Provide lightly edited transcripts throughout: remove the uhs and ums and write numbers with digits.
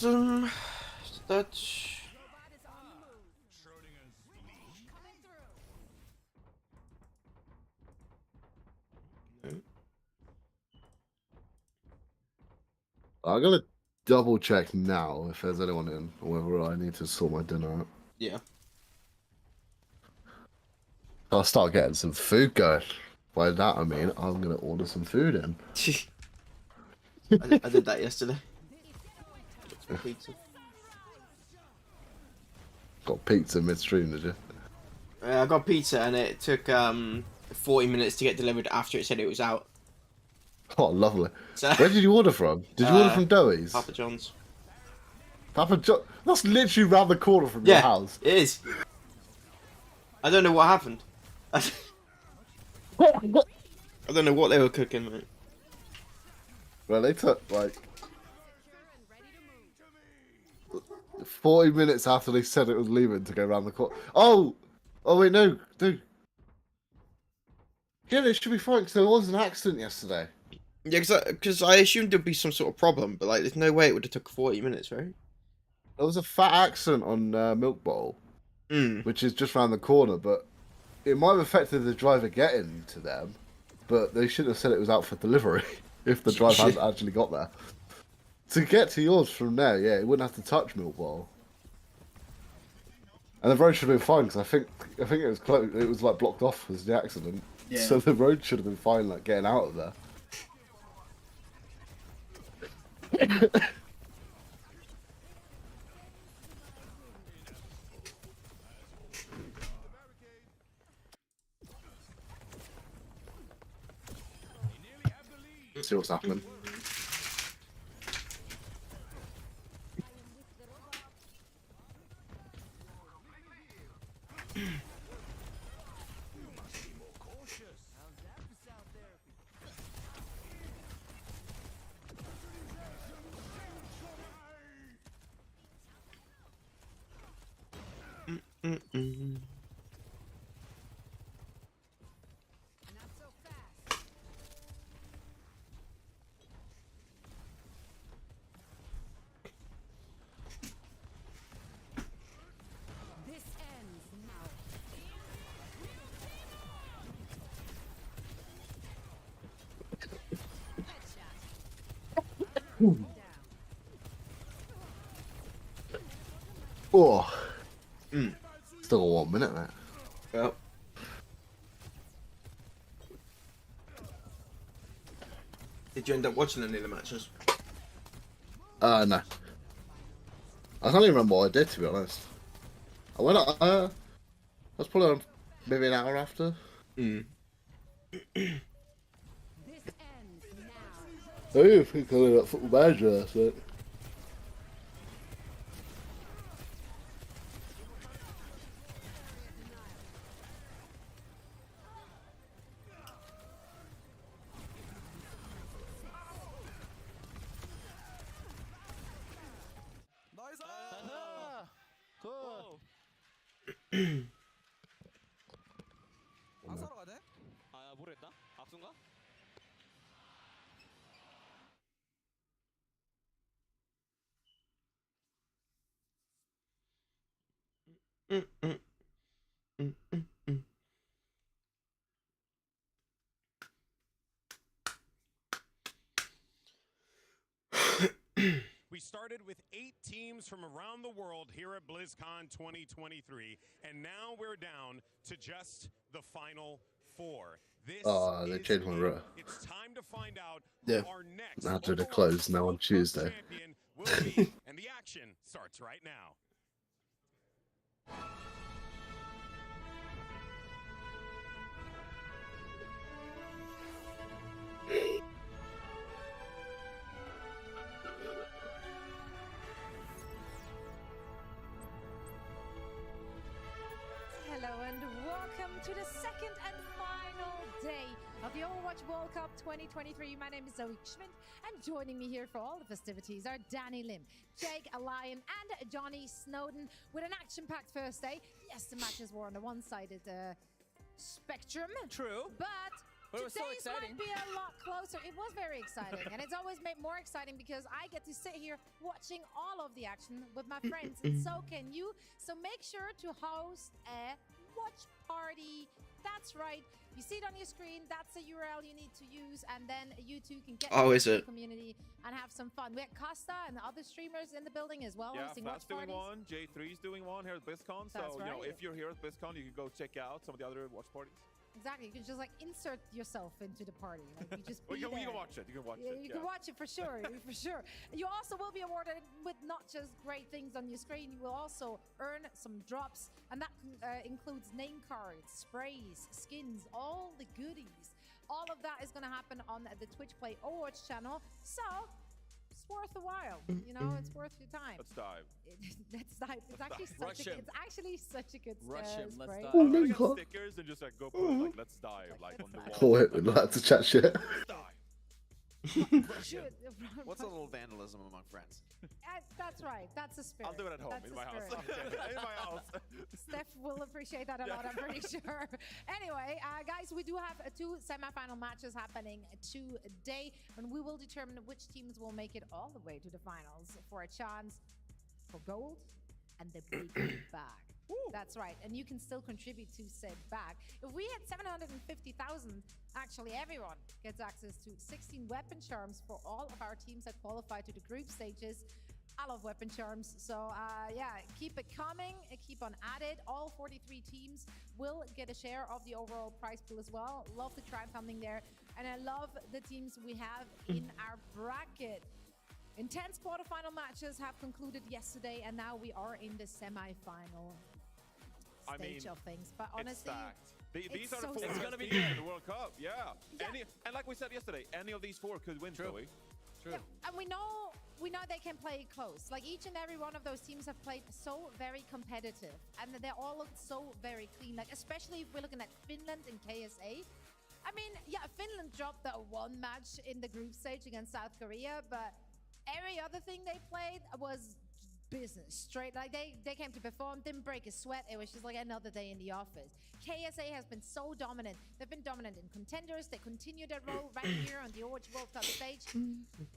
That's I'm gonna double check now if there's anyone in, or whether I need to sort my dinner out. yeah. I'll start getting some food going. By that I mean I'm gonna order some food in. I did that yesterday. Got some pizza. Got pizza midstream, did you? I got pizza and it took 40 minutes to get delivered after it said it was out. Oh, lovely. So, Where did you order from? Did you order from Doughy's? Papa John's. Papa John. That's literally round the corner from your house. It is. I don't know what happened. I don't know what they were cooking, mate. Well, they took like 40 minutes after they said it was leaving to go around the corner. Oh wait, no. Yeah, they should be fine because there was an accident yesterday. Yeah, because I assumed there'd be some sort of problem, but like, there's no way it would have took 40 minutes, right? There was a fat accident on Milk Bowl, which is just round the corner, but it might have affected the driver getting to them, but they should have said it was out for delivery if the driver hadn't actually got there. To get to yours from there, yeah, it wouldn't have to touch Milk Bowl. And the road should have been fine because I think it was closed. It was like blocked off as the accident, so the road should have been fine, like getting out of there. Let's see what's happening. Oh, still got 1 minute, mate. Well, did you end up watching any of the matches? No. I can't even remember what I did, to be honest. I went. I was probably on maybe an hour after. I don't think I did that football manager last night. 악사로 가네? 아 모르겠다. 악순가? We started with 8 teams from around the world here at BlizzCon 2023, and now we're down to just the final 4. This they changed my route. It's time to find out Yeah. who our next After the close now on Overwatch Tuesday. champion will be, and the action starts right now. Hello and welcome to the second and final day of the Overwatch World Cup 2023. My name is Zoe Schmidt, and joining me here for all the festivities are Danny Lim, Jake Allion, and Johnny Snowden with an action-packed first day. Yes, the matches were on a one-sided spectrum. True. But But it was so today's exciting. might be a lot closer. It was very exciting, and it's always made more exciting because I get to sit here watching all of the action with my friends, and so can you. So make sure to host a watch party. That's right. You see it on your screen. That's the URL you need to use, and then you too can get Is into it? the community and have some fun. We had Costa and the other streamers in the building as well, Yeah, hosting Flat's watch doing parties. one, J3's doing one here at BlizzCon. That's So, you know, right. if you're here at BlizzCon, you can go check out some of the other watch parties. Exactly. You can just like insert yourself into the party. Like you just Well, be you there. can watch it. You can watch Yeah, it. you can watch it for sure, for sure. You also will be awarded with not just great things on your screen, you will also earn some drops, and that includes name cards, sprays, skins, all the goodies. All of that is going to happen on the Twitch Play Overwatch channel, so it's worth a while. You know, it's worth your time. Let's dive. Let's dive. It's actually dive. Rush such a, him. it's actually such a good Rush him, let's spray. dive. Oh, I'm no, gonna get God. stickers and just like go put it, like let's dive, like on the Let's wall. Oh, wait, we'd like to chat shit. Let's dive. Should- What's a little vandalism among friends? That's right. That's a spirit. I'll do it at home That's in the my house. spirit. In my house. Steph will appreciate that a lot, I'm pretty sure. Anyway, guys, we do have two semi-final matches happening today, and we will determine which teams will make it all the way to the finals for a chance for gold and the big bag. That's right, and you can still contribute to said bag. If we hit 750,000, actually everyone gets access to 16 weapon charms for all of our teams that qualify to the group stages. I love weapon charms, so yeah, keep it coming, keep on at it. All 43 teams will get a share of the overall prize pool as well. Love the crowdfunding there, and I love the teams we have in our bracket. Intense quarterfinal matches have concluded yesterday, and now we are in the semi-final stage of things. But honestly, it's stacked. These it's are the so four stacked. best It's gonna be teams in good. the World Cup. Yeah. Yeah. And like we said yesterday, any of these four could win, True. Joey. True. Yeah, and we know they can play close. Like each and every one of those teams have played so very competitive, and they all look so very clean. Like especially if we're looking at Finland and KSA. I mean, yeah, Finland dropped that one match in the group stage against South Korea, but every other thing they played was business straight. Like they came to perform, didn't break a sweat. It was just like another day in the office. KSA has been so dominant. They've been dominant in contenders. They continue their role right here on the Overwatch World Cup stage.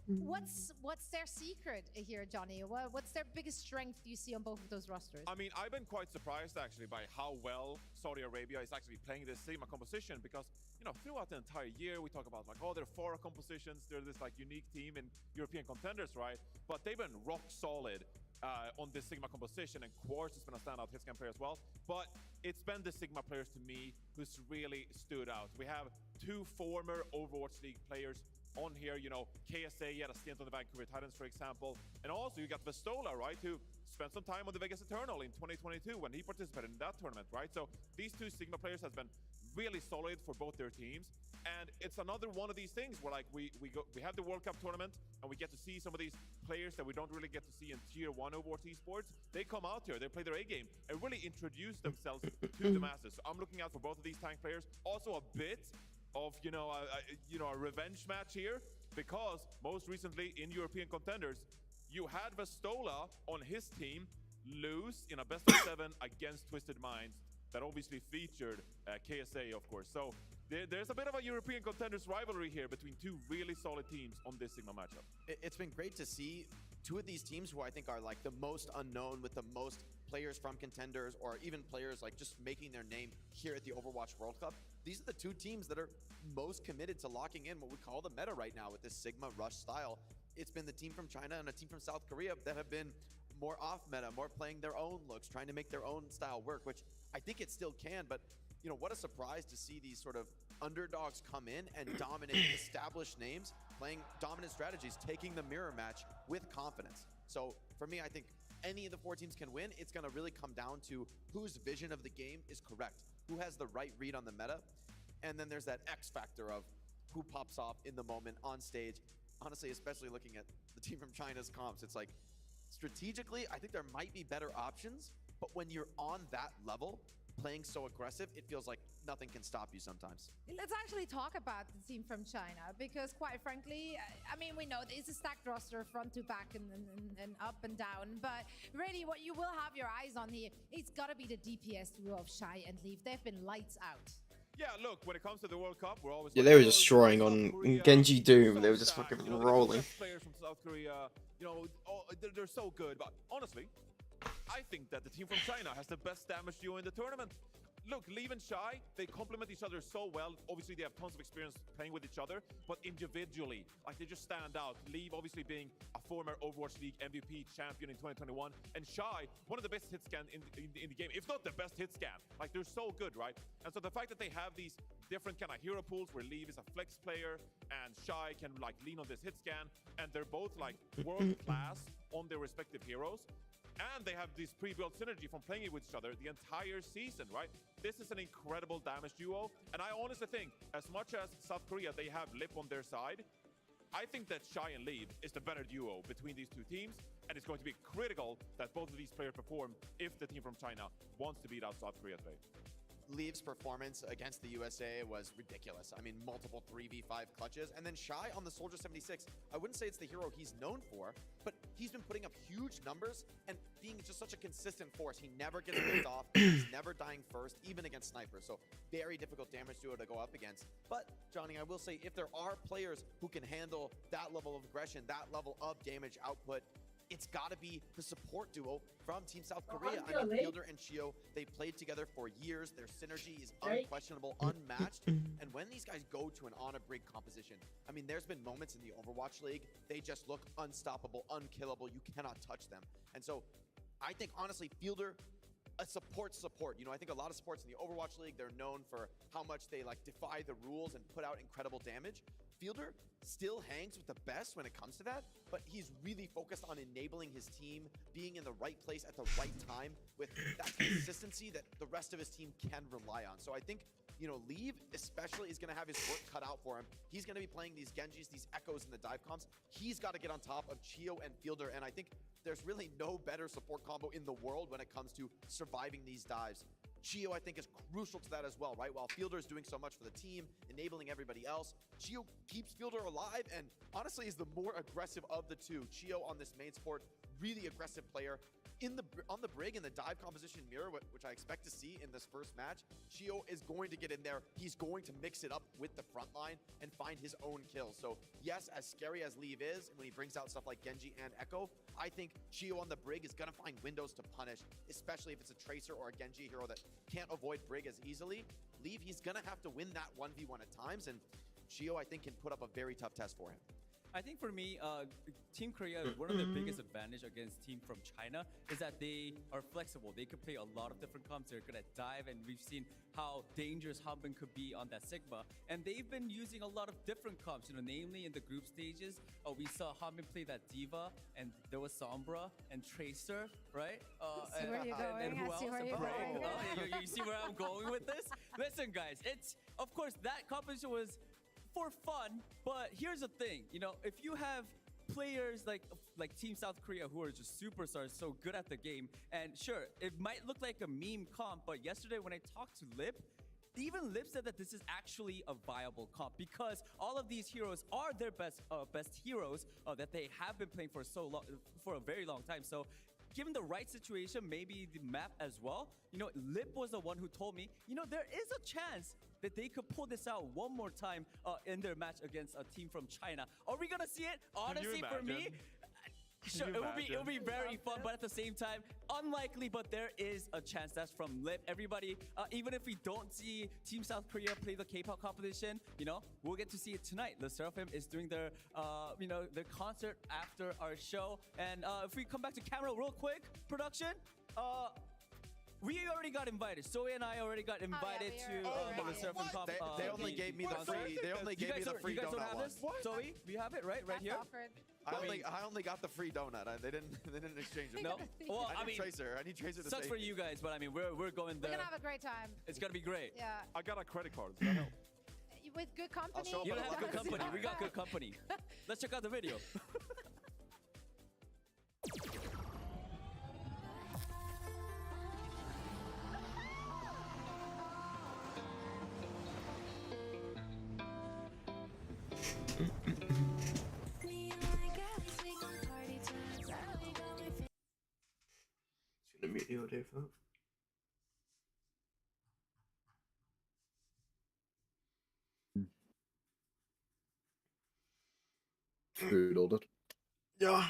What's their secret here, Johnny? What's their biggest strength do you see on both of those rosters? I mean, I've been quite surprised actually by how well Saudi Arabia is actually playing this Sigma composition because, you know, throughout the entire year we talk about like, oh, they're Fora compositions, they're this like unique team in European contenders, right? But they've been rock solid on this Sigma composition, and Quartz has been a standout hitscan player as well. But it's been the Sigma players to me who's really stood out. We have two former Overwatch League players on here, you know, KSA, he had a stint on the Vancouver Titans, for example. And also you got Vestola, right, who spent some time on the Vegas Eternal in 2022 when he participated in that tournament, right? So these two Sigma players has been really solid for both their teams. And it's another one of these things where like we have the World Cup tournament and we get to see some of these players that we don't really get to see in Tier 1 Overwatch esports. They come out here, they play their A game and really introduce themselves to the masses. So I'm looking out for both of these tank players. Also a bit of, you know, a revenge match here, because most recently in European contenders, you had Vestola on his team lose in a best of 7 against Twisted Minds that obviously featured KSA, of course. So there's a bit of a European contenders rivalry here between two really solid teams on this Sigma matchup. It's been great to see two of these teams who I think are like the most unknown, with the most players from contenders or even players like just making their name here at the Overwatch World Cup. These are the two teams that are most committed to locking in what we call the meta right now with this Sigma Rush style. It's been the team from China and a team from South Korea that have been more off meta, more playing their own looks, trying to make their own style work, which I think it still can. But you know, what a surprise to see these sort of underdogs come in and dominate established names, playing dominant strategies, taking the mirror match with confidence. So for me, I think any of the four teams can win. It's going to really come down to whose vision of the game is correct, who has the right read on the meta. And then there's that X factor of who pops off in the moment on stage. Honestly, especially looking at the team from China's comps, it's like strategically, I think there might be better options, but when you're on that level, playing so aggressive, it feels like nothing can stop you sometimes. Let's actually talk about the team from China, because quite frankly, I mean, we know it's a stacked roster front to back and up and down, but really what you will have your eyes on here, it's got to be the DPS duo of Shy and Leaf. They've been lights out. Yeah, look, when it comes to the World Cup, we're always Yeah, like, they were "Oh, destroying South on Korea, Genji Doom. so They were just stacked, fucking you know, the rolling. best players from South Korea, you know, oh, they're so good." But honestly, I think that the team from China has the best damage duo in the tournament. Look, Leave and Shy, they complement each other so well. Obviously, they have tons of experience playing with each other, but individually, like, they just stand out. Leave, obviously, being a former Overwatch League MVP champion in 2021, and Shy, one of the best hit scan in the game, if not the best hit scan. Like, they're so good, right? And so the fact that they have these different kind of hero pools where Leave is a flex player and Shy can, like, lean on this hit scan, and they're both, like, world-class on their respective heroes. And they have this pre-built synergy from playing it with each other the entire season, right? This is an incredible damage duo. And I honestly think, as much as South Korea, they have Lip on their side, I think that Shy and Leave is the better duo between these two teams. And it's going to be critical that both of these players perform if the team from China wants to beat out South Korea today. Leave's performance against the USA was ridiculous. I mean, multiple 3v5 clutches. And then Shy on the Soldier 76, I wouldn't say it's the hero he's known for, but he's been putting up huge numbers and being just such a consistent force. He never gets picked off. He's never dying first, even against snipers. So very difficult damage duo to go up against. But, Johnny, I will say, if there are players who can handle that level of aggression, that level of damage output, it's got to be the support duo from Team South Korea. I mean, Fielder and Chio, they played together for years. Their synergy is unquestionable, unmatched. And when these guys go to an on-a-brig composition, I mean, there's been moments in the Overwatch League, they just look unstoppable, unkillable. You cannot touch them. And so I think, honestly, Fielder, a support. You know, I think a lot of supports in the Overwatch League, they're known for how much they, like, defy the rules and put out incredible damage. Fielder still hangs with the best when it comes to that, but he's really focused on enabling his team, being in the right place at the right time with that consistency that the rest of his team can rely on. So I think, you know, Leave especially is going to have his work cut out for him. He's going to be playing these Genjis, these Echoes in the dive comps. He's got to get on top of Chio and Fielder, and I think there's really no better support combo in the world when it comes to surviving these dives. Chio, I think, is crucial to that as well, right? While Fielder is doing so much for the team, enabling everybody else, Chio keeps Fielder alive and honestly is the more aggressive of the two. Chio on this main support, really aggressive player. On the brig in the dive composition mirror, which I expect to see in this first match, Chio is going to get in there. He's going to mix it up with the front line and find his own kills. So yes, as scary as Leave is, when he brings out stuff like Genji and Echo, I think Chio on the brig is going to find windows to punish, especially if it's a Tracer or a Genji hero that can't avoid brig as easily. Leave, he's going to have to win that 1v1 at times, and Chio, I think, can put up a very tough test for him. I think for me, Team Korea, one of the biggest advantage against team from China is that they are flexible. They could play a lot of different comps. They're good at dive, and we've seen how dangerous Hanbin could be on that Sigma. And they've been using a lot of different comps, you know, namely in the group stages. We saw Hanbin play that Diva, and there was Sombra and Tracer, right? See where you're going. And who I see else? where you're Brig. going. You see where I'm going with this? Listen, guys, it's, of course, that competition was for fun, but here's the thing, you know, if you have players like Team South Korea who are just superstars, so good at the game, and sure, it might look like a meme comp, but yesterday when I talked to Lip, even Lip said that this is actually a viable comp because all of these heroes are their best heroes that they have been playing for a very long time. So given the right situation, maybe the map as well, you know, Lip was the one who told me, you know, there is a chance that they could pull this out one more time in their match against a team from China. Are we gonna see it? Honestly, for me, sure, it will be very fun, but at the same time, unlikely, but there is a chance. That's from Lip. Everybody, even if we don't see Team South Korea play the K-pop competition, you know, we'll get to see it tonight. The Seraphim is doing their, you know, their concert after our show. And if we come back to camera real quick, production, we already got invited. Zoe and I already got invited to the Seraphim Comp. They only gave me the free. They only gave me the free donut. You guys don't have this? Zoe, we have it right here. I only got the free donut. They didn't exchange it. No. Well, I need Tracer. I need Tracer to sucks for you guys, but I mean, we're going there. We're gonna have a great time. It's gonna be great. Yeah. I got a credit card. Does that help? With good company. show up You at have good company. We got good company. Let's check out the video. Just gonna mute the audio for that. Food ordered. Yeah.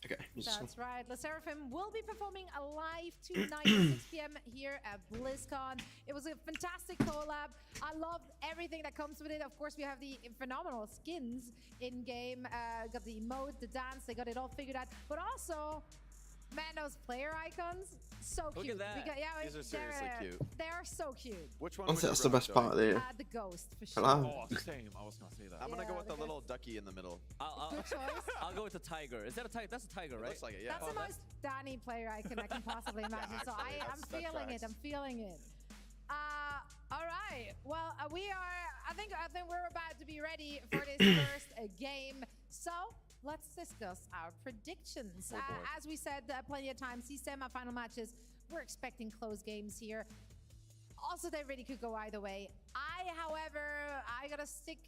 Okay. That's right. La Seraphim will be performing a live tonight at 6 p.m. here at BlizzCon. It was a fantastic collab. I love everything that comes with it. Of course, we have the phenomenal skins in game. Got the emote, the dance. They got it all figured out. But also, man, those player icons, so cute. Look at that. These are seriously cute. They are so cute. Which one? Honestly, would that's you the best rock, part Joey? there. The ghost for sure. Hello. Oh, same. I was gonna say that. I'm gonna Yeah, go with the the little ducky in the middle. I'll, Good choice. I'll go with the tiger. Is that a tiger? That's a tiger, right? Looks like it, yeah. That's the most Danny player icon I can possibly imagine. So actually, I'm that feeling it. tracks. I'm feeling it. All right. Well, we are. I think we're about to be ready for this first game. So let's discuss our predictions. As we said plenty of times, these semi-final matches, we're expecting close games here. Also, they really could go either way. However, I gotta stick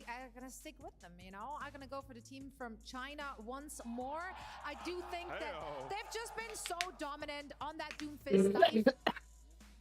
with them. You know, I'm gonna go for the team from China once more. I do think that they've just been so dominant on that Doomfist dive.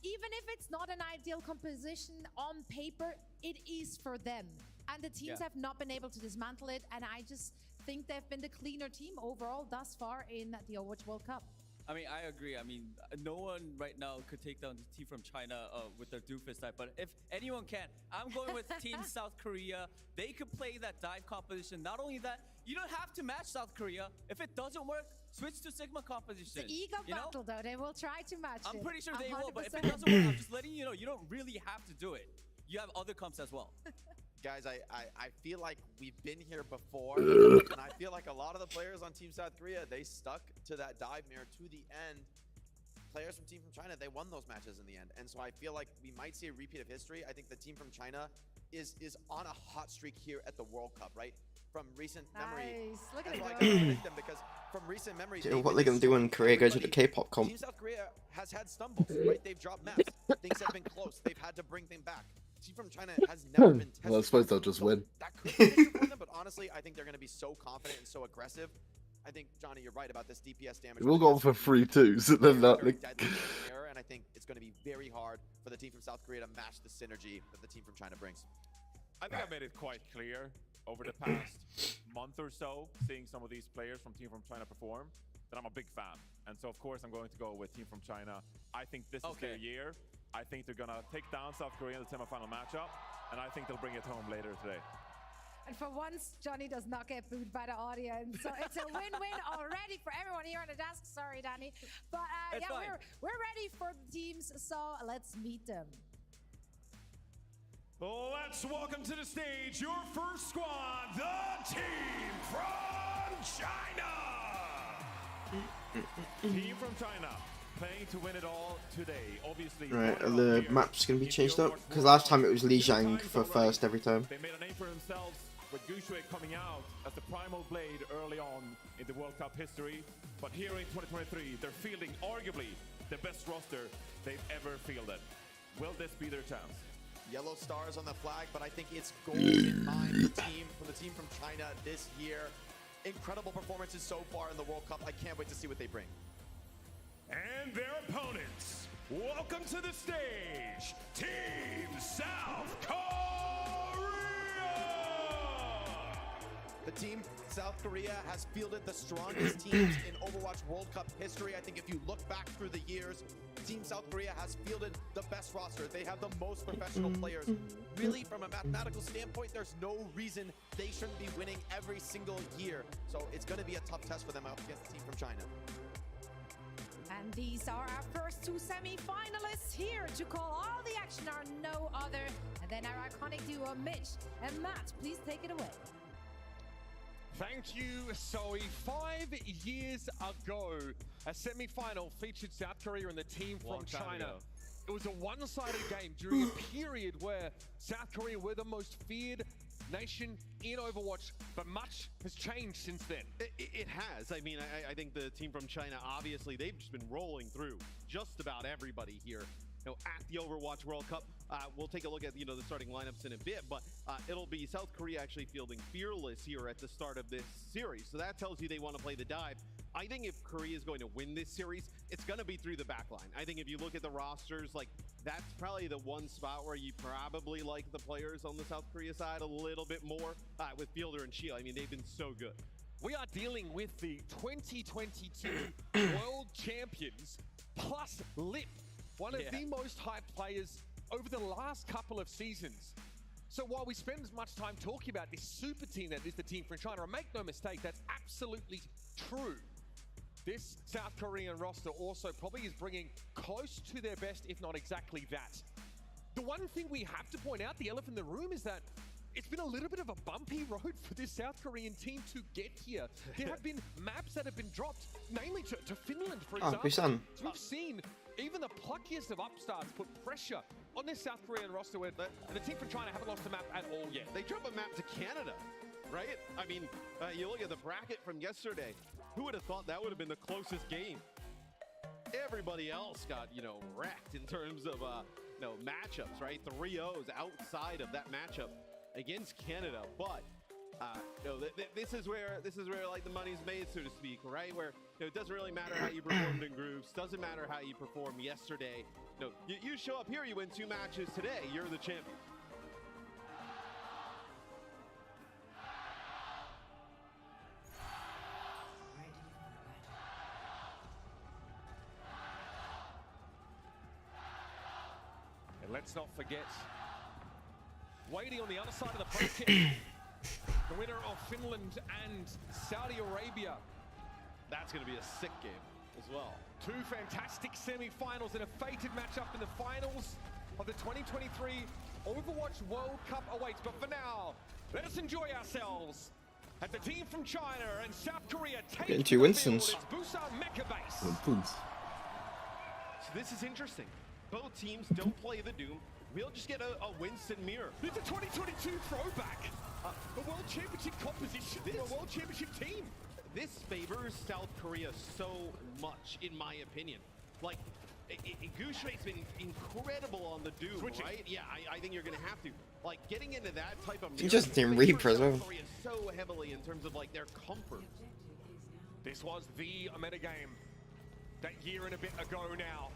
Even if it's not an ideal composition on paper, it is for them. And the teams have not been able to dismantle it. And I just think they've been the cleaner team overall thus far in the Overwatch World Cup. I mean, I agree. I mean, no one right now could take down the team from China with their Doofus type. But if anyone can, I'm going with Team South Korea. They could play that dive composition. Not only that, you don't have to match South Korea. If it doesn't work, switch to Sigma composition. The ego battle, though, they will try to match it. I'm pretty sure they 100%. will. But if it doesn't work, I'm just letting you know, you don't really have to do it. You have other comps as well. Guys, I feel like we've been here before, and I feel like a lot of the players on Team South Korea, they stuck to that dive mirror to the end. Players from Team from China, they won those matches in the end, and so I feel like we might see a repeat of history. I think the team from China is on a hot streak here at the World Cup, right? From recent memory. Nice. Look at That's it why I go. can predict them, because from recent memory, Yeah, they've what been they gonna do when destroying Korea goes to the everybody. K-pop comp? Team South Korea has had stumbles, right? They've dropped maps. Things have been close. They've had to bring things back. Team from China has never been tested. Well, I suppose they'll just win. That could be an issue for them, but honestly, I think they're going to be so confident and so aggressive. I think, Johnny, you're right about this DPS damage. We'll go on for 3-2s, and then that. Very deadly in the air, and I think it's going to be very hard for the team from South Korea to match the synergy that the team from China brings. I think I made it quite clear over the past month or so, seeing some of these players from Team from China perform, that I'm a big fan. And so, of course, I'm going to go with Team from China. I think this is their year. I think they're going to take down South Korea in the semifinal matchup, and I think they'll bring it home later today. And for once, Johnny does not get booed by the audience. So it's a win-win already for everyone here on the desk. Sorry, Danny. But yeah, we're ready for the teams, so let's meet them. Let's welcome to the stage your first squad, the team from China. Team from China, playing to win it all today. Obviously, Right, are the maps going to be changed up? Because last time it was Lijiang for first every time. They made a name for themselves with Gushue coming out as the primal blade early on in the World Cup history. But here in 2023, they're fielding arguably the best roster they've ever fielded. Will this be their chance? Yellow stars on the flag, but I think it's gold in mind for the team from China this year. Incredible performances so far in the World Cup. I can't wait to see what they bring. And their opponents, welcome to the stage, Team South Korea! The team South Korea has fielded the strongest teams in Overwatch World Cup history. I think if you look back through the years, Team South Korea has fielded the best roster. They have the most professional players. Really, from a mathematical standpoint, there's no reason they shouldn't be winning every single year. So it's going to be a tough test for them up against the team from China. And these are our first two semi-finalists. Here to call all the action are no other than our iconic duo Mitch and Matt. Please take it away. Thank you, Zoe. 5 years ago, a semi-final featured South Korea and the team from China. It was a one-sided game during a period where South Korea were the most feared nation in Overwatch, but much has changed since then. It has. I mean, I think the team from China, obviously, they've just been rolling through just about everybody here. You know, at the Overwatch World Cup, we'll take a look at the starting lineups in a bit, but it'll be South Korea actually fielding Fearless here at the start of this series. So that tells you they want to play the dive. I think if Korea is going to win this series, it's going to be through the backline. I think if you look at the rosters, like that's probably the one spot where you probably like the players on the South Korea side a little bit more with Fielder and Shield. I mean, they've been so good. We are dealing with the 2022 World Champions plus Lip, one of the most hyped players over the last couple of seasons. So while we spend as much time talking about this super team that is the team from China, and make no mistake, that's absolutely true. This South Korean roster also probably is bringing close to their best, if not exactly that. The one thing we have to point out, the elephant in the room, is that it's been a little bit of a bumpy road for this South Korean team to get here. There have been maps that have been dropped, namely to Finland, for example. So we've seen even the pluckiest of upstarts put pressure on this South Korean roster where the team from China haven't lost a map at all yet. They drop a map to Canada, right? I mean, you look at the bracket from yesterday. Who would have thought that would have been the closest game? Everybody else got, wrecked in terms of, matchups, right? 3-0s outside of that matchup against Canada. But, this is where like the money's made, so to speak, right? Where it doesn't really matter how you performed in groups, doesn't matter how you performed yesterday. You show up here, you win 2 matches today, you're the champion. And let's not forget, waiting on the other side of the bracket, the winner of Finland and Saudi Arabia. That's going to be a sick game as well. 2 fantastic semi-finals and a fated matchup in the finals of the 2023 Overwatch World Cup awaits. But for now, let us enjoy ourselves as the team from China and South Korea take getting 2 Winstons. Busan Mecha Base. So this is interesting. Both teams don't play the Doom. We'll just get a Winston mirror. It's a 2022 throwback. A World Championship composition for a World Championship team. This favors South Korea so much, in my opinion. Like, Gushue's been incredible on the Doom, right? Yeah, I think you're going to have to. Like, getting into that type of... He just didn't Reaper as well. South Korea so heavily in terms of, like, their comfort. This was the metagame that year and a bit ago now.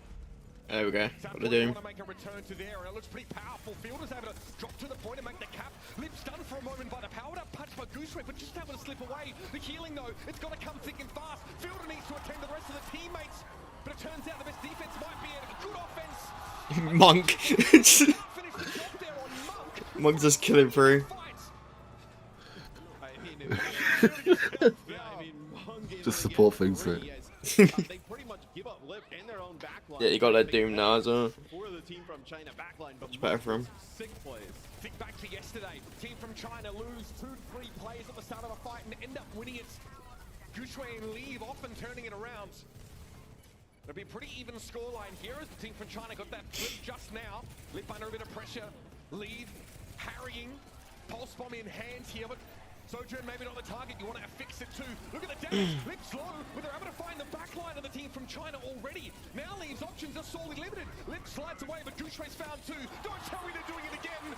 There we go. South What are they Korea doing? want to make a return to there, and it looks pretty powerful. Fielder's able to drop to the point and make the cap. Lip's done for a moment by the powered up punch by Gooseray, but just able to slip away. The healing, though, it's got to come thick and fast. Fielder needs to attend to the rest of the teammates, but it turns out the best defense might be a good offense. Monk. Finish the job there on Monk. Monk just killing through. Just support things there. They pretty much give up Lip in their own backline. Yeah, you got that Doom now as well. For the team from China backline, but Much better for him. sick plays. Think back to yesterday. Team from China lose 2-3 players at the start of a fight and end up winning it. Gushui and Leave often turning it around. It'll be a pretty even scoreline here as the team from China got that flip just now. Lip under a bit of pressure. Leave harrying. Pulse bomb in hand here, but Sojourn maybe not the target. You want to fix it too. Look at the damage. Lip's low, but they're able to find the backline of the team from China already. Now Leave's options are sorely limited. Lip slides away, but Gushue's found 2. Don't tell me they're doing it again.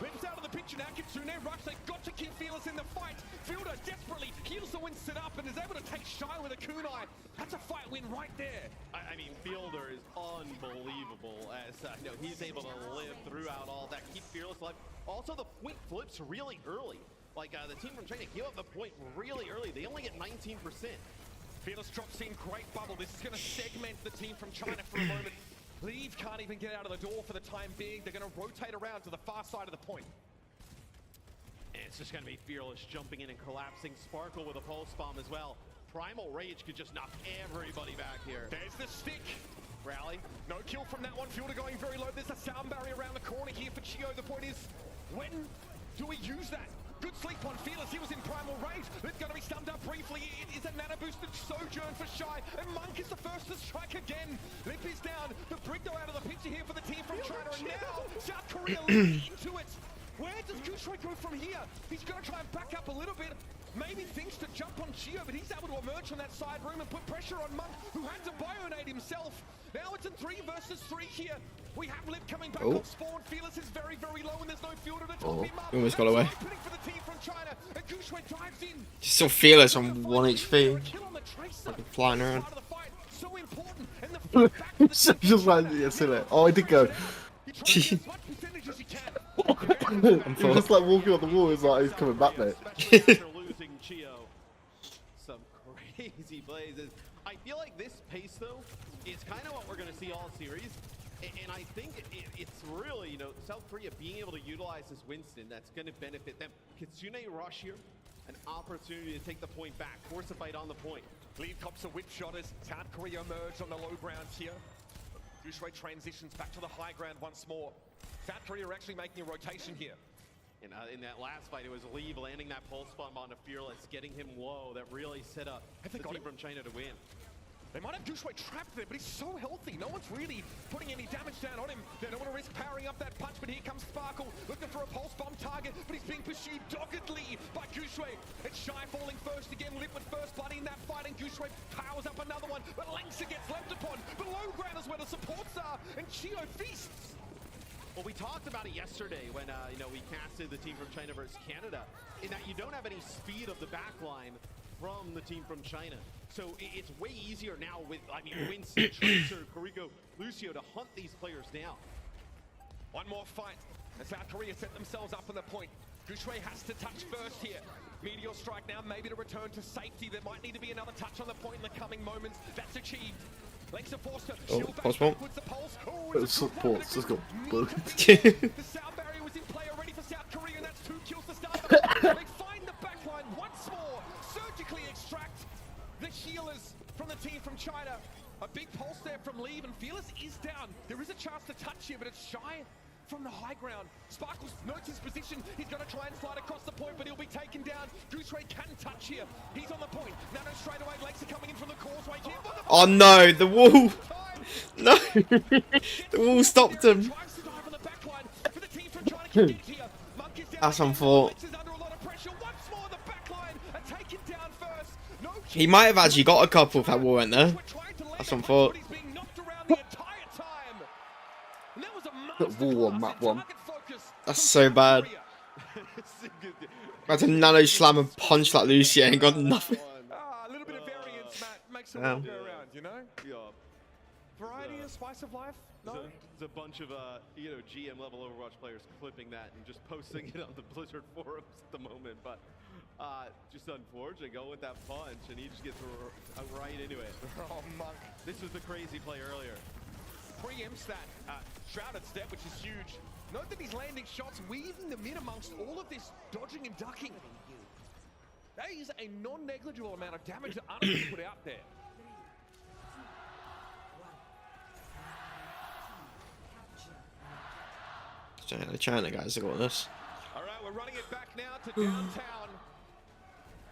Lip's out of the picture now. Kitsune rush. They got to keep Fearless in the fight. Fielder desperately heals the Winston up and is able to take Shy with a kunai. That's a fight win right there. I mean, Fielder is unbelievable as he's able to live throughout all that, keep Fearless alive. Also, the point flips really early. Like, the team from China give up the point really early. They only get 19%. Fearless drops in, great bubble. This is going to segment the team from China for a moment. Leave can't even get out of the door for the time being. They're going to rotate around to the far side of the point. And it's just going to be Fearless jumping in and collapsing. Sparkle with a pulse bomb as well. Primal Rage could just knock everybody back here. There's the stick. Rally. No kill from that one. Fielder going very low. There's a sound barrier around the corner here for Chio. The point is, when do we use that? Good Good sleep on Fearless. He was in primal rage. It's going to be stunned up briefly. It is a nano boosted sojourn for Shy. And Monk is the first to strike again. Lip is down. The Brig though out of the picture here for the team from China. And now South Korea leads into it. Where does Gushue go from here? He's going to try and back up a little bit. Maybe thinks to jump on Chio, but he's able to emerge from that side room and put pressure on Monk, who had to bionate himself. Now it's a 3 versus 3 here. We have Lip coming back on spawn. Fearless is very, very low, and there's no fielder to top him up. Almost got away. For the team from China, and Gushue dives in. Still Fearless on 1 HP. Like flying around. So important. And the Just like yesterday. Oh, I did go. Just like walking on the wall, it's like he's coming back, mate. Losing Chio. Some crazy plays. I feel like this pace, though, is kind of what we're going to see all series. And I think it's really, you know, South Korea being able to utilize this Winston that's going to benefit them. Kitsune rush here, an opportunity to take the point back, force a fight on the point. Lead cops a whip shot as South Korea emerged on the low grounds here. Gushue transitions back to the high ground once more. South Korea are actually making a rotation here. And in that last fight, it was Lee landing that pulse bomb onto Fearless, getting him low. That really set up the team from China to win. They might have Gushue trapped there, but he's so healthy. No one's really putting any damage down on him. They don't want to risk powering up that punch, but here comes Sparkle, looking for a pulse bomb target, but he's being pursued doggedly by Gushue. It's Shy falling first again, Lip with first blood in that fight, and Gushue powers up another one, but Lengsa gets left upon. Below ground is where the supports are, and Chio feasts. Well, we talked about it yesterday when you know, we casted the team from China versus Canada, in that you don't have any speed of the backline from the team from China. So it's way easier now with, I mean, Winston, Tracer, Kuriko, Lucio to hunt these players down. One more fight, and South Korea set themselves up on the point. Gushue has to touch first here. Meteor strike now, maybe to return to safety. There might need to be another touch on the point in the coming moments. That's achieved. Lengsa forced to shield back backwards, the pulse. Supports, just got booked. The sound barrier was in play already for South Korea, and that's 2 kills to start the fight. They find the backline once more, surgically extract the healers from the team from China. A big pulse there from Leave, and Fearless is down. There is a chance to touch here, but it's Shy from the high ground. Sparkles notes his position. He's going to try and slide across the point, but he'll be taken down. Gushue can touch here. He's on the point. Nano straight away. Lakes are coming in from the causeway here. Oh no, the wall! No! The wall stopped him. That's on fault. He might have actually got a couple if that wall went there. That's on fault. That wall on map 1. That's so bad. I had to nano slam and punch that Lucio and got nothing. A little bit of variance, Matt, makes the world go around, you know? Yeah. Variety and spice of life? No? There's a bunch of, you know, GM level Overwatch players clipping that and just posting it on the Blizzard forums at the moment, but just unfortunate, go with that punch, and he just gets right into it. Oh, Monk. This was the crazy play earlier. Preempts that shrouded step, which is huge. Note that he's landing shots, weaving them in amongst all of this dodging and ducking. That is a non-negligible amount of damage that Arnold put out there. The China guys have got this. All right, we're running it back now to downtown.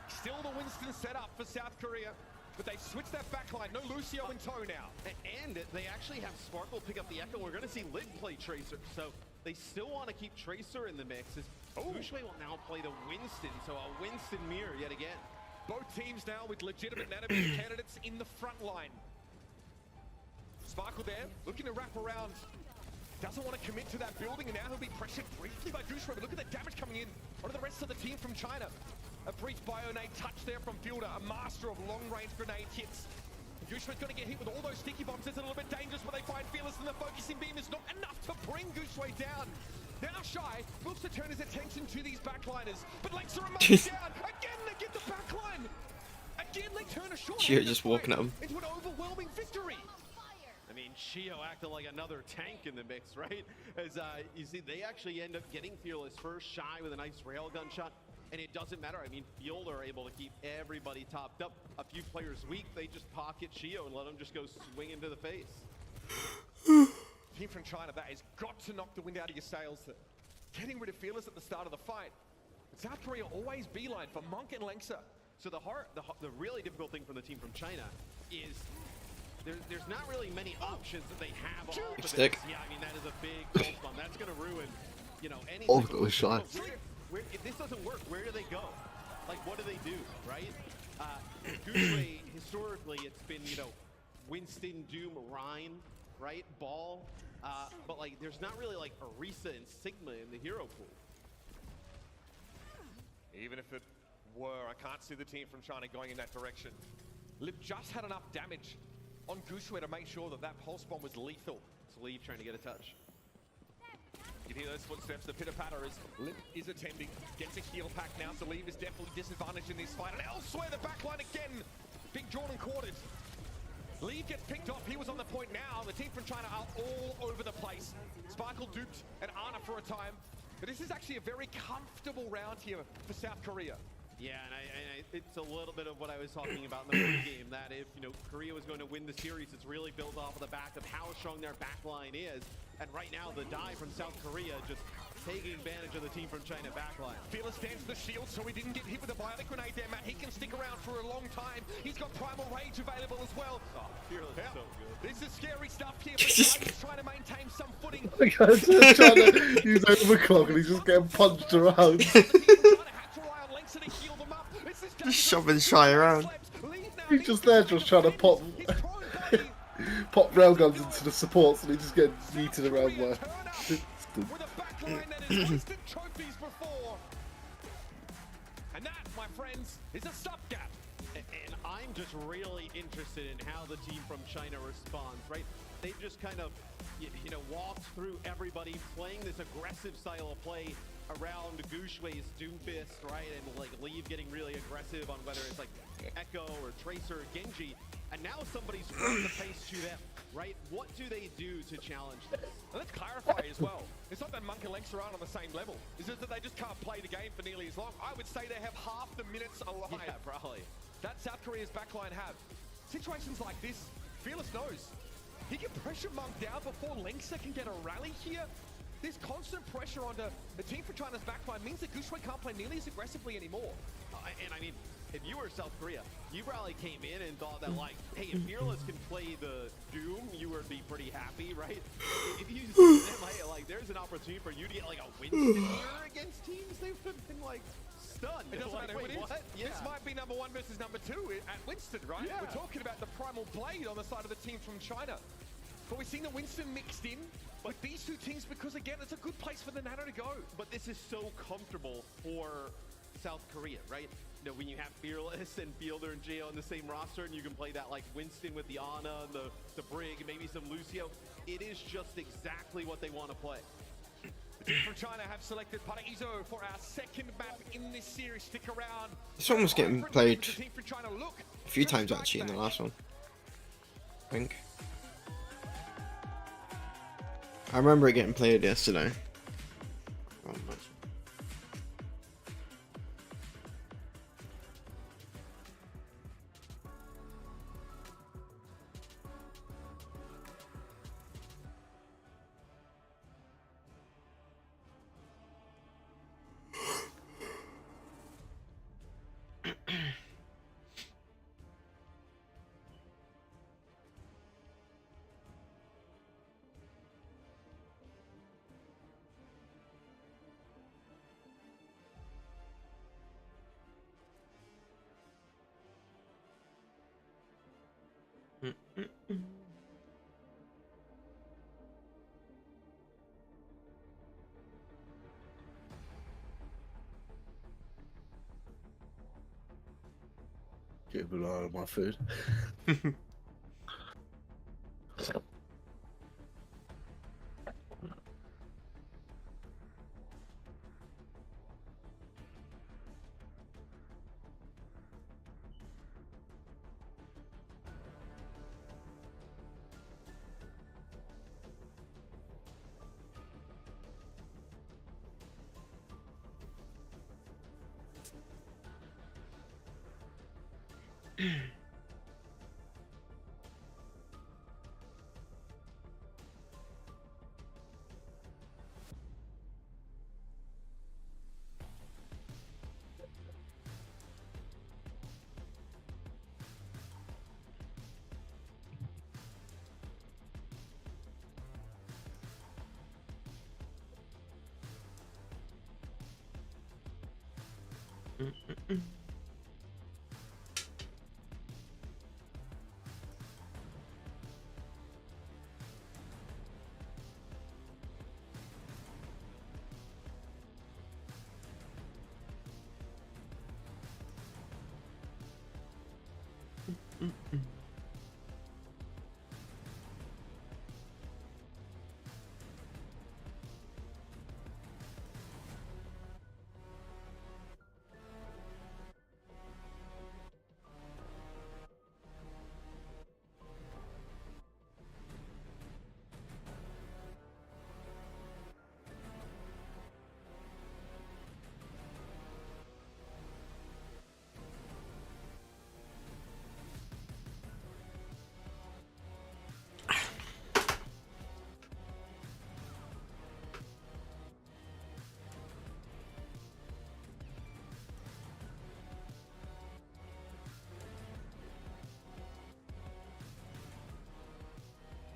Still the Winston setup for South Korea, but they switched that backline. No Lucio in tow now. And they actually have Sparkle pick up the Echo. We're going to see Lid play Tracer, so they still want to keep Tracer in the mix. Gushue will now play the Winston, so a Winston mirror yet again. Both teams now with legitimate Nanobeam candidates in the front line. Sparkle there, looking to wrap around. Doesn't want to commit to that building, and now he'll be pressured briefly by Gushue. But look at the damage coming in onto the rest of the team from China. A brief bionade touch there from Fielder, a master of long-range grenade hits. Gushue's going to get hit with all those sticky bombs. It's a little bit dangerous, but they find Fearless, and the focusing beam is not enough to bring Gushue down. Now Shy looks to turn his attention to these backliners, but Lengsa remains down. Again, they get the backline. Again, they turn a short Just walking at him. into an overwhelming victory. I mean, Chio acting like another tank in the mix, right? As you see, they actually end up getting Fearless first, Shy with a nice railgun shot. And it doesn't matter. I mean, Fielder are able to keep everybody topped up. A few players weak, they just pocket Chio and let him just go swing into the face. Team from China, that has got to knock the wind out of your sails. Getting rid of Fearless at the start of the fight. South Korea always beeline for Monk and Lengsa. So the really difficult thing for the team from China is there's not really many options that they have off of this. Stick. Yeah, I mean, that is a big pulse bomb. That's going to ruin, you know, anything. Oh, that was shy. If this doesn't work, where do they go? Like, what do they do, right? Gushue, historically, it's been, you know, Winston, Doom, Rhine, right? Ball. But, like, there's not really, like, Orisa and Sigma in the hero pool. Even if it were, I can't see the team from China going in that direction. Lip just had enough damage on Gushue to make sure that that pulse bomb was lethal. It's Lee trying to get a touch. You hear those footsteps, the pitter-patter as Lip is attending, gets a heal pack now, so Leave is definitely disadvantaged in this fight. And elsewhere, the backline again, big drawn and quartered. Leave gets picked off, he was on the point now. The team from China are all over the place. Sparkle duped and Ana for a time. But this is actually a very comfortable round here for South Korea. Yeah, and it's a little bit of what I was talking about in the pre-game, that if, you know, Korea was going to win the series, it's really built off of the back of how strong their backline is. And right now, the dive from South Korea just taking advantage of the team from China backline. Fearless stands the shield, so he didn't get hit with a biotic grenade there, Matt. He can stick around for a long time. He's got Primal Rage available as well. Oh, Fearless is so good. This is scary stuff here, but he's trying to maintain some footing. The guy's just trying to use overclock and he's just getting punched around. Just shoving Shy around. He's just there just trying to pop pop railguns into the supports and he just gets yeeted around there. With a backline that has wasted trophies before. And that, my friends, is a stopgap. And I'm just really interested in how the team from China responds, right? They've just kind of, you know, walked through everybody playing this aggressive style of play around Gushue's Doomfist, right? And like Leave getting really aggressive on whether it's like Echo or Tracer or Genji. And now somebody's brought the pace to them, right? What do they do to challenge this? And let's clarify as well. It's not that Monk and Lengsa aren't on the same level. It's just that they just can't play the game for nearly as long. I would say they have half the minutes alive. Yeah, probably. That South Korea's backline have. Situations like this, Fearless knows. He can pressure Monk down before Lengsa can get a rally here. This constant pressure onto the team from China's backline means that Gushue can't play nearly as aggressively anymore. And I mean, if you were South Korea, you probably came in and thought that, like, hey, if Fearless can play the Doom, you would be pretty happy, right? If you just like, there's an opportunity for you to get, like, a Winston here against teams, they would have been, like, stunned. It doesn't matter who it is. Yeah. This might be number 1 versus number 2 at Winston, right? Yeah. We're talking about the Primal Blade on the side of the team from China. But we've seen the Winston mixed in with these two teams because, again, it's a good place for the Nano to go. But this is so comfortable for South Korea, right? You know, when you have Fearless and Fielder and Geo on the same roster and you can play that like Winston with the Ana and the Brig and maybe some Lucio, it is just exactly what they want to play. The team from China have selected Paraíso for our second map in this series. Stick around. This one was getting played The team from China look a few times actually in the last one, I think. I remember it getting played yesterday. Oh, nice. Get an eye on my food.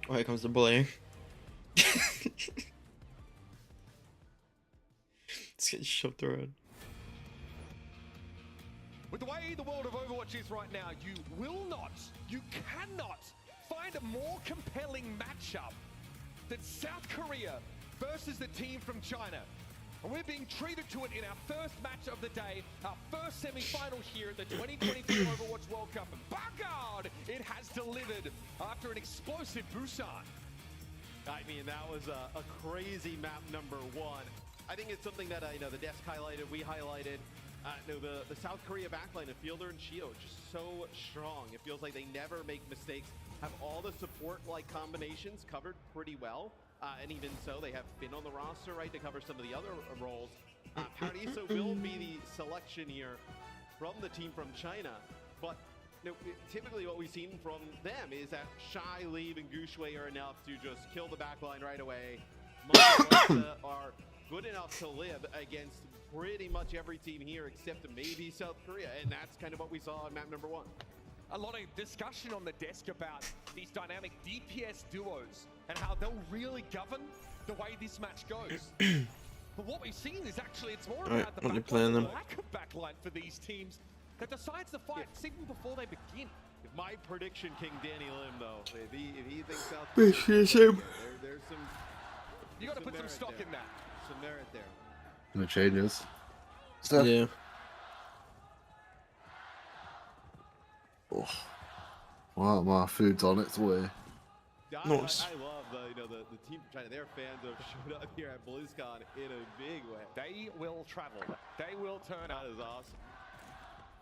Oh, here comes the bullying. It's getting shoved around. With the way the world of Overwatch is right now, you will not, you cannot find a more compelling matchup than South Korea versus the team from China. And we're being treated to it in our first match of the day, our first semi-final here at the 2023 Overwatch World Cup. And by God, it has delivered after an explosive Busan. I mean, that was a crazy map number one. I think it's something that I know the desk highlighted, we highlighted. The South Korea backline of Fielder and Shio just so strong. It feels like they never make mistakes, have all the support-like combinations covered pretty well. And even so, they have Finn on the roster, right, to cover some of the other roles. Paradiso will be the selection here from the team from China. But typically what we've seen from them is that Shy, Leave, and Gushue are enough to just kill the backline right away. Are good enough to live against pretty much every team here except maybe South Korea. And that's kind of what we saw in map number one. A lot of discussion on the desk about these dynamic DPS duos and how they'll really govern the way this match goes. But what we've seen is actually it's more about the lack of backline for these teams that decides the fight even before they begin. My prediction, King Danny Lim, though, if he thinks South Korea, there's some. You got to put some stock in that. Some merit there. No changes. Yeah. Oh. Wow, my food's on its way. Nice. I love the team from China. Their fans have showed up here at BlizzCon in a big way. They will travel. They will turn up. That is awesome.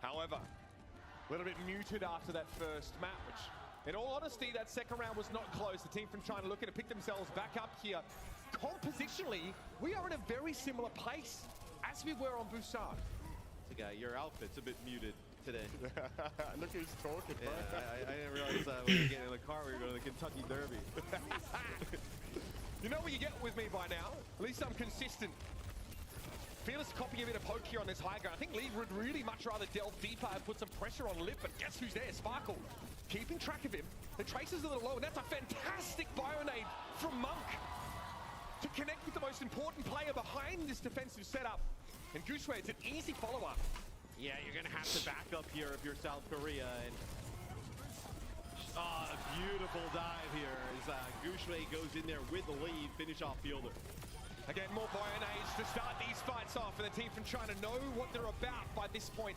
However, a little bit muted after that first map, which, in all honesty, that second round was not close. The team from China looking to pick themselves back up here. Compositionally, we are in a very similar place as we were on Busan. Your outfit's a bit muted today. Look who's talking, bro. Yeah, I didn't realize when we were getting in the car we were going to the Kentucky Derby. You know what you get with me by now? At least I'm consistent. Fearless copying a bit of poke here on this high ground. I think Lee would really much rather delve deeper and put some pressure on Lip, but guess who's there? Sparkle. Keeping track of him. The trace is a little low, and that's a fantastic Bionade from Monk to connect with the most important player behind this defensive setup. And Gushue, it's an easy follow-up. Yeah, you're going to have to back up here if you're South Korea. And a beautiful dive here as Gushue goes in there with the lead, finish off Fielder. Again, more Bionades to start these fights off, and the team from China know what they're about by this point.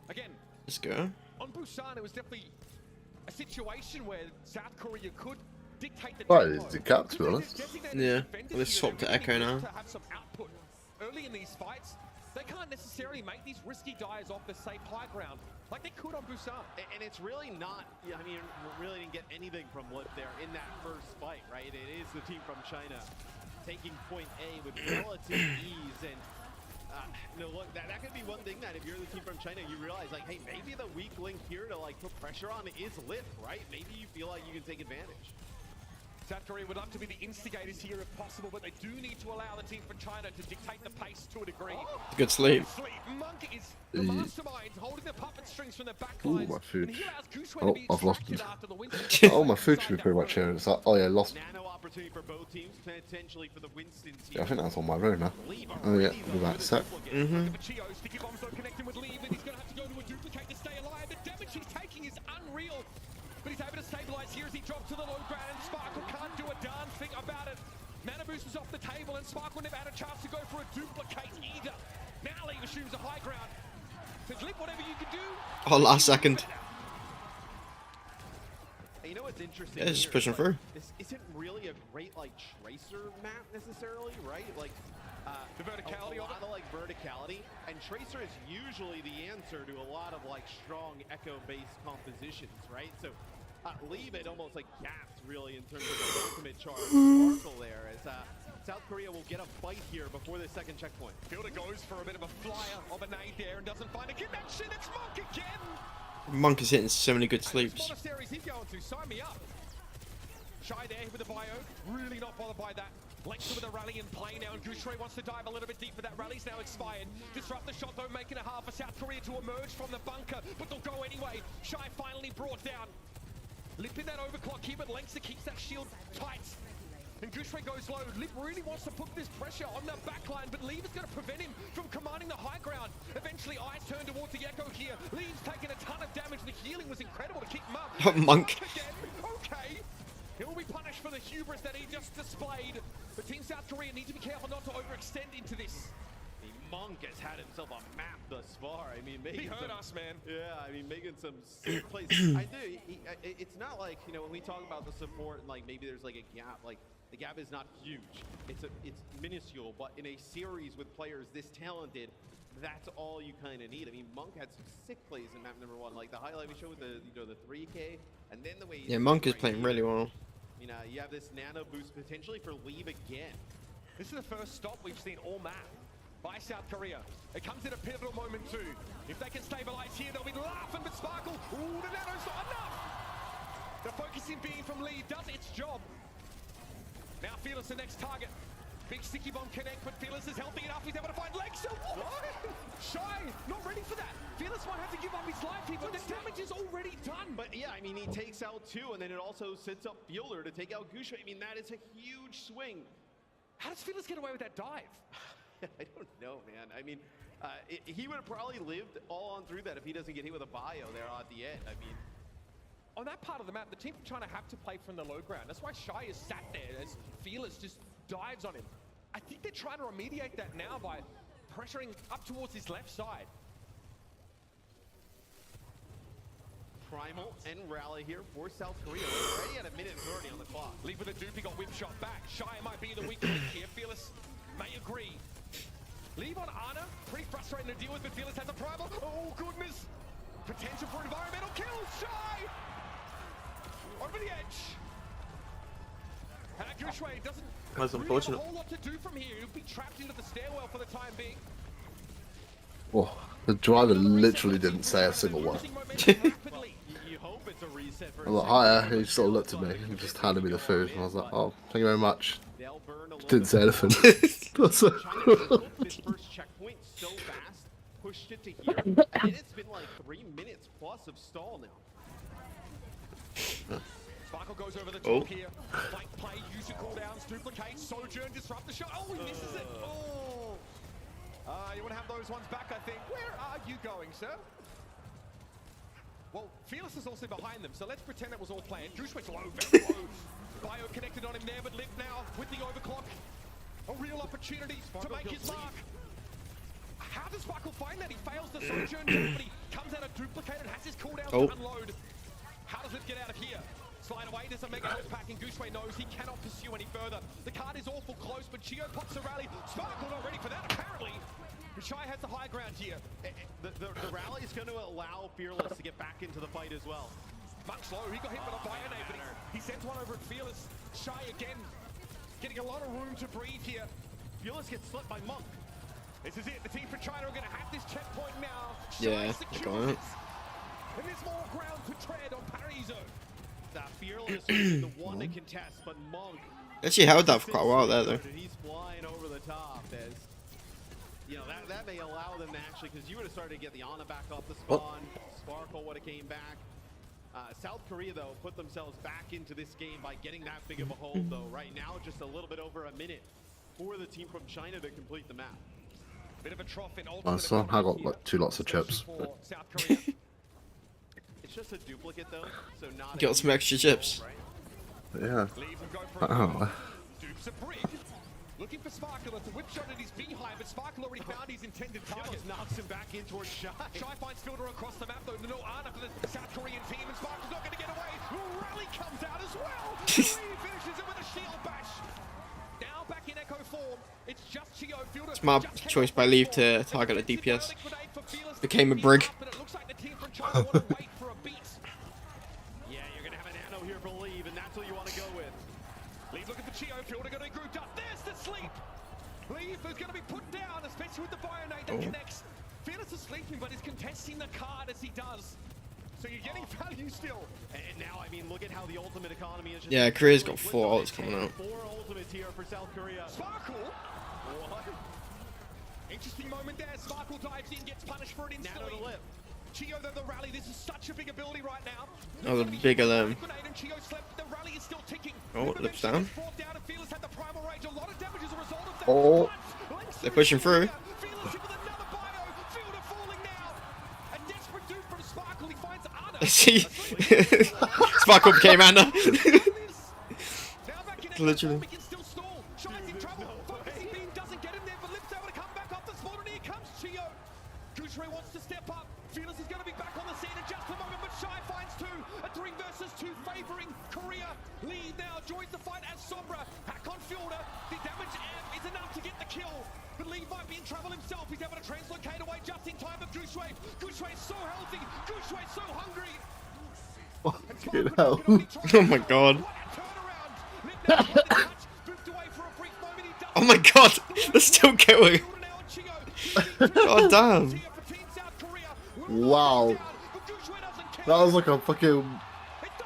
Again, Let's go. on Busan, it was definitely a situation where South Korea could dictate the Right, tempo. it's the cap, to be honest. Yeah, let's swap to Echo now. To have some output early in these fights, they can't necessarily make these risky dives off the safe high ground like they could on Busan. And it's really not, I mean, we really didn't get anything from Lip there in that first fight, right? It is the team from China taking point A with relative ease. And look, that could be one thing that if you're the team from China, you realize, like, hey, maybe the weak link here to, like, put pressure on is Lip, right? Maybe you feel like you can take advantage. South Korea would love to be the instigators here if possible, but they do need to allow the team from China to dictate the pace to a degree. Good sleep. Monk is the mastermind holding the puppet strings from the back Ooh, lines. my food. And he allows Gushue Oh, to be I've lost distracted it. after the Winston. Oh, my food should be pretty much here. It's like, oh yeah, lost. Nano opportunity for both teams, potentially for the Winston team. Yeah, I think that's on my road now. Oh yeah, give me that a sec. Sticky bombs don't connect him with Leave, and he's going to have to go to a duplicate to stay alive. The damage he's taking is unreal. But he's able to stabilize here as he drops to the low ground, and Sparkle can't do a darn thing about it. Mana boost is off the table, and Sparkle never had a chance to go for a duplicate either. Now Leave assumes a high ground. So Glip, whatever you can do. Oh, last second. You know what's interesting? Yeah, just here pushing is, through. This isn't really a great like tracer map necessarily, right? Like The verticality a of lot it. of like verticality, and tracer is usually the answer to a lot of like strong echo-based compositions, right? So Leave it almost like gapped really in terms of the ultimate charge Sparkle there as South Korea will get a fight here before the second checkpoint. Fielder goes for a bit of a flyer of a nade there and doesn't find a connection. It's Monk again. Monk is hitting so many good sleeps. Monasteries he's going to. Sign me up. Shy there with the bio. Really not bothered by that. Lexa with a rally in play now, and Gushue wants to dive a little bit deeper. That rally's now expired. Disrupt the shot, though, making it hard for South Korea to emerge from the bunker, but they'll go anyway. Shy finally brought down. Lip in that overclock here, but Lexa keeps that shield tight. And Gushue goes low. Lip really wants to put this pressure on the backline, but Leave is going to prevent him from commanding the high ground. Eventually, eyes turn towards the Echo here. Leave's taking a ton of damage. The healing was incredible to keep him up. Monk. Again. Okay. He'll be punished for the hubris that he just displayed. But Team South Korea need to be careful not to overextend into this. Monk has had himself a map thus far. I mean, He heard us, man. Yeah, I mean, making some sick plays. I do. It's not like, you know, when we talk about the support and like maybe there's like a gap, like the gap is not huge. It's minuscule, but in a series with players this talented, that's all you kind of need. I mean, Monk had some sick plays in map number 1, like the highlight we showed with the the 3K, and then the way Yeah, Monk is playing really well. You know, you have this nano boost potentially for Leave again. This is the first stop we've seen all map by South Korea. It comes at a pivotal moment too. If they can stabilize here, they'll be laughing, but Sparkle, ooh, the nano's not enough! The focusing beam from Lee does its job. Now Fearless the next target. Big sticky bomb connect, but Fearless is healthy enough. He's able to find Lexa. What? Shy, not ready for that. Fearless might have to give up his life here, but the damage is already done. But yeah, I mean, he takes out 2, and then it also sets up Fielder to take out Gushue. I mean, that is a huge swing. How does Fearless get away with that dive? I don't know, man. I mean, he would have probably lived all on through that if he doesn't get hit with a bio there at the end. I mean, on that part of the map, the team from China have to play from the low ground. That's why Shy is sat there as Fearless just dives on him. I think they're trying to remediate that now by pressuring up towards his left side. Primal and Rally here for South Korea. We're already at a minute 30 on the clock. Leave with a dupe, he got whip shot back. Shy might be the weak link here. Fearless may agree. Leave on Ana, pretty frustrating to deal with, but Fearless has a primal. Oh, goodness. Potential for environmental kill. Shy! Over the edge. And Gushue doesn't That's really unfortunate. have a whole lot to do from here. He'll be trapped into the stairwell for the time being. Oh, the driver literally didn't say a single word. You hope it's a reset for I was like, hiya, he sort of looked at me and just handed me the food, and I was like, oh, thank you very much. They'll burn a little Didn't say anything. That's it. China took this first checkpoint so fast, pushed it to here, and it's been like 3 minutes plus of stall now. Sparkle goes over the top here. Flank play, use your cooldowns, duplicate, Sojourn, disrupt the shot. Oh, he misses it. Oh. You want to have those ones back, I think. Where are you going, sir? Well, Fearless is also behind them, so let's pretend that was all planned. Gushue low, very low. Bio connected on him there, but Lip now with the overclock. A real opportunity to make his mark. How does Sparkle find that? He fails the Sojourn, but he comes out of duplicated, has his cooldown to unload. How does it get out of here? Slide away, there's a mega health pack, and Gushue knows he cannot pursue any further. The card is awful close, but Chio pops a rally. Sparkle not ready for that, apparently. Shy has the high ground here. The rally is going to allow Fearless to get back into the fight as well. Much low, he got hit by a Bionade, but he sends one over at Fearless. Shy again, getting a lot of room to breathe here. Fearless gets slipped by Monk. This is it, the team from China are going to have this checkpoint now. Yeah, secures got it. it. And there's more ground to tread on Parizo. Fearless is the one to contest, but Monk Actually held that for quite a while there though. he's flying over the top as you know that may allow them to actually, because you would have started to get the Ana back off the spawn. Sparkle would have came back. South Korea though put themselves back into this game by getting that big of a hold though. Right now just a little bit over a minute for the team from China to complete the map. Bit of a trough in I saw I got like 2 lots of chips. for South Korea. It's just a duplicate though, so not Got some extra chips. But yeah. Leave and go for a Oh. Dupes a brick. Looking for Sparkle. It's a whip shot at his beehive, but Sparkle already found his intended target. knocks him back in towards Shy. Shy finds Fielder across the map though. No Ana for the South Korean team, and Sparkle's not going to get away. Rally comes out as well. He finishes it with a shield bash. Now back in Echo form. It's just Chio. Fielder. Smart choice by Leave to target a DPS. Became a brig. But it looks like the team from China want to wait for a beat. Yeah, you're gonna have a nano here for Leave, and that's what you want to go with. Leave looking for Chio. Fielder going to grouped up. There's the sleep. Leave is going to be put down, especially with the Bionate that connects. Fearless is sleeping, but he's contesting the card as he does. So you're getting value still. And now, I mean, look at how the ultimate economy is just... Yeah, Korea's got 4 ults coming out. 4 ultimates here for South Korea. Sparkle! What? Interesting moment there. Sparkle dives in, gets punished for it instantly. Nano to lip. Chio, though, the rally. This is such a big ability right now. Oh, the bigger them. Grenade and Chio slept. The rally is still ticking. Oh, lips down. Brought down and Fearless had the primal rage. A lot of damage as a result of that. Oh. They're pushing through. Fearless hit with another bio. Fielder falling now. A desperate dupe from Sparkle. He finds Ana. See? Sparkle became Ana. Now back in Literally. he can still stall. Shy's in trouble. Focusing beam doesn't get him there, but Lips able to come back off the spawn, and here comes Chio. Gooseray wants to step up. Fearless is going to be back on the scene in just a moment, but Shy finds 2. A 3 versus 2 favoring Korea. Lee now joins the fight as Sombra. Hack on Fielder. The damage amp is enough to get the kill, but Lee might be in trouble himself. He's able to translocate away just in time of Gooseray. Gooseray's so healthy. Gooseray's so hungry. Fucking hell. Oh my god. Oh my god. They're still going. God damn. Wow. That was like a fucking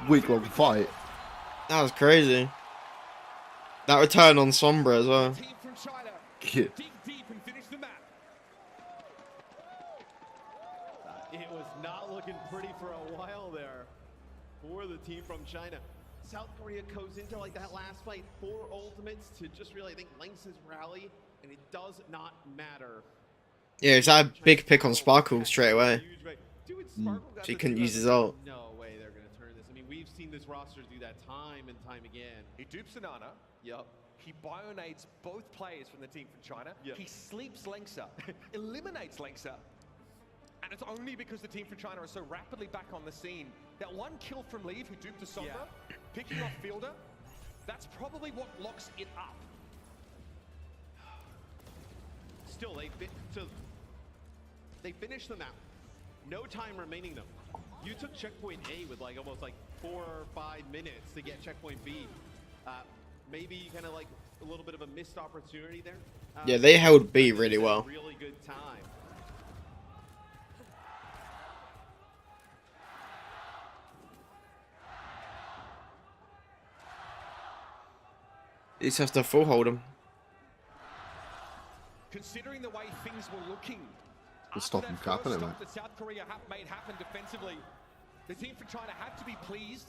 week-long fight. That was crazy. That return on Sombra as well. Yeah. It was not looking pretty for a while there for the team from China. South Korea goes into like that last fight, 4 ultimates to just really, I think, lengths his rally, and it does not matter. Yeah, it's a big pick on Sparkle straight away. Dude, Sparkle got So he this couldn't thing use on- his ult. No way they're going to turn this. I mean, we've seen this roster do that time and time again. He dupes an Ana. Yep. He bionades both players from the team from China. Yep. He sleeps Lengsa, eliminates Lengsa. And it's only because the team from China are so rapidly back on the scene. That one kill from Leave, who duped a Sombra, picking off Fielder, that's probably what locks it up. Still, they finished them out. No time remaining though. You took checkpoint A with like almost like 4 or 5 minutes to get checkpoint B. Maybe kind of like a little bit of a missed opportunity there. Yeah, they held B really well. Really good time. You just have to full hold him. Considering the way things were looking, Just stop him capping it, man. that South Korea made happen defensively, the team from China had to be pleased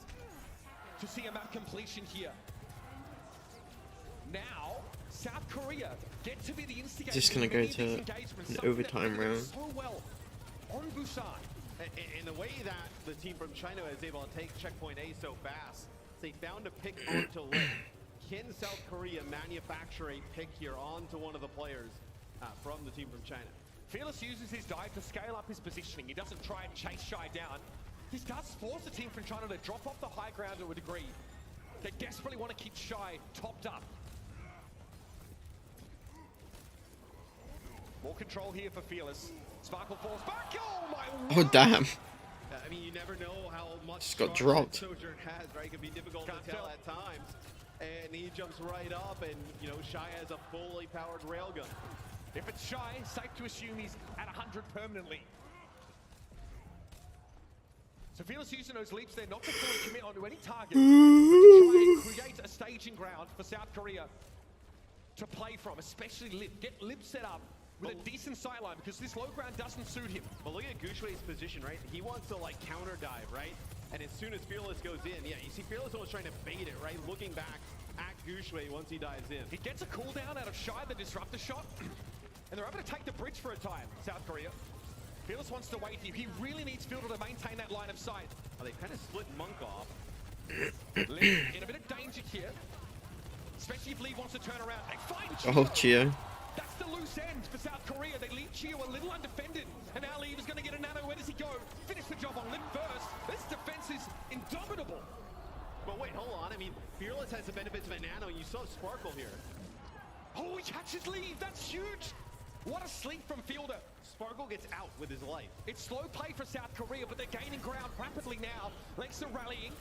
to see a map completion here. Now, South Korea get to be the instigators. Just gonna go to an overtime round. So well on Busan. And the way that the team from China is able to take checkpoint A so fast, they found a pick onto Lip. Can South Korea manufacture a pick here onto one of the players from the team from China? Fearless uses his dive to scale up his positioning. He doesn't try and chase Shy down. This does force the team from China to drop off the high ground to a degree. They desperately want to keep Shy topped up. More control here for Fearless. Sparkle falls back. Oh my! Oh damn. I mean, you never know how much Just got charge dropped. that Sojourn has, right? It can be difficult to tell at times. And he jumps right up, and you know, Shy has a fully powered railgun. If it's Shy, safe to assume he's at 100 permanently. So Fearless using those leaps there not to fully commit onto any target, but to try and create a staging ground for South Korea to play from, especially Lip. Get Lip set up with a decent sideline because this low ground doesn't suit him. But look at Gushui's position, right? He wants to like counter dive, right? And as soon as Fearless goes in, yeah, you see Fearless almost trying to bait it, right? Looking back at Gushui once he dives in. He gets a cooldown out of Shy, the disruptor shot, and they're able to take the bridge for a time, South Korea. Fearless wants to wait here. He really needs Fielder to maintain that line of sight. Oh, they kind of split Monk off. Lip in a bit of danger here, especially if Lee wants to turn around. They find Chio. Oh, Chio. That's the loose end for South Korea. They leave Chio a little undefended, and now Lee is going to get a nano. Where does he go? Finish the job on Lip first. This defense is indomitable. But wait, hold on. I mean, Fearless has the benefits of a nano. You saw Sparkle here. Oh, he catches Lee. That's huge. What a sleep from Fielder. Sparkle gets out with his life. It's slow play for South Korea, but they're gaining ground rapidly now. Lex are rallying,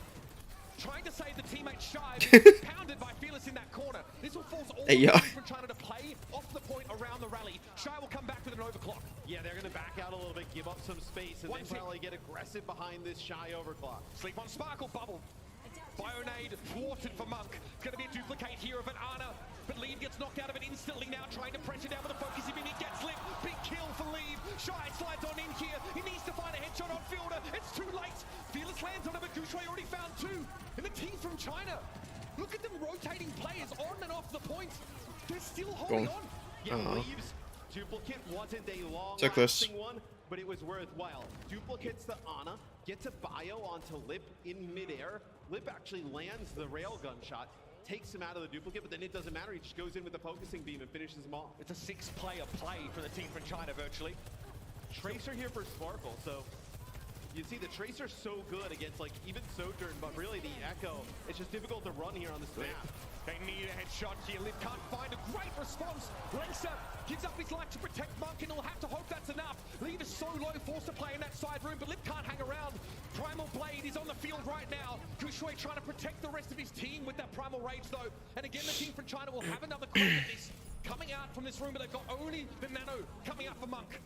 trying to save the teammate Shy. Pounded by Fearless in that corner. This will force all the from China to play off the point around the rally. Shy will come back with an overclock. Yeah, they're going to back out a little bit, give up some space, and then probably get aggressive behind this Shy overclock. Sleep on Sparkle, bubble. Bionade thwarted for Monk. Going to be a duplicate here of an Ana, but Leave gets knocked out of it instantly now, trying to pressure down with a focus. He gets Lip. Big kill for Leave. Shy slides on in here. He needs to find a headshot on Fielder. It's too late. Fearless lands on him, but Gushui already found two. And the team from China, look at them rotating players on and off the point. They're still holding on. Yeah, Leaves. Duplicate wasn't a long-lasting one, but it was worthwhile. Duplicates the Ana, gets a bio onto Lip in midair. Lip actually lands the railgun shot, takes him out of the duplicate, but then it doesn't matter. He just goes in with the focusing beam and finishes him off. It's a 6-player play for the team from China virtually. Tracer here for Sparkle, so you see the Tracer's so good against like even Sojourn, but really the Echo, it's just difficult to run here on this map. They need a headshot here. Lip can't find a great response. Lancer gives up his life to protect Monk, and he'll have to hope that's enough. Leave is so low, forced to play in that side room, but Lip can't hang around. Primal Blade is on the field right now. Gushui trying to protect the rest of his team with that Primal Rage, though. And again, the team from China will have another crack at this. Coming out from this room, but they've got only the Nano coming out for Monk.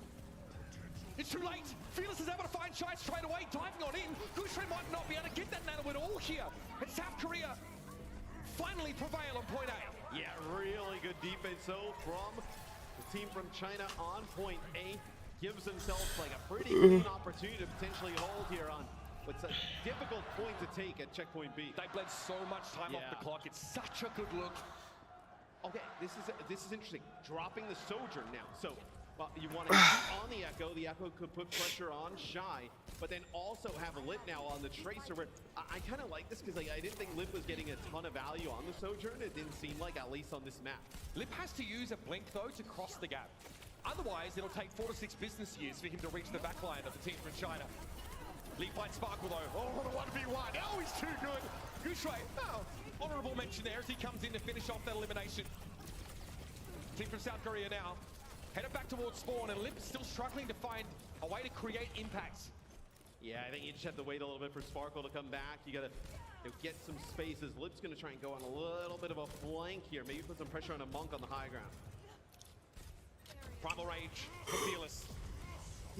It's too late. Fearless is able to find Shy straight away, diving on in. Gushui might not be able to get that Nano at all here. And South Korea finally prevail on point A. Yeah, really good defense though from the team from China on point A. Gives themselves like a pretty clean opportunity to potentially hold here on what's a difficult point to take at checkpoint B. They bled so much time off the clock. It's such a good look. Okay, this is interesting. Dropping the Sojourn now. So you want to keep on the Echo. The Echo could put pressure on Shy, but then also have Lip now on the Tracer. Where I kind of like this because like, I didn't think Lip was getting a ton of value on the Sojourn. It didn't seem like, at least on this map. Lip has to use a blink though to cross the gap. Otherwise, it'll take 4 to 6 business years for him to reach the backline of the team from China. Lee fights Sparkle though. Oh, what a 1v1. Oh, he's too good. Gushui, oh, honorable mention there as he comes in to finish off that elimination. Team from South Korea now headed back towards spawn, and Lip is still struggling to find a way to create impacts. Yeah, I think you just have to wait a little bit for Sparkle to come back. You gotta get some spaces. Lip's gonna try and go on a little bit of a flank here. Maybe put some pressure on a Monk on the high ground. Primal Rage for Fearless.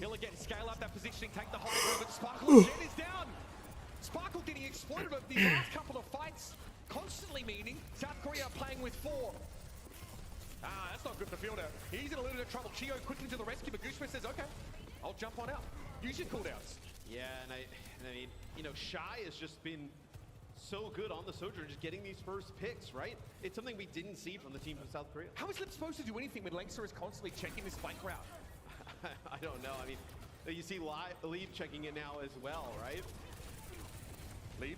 He'll again scale up that positioning, take the high ground, but Sparkle's jet is down. Sparkle getting exploited over these last couple of fights, constantly meaning South Korea are playing with 4. That's not good for Fielder. He's in a little bit of trouble. Chio quickly to the rescue, but Gushui says, okay, I'll jump on out. Use your cooldowns. Yeah, and I mean, you know, Shy has just been so good on the Sojourn, just getting these first picks, right? It's something we didn't see from the team from South Korea. How is Lip supposed to do anything when Lancer is constantly checking this flank route? I don't know. I mean, you see Leave checking it now as well, right? Leave.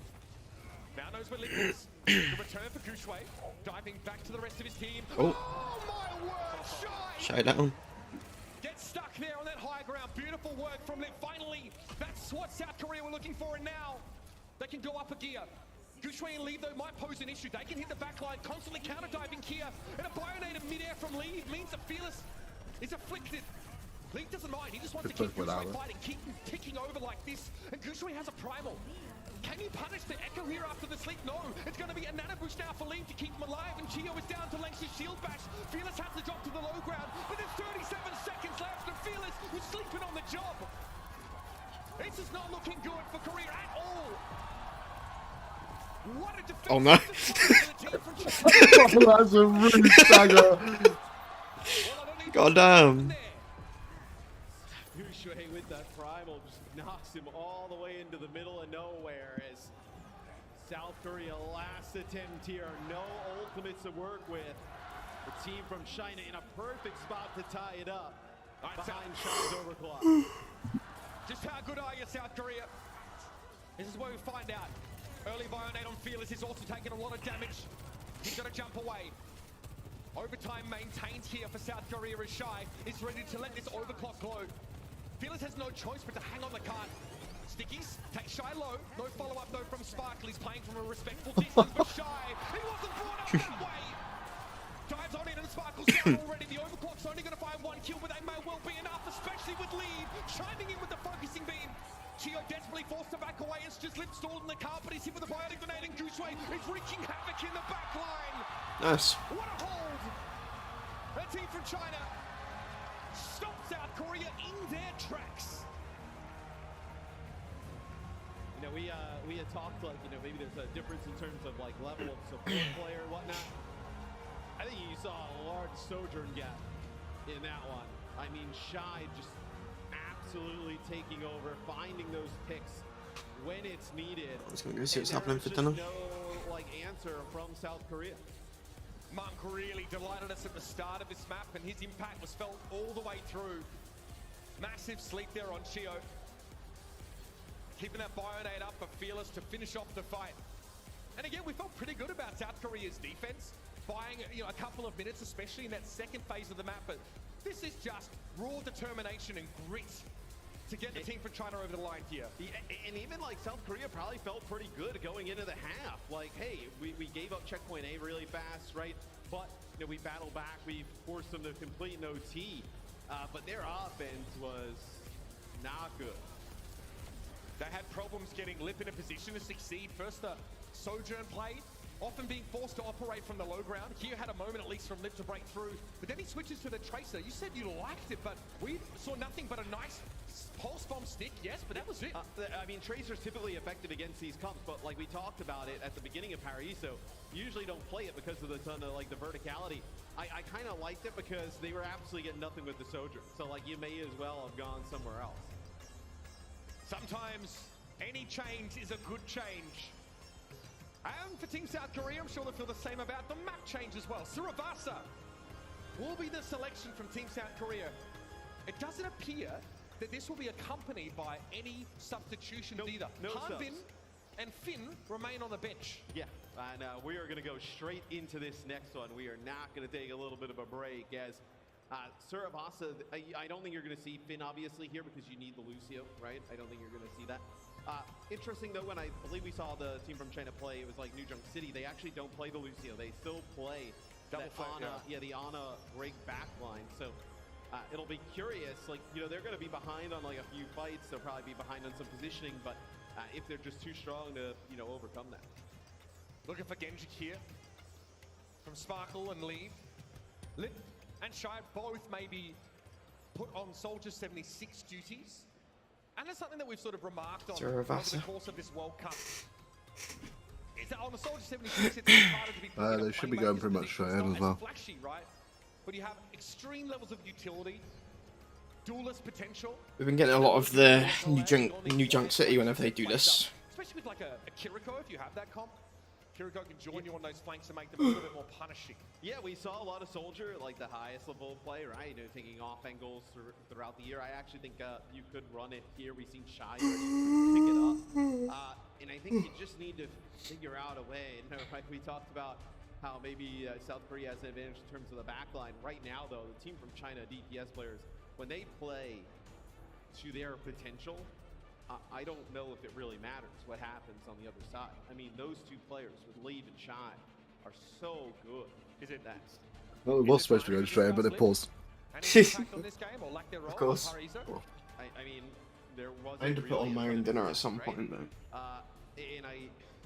Now knows where Lip is. The return for Gushui. Diving back to the rest of his team. Oh my word! Shy down. Get stuck there on that high ground. Beautiful work from Lip. Finally, that's what South Korea were looking for, and now they can go up a gear. Gushui and Leave, though, might pose an issue. They can hit the backline, constantly counter-diving here, and a Bionade in mid-air from Leave means that Fearless is afflicted. Leave doesn't mind. He just wants to keep Gushui fighting, keep him ticking over like this, and Gushui has a primal. Can you punish the Echo here after the sleep? No. It's going to be a nano boost now for Leave to keep him alive, and Chio is down to Lance's shield bash. Fearless has to drop to the low ground, but there's 37 seconds left, and Fearless is sleeping on the job. This is not looking good for Korea at all. What a defense! Oh no. That's a rude stagger. God damn. Shui with that primal just knocks him all the way into the middle of nowhere as South Korea last attempt here. No ultimates to work with. The team from China in a perfect spot to tie it up behind Shine's overclock. Just how good are you, South Korea? This is where we find out. Early Bionate on Fearless is also taking a lot of damage. He's got to jump away. Overtime maintained here for South Korea as Shy is ready to let this overclock glow. Fearless has no choice but to hang on the card. Stickies, take Shy low. No follow-up though from Sparkle. He's playing from a respectful distance, but Shy, he wasn't brought up that way. Dives on in and Sparkle's down already. The overclock's only going to find one kill, but they may well be enough, especially with Lead chiming in with the focusing beam. Chio desperately forced to back away. It's just Lip stalled in the car, but he's hit with a biotic grenade, and Gooseway is wreaking havoc in the back line. Nice. What a hold! A team from China stop South Korea in their tracks. You know, we had talked like, you know, maybe there's a difference in terms of like level of support player and whatnot. I think you saw a large Sojourn gap in that one. I mean, Shy just absolutely taking over, finding those picks when it's needed. I was gonna go see what's happening for dinner. dinner. No like answer from South Korea. Monk really delighted us at the start of this map, and his impact was felt all the way through. Massive sleep there on Chio. Keeping that Bionade up for Fearless to finish off the fight. And again, we felt pretty good about South Korea's defense, buying a couple of minutes, especially in that second phase of the map. But this is just raw determination and grit to get the team from China over the line here. And even like South Korea probably felt pretty good going into the half. Like, hey, we gave up checkpoint A really fast, right? But you know, we battled back, we forced them to complete an OT. But their offense was not good. They had problems getting Lip in a position to succeed. First, the Sojourn play, often being forced to operate from the low ground. Here had a moment at least from Lip to break through, but then he switches to the Tracer. You said you liked it, but we saw nothing but a nice pulse bomb stick, yes, but that was it. I mean, Tracer's typically effective against these comps, but like we talked about it at the beginning of Paraiso, usually don't play it because of the ton of like the verticality. I kind of liked it because they were absolutely getting nothing with the Sojourn. So like you may as well have gone somewhere else. Sometimes any change is a good change. And for Team South Korea, I'm sure they'll feel the same about the map change as well. Suravasa will be the selection from Team South Korea. It doesn't appear that this will be accompanied by any substitutions either. Hanbin and Finn remain on the bench. Yeah, and we are going to go straight into this next one. We are not going to take a little bit of a break as Suravasa, I don't think you're going to see Finn obviously here because you need the Lucio, right? I don't think you're going to see that. Interesting though, when I believe we saw the team from China play, it was like New Junk City. They actually don't play the Lucio. They still play the Ana break backline. So it'll be curious. Like, you know, they're going to be behind on like a few fights. They'll probably be behind on some positioning, but if they're just too strong to, you know, overcome that. Looking for Genji here from Sparkle and Lead. Lip and Shy both maybe put on Soldier 76 duties. And that's something that we've sort of remarked on over the course of this World Cup. Is that on the Soldier 76, it's harder to be they should be going pretty much straight ahead as well. Flashy, right? But you have extreme levels of utility, duelist potential. We've been getting a lot of the New Junk City whenever they do this. Especially with like a Kiriko, if you have that comp. Kiriko can join you on those flanks and make them a little bit more punishing. Yeah, we saw a lot of Soldier, like the highest level play, right? You know, taking off angles throughout the year. I actually think you could run it here. We've seen Shy already pick it up. And I think you just need to figure out a way. You know, right? We talked about how maybe South Korea has an advantage in terms of the backline. Right now, though, the team from China, DPS players, when they play to their potential, I don't know if it really matters what happens on the other side. I mean, those two players with Leave and Shy are so good. Is it that? Well, it was supposed to go straight, but it paused. Of course. I mean, there was. I need to put on my own dinner at some point, though. And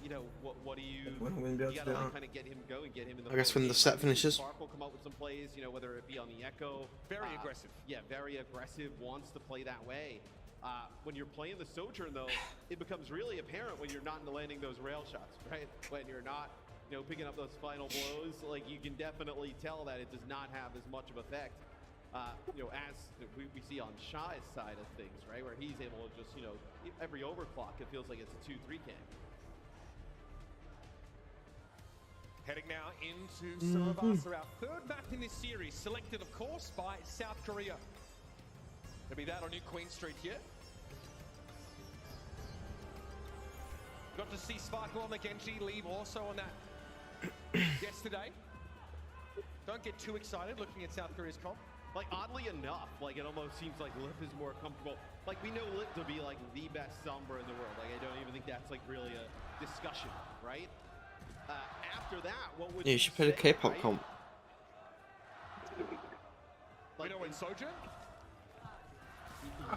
you know, what do you? When am I gonna be able to do that? Kind of get him going, get him in the. I guess when the set finishes. Sparkle come up with some plays, you know, whether it be on the Echo. Very aggressive. Yeah, very aggressive. Wants to play that way. When you're playing the Sojourn, though, it becomes really apparent when you're not landing those rail shots, right? When you're not, you know, picking up those final blows, like you can definitely tell that it does not have as much of effect, you know, as we see on Shy's side of things, right? Where he's able to just, you know, every overclock, it feels like it's a 2-3 game. Heading now into Surabasa, our third map in this series, selected, of course, by South Korea. There'll be that on New Queen Street here. Got to see Sparkle on the Genji, leave also on that yesterday. Don't get too excited looking at South Korea's comp. Like, oddly enough, like, it almost seems like Lip is more comfortable. Like, we know Lip to be, like, the best Sombra in the world. Like, I don't even think that's, like, really a discussion, right? After that, what would you should play the K-pop right? comp. Like, in Sojourn?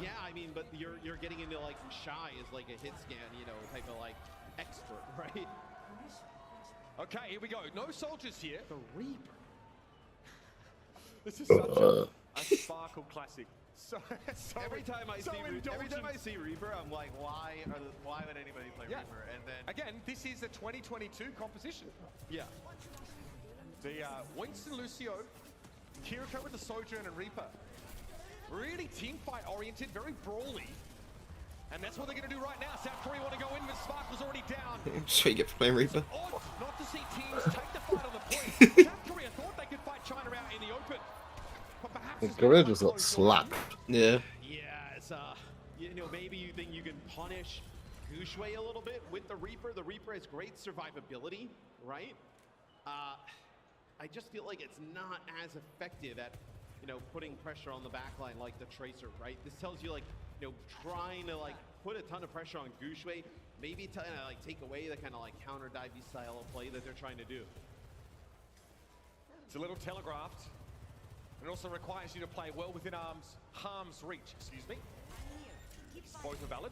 Yeah, I mean, but you're getting into, like, Shy is, like, a hit scan, you know, type of, like, expert, right? Okay, here we go. No soldiers here. The Reaper. This is such a Sparkle classic. So every time I see Reaper, I'm like, why would anybody play Reaper? And then again, this is a 2022 composition. Yeah. The Winston, Lucio, Kiriko with the Sojourn and Reaper. Really team fight oriented, very brawly. And that's what they're going to do right now. South Korea want to go in, but Sparkle's already down. That's what you get for playing Reaper. Odd not to see teams take the fight on the point. South Korea thought they could fight China out in the open. But perhaps Korea just got slapped. Yeah. Yeah, it's you know, maybe you think you can punish Gushui a little bit with the Reaper. The Reaper has great survivability, right? I just feel like it's not as effective at, you know, putting pressure on the backline like the Tracer, right? This tells you, like, you know, trying to, like, put a ton of pressure on Gushui, maybe trying to, like, take away the kind of, like, counter divey style of play that they're trying to do. It's a little telegraphed. It also requires you to play well within harm's reach, excuse me. Both are valid.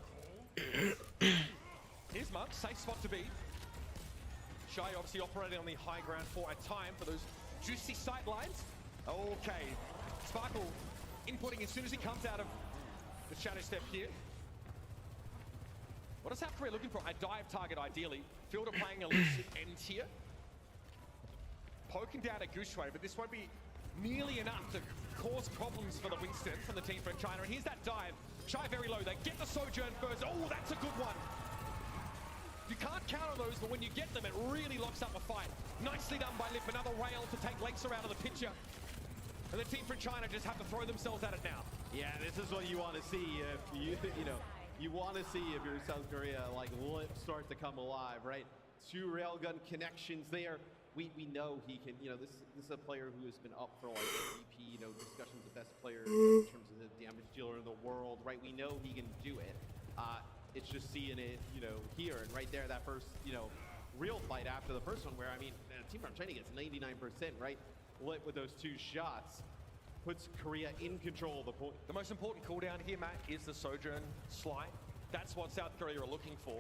Here's Monk, safe spot to be. Shy obviously operating on the high ground for a time for those juicy sight lines. Okay, Sparkle inputting as soon as he comes out of the shadow step here. What is South Korea looking for? A dive target ideally. Fielder playing a loose end here. Poking down at Gushui, but this won't be nearly enough to cause problems for the Winston from the team from China. And here's that dive. Shy very low. They get the Sojourn first. Oh, that's a good one. You can't count on those, but when you get them, it really locks up a fight. Nicely done by Lip. Another rail to take Lexer out of the picture. And the team from China just have to throw themselves at it now. Yeah, this is what you want to see if you know, you want to see if you're South Korea, like, Lip start to come alive, right? 2 railgun connections there. We know he can, you know, this is a player who has been up for, like, MVP, you know, discussions of best player in terms of the damage dealer in the world, right? We know he can do it. It's just seeing it, you know, here and right there, that first, you know, real fight after the first one where, I mean, Team from China gets 99%, right? Lit with those 2 shots, puts Korea in control of the point. The most important cooldown here, Matt, is the Sojourn slide. That's what South Korea are looking for.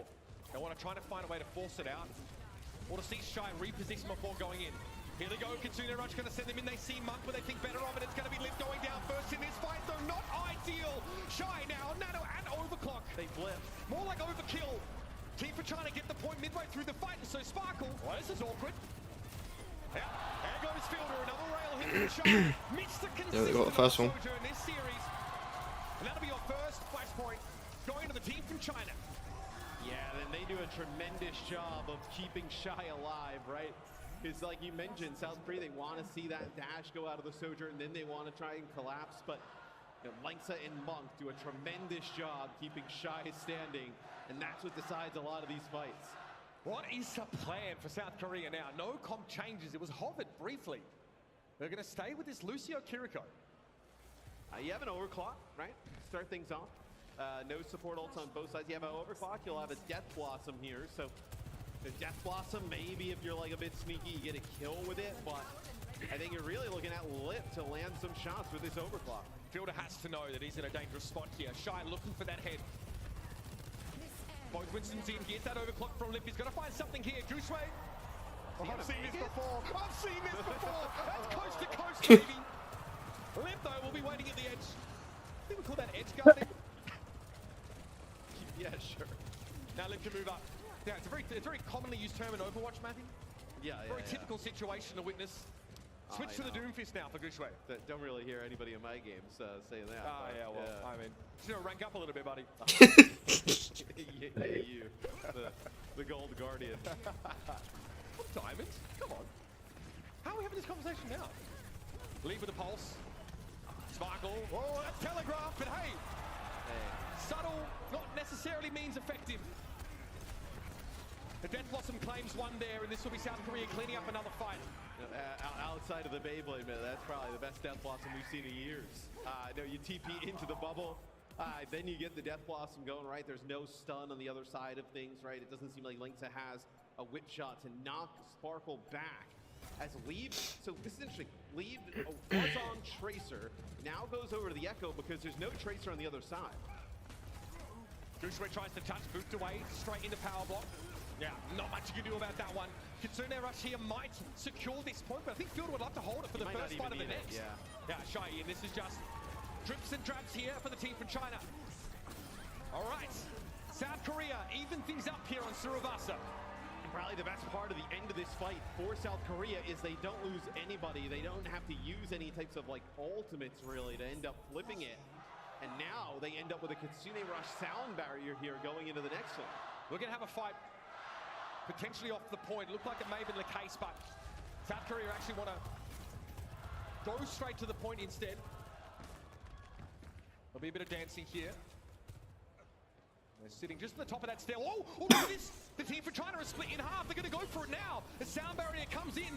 They want to try to find a way to force it out, or to see Shy reposition before going in. Here they go, Kitsune Rush going to send them in. They see Monk, but they think better of it. It's going to be Lip going down first in this fight, though not ideal. Shy now, Nano and Overclock. They flip. More like overkill. Team for China get the point midway through the fight, and so Sparkle, well, this is awkward. Yeah, there goes Fielder, another rail hit from Shy. Mr. Yeah, they got the first one. In this series. And that'll be your first flashpoint going to the team from China. Yeah, then they do a tremendous job of keeping Shy alive, right? Because, like you mentioned, South Korea, they want to see that dash go out of the Sojourn, and then they want to try and collapse. But, you know, Lengsa and Monk do a tremendous job keeping Shy standing, and that's what decides a lot of these fights. What is the plan for South Korea now? No comp changes. It was hovered briefly. They're going to stay with this Lucio Kiriko. You have an overclock, right? Start things off. No support ults on both sides. You have an overclock, you'll have a Death Blossom here. So the Death Blossom, maybe if you're, like, a bit sneaky, you get a kill with it. But I think you're really looking at Lip to land some shots with this overclock. Fielder has to know that he's in a dangerous spot here. Shy looking for that head. Both Winston's in, get that overclock from Lip. He's going to find something here. Gushui. Oh, I've seen this before. I've seen this before. That's coast to coast, baby. Lip, though, will be waiting at the edge. I think we call that edge guarding. Very typical situation to witness. Switch to the Doomfist now for Gushue. Don't really hear anybody in my games saying that. Yeah, well, I mean, just rank up a little bit, buddy. You, the Gold Guardian. What diamond? Come on. How are we having this conversation now? Lead with the pulse. Sparkle. Oh, that's telegraph, but hey, subtle, not necessarily means effective. The Death Blossom claims one there, and this will be South Korea cleaning up another fight. Outside of the Beyblade, man, that's probably the best Death Blossom we've seen in years. No, you TP into the bubble, then you get the Death Blossom going, right? There's no stun on the other side of things, right? It doesn't seem like Linksa has a whip shot to knock Sparkle back. As Leave, so this is interesting. Leave was on Tracer, now goes over to the Echo because there's no Tracer on the other side. Gushue tries to touch, booped away, straight into power block. Yeah, not much you can do about that one. Kitsune Rush here might secure this point, but I think Field would love to hold it for the first fight of the next. Yeah, Shai, and this is just drips and drabs here for the team from China. All right, South Korea even things up here on Surabasa. Probably the best part of the end of this fight for South Korea is they don't lose anybody. They don't have to use any types of like ultimates really to end up flipping it. And now they end up with a Kitsune Rush sound barrier here going into the next one. We're going to have a fight potentially off the point. Looked like it may have been the case, but South Korea actually want to go straight to the point instead. There'll be a bit of dancing here. They're sitting just at the top of that stair. Oh, look at this! The team for China is split in half. They're going to go for it now. The sound barrier comes in.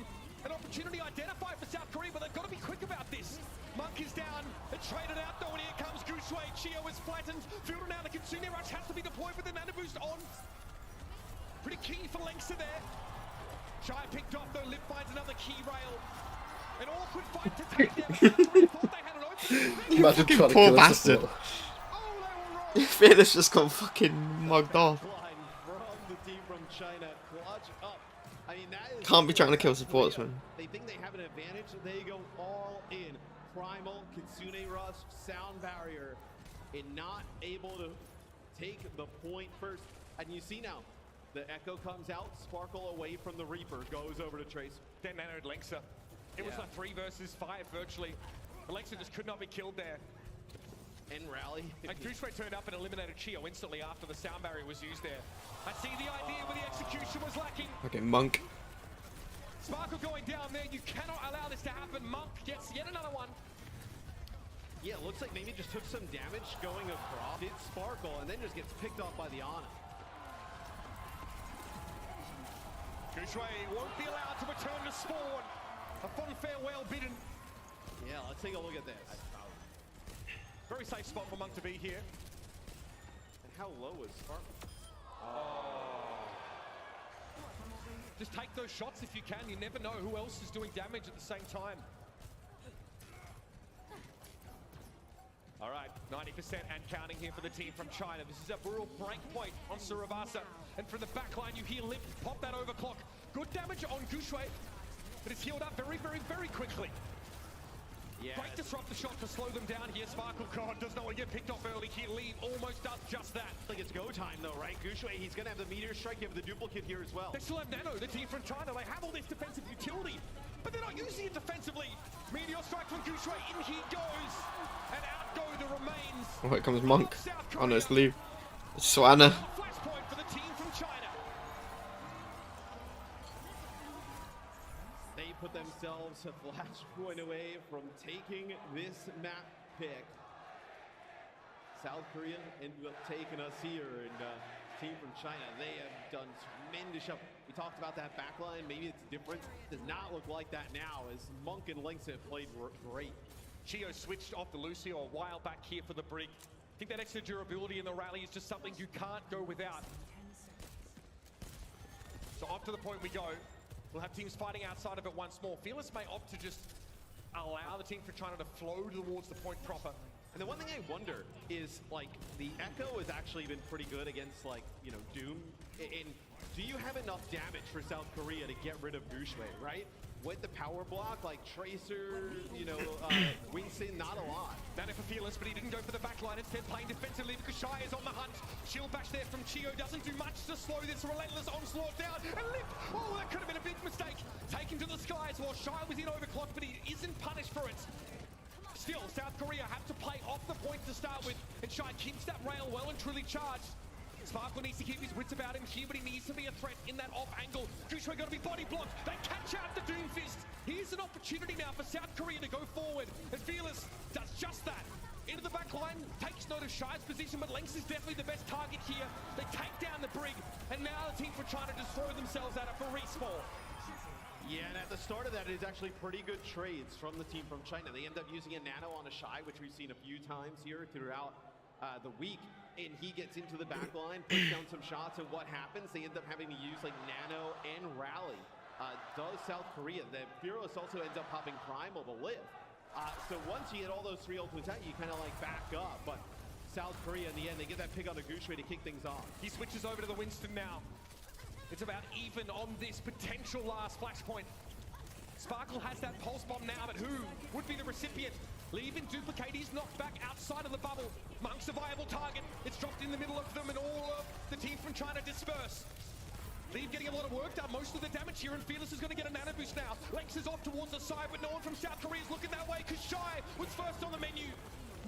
An opportunity identified for South Korea, but they've got to be quick about this. Monk is down. It's traded out though, and here comes Gushue. Chio is flattened. Fielder now. The Kitsune Rush has to be deployed with the mana boost on. Pretty key for Linksa there. Shai picked off though. Lip finds another key rail. An awkward fight to take there. South Korea thought they had an opening. You fucking poor bastard. Fearless just got fucking mugged off. From the team from China, clutch up. I mean, that is Can't be trying to kill supportsmen. They think they have an advantage. They go all in. Primal, Kitsune Rush, sound barrier, and not able to take the point first. And you see now, the Echo comes out, Sparkle away from the Reaper, goes over to Trace. Detonated Linksa. It was a 3 versus 5 virtually. Linksa just could not be killed there. And rally. And Gushue turned up and eliminated Chio instantly after the sound barrier was used there. I see the idea where the execution was lacking. Okay, Monk. Sparkle going down there. You cannot allow this to happen. Monk gets yet another one. Yeah, it looks like maybe just took some damage going across. Did Sparkle and then just gets picked off by the Ana. Gushue won't be allowed to return to spawn. A fond farewell bidden. Yeah, let's take a look at this. Very safe spot for Monk to be here. And how low is Sparkle? Just take those shots if you can. You never know who else is doing damage at the same time. All right, 90% and counting here for the team from China. This is a brutal break point on Surabasa. And from the back line, you hear Lip pop that overclock. Good damage on Gushue, but it's healed up very, very, very quickly. Yeah. Great disrupt the shot to slow them down here. Sparkle, God, does not want to get picked off early here. Leave almost does just that. Like it's go time though, right? Gushue, he's gonna have the meteor strike, you have the duplicate here as well. They still have Nano, the team from China. They have all this defensive utility, but they're not using it defensively. Meteor strike from Gushue, in he goes, and out go the remains. Oh, here comes Monk. Oh no, it's Leave. It's Swanna. Flashpoint for the team from China. They put themselves a flashpoint away from taking this map pick. South Korea ended up taking us here, and team from China, they have done tremendous job. We talked about that backline, maybe it's different. Does not look like that now, as Monk and Lynx have played great. Chio switched off the Lucio a while back here for the Brig. I think that extra durability in the rally is just something you can't go without. So off to the point we go. We'll have teams fighting outside of it once more. Fearless may opt to just allow the team from China to flow towards the point proper. And the one thing I wonder is, like, the Echo has actually been pretty good against, like, you know, Doom. And do you have enough damage for South Korea to get rid of Gushue, right? with the power block, like Tracer, you know, Winston, not a lot. Nano for Fearless, but he didn't go for the backline. Instead, playing defensively because Shy is on the hunt. Shield bash there from Chio doesn't do much to slow this relentless onslaught down. And Lip, oh, that could have been a big mistake. Taken to the skies while Shy was in overclock, but he isn't punished for it. Still, South Korea have to play off the point to start with, and Shy keeps that rail well and truly charged. Sparkle needs to keep his wits about him here, but he needs to be a threat in that off angle. Gushue got to be body blocked. They catch out the Doomfist. Here's an opportunity now for South Korea to go forward, and Fearless does just that. Into the back line, takes note of Shy's position, but Lynx is definitely the best target here. They take down the Brig, and now the team from China just throw themselves at it for respawn. Yeah, and at the start of that, it is actually pretty good trades from the team from China. They end up using a nano on a Shy, which we've seen a few times here throughout the week. And he gets into the back line, puts down some shots, and what happens? They end up having to use like nano and rally. Does South Korea. The Fearless also ends up popping Primal to live. So once you get all those three ultimates out, you kind of like back up. But South Korea, in the end, they get that pick on the Gushue to kick things off. He switches over to the Winston now. It's about even on this potential last flashpoint. Sparkle has that pulse bomb now, but who would be the recipient? Leave and duplicate, he's knocked back outside of the bubble. Monk's a viable target. It's dropped in the middle of them, and all of the team from China disperse. Leave getting a lot of work done, most of the damage here, and Fearless is going to get a nano boost now. Lex is off towards the side, but no one from South Korea is looking that way, because Shy was first on the menu.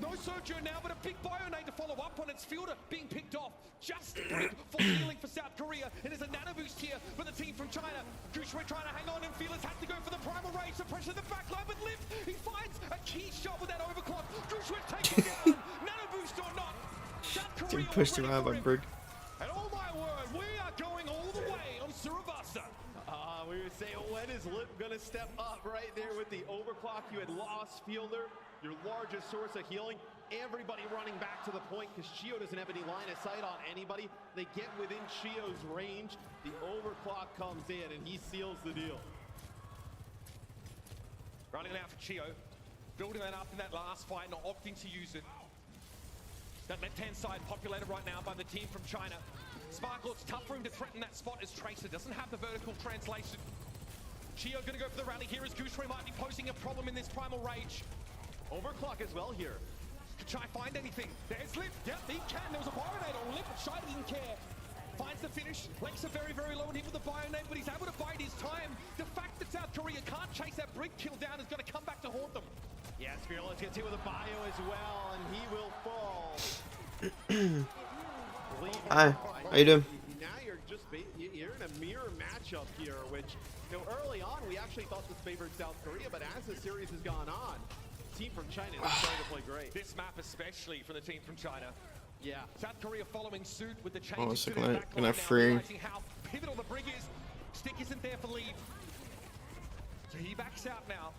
No Sojourn now, but a big Bionade to follow up on its fielder being picked off. Just Brig for healing for South Korea, and there's a nano boost here for the team from China. Gushue trying to hang on, and Fearless has to go for the primal rage to pressure the backline, but Lift, he finds a key shot with that overclock. Gushue taken down, nano boost or not. South Korea Getting pushed around by Brig. And oh my word, we are going all the way on Surabasa. We were saying, when is Lip gonna step up right there with the overclock? You had lost fielder, your largest source of healing. Everybody running back to the point because Chio doesn't have any line of sight on anybody. They get within Chio's range. The overclock comes in and he seals the deal. Running out for Chio, building that up in that last fight, not opting to use it. That left-hand side populated right now by the team from China. Sparkle, it's tough for him to threaten that spot as Tracer doesn't have the vertical translation. Chio gonna go for the rally here as Gushue might be posing a problem in this primal rage. Overclock as well here. Could Shy find anything? There's Lip. Yep, he can. There was a Bionade on Lip, but Shy didn't care. Finds the finish. Lex are very, very low on him with the Bionade, but he's able to bide his time. The fact that South Korea can't chase that Brig kill down is going to come back to haunt them. Yeah, Fearless gets hit with a bio as well, and he will fall. Hi, how you doing? Now you're just you're in a mirror matchup here, which, you know, early on we actually thought this favored South Korea, but as the series has gone on, team from China is starting to play great. This map especially for the team from China. Yeah. South Korea following suit with the changes Oh, to their backline now, realizing how pivotal the Brig is. Stick isn't there for lead. So he backs out now.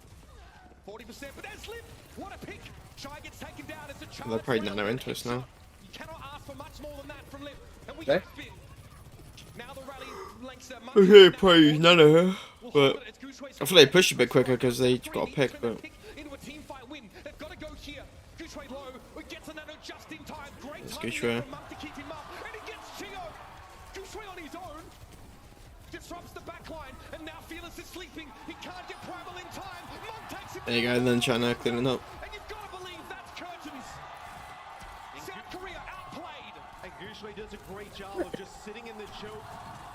40%, but there's Lip. What a pick. Shy gets taken down. It's a charge. They're probably nano into us now. You cannot ask for much more than that from Lip. And we Okay. get spin. Now the rally lengths that Okay, probably nano here, but I feel they pushed a bit quicker because they got a pick, but into a team fight win. They've got to go here. Gushue low. He gets a nano just in time. Great It's timing Gushue. from Monk to keep him up. And he gets Chio. Gushue on his own. Disrupts the backline. And now Fearless is sleeping. He can't get Primal in time. Monk takes him. there you go, and then China cleaning up. And you've got to believe that's curtains. South Korea outplayed. And Gushue does a great job of just sitting in the choke,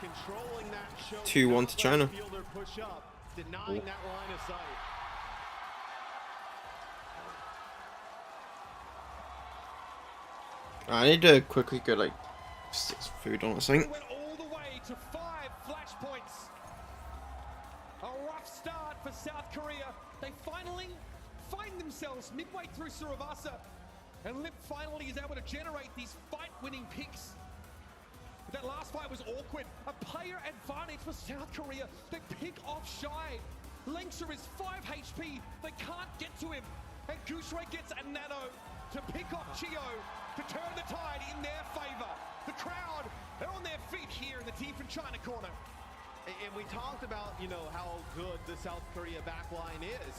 controlling that choke. 2-1 to China. Fielder push up, denying that line of sight. I need to quickly go like stick some food on, I think. Went all the way to 5 flashpoints. A rough start for South Korea. They finally find themselves midway through Surabasa. And Lip finally is able to generate these fight-winning picks. That last fight was awkward. A player advantage for South Korea. They pick off Shy. Lengser is 5 HP. They can't get to him. And Gushue gets a nano to pick off Chio to turn the tide in their favor. The crowd, they're on their feet here in the team from China corner. And we talked about, you know, how good the South Korea backline is.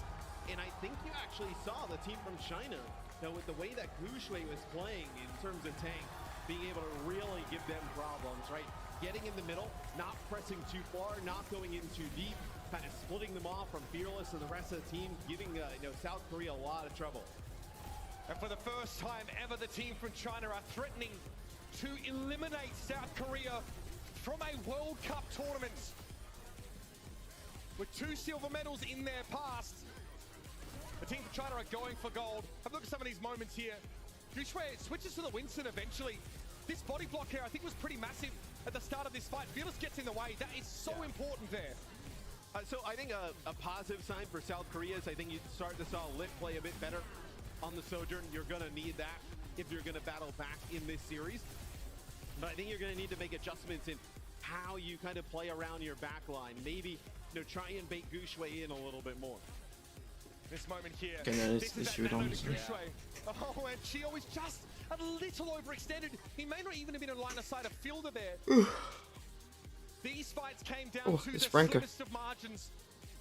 And I think you actually saw the team from China, you know, with the way that Gushue was playing in terms of tank, being able to really give them problems, right? Getting in the middle, not pressing too far, not going in too deep, kind of splitting them off from Fearless and the rest of the team, giving South Korea a lot of trouble. And for the first time ever, the team from China are threatening to eliminate South Korea from a World Cup tournament. With 2 silver medals in their past, the team from China are going for gold. Have a look at some of these moments here. Gushue switches to the Winston eventually. This body block here, I think, was pretty massive at the start of this fight. Fearless gets in the way. That is so important there. So I think a positive sign for South Korea is I think you start to saw Lit play a bit better on the Sojourn. You're going to need that if you're going to battle back in this series. But I think you're going to need to make adjustments in how you kind of play around your back line. Maybe try and bait Gushue in a little bit more. This moment here. Okay, no, this shoot on. Oh, and Chio is just a little overextended. He may not even have been in line of sight of Fielder there. These fights came down to the slimmest of margins.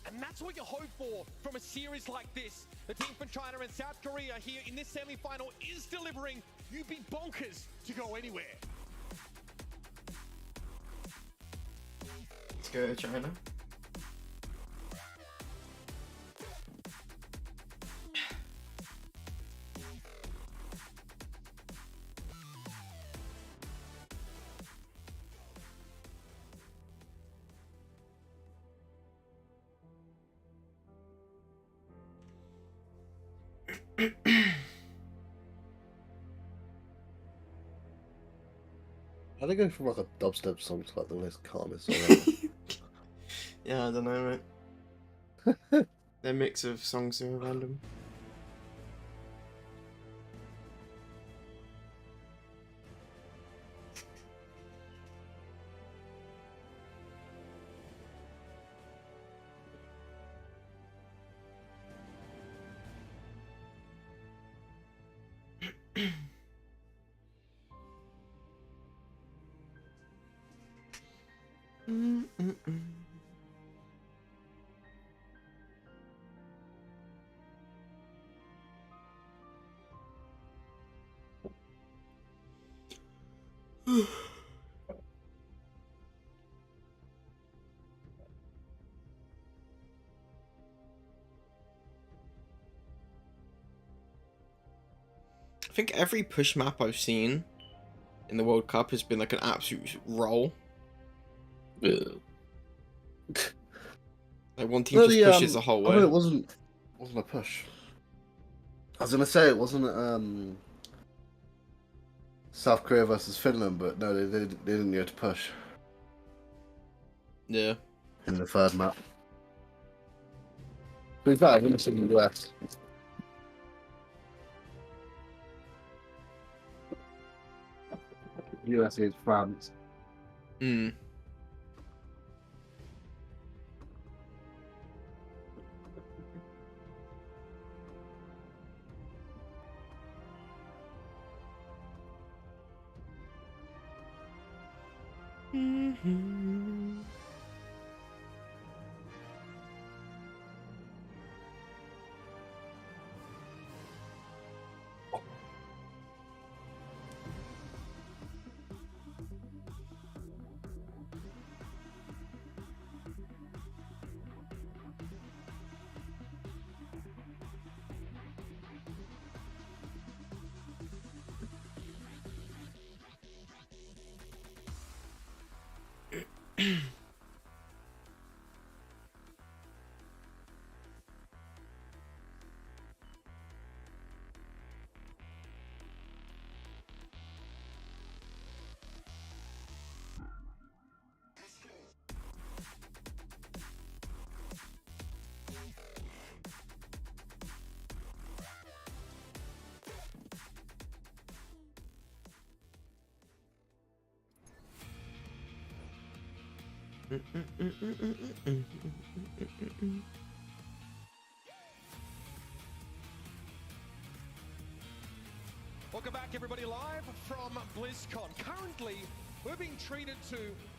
And that's what you hope for from a series like this. The team from China and South Korea here in this semi-final is delivering. You'd be bonkers to go anywhere. Let's go, China. How do they go from like a dubstep song to like the most calmest song ever? Yeah, I don't know, mate. Their mix of songs are random. I think every push map I've seen in the World Cup has been like an absolute roll. Like one team just pushes the whole way. Oh, it wasn't a push. I was gonna say it wasn't South Korea versus Finland, but no, they didn't go to push. Yeah. In the third map. To be fair, I've only seen the US. US is France. Hmm. Welcome back, everybody, live from BlizzCon. Currently, we're being treated to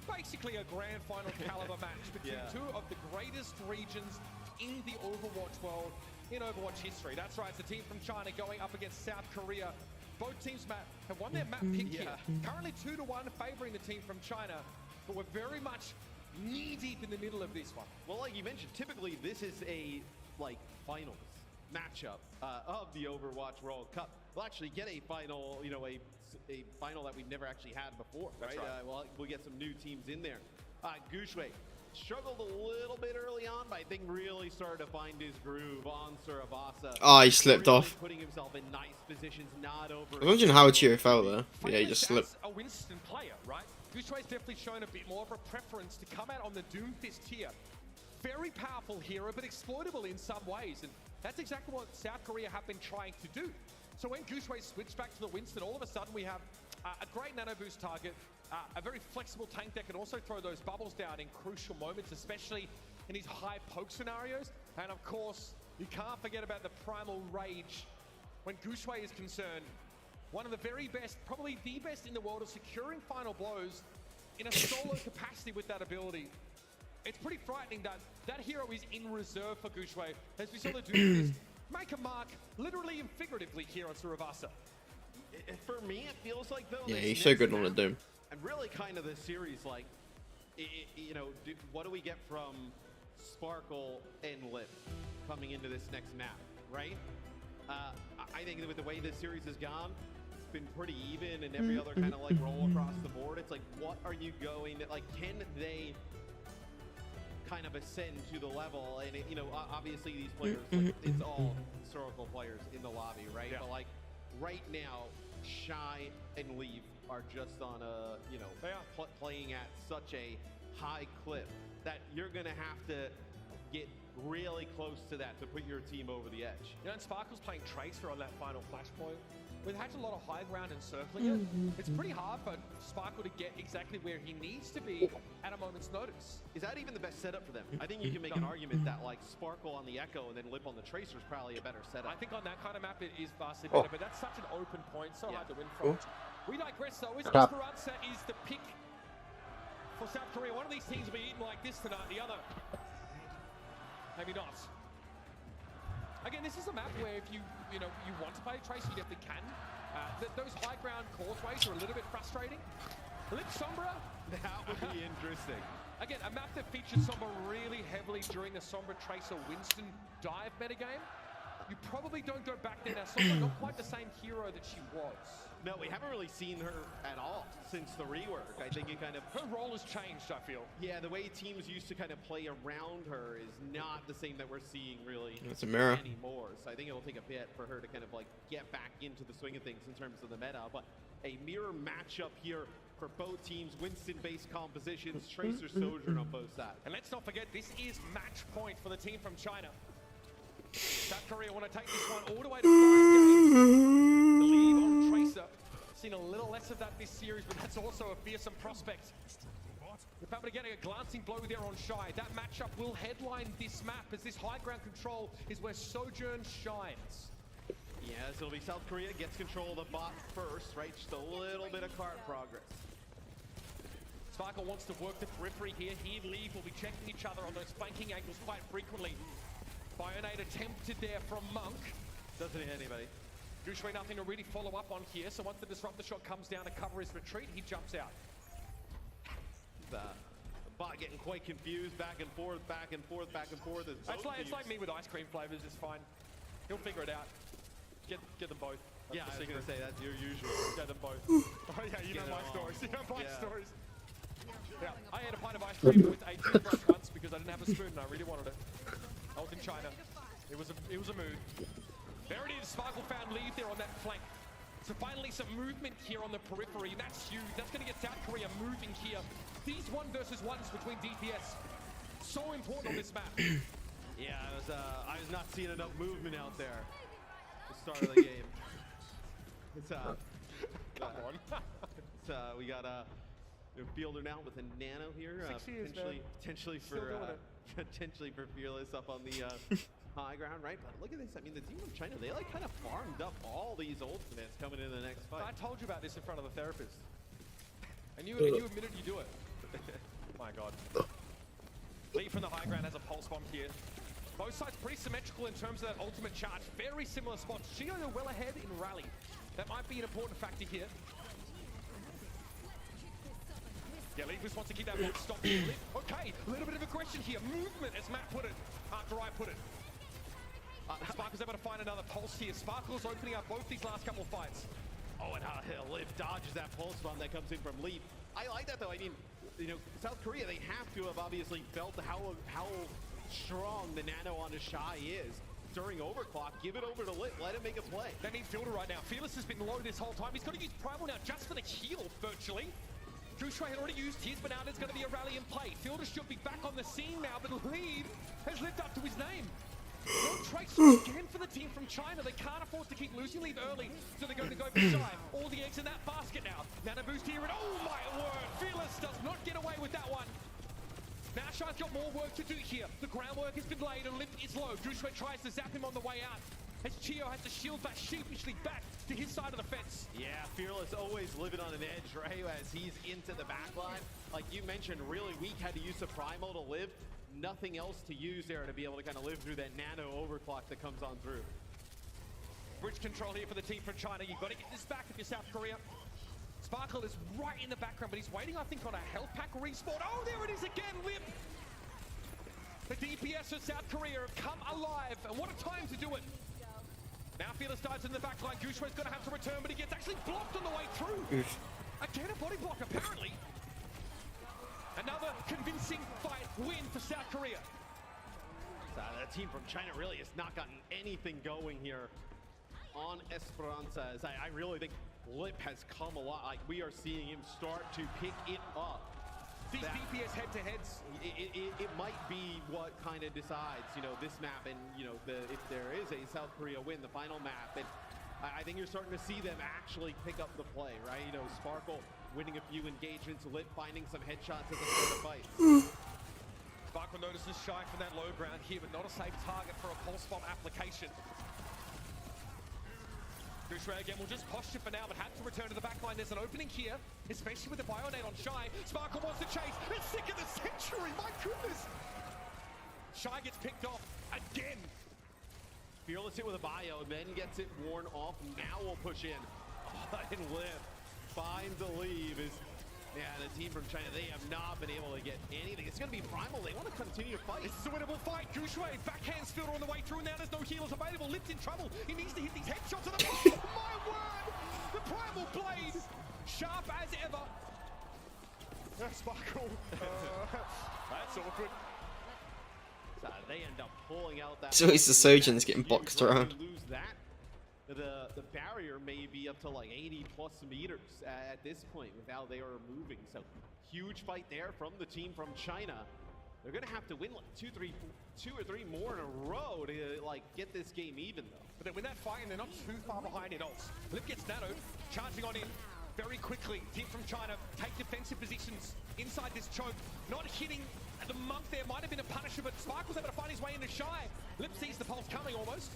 basically a grand final caliber match between two of the greatest regions in the Overwatch world, in Overwatch history. That's right, it's the team from China going up against South Korea. Both teams have won their map pick here. Currently 2-1 favoring the team from China, but we're very much knee deep in the middle of this one. Well, like you mentioned, typically this is a finals matchup of the Overwatch World Cup. We'll actually get a final, you know, a final that we've never actually had before, right? We'll get some new teams in there. Gushue struggled a little bit early on, but I think really started to find his groove on Suravasa. Oh, he slipped really off. Putting himself in nice positions, not over. I was wondering how Chio fell there. But yeah, he just slipped. A Winston player, right? Gushue's definitely shown a bit more of a preference to come out on the Doomfist here. Very powerful hero, but exploitable in some ways, and that's exactly what South Korea have been trying to do. So when Gushue switched back to the Winston, all of a sudden we have a great nano boost target, a very flexible tank that can also throw those bubbles down in crucial moments, especially in these high poke scenarios. And of course, you can't forget about the primal rage when Gushue is concerned. One of the very best, probably the best in the world of securing final blows in a solo capacity with that ability. It's pretty frightening that that hero is in reserve for Gushue, as we saw the Doomfist make a mark, literally and figuratively, here on Suravasa. For me, it feels like, though, Yeah, he's so good on the Doom. And really kind of the series, like, you know, what do we get from Sparkle and Lip coming into this next map, right? I think that with the way this series has gone, it's been pretty even, and every other kind of like roll across the board. It's like, what are you going to, like, can they kind of ascend to the level? And you know, obviously these players, like, it's all historical players in the lobby, right? But like right now, Shy and Leave are just on a, you know, playing at such a high clip that you're gonna have to get really close to that to put your team over the edge. You know, and Sparkle's playing Tracer on that final flashpoint. We've had a lot of high ground and circling it. It's pretty hard for Sparkle to get exactly where he needs to be at a moment's notice. Is that even the best setup for them? I think you can make an argument that like Sparkle on the Echo and then Lip on the Tracer is probably a better setup. I think on that kind of map it is vastly better, but that's such an open point, so hard to win from. We digress though. Esperanza is the pick for South Korea. One of these teams will be eaten like this tonight, the other maybe not. Again, this is a map where if you want to play Tracer, you definitely can. Those high ground causeways are a little bit frustrating. Lip Sombra, that would be interesting. Again, a map that featured Sombra really heavily during the Sombra Tracer Winston dive metagame. You probably don't go back there now. Sombra not quite the same hero that she was. No, we haven't really seen her at all since the rework. I think it kind of... Her role has changed, I feel. Yeah, the way teams used to kind of play around her is not the same that we're seeing really It's a mirror. anymore. So I think it'll take a bit for her to kind of like get back into the swing of things in terms of the meta. But a mirror matchup here for both teams. Winston-based compositions, Tracer Sojourn on both sides. And let's not forget, this is match point for the team from China. South Korea want to take this one all the way to 5 games. The lead on Tracer. Seen a little less of that this series, but that's also a fearsome prospect. We're probably getting a glancing blow there on Shy. That matchup will headline this map, as this high ground control is where Sojourn shines. Yeah, so it'll be South Korea gets control of the bot first, right? Just a little bit of cart progress. Sparkle wants to work the periphery here. He and Leave will be checking each other on those flanking angles quite frequently. Bionade attempted there from Monk. Doesn't hit anybody. Gushue nothing to really follow up on here, so once the Disruptor shot comes down to cover his retreat, he jumps out. The bot getting quite confused, back and forth, back and forth, back and forth. It's like me with ice cream flavors, it's fine. He'll figure it out. Get them both. Yeah, I was going to say, that's your usual. Get them both. Oh yeah, you know my stories. You know my stories. Yeah, I had a pint of ice cream with a toothbrush once because I didn't have a spoon and I really wanted it. I was in China. It was a mood. There it is. Sparkle found Leave there on that flank. So finally some movement here on the periphery. That's huge. That's going to get South Korea moving here. These 1 versus 1s between DPS. So important on this map. Yeah, I was not seeing enough movement out there at the start of the game. It's Come on. We got a fielder now with a nano here. 6 years, potentially for Fearless up on the high ground, right? But look at this. I mean, the team from China, they like kind of farmed up all these ultimates coming in the next fight. I told you about this in front of the therapist. And you admitted you do it. My God. Lee from the high ground has a pulse bomb here. Both sides pretty symmetrical in terms of that ultimate charge. Very similar spots. Shio well ahead in rally. That might be an important factor here. Yeah, Leaf just wants to keep that one stopped. Okay, a little bit of aggression here. Movement, as Matt put it, after I put it. Sparkle's able to find another pulse here. Sparkle's opening up both these last couple of fights. Oh, and Liv dodges that pulse bomb that comes in from Leaf. I like that though. I mean, you know, South Korea, they have to have obviously felt how strong the nano on the Shy is. During overclock, give it over to Lit, let him make a play. They need Fielder right now. Fearless has been low this whole time. He's got to use Primal now just for the heal, virtually. Drewshui had already used his, but now there's going to be a rally in play. Fielder should be back on the scene now, but Lead has lived up to his name. No trace again for the team from China. They can't afford to keep losing Lead early, so they're going to go for Shy. All the eggs in that basket now. Nano boost here, and oh my word, Fearless does not get away with that one. Now Shy's got more work to do here. The groundwork has been laid and Lip is low. Drewshui tries to zap him on the way out. As Chio has to shield back sheepishly back to his side of the fence. Yeah, Fearless always living on an edge, right? As he's into the backline. Like you mentioned, really weak, had to use the Primal to live. Nothing else to use there to be able to kind of live through that nano overclock that comes on through. Bridge control here for the team from China. You've got to get this back if you're South Korea. Sparkle is right in the background, but he's waiting, I think, on a health pack respawn. Oh, there it is again, Lip! The DPS of South Korea have come alive, and what a time to do it. Now Fearless dives in the backline. Drewshui's going to have to return, but he gets actually blocked on the way through. Again, a body block, apparently. Another convincing fight win for South Korea. The team from China really has not gotten anything going here on Esperanza. As I really think Lip has come a lot. Like we are seeing him start to pick it up. These DPS head-to-heads, it might be what kind of decides, you know, this map and, you know, if there is a South Korea win, the final map. And I think you're starting to see them actually pick up the play, right? You know, Sparkle winning a few engagements, Lit finding some headshots at the start of fights. Sparkle notices Shy from that low ground here, but not a safe target for a pulse bomb application. Drewshui again will just posture for now, but had to return to the backline. There's an opening here, especially with the Bionate on Shy. Sparkle wants to chase. It's sick of the century, my goodness! Shy gets picked off again. Fearless hit with a bio, then gets it worn off. Now we'll push in. And Liv finds a leave. Yeah, the team from China, they have not been able to get anything. It's going to be Primal. They want to continue to fight. This is a winnable fight. Drewshui backhands Fielder on the way through. Now there's no healers available. Lip's in trouble. He needs to hit these headshots. Oh my word! The Primal blade, sharp as ever. Sparkle. That's awkward. They end up pulling out that. So it's the Sojourn's getting boxed around. Lose that. The barrier may be up to like 80+ meters at this point with how they are moving. So huge fight there from the team from China. They're gonna have to win like two or three more in a row to like get this game even though. But they win that fight and they're not too far behind in ults. Lip gets nanoed, charging on in very quickly. Team from China take defensive positions inside this choke. Not hitting the monk there, might have been a punisher, but Sparkle's able to find his way into Shy. Lip sees the pulse coming almost.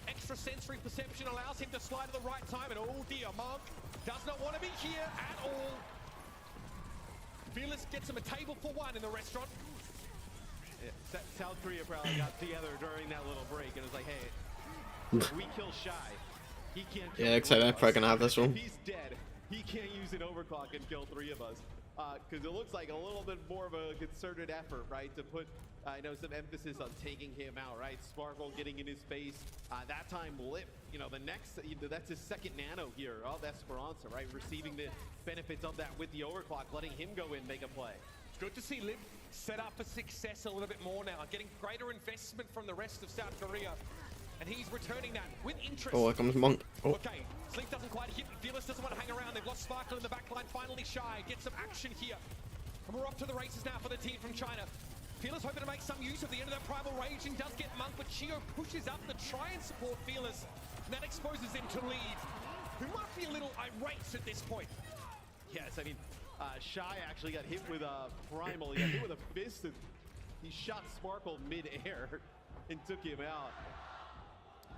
Extra sensory perception allows him to slide at the right time, and oh dear, Monk does not want to be here at all. Fearless gets him a table for one in the restaurant. Yeah, South Korea probably got together during that little break and was like, hey, if we kill Shy, he can't kill yeah, except they're probably gonna have this one. If he's dead, he can't use an overclock and kill three of us. Because it looks like a little bit more of a concerted effort, right, to put, I know, some emphasis on taking him out, right? Sparkle getting in his face. That time, Lip, you know, that's his second nano here of Esperanza, right? Receiving the benefits of that with the overclock, letting him go in, make a play. It's good to see Lip set up for success a little bit more now, getting greater investment from the rest of South Korea. And he's returning that with interest. Oh, here comes Monk. Oh. Okay, Sleep doesn't quite hit. Fearless doesn't want to hang around. They've lost Sparkle in the backline. Finally, Shy gets some action here. And we're off to the races now for the team from China. Fearless hoping to make some use of the end of that Primal Raging. Does get Monk, but Chio pushes up to try and support Fearless. And that exposes him to Lead, who might be a little irate at this point. Yes, I mean, Shy actually got hit with a Primal. He got hit with a fist, and he shot Sparkle mid-air and took him out.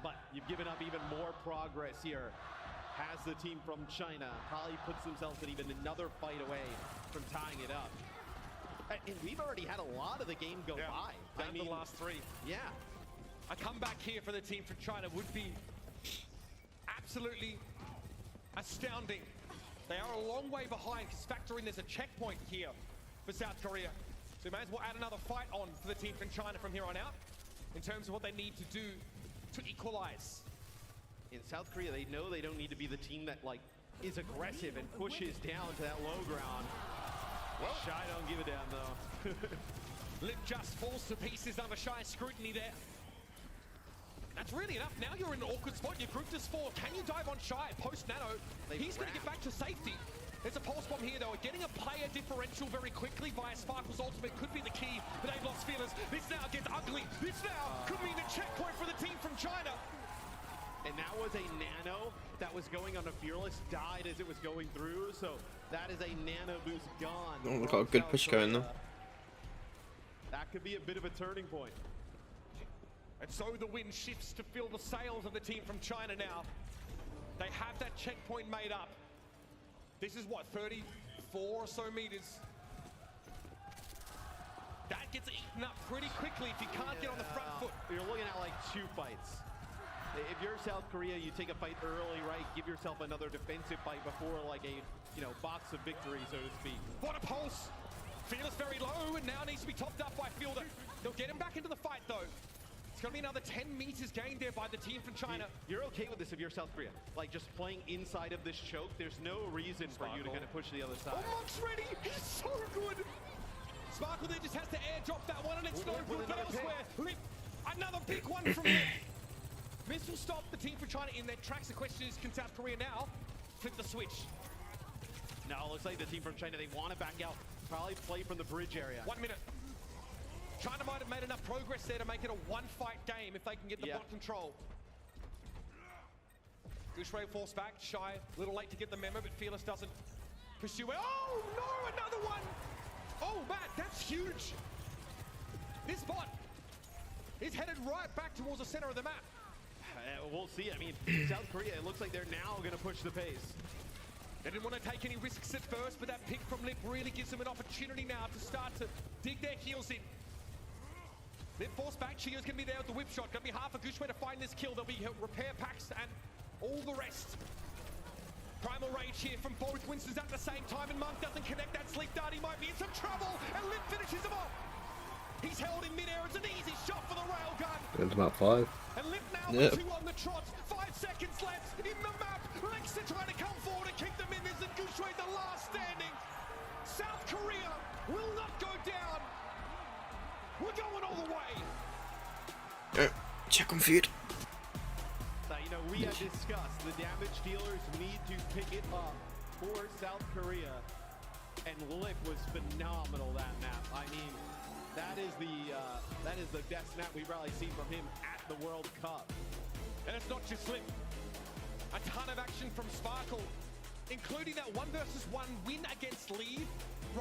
But you've given up even more progress here. Has the team from China probably puts themselves at even another fight away from tying it up. And we've already had a lot of the game go by. I mean, the last three. Yeah. A comeback here for the team from China would be absolutely astounding. They are a long way behind because factor in there's a checkpoint here for South Korea. So we may as well add another fight on for the team from China from here on out in terms of what they need to do to equalize. In South Korea, they know they don't need to be the team that like is aggressive and pushes down to that low ground. Well, Shy don't give it down though. Lip just falls to pieces under Shy scrutiny there. That's really enough. Now you're in an awkward spot. Your group is 4. Can you dive on Shy post Nano? He's going to get back to safety. There's a pulse bomb here though. Getting a player differential very quickly via Sparkle's ultimate could be the key, but they've lost feelers. This now gets ugly. This now could mean a checkpoint for the team from China. And that was a Nano that was going on a Fearless, died as it was going through, so that is a Nano boost gone. Oh, we've got a good push going though. That could be a bit of a turning point. And so the wind shifts to fill the sails of the team from China now. They have that checkpoint made up. This is what, 34 or so meters. That gets eaten up pretty quickly if you can't get on the front foot. You're looking at like 2 fights. If you're South Korea, you take a fight early, right? Give yourself another defensive fight before like a, box of victory, so to speak. What a pulse! Fearless very low and now needs to be topped up by Fielder. They'll get him back into the fight though. It's gonna be another 10 meters gained there by the team from China. You're okay with this if you're South Korea. Like just playing inside of this choke, there's no reason for you to kind of push the other side. Oh, Monk's ready! He's so good! Sparkle there just has to airdrop that one and it's no good, but elsewhere, Lip, another big one from Lip. This will stop the team from China in their tracks. The question is, can South Korea now flip the switch? Now it looks like the team from China, they want to back out. Probably play from the bridge area. 1 minute. China might have made enough progress there to make it a one-fight game if they can get the bot control. Gushray falls back, Shy, a little late to get the memo, but Fearless doesn't pursue it. Oh no, another one! Oh Matt, that's huge! This bot is headed right back towards the center of the map. We'll see. I mean, South Korea, it looks like they're now going to push the pace. They didn't want to take any risks at first, but that pick from Lip really gives them an opportunity now to start to dig their heels in. Lip forced back, Chio's going to be there with the whip shot. Going to be hard for Gushway to find this kill. There'll be repair packs and all the rest. Primal Rage here from both Winstons at the same time, and Monk doesn't connect that sleep dart. He might be in some trouble, and Lip finishes him off. He's held in midair. It's an easy shot for the railgun. Into map 5. And Lip now with 2 on the trot. 5 seconds left in the map. Lexa trying to come forward and kick them in. There's a Gushway, the last standing. South Korea will not go down. We're going all the way. Check on feed. We have discussed the damage dealers need to pick it up for South Korea. And Lip was phenomenal that map. I mean, that is the best map we've probably seen from him at the World Cup. And it's not just Lip. A ton of action from Sparkle, including that 1 versus 1 win against Leave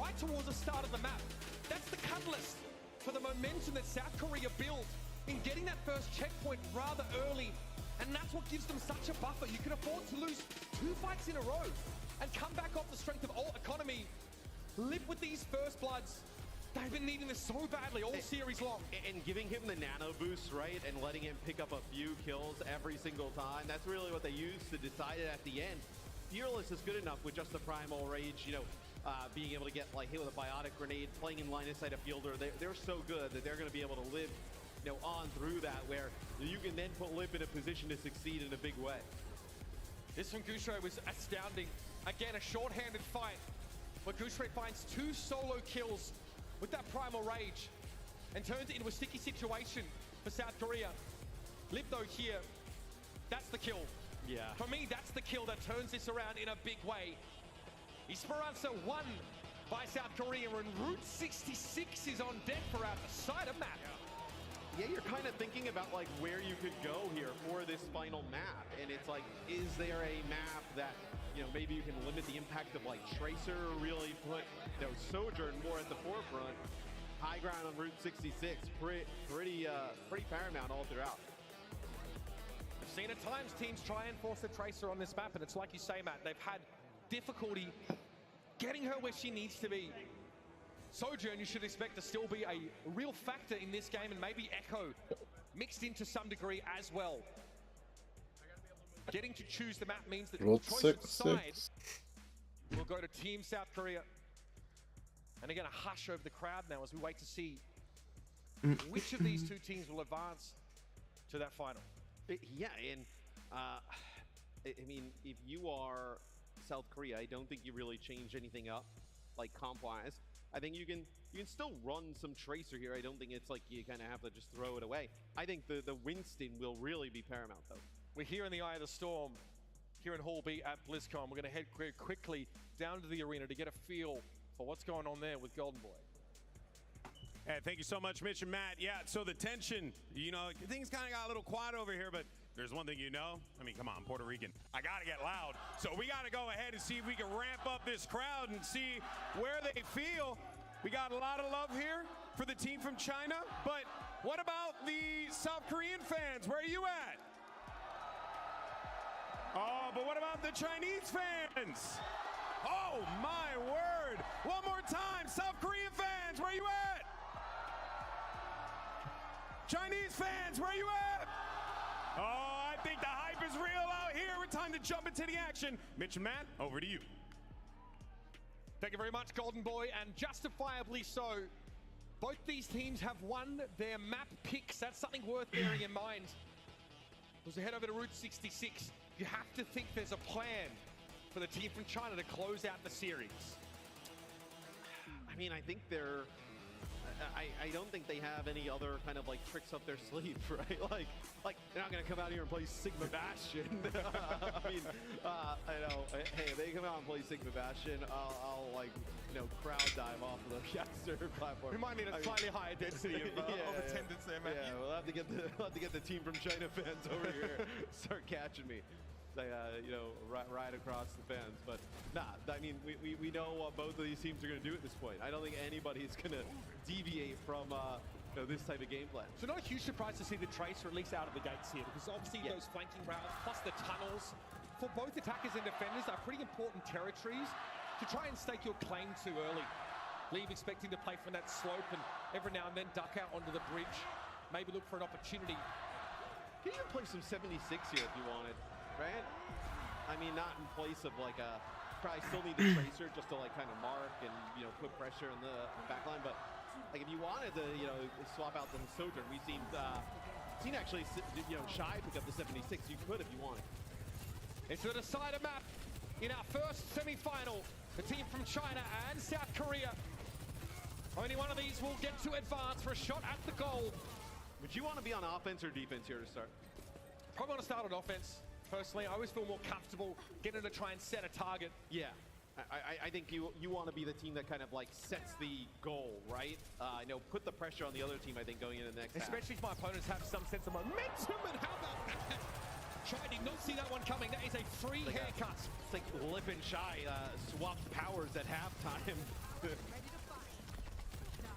right towards the start of the map. That's the catalyst for the momentum that South Korea built in getting that first checkpoint rather early. And that's what gives them such a buffer. You can afford to lose 2 fights in a row and come back off the strength of all economy. Lip with these first bloods. They've been needing this so badly all series long. And giving him the nano boost, right? And letting him pick up a few kills every single time. That's really what they used to decide it at the end. Fearless is good enough with just the Primal Rage, being able to get like hit with a biotic grenade, playing in line of sight of Fielder. They're so good that they're going to be able to live on through that, where you can then put Lip in a position to succeed in a big way. This from Gushray was astounding. Again, a short-handed fight where Gushray finds 2 solo kills with that Primal Rage and turns it into a sticky situation for South Korea. Lip though here, that's the kill. Yeah. For me, that's the kill that turns this around in a big way. Esperanza won by South Korea, and Route 66 is on deck for our decider map. Yeah, you're kind of thinking about like where you could go here for this final map, and it's like, is there a map that maybe you can limit the impact of like Tracer, really put Sojourn more at the forefront? High ground on Route 66, pretty paramount all throughout. I've seen at times teams try and force the Tracer on this map, and it's like you say, Matt, they've had difficulty getting her where she needs to be. Sojourn, you should expect to still be a real factor in this game, and maybe Echo mixed into some degree as well. Getting to choose the map means that the choice of side will go to Team South Korea. And they're going to hush over the crowd now as we wait to see which of these two teams will advance to that final. Yeah, and I mean, if you are South Korea, I don't think you really change anything up, like comp-wise. I think you can still run some Tracer here. I don't think it's like you kind of have to just throw it away. I think the Winston will really be paramount, though. We're here in the eye of the storm, here in Hall B at BlizzCon. We're going to head quickly down to the arena to get a feel for what's going on there with Golden Boy. Hey, thank you so much, Mitch and Matt. Yeah, so the tension, you know, things kind of got a little quiet over here, but there's one thing you know. I mean, come on, Puerto Rican. I got to get loud. So we got to go ahead and see if we can ramp up this crowd and see where they feel. We got a lot of love here for the team from China, but what about the South Korean fans? Where are you at? Oh, but what about the Chinese fans? Oh, my word. One more time, South Korean fans, where are you at? Chinese fans, where are you at? Oh, I think the hype is real out here. We're time to jump into the action. Mitch and Matt, over to you. Thank you very much, Golden Boy, and justifiably so. Both these teams have won their map picks. That's something worth bearing in mind. As we head over to Route 66, you have to think there's a plan for the team from China to close out the series. I mean, I think they're... I don't think they have any other kind of like tricks up their sleeve, right? Like they're not gonna come out here and play Sigma Bastion. I mean, I know. Hey, if they come out and play Sigma Bastion, I'll like, you know, crowd dive off of the caster platform. We might need a slightly higher density of attendance there, man. Yeah, we'll have to get the team from China fans over here start catching me. They, you know, right across the fence. But nah, I mean, we know what both of these teams are going to do at this point. I don't think anybody's going to deviate from you know, this type of game plan. So not a huge surprise to see the Tracer at least out of the gates here, because obviously those flanking routes plus the tunnels for both attackers and defenders are pretty important territories to try and stake your claim to early. Leave expecting to play from that slope and every now and then duck out onto the bridge, maybe look for an opportunity. You can even play some 76 here if you wanted. Right? I mean, not in place of like a, probably still need the Tracer just to like kind of mark and, you know, put pressure in the backline. But like if you wanted to, you know, swap out the Sojourn, we've seen actually, you know, Shy pick up the 76. You could if you wanted. It's a decider map in our first semi-final. The team from China and South Korea. Only one of these will get to advance for a shot at the goal. Would you want to be on offense or defense here to start? Probably want to start on offense. Personally, I always feel more comfortable getting to try and set a target. Yeah, I think you want to be the team that kind of like sets the goal, right? You know, put the pressure on the other team, I think, going into the next Especially if my opponents have some sense of momentum, and how about that? Shy did not see that one coming. That is a free haircut. It's like Lip and Shy swapped powers at halftime.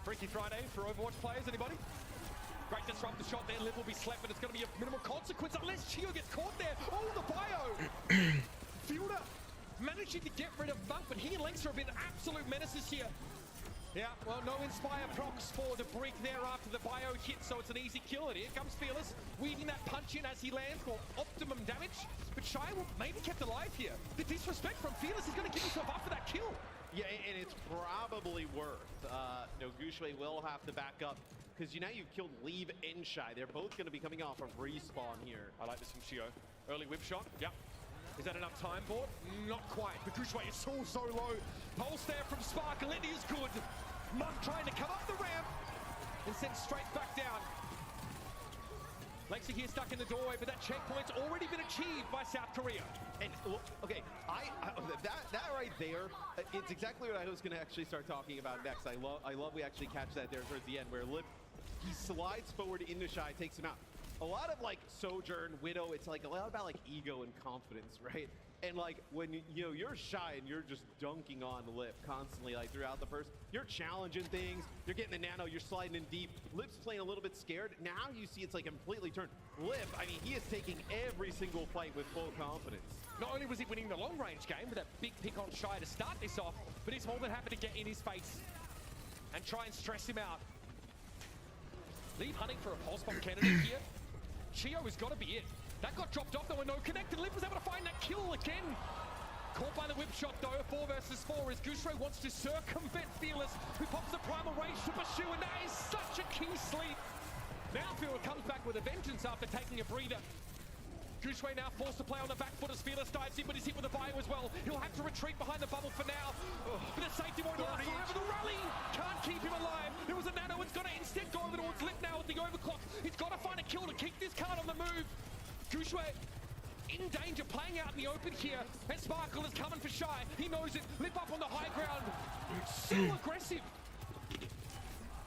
Freaky Friday for Overwatch players, anybody? Great disruptive shot there. Lip will be slept, but it's going to be a minimal consequence unless Chio gets caught there. Oh, the bio! Fielder managing to get rid of Monk, but he and Lynx are been absolute menaces here. Yeah, well, no Inspire procs for the break there after the bio hit, so it's an easy kill. And here comes Fearless, weaving that punch in as he lands for optimum damage. But Shy will maybe kept alive here. The disrespect from Fearless is going to give himself up for that kill. Yeah, and it's probably worth. You know, Gushue will have to back up. Because you know you've killed Leave and Shy. They're both going to be coming off of respawn here. I like this from Chio. Early whip shot. Yep. Is that enough time, board? Not quite. But Gushue is so low. Pulse there from Spark. Lenny is good. Monk trying to come up the ramp and sent straight back down. Lexi here stuck in the doorway, but that checkpoint's already been achieved by South Korea. And okay, that right there, it's exactly what I was going to actually start talking about next. I love we actually catch that there towards the end where Lip, he slides forward into Shy, takes him out. A lot of like Sojourn, Widow, it's like a lot about like ego and confidence, right? And like when you know you're Shy and you're just dunking on Lip constantly, like throughout the first, you're challenging things, you're getting the nano, you're sliding in deep. Lip's playing a little bit scared. Now you see it's like completely turned. Lip, I mean, he is taking every single fight with full confidence. Not only was he winning the long range game with that big pick on Shy to start this off, but he's more than happy to get in his face and try and stress him out. Leave hunting for a pulse bomb candidate here. Chio has got to be it. That got dropped off, there were no connected. Lip was able to find that kill again. Caught by the whip shot though, 4 versus 4 as Gooseray wants to circumvent Fearless, who pops the primal rage to pursue, and that is such a key sleep. Now Fearless comes back with a vengeance after taking a breather. Gooseray now forced to play on the back foot as Fearless dives in, but he's hit with a bio as well. He'll have to retreat behind the bubble for now. But the safety won't last forever. The rally can't keep him alive. There was a nano, it's gonna instead go over towards Lip now with the overclock. He's gotta find a kill to keep this card on the move. Gooseray in danger, playing out in the open here, and Sparkle is coming for Shy. He knows it. Lip up on the high ground. Still aggressive.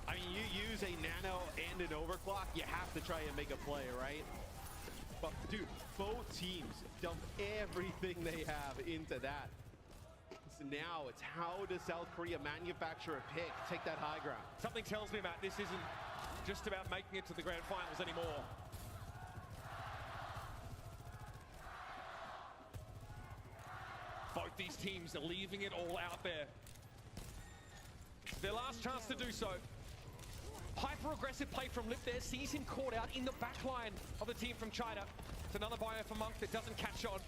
I mean, you use a nano and an overclock, you have to try and make a play, right? But dude, both teams dump everything they have into that. So now it's how does South Korea manufacture a pick, take that high ground? Something tells me, Matt, this isn't just about making it to the grand finals anymore. Both these teams are leaving it all out there. Their last chance to do so. Hyper-aggressive play from Lip there, sees him caught out in the back line of the team from China. It's another bio for Monk that doesn't catch on.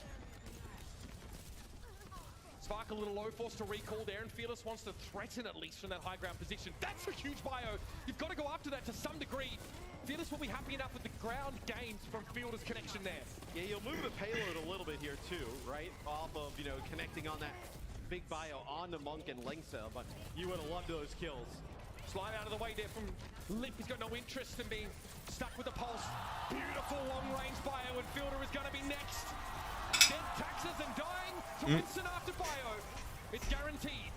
Spark a little low, forced to recall there, and Fearless wants to threaten at least from that high ground position. That's a huge bio. You've got to go after that to some degree. Fearless will be happy enough with the ground gains from Fielder's connection there. Yeah, you'll move the payload a little bit here too, right? Off of, you know, connecting on that big bio on the Monk and Lengsa, but you would have loved those kills. Slide out of the way there from Lip. He's got no interest in being stuck with the pulse. Beautiful long-range bio, and Fielder is going to be next. Dead taxes and dying to Winston after bio. It's guaranteed.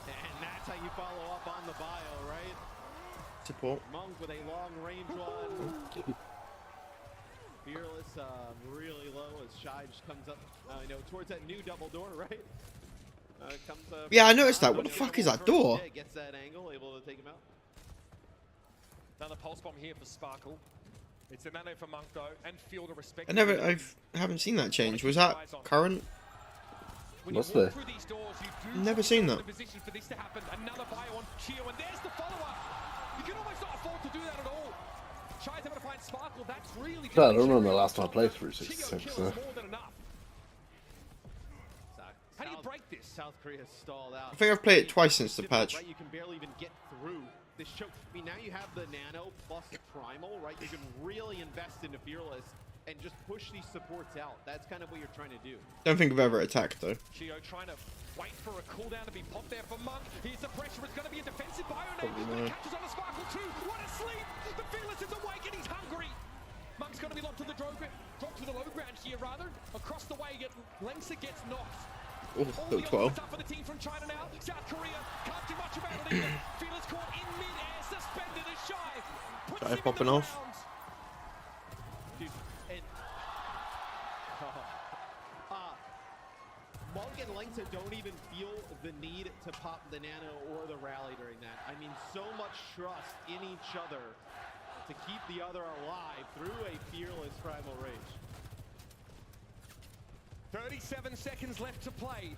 And that's how you follow up on the bio, right? Support. Monk with a long-range one. Fearless really low as Shy just comes up, you know, towards that new double door, right? Yeah, I noticed that. What the fuck is that door? Yeah, gets that angle, able to take him out. Another pulse bomb here for Sparkle. It's a nano for Monk though, and Fielder respect. I haven't seen that change. Was that current? Must be. Never seen that. Position for this to happen. Another bio on Chio, and there's the follow-up. You can almost not afford to do that at all. Shy's able to find Sparkle. That's really. I don't remember the last time I played through 66. So. More than enough. How do you break this? South Korea stalled out. I think I've played it twice since the patch. Right, you can barely even get through this choke. I mean, now you have the nano plus primal, right? You can really invest into Fearless and just push these supports out. That's kind of what you're trying to do. Don't think I've ever attacked though. Chio trying to wait for a cooldown to be popped there for Monk. Here's the pressure. It's going to be a defensive bio now. But it catches on the Sparkle too. What a sleep! The Fearless is awake and he's hungry. Monk's going to be locked to the drop to the low ground here rather. Across the way, Lengsa gets knocked. Oh, All the 12. for the team from China now. South Korea can't do much about it either. Fearless caught in mid-air, suspended as Shy. Puts him Popping in the off. ground. Dude, and Monk and Lengsa don't even feel the need to pop the nano or the rally during that. I mean, so much trust in each other to keep the other alive through a Fearless primal rage. 37 seconds left to play.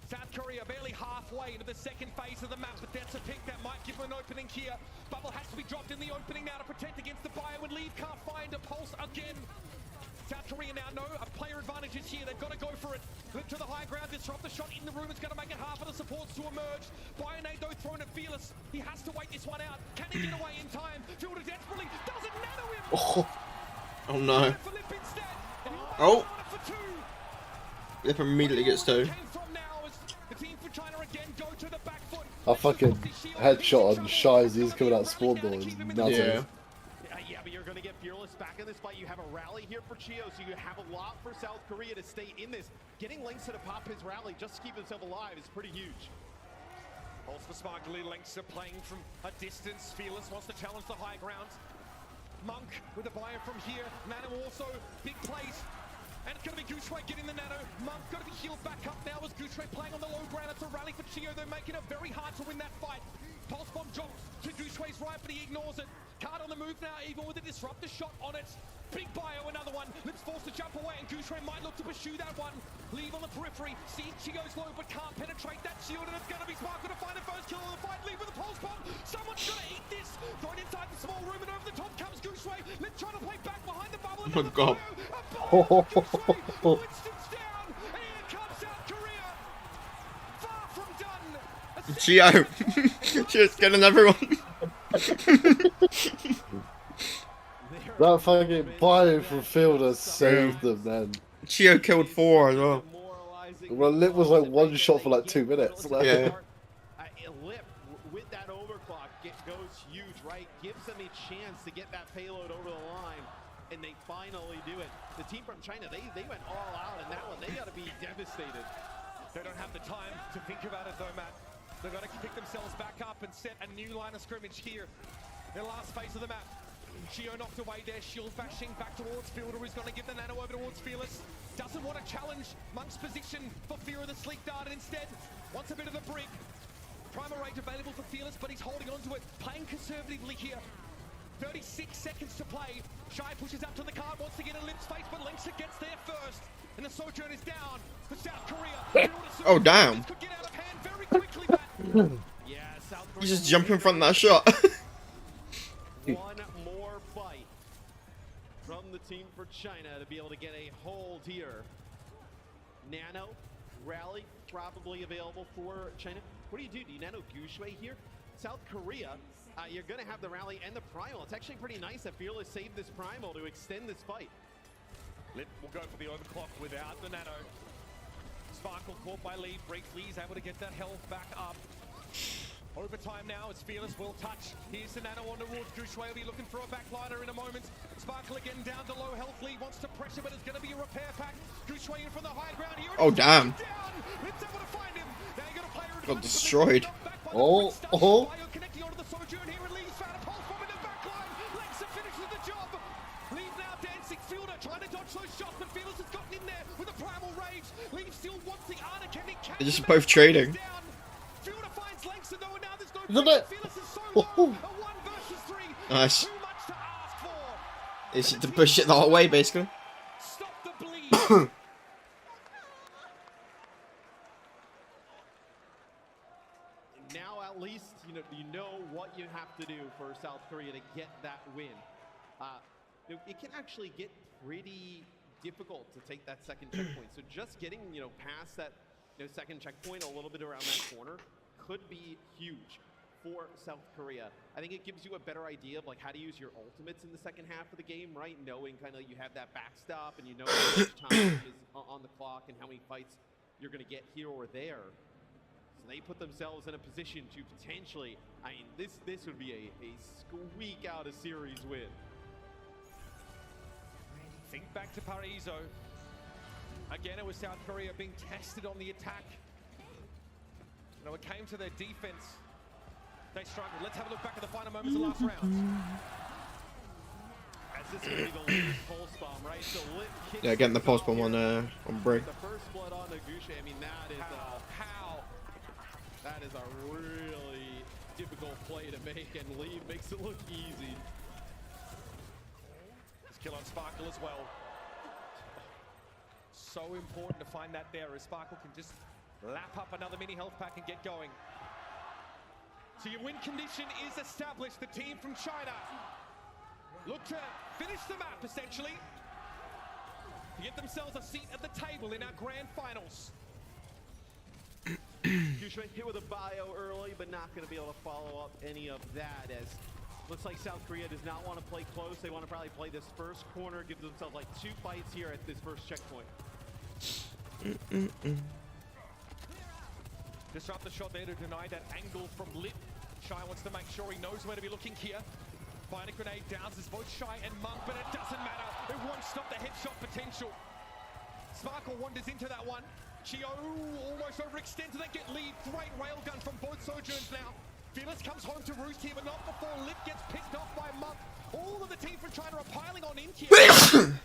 South Korea barely halfway into the second phase of the map, but that's a pick that might give them an opening here. Bubble has to be dropped in the opening now to protect against the bio, and Leave can't find a pulse again. South Korea now know a player advantage is here. They've got to go for it. Flip to the high ground, disrupt the shot in the room. It's going to make it hard for the supports to emerge. Bionade though thrown at Fearless. He has to wait this one out. Can he get away in time? Fielder desperately doesn't nano him. Oh no. Oh. Lip immediately gets two. I fucking headshot on Shy as he's coming out spawn doors. Yeah. Yeah, but you're going to get Fearless back in this fight. You have a rally here for Chio, so you have a lot for South Korea to stay in this. Getting Lengsa to pop his rally just to keep himself alive is pretty huge. Pulse for Sparkly, Lengsa playing from a distance. Fearless wants to challenge the high ground. Monk with a buyer from here. Nano also, big plays. And it's going to be Gooseray getting the nano. Monk's got to be healed back up now as Gooseray playing on the low ground. It's a rally for Chio. They're making it very hard to win that fight. Pulse bomb drops to Gooseray's right, but he ignores it. Card on the move now, even with a disruptor shot on it. Big bio, another one. Lips forced to jump away, and Gooseray might look to pursue that one. Leave on the periphery. Sees Chio's low, but can't penetrate that shield, and it's going to be Sparkle to find the first kill of the fight. Leave with a pulse bomb. Someone's going to eat this. Thrown inside the small room, and over the top comes Gooseray. Lips trying to play back behind the bubble. Oh my god. Winston's down, and Gio. Just getting everyone. That fucking bio from Fielder saved them, man. Gio killed 4 as well. Well, Lip was like one shot for like 2 minutes. Like. Yeah. Lip with that overclock goes huge, right? Gives them a chance to get that payload over the line, and they finally do it. The team from China, they went all out, and that one they got to be devastated. They don't have the time to think about it though, Matt. They've got to pick themselves back up and set a new line of scrimmage here. Their last phase of the map. Gio knocked away there, shield bashing back towards Fielder, who's going to give the nano over towards Fearless. Doesn't want to challenge Monk's position for fear of the sleek dart, and instead wants a bit of the brick. Primal rage available for Fearless, but he's holding on to it, playing conservatively here. 36 seconds to play. Shy pushes up to the card, wants to get in Lip's face, but Linksa gets there first. And the Sojourn is down for South Korea. Oh, damn. Could get out of hand very quickly, but yeah, South Korea. You just jump in front of that shot. One more fight from the team for China to be able to get a hold here. Nano, Rally, probably available for China. What do? Do you nano Gushui here? South Korea, you're going to have the Rally and the Primal. It's actually pretty nice that Fearless saved this Primal to extend this fight. Lip will go for the overclock without the nano. Sparkle caught by lead briefly. He's able to get that health back up. Overtime now as Fearless will touch. Here's the nano on towards Gushui. Will be looking for a backliner in a moment. Sparkle again down to low health lead. Wants to pressure, but it's going to be a repair pack. Gushui in from the high ground here. Oh, damn. Lip's able to find him. Now you got to play her. Got destroyed. Oh. Connecting onto the Sojourn here and leaves found a pulse bomb in the backline. Lexa finishes the job. Leave now dancing. Fielder trying to dodge those shots, but Fearless has gotten in there with a primal rage. Leave still wants the Arcanic. They're just both trading. Fielder finds Lexa though, and now there's no Isn't it? Fearless is so low. A 1 versus 3. Nice. Too much to ask for. It's to push it the whole way, basically. Stop the bleed. Now at least you know what you have to do for South Korea to get that win. It can actually get pretty difficult to take that second checkpoint. So just getting past that second checkpoint, a little bit around that corner, could be huge for South Korea. I think it gives you a better idea of like how to use your ultimates in the second half of the game, right? Knowing kind of you have that backstop and you know how much time is on the clock and how many fights you're going to get here or there. So they put themselves in a position to potentially, I mean, this would be a squeak out a series win. Think back to Parizo. Again, it was South Korea being tested on the attack. It came to their defense. They struggled. Let's have a look back at the final moments of the last round. As this will be the latest pulse bomb, right? So Lip kicks Yeah, getting the pulse bomb on Brig. the first blood on Noguchi. I mean, that is that is a really difficult play to make, and Lee makes it look easy. Kill on Sparkle as well. So important to find that there as Sparkle can just lap up another mini health pack and get going. So your win condition is established. The team from China look to finish the map essentially to get themselves a seat at the table in our grand finals. Gushui hit with a bio early, but not going to be able to follow up any of that, as looks like South Korea does not want to play close. They want to probably play this first corner, give themselves like 2 fights here at this first checkpoint. Disrupt the shot there to deny that angle from Lip. Shy wants to make sure he knows where to be looking here. Find a grenade, downs as both Shy and Monk, but it doesn't matter. It won't stop the headshot potential. Sparkle wanders into that one. Chio almost overextended. They get lead. Great railgun from both Sojourns now. Fearless comes home to roost here, but not before Lip gets picked off by Monk. All of the team from China are piling on in here.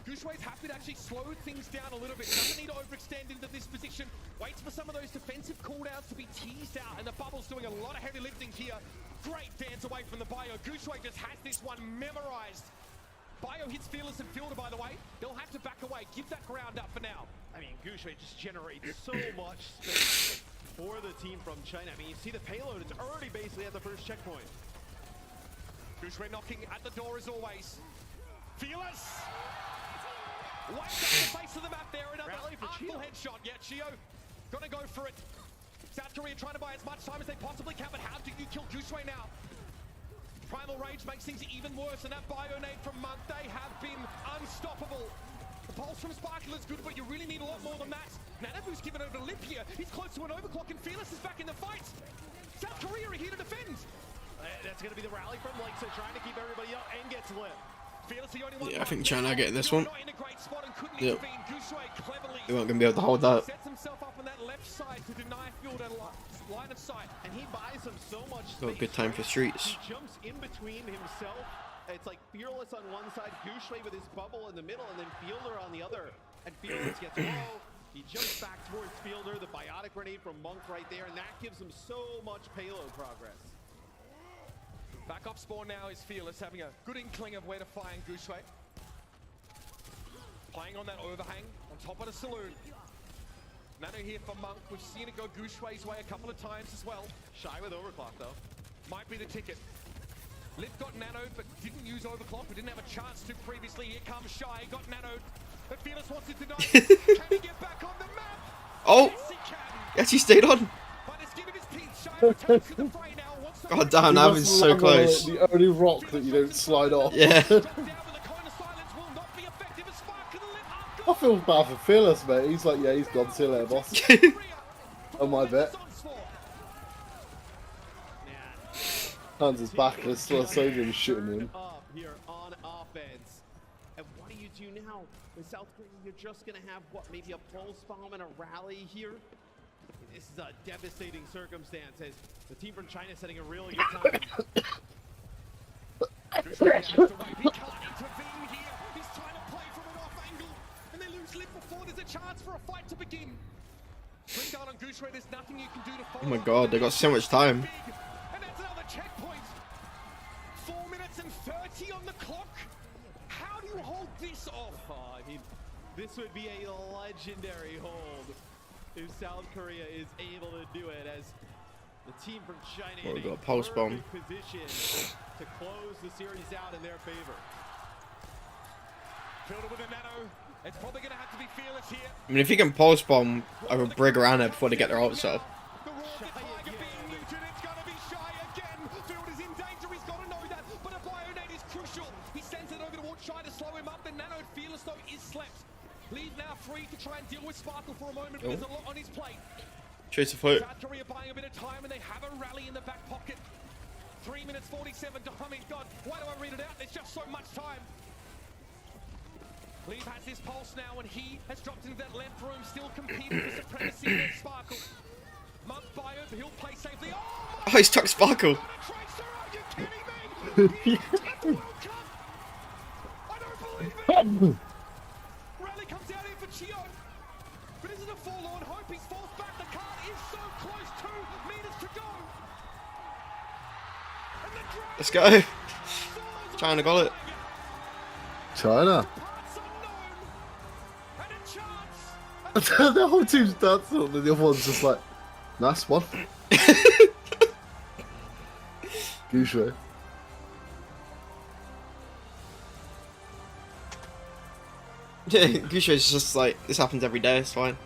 Gushui's happy to actually slow things down a little bit. Doesn't need to overextend into this position. Waits for some of those defensive cooldowns to be teased out, and the bubble's doing a lot of heavy lifting here. Great dance away from the bio. Gushui just has this one memorized. Bio hits Fearless and Fielder, by the way. They'll have to back away. Give that ground up for now. I mean, Gushui just generates so much space for the team from China. I mean, you see the payload, it's already basically at the first checkpoint. Gushui knocking at the door as always. Fearless! Wipes out the face of the map there. Another Rally for artful headshot. Yeah, Chio gonna go for it. South Korea trying to buy as much time as they possibly can, but how do you kill Gushui now? Primal Rage makes things even worse, and that Bionade from Monk, they have been unstoppable. The pulse from Sparkle is good, but you really need a lot more than that. Nanabu's given over to Lip here. He's close to an overclock, and Fearless is back in the fight. South Korea are here to defend. That's going to be the rally from Lexa, trying to keep everybody up, and gets Lip. Fearless the only one. Yeah, I think China getting this one. Not in a great spot and couldn't Yep. intervene. Gushui cleverly They weren't going to be able to hold that. sets himself up on that left side to deny Field a line of sight. And he buys him so much space. Got a good time for right? streets. He jumps in between himself. It's like Fearless on one side, Gushui with his bubble in the middle, and then Fielder on the other. And Fearless gets low. He jumps back towards Fielder, the biotic grenade from Monk right there, and that gives him so much payload progress. Back up spawn now is Fearless, having a good inkling of where to find Gushui. Playing on that overhang on top of the saloon. Nano here for Monk. We've seen it go Gushui's way a couple of times as well. Shy with overclock though. Might be the ticket. Lip got nanoed, but didn't use overclock. We didn't have a chance to previously. Here comes Shy, got nanoed. But Fearless wants it to deny. Can he get back on the map? Oh! Yes, he can. Yes, he stayed on. But it's given his teeth. Shy returns to the fray now. Wants to God damn, that was so close. The only rock that you don't slide off. Yeah. drop down with a cone of silence will not be effective as Spark to the lip. I feel bad for Fearless, mate. He's like, yeah, he's gone. See you later, boss. On my bet. Hands his back and still Sodium shooting him. Up here on offense. And what do you do now? With South Korea, you're just going to have, what, maybe a pulse bomb and a rally here? This is a devastating circumstance as the team from China is setting a really good time. He can't intervene here. He's trying to play from an off angle. And they lose Lip before there's a chance for a fight to begin. Bring down on Gushui, there's nothing you can do to follow. Oh my god, they got so much time. And that's another checkpoint. 4 minutes and 30 on the clock. How do you hold this off? Oh, I mean, this would be a legendary hold if South Korea is able to do it as the team from China Well, in got a a pulse bomb. perfect position to close the series out in their favor. Fielder with a nano. It's probably going to have to be Fearless here. I mean, if you can pulse bomb over Brig around there before they get their ult off. The roar of the Tiger being muted. It's going to be Shy again. Field is in danger. He's got to know that. But a Bionade is crucial. He sends it over towards Shy to slow him up. The nanoed Fearless, though, is slept. Leave now free to try and deal with Sparkle for a moment. But there's a lot on his plate. Chase the foot. South Korea buying a bit of time, and they have a rally in the back pocket. 3 minutes 47 to God, why do I read it out? There's just so much time. Leave has his pulse now, and he has dropped into that left room, still competing for supremacy against Sparkle. Monk bio, but he'll play safely. Oh, Oh, he's stuck Sparkle. Tracer, are you kidding me? He at the World Cup. I don't believe it. Rally comes out here for Chio. But is it a forlorn hope? He's forced back. The card is so close. 2 meters to go. And the dragon Let's go. China got it. China. parts unknown. And a chance. The whole team's dancing, and the other one's just like, nice one. Gushui. Yeah, Gushui's just like, this happens every day, it's fine.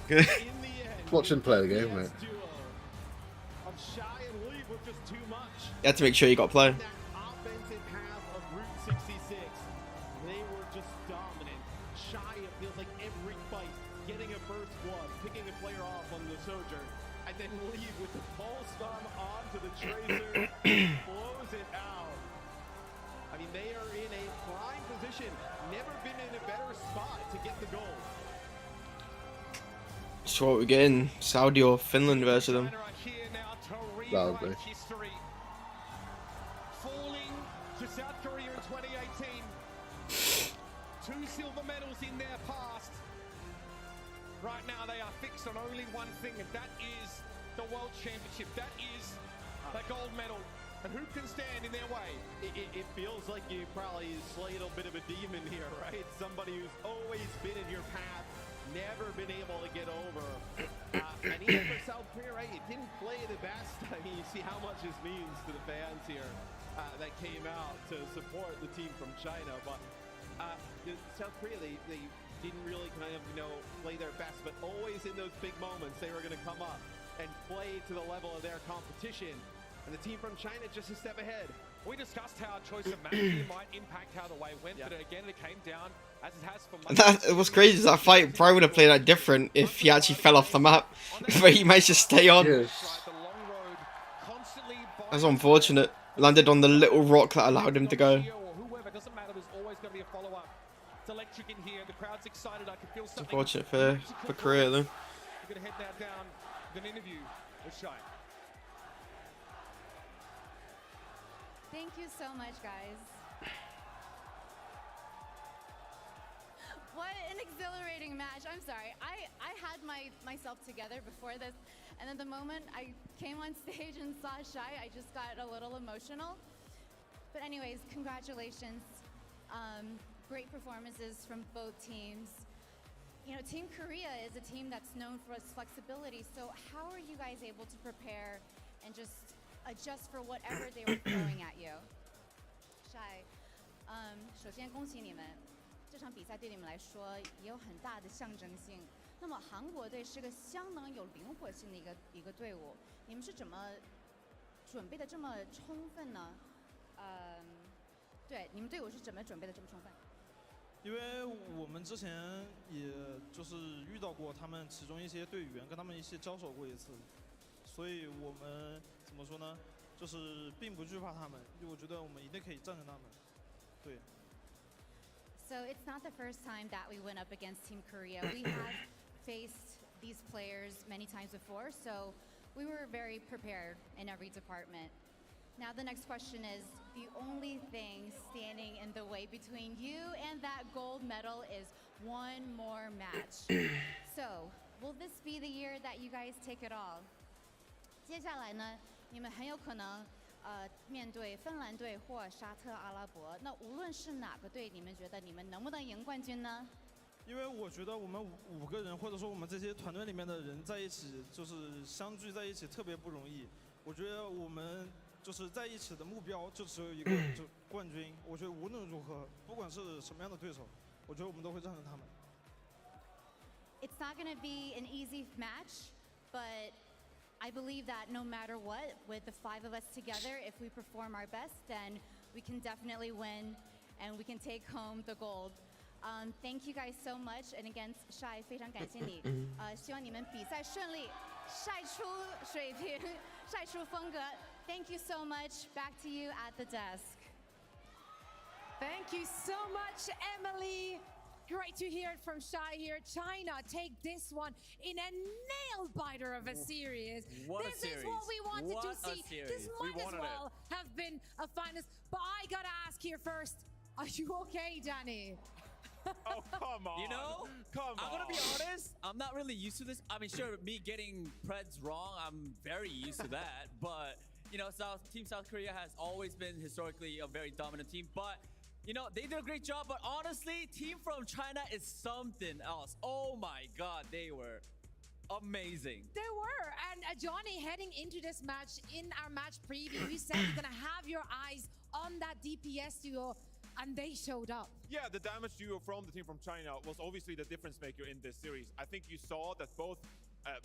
In the end, Watching play the game, mate. duo of Shy and Leave with just too much. You had to make sure you got play. That offensive half of Route 66, they were just dominant. Shy, it feels like every fight, getting a first blood, picking a player off on the Sojourn, and then Leave with the pulse bomb onto the Tracer, blows it out. I mean, they are in a prime position, never been in a better spot to get the goal. So what we're getting, Saudi or Finland versus them. China are here now to That'll rewrite be. history. Falling to South Korea in 2018. 2 silver medals in their past. Right now they are fixed on only one thing, and that is the World Championship. That is the gold medal. And who can stand in their way? It feels like you probably slayed a bit of a demon here, right? Somebody who's always been in your path, never been able to get over. And even for South Korea, right? It didn't play the best. I mean, you see how much this means to the fans here that came out to support the team from China. But South Korea, they didn't really kind of, play their best, but always in those big moments, they were going to come up. and play to the level of their competition. And the team from China just a step ahead. We discussed how choice of map might impact how the way went, but again, it came down, as it has for months. That was crazy. That fight probably would have played out different if he actually fell off the map, but he managed to stay on. Yes. That's unfortunate. Landed on the little rock that allowed him to go. Doesn't matter, there's always going to be a follow-up. It's electric in here. The crowd's excited. I can feel something. Unfortunate for Korea though. We're going to head now down with an interview with Shai. Thank you so much, guys. What an exhilarating match. I'm sorry. I had myself together before this, and then the moment I came on stage and saw Shai, I just got a little emotional. But anyways, congratulations. Great performances from both teams. You know, Team Korea is a team that's known for its flexibility, so how are you guys able to prepare and just adjust for whatever they were throwing at you? Shai, 首先恭喜你们，这场比赛对你们来说也有很大的象征性。那么韩国队是个相当有灵活性的一个队伍，你们是怎么准备的这么充分呢？对，你们队伍是怎么准备的这么充分？因为我们之前也就是遇到过他们其中一些队员，跟他们一起交手过一次，所以我们怎么说呢？就是并不惧怕他们，我觉得我们一定可以战胜他们。对。So it's not the first time that we went up against Team Korea. We have faced these players many times before, so we were very prepared in every department. Now the next question is, the only thing standing in the way between you and that gold medal is one more match. So, will this be the year that you guys take it all? 接下来呢，你们很有可能面对芬兰队或沙特阿拉伯。那无论是哪个队，你们觉得你们能不能赢冠军呢？因为我觉得我们五个人，或者说我们这些团队里面的人在一起，就是相聚在一起特别不容易。我觉得我们就是在一起的目标就只有一个，就冠军。我觉得无论如何，不管是什么样的对手，我觉得我们都会战胜他们。It's not going to be an easy match, but I believe that no matter what, with the 5 of us together, if we perform our best, then we can definitely win and we can take home the gold. Thank you guys so much, and again, Shai, 非常感谢你。希望你们比赛顺利，晒出水平，晒出风格。Thank you so much. Back to you at the desk. Thank you so much, Emily. Great to hear it from Shai here. China take this one in a nail biter of a series. This is what we wanted to see. This might as well have been a finals. But I gotta ask here first, are you okay, Danny? Oh, come on. You know, I'm gonna be honest, I'm not really used to this. I mean, sure, me getting Preds wrong, I'm very used to that. But, you know, Team South Korea has always been historically a very dominant team. But you know, they did a great job, but honestly, team from China is something else. Oh my God, they were amazing. They were. And Johnny, heading into this match, in our match preview, you said you're going to have your eyes on that DPS duo, and they showed up. Yeah, the damage duo from the team from China was obviously the difference maker in this series. I think you saw that both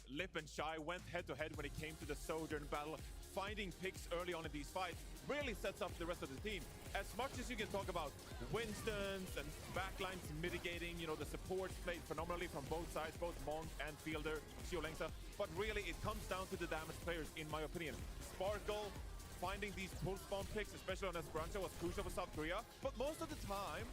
Lip and Shai went head-to-head when it came to the Sojourn battle. Finding picks early on in these fights really sets up the rest of the team. As much as you can talk about Winston's and backlines mitigating, you know, the support played phenomenally from both sides, both Monk and Fielder, Xiolengsa, but really it comes down to the damage players, in my opinion. Sparkle, finding these pull spawn picks, especially on Esperanza, was crucial for South Korea, but most of the time,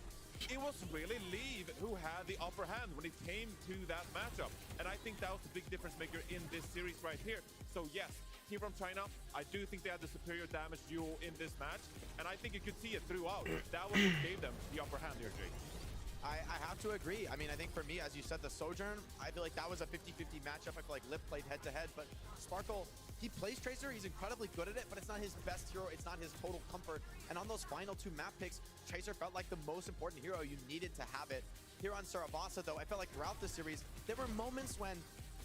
it was really Leave who had the upper hand when it came to that matchup. And I think that was the big difference maker in this series right here. So yes, team from China, I do think they had the superior damage duo in this match. And I think you could see it throughout. That was what gave them the upper hand here, Jake. I have to agree. I mean, I think for me, as you said, the Sojourn, I feel like that was a 50-50 matchup. I feel like Lip played head-to-head, but Sparkle, he plays Tracer. He's incredibly good at it, but it's not his best hero. It's not his total comfort. And on those final 2 map picks, Tracer felt like the most important hero. You needed to have it. Here on Saravasa, though, I felt like throughout the series, there were moments when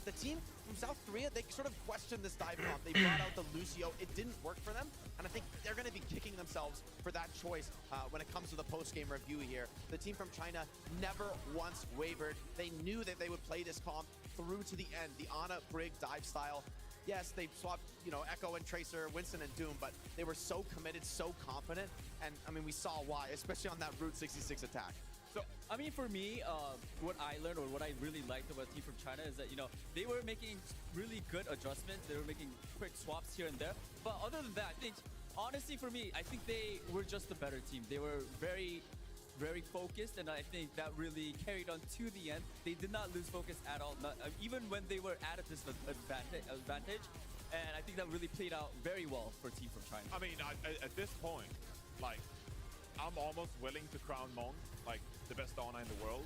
the team from South Korea, they sort of questioned this dive bomb. They brought out the Lucio. It didn't work for them. And I think they're going to be kicking themselves for that choice when it comes to the post-game review here. The team from China never once wavered. They knew that they would play this comp through to the end. The Ana Brig dive style, Yes, they swapped, you know, Echo and Tracer, Winston and Doom, but they were so committed, so confident, and I mean, we saw why, especially on that Route 66 attack. So, I mean, for me, what I learned or what I really liked about Team from China is that, you know, they were making really good adjustments. They were making quick swaps here and there. But other than that, I think, honestly, for me, I think they were just a better team. They were very focused, and I think that really carried on to the end. They did not lose focus at all, even when they were at a disadvantage. And I think that really played out very well for Team from China. I mean, at this point, like, I'm almost willing to crown Monk like the best Ana in the world,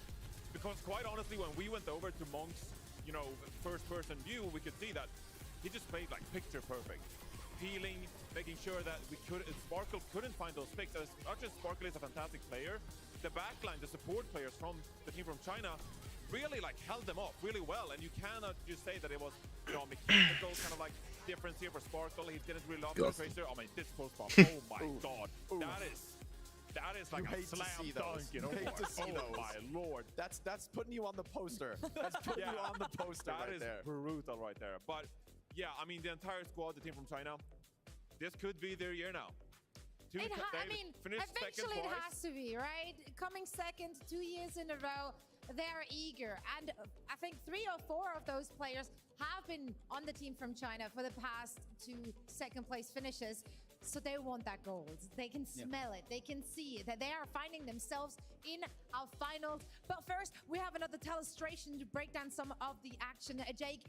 because quite honestly, when we went over to Monk's, you know, first-person view, we could see that he just played like picture perfect, healing, making sure that Sparkle couldn't find those picks. As much as Sparkle is a fantastic player, the backline, the support players from the team from China really like held them off really well, and you cannot just say that it was, you know, mechanical kind of like difference here for Sparkle. He didn't really love the Tracer. I mean, this post bomb, oh my god, that is like a slam dunk, you know. Oh my lord, that's putting you on the poster. That's putting you on the poster. That right is there. brutal right there. But yeah, I mean, the entire squad, the team from China, this could be their year now. I mean, eventually it has to be, right? Coming second 2 years in a row, they're eager. And I think 3 or 4 of those players have been on the team from China for the past 2 second-place finishes. So they want that gold. They can smell it. They can see that they are finding themselves in our finals. But first, we have another illustration to break down some of the action. Jake,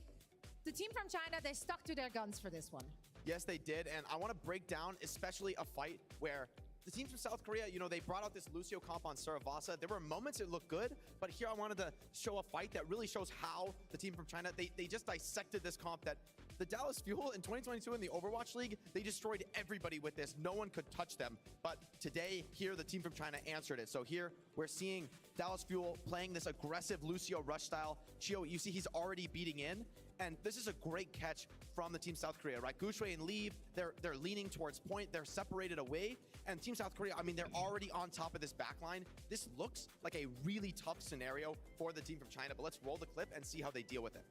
the team from China, they stuck to their guns for this one. Yes, they did, and I want to break down especially a fight where the teams from South Korea, you know, they brought out this Lucio comp on Saravasa. There were moments it looked good, but here I wanted to show a fight that really shows how the team from China, they just dissected this comp. That the Dallas Fuel in 2022 in the Overwatch League, they destroyed everybody with this. No one could touch them. But today, here, the team from China answered it. So here, we're seeing Dallas Fuel playing this aggressive Lucio rush style. Chio, you see he's already beating in. And this is a great catch from the Team South Korea, right? Gushui and Leave, they're leaning towards point. They're separated away. And Team South Korea, I mean, they're already on top of this backline. This looks like a really tough scenario for the team from China. But let's roll the clip and see how they deal with it.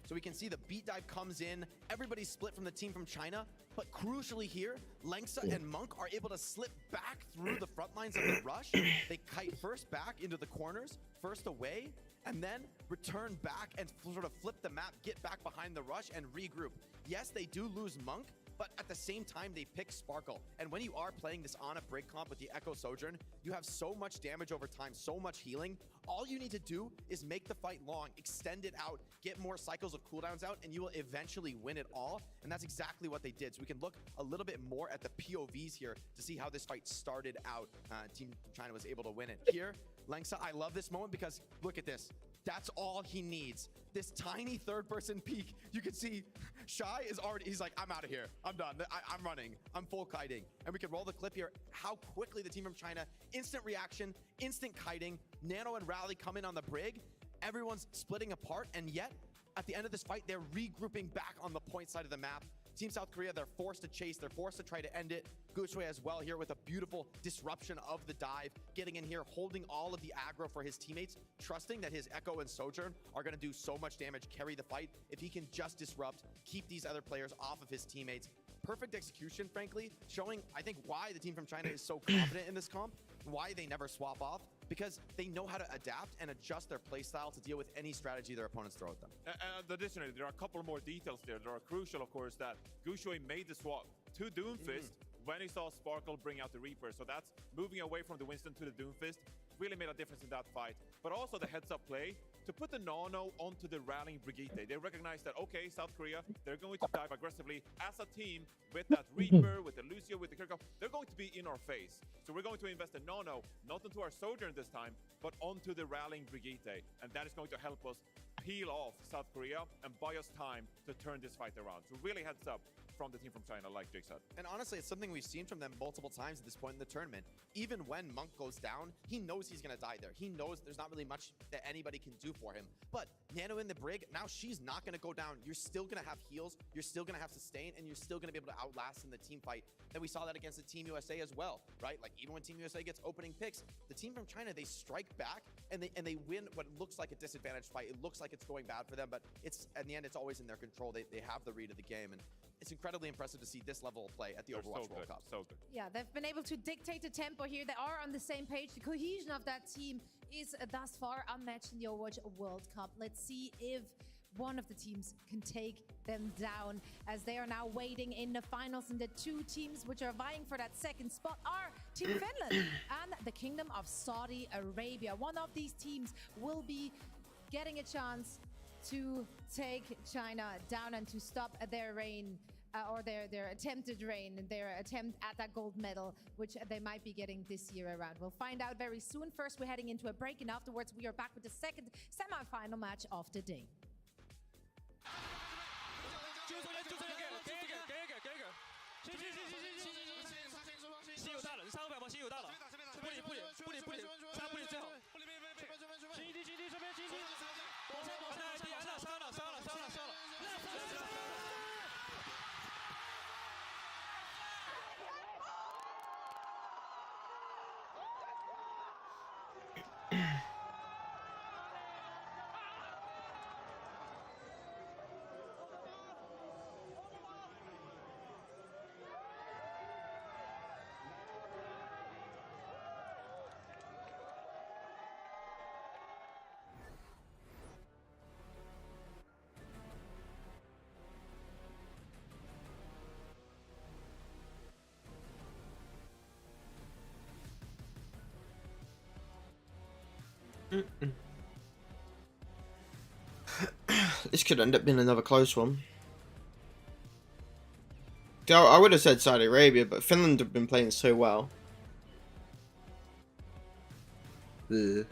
So we can see the beat dive comes in. Everybody's split from the team from China. But crucially here, Lengsa and Monk are able to slip back through the front lines of the rush. They kite first back into the corners, first away, and then return back and sort of flip the map, get back behind the rush, and regroup. Yes, they do lose Monk, but at the same time, they pick Sparkle. And when you are playing this on a break comp with the Echo Sojourn, you have so much damage over time, so much healing. All you need to do is make the fight long, extend it out, get more cycles of cooldowns out, and you will eventually win it all. And that's exactly what they did. So we can look a little bit more at the POVs here to see how this fight started out. Team China was able to win it. Here, Lengsa, I love this moment because look at this. That's all he needs. This tiny third-person peek. You can see Shy is already, he's like, I'm out of here. I'm done. I'm running. I'm full kiting. And we can roll the clip here. How quickly the team from China, instant reaction, instant kiting. Nano and Rally come in on the brig. Everyone's splitting apart. And yet, at the end of this fight, they're regrouping back on the point side of the map. Team South Korea, they're forced to chase. They're forced to try to end it. Gushui as well here with a beautiful disruption of the dive. Getting in here, holding all of the aggro for his teammates, trusting that his Echo and Sojourn are going to do so much damage, carry the fight. If he can just disrupt, keep these other players off of his teammates. Perfect execution, frankly, showing, I think, why the team from China is so confident in this comp, why they never swap off, because they know how to adapt and adjust their playstyle to deal with any strategy their opponents throw at them. Additionally, there are a couple more details there that are crucial, of course, that Gushui made the swap to Doomfist when he saw Sparkle bring out the Reaper. So that's moving away from the Winston to the Doomfist. Really made a difference in that fight. But also the heads-up play to put the Nano onto the rallying Brigitte. They recognize that, okay, South Korea, they're going to dive aggressively as a team with that Reaper, with the Lucio, with the Kirchhoff. They're going to be in our face. So we're going to invest the Nano, not into our Sojourn this time, but onto the rallying Brigitte. And that is going to help us peel off South Korea and buy us time to turn this fight around. So really heads up from the team from China, like Jake said. And honestly, it's something we've seen from them multiple times at this point in the tournament. Even when Monk goes down, he knows he's going to die there. He knows there's not really much that anybody can do for him. But Nano in the Brig, now she's not going to go down. You're still going to have heals. You're still going to have sustain, and you're still going to be able to outlast in the team fight. And we saw that against the Team USA as well, right? Like even when Team USA gets opening picks, the team from China, they strike back and they win what looks like a disadvantaged fight. It looks like it's going bad for them, but it's in the end, it's always in their control. They have the read of the game, and it's incredibly impressive to see this level of play at the Overwatch World Cup. So good. Yeah, they've been able to dictate the tempo here. They are on the same page. The cohesion of that team is thus far unmatched in the Overwatch World Cup. Let's see if one of the teams can take them down, as they are now waiting in the finals. And the two teams which are vying for that second spot are Team Finland and the Kingdom of Saudi Arabia. One of these teams will be getting a chance to take China down and to stop their reign, or their attempted reign, their attempt at that gold medal, which they might be getting this year around. We'll find out very soon. First, we're heading into a break, and afterwards we are back with the second semi-final match of the day. This could end up being another close one. I would have said Saudi Arabia, but Finland have been playing so well. Yeah.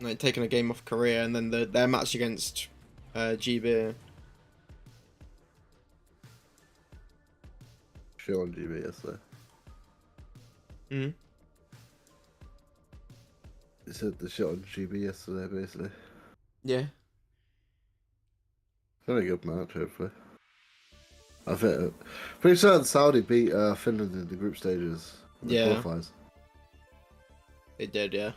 Like taking a game off Korea, and then their match against GB. Shit on GB yesterday. Hmm. He said the shit on GB yesterday, basically. Yeah. Very good match, hopefully. I think pretty certain Saudi beat Finland in the group stages. The qualifiers. They did, yeah.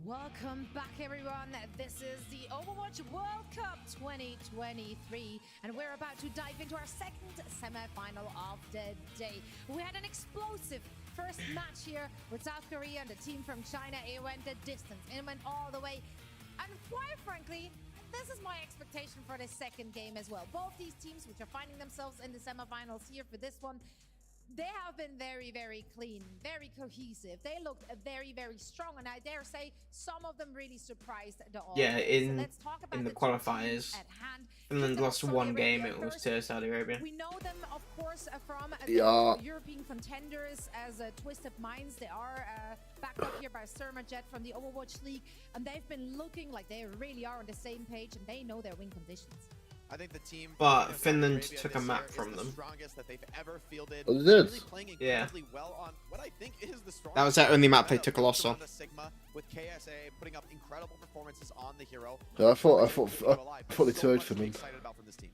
Welcome back, everyone. This is the Overwatch World Cup 2023, and we're about to dive into our second semi-final of the day. We had an explosive first match here with South Korea and the team from China. It went the distance. It went all the way. And quite frankly, this is my expectation for the second game as well. Both these teams, which are finding themselves in the semi-finals here for this one, they have been very, very clean, very cohesive. They looked very, very strong, and I dare say some of them really surprised the audience. Yeah, So let's talk about in the two qualifiers, teams at hand. Finland lost Saudi one Arabia game. It was first. to Saudi Arabia. We know them, of course, from Yeah. the European contenders as Twisted Minds. They are backed up here by Jet from the Overwatch League, and they've been looking like they really are on the same page, and they know their win conditions. I think the team, But Saudi Finland Arabia took a this map year from is them. the strongest that they've ever fielded. Oh, they did? Really playing Yeah. incredibly well on what I think is the strongest. That was their only map they lineup took a loss on. around the Sigma, with KSA putting up incredible performances on the hero. Yeah, I thought they So totally much toured to for be them. excited about from this team.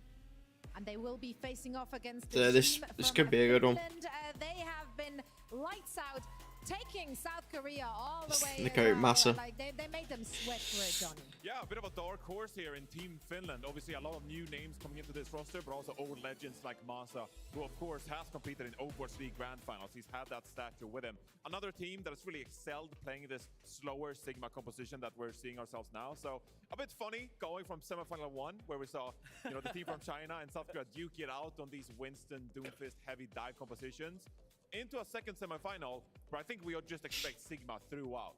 And they will be facing off against So the this team this from could be a good one. Finland. They have been lights out, taking South Korea all the way. Nico Massa. Like they made them sweat for it, Johnny. Yeah, a bit of a dark horse here in Team Finland. Obviously, a lot of new names coming into this roster, but also old legends like Masa, who of course has competed in Overwatch League Grand Finals. He's had that stature with him. Another team that has really excelled playing this slower Sigma composition that we're seeing ourselves now. So a bit funny going from semifinal 1, where we saw the team from China and South Korea duke it out on these Winston, Doomfist, heavy dive compositions, into a second semifinal where I think we just expect Sigma throughout.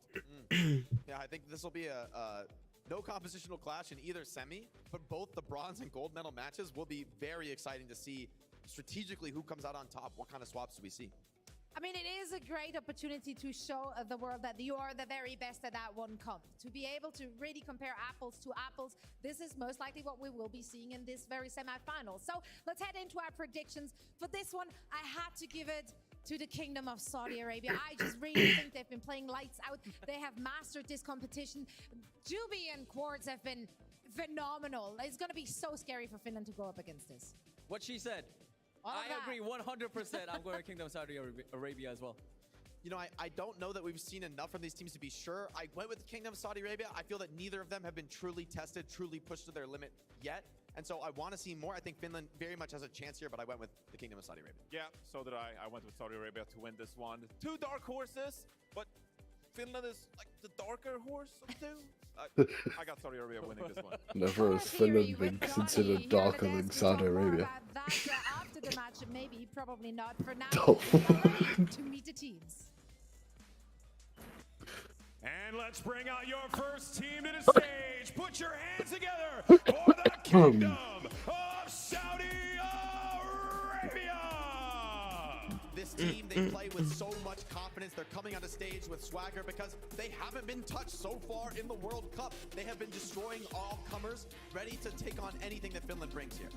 Yeah, I think this will be a no compositional clash in either semi, but both the bronze and gold medal matches will be very exciting to see strategically who comes out on top. What kind of swaps do we see? I mean, it is a great opportunity to show the world that you are the very best at that one comp. To be able to really compare apples to apples, this is most likely what we will be seeing in this very semi-final. So let's head into our predictions. For this one, I had to give it to the Kingdom of Saudi Arabia. I just really think they've been playing lights out. They have mastered this competition. Juby and Quartz have been phenomenal. It's going to be so scary for Finland to go up against this. What she said. I agree 100%. I'm going to Kingdom Saudi Arabia as well. You know, I don't know that we've seen enough from these teams to be sure. I went with the Kingdom of Saudi Arabia. I feel that neither of them have been truly tested, truly pushed to their limit yet. And so I want to see more. I think Finland very much has a chance here, but I went with the Kingdom of Saudi Arabia. Yeah, so did I. I went with Saudi Arabia to win this one. 2 dark horses, but Finland is like the darker horse of 2. I got Saudi Arabia winning this one. Never has Finland been considered darker than Saudi Arabia. After the match, maybe, probably not. For now, Oh. ready to meet the teams. And let's bring out your first team to the stage. Put your hands together for the Kingdom of Saudi Arabia. This team, they play with so much confidence. They're coming on the stage with swagger because they haven't been touched so far in the World Cup. They have been destroying all comers, ready to take on anything that Finland brings here.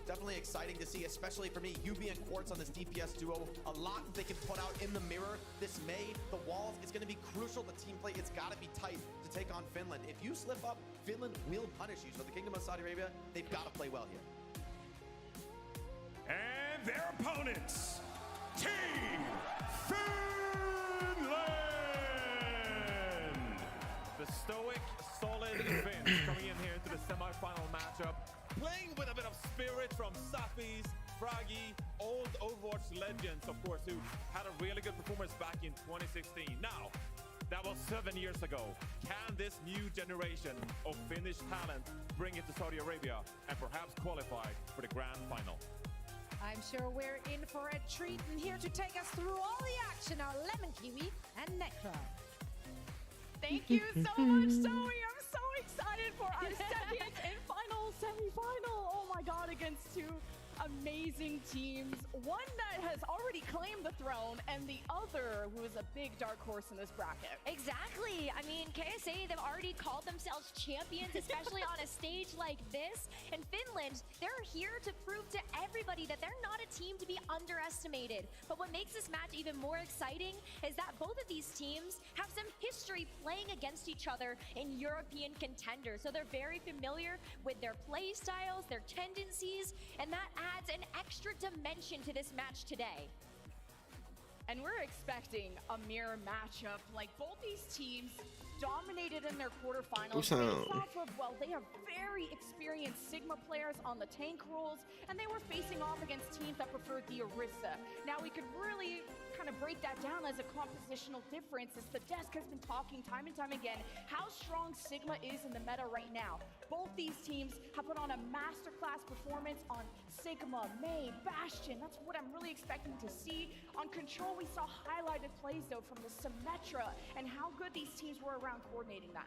Definitely exciting to see, especially for me, UB and Quartz on this DPS duo. A lot they can put out in the mirror. This May, the walls, is going to be crucial to team play. It's got to be tight to take on Finland. If you slip up, Finland will punish you. So the Kingdom of Saudi Arabia, they've got to play well here. And their opponents, Team Finland. The stoic, solid Finns coming in here into the semi-final matchup, playing with a bit of spirit from Safis, Fragi, old Overwatch legends, of course, who had a really good performance back in 2016. Now, that was 7 years ago. Can this new generation of Finnish talent bring it to Saudi Arabia and perhaps qualify for the grand final? I'm sure we're in for a treat, and here to take us through all the action are Lemon Kiwi and Necro. Thank you so much, Zoe. I'm so excited for our second and final semi-final. Oh my god, against 2 amazing teams. One that has already claimed the throne, and the other who is a big dark horse in this bracket. Exactly. I mean, KSA, they've already called themselves champions, especially on a stage like this. And Finland, they're here to prove to everybody that they're not a team to be underestimated. But what makes this match even more exciting is that both of these teams have some history playing against each other in European contenders. So they're very familiar with their play styles, their tendencies, and that adds an extra dimension to this match today. And we're expecting a mirror matchup. Like, both these teams dominated in their quarterfinals based off of, well, they have very experienced Sigma players on the tank roles, and they were facing off against teams that preferred the Orisa. Now, we could really kind of break that down as a compositional difference, as the desk has been talking time and time again how strong Sigma is in the meta right now. Both these teams have put on a masterclass performance on Sigma, Mei, Bastion. That's what I'm really expecting to see. On Control, we saw highlighted plays, though, from the Symmetra and how good these teams were around coordinating that.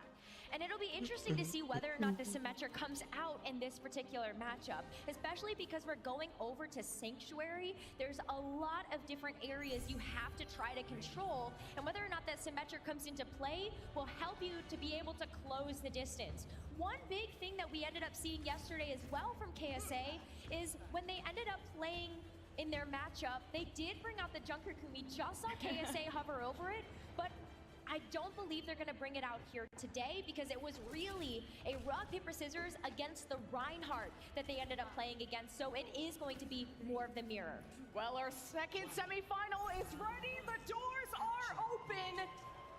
And it'll be interesting to see whether or not the Symmetra comes out in this particular matchup, especially because we're going over to Sanctuary. There's a lot of different areas you have to try to control, and whether or not that Symmetra comes into play will help you to be able to close the distance. One big thing that we ended up seeing yesterday as well from KSA is when they ended up playing in their matchup, they did bring out the Junker Kun. We just saw KSA hover over it, but I don't believe they're going to bring it out here today because it was really a rock, paper, scissors against the Reinhardt that they ended up playing against. So it is going to be more of the mirror. Well, our second semifinal is ready. The doors are open.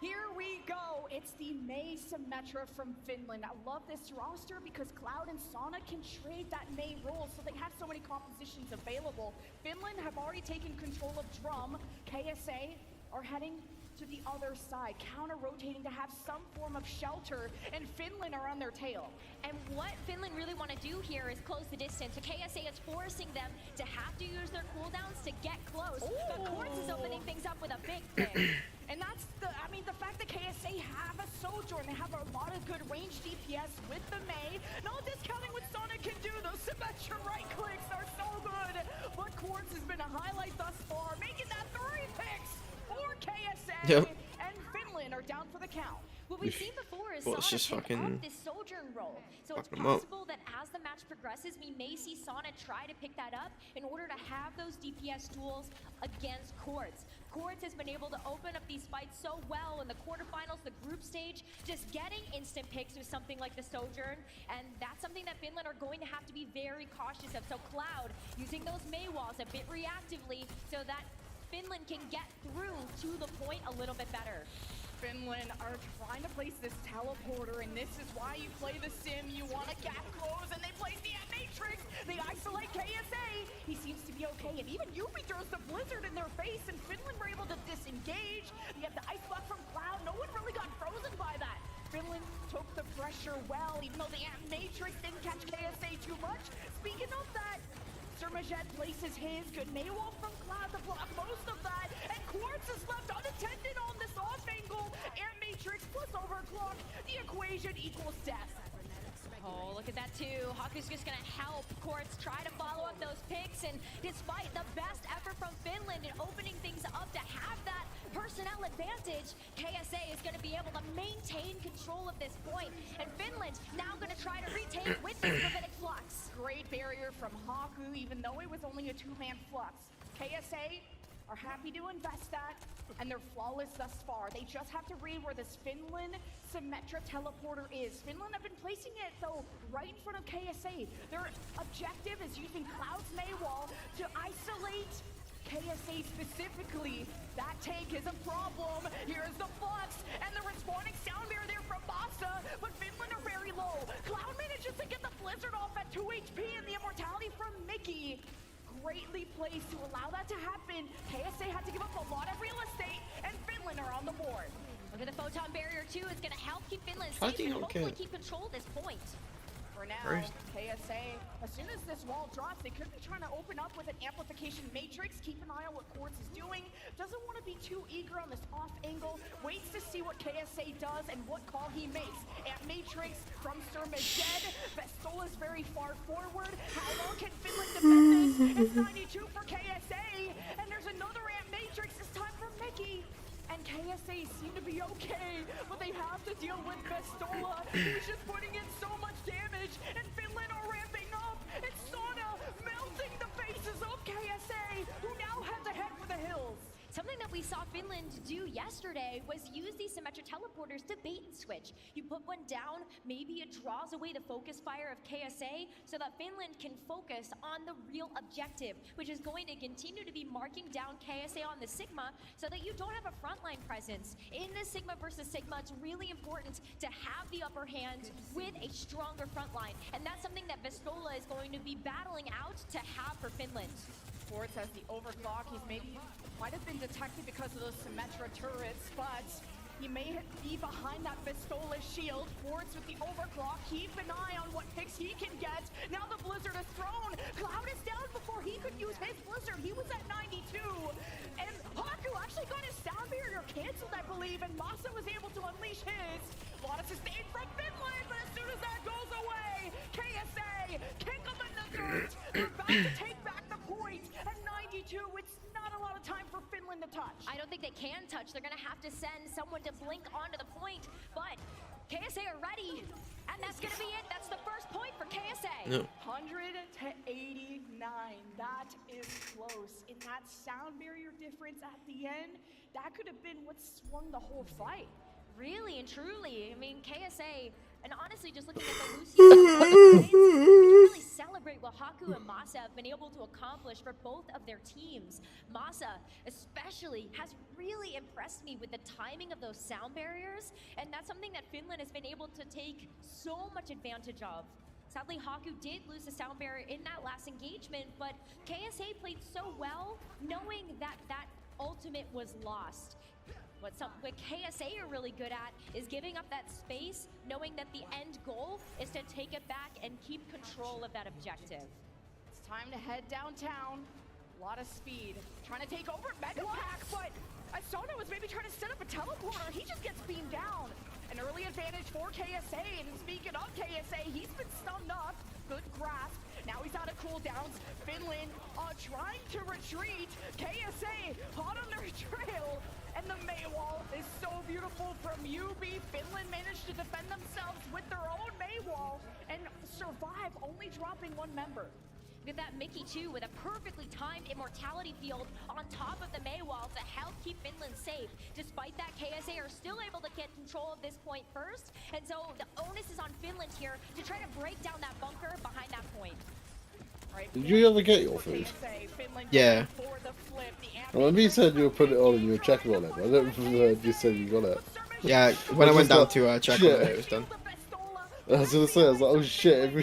Here we go. It's the Mei Symmetra from Finland. I love this roster because Cloud and Sana can trade that Mei role, so they have so many compositions available. Finland have already taken control of Drum. KSA are heading to the other side, counter-rotating to have some form of shelter, and Finland are on their tail. And what Finland really want to do here is close the distance. So KSA is forcing them to have to use their cooldowns to get close. But Quartz is opening things up with a big pick. And that's the fact that KSA have a Sojourn, they have a lot of good range DPS with the Mei. No discounting what Sonic can do. Those Symmetra right clicks are so good. But Quartz has been a highlight thus far, making that 3 picks for KSA. And Finland are down for the count. What we've seen before is Well, it's Sana just pick fucking up this Sojourn role. So it's fucking 'em up. possible that as the match progresses, we may see Sana try to pick that up in order to have those DPS tools against Quartz. Quartz has been able to open up these fights so well in the quarterfinals, the group stage, just getting instant picks with something like the Sojourn, and that's something that Finland are going to have to be very cautious of. So Cloud using those Mei walls a bit reactively so that Finland can get through to the point a little bit better. Finland are trying to place this teleporter, and this is why you play the sim. You want to gap close, and they place the Matrix. They isolate KSA. He seems to be okay, and even Yuffie throws the Blizzard in their face, and Finland were able to disengage. You have the Ice Block from Cloud. No one really got frozen by that. Finland took the pressure well, even though the Matrix didn't catch KSA too much. Speaking of that, Surmajet places his good Maywall from Cloud to block most of that, and Quartz is left unattended on this off angle, and Matrix plus overclock. The equation equals death. Oh, look at that too. Haku's just gonna help Quartz try to follow up those picks, and despite the best effort from Finland in opening things up to have that personnel advantage, KSA is gonna be able to maintain control of this point, and Finland now gonna try to retake with this Gravitic Flux. Great barrier from Haku, even though it was only a 2-man flux. KSA are happy to invest that, and they're flawless thus far. They just have to read where this Finland Symmetra teleporter is. Finland have been placing it, though, right in front of KSA. Their objective is using Cloud's Mei wall to isolate KSA specifically. That tank is a problem. Here's the flux, and the respawning sound barrier there from Bassa, but Finland are very low. Cloud manages to get the Blizzard off at 2 HP, and the immortality from Mickey greatly placed to allow that to happen. KSA had to give up a lot of real estate, and Finland are on the board. Look at the photon barrier too. It's gonna help keep Finland safe and hopefully keep control of this point. For now, KSA, as soon as this wall drops, they could be trying to open up with an amplification matrix. Keep an eye on what Quartz is doing. Doesn't want to be too eager on this off angle. Waits to see what KSA does and what call he makes. At matrix from Surmajet. Vestola is very far forward. How long can Finland defend this? It's 92 for KSA. And there's another Ant Matrix, this time from Mickey. And KSA seem to be okay, but they have to deal with Vestola, who's just putting in so much damage, and Finland are ramping up. It's Sana melting the faces of KSA, who now have to head for the hills. Something that we saw Finland do yesterday was use these symmetric teleporters to bait and switch. You put one down, maybe it draws away the focus fire of KSA so that Finland can focus on the real objective, which is going to continue to be marking down KSA on the Sigma so that you don't have a frontline presence. In the Sigma versus Sigma, it's really important to have the upper hand with a stronger frontline, and that's something that Vistola is going to be battling out to have for Finland. Sports has the overclock. He's might have been detected because of those Symmetra turrets, but he may be behind that Vistola shield. Sports with the overclock. Keep an eye on what picks he can get. Now the Blizzard is thrown. Cloud is down before he could use his Blizzard. He was at 92. And Haku actually got his sound barrier canceled, I believe, and Masa was able to unleash his. A lot of sustain from Finland, but as soon as that goes away, KSA kick him in the dirt. They're about to take back the point at 92. It's not a lot of time for Finland to touch. I don't think they can touch. They're going to have to send someone to blink onto the point, but KSA are ready, and that's going to be it. That's the first point for KSA. No. 100 to 89. That is close. In that sound barrier difference at the end, that could have been what swung the whole fight. Really and truly. I mean, KSA, and honestly, just looking at the Lucy, you can really celebrate what Haku and Masa have been able to accomplish for both of their teams. Masa, especially, has really impressed me with the timing of those sound barriers, and that's something that Finland has been able to take so much advantage of. Sadly, Haku did lose the sound barrier in that last engagement, but KSA played so well, knowing that that ultimate was lost. What KSA are really good at is giving up that space, knowing that the end goal is to take it back and keep control of that objective. It's time to head downtown. A lot of speed. Trying to take over Mega Pack, but Asona was maybe trying to set up a teleporter. He just gets beamed down. An early advantage for KSA, and speaking of KSA, he's been stunned up. Good grasp. Now he's out of cooldowns. Finland trying to retreat. KSA hot on their trail. And the Maywall is so beautiful from UB. Finland managed to defend themselves with their own Maywall and survive, only dropping one member. Look at that Mickey too, with a perfectly timed immortality field on top of the Maywall to help keep Finland safe. Despite that, KSA are still able to get control of this point first, and so the onus is on Finland here to try to break down that bunker behind that point. Did you ever get your food? Yeah. I remember you said you were putting it on and you were checking on it, but I don't remember you said you got it. Yeah, when I went down to check on it, it was done. I was gonna say, I was like, oh shit,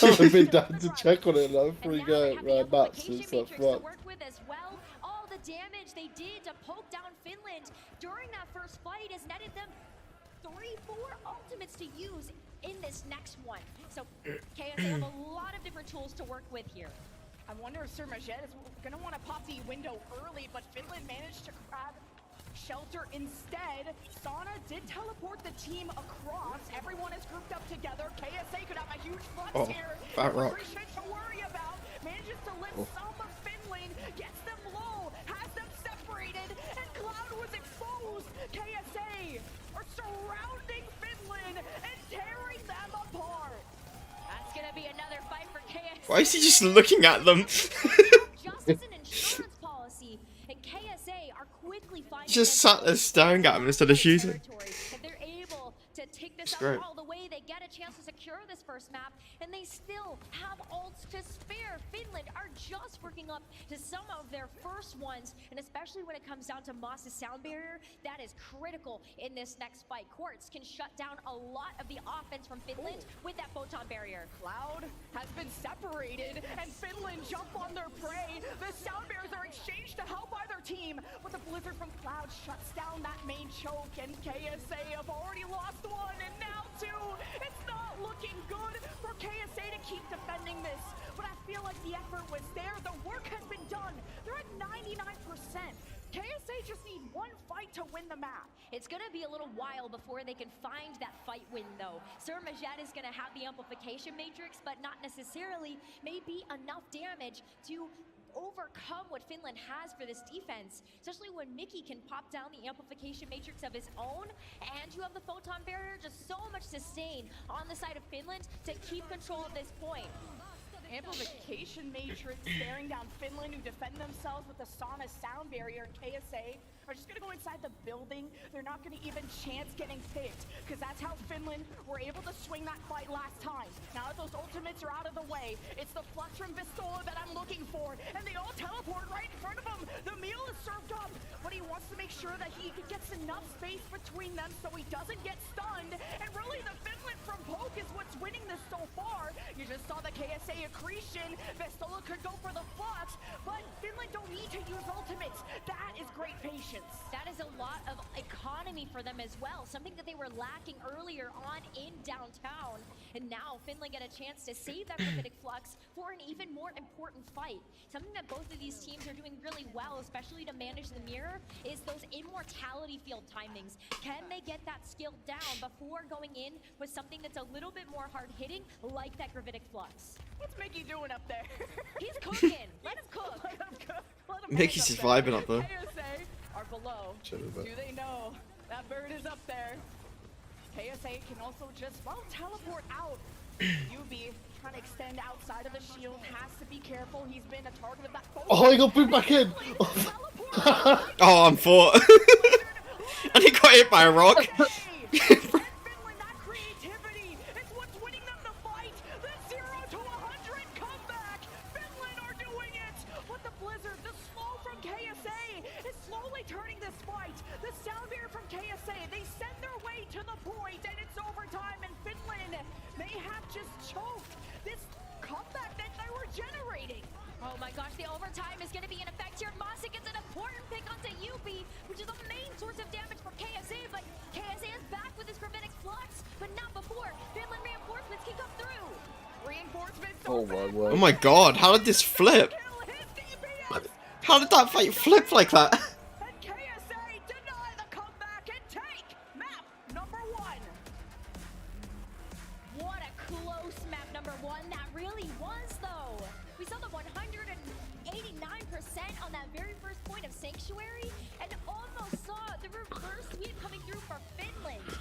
I've been down to check on it and I'm free going around maps and stuff. Fuck. All the damage they did to poke down Finland during that first fight has netted them 3-4 ultimates to use in this next one. So KSA have a lot of different tools to work with here. I wonder if Sir Majet is going to want to pop the window early, but Finland managed to grab shelter instead. Sana did teleport the team across. Everyone is grouped up together. KSA could have a huge flux here. Fat rock. To worry about. Manages to lift some of Finland, gets them low, has them separated, and Cloud was exposed. KSA are surrounding Finland and tearing them apart. That's gonna be another fight for KSA. Why is he just looking at them? Just as an insurance policy, and KSA are quickly finding Just sat there staring at him instead of shooting. if they're able to take this It's up great. all the way, they get a chance to secure this first map, and they still have ults to spare. Finland are just working up to some of their first ones, and especially when it comes down to Moss's sound barrier, that is critical in this next fight. Quartz can shut down a lot of the offense from Finland with that photon barrier. Cloud has been separated, and Finland jump on their prey. The sound barriers are exchanged to help either team, but the Blizzard from Cloud shuts down that main choke, and KSA have already lost one, and now two. It's not looking good for KSA to keep defending this, but I feel like the effort was there. The work has been done. They're at 99%. KSA just need one fight to win the map. It's going to be a little while before they can find that fight win, though. Sir Majet is going to have the amplification matrix, but not necessarily maybe enough damage to overcome what Finland has for this defense, especially when Mickey can pop down the amplification matrix of his own, and you have the photon barrier, just so much sustain on the side of Finland to keep control of this point. Amplification Matrix staring down Finland, who defend themselves with the Sauna sound barrier. KSA are just gonna go inside the building. They're not gonna even chance getting picked, because that's how Finland were able to swing that fight last time. Now that those ultimates are out of the way, it's the flux from Vistola that I'm looking for, and they all teleport right in front of him. The meal is served up, but he wants to make sure that he gets enough space between them so he doesn't get stunned. And really, the Finland from Poke is what's winning this so far. You just saw the KSA accretion. Vistola could go for the flux, but Finland don't need to use ultimates. That is great patience. That is a lot of economy for them as well, something that they were lacking earlier on in downtown. And now Finland get a chance to save that gravitic flux for an even more important fight. Something that both of these teams are doing really well, especially to manage the mirror, is those immortality field timings. Can they get that skill down before going in with something that's a little bit more hard-hitting, like that gravitic flux? What's Mickey doing up there? He's cooking. Let him cook. Let him cook. Let him Mickey's just vibing up there. KSA are below. Do they know that bird is up there? KSA can also just, well, teleport out. UB trying to extend outside of the shield, has to be careful. He's been a target of that. Oh, he got put back in. Oh, I'm for. And he got hit by a rock. Finland, that creativity, it's what's winning them the fight. The 0 to 100 comeback. Finland are doing it. But the Blizzard, the slow from KSA is slowly turning this fight. The sound barrier from KSA, they send their way to the point, and it's overtime, and Finland may have just choked this comeback that they were generating. Oh my gosh, the overtime is going to be in effect here. Mossick gets an important pick onto UB, which is the main source of damage for KSA, but KSA is back with his gravitic flux, but not before Finland reinforcements can come through. Reinforcements. Oh my word. Oh my god, how did this flip? How did that fight flip like that? And KSA deny the comeback and take map number 1. What a close map number 1 that really was, though. We saw the 189% on that very first point of Sanctuary, and almost saw the reverse sweep coming through for Finland.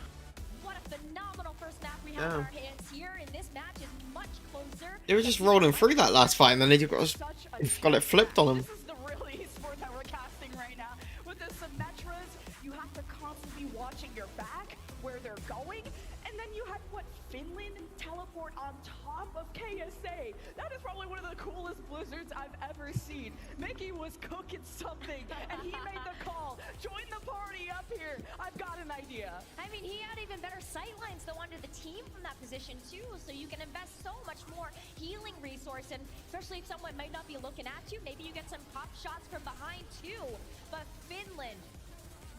What a phenomenal first map we have in our hands here, and this match is much closer. They were just rolling through that last fight, and then they got it flipped on them. This is the real esport that we're casting right now. With the Symmetras, you have to constantly be watching your back, where they're going, and then you had what, Finland teleport on top of KSA. That is probably one of the coolest Blizzards I've ever seen. Mickey was cooking something, and he made the call. Join the party up here. I've got an idea. I mean, he had even better sightlines though under the team from that position too, so you can invest so much more healing resource, and especially if someone might not be looking at you, maybe you get some pop shots from behind too. But Finland,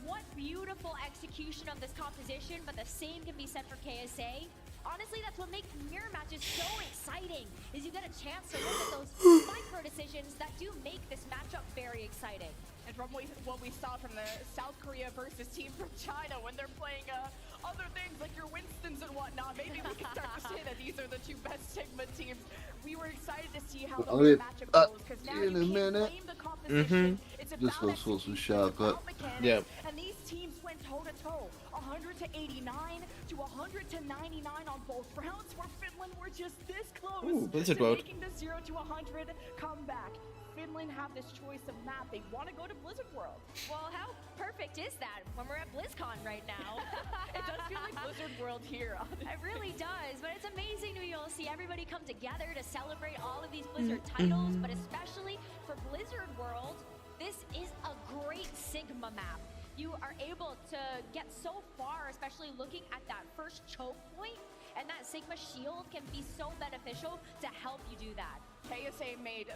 what beautiful execution of this composition, but the same can be said for KSA. Honestly, that's what makes mirror matches so exciting, is you get a chance to look at those micro decisions that do make this matchup very exciting. And from what we saw from the South Korea versus team from China when they're playing other things like your Winstons and whatnot, maybe we can start to say that these are the two best Sigma teams. We were excited to see how the matchup goes, because now you can't blame the composition. It's about execution, about mechanics, and these teams went toe-to-toe. 100 to 89 to 100 to 99 on both rounds, where Finland were just this close Blizzard to World. making the 0 to 100 comeback. Finland have this choice of map. They want to go to Blizzard World. Well, how perfect is that when we're at BlizzCon right now? It does feel like Blizzard World here. It really does, but it's amazing to be able to see everybody come together to celebrate all of these Blizzard titles, but especially for Blizzard World, this is a great Sigma map. You are able to get so far, especially looking at that first choke point, and that Sigma shield can be so beneficial to help you do that. KSA made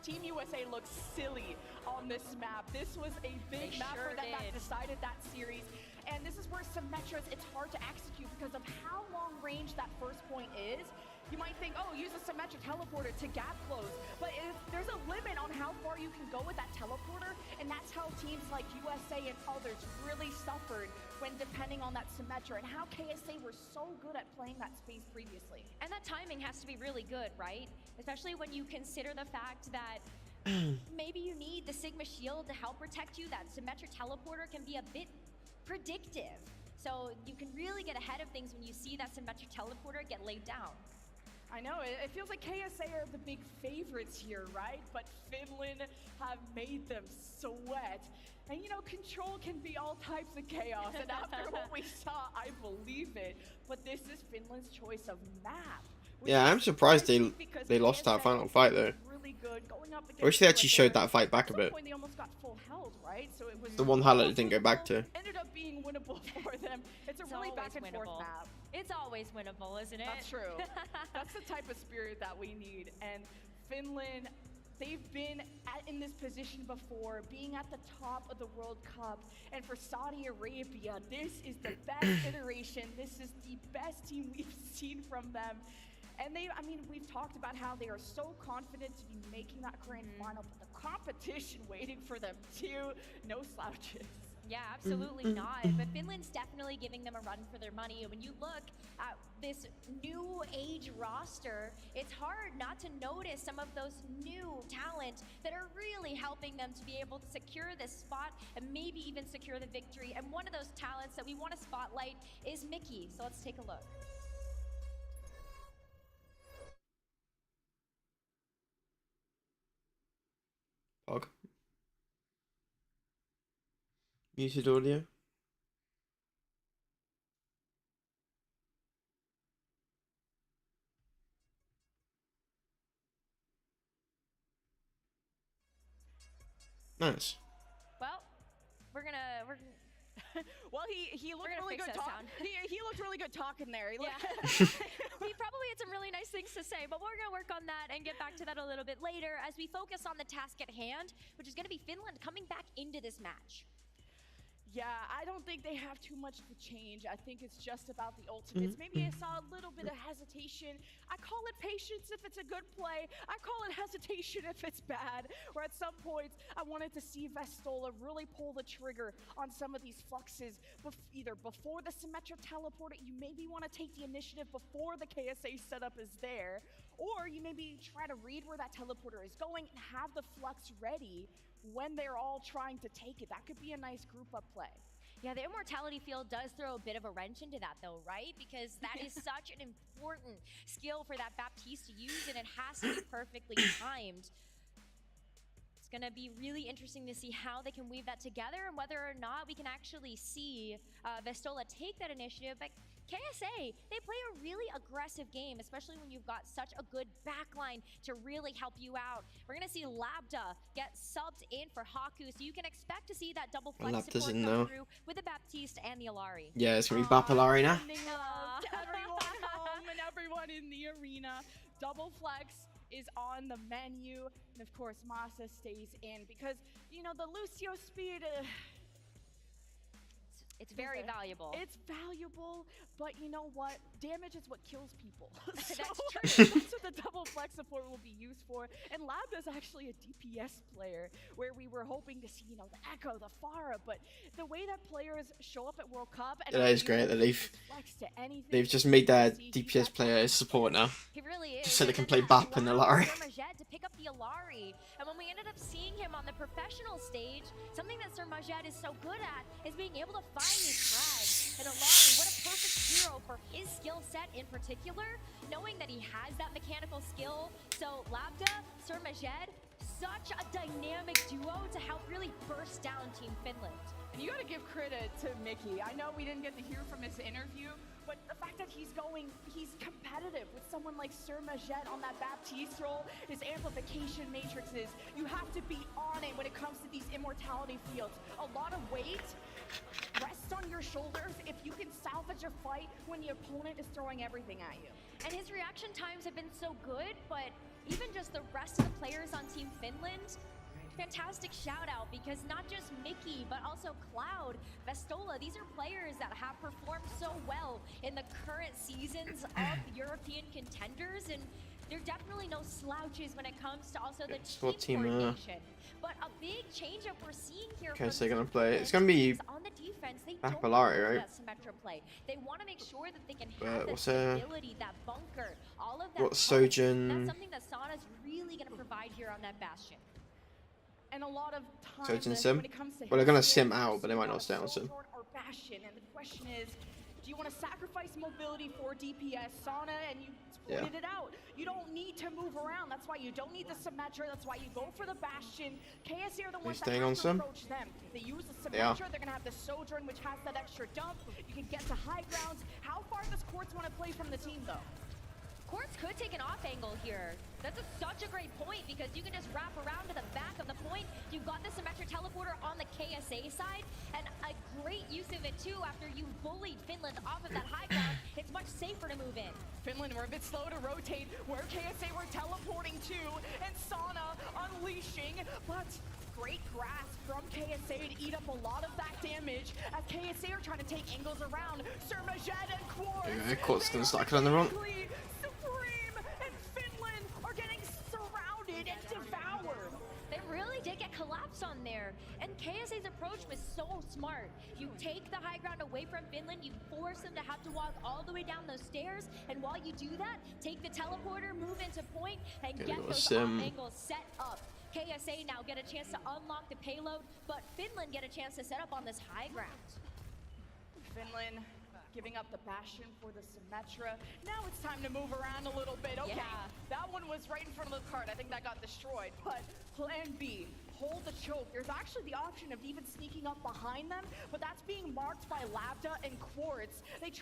Team USA look silly on this map. This was a big map for them that decided that series. And this is where Symmetras, it's hard to execute because of how long range that first point is. You might think, oh, use a Symmetra teleporter to gap close. But there's a limit on how far you can go with that teleporter, and that's how teams like USA and others really suffered when depending on that Symmetra, and how KSA were so good at playing that space previously. And that timing has to be really good, right? Especially when you consider the fact that maybe you need the Sigma shield to help protect you. That Symmetra teleporter can be a bit predictive. So you can really get ahead of things when you see that Symmetra teleporter get laid down. I know, it feels like KSA are the big favorites here, right? But Finland have made them sweat. And you know, Control can be all types of chaos, and after what we saw, I believe it. But this is Finland's choice of map. Yeah, I'm surprised they lost that final fight though. Really good, going up I wish they actually showed that fight back a At bit. some point they almost got full health, right? So it was The one highlight they didn't go back to. ended up being winnable for them. It's a really back and forth map. It's always winnable, isn't it? That's true. That's the type of spirit that we need. And Finland, they've been in this position before, being at the top of the World Cup. And for Saudi Arabia, this is the best iteration. This is the best team we've seen from them. And I mean, we've talked about how they are so confident to be making that grand final, but the competition waiting for them too, no slouches. Yeah, absolutely not. But Finland's definitely giving them a run for their money. When you look at this new age roster, it's hard not to notice some of those new talent that are really helping them to be able to secure this spot and maybe even secure the victory. And one of those talents that we want to spotlight is Mickey. So let's take a look. Pog. Muted audio. Nice. Well, we're gonna well, he looked really good talking. He looked really good talking there. Yeah. He probably had some really nice things to say, but we're gonna work on that and get back to that a little bit later as we focus on the task at hand, which is gonna be Finland coming back into this match. Yeah, I don't think they have too much to change. I think it's just about the ultimates. Maybe I saw a little bit of hesitation. I call it patience if it's a good play. I call it hesitation if it's bad. Where at some points, I wanted to see Vestola really pull the trigger on some of these fluxes, either before the Symmetra teleport, you maybe want to take the initiative before the KSA setup is there, or you maybe try to read where that teleporter is going and have the flux ready when they're all trying to take it. That could be a nice group up play. Yeah, the immortality field does throw a bit of a wrench into that though, right? Because that is such an important skill for that Baptiste to use, and it has to be perfectly timed. It's gonna be really interesting to see how they can weave that together and whether or not we can actually see Vestola take that initiative. But KSA, they play a really aggressive game, especially when you've got such a good backline to really help you out. We're gonna see Labda get subbed in for Haku, so you can expect to see that double flex Labda's support in come now. through with the Baptiste and the Alari. Yeah, it's gonna be Bapalari now. Everyone home and everyone in the arena. Double flex is on the menu, and of course Masa stays in because you know the Lucio speed. It's very valuable. It's valuable, but you know what? Damage is what kills people. That's true. That's what the double flex support will be used for. And Labda's actually a DPS player, where we were hoping to see, you know, the Echo, the Pharah, but the way that players show up at World Cup and That is great that they've just made their DPS player a support now. He really is. Just so they can play Bap and Alari. To pick up the Alari, and when we ended up seeing him on the professional stage, something that Sir Majed is so good at is being able to find these frags. And Alari, what a perfect hero for his skill set in particular, knowing that he has that mechanical skill. So Labda, Sir Majed, such a dynamic duo to help really burst down Team Finland. And you gotta give credit to Mickey. I know we didn't get to hear from his interview, but the fact that he's competitive with someone like Sir Majed on that Baptiste role, his amplification matrices, you have to be on it when it comes to these immortality fields. A lot of weight rests on your shoulders if you can salvage a fight when the opponent is throwing everything at you. And his reaction times have been so good, but even just the rest of the players on Team Finland, fantastic shout out, because not just Mickey, but also Cloud, Vestola, these are players that have performed so well in the current seasons of European contenders, and they're definitely no slouches when it comes to also the team coordination. But a big change up we're seeing here. Okay, so they're gonna play. It's gonna be on the defense. They Bapalari, don't right? that Symmetra play. They want to make sure that they can But have that what's stability, that bunker, all of that. What's punch. Sojin? That's something that Sana's really gonna provide here on that Bastion. And a lot of times Sojin Sim? when it comes to Well, they're gonna sim out, but they might not stay on sim. Or Bastion, and the question is, Do you want to sacrifice mobility for DPS, Sana, and you pointed it out. You don't need to move around. That's why you don't need the Symmetra. That's why you go for the Bastion. KSA are the ones that have to approach them. They use the Symmetra. They're going to have the Sojourn, which has that extra dump. You can get to high grounds. How far does Quartz want to play from the team, though? Quartz could take an off angle here. That's such a great point because you can just wrap around to the back of the point. You've got the Symmetric Teleporter on the KSA side, and a great use of it too after you bullied Finland off of that high ground. It's much safer to move in. Finland were a bit slow to rotate where KSA were teleporting to, and Sana unleashing, but great grasp from KSA to eat up a lot of that damage as KSA are trying to take angles around. Surmajet and Quartz. Yeah, Quartz gonna start killing the run. Supreme and Finland are getting surrounded and devoured. They really did get collapsed on there. And KSA's approach was so smart. You take the high ground away from Finland, you force them to have to walk all the way down those stairs, and while you do that, take the teleporter, move into point, and get those off angles set up. KSA now get a chance to unlock the payload, but Finland get a chance to set up on this high ground. Finland giving up the Bastion for the Symmetra. Now it's time to move around a little bit. Okay, that one was right in front of the cart. I think that got destroyed, but plan B. Hold the choke. There's actually the option of even sneaking up behind them, but that's being marked by Labda and Quartz. Finland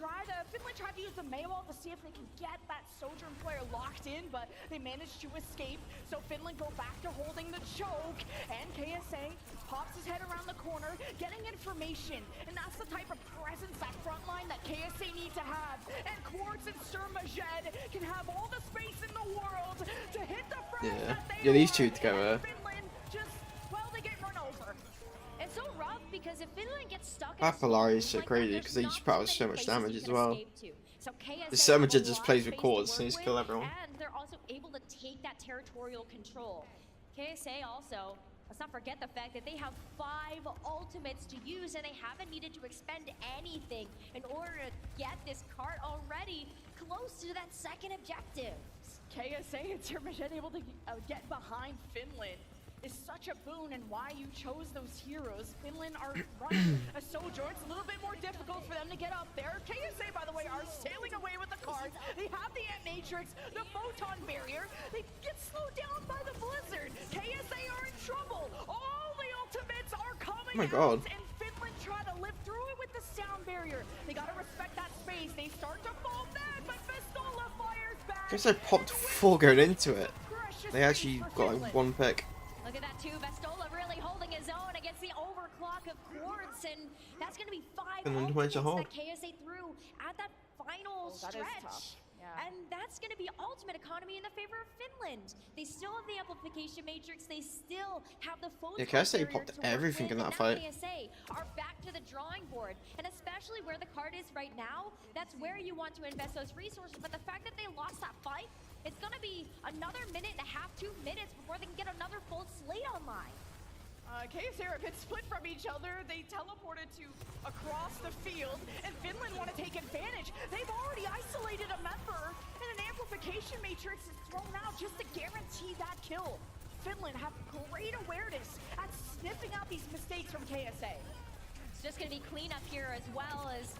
tried to use the Maywall to see if they can get that Sojourn player locked in, but they managed to escape. So Finland go back to holding the choke, and KSA pops his head around the corner, getting information, and that's the type of presence, that front line that KSA need to have. And Quartz and Surmajed can have all the space in the world to hit the front that they these two together. They get run over. It's so rough because if Finland gets stuck in Papillary is so crazy because they just put out so much damage as well. The Surmajet just plays with Quartz and just kill everyone. And they're also able to take that territorial control. KSA also, let's not forget the fact that they have 5 ultimates to use and they haven't needed to expend anything in order to get this cart already close to that second objective. KSA and Surmajet able to get behind Finland is such a boon, and why you chose those heroes. Finland are running a Sojourn. It's a little bit more difficult for them to get up there. KSA, by the way, are sailing away with the card. They have the Ant Matrix, the Photon Barrier. They get slowed down by the Blizzard. KSA are in trouble. All the ultimates are coming out, and Finland try to live through it with the Sound Barrier. They gotta respect that space. They start to fall back, but Vestola fires back. I guess I popped 4 going into it. They actually got like 1 pick. Look at that too, Vestola really holding his own against the overclock of Quartz, and that's going to be 5 ultimates that KSA threw at that final stretch. And that's going to be ultimate economy in the favor of Finland. They still have the amplification matrix. They still have the Photon KSA popped everything in that fight. KSA are back to the drawing board, and especially where the card is right now, that's where you want to invest those resources. But the fact that they lost that fight, it's going to be another minute and a half, 2 minutes before they can get another full slate online. KSA are a bit split from each other. They teleported to across the field, and Finland want to take advantage. They've already isolated a member, and an amplification matrix is thrown out just to guarantee that kill. Finland have great awareness at sniffing out these mistakes from KSA. It's just going to be cleanup here as well as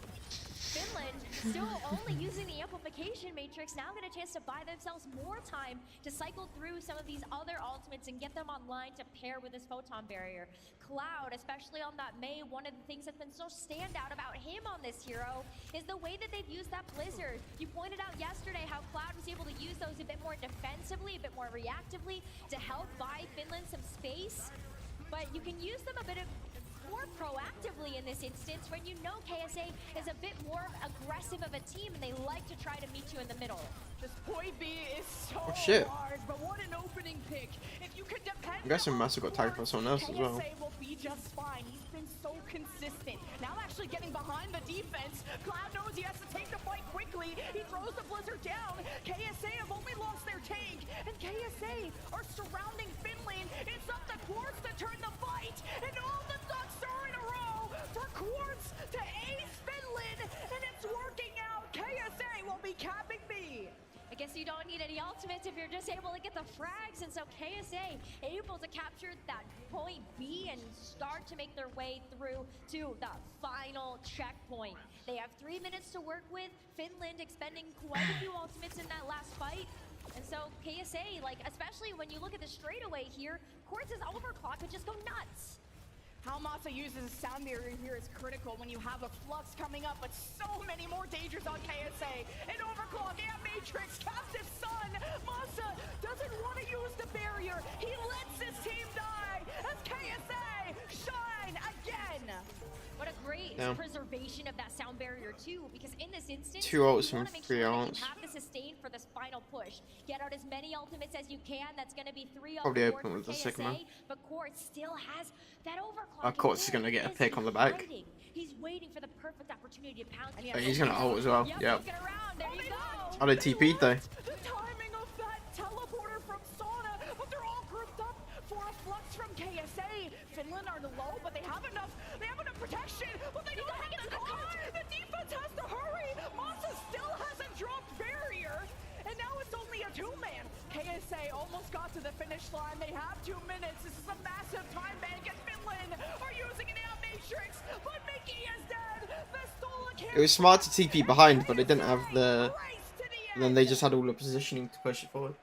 Finland still only using the amplification matrix, now get a chance to buy themselves more time to cycle through some of these other ultimates and get them online to pair with this Photon Barrier. Cloud, especially on that Mei, one of the things that's been so standout about him on this hero is the way that they've used that Blizzard. You pointed out yesterday how Cloud was able to use those a bit more defensively, a bit more reactively to help buy Finland some space, but you can use them a bit more proactively in this instance when you know KSA is a bit more aggressive of a team and they like to try to meet you in the middle. This point B is so hard, but what an opening pick. If you could depend I guess Massa got tagged by someone else as well. KSA will be just fine. He's been so consistent. Now actually getting behind the defense. Cloud knows he has to take the fight quickly. He throws the Blizzard down. KSA have only lost their tank, and KSA are surrounding Finland. It's up to Quartz to turn the fight, and all the ducks are in a row for Quartz to ace Finland, and it's working out. KSA will be capping B. I guess guess you don't need any ultimates if you're just able to get the frags. And so KSA able to capture that point B and start to make their way through to the final checkpoint. They have 3 minutes to work with. Finland expending quite a few ultimates in that last fight. And so KSA, like, especially when you look at the straightaway here, Quartz's overclock could just go nuts. How Masa uses a sound barrier here is critical when you have a flux coming up, but so many more dangers on KSA. An overclock and Matrix, Captive Sun. Masa doesn't want to use the barrier. He lets his team die as KSA shine again. What a great preservation of that sound barrier too, because in this instance, 2 ults you from want to make 3 sure ults. that you have the sustain for this final push. Get out as many ultimates as you can. That's going to be 3 on Probably the board open for with the KSA, Sigma. but Quartz still has that overclock. Quartz is going to get a pick on the back. He's waiting for the perfect opportunity to pounce. Oh, he's going to ult as well. Yep. There you go. Oh, they TP'd though. The timing of that teleporter from Sauna, but they're all grouped up for a flux from KSA. Finland are low, but they have enough protection, but they don't have the card. The defense has to hurry. Masa still hasn't dropped barrier, and now it's only a 2-man. KSA almost got to the finish line. They have 2 minutes. This is a massive time bank, and Finland are using an out Matrix, but Mickey is dead. It was smart to TP behind, but they didn't have the... And then they just had all the positioning to push it forward.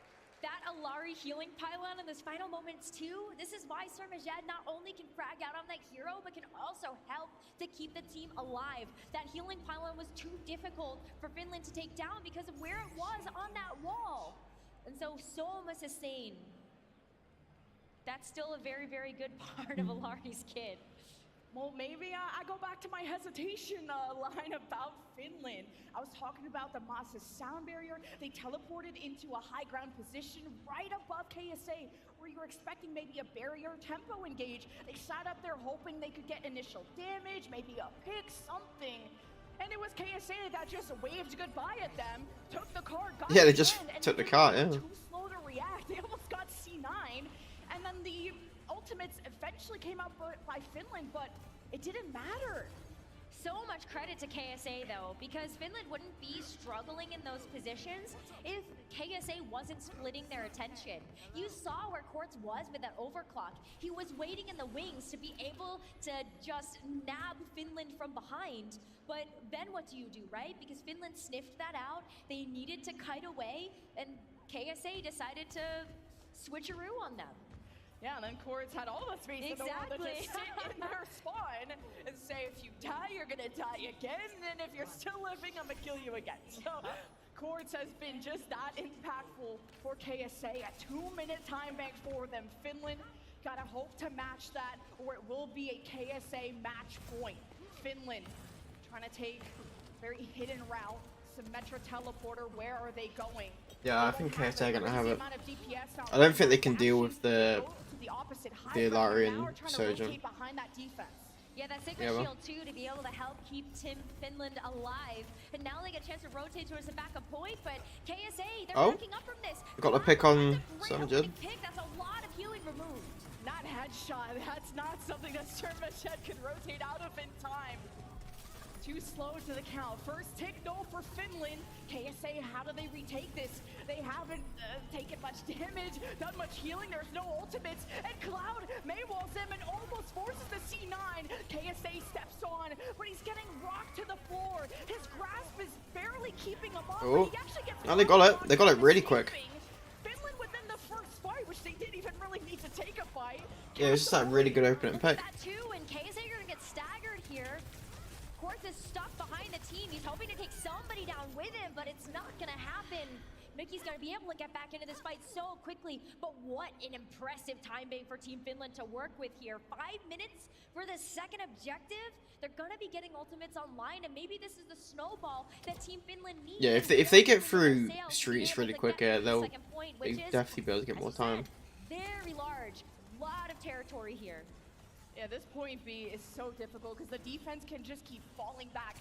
That Alari healing pylon in this final moments too. This is why Sarmajed not only can frag out on that hero, but can also help to keep the team alive. That healing pylon was too difficult for Finland to take down because of where it was on that wall. And so Soma sustain. That's still a very, very good part of Alari's kit. Well, maybe I go back to my hesitation line about Finland. I was talking about the Masa sound barrier. They teleported into a high ground position right above KSA, where you're expecting maybe a barrier tempo engage. They sat up there hoping they could get initial damage, maybe a pick, something. And it was KSA that just waved goodbye at them, took the card, got they just took the card, Too slow to react. They almost got C9. And then the ultimates eventually came out by Finland, but it didn't matter. So much credit to KSA though, because Finland wouldn't be struggling in those positions if KSA wasn't splitting their attention. You saw where Quartz was with that overclock. He was waiting in the wings to be able to just nab Finland from behind. But then what do, right? Because Finland sniffed that out, they needed to kite away, and KSA decided to switcheroo on them. Yeah, and then Quartz had all the space in the world to just sit in their spawn and say, if you die, you're gonna die again, and if you're still living, I'm gonna kill you again. So Quartz has been just that impactful for KSA. A 2-minute time bank for them. Finland gotta hope to match that, or it will be a KSA match point. Finland trying to take a very hidden route. Symmetra teleporter, where are they going? Yeah, I think KSA are gonna have it. I don't think they can deal with the Ilarian Surgeon. Yeah, that Sigma shield too to be able to help keep Team Finland alive. And now they get a chance to rotate towards the backup point, but KSA, they're working up from this. Got a pick on Sarmajed. That's a lot of healing removed. Not headshot. That's not something that Sarmajed can rotate out of in time. Too slow to the count. First take no for Finland. KSA, how do they retake this? They haven't taken much damage, done much healing. There's no ultimates. And Cloud Maywalls him and almost forces the C9. KSA steps on, but he's getting rocked to the floor. His grasp is barely keeping him up. Oh, he actually gets they got it. They got it really quick. Finland within the first fight, which they didn't even really need to take a fight. Yeah, it was just that really good opening pick. That too, and KSA are gonna get staggered here. Quartz is stuck behind the team. He's hoping to take somebody down with him, but it's not gonna happen. Mickey's gonna be able to get back into this fight so quickly, but what an impressive time bank for Team Finland to work with here. 5 minutes for the second objective. They're gonna be getting ultimates online, and maybe this is the snowball that Team Finland needs. Yeah, if they get through streets really quick, they'll definitely be able to get more time. Very large, lot of territory here. Yeah, this point B is so difficult because the defense can just keep falling back,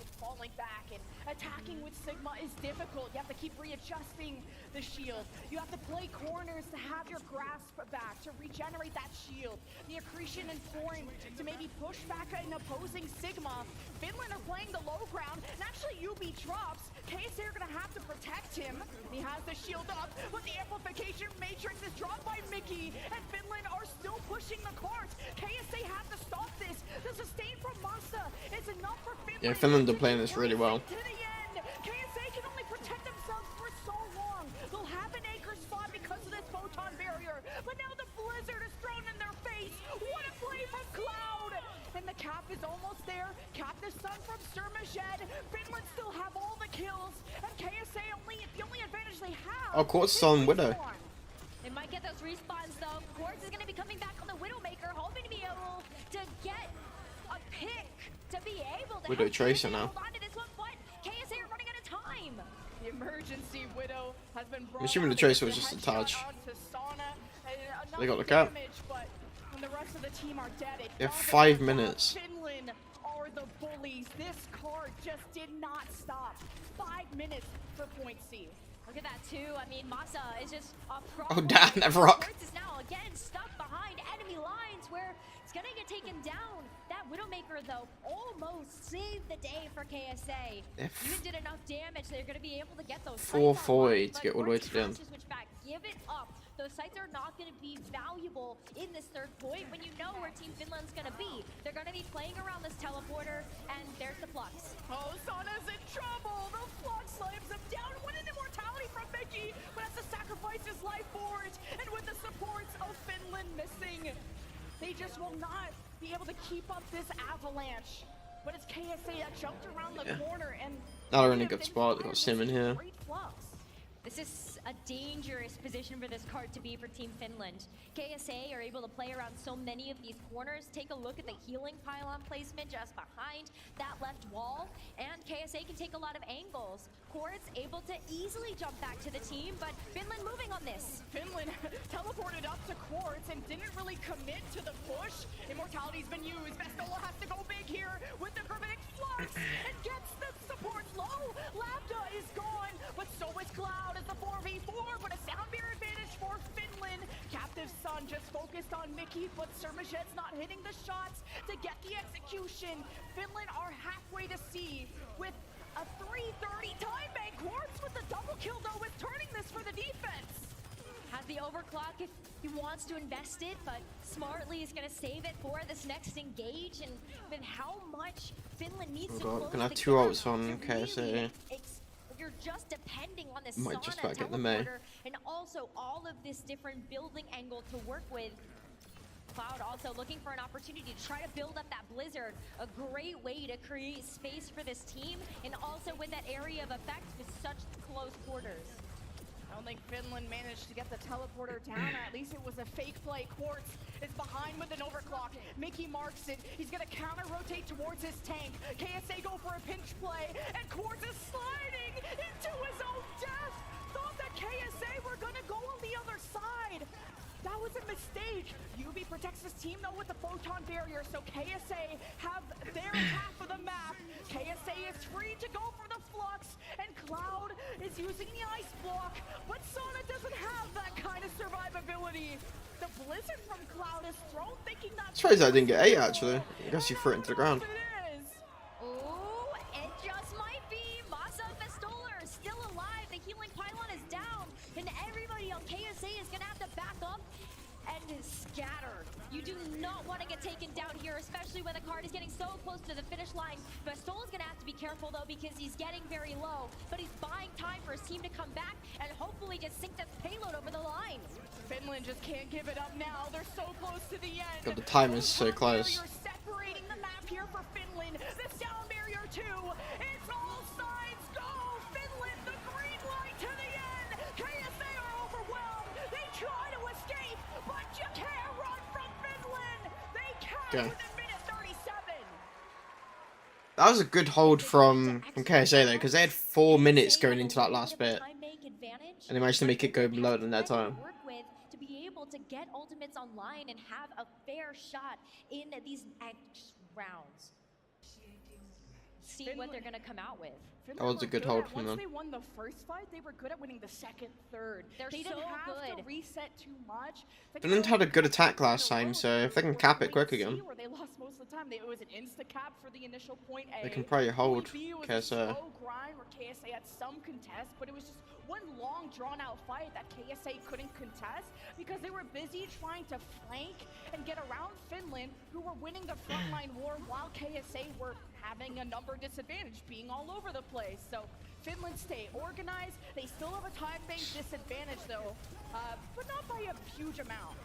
and attacking with Sigma is difficult. You have to keep readjusting the shield. You have to play corners to have your grasp back, to regenerate that shield. The accretion and form to maybe push back an opposing Sigma. Finland are playing the low ground, and actually UB drops. KSA are gonna have to protect him. He has the shield up, but the amplification matrix is dropped by Mickey, and Finland are still pushing the cart. KSA have to stop this. The sustain from Masa is enough for Finland. Yeah, Finland are playing this really well. To the end. KSA can only protect themselves for so long. They'll have an anchor spot because of this photon barrier, but now the blizzard is thrown in their face. What a play from Cloud! And the cap is almost there. Cap the stun from Sturmaged. Finland still have all the kills, and KSA the only advantage they have. Oh, Quartz on Widow. They might get those respawns though. Quartz is going to be coming back on the Widowmaker, hoping to be able to get a pick, to be able to Widow Tracer now. hold on to this one, but KSA are running out of time. The emergency Widow has been brought. I'm assuming the Tracer was just a touch. They got the cap. But when the rest of the team are dead, it They have doesn't 5 matter. minutes. Finland are the bullies. This card just did not stop. 5 minutes for point C. Look at that too. I mean, Masa is just a Oh, damn, that rock. Quartz is now again stuck behind enemy lines where it's gonna get taken down. That Widowmaker though almost saved the day for KSA. Even did enough damage. They're gonna be able to get those 440 to get all the way to the end. Switch back. Give it up. Those sites are not going to be valuable in this third point when you know where Team Finland's going to be. They're going to be playing around this teleporter, and there's the Flux. Oh, Sana's in trouble. The Flux slams him down. What an immortality from Mickey, but has to sacrifice his life for it. And with the supports of Finland missing, they just will not be able to keep up this avalanche. But it's KSA that jumped around the corner, and Now they're in a good spot. They got Sim in here. This is a dangerous position for this card to be for Team Finland. KSA are able to play around so many of these corners. Take a look at the healing pylon placement just behind that left wall, and KSA can take a lot of angles. Quartz able to easily jump back to the team, but Finland moving on this. Finland teleported up to Quartz and didn't really commit to the push. Immortality's been used. Vestola has to go big here with the Gravitic Flux and gets the support low. Lambda is gone, but so is Cloud as the 4v4, but a sound beer advantage for Finland. Captive Sun just focused on Mickey, but Sturmaged's not hitting the shots to get the execution. Finland are halfway to C with a 3:30 time bank. Quartz with the double kill though is turning this for the defense. Has the overclock if he wants to invest it, but smartly is going to save it for this next engage. And with how much Finland needs to close Gonna have the 2 gap, ults on you're KSA. really you're just depending on this Might just Sana about get the May. teleporter and also all of this different building angle to work with. Cloud also looking for an opportunity to try to build up that blizzard. A great way to create space for this team, and also with that area of effect with such close quarters. I don't think Finland managed to get the teleporter down, or at least it was a fake play. Quartz is behind with an overclock. Mickey marks it. He's gonna counter-rotate towards his tank. KSA go for a pinch play, and Quartz is sliding into his own death. Thought that KSA were gonna go on the other side. That was a mistake. UB protects his team though with the photon barrier, so KSA have their half of the map. KSA is free to go for the Flux, and Cloud is using the ice block, but Sana doesn't have that kind of survivability. The blizzard from Cloud is thrown, thinking that. Surprised I didn't get 8 actually. I guess you threw it into the ground. Oh, it just might be. Masa and Vestola are still alive. The healing pylon is down, and everybody on KSA is gonna have to back up and scatter. You do not want to get taken down here, especially when the card is getting so close to the finish line. Vestola's gonna have to be careful though, because he's getting very low, but he's buying time for his team to come back and hopefully just sink this payload over the line. Finland just can't give it up now. They're so close to the end. God, the time is so close. Separating the map here for Finland. The sound barrier too. It's all sides go. Finland, the green light to the end. KSA are overwhelmed. They try to escape, but you can't run from Finland. They can't within minute 37. That was a good hold from KSA though, because they had 4 minutes going into that last bit, and they managed to make it go lower than their time. To be able to get ultimates online and have a fair shot in these next rounds. See what they're gonna come out with. That was a good hold from them. Once they won the first fight, they were good at winning the second, third. They didn't have to reset too much. Finland had a good attack last time, so if they can cap it quick again, Where they lost most of the time, it was an insta cap for the initial point A. they can probably hold KSA. KSA. Grind where KSA had some contest, but it was just one long drawn-out fight that KSA couldn't contest because they were busy trying to flank and get around Finland, who were winning the frontline war while KSA were having a number disadvantage, being all over the place. So Finland stay organized. They still have a time-based disadvantage though, but not by a huge amount.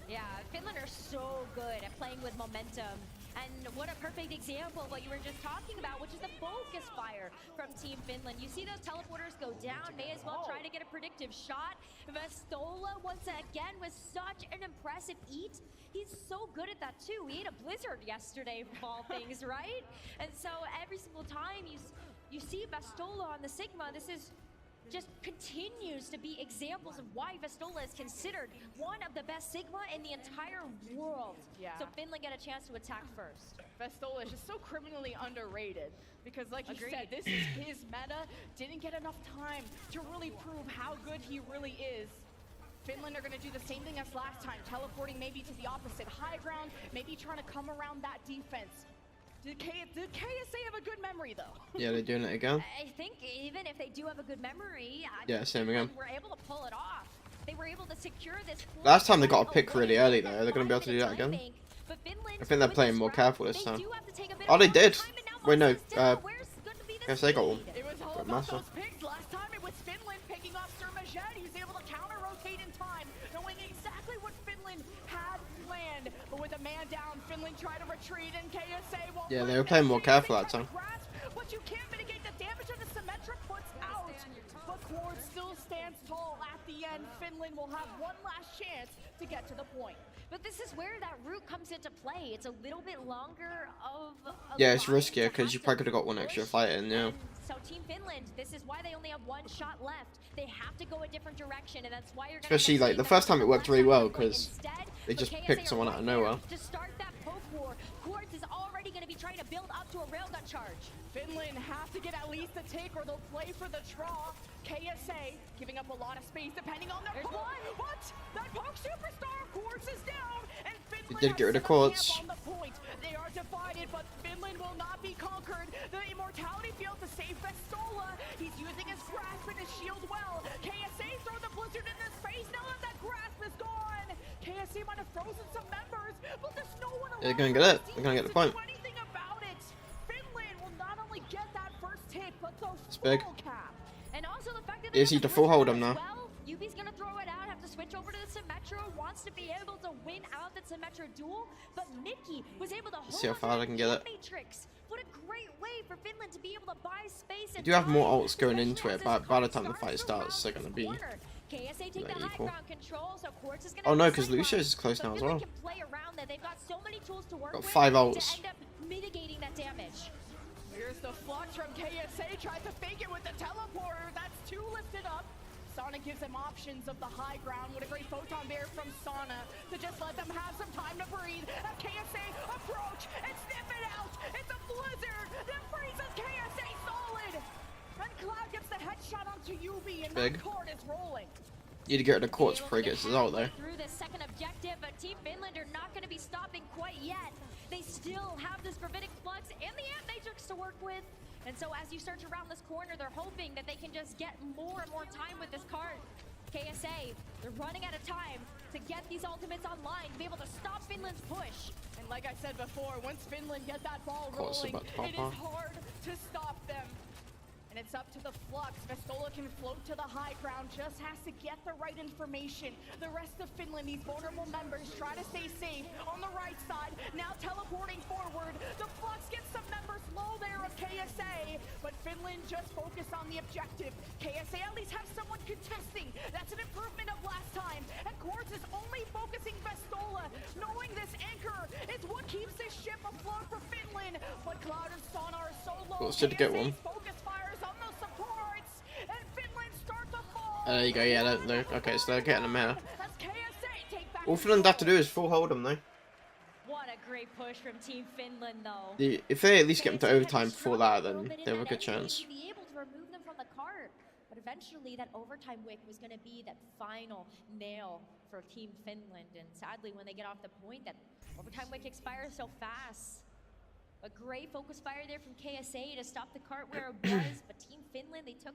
Yeah, Finland are so good at playing with momentum. And what a perfect example of what you were just talking about, which is the focus fire from Team Finland. You see those teleporters go down, may as well try to get a predictive shot. Vestola, once again, was such an impressive eat. He's so good at that too. He ate a blizzard yesterday, of all things, right? And so every single time you see Vestola on the Sigma, this is just continues to be examples of why Vestola is considered one of the best Sigma in the entire world. Yeah. So Finland get a chance to attack first. Vestola is just so criminally underrated because, like you Agreed. said, this is his meta. Didn't get enough time to really prove how good he really is. Finland are going to do the same thing as last time, teleporting maybe to the opposite high ground, maybe trying to come around that defense. Did KSA have a good memory though? Yeah, they're doing it again. I think even if they do have a good memory, Yeah, same again. Were able to pull it off. They were able to secure this. Last time they got a pick really early though. They're gonna be able to do that again. I think they're playing more careful this time. Oh, they did. Wait, no. Guess they got one. It was all Got about Massa. those picks. Last time it was Finland picking off Surmajet. He was able to counter-rotate in time, knowing exactly what Finland had planned. But with a man down, Finland tried to retreat, and KSA won't. Yeah, they were playing more careful that time. But you can't mitigate the damage of the Symmetra puts out. But Quard still stands tall at the end. Finland will have one last chance to get to the point. But this is where that route comes into play. It's a little bit longer of a Yeah, it's line riskier to because have you to probably could have got one extra push. fight in, yeah. And so Team Finland, this is why they only have one shot left. They have to go a different direction, and that's why you're gonna Especially like the first time it worked really well because they just picked someone out of nowhere. to start that poke war. Quartz is already going to be trying to build up to a railgun charge. Finland have to get at least a take or they'll play for the draw. KSA giving up a lot of space depending on their poke. What? That poke superstar Quartz is down and Finland They did get rid of Quartz. on the point. They are divided, but Finland will not be conquered. The immortality field to save Vestola. He's using his grasp and his shield well. KSA throw the blizzard in his face. Now that that grasp is gone. KSA might have frozen some members, but there's no one They're gonna get it. They're gonna get the point. do anything about it. Finland will not only get that first take, but the big. full cap. And also the fact that Is he have the full hold blizzard him as now? Well, Yubi's gonna throw it out, have to switch over to the Symmetra, wants to be able to win out the Symmetra duel, but Mickey was able to hold See how on to far that they can get it. Matrix. What a great way for Finland to be able to buy space They and do have more time, ults going especially into as it, this but by the card time the fight to starts, round they're gonna be corner. KSA take like the high equal. ground control, so Quartz is gonna Oh no, have because sight Lucius line. is close So now as Finland well. can play around that. They've got so many tools to work Got with 5 to ults. end up mitigating that damage. Here's the flux from KSA, tries to fake it with the teleporter. That's two lifted up. Sana gives them options of the high ground. What a great photon there from Sana to just let them have some time to breathe. As KSA approach and sniff it out. It's a blizzard that freezes KSA solid. And Cloud gets the headshot onto Yubi, and Big. that card is rolling. You need to get rid of Quartz before he gets his ult though. Through this second objective, but Team Finland are not going to be stopping quite yet. They still have this Gravitic Flux and the Ant Matrix to work with. And so as you search around this corner, they're hoping that they can just get more and more time with this card. KSA, they're running out of time to get these ultimates online, to be able to stop Finland's push. And like I said before, once Finland get that ball Quartz rolling, about to pop it is off. hard to stop them. And it's up to the Flux. Vestola can float to the high ground, just has to get the right information. The rest of Finland, these vulnerable members, try to stay safe on the right side. Now teleporting forward. The Flux gets some members low there of KSA, but Finland just focused on the objective. KSA at least have someone contesting. That's an improvement of last time. And Quartz is only focusing Vestola, knowing this anchor is what keeps this ship afloat for Finland. But Cloud and Sana are so low. Quartz did get one. KSA's focus fires on those supports, and Finland start to fall. There you go, yeah, okay, so they're getting him here. As KSA take back All Finland have to do is full hold him though. What a great push from Team Finland, though. If they at least get him to overtime before that, then they have a good chance. Be able to remove them from the cart, but eventually that overtime wick was going to be that final nail for Team Finland. And sadly, when they get off the point, that overtime wick expires so fast. A great focus fire there from KSA to stop the cart where it was, but Team Finland, they took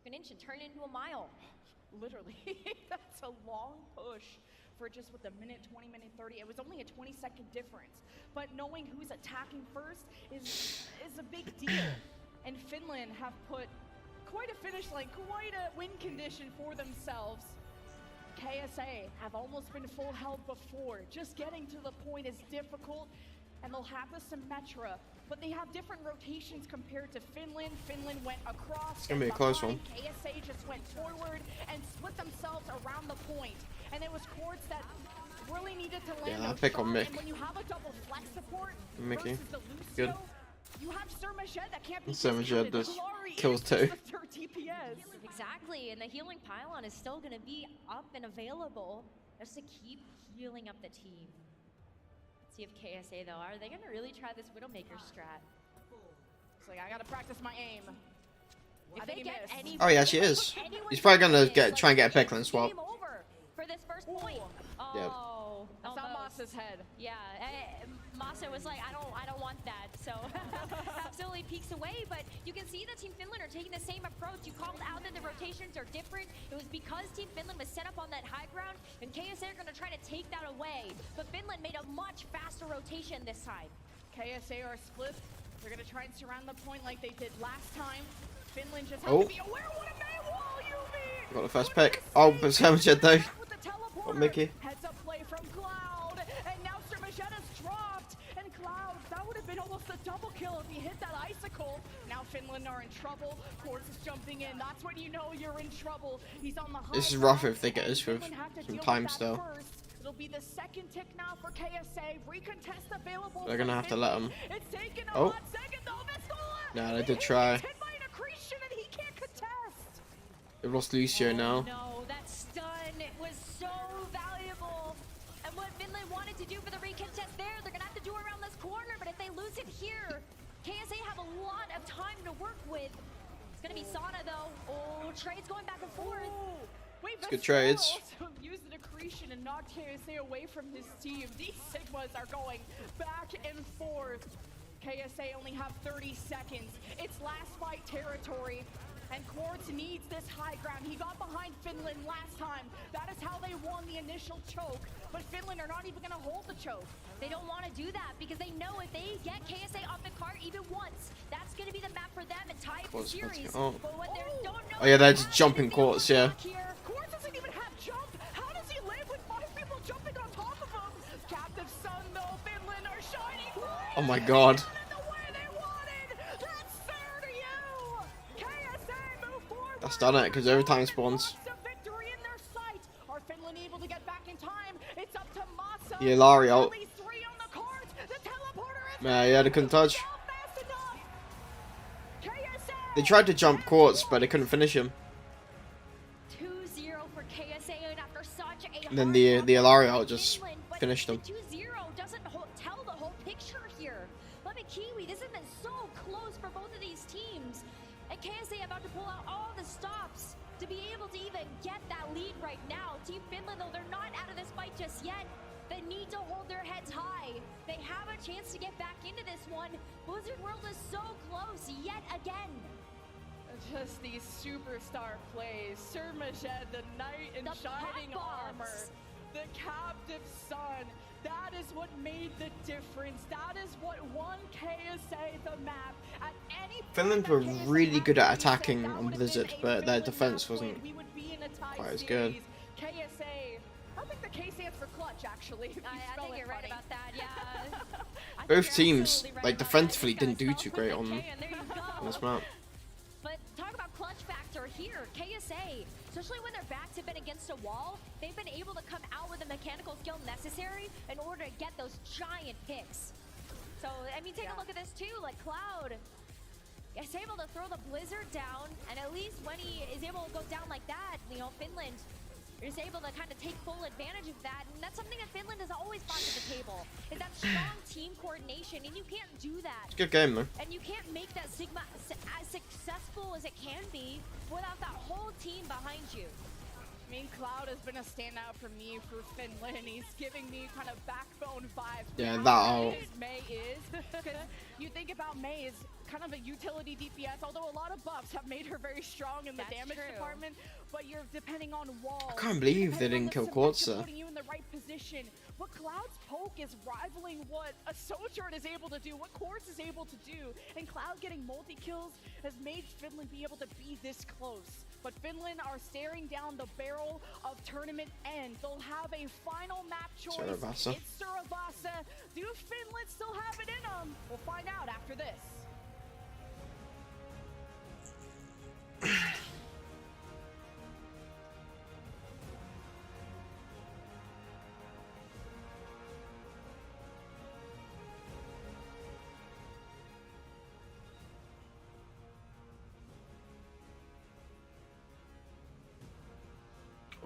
an inch and turn it into a mile. Literally, that's a long push for just with a minute 20, minute 30. It was only a 20-second difference, but knowing who's attacking first is a big deal. And Finland have put quite a finish line, quite a win condition for themselves. KSA have almost been full health before. Just getting to the point is difficult, and they'll have the Symmetra, but they have different rotations compared to Finland. Finland went across. It's gonna be a close one. KSA just went forward and split themselves around the point. And it was Quartz that really needed to land. Yeah, I pick on Mick. And when you have a double flex support Mickey. versus the Lucio, Good. you have Surmajed that can't be Surmajed discounted. does Glory kills is too. just the third TPS. Exactly, and the healing pylon is still going to be up and available just to keep healing up the team. Let's see if KSA though, are they going to really try this Widowmaker strat? It's like, I gotta practice my aim. If they get any, Oh yeah, she is. He's probably gonna try and get a pick and swap. game over for this first point. Yep. Oh, That's on Masa's head. yeah. Masa was like, I don't want that. So absolutely peeks away. But you can see that Team Finland are taking the same approach. You called out that the rotations are different. It was because Team Finland was set up on that high ground, and KSA are gonna try to take that away. But Finland made a much faster rotation this time. KSA are split. They're gonna try and surround the point like they did last time. Finland just has Oh. to be aware. What a man wall, Yubi! Got the first pick. Oh, but Surmajed though. With the teleporter. Got Mickey. Heads up play from Cloud, and now Surmajed has dropped. And Cloud, that would have been almost a double kill if he hit that icicle. Now Finland are in trouble. Quartz is jumping in. That's when you know you're in trouble. He's on the high This is rough ground, if they get and this with Finland have to some deal time with that still. first. It'll be the second tick now for KSA. Recontest available. They're gonna for have to let him. Finland. It's taken a Oh. hot second though. Nah, they did try. Hit by an accretion and he can't contest. They've lost Lucio now. No, that stun was so valuable. And what Finland wanted to do for the recontest there, they're gonna have to do around this corner. But if they lose it here, KSA have a lot of time to work with. It's gonna be Sana though. Oh, trades going back and forth. Wait, It's good trades. also used an accretion and knocked KSA away from his team. These Sigmas are going back and forth. KSA only have 30 seconds. It's last fight territory. And Quartz needs this high ground. He got behind Finland last time. That is how they won the initial choke. But Finland are not even going to hold the choke. They don't want to do that because they know if they get KSA off the cart even once, that's going to be the map for them and tie up the Quartz, series. oh. But what they don't know Oh yeah, they're just jumping Quartz, yeah. Here, Quartz doesn't even have jump. How does he live with 5 people jumping on top of him? Captive Sun, though, Finland are shining bright. Oh my god. That's done it, because every time it spawns. The Ilari ult. Nah, yeah, they couldn't touch. They tried to jump Quartz, but they couldn't finish him. 2-0 for KSA and after such a And then the Ilari ult just finished them. 2-0 doesn't tell the whole picture here. Let me Kiwi, this has been so close for both of these teams. And KSA about to pull out all the stops to be able to even get that lead right now. Team Finland, though, they're not out of this fight just yet. They need to hold their heads high. They have a chance to get back into this one. Blizzard World is so close yet again. Just these superstar plays. Surmajed, the knight in shining armor. The captive sun. That is what made the difference. That is what won KSA the map. At any Finland were really good at attacking on Blizzard, but their defense wasn't quite as good. KSA, I think the K stands for clutch, actually. I think you're right about that, yeah. Both teams, like, defensively didn't do too great on this map. But talk about clutch factor here. KSA, especially when their backs have been against a wall, they've been able to come out with the mechanical skill necessary in order to get those giant picks. So, I mean, take a look at this too. Like, Cloud is able to throw the Blizzard down, and at least when he is able to go down like that, you know, Finland is able to kind of take full advantage of that, and that's something that Finland has always brought to the table, is that strong team coordination, and you can't do that. It's a good game, though. And you can't make that Sigma as successful as it can be without that whole team behind you. I mean, Cloud has been a standout for me for Finland. He's giving me kind of backbone vibes. Yeah, How that ult. good May is, because you think about May is kind of a utility DPS, although a lot of buffs have made her very strong in the damage department, but you're depending on walls. I can't believe they didn't kill Quartzer. Putting you in the right position. But Cloud's poke is rivaling what a Sojourn is able to do, what Quartz is able to do, and Cloud getting multi-kills has made Finland be able to be this close. But Finland are staring down the barrel of tournament end. They'll have a final map choice. Saravasa. It's Saravasa. Do Finland still have it in them? We'll find out after this.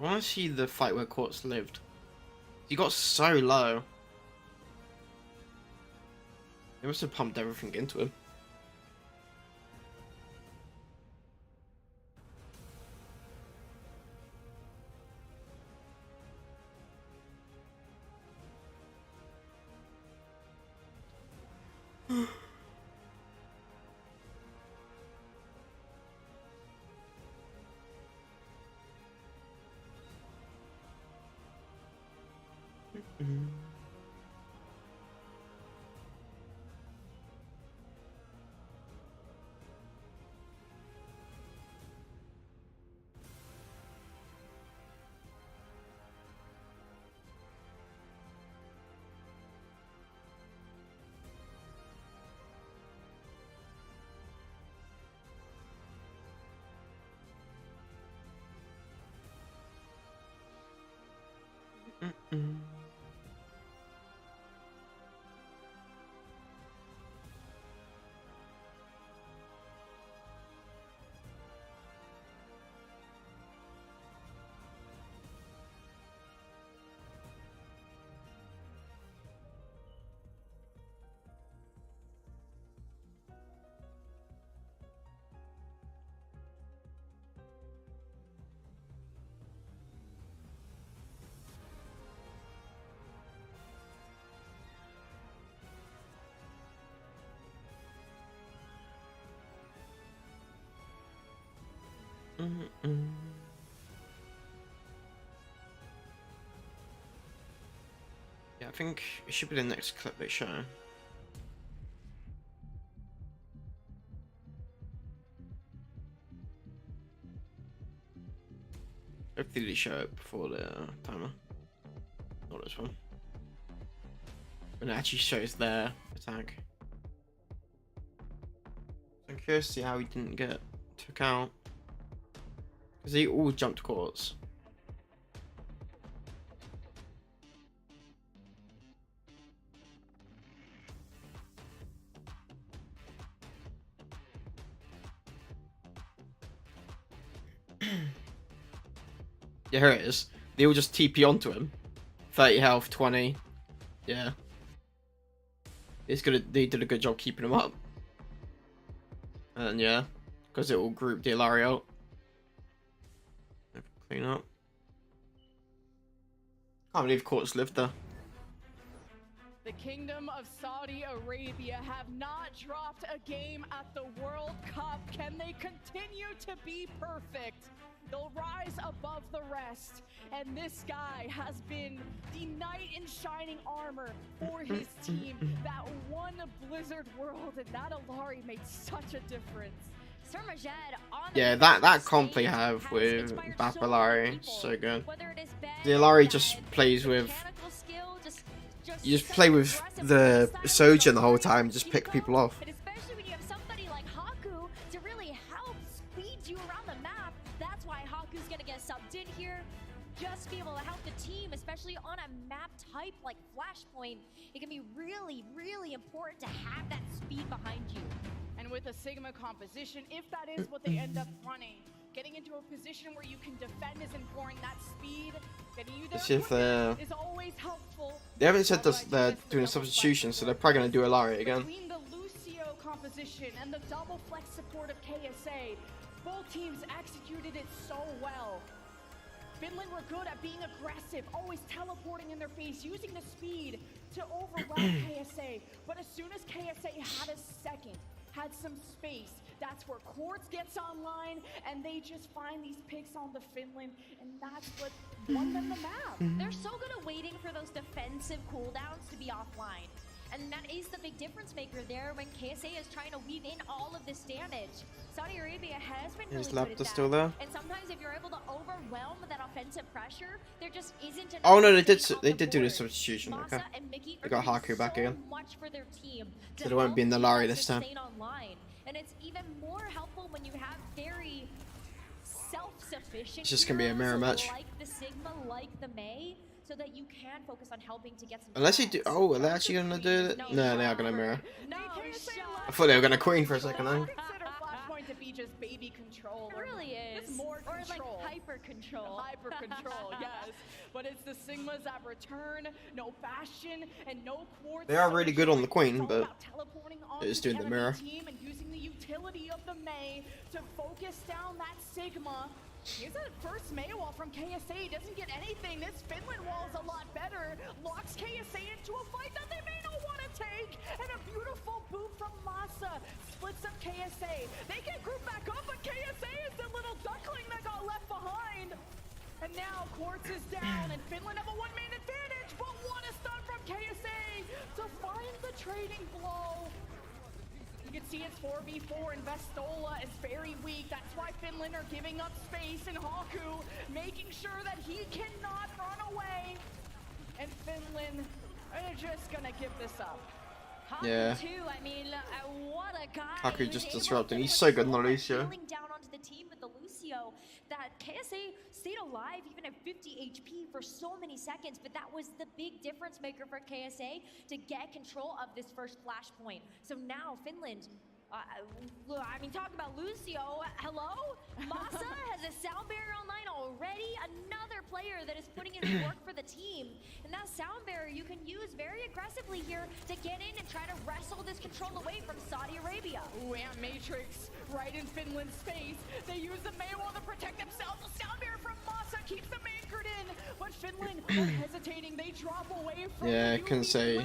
I want to see the fight where Quartz lived. He got so low. They must have pumped everything into him. Yeah, I think it should be the next clip they show. Hopefully they show it before the timer. Not this one. When it actually shows their attack. I'm curious to see how he didn't get took out. Because they all jumped Quartz. Yeah, here it is. They all just TP onto him. 30 health, 20. Yeah. They did a good job keeping him up. And yeah, because it will group the Illari out. Clean up. Can't believe Quartz lived there. The Kingdom of Saudi Arabia have not dropped a game at the World Cup. Can they continue to be perfect? They'll rise above the rest. And this guy has been the knight in shining armor for his team. That won Blizzard World, and that Illari made such a difference. Yeah, that comp they have with Illari, so good. The Illari just plays with... You just play with the Sojourn the whole time, just pick people off. And especially when you have somebody like Haku to really help speed you around the map. That's why Haku's gonna get subbed in here. Just be able to help the team, especially on a map type like Flashpoint. It can be really, really important to have that speed behind you. And with a Sigma composition, if that is what they end up running, getting into a position where you can defend is important. That speed, getting you there is always helpful. They haven't said they're doing a substitution, so they're probably going to do Illari again. Between the Lucio composition and the double flex support of KSA, both teams executed it so well. Finland were good at being aggressive, always teleporting in their face, using the speed to overwhelm KSA. But as soon as KSA had a second, had some space. That's where Quartz gets online, and they just find these picks on the Finland, and that's what won them the map. They're so good at waiting for those defensive cooldowns to be offline. And that is the big difference maker there when KSA is trying to weave in all of this damage. Saudi Arabia has been really good at that. Still there? And sometimes if you're able to overwhelm that offensive pressure, there just isn't enough. Oh no, they did the do the board. substitution. Masa Okay. and Mickey They got are doing Haku back so again. much for their team to So they won't be in the help Lari teams this time. sustain online. And it's even more helpful when you have very self-sufficient It's just gonna be a heroes mirror match. like the Sigma, like the Mei, so that you can focus on helping to get some. Unless they do. Oh, are they actually gonna do it? No, they are gonna mirror. I thought they were gonna queen for a second though. Consider Flashpoint to be just baby control. It really is. It's more or control. like hyper control. Hyper control, yes. But it's the Sigmas that return, no Bastion and no Quartz. They are really good on the queen, It's all but about teleporting on they're just doing the enemy mirror. team and using the utility of the Mei to focus down that Sigma. Here's a first Mei wall from KSA. Doesn't get anything. This Finland wall is a lot better. Locks KSA into a fight that they may not want to take. And a beautiful boot from Masa splits up KSA. They can group back up, but KSA is the little duckling that got left behind. And now Quartz is down, and Finland have a one-man advantage, but what a stun from KSA to find the trading blow. You can see it's 4v4 and Vestola is very weak. That's why Finland are giving up space, and Haku making sure that he cannot run away. And Finland are just gonna give this up. Haku Yeah. too, I mean, what a guy. Haku who's just able to disrupted. put He's so good on the much Lucio. healing down onto the team with the Lucio that KSA stayed alive even at 50 HP for so many seconds, but that was the big difference maker for KSA to get control of this first flashpoint. So now Finland, I mean, talk about Lucio. Hello? Masa has a sound barrier online already. Another player that is putting in work for the team. And that sound barrier you can use very aggressively here to get in and try to wrestle this control away from Saudi Arabia. Ooh, and Matrix right in Finland's space. They use the Mei wall to protect themselves. The sound barrier from Masa keeps them anchored in. But Finland are hesitating. They drop away from Yeah, the couldn't UV save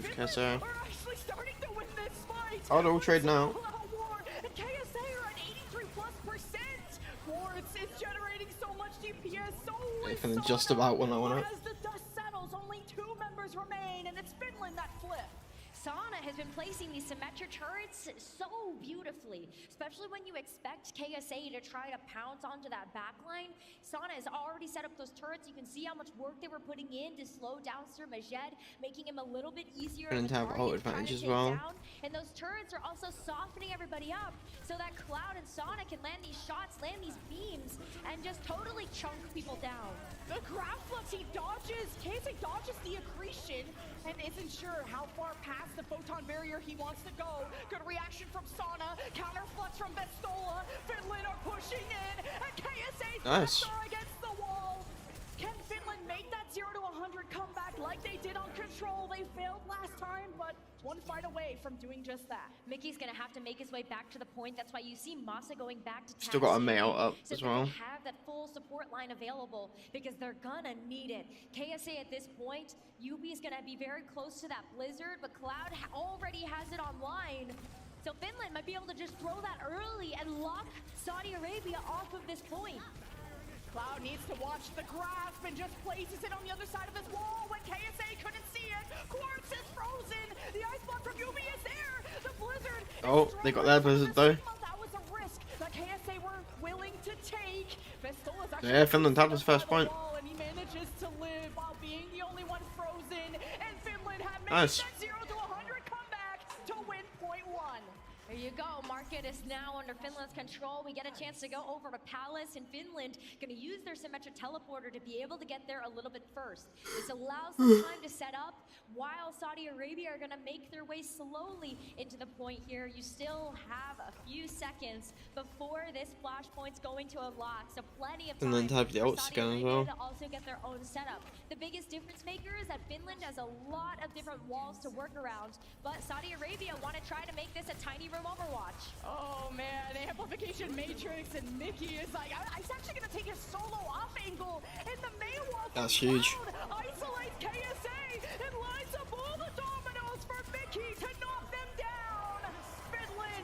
Blizzard. KSA. Are actually starting to win this fight. Oh, they're all trading out. And KSA are at 83+%. Quartz is generating so much DPS. So is Finland Sana. just about won that one up. As the dust settles, only 2 members remain, and it's Finland that flip. Sana has been placing these Symmetra turrets so beautifully, especially when you expect KSA to try to pounce onto that backline. Sana has already set up those turrets. You can see how much work they were putting in to slow down Sir Majed, making him a little bit easier And of a have target ult to try advantage to as take well. down. And those turrets are also softening everybody up so that Cloud and Sana can land these shots, land these beams, and just totally chunk people down. The grab flux, he dodges. KSA dodges the accretion and isn't sure how far past the photon barrier he wants to go. Good reaction from Sana. Counter flux from Vestola. Finland are pushing in. And KSA Nice. are against the wall. Can Finland make that 0 to 100 comeback like they did on Control? They failed last time, but one fight away from doing just that. Mickey's gonna have to make his way back to the point. That's why you see Masa going back to Still got a Tag mail City up so as they well. have that full support line available because they're gonna need it. KSA at this point, UB is gonna be very close to that Blizzard, but Cloud already has it online. So Finland might be able to just throw that early and lock Saudi Arabia off of this point. Cloud needs to watch the grasp and just places it on the other side of his wall when KSA couldn't see it. Quartz is frozen. The ice block from UB is there. The Blizzard. Oh, they got their Blizzard though. That was a risk that KSA were willing to take. Vestola's actually Yeah, Finland had his first point. and he manages to live while being the only one frozen. And Finland have made Nice. that 0 to 100 comeback to win point 1. There you go. Market is now under Finland's control. We get a chance to go over to Palace in Finland. Going to use their Symmetra teleporter to be able to get there a little bit first. This allows them time to set up while Saudi Arabia are going to make their way slowly into the point here. You still have a few seconds before this flashpoint's going to unlock. So plenty of time Finland have the for ults Saudi again as Arabia well. to also get their own setup. The biggest difference maker is that Finland has a lot of different walls to work around, but Saudi Arabia want to try to make this a tiny room Overwatch. Oh man, Amplification Matrix, and Mickey is like, he's actually gonna take his solo off angle, and the Mei wall That's huge. isolates KSA and lines up all the dominoes for Mickey to knock them down. Finland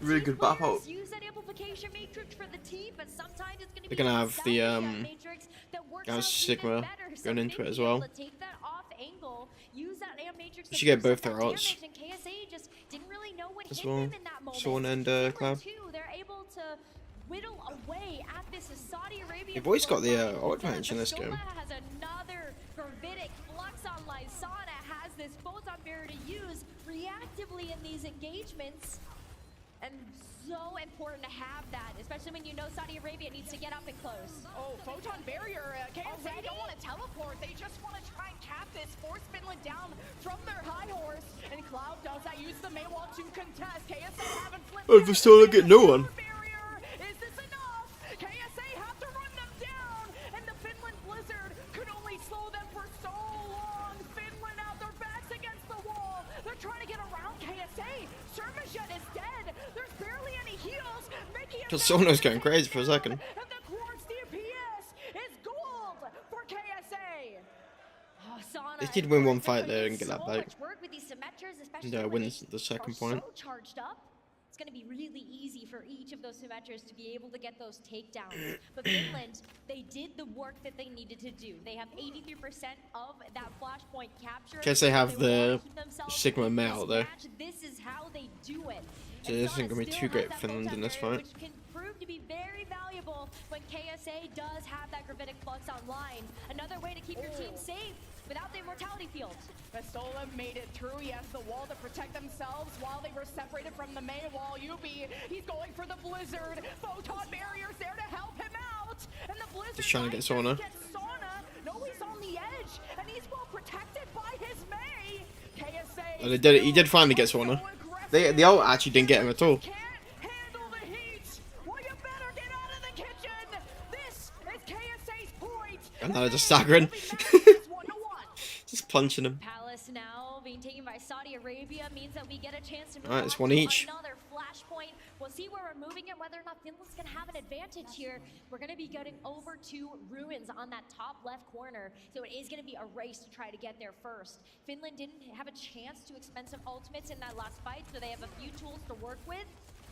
really good battle. Use that amplification matrix for the team, but sometimes it's going to be They're gonna have the matrix that works guys out Sigma even better. going So into it as Finn well. able to take that off angle, use that amp matrix They to should get boost both up their that ults damage, and KSA just didn't really know what as hit well. them in that moment. Swan and Finland Cloud. too, they're able to whittle away at this Saudi Arabia. They've always got the ult advantage in this game. has another gravitic flux online. Sana has this photon barrier to use reactively in these engagements. And so important to have that, especially when you know Saudi Arabia needs to get up and close. Oh, photon barrier. KSA don't want to teleport. They just want to try and cap this, force Finland down from their high horse. And Cloud does that, use the Maywall to contest. KSA haven't flipped. Oh, for still get no one. Is this enough? KSA have to run them down. And the Finland Blizzard could only slow them for so long. Finland out their backs against the wall. They're trying to get around KSA. Surmajet is dead. There's barely any heals. Because Sono's going crazy for a second. And the Quartz DPS is gold for KSA. They did win one fight there and get that back. And when wins the second are point. so charged up, it's going to be really easy for each of those Symmetras to be able to get those takedowns. But Finland, they did the work that they needed to do. They have 83% of that flashpoint capture. Guess they have the wanna keep themselves Sigma in this Male though. match. This is how they do it. So And this isn't Sana gonna be still too great has for that Finland in photon this barrier, fight. which can prove to be very valuable when KSA does have that gravitic flux online. Another way to keep your team safe without the immortality field. Vestola made it through. He has the wall to protect themselves while they were separated from the May wall. Yubi, he's going for the Blizzard. Photon barriers there to help him out. And the Blizzard Just trying to get Sauna. No, he's on the edge, and he's well protected by his May. KSA. Oh, they did it. He did finally get Sauna. The ult actually didn't get him at all. Can't handle the heat. Well, you better get out of the kitchen. This is KSA's point. And now they're just staggering. Just punching him. Palace now being taken by Saudi Arabia means that we get a chance to move Alright, it's on one to each. another flashpoint. We'll see where we're moving and whether or not Finland's gonna have an advantage here. We're gonna be getting over to Ruins on that top left corner, so it is gonna be a race to try to get there first. Finland didn't have a chance to expend some ultimates in that last fight, so they have a few tools to work with.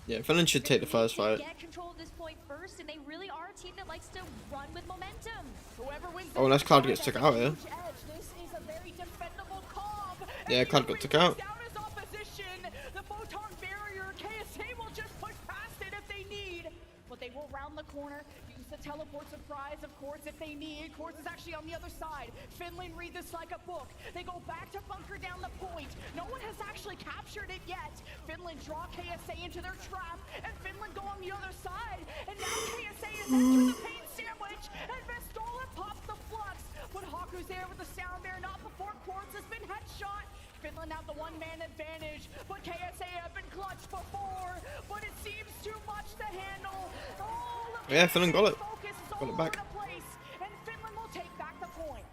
Yeah, Finland should take the first fight. Get control of this point first, and they really are a team that likes to run with momentum. Whoever wins Oh, unless Cloud gets took out here. this is a very defendable comp. Yeah, Cloud got took out. Down his opposition. The photon barrier. KSA will just push past it if they need. But they will round the corner. Use the teleport surprise, of course, if they need. Quartz is actually on the other side. Finland read this like a book. They go back to bunker down the point. No one has actually captured it yet. Finland draw KSA into their trap, and Finland go on the other side. And now KSA is into the pain sandwich, and Vestola pops the flux. But Haku's there with the sound bear, not before Quartz has been headshot. Finland have the one-man advantage, but KSA have been clutched before. But it seems too much to handle. All of Yeah, Finland got it. focus is Got all it back. over the place, and Finland will take back the point.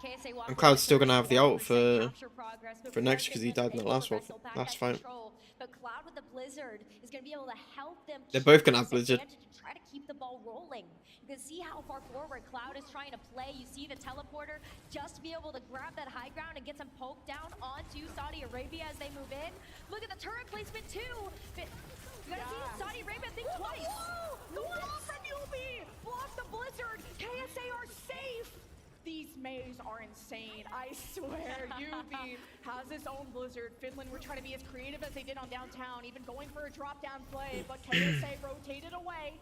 KSA walk And Cloud's still away gonna have the ult 100% for capture progress, but next Finland because he was died in the able last to one, wrestle back last that fight. control. But Cloud with the Blizzard is going to be able to help them. They're keep both gonna this have Blizzard. advantage and try to keep the ball rolling. You can see how far forward Cloud is trying to play. You see the teleporter just to be able to grab that high ground and get some poke down onto Saudi Arabia as they move in. Look at the turret placement too. You gotta see Saudi Arabia think twice. The wall from Yubi! Block the Blizzard! KSA are safe! These Mays are insane, I swear. Yubi has his own Blizzard. Finland were trying to be as creative as they did on downtown, even going for a drop-down play, but KSA rotated away.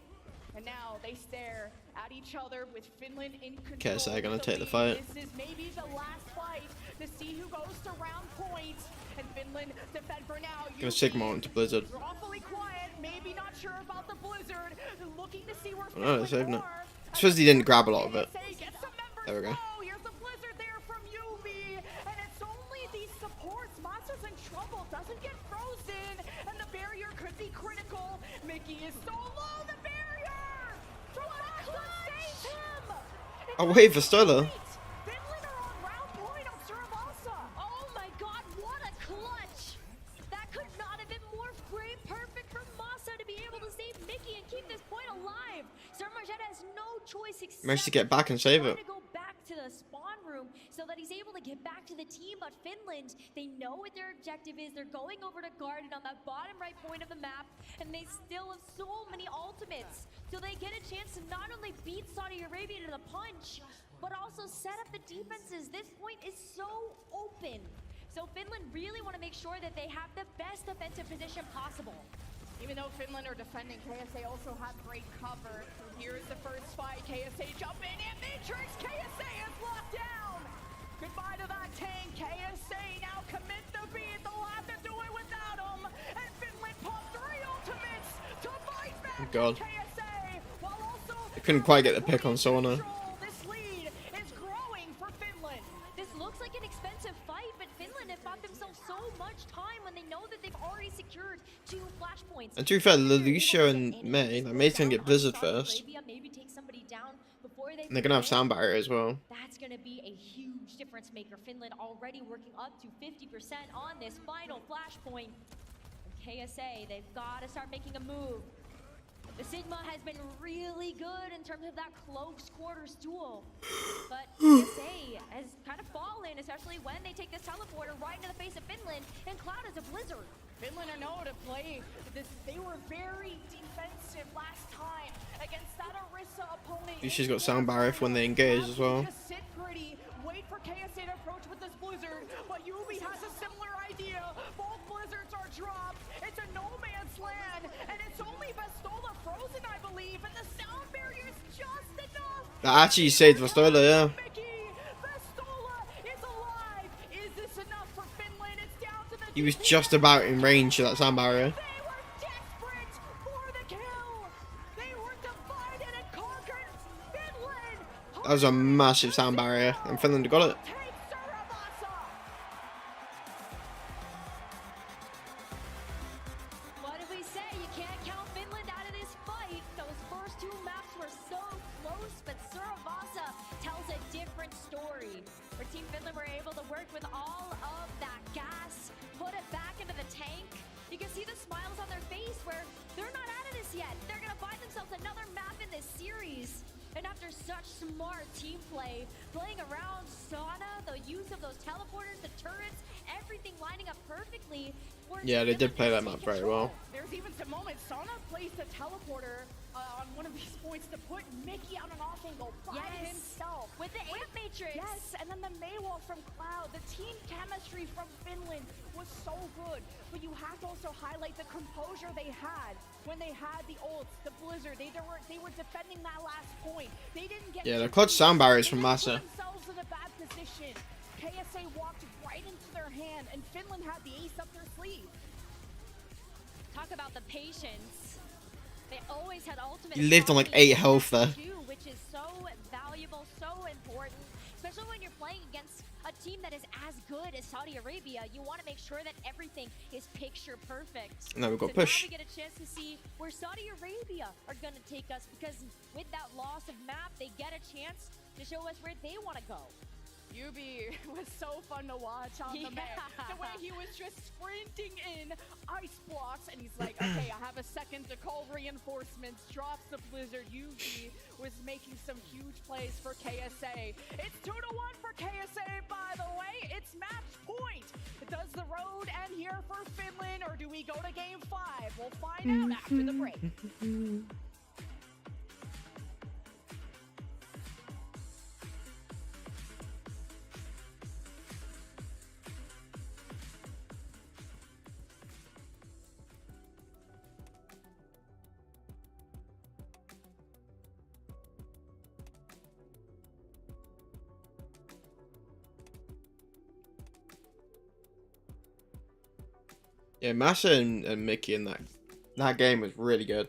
And now they stare at each other with Finland in control. KSA gonna of take the lead. fight. This is maybe the last fight to see who goes to round point. And Finland defend for now. Gonna Sigma into Blizzard. Awfully quiet, maybe not sure about the Blizzard. Looking to see where Oh, no, they're Finland saving it. are. I suppose he didn't grab a lot of it. There we go. Oh, here's the Blizzard there from Yubi. And it's only these supports. Monsters in trouble. Doesn't get frozen. And the barrier could be critical. Mickey is so low. The barrier! From save him! Oh wait, Vestola. Finland are on round point on Surabasa. Oh my god, what a clutch! That could not have been more frame perfect for Masa to be able to save Mickey and keep this point alive. Surmajet has no choice except Managed to get back and save it. to go back to the spawn room so that he's able to get back to the team. But Finland, they know what their objective is. They're going over to guard it on that bottom right point of the map, and and they still have so many ultimates. So they get a chance to not only beat Saudi Arabia to the punch, but also set up the defenses. This point is so open. So Finland really want to make sure that they have the best defensive position possible. Even though Finland are defending, KSA also have great cover. Here's the first fight. KSA jump in and Matrix. KSA is locked down. Goodbye to that tank. KSA now commit the beat. They'll have to do it without him. And Finland popped 3 ultimates to fight back. Oh God. KSA, while also I couldn't quite get the pick on Sauna. this lead is growing for Finland. This looks like an expensive fight, but Finland have bought themselves so much time when they know that they've already secured 2 flashpoints. And to be fair, Lucio and May, like May's gonna get Blizzard first. Maybe take somebody down before they. And they're gonna have sound barrier as well. That's gonna be a huge difference maker. Finland already working up to 50% on this final flashpoint. And KSA, they've got to start making a move. The Sigma has been really good in terms of that close quarters duel. But KSA has kind of fallen, especially when they take this teleporter right into the face of Finland, and Cloud is a Blizzard. Finland are known to play this. They were very defensive last time against that Orisa opponent. She's got sound barrier when they engage as well. Just sit pretty, wait for KSA to approach with this Blizzard, but Yubi has a similar idea. Both Blizzards are dropped. It's a no man's land, and it's only Vestola frozen, I believe, and the sound barrier is just enough. That actually saved Vestola, yeah. Vestola is alive. Is this enough for Finland? It's down to the He was just about in range of that sound barrier. They were desperate for the kill. They were divided and conquered. Finland. That was a massive sound barrier, and Finland got it. What did we say? You can't count Finland out of this fight. Those first 2 maps were so close, but Suravasa tells a different story. Where Team Finland were able to work with all of that gas, put it back into the tank. You can see the smiles on their face where they're not out of this yet. They're going to find themselves another map in this series. And after such smart team play, playing around Sauna, the use of those teleporters, the turrets, everything lining up perfectly. Yeah, they did play that map very well. There's even some moments Sauna placed a teleporter on one of these points to put Mickey on an off angle by himself. With the Amp Matrix. Yes, and then the Maywall from Cloud. The team chemistry from Finland was so good. But you have to also highlight the composure they had when they had the ults, the Blizzard. They were defending that last point. They didn't get. Yeah, the clutch sound barriers from Massa. Themselves in a bad position. KSA walked right into their hand, and Finland had the ace up their sleeve. Talk about the patience. They always had ultimate. He lived on like 8 health there. Which is so valuable, so important, especially when you're playing against a team that is as good as Saudi Arabia. You want to make sure that everything is picture perfect. Now we've got so push. Now we get a chance to see where Saudi Arabia are going to take us, because with that loss of map, they get a chance to show us where they want to go. Yubi was so fun to watch on the map. The way he was just sprinting in ice blocks, and he's like, okay, I have a second to call reinforcements. Drops the Blizzard. Yubi was making some huge plays for KSA. It's 2-1 for KSA, by the way. It's match point. Does the road end here for Finland, or do we go to game 5? We'll find out after the break. Yeah, Massa and Mickey in that game was really good.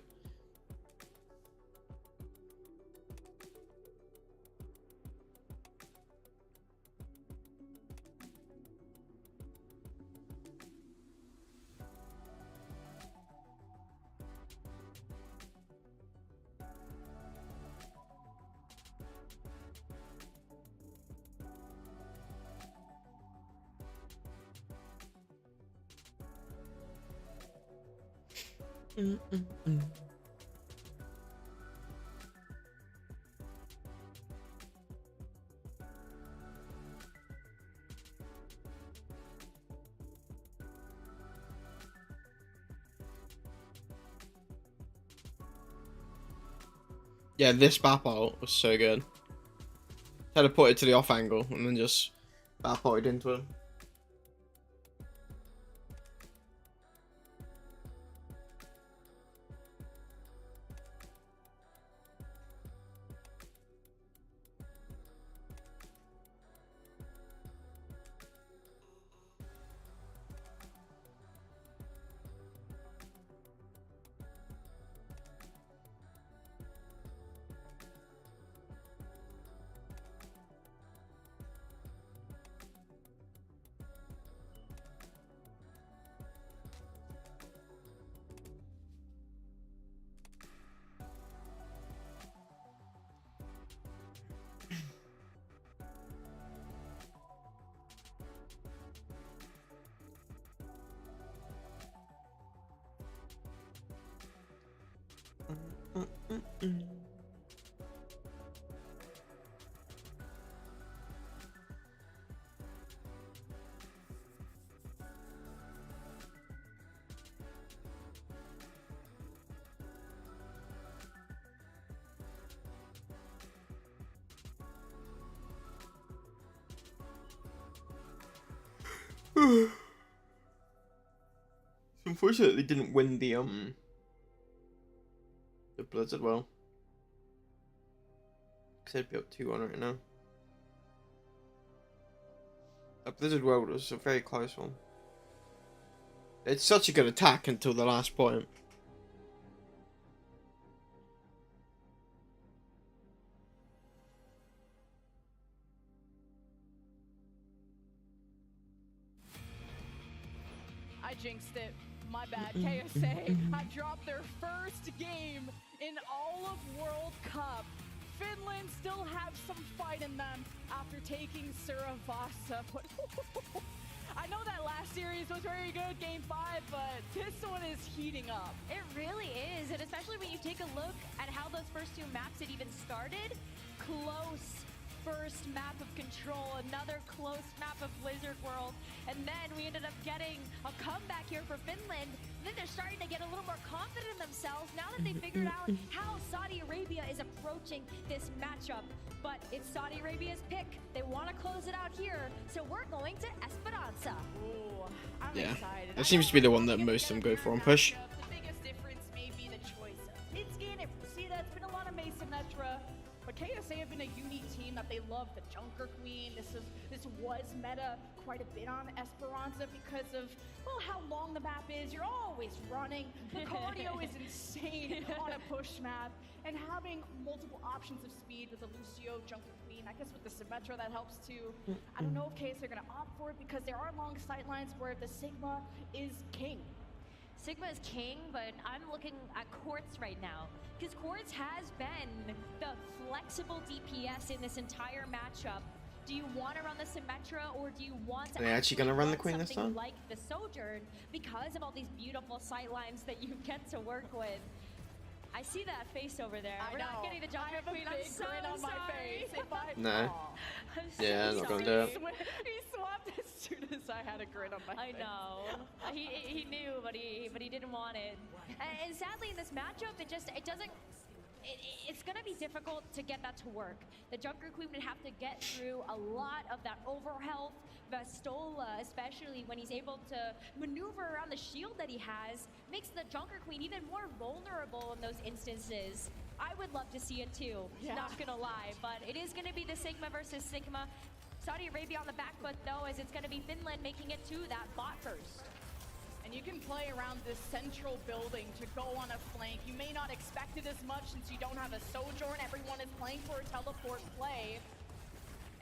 Yeah, this bap ult was so good. Teleported to the off angle and then just bap ulted into him. Unfortunately, didn't win the Blizzard well. Could be up 2-1 right now. A Blizzard World was a very close one. It's such a good attack until the last point. I jinxed it. My bad. KSA have dropped their first game in all of World Cup. Finland still have some fight in them after taking Suravasa. But I know that last series was very good, game 5, but this one is heating up. It really is, and especially when you take a look at how those first 2 maps had even started. Close first map of Control, another close map of Blizzard World, and then we ended up getting a comeback here for Finland. And then they're starting to get a little more confident in themselves now that they figured out how Saudi Arabia is approaching this matchup. But it's Saudi Arabia's pick. They want to close it out here, so we're going to Esperanza. Ooh, I'm Yeah, excited. it seems to be the one that most of them go for on push. The biggest difference may be the choice of pit skin. If you see that, it's been a lot of Mesa Metra. But KSA have been a unique team that they love the Junker Queen. This was meta quite a bit on Esperanza because of, well, how long the map is. You're always running. The cardio is insane on a push map. And having multiple options of speed with the Lucio Junker Queen, I guess with the Symmetra that helps too. I don't know if KSA are going to opt for it because there are long sightlines where the Sigma is king. Sigma is king, but I'm looking at Quartz right now, because Quartz has been the flexible DPS in this entire matchup. Do you want to run the Symmetra, or do you want to actually gonna run the Queen this time? like the Sojourn, because of all these beautiful sightlines that you get to work with? I see that face over there. We're not getting the Junker Queen. I'm so grin on my face. If I, No. I'm Yeah, I'm not gonna do it. He swapped as soon as I had a grin on my face. I know. He knew, but he didn't want it. And sadly, in this matchup, it doesn't. It's going to be difficult to get that to work. The Junker Queen would have to get through a lot of that overhealth. Vastola, especially when he's able to maneuver around the shield that he has, makes the Junker Queen even more vulnerable in those instances. I would love to see it too, not gonna lie, but it is gonna be the Sigma versus Sigma. Saudi Arabia on the back foot though, as it's gonna be Finland making it to that bot first. And you can play around this central building to go on a flank. You may not expect it as much since you don't have a Sojourn. Everyone is playing for a teleport play.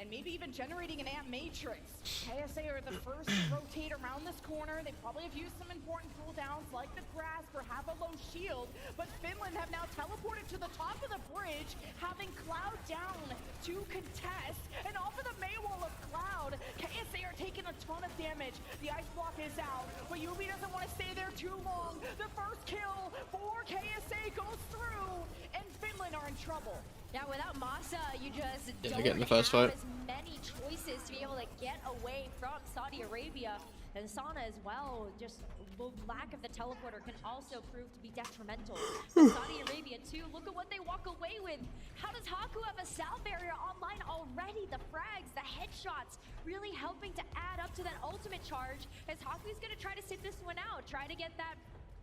And maybe even generating an amp matrix. KSA are the first to rotate around this corner. They probably have used some important cooldowns like the grasp or have a low shield. But Finland have now teleported to the top of the bridge, having Cloud down to contest. And off of the Maywall of Cloud, KSA are taking a ton of damage. The ice block is out, but Yubi doesn't want to stay there too long. The first kill for KSA goes through, and Finland are in trouble. Yeah, without Masa, you just don't get in the first have fight. as many choices to be able to get away from Saudi Arabia. And Sana as well, just the lack of the teleporter can also prove to be detrimental. But Saudi Arabia too, look at what they walk away with. How does Haku have a sound barrier online already? The frags, the headshots, really helping to add up to that ultimate charge as Haku's gonna try to sit this one out, try to get that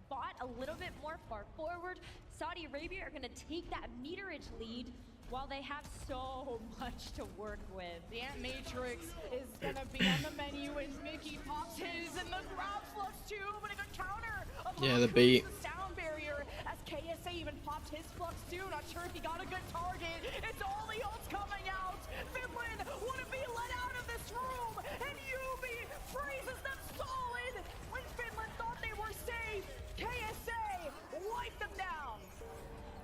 bot a little bit more far forward. Saudi Arabia are gonna take that meterage lead while they have so much to work with. The Ant Matrix is gonna be on the menu as Mickey pops his and the grab flux too, but a good counter. Yeah, the beat. The sound barrier as KSA even popped his flux too. Not sure if he got a good target. It's all the ults coming out. Finland wouldn't be let out of this room, and Yubi freezes them solid when Finland thought they were safe. KSA wiped them down.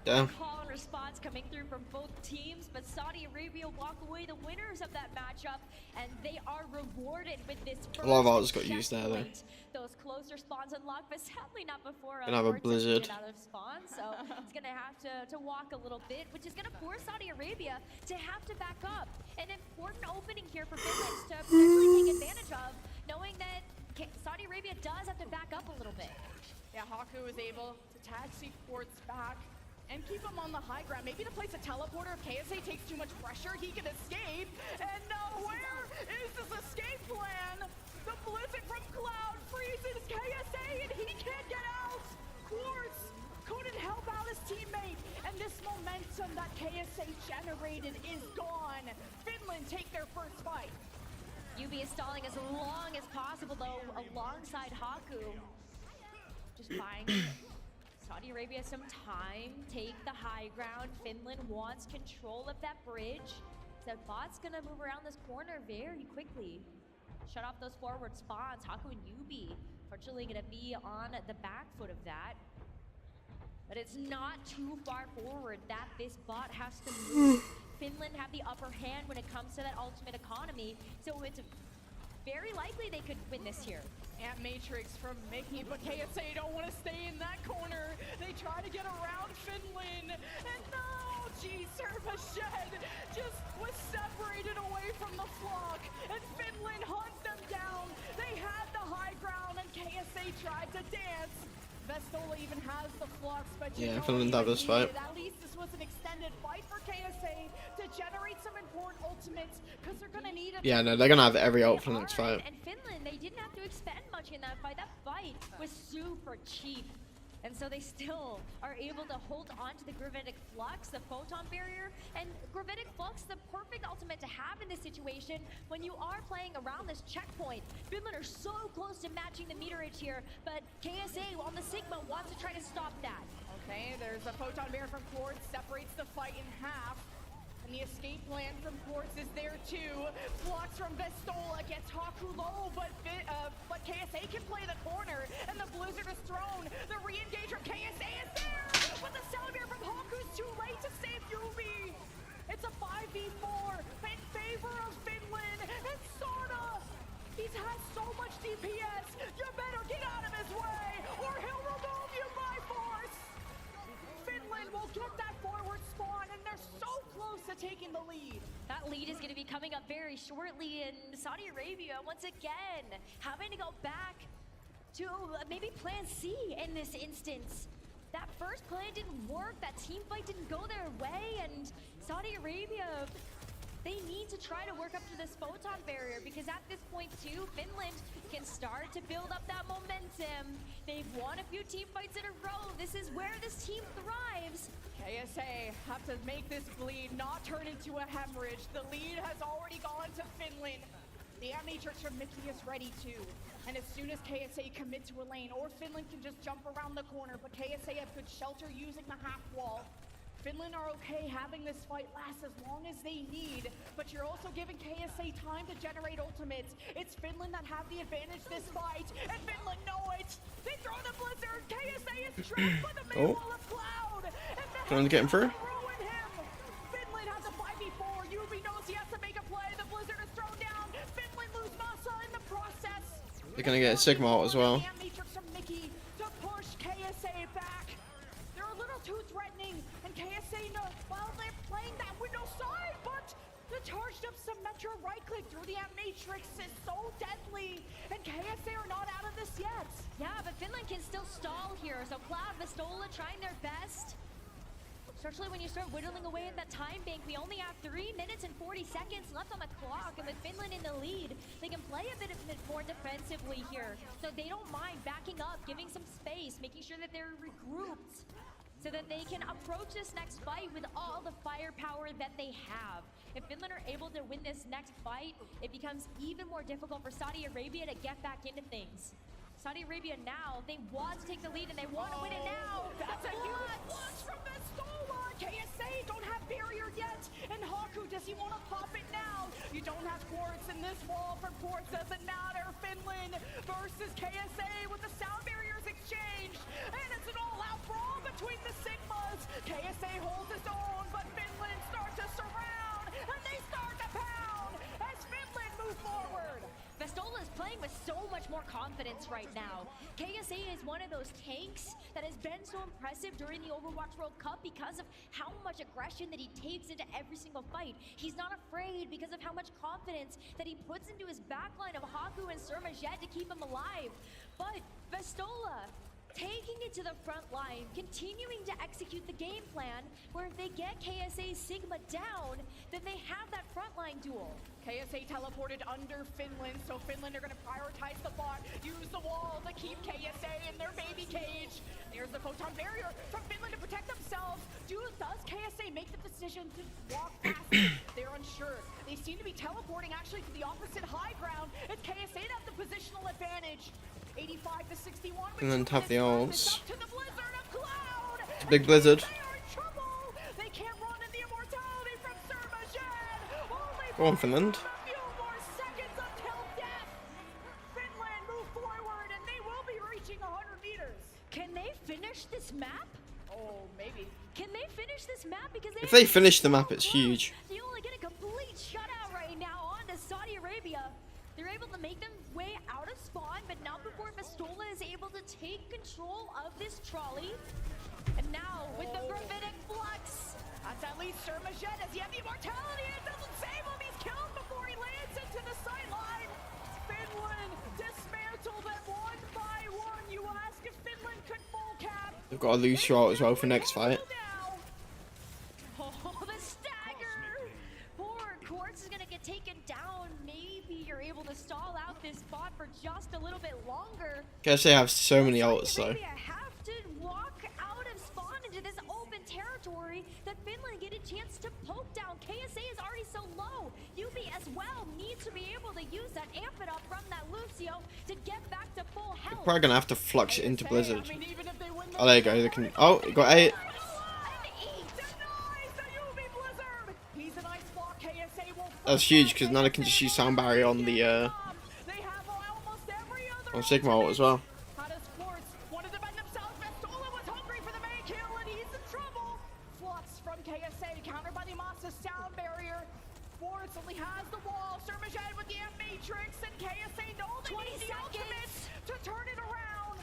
Damn. Call and response coming through from both teams, but Saudi Arabia walk away the winners of that matchup, and they are rewarded with this. A lot of ours got used there though. Those closer spawns unlocked, but sadly not before Gonna have a blizzard. out of spawn, so it's gonna have to walk a little bit, which is gonna force Saudi Arabia to have to back up. An important opening here for Finland to potentially take advantage of, knowing that Saudi Arabia does have to back up a little bit. Yeah, Haku is able to tag seek Quartz back and keep him on the high ground. Maybe to place a teleporter if KSA takes too much pressure, he can escape. And where is this escape plan? The blizzard from Cloud freezes KSA and he can't get out. Quartz couldn't help out his teammate, and this momentum that KSA generated is gone. Finland take their first fight. UB is stalling as long as possible though, alongside Haku. Just buying Saudi Arabia some time, take the high ground. Finland wants control of that bridge. So bot's gonna move around this corner very quickly. Shut off those forward spawns. Haku and Yubi, fortunately gonna be on the back foot of that. But it's not too far forward that this bot has to move. Finland have the upper hand when it comes to that ultimate economy. So it's very likely they could win this here. Ant Matrix from Mickey, but KSA don't want to stay in that corner. They try to get around Finland, and no, G-Service Shed just was separated away from the flock, and Finland hunts them down. They had the high ground, and KSA tried to dance. Vestola even has the flux, but yeah, Finland have this fight. At least this was an extended fight for KSA to generate some important ultimates, because they're gonna need it. Yeah, no, they're gonna have every ult for the next fight. And Finland, they didn't have to expend much in that fight. That fight was super cheap. And so they still are able to hold on to the Gravitic Flux, the Photon Barrier, and Gravitic Flux, the perfect ultimate to have in this situation when you are playing around this checkpoint. Finland are so close to matching the meterage here, but KSA on the Sigma wants to try to stop that. Okay, there's a Photon Barrier from Quartz, separates the fight in half. And the escape plan from Quartz is there too. Flux from Vestola gets Haku low, but KSA can play the corner, and the blizzard is thrown. The re-engage from KSA is there, but the sound barrier from Haku's too late to save Yubi. It's a 5v4 in favor of Finland, and Sana, he has so much DPS. You better get out of his way, or he'll remove you by force. Finland will get that forward spawn, and they're so close to taking the lead. That lead is going to be coming up very shortly, and Saudi Arabia, once again, having to go back to maybe plan C in this instance. That first plan didn't work, that team fight didn't go their way, and Saudi Arabia, they need to try to work up to this Photon Barrier, because at this point too, Finland can start to build up that momentum. They've won a few team fights in a row. This is where this team thrives. KSA have to make this bleed not turn into a hemorrhage. The lead has already gone to Finland. The Matrix from Mickey is ready too. And as soon as KSA commit to a lane, or Finland can just jump around the corner, but KSA have good shelter using the half wall. Finland are okay having this fight last as long as they need, but you're also giving KSA time to generate ultimates. It's Finland that have the advantage this fight, and Finland know it. They throw the blizzard. KSA is trapped by the main wall of Cloud, and trying to get him through. ruin him. Finland has a 5v4. Yubi knows he has to make a play. The blizzard is thrown down. Finland lose Masa in the process. They're gonna get a Sigma ult as well. Matrix from Mickey to push KSA back. They're a little too threatening, and KSA knows, well, they're playing that window side, but The charged up Symmetra right click through the matrix is so deadly, and KSA are not out of this yet. Yeah, but Finland can still stall here. So Cloud, Vastola trying their best. Especially when you start whittling away at that time bank. We only have 3 minutes and 40 seconds left on the clock, and with Finland in the lead, they can play a bit more defensively here. So they don't mind backing up, giving some space, making sure that they're regrouped, so that they can approach this next fight with all the firepower that they have. If Finland are able to win this next fight, it becomes even more difficult for Saudi Arabia to get back into things. Saudi Arabia now, they want to take the lead and they want to win it now. That's a huge clutch from Vastola. KSA don't have barrier yet, and Haku, does he want to pop it now? You don't have Quartz in this wall. For Quartz doesn't matter. Finland versus KSA with the sound barriers exchanged, and it's an all-out brawl between the Sigmas. KSA holds its own, but Finland starts to surround, and they start to pound as Finland moves forward. Vastola is playing with so much more confidence right now. KSA is one of those tanks that has been so impressive during the Overwatch World Cup because of how much aggression that he takes into every single fight. He's not afraid because of how much confidence that he puts into his backline of Haku and Surmajet to keep him alive. But Vastola, taking it to the front line, continuing to execute the game plan, where if they get KSA's Sigma down, then they have that frontline duel. KSA teleported under Finland, so Finland are going to prioritize the bot, use the wall to keep KSA in their baby cage. There's the photon barrier from Finland to protect themselves. Does KSA make the decision to walk past it? They're unsure. They seem to be teleporting actually to the opposite high ground. It's KSA that have the positional advantage. 85 to 61. And then have the ults. To the blizzard of Cloud. It's a big blizzard. They are in trouble. They can't run in the immortality from Surmajet. Only Go on, Finland. a few more seconds until death. Finland move forward, and they will be reaching 100 meters. Can they finish this map? Oh, maybe. Can they finish this map? Because If they finish the map, it's huge. They only get a complete shutout right now onto Saudi Arabia. They're able to make them way out of spawn, but not before Vastola is able to take control of this trolley. And now, with the gravitic flux, That's at least Surmajet. Does he have the immortality? It doesn't save him. He's killed before he lands into the sideline. Finland dismantled them one by one. You ask if Finland could full cap. They've got a loose shot as well for next fight. oh, the stagger! Poor Quartz is gonna get taken down. Maybe you're able to stall out this bot for just a little bit longer. Guess they have so many ults though. Maybe I have to walk out of spawn into this open territory that Finland get a chance to poke down. KSA is already so low. UB as well needs to be able to use that amp it up from that Lucio to get back to full health. Probably gonna have to flux it into Blizzard. Oh, there you go. They can. Oh, you got 8. That's huge because now they can just use sound barrier on the on Sigma ult as well. Only has the wall. Surmajet with the matrix, and KSA know they need the ultimate to turn it around.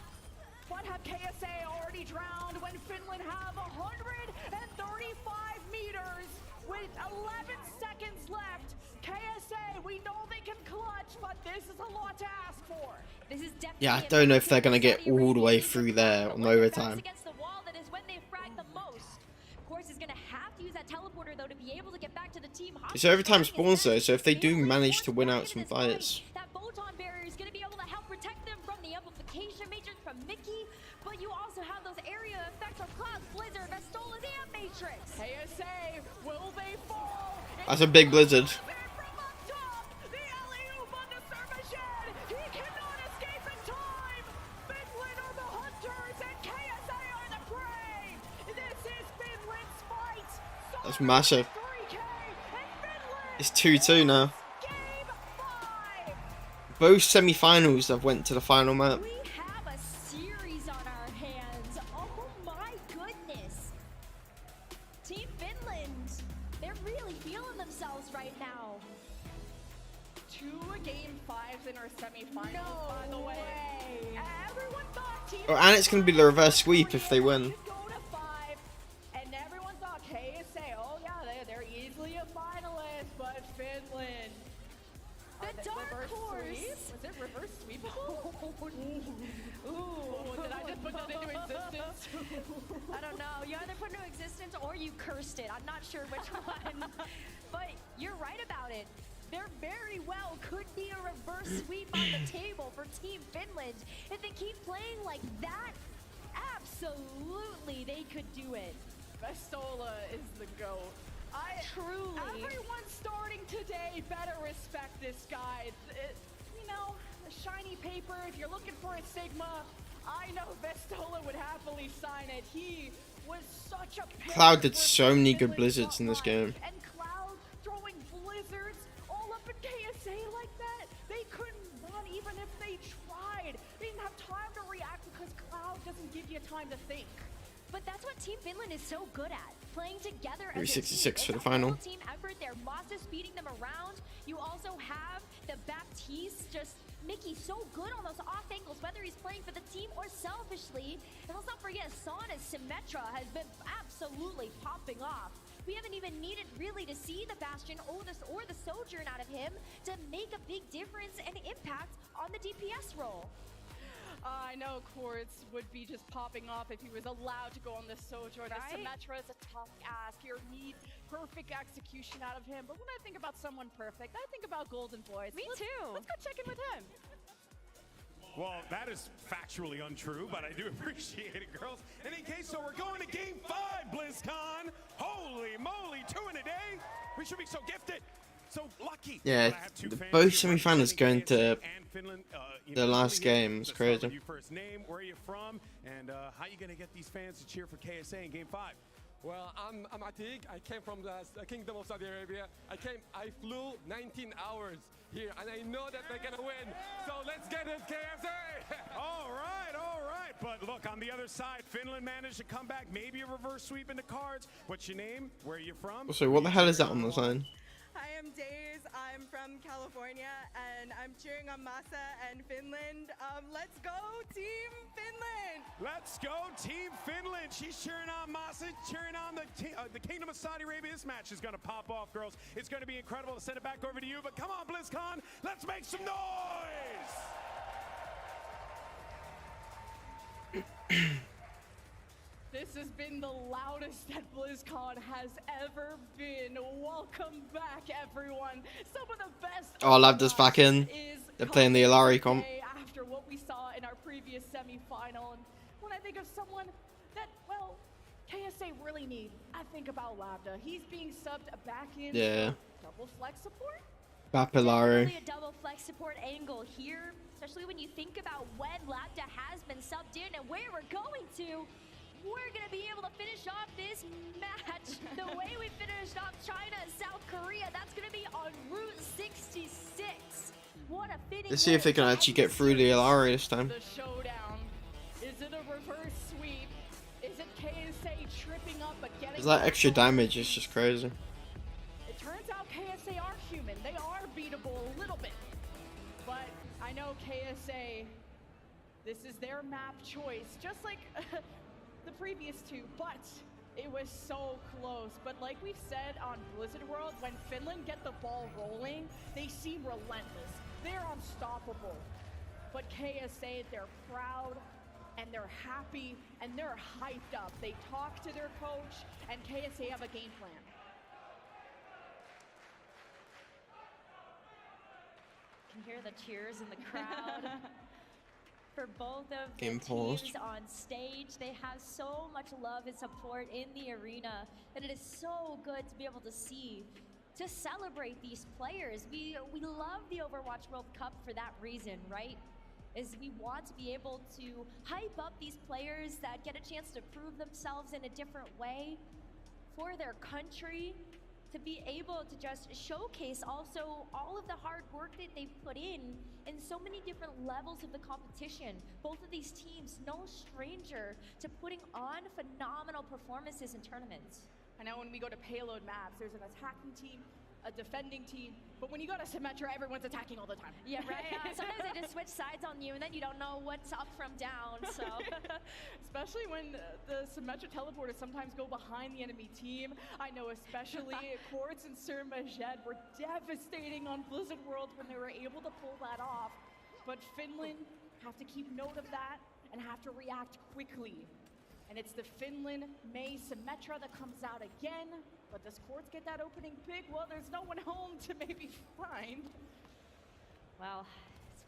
But have KSA already drowned when Finland have 135 meters with 11 seconds left? KSA, we know they can clutch, but this is a lot to ask for. This is definitely Yeah, I don't know if they're gonna get all the way through there on overtime. Against the wall, that is when they frag the most. Of course, is gonna have to use that teleporter though to be able to get back to the team. It's overtime spawns though, so if they do manage to win out some fights. That photon barrier is gonna be able to help protect them from the amplification matrix from Mickey, but you also have those area effects of Cloud, Blizzard, Vastola's amp matrix. KSA, will they fall? That's a big blizzard. That's massive. It's 2-2 now. Both semi-finals have went to the final map. We have a series on our hands. Oh my goodness. Team Finland, they're really feeling themselves right now. 2 game 5s in our semifinals, by the way. Everyone thought Team Oh, and it's going to be the reverse sweep if they win. and everyone thought KSA, oh yeah, they're easily a finalist, but Ooh, did I just put that into existence? I don't know. You either put it into existence or you cursed it. I'm not sure which one. But you're right about it. There very well could be a reverse sweep on the table for Team Finland. If they keep playing like that, absolutely they could do it. Vestola is the GOAT. Truly. Everyone starting today better respect this guy. You know, a shiny paper, if you're looking for a Sigma, I know Vestola would happily sign it. He was such a Cloud did so many good blizzards in this game. And Cloud throwing blizzards all up in KSA like that. They couldn't run even if they tried. They didn't have time to react because Cloud doesn't give you time to think. But that's what Team Finland is so good at, playing together as a 366 team. for the It's a final. whole team effort there. Moss is beating them around. You also have the Baptiste just Mickey so good on those off angles, whether he's playing for the team or selfishly. And let's not forget, Sauna's Symmetra has been absolutely popping off. We haven't even needed really to see the Bastion or the Sojourn out of him to make a big difference and impact on the DPS role. I know Quartz would be just popping off if he was allowed to go on the Sojourn. Right? Symmetra is a tough ask. You need perfect execution out of him. But when I think about someone perfect, I think about Golden Boys. Me too. Let's go check in with him. Well, that is factually untrue, but I do appreciate it, girls. In any case, so we're going to Game 5, BlizzCon. Holy moly, 2 in a day. We should be so gifted. So lucky. Yeah, both semi-finals going to the last game was crazy. Your first name, where are you from, and how are you going to get these fans to cheer for KSA in Game 5? Well, I'm Atik. I came from the Kingdom of Saudi Arabia. I flew 19 hours here, and I know that they're gonna win. So let's get it, KSA! All right. But look, on the other side, Finland managed to come back. Maybe a reverse sweep in the cards. What's your name? Where are you from? Also, what the hell is that on the sign? Hi, I'm Days. I'm from California, and I'm cheering on Masa and Finland. Let's go, Team Finland! Let's go, Team Finland. She's cheering on Masa, cheering on the Kingdom of Saudi Arabia. This match is going to pop off, girls. It's going to be incredible to send it back over to you. But come on, BlizzCon, let's make some noise! This has been the loudest that BlizzCon has ever been. Welcome back, everyone. Some of the best. Oh, Labda's back in. They're playing the Ilari comp. After what we saw in our previous semi-final, and when I think of someone that, well, KSA really need, I think about Labda. He's being subbed back in. Yeah. Double flex support. Bapilari. Definitely a double flex support angle here, especially when you think about when Labda has been subbed in and where we're going to. We're going to be able to finish off this match the way we finished off China and South Korea. That's going to be on Route 66. What a fitting. Let's see if they can actually get through the Ilari this time. The showdown. Is it a reverse sweep? Is it KSA tripping up but getting... Is that extra damage? It's just crazy. It turns out KSA are human. They are beatable a little bit. But I know KSA, this is their map choice. Just like... the previous two, but it was so close. But like we've said on Blizzard World, when Finland get the ball rolling, they seem relentless. They're unstoppable. But KSA, they're proud and they're happy and they're hyped up. They talk to their coach and KSA have a game plan. You can hear the cheers in the crowd. For both of Game the paused. teams on stage, they have so much love and support in the arena, and it is so good to be able to see, to celebrate these players. We love the Overwatch World Cup for that reason, right? Is we want to be able to hype up these players that get a chance to prove themselves in a different way for their country, to be able to just showcase also all of the hard work that they've put in so many different levels of the competition. Both of these teams, no stranger to putting on phenomenal performances in tournaments. I know when we go to payload maps, there's an attacking team, a defending team, but when you go to Symmetra, everyone's attacking all the time. Yeah, right. Sometimes they just switch sides on you, and then you don't know what's up from down. So, especially when the Symmetra teleporters sometimes go behind the enemy team. I know, especially Quartz and Sir Majed were devastating on Blizzard World when they were able to pull that off. But Finland have to keep note of that and have to react quickly. And it's the Finland May Symmetra that comes out again. But does Quartz get that opening pick? Well, there's no one home to maybe find. Well,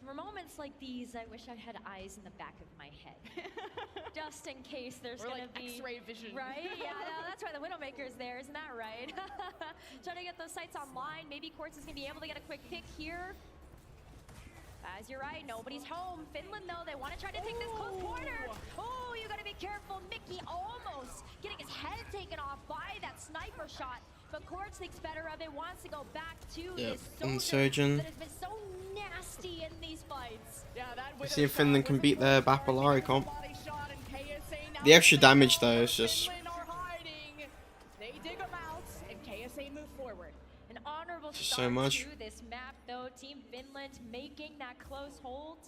for moments like these, I wish I had eyes in the back of my head. Just in case there's Or gonna like be X-ray vision. Right? Yeah, no, that's why the Widowmaker's there, isn't that right? Trying to get those sights online. Maybe Quartz is gonna be able to get a quick pick here. As you're right, nobody's home. Finland, though, they want to try to take this close corner. Oh, you gotta be careful. Mickey almost getting his head taken off by that sniper shot. But Quartz thinks better of it, wants to go back to this Insurgent. that has been so nasty in these fights. Yeah, that See if Finland can beat their Bapalari comp. The extra damage though is just. They dig them out, and KSA move forward. An honorable Just start so much. to this map, though. Team Finland making that close hold.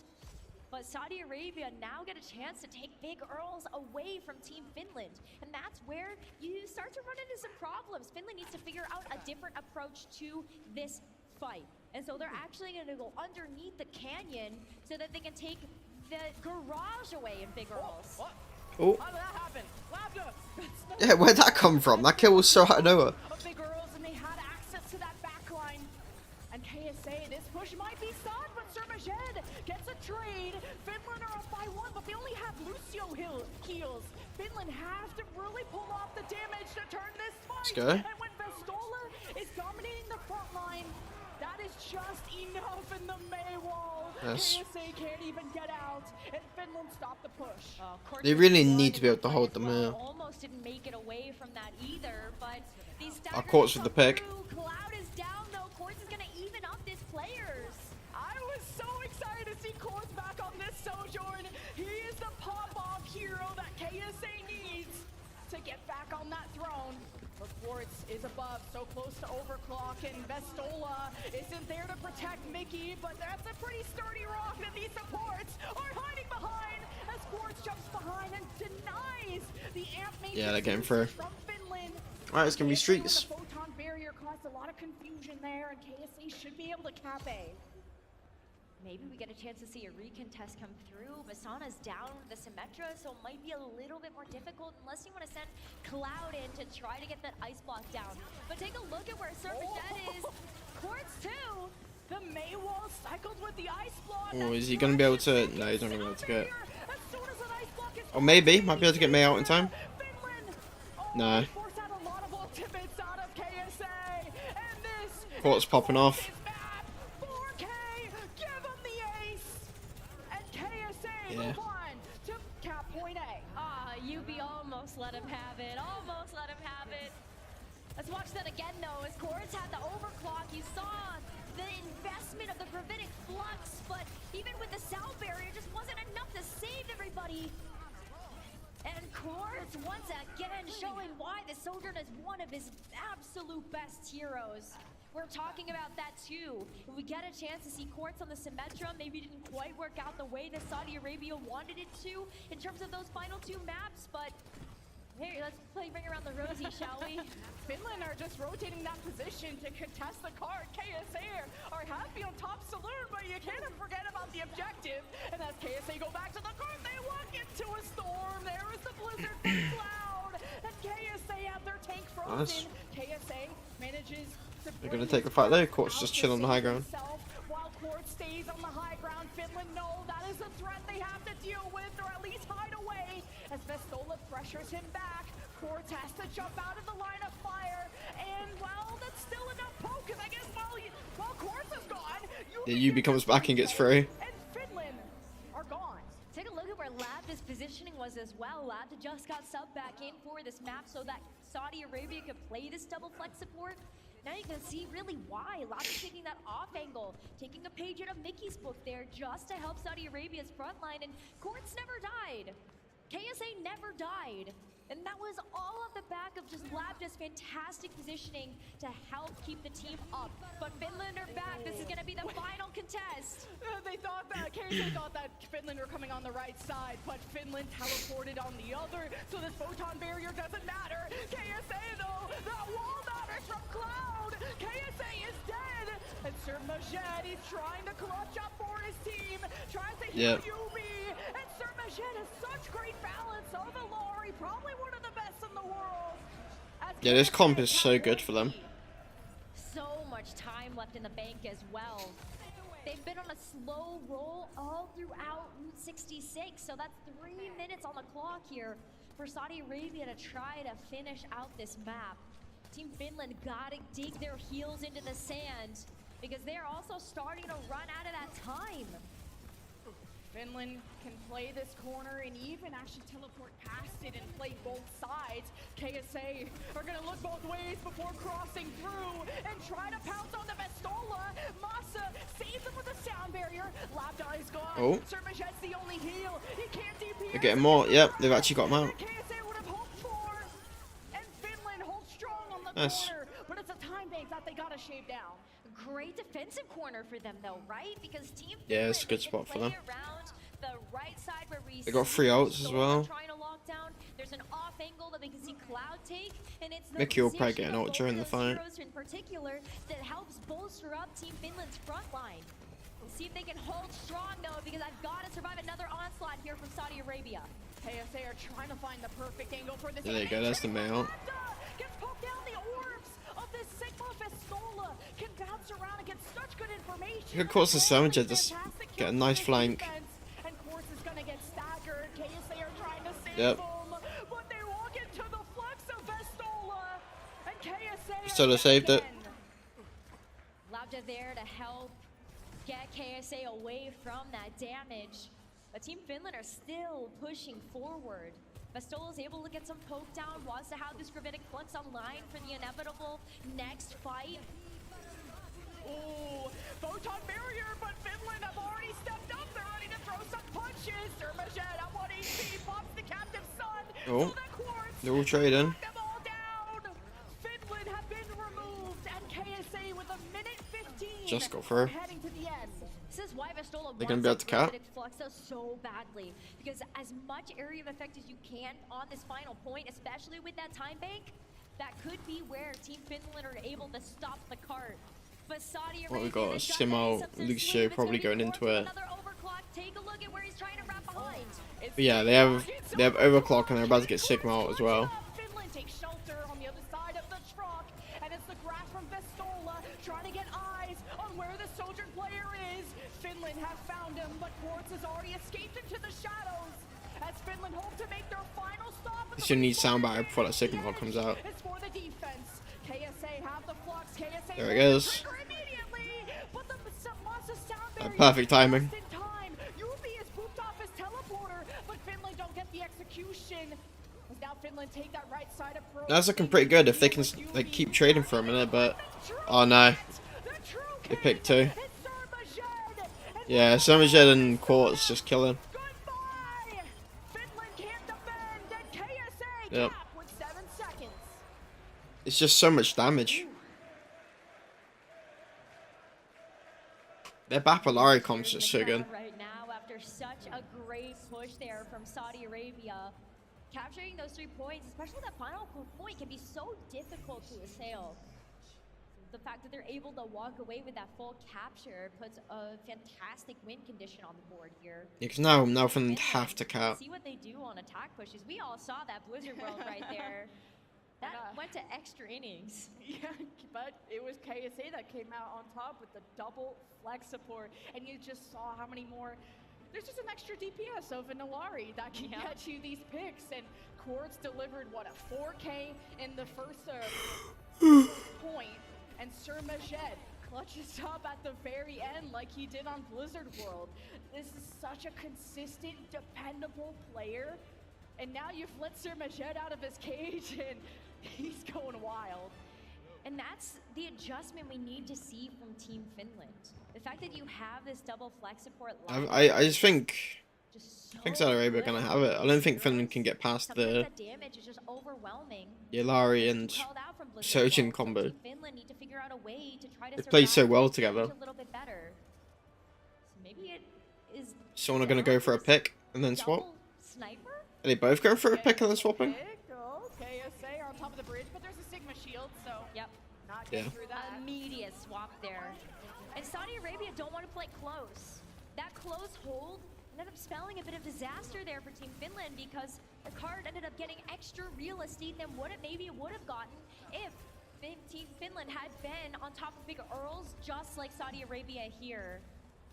But Saudi Arabia now get a chance to take Big Earls away from Team Finland. And that's where you start to run into some problems. Finland needs to figure out a different approach to this fight. And so they're actually going to go underneath the canyon so that they can take the garage away in Big Earls. Oh. How did that happen? Labda! Yeah, where'd that come from? That kill was so out of nowhere. Big Earls, and they had access to that backline. And KSA, this push might be stunned, but Sermajed gets a trade. Finland are up by 1, but they only have Lucio heals. Finland has to really pull off the damage to turn this fight. Let's go. And when Vestola is dominating the front line, that is just enough in the Maywall. Yes. KSA can't even get out, and Finland stopped the push. They really need to be able to hold them here. Almost didn't make it away from that either, but these Our Quartz with the pick. Cloud is down though. Quartz is gonna even up his players. I was so excited to see Quartz back on this Sojourn. He is the pop-off hero that KSA needs to get back on that throne. But Quartz is above, so close to overclock, and Vestola isn't there to protect Mickey, but that's a pretty sturdy rock that these supports are hiding behind as Quartz jumps behind and denies the amp Yeah, they're getting through. from Finland. Alright, it's gonna be streets. The photon barrier caused a lot of confusion there, and KSA should be able to cap A. Maybe we get a chance to see a recontest come through. Basana's down with the Symmetra, so it might be a little bit more difficult unless you want to send Cloud in to try to get that ice block down. But take a look at where Sermajed is. Quartz too. The Maywall cycled with the ice block. Oh, is he gonna be able to? No, he's not gonna be able to get. Or maybe might be able to get May out in time. No. Quartz popping off. Yeah. To cap point A. UB almost let him have it. Almost let him have it. Let's watch that again though. As Quartz had the overclock, you saw the investment of the gravitic flux, but even with the sound barrier, just wasn't enough to save everybody. And Quartz once again showing why the Sojourn is one of his absolute best heroes. We're talking about that too. If we get a chance to see Quartz on the Symmetra, maybe it didn't quite work out the way that Saudi Arabia wanted it to in terms of those final 2 maps, but here, let's play Ring Around the Rosie, shall we? Finland are just rotating that position to contest the card. KSA are happy on top saloon, but you can't forget about the objective. And as KSA go back to the card, they walk into a storm. There is the blizzard from Cloud. And KSA have their tank frozen. Nice. KSA manages to They're gonna take the fight there. Quartz just chill on the high ground. while Quartz stays on the high ground. Finland know that is a threat they have to deal with, or at least hide away. As Vestola pressures him back, Quartz has to jump out of the line of fire, and well, that's still enough poke, because I guess while Quartz is gone, The UB comes back and gets through. and Finland are gone. Take a look at where Labda's positioning was as well. Labda just got subbed back in for this map so that Saudi Arabia could play this double flex support. Now you can see really why Labda's taking that off angle, taking a page out of Mickey's book there just to help Saudi Arabia's front line, and Quartz never died. KSA never died. And that was all off the back of just Labda's fantastic positioning to help keep the team up. But Finland are back. This is going to be the final contest. They thought that, KSA thought that Finland were coming on the right side, but Finland teleported on the other, so this photon barrier doesn't matter. KSA though, that wall matters from Cloud. KSA is dead, and Surmajed, he's trying to clutch up for his team, tries to heal Yep. Yubi, and Surmajed has such great balance. Overlord, probably one of the best in the world. Yeah, this comp is so good for them. So much time left in the bank as well. They've been on a slow roll all throughout Route 66, so that's 3 minutes on the clock here for Saudi Arabia to try to finish out this map. Team Finland gotta dig their heels into the sand because they're also starting to run out of that time. Finland can play this corner and even actually teleport past it and play both sides. KSA are going to look both ways before crossing through and try to pounce on the Vestola. Masa saves him with a sound barrier. Labda is gone. Oh. Surmajed's the only heal. He can't DPS. They're getting more. Yep, they've actually got them out. KSA would have hoped for. And Finland holds strong on the Nice. corner. But it's a time bank that they got to shave down. Great defensive corner for them though, right? Because Team Yeah, it's a good Finland, spot for they them. can play around the right side where we They got see 3 ults as Storm well. trying to lock down. There's an off angle that we can see Cloud take, and it's the Mickey will probably position get an of ult during the both those fight. heroes in particular that helps bolster up Team Finland's front line. We'll see if they can hold strong though, because I've got to survive another onslaught here from Saudi Arabia. KSA are trying to find the perfect angle for this. There you go, that's the main ult. Gets poked down the orbs of this Sigma Vestola. Can bounce around and get such good information. You could cause the Surmajed just get a nice flank. And Quartz is gonna get staggered. KSA are trying to save Yep. him, but they walk into the flex of Vestola. And KSA Vestola saved it. Labda there to help get KSA away from that damage. But Team Finland are still pushing forward. Vestola is able to get some poke down, wants to have this gravitic flux online for the inevitable next fight. Ooh, photon barrier, but Finland have already stepped up. They're ready to throw some punches. Surmajed at 1 HP pops the captive son. Oh, So the Quartz they're all trading. knock them all down. Finland have been removed, and KSA with a minute 15. Just go for it. Heading to the end. This is why Vestola They're wants gonna be able to cap? gravitic flux so badly, because as much area of effect as you can on this final point, especially with that time bank, that could be where Team Finland are able to stop the cart. But Saudi What we Arabia got? has done Simo, this up their Lucio sleeve. It's probably gonna be going into forced it. another overclock. Take a look at where he's trying to wrap behind. But yeah, they have overclock and they're about to get Sigma out as well. Finland takes shelter on the other side of the truck, and it's the grasp from Vestola trying to get eyes on where the Sojourn player is. Finland has found him, but Quartz has already escaped into the shadows. As Finland hope to make their final stop. They should need soundbite before that Sigma comes out. It's for the defense. KSA have the flux. KSA There it goes. immediately, but the Masa sound barrier Perfect timing. just in time. Yubi is pooped off his teleporter, but Finland don't get the execution. As now Finland take that right side approach. That's looking pretty good if they can like keep trading for a minute, but oh no, they picked 2. Yeah, Surmajed and Quartz just killing. Finland can't defend, and KSA Yep. cap with 7 seconds. It's just so much damage. Their Bapalari comps are so good. Right now, after such a great push there from Saudi Arabia, capturing those 3 points, especially that final point, can be so difficult to assail. The fact that they're able to walk away with that full capture puts a fantastic win condition on the board here. Yeah, because now Finland have to cap. See what they do on attack pushes. We all saw that Blizzard World right there. That went to extra innings. Yeah, but it was KSA that came out on top with the double flex support, and you just saw how many more. There's just an extra DPS of an Ilari that can get you these picks, and Quartz delivered what, a 4K in the first point, and Surmajed clutches up at the very end like he did on Blizzard World. This is such a consistent, dependable player, and now you've let Surmajed out of his cage, and he's going wild. And that's the adjustment we need to see from Team Finland. The fact that you have this double flex support line. I just think Saudi Arabia are gonna have it. I don't think Finland can get past the That damage is just overwhelming. Ilari and Sojin combo. Finland need to figure out a way to try to They play so survive well this together. stage a little bit better. So maybe it is Someone are gonna go for a pick and then swap. double sniper? Are they both going for a pick and then swapping? KSA on top of the bridge, but there's a Sigma shield, so yep. Yeah. Immediate swap there. And Saudi Arabia don't want to play close. That close hold ended up spelling a bit of disaster there for Team Finland because the card ended up getting extra real estate than what it maybe would have gotten if Team Finland had been on top of big Earls, just like Saudi Arabia here.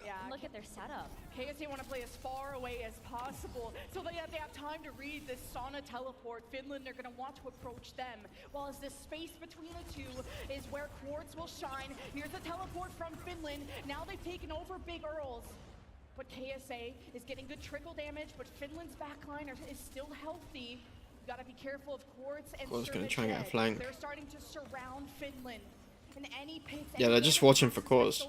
Yeah, look at their setup. KSA want to play as far away as possible so they have time to read this sauna teleport. Finland are going to want to approach them. While as this space between the two is where Quartz will shine. Here's the teleport from Finland. Now they've taken over Big Earls. But KSA is getting good trickle damage, but Finland's backline is still healthy. You gotta be careful of Quartz and Quartz gonna try and get a flank. They're starting to surround Finland. And any picks, Yeah, they're just watching for Quartz.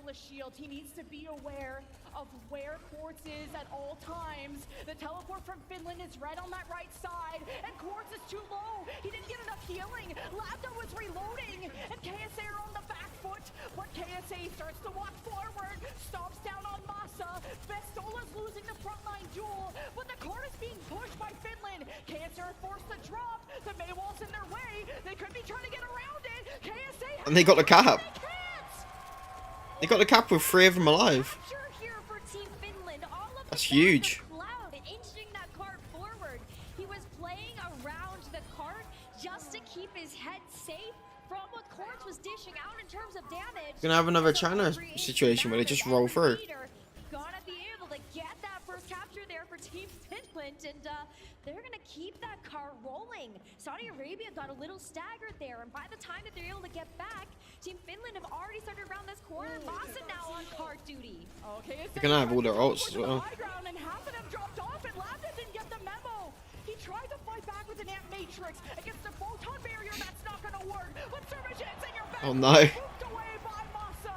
He needs to be aware of where Quartz is at all times. The teleport from Finland is right on that right side, and Quartz is too low. He didn't get enough healing. Lambda was reloading, and KSA are on the back foot, but KSA starts to walk forward, stomps down on Masa. Bestola's losing the frontline duel, but the card is being pushed by Finland. KSA are forced to drop. The Maywall's in their way. They could be trying to get around it. KSA And they got the cap. They got the cap with 3 of them alive. That's huge. Cloud inching that card forward. He was playing around the card just to keep his head safe from what Quartz was dishing out in terms of damage. Gonna have another China situation where they just roll through. Gotta be able to get that first capture there for Team Finland, and they're gonna keep that car rolling. Saudi Arabia got a little staggered there, and by the time that they're able to get back, Team Finland have already started around this corner. Masa now on card duty. Okay, they're gonna have all their ults as well. And half of them dropped off, and Lambda didn't get the memo. He tried to fight back with an Ant Matrix against the photon barrier. That's not gonna work. But Survivance in your back. Oh no. Moved away by Masa.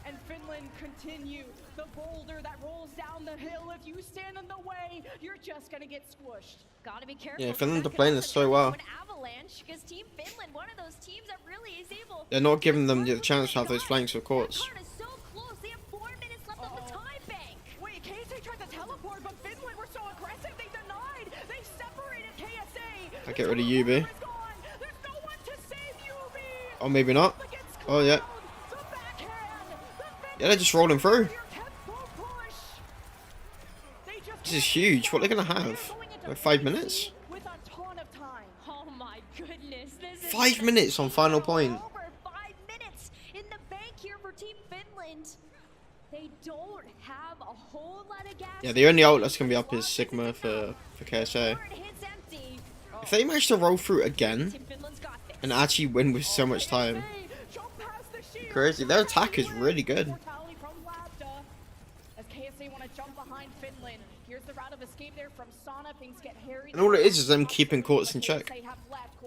And Finland continue. The boulder that rolls down the hill. If you stand in the way, you're just gonna get squished. Gotta be careful. Yeah, Finland are playing this so well. Avalanche, because Team Finland, one of those teams that really is able. They're not giving them the chance to have those flanks, of course. So close. They have 4 minutes left on the time bank. Wait, KSA tried to teleport, but Finland were so aggressive they denied. They separated KSA. I get rid of UB. There's no one to save UB. Oh, maybe not. Oh yeah. Yeah, they're just rolling through. This is huge. What are they gonna have? Like 5 minutes? With a ton of time. Oh my goodness. This is 5 minutes on final point. over 5 minutes in the bank here for Team Finland. They don't have a whole lot of gas. Yeah, the only ult that's gonna be up is Sigma for KSA. If they manage to roll through again and actually win with so much time, crazy. Their attack is really good. As KSA want to jump behind Finland. Here's the route of escape there from Sauna. Things get hairy. And all it is them keeping Quartz in check.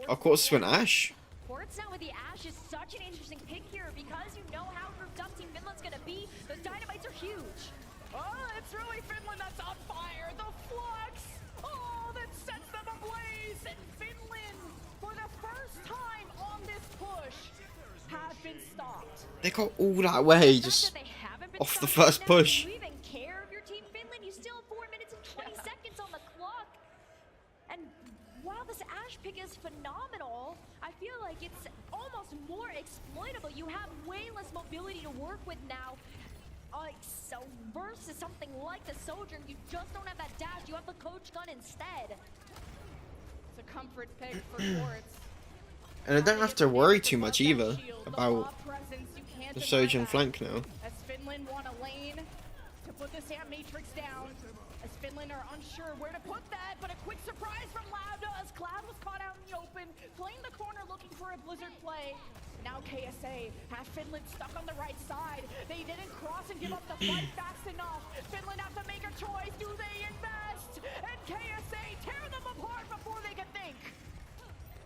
Of course, went Ash. Quartz now with the Ash is such an interesting pick here because you know how grouped up Team Finland's gonna be. Those dynamites are huge. Oh, it's really Finland that's on fire. The flux. Oh, that sets them ablaze. And Finland, for the first time on this push, have been stopped. They got all that way just off the first push. Do you even care if you're Team Finland? You still have 4 minutes and 20 seconds on the clock. And while this Ash pick is phenomenal, I feel like it's almost more exploitable. You have way less mobility to work with now. So versus something like the Sojourn, you just don't have that dash. You have the coach gun instead. It's a comfort pick for Quartz. And I don't have to worry too much either about the Sojourn flank now. As Finland want a lane to put this Ant Matrix down. As Finland are unsure where to put that, but a quick surprise from Lambda as Cloud was caught out in the open, playing the corner looking for a Blizzard play. Now KSA have Finland stuck on the right side. They didn't cross and give up the fight fast enough. Finland have to make a choice. Do they invest? And KSA tear them apart before they can think.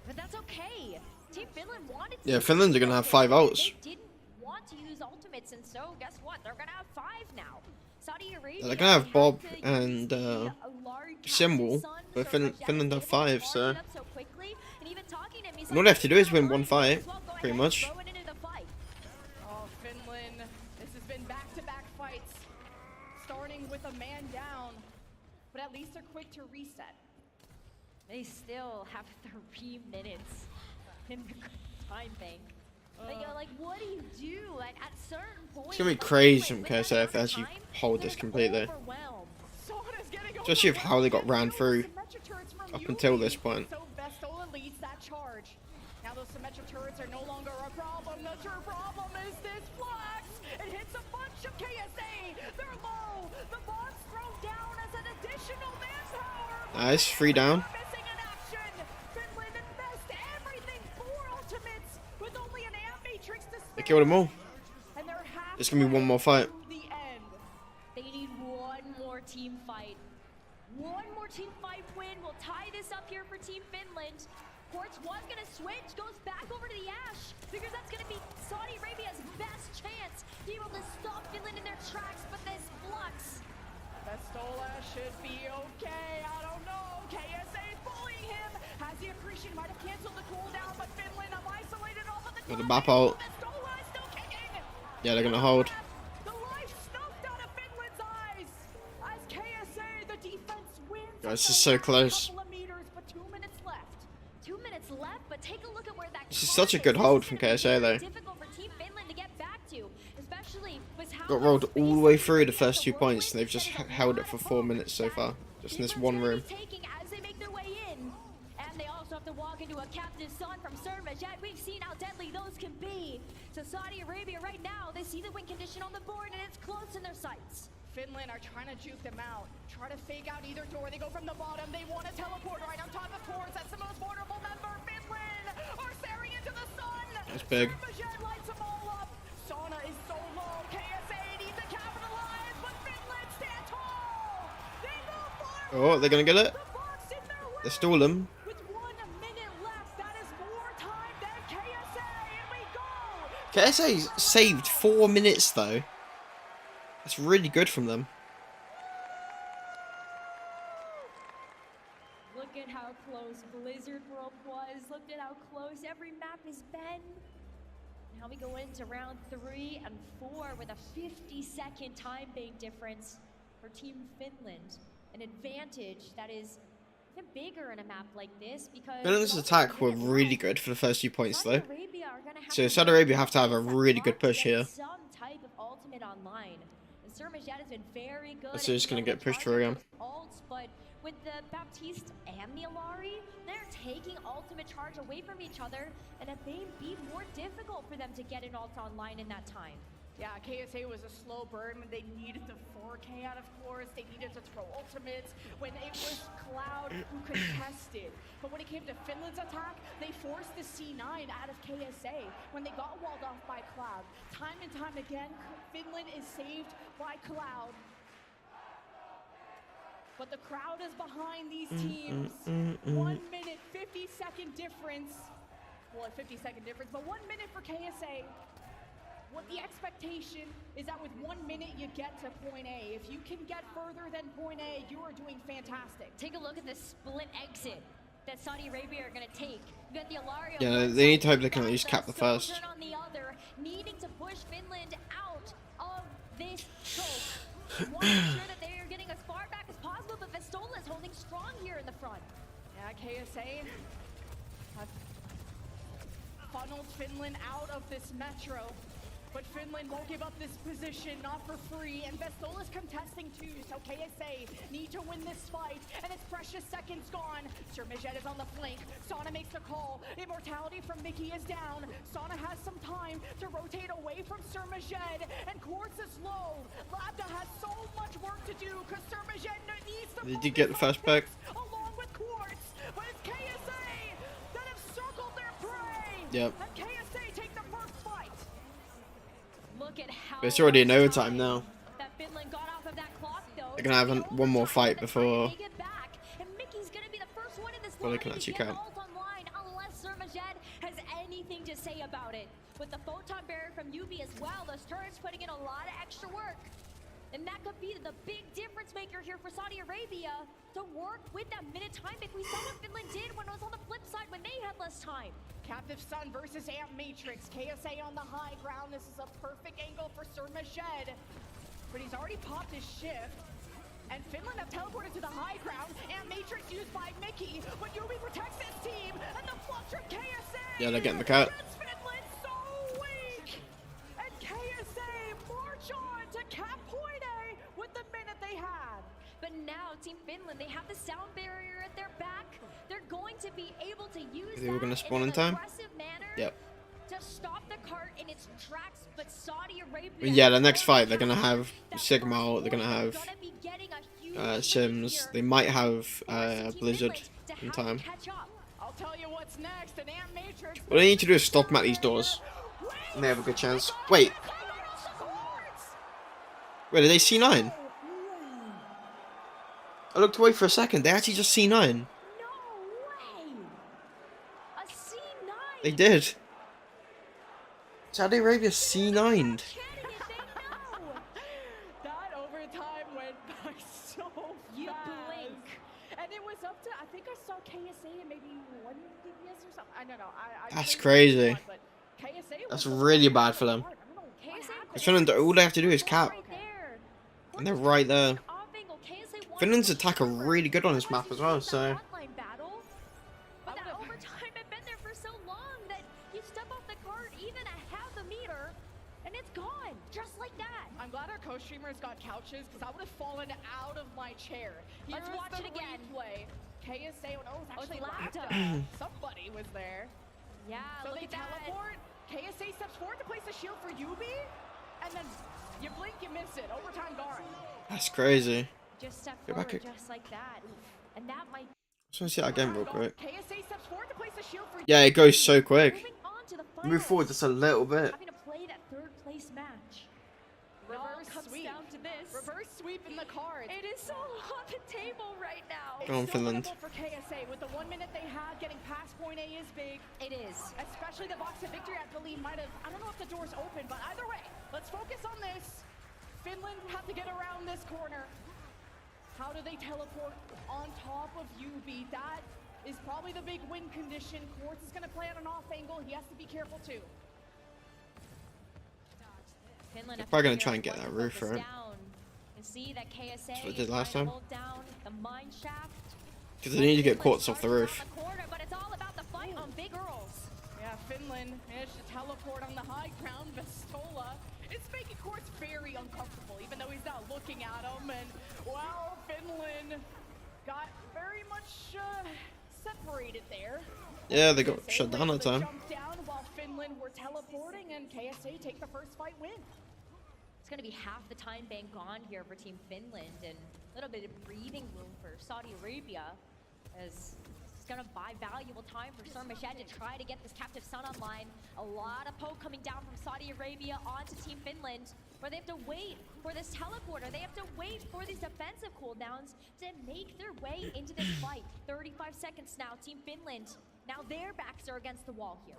But that's okay. Team Finland wanted to. Yeah, Finland are gonna have 5 ults. They didn't want to use ultimates, and so guess what? They're gonna have 5 now. Saudi Arabia. They're gonna have Bob and Symbol, but Finland have 5, so. And all they have to do is win 1 fight, pretty much. Oh, Finland. This has been back-to-back fights. Starting with a man down. But at least they're quick to reset. They still have 3 minutes in the time bank. Like, what do you do? Like, at certain points, It's gonna be crazy from KSA if they actually hold this completely. Especially with how they got ran through up until this point. So Vestola leads that charge. Now those Symmetra turrets are no longer a problem. The true problem is this Flux. It hits a bunch of KSA. They're low. The bomb's thrown down as an additional manpower. Nice, 3 down. Missing in action. Finland invest everything for ultimates with only an amp matrix to spare. They killed them all. And they're There's gonna be one more fight. the end. They need one more team fight. One more team fight win will tie this up here for Team Finland. Quartz was gonna switch, goes back over to the Ashe. Figures that's gonna be Saudi Arabia's best chance to be able to stop Finland in their tracks, but this Flux. Vestola should be okay. I don't know. KSA bullying him. Has the accretion, might have canceled the cooldown, but Finland have isolated off of the Got the map ult. Vestola is still kicking. Yeah, they're gonna hold. The life snuffed out of Finland's eyes. As KSA, the defense wins. Guys, this is so close. Couple of meters, but 2 minutes left. 2 minutes left, but take a look at where that This is such a good hold from KSA though. difficult for Team Finland to get back to, especially with how Got rolled all the way through the first 2 points and they've just held it for 4 minutes so far. Just in this one room. taking as they make their way in. And they also have to walk into a captive son from Surmajat. We've seen how deadly those can be. So Saudi Arabia right now, they see the win condition on the board and it's close in their sights. Finland are trying to juke them out. Try to fake out either door. They go from the bottom. They want to teleport right on top of Quartz. That's the most vulnerable member. Finland are staring into the sun. That's big. Surmajat lights them all up. Sauna is so low. KSA needs to capitalize, but Finland stand tall. They go far. Oh, they're gonna get it. The box in their way. They stole them. With 1 minute left, that is more time than KSA, and we go. KSA saved 4 minutes though. That's really good from them. Look at how close Blizzard World was. Look at how close every map has been. Now we go into round 3 and 4 with a 50-second time bank difference for Team Finland. An advantage that is even bigger in a map like this because Finland's attack were really good for the first 2 points though. Saudi Arabia are gonna have So to Saudi Arabia have to have a really good push here. some type of ultimate online. And Surmajat has been very good. That's just gonna get pushed through again. Ults, but with the Baptiste and the Alari, they're taking ultimate charge away from each other, and it may be more difficult for them to get an ult online in that time. Yeah, KSA was a slow burn when they needed the 4K out of Quartz. They needed to throw ultimates when it was Cloud who contested. But when it came to Finland's attack, they forced the C9 out of KSA when they got walled off by Cloud. Time and time again, Finland is saved by Cloud. But the crowd is behind these teams. 1 minute, 50-second difference. Well, a 50-second difference, but 1 minute for KSA. What the expectation is that with 1 minute you get to point A. If you can get further than point A, you are doing fantastic. Take a look at the split exit that Saudi Arabia are going to take. You got the Alario. Yeah, they need to hope they can at least cap the first. On the other, needing to push Finland out of this choke. Want to make sure that they are getting as far back as possible, but Vestola is holding strong here in the front. Yeah, KSA have funneled Finland out of this metro. But Finland won't give up this position, not for free, and Vestola's contesting too, so KSA need to win this fight, and its precious seconds gone. Surmajat is on the flank, Sauna makes the call, Immortality from Mickey is down, Sauna has some time to rotate away from Surmajat, and Quartz is low. Labda has so much work to do, because Surmajat needs to They did get the first pick. along with Quartz, but it's KSA that have circled their prey, Yep. and KSA take the first fight. Look at how But it's already in overtime now. that Finland got off of that clock, though. They're gonna have one more fight before They get back, and Mickey's gonna be the first one in this Well, they line can to actually get count. ult online, unless Surmajat has anything to say about it. With the photon barrier from Yubi as well, those turrets putting in a lot of extra work. And that could be the big difference maker here for Saudi Arabia to work with that minute time pick. We saw what Finland did when it was on the flip side when they had less time. Captive Sun versus Amp Matrix. KSA on the high ground. This is a perfect angle for Surmajat. But he's already popped his shift. And Finland have teleported to the high ground. Amp Matrix used by Mickey. But Yubi protects his team. And the flux from KSA. Yeah, they're getting the cut. Gets Finland so They were gonna spawn in time. Yep. To stop the cart in its tracks, but Saudi Arabia, Yeah, the next fight they're gonna have Sigma. They're gonna have Sims. They might have Blizzard in time. I'll tell you what's next. An Amp Matrix. What they need to do is stop them at these doors, and they have a good chance. Wait, did they C9? I looked away for a second. They actually just C9. No way. A C9. They did. Saudi Arabia C9'd. That overtime went by so You fast. blink. And it was up to, I think I saw KSA and maybe 1 DPS or something. I don't know. That's crazy. But KSA That's was really bad for them. Finland, all they have to do is cap. And they're right there. Finland's attack are really good on this map as well, so... But that overtime had been there for so long that you step off the cart even a half a meter, and it's gone, just like that. I'm glad our co-streamers got couches because I would have fallen out of my chair. Let's watch it again. Replay. KSA, oh, it's actually Lacta. Somebody was there. Yeah, So look they at that. teleport. KSA steps forward to place a shield for Yubi, and then you blink, you miss it. Overtime guard. That's crazy. Just step Go back forward, here. just like that. And that might Just want to see that again real quick. KSA steps forward to place a shield for Yeah, it goes so quick. moving on to the Move forward just a little bit. having to play that third place match. It all Reverse comes sweep. down to this. Reverse sweep in the cards. It is so on the table right now. Go on, It's still Finland. winnable for KSA. With the 1 minute they had, getting past point A is big. It is. Especially the box of victory, I believe, might have, I don't know if the door's open, but either way, let's focus on this. Finland have to get around this corner. How do they teleport on top of UB? That is probably the big win condition. Quartz is going to play at an off angle. He has to be careful too. Finland They're probably gonna try and get that roof, focus right? down. You see that KSA what they did is last trying to time. hold down the mine shaft. Because they need to get Quartz off the roof. Around the corner, but it's all about the fight on Big Earls. Yeah, Finland managed to teleport on the high ground. Vestola. It's making Quartz very uncomfortable, even though he's not looking at him. And, well, Finland got very much separated there. Yeah, they got KSA shut down able that to time. jump down while Finland were teleporting, and KSA take the first fight win. It's going to be half the time being gone here for Team Finland and a little bit of breathing room for Saudi Arabia as it's going to buy valuable time for Surmashed to try to get this Captive Sun online. A lot of poke coming down from Saudi Arabia onto Team Finland where they have to wait for this teleporter. They have to wait for these defensive cooldowns to make their way into this fight. 35 seconds now, Team Finland. Now their backs are against the wall here.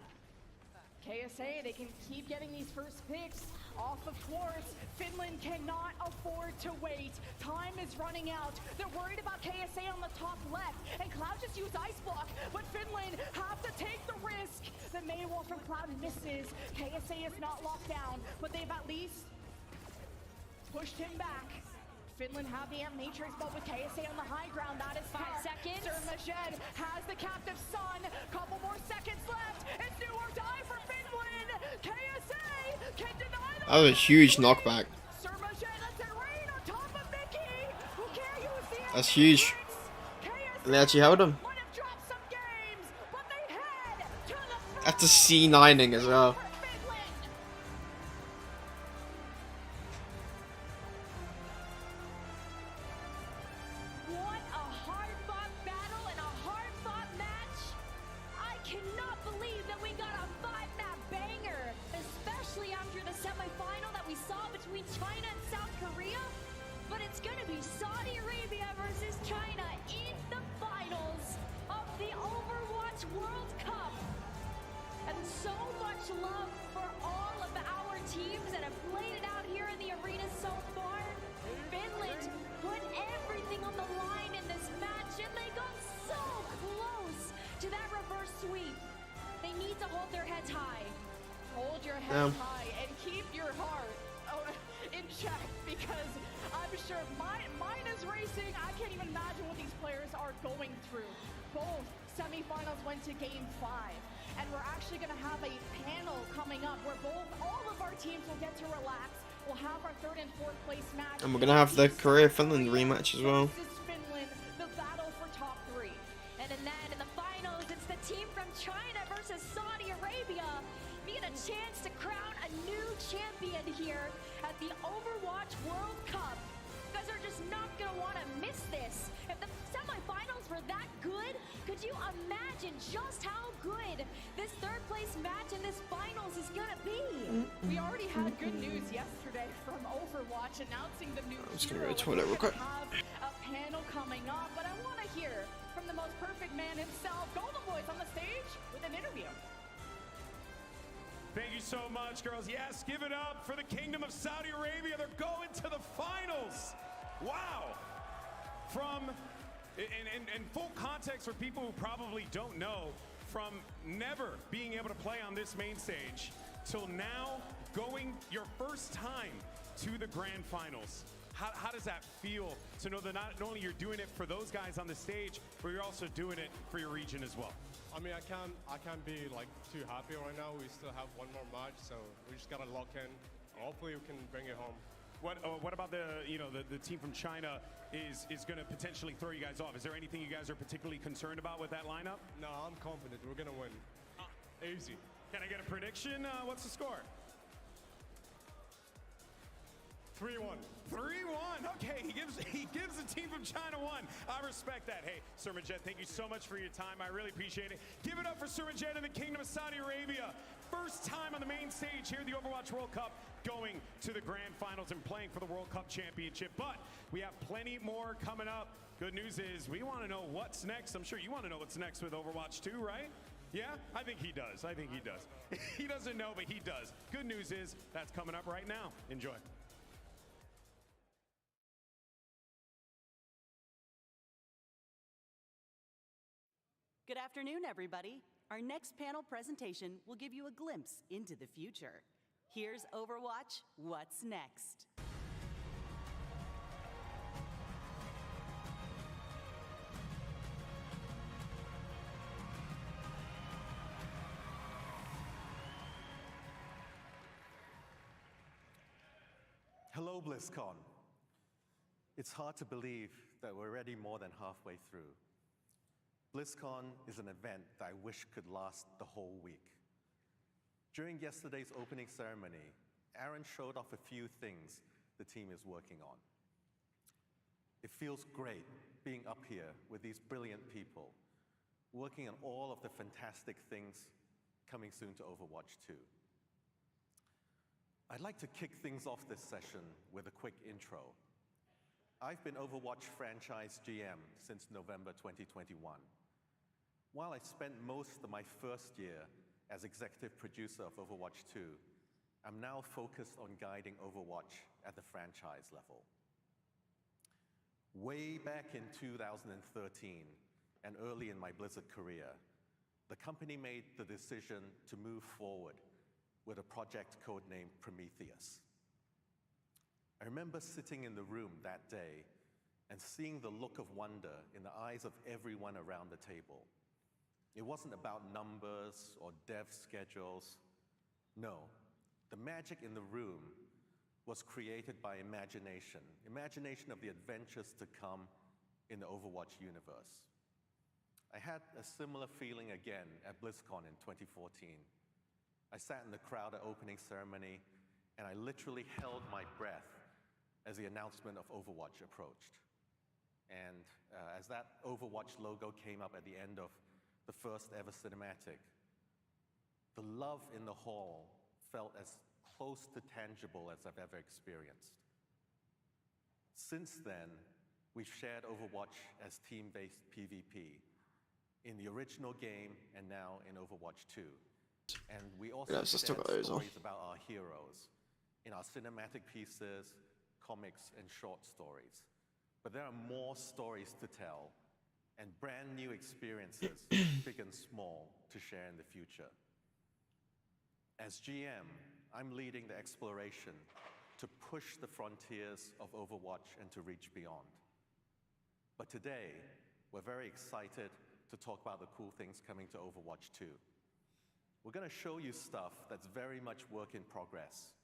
KSA, they can keep getting these first picks off of Quartz. Finland cannot afford to wait. Time is running out. They're worried about KSA on the top left, and Cloud just used Ice Block, but Finland have to take the risk. The Maywall from Cloud misses. KSA is not locked down, but they've at least pushed him back. Finland have the Amp Matrix, but with KSA on the high ground, that is 5 seconds. Surmashed has the Captive Sun. Couple more seconds left. It's do or die for Finland. KSA can deny the That was a huge knockback. Surmashed lets it rain on top of Mickey, who can't use the Amp That's huge. Matrix. And they actually held him. Might have dropped some games, but they head to the That's a C9ing as well. for Finland. What a hard-fought battle and a hard-fought match. I cannot believe that we got a 5-map banger, especially after the semifinal that we saw between China and South Korea. But it's going to be Saudi Arabia versus China in the finals of the Overwatch World Cup. And so much love for all of our teams that have played it out here in the arena so far. Finland put everything on the line in this match, and they got so close to that reverse sweep. They need to hold their heads high. Hold your head Damn. high and keep your heart in check, because I'm sure mine is racing. I can't even imagine what these players are going through. Both semifinals went to game 5, and we're actually going to have a panel coming up where all of our teams will get to relax. We'll have our 3rd and 4th place match. And we're gonna have the Korea-Finland rematch as well. This is Finland, the battle for top 3. And then in the finals, it's It's the team from China versus Saudi Arabia. We get a chance to crown a new champion here at the Overwatch World Cup. You guys are just not gonna want to miss this. If the semifinals were that good, could you imagine just how good this third place match in this finals is gonna be? We already had good news yesterday from Overwatch announcing the new I'm just gonna hero. go to the toilet real quick. Have a panel coming up, but I want to hear from the most perfect man himself, Golden Boy's on the stage with an interview. Thank you so much, girls. Yes, give it up for the Kingdom of Saudi Arabia. They're going to the finals. Wow. From, in full context for people who probably don't know, from never being able to play on this main stage till now going your first time to the grand finals. How does that feel to know that not only you're doing it for those guys on the stage, but you're also doing it for your region as well? I mean, I can't be like too happy right now. We still have one more match, so we just gotta lock in. Hopefully, we can bring it home. What about the team from China is going to potentially throw you guys off? Is there anything you guys are particularly concerned about with that lineup? No, I'm confident we're gonna win. Easy. Can I get a prediction? What's the score? 3-1. 3-1. Okay, he gives the team from China one. I respect that. Hey, Surmajet, thank you so much for your time. I really appreciate it. Give it up for Surmajet and the Kingdom of Saudi Arabia. First time on the main stage here at the Overwatch World Cup, going to the grand finals and playing for the World Cup championship. But we have plenty more coming up. Good news is we want to know what's next. I'm sure you want to know what's next with Overwatch 2, right? Yeah, I think he does. I think he does. He doesn't know, but he does. Good news is that's coming up right now. Enjoy. Good afternoon, everybody. Our next panel presentation will give you a glimpse into the future. Here's Overwatch, What's Next? Hello, BlizzCon. It's hard to believe that we're already more than halfway through. BlizzCon is an event that I wish could last the whole week. During yesterday's opening ceremony, Aaron showed off a few things the team is working on. It feels great being up here with these brilliant people, working on all of the fantastic things coming soon to Overwatch 2. I'd like to kick things off this session with a quick intro. I've been Overwatch franchise GM since November 2021. While I spent most of my first year as executive producer of Overwatch 2, I'm now focused on guiding Overwatch at the franchise level. Way back in 2013, and early in my Blizzard career, the company made the decision to move forward with a project codenamed Prometheus. I remember sitting in the room that day and seeing the look of wonder in the eyes of everyone around the table. It wasn't about numbers or dev schedules. No, the magic in the room was created by imagination of the adventures to come in the Overwatch universe. I had a similar feeling again at BlizzCon in 2014. I sat in the crowd at opening ceremony, and I literally held my breath as the announcement of Overwatch approached. And as that Overwatch logo came up at the end of the first ever cinematic, the love in the hall felt as close to tangible as I've ever experienced. Since then, we've shared Overwatch as team-based PvP in the original game and now in Overwatch 2. And we also shared stories about our heroes in our cinematic pieces, comics, and short stories. But there are more stories to tell and brand new experiences, big and small, to share in the future. As GM, I'm leading the exploration to push the frontiers of Overwatch and to reach beyond. But today, we're very excited to talk about the cool things coming to Overwatch 2. We're going to show you stuff that's very much work in progress,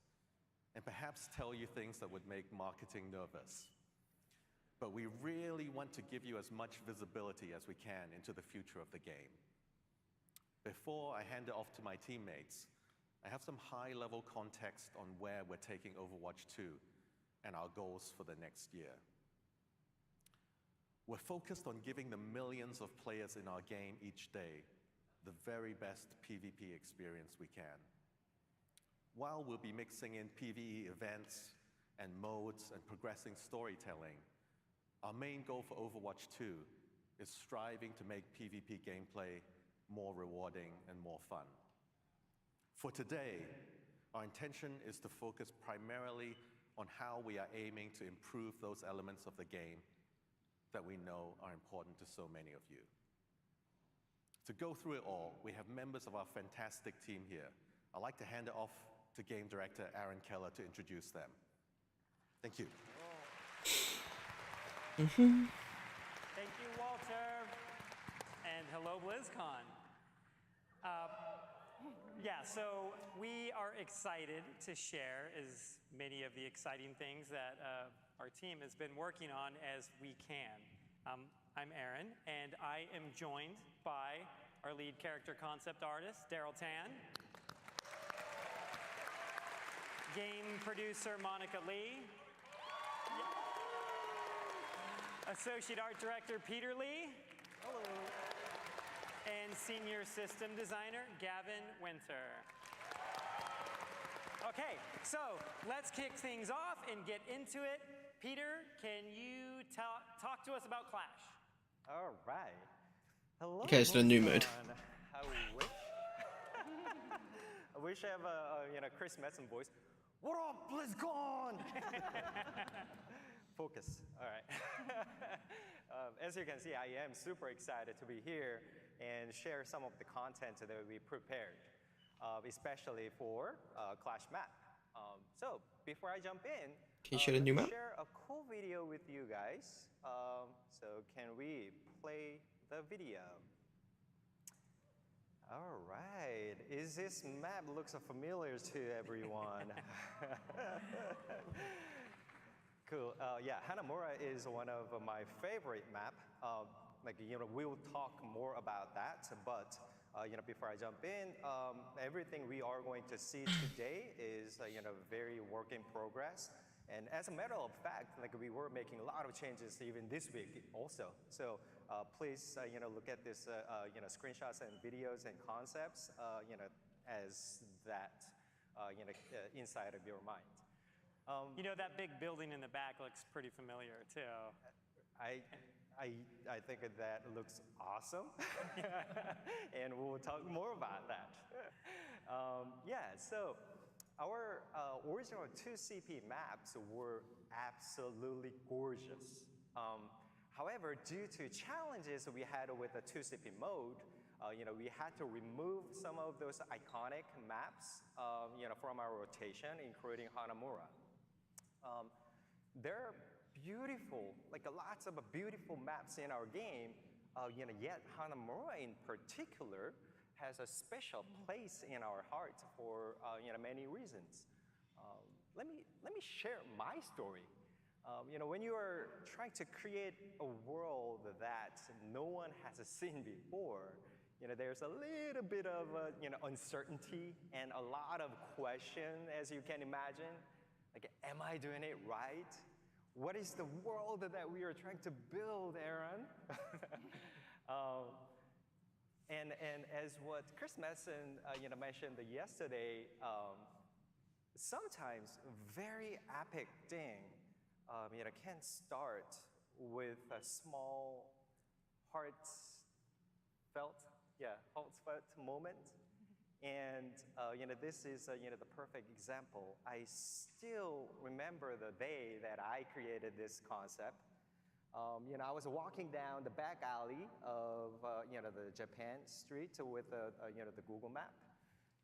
and perhaps tell you things that would make marketing nervous. But we really want to give you as much visibility as we can into the future of the game. Before I hand it off to my teammates, I have some high-level context on where we're taking Overwatch 2 and our goals for the next year. We're focused on giving the millions of players in our game each day the very best PvP experience we can. While we'll be mixing in PvE events and modes and progressing storytelling, our main goal for Overwatch 2 is striving to make PvP gameplay more rewarding and more fun. For today, our intention is to focus primarily on how we are aiming to improve those elements of the game that we know are important to so many of you. To go through it all, we have members of our fantastic team here. I'd like to hand it off to Game Director Aaron Keller to introduce them. Thank you. Thank you, Walter. And hello, BlizzCon. Yeah, so we are excited to share as many of the exciting things that our team has been working on as we can. I'm Aaron, and I am joined by our lead character concept artist, Daryl Tan, game producer, Monica Lee, associate art director, Peter Lee, hello, and senior system designer, Gavin Winter. Okay, so let's kick things off and get into it. Peter, can you talk to us about Clash? All right. Hello. Okay, it's the new mode. I wish I have a Chris Metzen voice. What up, BlizzCon? Focus. All right. As you can see, I am super excited to be here and share some of the content that we prepared, especially for Clash map. So before I jump in, can you share the new map? Share a cool video with you guys. So can we play the video? All right. Is this map looks familiar to everyone? Cool. Yeah, Hanamura is one of my favorite map. We'll talk more about that, but before I jump in, everything we are going to see today is very work in progress. And as a matter of fact, we were making a lot of changes even this week also. So please, look at this, screenshots and videos and concepts, as that, inside of your mind. That big building in the back looks pretty familiar too. I think that looks awesome, and we'll talk more about that. Yeah, so our original 2CP maps were absolutely gorgeous. However, due to challenges we had with the 2CP mode, we had to remove some of those iconic maps, from our rotation, including Hanamura. There are beautiful, lots of beautiful maps in our game, yet Hanamura in particular has a special place in our heart for many reasons. Let me share my story. When you are trying to create a world that no one has seen before, there's a little bit of uncertainty and a lot of question, as you can imagine. Am I doing it right? What is the world that we are trying to build, Aaron? And as what Chris Metzen mentioned yesterday, sometimes very epic thing can start with a small heartfelt moment. And this is the perfect example. I still remember the day that I created this concept. I was walking down the back alley of the Japan street with the Google map,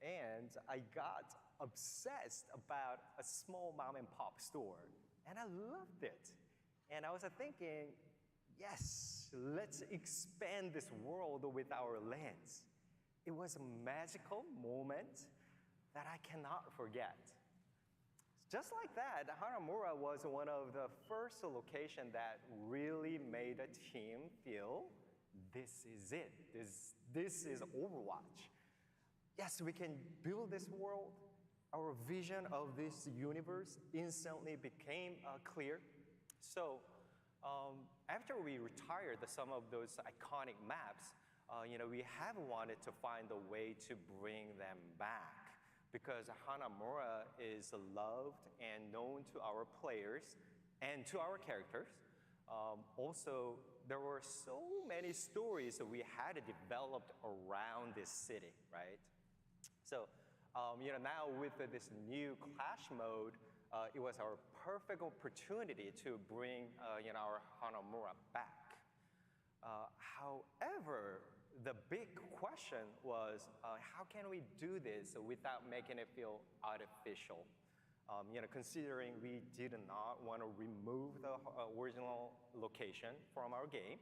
and I got obsessed about a small mom and pop store, and I loved it. And I was thinking, yes, let's expand this world with our lens. It was a magical moment that I cannot forget. Just like that, Hanamura was one of the first locations that really made a team feel, this is it. This is Overwatch. yes, we can build this world. Our vision of this universe instantly became clear. So after we retired some of those iconic maps, we have wanted to find a way to bring them back because Hanamura is loved and known to our players and to our characters. Also, there were so many stories that we had developed around this city, right? So, now with this new Clash mode, it was our perfect opportunity to bring, our Hanamura back. However, the big question was, how can we do this without making it feel artificial? Considering we did not want to remove the original location from our game.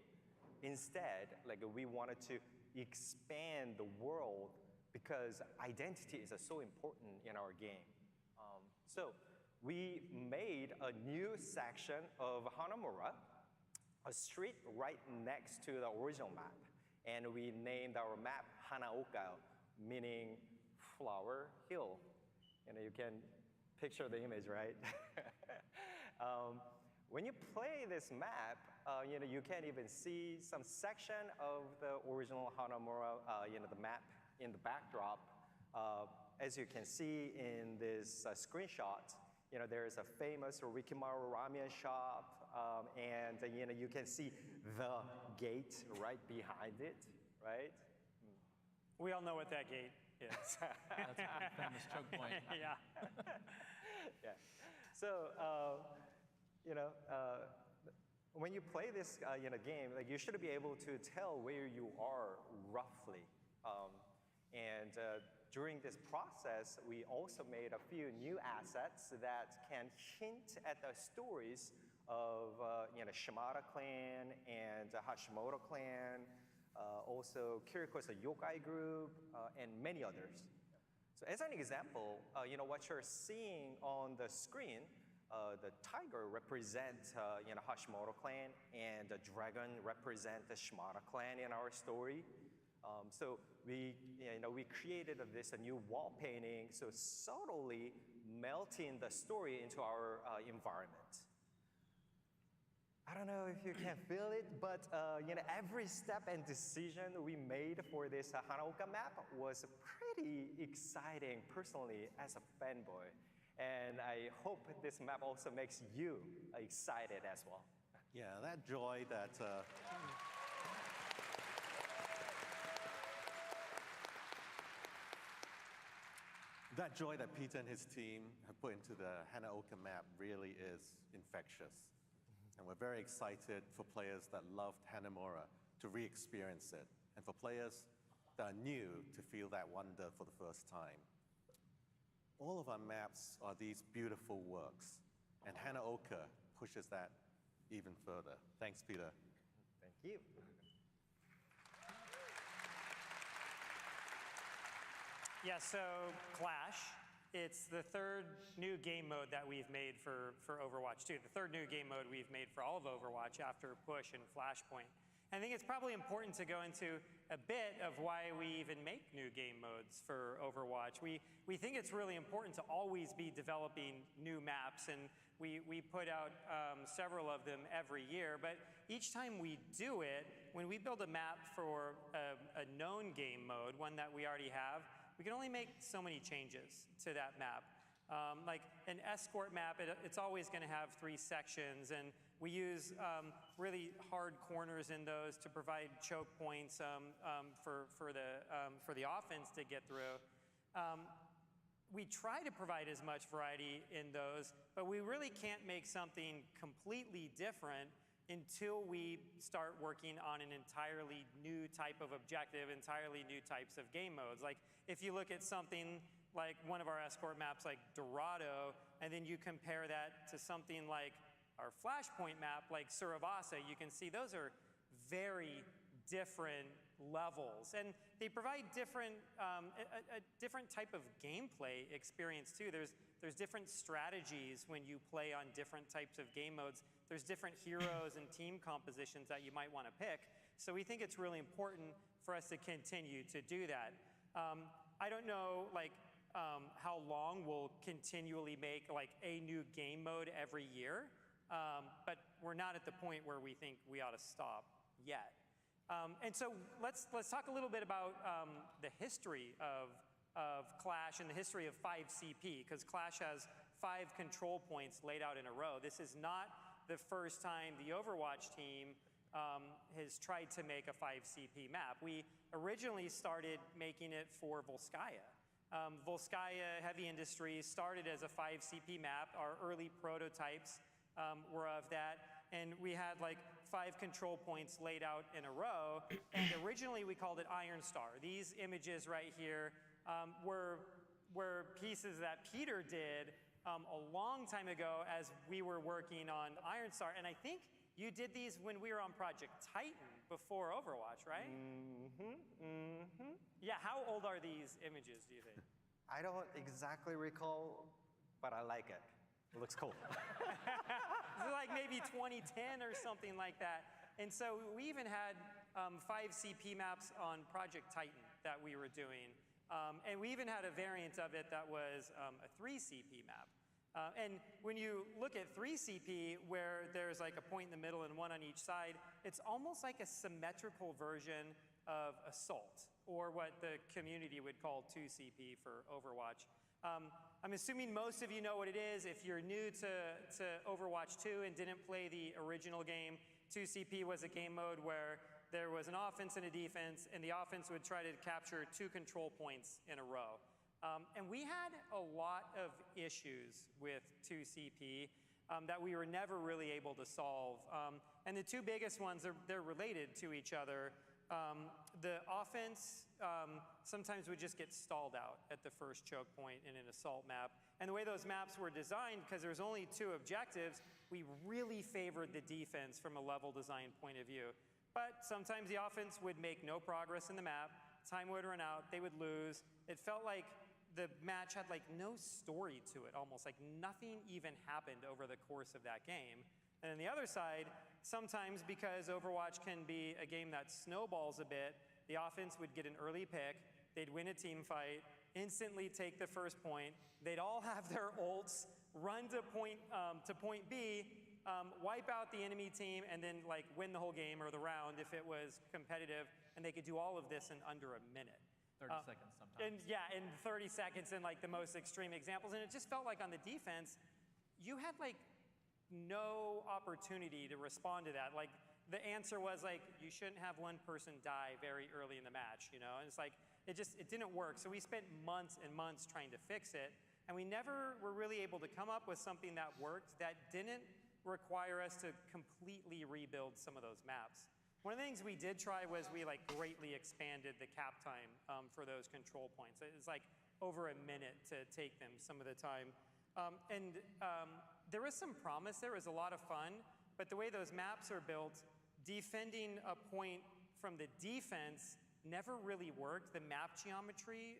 Instead, we wanted to expand the world because identity is so important in our game. So we made a new section of Hanamura, a street right next to the original map. And we named our map Hanaoka, meaning flower hill. You can picture the image, right? When you play this map, you can even see some section of the original Hanamura, the map in the backdrop. As you can see in this screenshot, there is a famous Rikimaru ramen shop, and you can see the gate right behind it, right? We all know what that gate is. That's a famous choke point. Yeah. Yeah. So, when you play this game, you should be able to tell where you are roughly. During this process, we also made a few new assets that can hint at the stories of Shimada clan and Hashimoto clan, also Kiriko's yokai group, and many others. So as an example, what you're seeing on the screen, the tiger represents Hashimoto clan, and the dragon represents the Shimada clan in our story. So we created this new wall painting, so subtly melting the story into our environment. I don't know if you can feel it, but every step and decision we made for this Hanaoka map was pretty exciting personally as a fanboy. And I hope this map also makes you excited as well. Yeah, that joy that... That joy that Peter and his team have put into the Hanaoka map really is infectious. And we're very excited for players that loved Hanamura to re-experience it, and for players that are new to feel that wonder for the first time. All of our maps are these beautiful works, and Hanaoka pushes that even further. Thanks, Peter. Thank you. Yeah, so Clash, it's the third new game mode that we've made for Overwatch 2. The third new game mode we've made for all of Overwatch after Push and Flashpoint. I think it's probably important to go into a bit of why we even make new game modes for Overwatch. We think it's really important to always be developing new maps, and we put out several of them every year, but each time we do it, when we build a map for a known game mode, one that we already have, we can only make so many changes to that map. Like an escort map, it's always going to have 3 sections, and we use really hard corners in those to provide choke points for the offense to get through. We try to provide as much variety in those, but we really can't make something completely different until we start working on an entirely new type of objective, entirely new types of game modes. Like if you look at something like one of our escort maps like Dorado, and then you compare that to something like our Flashpoint map like Suravasa, you can see those are very different levels, and they provide different a different type of gameplay experience too. There's different strategies when you play on different types of game modes. There's different heroes and team compositions that you might want to pick. So we think it's really important for us to continue to do that. I don't know like how long we'll continually make like a new game mode every year, but we're not at the point where we think we ought to stop yet. And so let's talk a little bit about the history of Clash and the history of 5CP, because Clash has 5 control points laid out in a row. This is not the first time the Overwatch team has tried to make a 5CP map. We originally started making it for Volskaya. Volskaya Heavy Industries started as a 5CP map. Our early prototypes were of that. And we had like 5 control points laid out in a row. And originally we called it Iron Star. These images right here were pieces that Peter did a long time ago as we were working on Iron Star. And I think you did these when we were on Project Titan before Overwatch, right? Yeah, how old are these images, do you think? I don't exactly recall, but I like it. It looks cool. This is like maybe 2010 or something like that. And so we even had 5CP maps on Project Titan that we were doing. And we even had a variant of it that was a 3CP map. And when you look at 3CP, where there's like a point in the middle and one on each side, it's almost like a symmetrical version of Assault, or what the community would call 2CP for Overwatch. I'm assuming most of you know what it is. If you're new to Overwatch 2 and didn't play the original game, 2CP was a game mode where there was an offense and a defense, and the offense would try to capture 2 control points in a row. And we had a lot of issues with 2CP that we were never really able to solve. And the 2 biggest ones, they're related to each other. The offense sometimes would just get stalled out at the first choke point in an assault map. And the way those maps were designed, because there's only 2 objectives, we really favored the defense from a level design point of view. But sometimes the offense would make no progress in the map, time would run out, they would lose. It felt like the match had like no story to it, almost like nothing even happened over the course of that game. And on the other side, sometimes because Overwatch can be a game that snowballs a bit, the offense would get an early pick, they'd win a team fight, instantly take the first point, they'd all have their ults, run to point B, wipe out the enemy team, and then like win the whole game or the round if it was competitive, and they could do all of this in under a minute. 30 seconds sometimes. And yeah, in 30 seconds in like the most extreme examples. And it just felt like on the defense, you had like no opportunity to respond to that. Like the answer was like, you shouldn't have one person die very early in the match, you know? And it's like, it didn't work. So we spent months and months trying to fix it. And we never were really able to come up with something that worked that didn't require us to completely rebuild some of those maps. One of the things we did try was we like greatly expanded the cap time for those control points. It's like over a minute to take them some of the time. There was some promise there, it was a lot of fun, but the way those maps are built, defending a point from the defense never really worked. The map geometry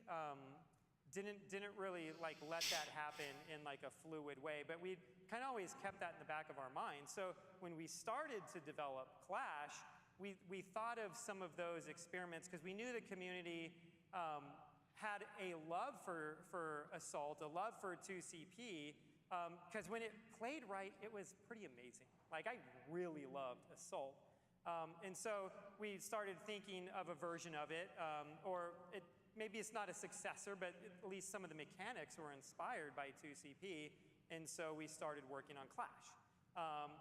didn't really like let that happen in like a fluid way, but we kind of always kept that in the back of our mind. So when we started to develop Clash, we thought of some of those experiments because we knew the community had a love for Assault, a love for 2CP, because when it played right, it was pretty amazing. Like, I really loved Assault. And so we started thinking of a version of it, maybe it's not a successor, but at least some of the mechanics were inspired by 2CP, and so we started working on Clash.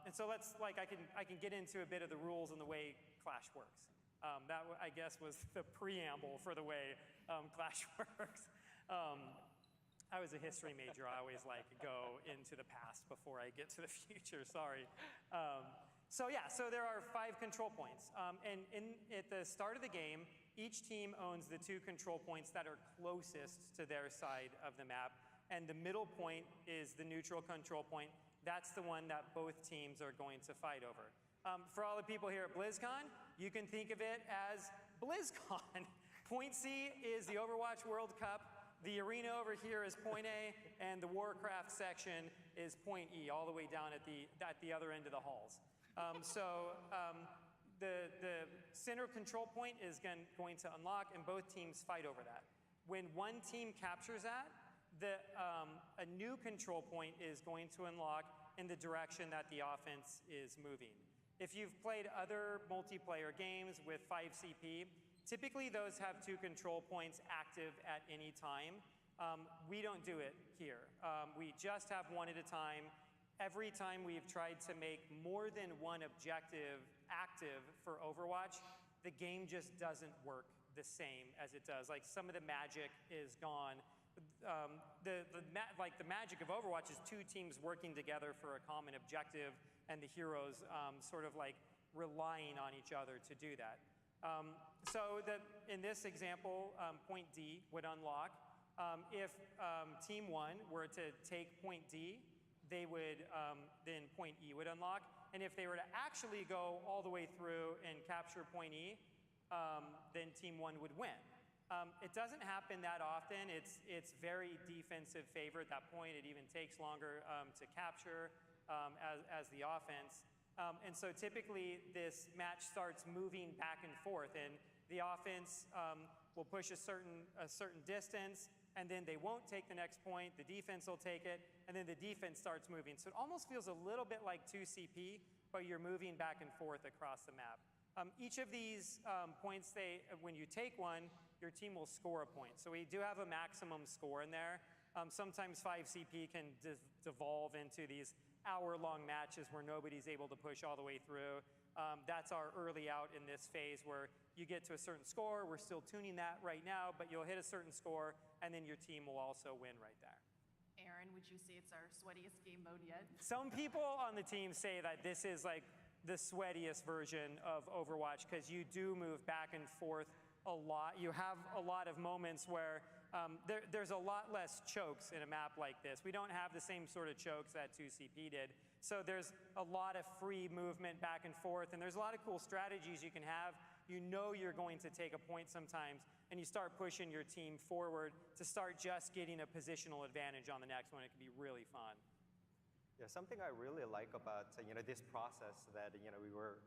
And so I can get into a bit of the rules and the way Clash works. That, I guess, was the preamble for the way Clash works. I was a history major. I always like go into the past before I get to the future, sorry. So there are 5 control points. And at the start of the game, each team owns the 2 control points that are closest to their side of the map. And the middle point is the neutral control point. That's the one that both teams are going to fight over. For all the people here at BlizzCon, you can think of it as BlizzCon. Point C is the Overwatch World Cup. The arena over here is point A, and the Warcraft section is point E, all the way down at the other end of the halls. The center control point is going to unlock, and both teams fight over that. When one team captures that, a new control point is going to unlock in the direction that the offense is moving. If you've played other multiplayer games with 5CP, typically those have 2 control points active at any time. We don't do it here. We just have 1 at a time. Every time we've tried to make more than 1 objective active for Overwatch, the game just doesn't work the same as it does. Like, some of the magic is gone. The magic of Overwatch is 2 teams working together for a common objective, and the heroes sort of like relying on each other to do that. In this example, point D would unlock. If Team 1 were to take point D, they would, then point E would unlock. And if they were to actually go all the way through and capture point E, then Team 1 would win. It doesn't happen that often. It's very defensive favor at that point. It even takes longer to capture as the offense. And so typically this match starts moving back and forth, and the offense will push a certain distance, and then they won't take the next point. The defense will take it, and then the defense starts moving. So it almost feels a little bit like 2CP, but you're moving back and forth across the map. Each of these points, when you take one, your team will score a point. So we do have a maximum score in there. Sometimes 5CP can devolve into these hour-long matches where nobody's able to push all the way through. That's our early out in this phase, where you get to a certain score. We're still tuning that right now, but you'll hit a certain score, and then your team will also win right there. Aaron, would you say it's our sweatiest game mode yet? Some people on the team say that this is like the sweatiest version of Overwatch, because you do move back and forth a lot. You have a lot of moments where there's a lot less chokes in a map like this. We don't have the same sort of chokes that 2CP did. So there's a lot of free movement back and forth, and there's a lot of cool strategies you can have. You know you're going to take a point sometimes, and you start pushing your team forward to start just getting a positional advantage on the next one. It can be really fun. Yeah, something I really like about this process that we were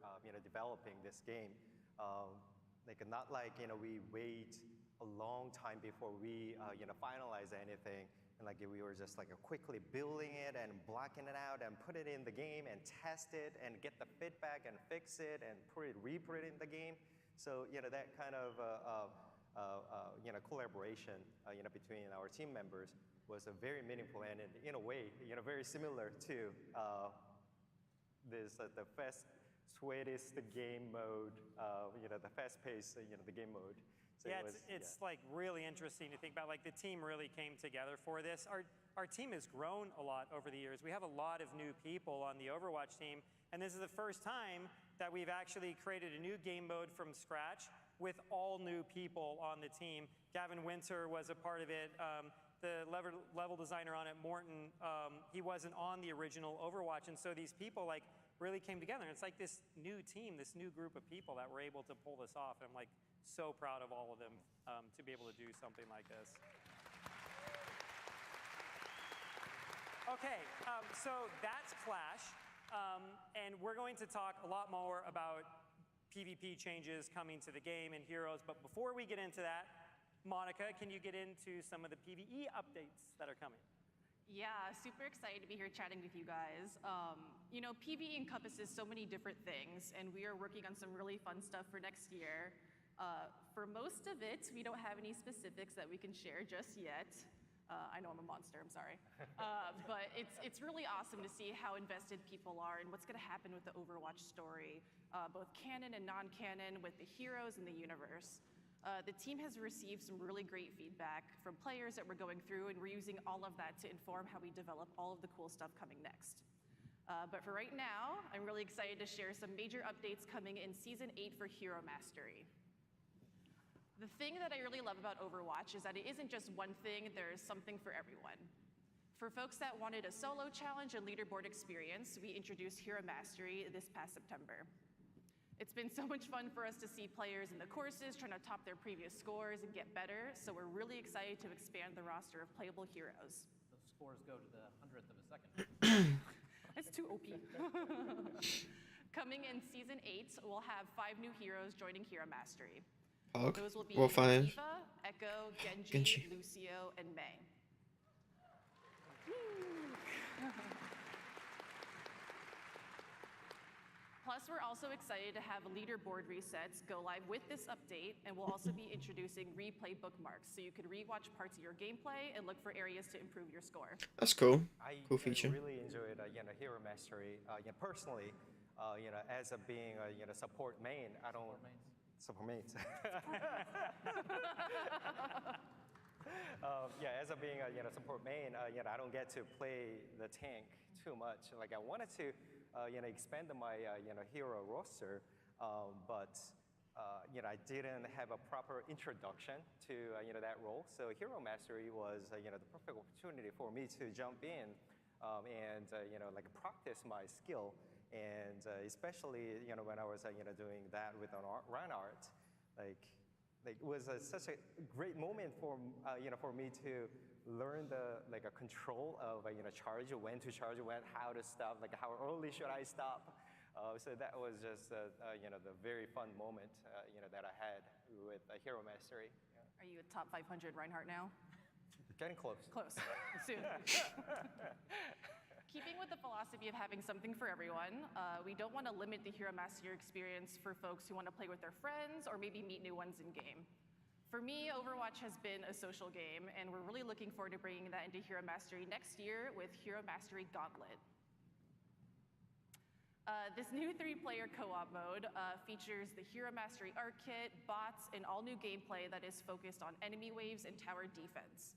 developing this game, not like we wait a long time before we finalize anything, and like we were just like quickly building it and blocking it out and put it in the game and test it and get the feedback and fix it and re-put it in the game. So that kind of collaboration between our team members was very meaningful, and in a way very similar to the fast sweetest game mode, the fast pace the game mode. So yeah, it's like really interesting to think about. Like, the team really came together for this. Our team has grown a lot over the years. We have a lot of new people on the Overwatch team, and this is the first time that we've actually created a new game mode from scratch with all new people on the team. Gavin Winter was a part of it. The level designer on it, Morton, he wasn't on the original Overwatch, and so these people like really came together. And it's like this new team, this new group of people that were able to pull this off. And I'm like so proud of all of them to be able to do something like this. Okay, so that's Clash, and we're going to talk a lot more about PvP changes coming to the game and heroes. But before we get into that, Monica, can you get into some of the PvE updates that are coming? Yeah, super excited to be here chatting with you guys. PvE encompasses so many different things, and we are working on some really fun stuff for next year. For most of it, we don't have any specifics that we can share just yet. I know I'm a monster, I'm sorry. But it's really awesome to see how invested people are and what's gonna happen with the Overwatch story, both canon and non-canon, with the heroes and the universe. The team has received some really great feedback from players that we're going through, and we're using all of that to inform how we develop all of the cool stuff coming next. But for right now, I'm really excited to share some major updates coming in Season 8 for Hero Mastery. The thing that I really love about Overwatch is that it isn't just one thing, there's something for everyone. For folks that wanted a solo challenge and leaderboard experience, we introduced Hero Mastery this past September. It's been so much fun for us to see players in the courses trying to top their previous scores and get better, so we're really excited to expand the roster of playable heroes. Those scores go to the 100th of a second. That's too OP. Coming in Season 8, we'll have 5 new heroes joining Hero Mastery. Hog. Those will be What 5? Eva, Echo, Genji, Genji. Lucio, and Mei. Plus, we're also excited to have leaderboard resets go live with this update, and we'll also be introducing replay bookmarks, so you can rewatch parts of your gameplay and look for areas to improve your score. That's cool. Cool I feature. really enjoyed Hero Mastery. Personally, as a being a support main, I don't support mains. As a being a support main, I don't get to play the tank too much. Like I wanted to expand my hero roster, but I didn't have a proper introduction to that role. So Hero Mastery was the perfect opportunity for me to jump in and like practice my skill, and especially when I was doing that with Reinhardt, like it was such a great moment for for me to learn the a control of charge, when to charge, how to stop, like how early should I stop. So that was just the very fun moment that I had with Hero Mastery. Are you a top 500 Reinhardt now? Getting close. Close. Soon. Keeping with the philosophy of having something for everyone, we don't want to limit the Hero Mastery experience for folks who want to play with their friends or maybe meet new ones in game. For me, Overwatch has been a social game, and we're really looking forward to bringing that into Hero Mastery next year with Hero Mastery Gauntlet. This new 3-player co-op mode features the Hero Mastery Art Kit, bots, and all new gameplay that is focused on enemy waves and tower defense.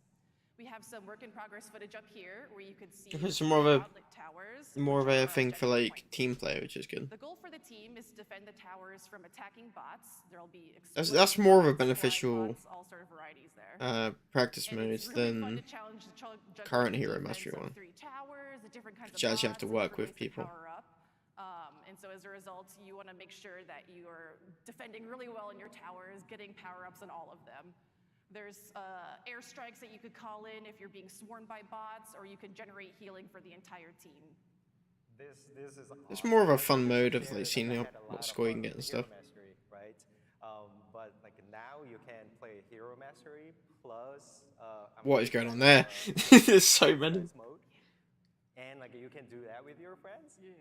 We have some work in progress footage up here where you could see It's more of towers. a thing for like team play, which is good. The goal for the team is to defend the towers from attacking bots. There'll be That's more of a beneficial bots, all sort of varieties there. practice mode than current Hero Mastery one. Towers, the different kinds Which you of actually have to bots, work different with ways to people. power up. And so as a result, you want to make sure that you are defending really well in your towers, getting power-ups on all of them. There's airstrikes that you could call in if you're being swarmed by bots, or you can generate healing for the entire team. This is It's more of a fun mode of like seeing what score you can get and stuff. Mastery, right? But like now you can play Hero Mastery plus. What is going on there? There's so many. Mode. And like you can do that with your friends. Yeah.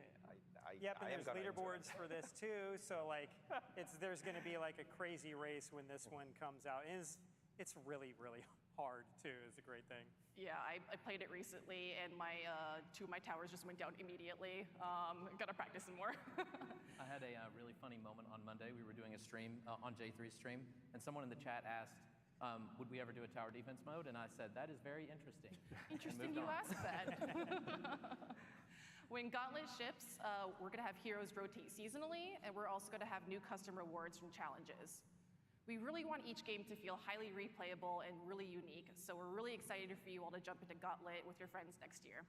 Yep, and there's leaderboards for this too. So like, there's going to be like a crazy race when this one comes out. It's really, really hard too. It's a great thing. Yeah, I played it recently, and my 2 of my towers just went down immediately. Gotta practice some more. I had a really funny moment on Monday. We were doing a stream on J3's stream, and someone in the chat asked, would we ever do a tower defense mode? And I said, that is very interesting. Interesting you asked that. When Gauntlet ships, we're going to have heroes rotate seasonally, and we're also going to have new custom rewards from challenges. We really want each game to feel highly replayable and really unique, so we're really excited for you all to jump into Gauntlet with your friends next year.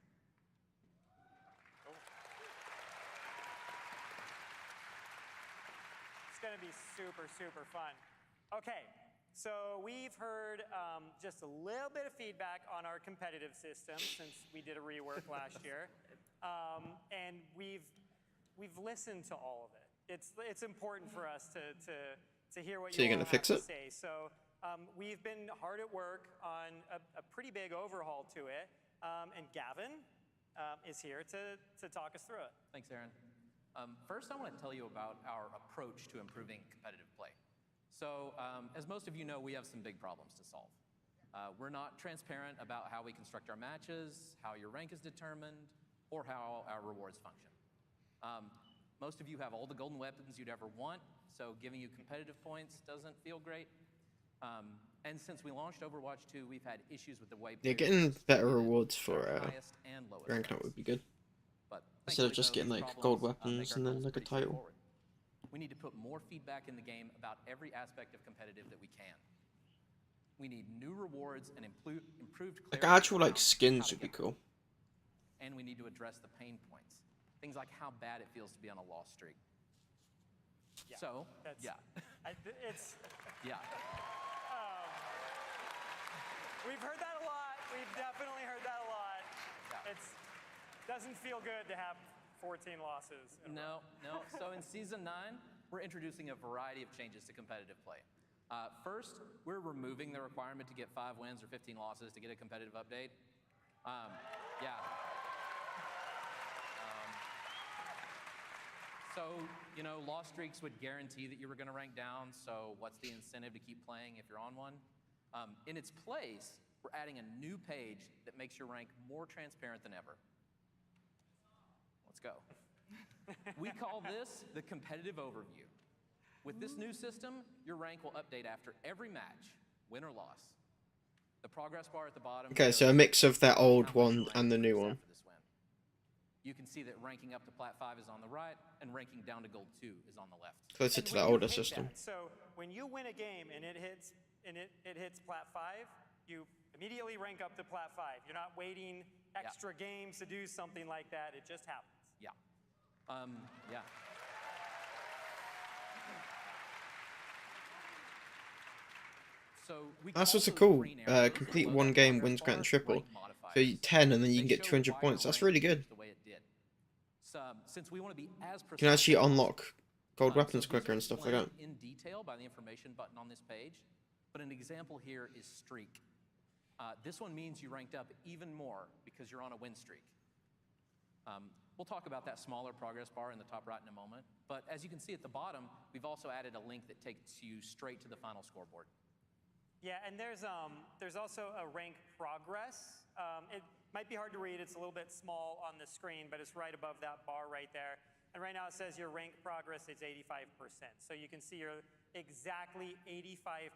It's going to be super, super fun. Okay, so we've heard just a little bit of feedback on our competitive system since we did a rework last year. And we've listened to all of it. It's important for us to hear what you all have to say. So we've been hard at work on a pretty big overhaul to it, and Gavin is here to talk us through it. Thanks, Aaron. First, I want to tell you about our approach to improving competitive play. So, as most of you know, we have some big problems to solve. We're not transparent about how we construct our matches, how your rank is determined, or how our rewards function. Most of you have all the golden weapons you'd ever want, so giving you competitive points doesn't feel great. And since we launched Overwatch 2, we've had issues with the way Yeah, getting better rewards for ranking up would be good. But instead of just getting like gold weapons and then like a title. We need to put more feedback in the game about every aspect of competitive that we can. We need new rewards and improved clarity. Like actual like skins would be cool. And we need to address the pain points. Things like how bad it feels to be on a loss streak. Yeah, so, yeah. Yeah. We've heard that a lot. We've definitely heard that a lot. Yeah. It doesn't feel good to have 14 losses. No. So in Season 9, we're introducing a variety of changes to competitive play. First, we're removing the requirement to get 5 wins or 15 losses to get a competitive update. Yeah. So, you know, loss streaks would guarantee that you were going to rank down, so what's the incentive to keep playing if you're on one? In its place, we're adding a new page that makes your rank more transparent than ever. Let's go. We call this the competitive overview. With this new system, your rank will update after every match, win or loss. The progress bar at the bottom. Okay, so a mix of that old one and the new one. You can see that ranking up to Plat 5 is on the right, and ranking down to Gold 2 is on the left. Closer to the older system. So when you win a game and it hits Plat 5, you immediately rank up to Plat 5. You're not waiting extra games to do something like that. It just happens. Yeah. Yeah. So That's also cool. Complete one game, wins Grand and Triple. For 10, and then you can get 200 points. That's really good. Since we want to be as You can actually unlock gold weapons quicker and stuff like that. In detail by the information button on this page, but an example here is streak. This one means you ranked up even more because you're on a win streak. We'll talk about that smaller progress bar in the top right in a moment, but as you can see at the bottom, we've also added a link that takes you straight to the final scoreboard. Yeah, and there's also a rank progress. It might be hard to read. It's a little bit small on the screen, but it's right above that bar right there. And right now it says your rank progress is 85%. So you can see you're exactly 85%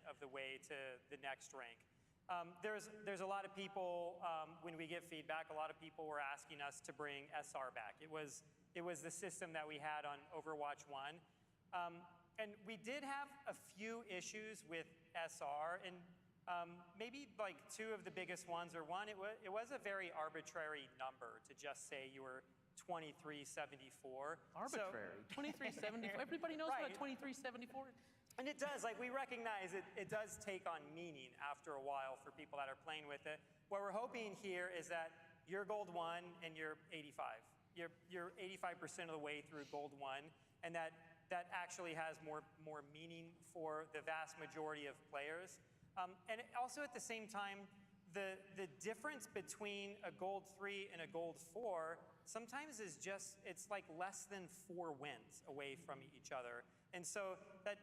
of the way to the next rank. There's a lot of people, when we get feedback, a lot of people were asking us to bring SR back. It was the system that we had on Overwatch 1. And we did have a few issues with SR, and maybe like 2 of the biggest ones are, one, it was a very arbitrary number to just say you were 2374. Arbitrary. 2374. Everybody knows what 2374 is. And it does, like, we recognize it does take on meaning after a while for people that are playing with it. What we're hoping here is that you're Gold 1 and you're 85. You're 85% of the way through Gold 1, and that actually has more meaning for the vast majority of players. And also at the same time, the difference between a Gold 3 and a Gold 4 sometimes is just, it's like less than 4 wins away from each other. And so that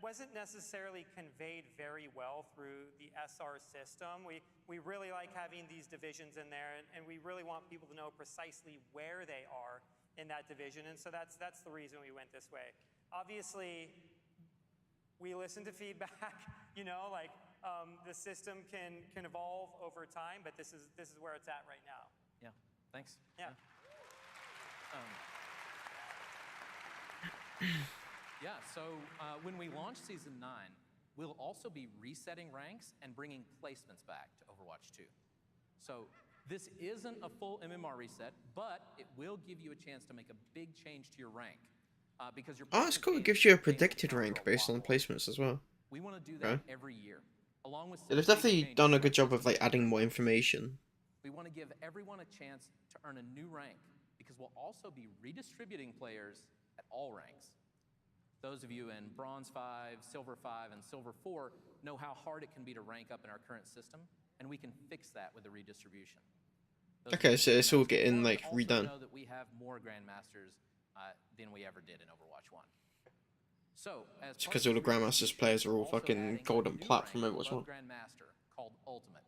wasn't necessarily conveyed very well through the SR system. We really like having these divisions in there, and we really want people to know precisely where they are in that division. And so that's the reason we went this way. Obviously, we listen to feedback, you know, like the system can evolve over time, but this is where it's at right now. Yeah, thanks. Yeah. Yeah, so when we launch Season 9, we'll also be resetting ranks and bringing placements back to Overwatch 2. So this isn't a full MMR reset, but it will give you a chance to make a big change to your rank. Because your it's cool. It gives you a predicted rank based on placements as well. We want to do that every year. Along with They've definitely done a good job of like adding more information. We want to give everyone a chance to earn a new rank, because we'll also be redistributing players at all ranks. Those of you in Bronze 5, Silver 5, and Silver 4 know how hard it can be to rank up in our current system, and we can fix that with the redistribution. Okay, so it's all getting like redone. Know that we have more Grandmasters than we ever did in Overwatch 1. So, as it's because all the Grandmasters players are all fucking gold and plat from Overwatch 1. Grandmaster called Ultimate.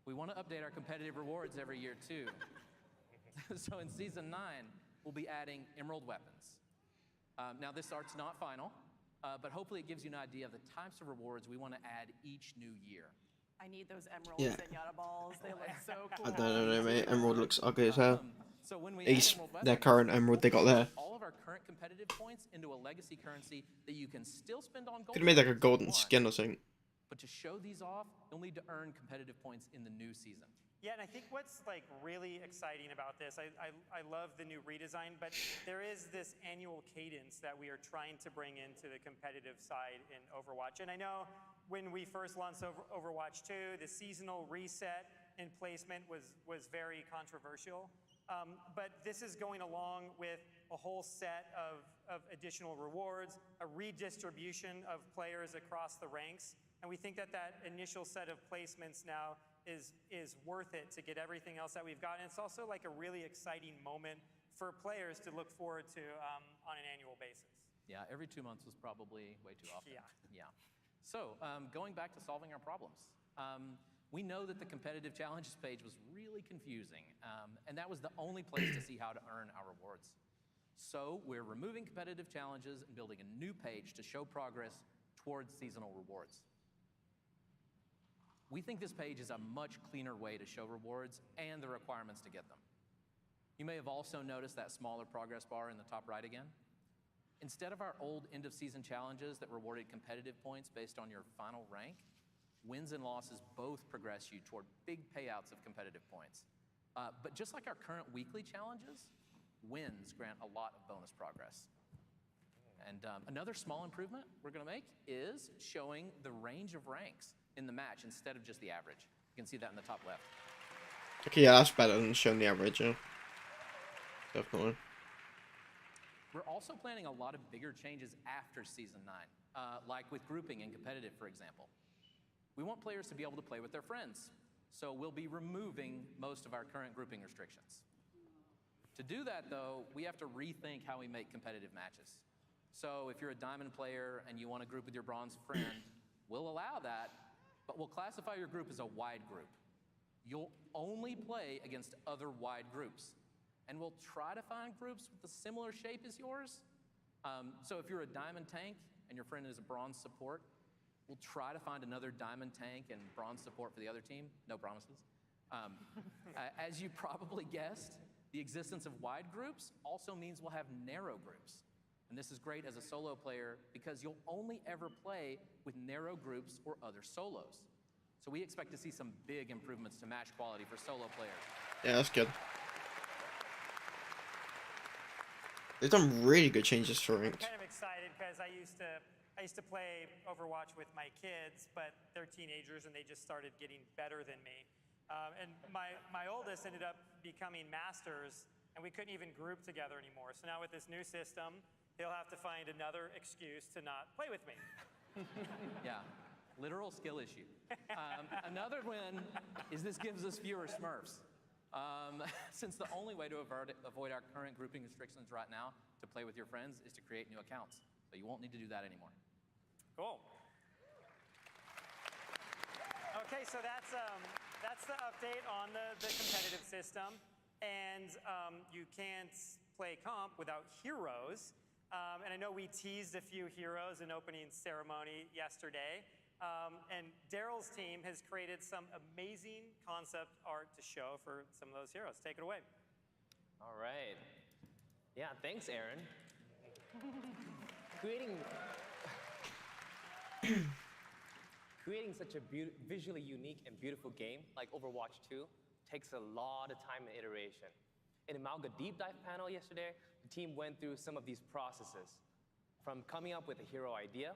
We want to update our competitive rewards every year too. So in Season 9, we'll be adding Emerald weapons. Now this art's not final, but hopefully it gives you an idea of the types of rewards we want to add each new year. I need those emerald Zenyatta balls. They look so cool. I don't know, mate. Emerald looks ugly as hell. So when we At least their current Emerald they got there. All of our current competitive points into a legacy currency that you can still spend on gold. Could have made like a golden skin or something. But to show these off, you'll need to earn competitive points in the new season. Yeah, and I think what's like really exciting about this, I love the new redesign, but there is this annual cadence that we are trying to bring into the competitive side in Overwatch. And I know when we first launched Overwatch 2, the seasonal reset and placement was very controversial. But this is going along with a whole set of additional rewards, a redistribution of players across the ranks. And we think that that initial set of placements now is worth it to get everything else that we've got. And it's also like a really exciting moment for players to look forward to on an annual basis. Yeah, every 2 months was probably way too often. Yeah. So going back to solving our problems. We know that the competitive challenges page was really confusing, and that was the only place to see how to earn our rewards. So we're removing competitive challenges and building a new page to show progress towards seasonal rewards. We think this page is a much cleaner way to show rewards and the requirements to get them. You may have also noticed that smaller progress bar in the top right again. Instead of our old end-of-season challenges that rewarded competitive points based on your final rank, wins and losses both progress you toward big payouts of competitive points. But just like our current weekly challenges, wins grant a lot of bonus progress. And another small improvement we're going to make is showing the range of ranks in the match instead of just the average. You can see that in the top left. Okay, yeah, that's better than showing the average, yeah. Definitely. We're also planning a lot of bigger changes after Season 9, like with grouping and competitive, for example. We want players to be able to play with their friends, so we'll be removing most of our current grouping restrictions. To do that, though, we have to rethink how we make competitive matches. So if you're a diamond player and you want to group with your bronze friend, we'll allow that, but we'll classify your group as a wide group. You'll only play against other wide groups. And we'll try to find groups with a similar shape as yours. So if you're a diamond tank and your friend is a bronze support, we'll try to find another diamond tank and bronze support for the other team. No promises. As you probably guessed, the existence of wide groups also means we'll have narrow groups. And this is great as a solo player because you'll only ever play with narrow groups or other solos. So we expect to see some big improvements to match quality for solo players. Yeah, that's good. They've done really good changes for ranked. I'm kind of excited because I used to play Overwatch with my kids, but they're teenagers and they just started getting better than me. And my oldest ended up becoming masters, and we couldn't even group together anymore. So now with this new system, he'll have to find another excuse to not play with me. Yeah, literal skill issue. Another win is this gives us fewer Smurfs. Since the only way to avoid our current grouping restrictions right now to play with your friends is to create new accounts. So you won't need to do that anymore. Cool. Okay, so that's the update on the competitive system. And you can't play comp without heroes. And I know we teased a few heroes in opening ceremony yesterday. And Daryl's team has created some amazing concept art to show for some of those heroes. Take it away. All right. Yeah, thanks, Aaron. Creating such a visually unique and beautiful game like Overwatch 2 takes a lot of time and iteration. In the Malga Deep Dive panel yesterday, the team went through some of these processes, from coming up with a hero idea,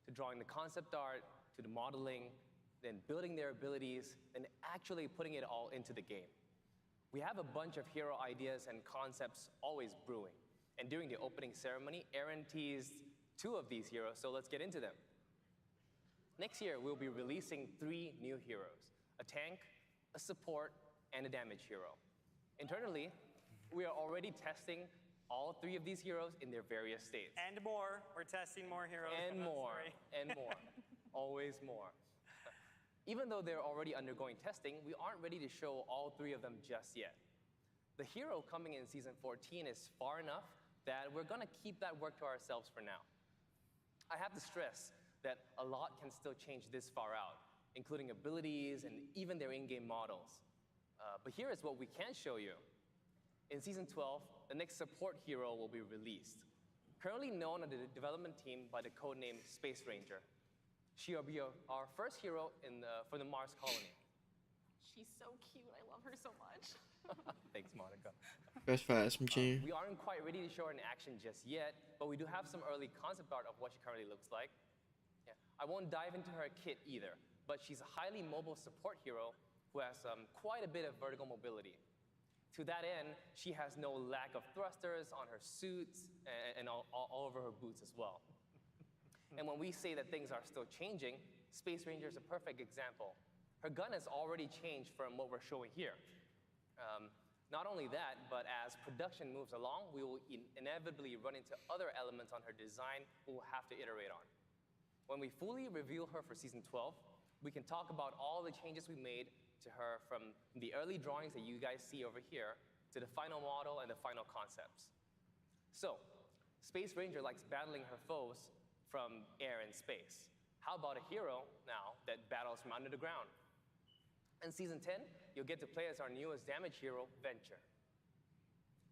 to drawing the concept art, to the modeling, then building their abilities, and actually putting it all into the game. We have a bunch of hero ideas and concepts always brewing. And during the opening ceremony, Aaron teased 2 of these heroes, so let's get into them. Next year, we'll be releasing 3 new heroes: a tank, a support, and a damage hero. Internally, we are already testing all 3 of these heroes in their various states. And more. We're testing more heroes. And more. And more. Always more. Even though they're already undergoing testing, we aren't ready to show all 3 of them just yet. The hero coming in Season 14 is far enough that we're going to keep that work to ourselves for now. I have to stress that a lot can still change this far out, including abilities and even their in-game models. But here is what we can show you. In Season 12, the next support hero will be released. Currently known on the development team by the codename Space Ranger. She will be our first hero for the Mars colony. She's so cute. I love her so much. Thanks, Monica. Best for SMG. We aren't quite ready to show her in action just yet, but we do have some early concept art of what she currently looks like. Yeah. I won't dive into her kit either, but she's a highly mobile support hero who has quite a bit of vertical mobility. To that end, she has no lack of thrusters on her suits and all over her boots as well. And when we say that things are still changing, Space Ranger is a perfect example. Her gun has already changed from what we're showing here. Not only that, but as production moves along, we will inevitably run into other elements on her design we'll have to iterate on. When we fully reveal her for Season 12, we can talk about all the changes we made to her from the early drawings that you guys see over here to the final model and the final concepts. So, Space Ranger likes battling her foes from air and space. How about a hero now that battles from under the ground? In Season 10, you'll get to play as our newest damage hero, Venture.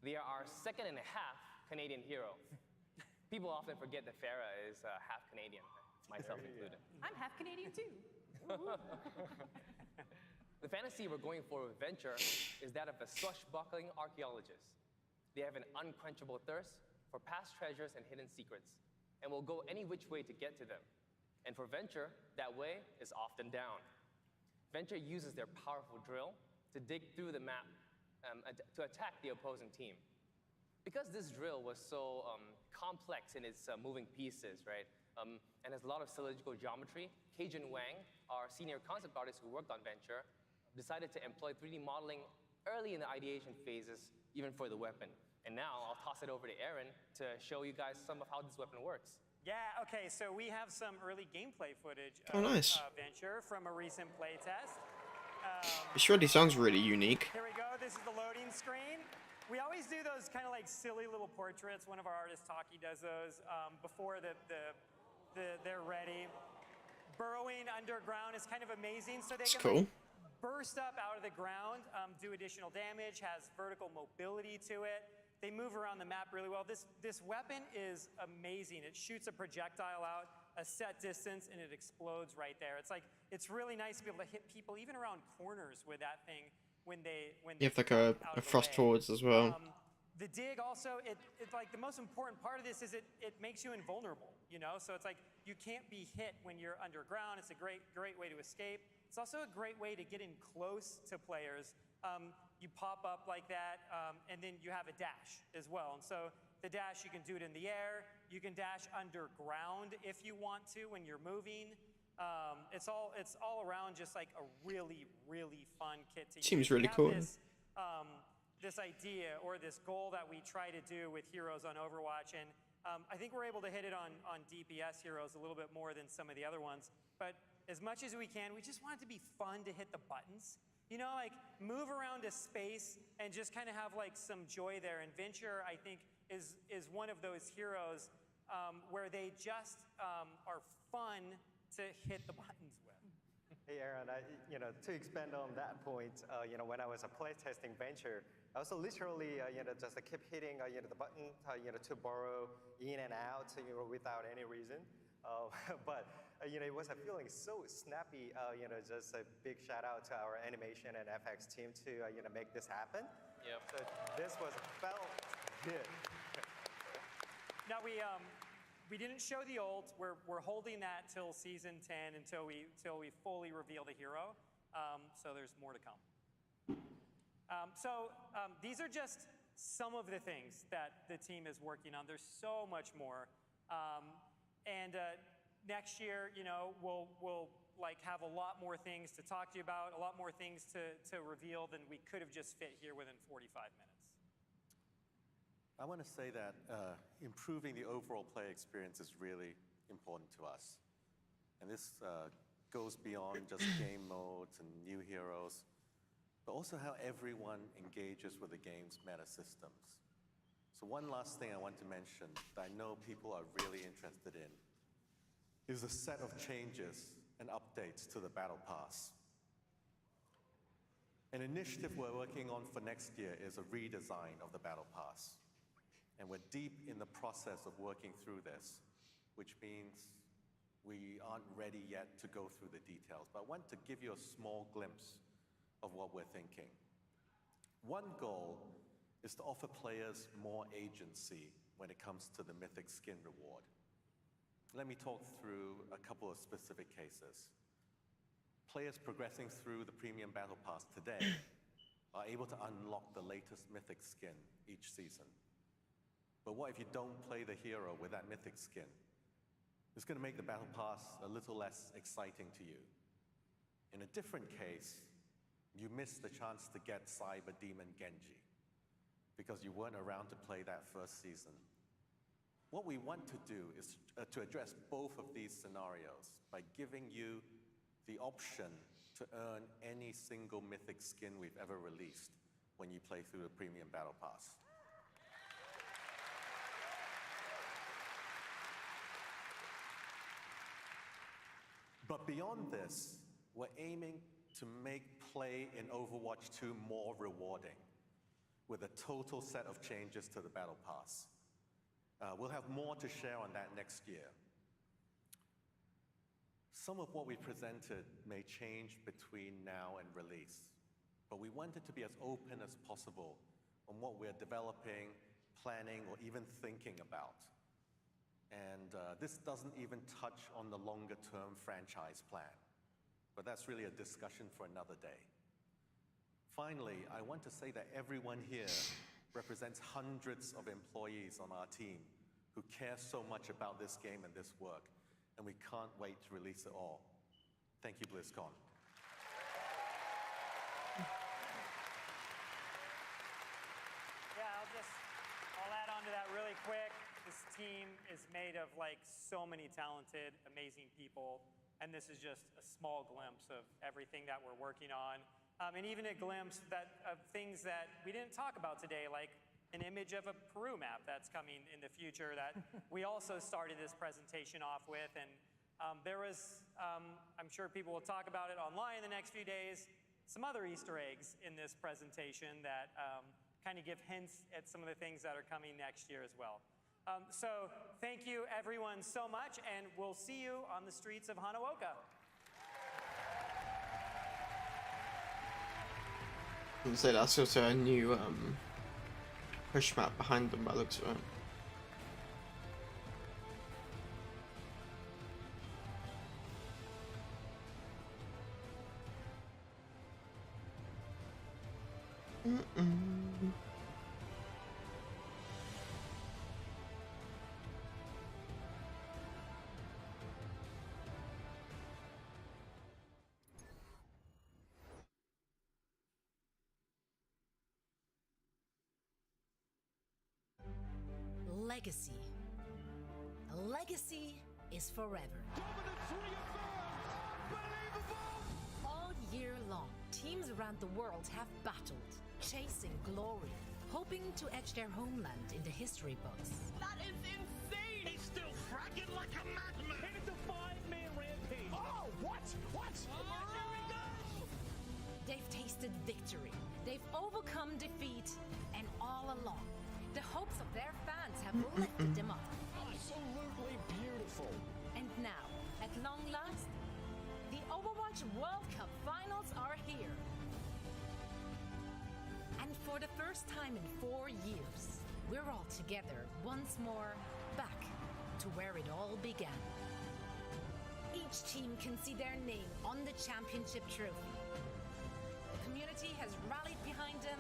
They are our second and a half Canadian hero. People often forget that Farah is half Canadian, myself included. I'm half Canadian too. The fantasy we're going for with Venture is that of a swashbuckling archaeologist. They have an unquenchable thirst for past treasures and hidden secrets, and will go any which way to get to them. And for Venture, that way is often down. Venture uses their powerful drill to dig through the map to attack the opposing team. Because this drill was so complex in its moving pieces, right, and has a lot of cylindrical geometry, Cajun Wang, our senior concept artist who worked on Venture, decided to employ 3D modeling early in the ideation phases, even for the weapon. And now I'll toss it over to Aaron to show you guys some of how this weapon works. Yeah, okay, so we have some early gameplay footage Oh, of nice. Venture from a recent playtest. It surely sounds really unique. Here we go, this is the loading screen. We always do those kind of like silly little portraits. One of our artists, Taki, does those before they're ready. Burrowing underground is kind of amazing. So they It's can cool. like, burst up out of the ground, do additional damage, has vertical mobility to it. They move around the map really well. This weapon is amazing. It shoots a projectile out a set distance and it explodes right there. It's really nice to be able to hit people even around corners with that thing when they You have like a thrust forwards as well. The dig also, it's like the most important part of this is it makes you invulnerable, you know? So it's like you can't be hit when you're underground. It's a great way to escape. It's also a great way to get in close to players. You pop up like that, and then you have a dash as well. And so the dash, you can do it in the air. You can dash underground if you want to when you're moving. It's all around just like a really, really fun kit to use. Seems really We have cool. This idea or this goal that we try to do with heroes on Overwatch, and I think we're able to hit it on DPS heroes a little bit more than some of the other ones. But as much as we can, we just want it to be fun to hit the buttons. You know, like move around a space and just kind of have like some joy there. And Venture, I think, is one of those heroes where they just are fun to hit the buttons with. Hey Aaron, to expand on that point, when I was playtesting Venture, I also literally, just keep hitting, the button, to borrow in and out, without any reason. But it was a feeling so snappy. Just a big shout out to our animation and FX team to make this happen. Yep. So this felt good. Now we didn't show the ult. We're holding that till Season 10 until we fully reveal the hero. So there's more to come. These are just some of the things that the team is working on. There's so much more. Next year, we'll like have a lot more things to talk to you about, a lot more things to reveal than we could have just fit here within 45 minutes. I want to say that improving the overall play experience is really important to us. And this goes beyond just game modes and new heroes, but also how everyone engages with the game's meta systems. So one last thing I want to mention that I know people are really interested in is a set of changes and updates to the Battle Pass. An initiative we're working on for next year is a redesign of the Battle Pass. And we're deep in the process of working through this, which means we aren't ready yet to go through the details. But I want to give you a small glimpse of what we're thinking. One goal is to offer players more agency when it comes to the Mythic Skin reward. Let me talk through a couple of specific cases. Players progressing through the Premium Battle Pass today are able to unlock the latest mythic skin each season. But what if you don't play the hero with that mythic skin? It's going to make the Battle Pass a little less exciting to you. In a different case, you missed the chance to get Cyber Demon Genji because you weren't around to play that first season. What we want to do is to address both of these scenarios by giving you the option to earn any single mythic skin we've ever released when you play through the Premium Battle Pass. But beyond this, we're aiming to make play in Overwatch 2 more rewarding with a total set of changes to the Battle Pass. We'll have more to share on that next year. Some of what we presented may change between now and release, but we wanted to be as open as possible on what we're developing, planning, or even thinking about. And this doesn't even touch on the longer-term franchise plan, but that's really a discussion for another day. Finally, I want to say that everyone here represents hundreds of employees on our team who care so much about this game and this work, and we can't wait to release it all. Thank you, BlizzCon. Yeah, I'll add on to that really quick. This team is made of like so many talented, amazing people, and this is just a small glimpse of everything that we're working on. And even a glimpse of things that we didn't talk about today, like an image of a Peru map that's coming in the future that we also started this presentation off with. And there was, I'm sure people will talk about it online in the next few days, some other Easter eggs in this presentation that kind of give hints at some of the things that are coming next year as well. So thank you everyone so much, and we'll see you on the streets of Hanaoka. So that's also a new push map behind them by the looks of it. Legacy. A legacy is forever. All year long, teams around the world have battled, chasing glory, hoping to etch their homeland in the history books. That is insane! He's still fracking like a madman! And it's a 5-man rampage! Oh, what? What? Oh, there we go! They've tasted victory, they've overcome defeat, and all along, the hopes of their fans have lifted them up. Absolutely beautiful. And now, at long last, the Overwatch World Cup finals are here. And for the first time in 4 years, we're all together once more, back to where it all began. Each team can see their name on the championship trophy. The community has rallied behind them,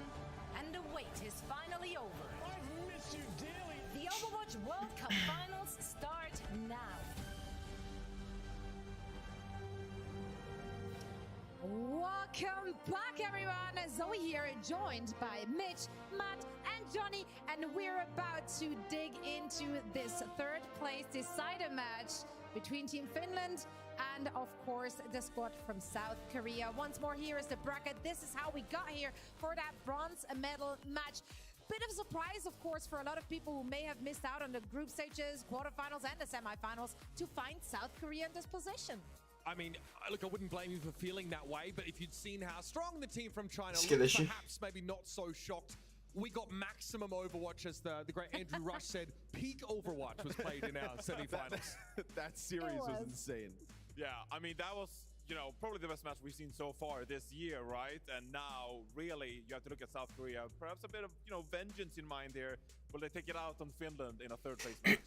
and the wait is finally over. I've missed you dearly. The Overwatch World Cup finals start now. Welcome back, everyone. Zoe here, joined by Mitch, Matt, and Johnny, and we're about to dig into this third place decider match between Team Finland and, of course, the squad from South Korea. Once more, here is the bracket. This is how we got here for that bronze medal match. Bit of a surprise, of course, for a lot of people who may have missed out on the group stages, quarterfinals, and the semifinals to find South Korea in this position. I mean, look, I wouldn't blame you for feeling that way, but if you'd seen how strong the team from China looked, perhaps maybe not so shocked. We got maximum Overwatch, as the great Andrew Rush said. Peak Overwatch was played in our semifinals. That series was insane. Yeah, I mean, that was, you know, probably the best match we've seen so far this year, right? And now, really, you have to look at South Korea. Perhaps a bit of, you know, vengeance in mind there. Will they take it out on Finland in a third place match?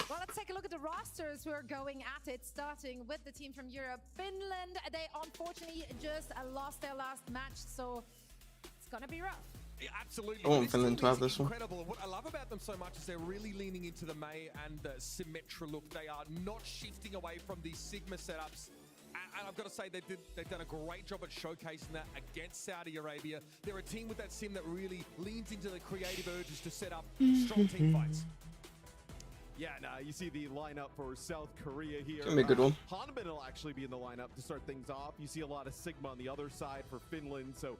Well, let's take a look at the rosters who are going at it, starting with the team from Europe. Finland, they unfortunately just lost their last match, so it's gonna be rough. Yeah, absolutely. I want This Finland team to have is this one. incredible. And what I love about them so much is they're really leaning into the Mei and the Symmetra look. They are not shifting away from these Sigma setups. And I've got to say, they've done a great job at showcasing that against Saudi Arabia. They're a team with that sim that really leans into the creative urges to set up strong team fights. Yeah, now you see the lineup for South Korea here. It's gonna be a good one. Hanbin will actually be in the lineup to start things off. You see a lot of Sigma on the other side for Finland, so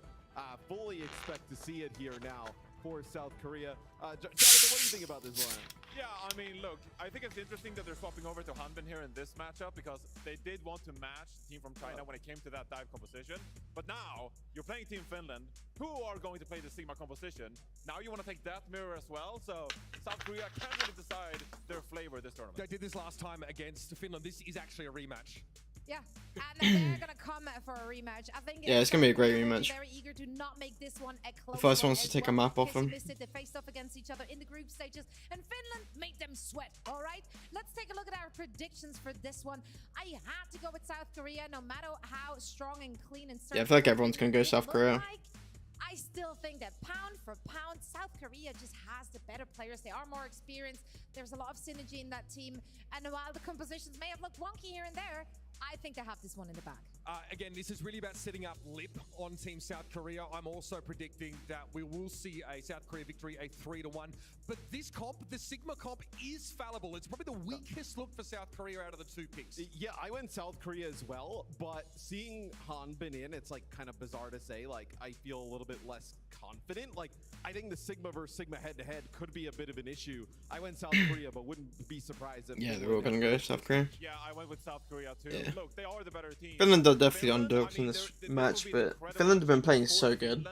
fully expect to see it here now for South Korea. Jonathan, what do you think about this lineup? Yeah, I mean, look, I think it's interesting that they're swapping over to Hanbin here in this matchup because they did want to match the team from China when it came to that dive composition. But now, you're playing Team Finland, who are going to play the Sigma composition. Now you want to take that mirror as well, so South Korea can't really decide their flavor this tournament. They did this last time against Finland. This is actually a rematch. Yeah, and they're gonna come for a rematch. I think. Yeah, it's gonna be a great rematch. Very eager to not make this one a close The first one one's to as take a well. map off In case you them. missed it, they faced off against each other in the group stages, and Finland made them sweat. All right, let's take a look at our predictions for this one. I had to go with South Korea, no matter how strong and clean and. Yeah, I feel like everyone's gonna go South Korea. I still think that pound for pound, South Korea just has the better players. They are more experienced. There's a lot of synergy in that team. And while the compositions may have looked wonky here and there, I think they have this one in the bag. Again, this is really about setting up lip on Team South Korea. I'm also predicting that we will see a South Korea victory, a 3-1. But this comp, the Sigma comp, is fallible. It's probably the weakest look for South Korea out of the two picks. Yeah, I went South Korea as well, but seeing Hanbin in, it's like kind of bizarre to say. Like, I feel a little bit less confident. Like, I think the Sigma versus Sigma head-to-head could be a bit of an issue. I went South Korea, but wouldn't be surprised if... Yeah, they're all gonna go South Korea. Yeah, I went with South Korea too. Yeah. Look, they are the better team. Finland are definitely underdogs in this match, but Finland have been playing so good.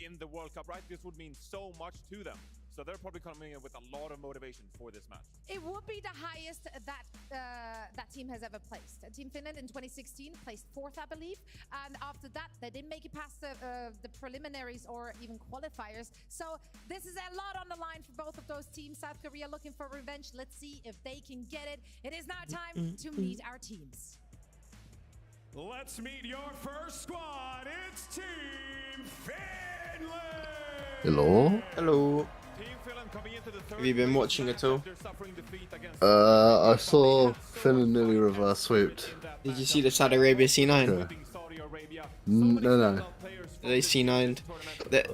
In the World Cup, right? This would mean so much to them. So they're probably coming in with a lot of motivation for this match. It would be the highest that team has ever placed. Team Finland in 2016 placed 4th, I believe. And after that, they didn't make it past the preliminaries or even qualifiers. So this is a lot on the line for both of those teams. South Korea looking for revenge. Let's see if they can get it. It is now time to meet our teams. Let's meet your first squad. It's Team Finland. Hello? Hello. Have you been watching at all? I saw Finland nearly reverse sweeped. Did you see the Saudi Arabia C9? Yeah. No. They C9'd.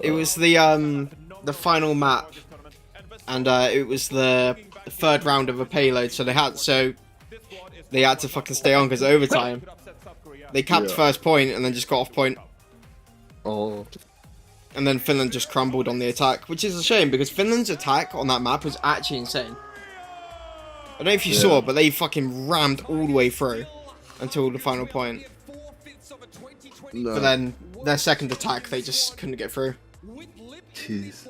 It was the final map, and it was the third round of a payload. So they had to fucking stay on because overtime. They capped first point and then just got off point. Oh. And then Finland just crumbled on the attack, which is a shame because Finland's attack on that map was actually insane. I don't know if you saw, but they fucking rammed all the way through until the final point. No. But then their second attack, they just couldn't get through. Jeez.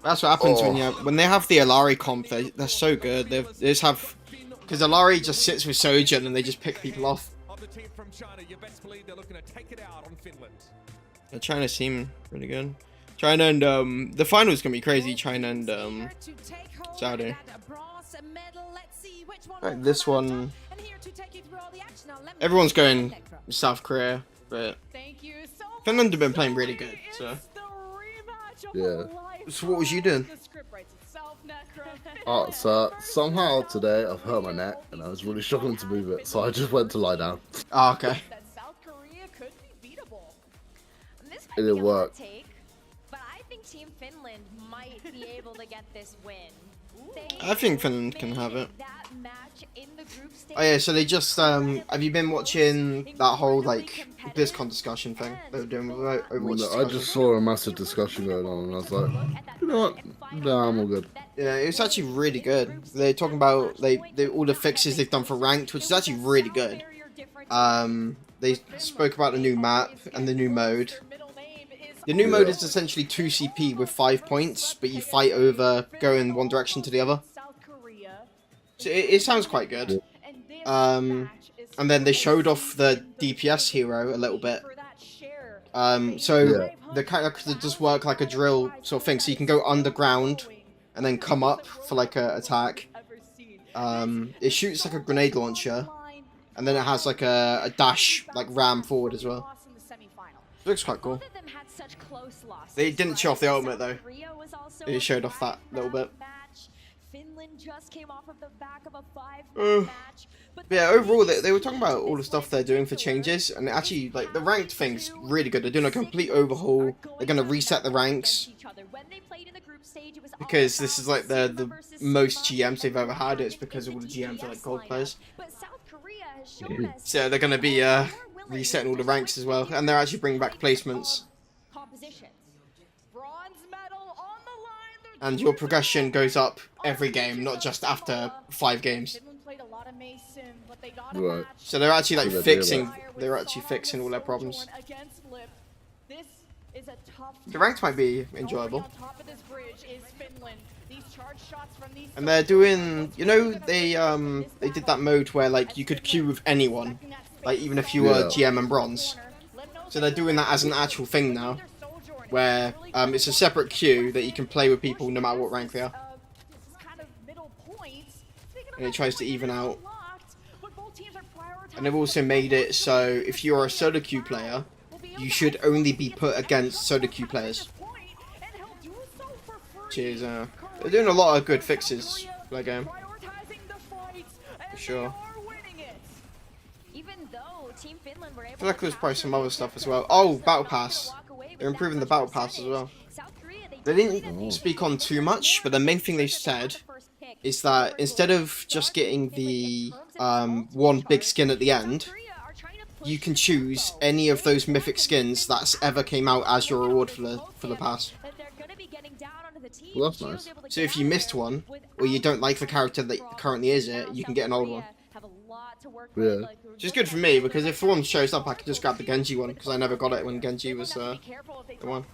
That's what happens when they have the Alari comp. They're so good. They just have, because Alari just sits with Sojin and they just pick people off. China seem really good. China and the final's gonna be crazy. China and Saudi. Right, this one. Everyone's going South Korea, but Finland have been playing really good. So yeah. So what was you doing? So somehow today I've hurt my neck and I was really struggling to move it, so I just went to lie down. Oh, okay. It didn't work. But I think Team Finland might be able to get this win. I think Finland can have it. Oh yeah, so they just have you been watching that whole like BlizzCon discussion thing they were doing with Overwatch? No, I just saw a massive discussion going on and I was like, you know what? No, I'm all good. Yeah, it was actually really good. They're talking about all the fixes they've done for ranked, which is actually really good. They spoke about the new map and the new mode. The new mode is essentially 2 CP with 5 points, but you fight over going one direction to the other. So it sounds quite good. And then they showed off the DPS hero a little bit. The character does work like a drill sort of thing, so you can go underground and then come up for like a attack. It shoots like a grenade launcher, and then it has like a dash, like ram forward as well. Looks quite cool. Both of them had such close losses, They didn't show off the right? ultimate though. South Korea was also They a showed off that little bit. match. Finland just came off of the back of a 5-man match. But yeah, overall they were talking about all the stuff they're doing for changes, and actually like the ranked thing's really good. They're doing a complete overhaul. They're gonna reset the ranks because this is like the most GMs they've ever had. It's because all the GMs are like gold players. So they're gonna be resetting all the ranks as well, and they're actually bringing back placements. And your progression goes up every game, not just after 5 games. Right. So they're actually like fixing all their problems. The ranks might be enjoyable. And they're doing, you know, they did that mode where like you could queue with anyone, like even if you were GM and bronze. So they're doing that as an actual thing now, where it's a separate queue that you can play with people no matter what rank they are. And it tries to even out. And they've also made it so if you're a solo queue player, you should only be put against solo queue players. Which is, they're doing a lot of good fixes for that game. For sure. I feel like there's probably some other stuff as well. Oh, Battle Pass. They're improving the Battle Pass as well. They didn't speak on too much, but the main thing they said is that instead of just getting the one big skin at the end, you can choose any of those mythic skins that's ever came out as your reward for the pass. Well, that's nice. So if you missed one, or you don't like the character that currently is it, you can get an old one. Yeah. Which is good for me, because if one shows up, I can just grab the Genji one, because I never got it when Genji was the one.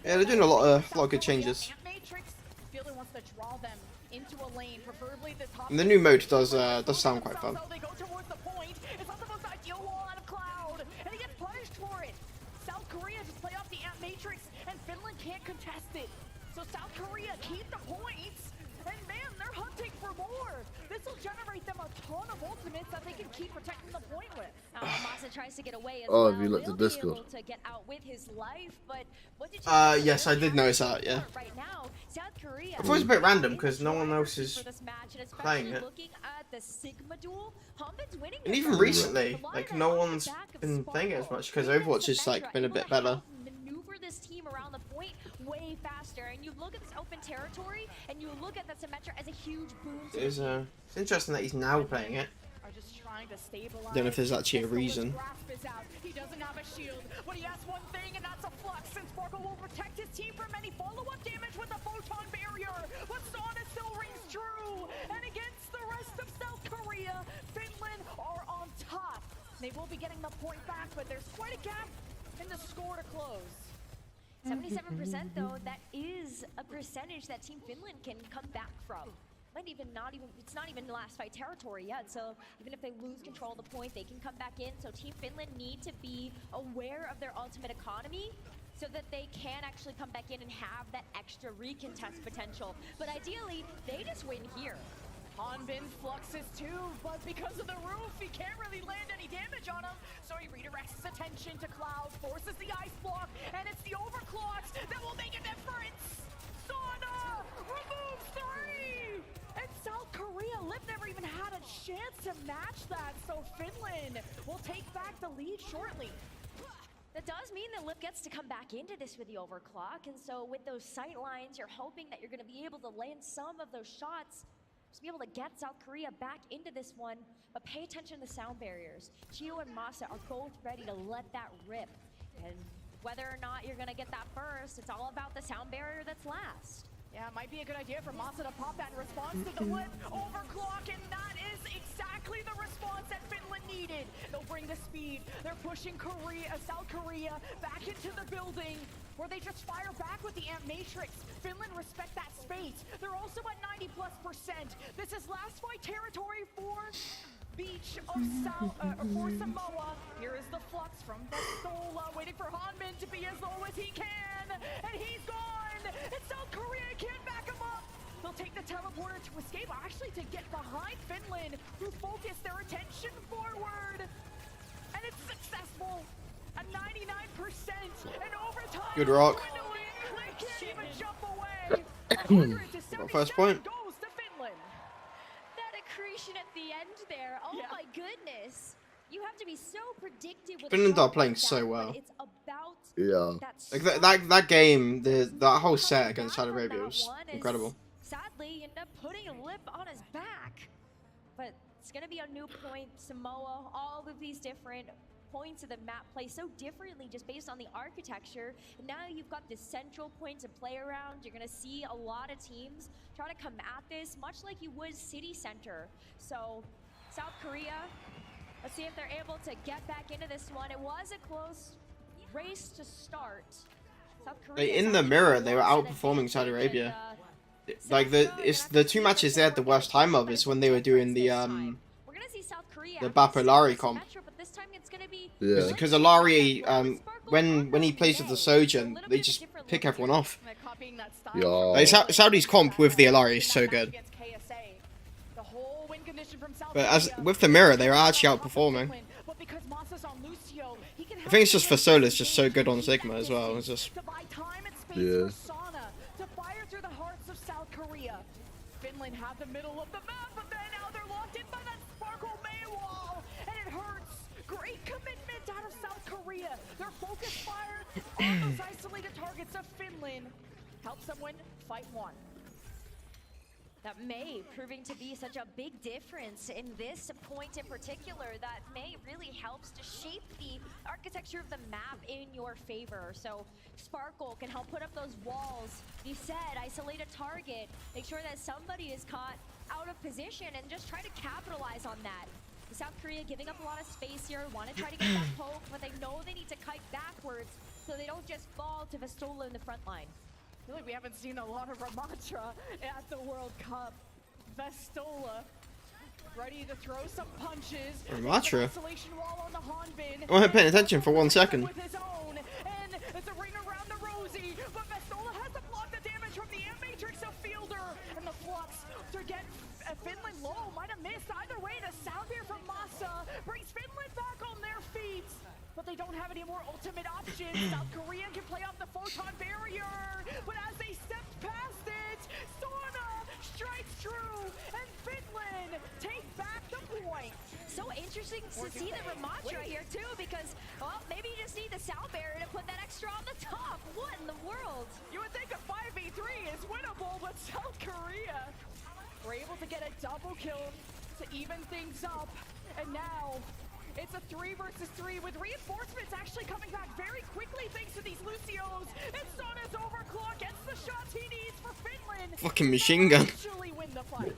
Yeah, they're doing a lot of good changes. And the new mode does sound quite fun. So South Korea keep the points, and man, they're hunting for more. This will generate them a ton of ultimates that they can keep protecting the point with. Masa tries to get away as Oh, well. have you looked at Discord? To get out with his life, but what did you Yes, I did notice that, yeah. Right now, South Korea I thought it was a bit random, because no one else is for this match, and playing especially it. looking at the Sigma duel, Humben's winning And this even one. recently, like, no one's been playing it as much, because Overwatch has, like, been a bit better. Maneuver this team around the point way faster, and you look at this open territory, and you look at the Symmetra as a huge boon. It's interesting that he's now playing it. I don't know if there's actually a reason. He doesn't have a shield, but he has one thing, and that's a flux, and Sparkle will protect his team from any follow-up damage with the photon barrier. But Sauna still rings true, and against the rest of South Korea, Finland are on top. They will be getting the point back, but there's quite a gap in the score to close. 77% though, that is a percentage that Team Finland can come back from. It's not even the last fight territory yet, so even if they lose control of the point, they can come back in. So Team Finland need to be aware of their ultimate economy so that they can actually come back in and have that extra recontest potential. But ideally, they just win here. Hanbin fluxes too, but because of the roof, he can't really land any damage on him. So he redirects his attention to Cloud, forces the ice block, and it's the overclocks that will make a difference. Sauna removes 3! And South Korea, Lip never even had a chance to match that, so Finland will take back the lead shortly. That does mean that Lip gets to come back into this with the overclock, and so with those sight lines, you're hoping that you're going to be able to land some of those shots to be able to get South Korea back into this one, but pay attention to the sound barriers. Chio and Masa are both ready to let that rip, and whether or not you're going to get that burst, it's all about the sound barrier that's last. Yeah, it might be a good idea for Masa to pop that in response to the Lip overclock, and that is exactly the response that Finland needed. They'll bring the speed. They're pushing South Korea back into the building, where they just fire back with the Amp Matrix. Finland respect that space. They're also at 90+%. This is last fight territory for Beach of for Samoa. Here is the flux from Vestola, waiting for Hanbin to be as low as he can, and he's gone. And South Korea can't back him up. They'll take the teleporter to escape, actually to get behind Finland, who focus their attention forward. Good rock. First point. That accretion at the end there. Oh my goodness. You have to be so predictive with Finland are playing so well. it's about Yeah. Like that game, that whole set against Saudi Arabia was incredible. Sadly, you end up putting a lip on his back. But it's going to be a new point. Samoa, all of these different points of the map play so differently just based on the architecture. And now you've got this central point to play around. You're going to see a lot of teams try to come at this, much like you would City Center. So, South Korea, let's see if they're able to get back into this one. It was a close race to start. South Korea In the mirror, they were outperforming Saudi Arabia. Like the two matches they had the worst time of is when they were doing the Bapolari comp. Yeah. Because Alari, when he plays with the Sojourn, they just pick everyone off. Yeah. Like, Saudi's comp with the Alari is so good. But as with the mirror, they were actually outperforming. I think it's just Fasola's just so good on Sigma as well. It's just yeah. Finland have the middle of the map, but then now they're locked in by that Sparkle Maywall, and it hurts. Great commitment out of South Korea. Their focus fire on those isolated targets of Finland helps them win fight one. That May proving to be such a big difference in this point in particular. That May really helps to shape the architecture of the map in your favor. So Sparkle can help put up those walls. You said isolate a target, make sure that somebody is caught out of position and just try to capitalize on that. South Korea giving up a lot of space here, want to try to get that poke, but they know they need to kite backwards so they don't just fall to Vastola in the front line. I feel like we haven't seen a lot of Ramatra at the World Cup. Vastola ready to throw some punches. Ramatra? I wasn't paying attention for 1 second. With his own, and it's a ring around the Rosie, but Vastola has to block the damage from the M-Matrix of Fielder, and the flux to get Finland low. Might have missed either way. The sound here from Masa brings Finland back on their feet. But they don't have any more ultimate options. South Korea can play off the photon barrier, but as they stepped past it, Sauna strikes true, and Finland take back the point. So interesting to see the Ramatra here too, because well, maybe you just need the sound barrier to put that extra on the top. What in the world? You would think a 5v3 is winnable, but South Korea were able to get a double kill to even things up, and now it's a 3 versus 3 with reinforcements actually coming back very quickly thanks to these Lucios. And Sauna's overclock gets the shots he needs for Finland. Fucking machine gun. Win the fight.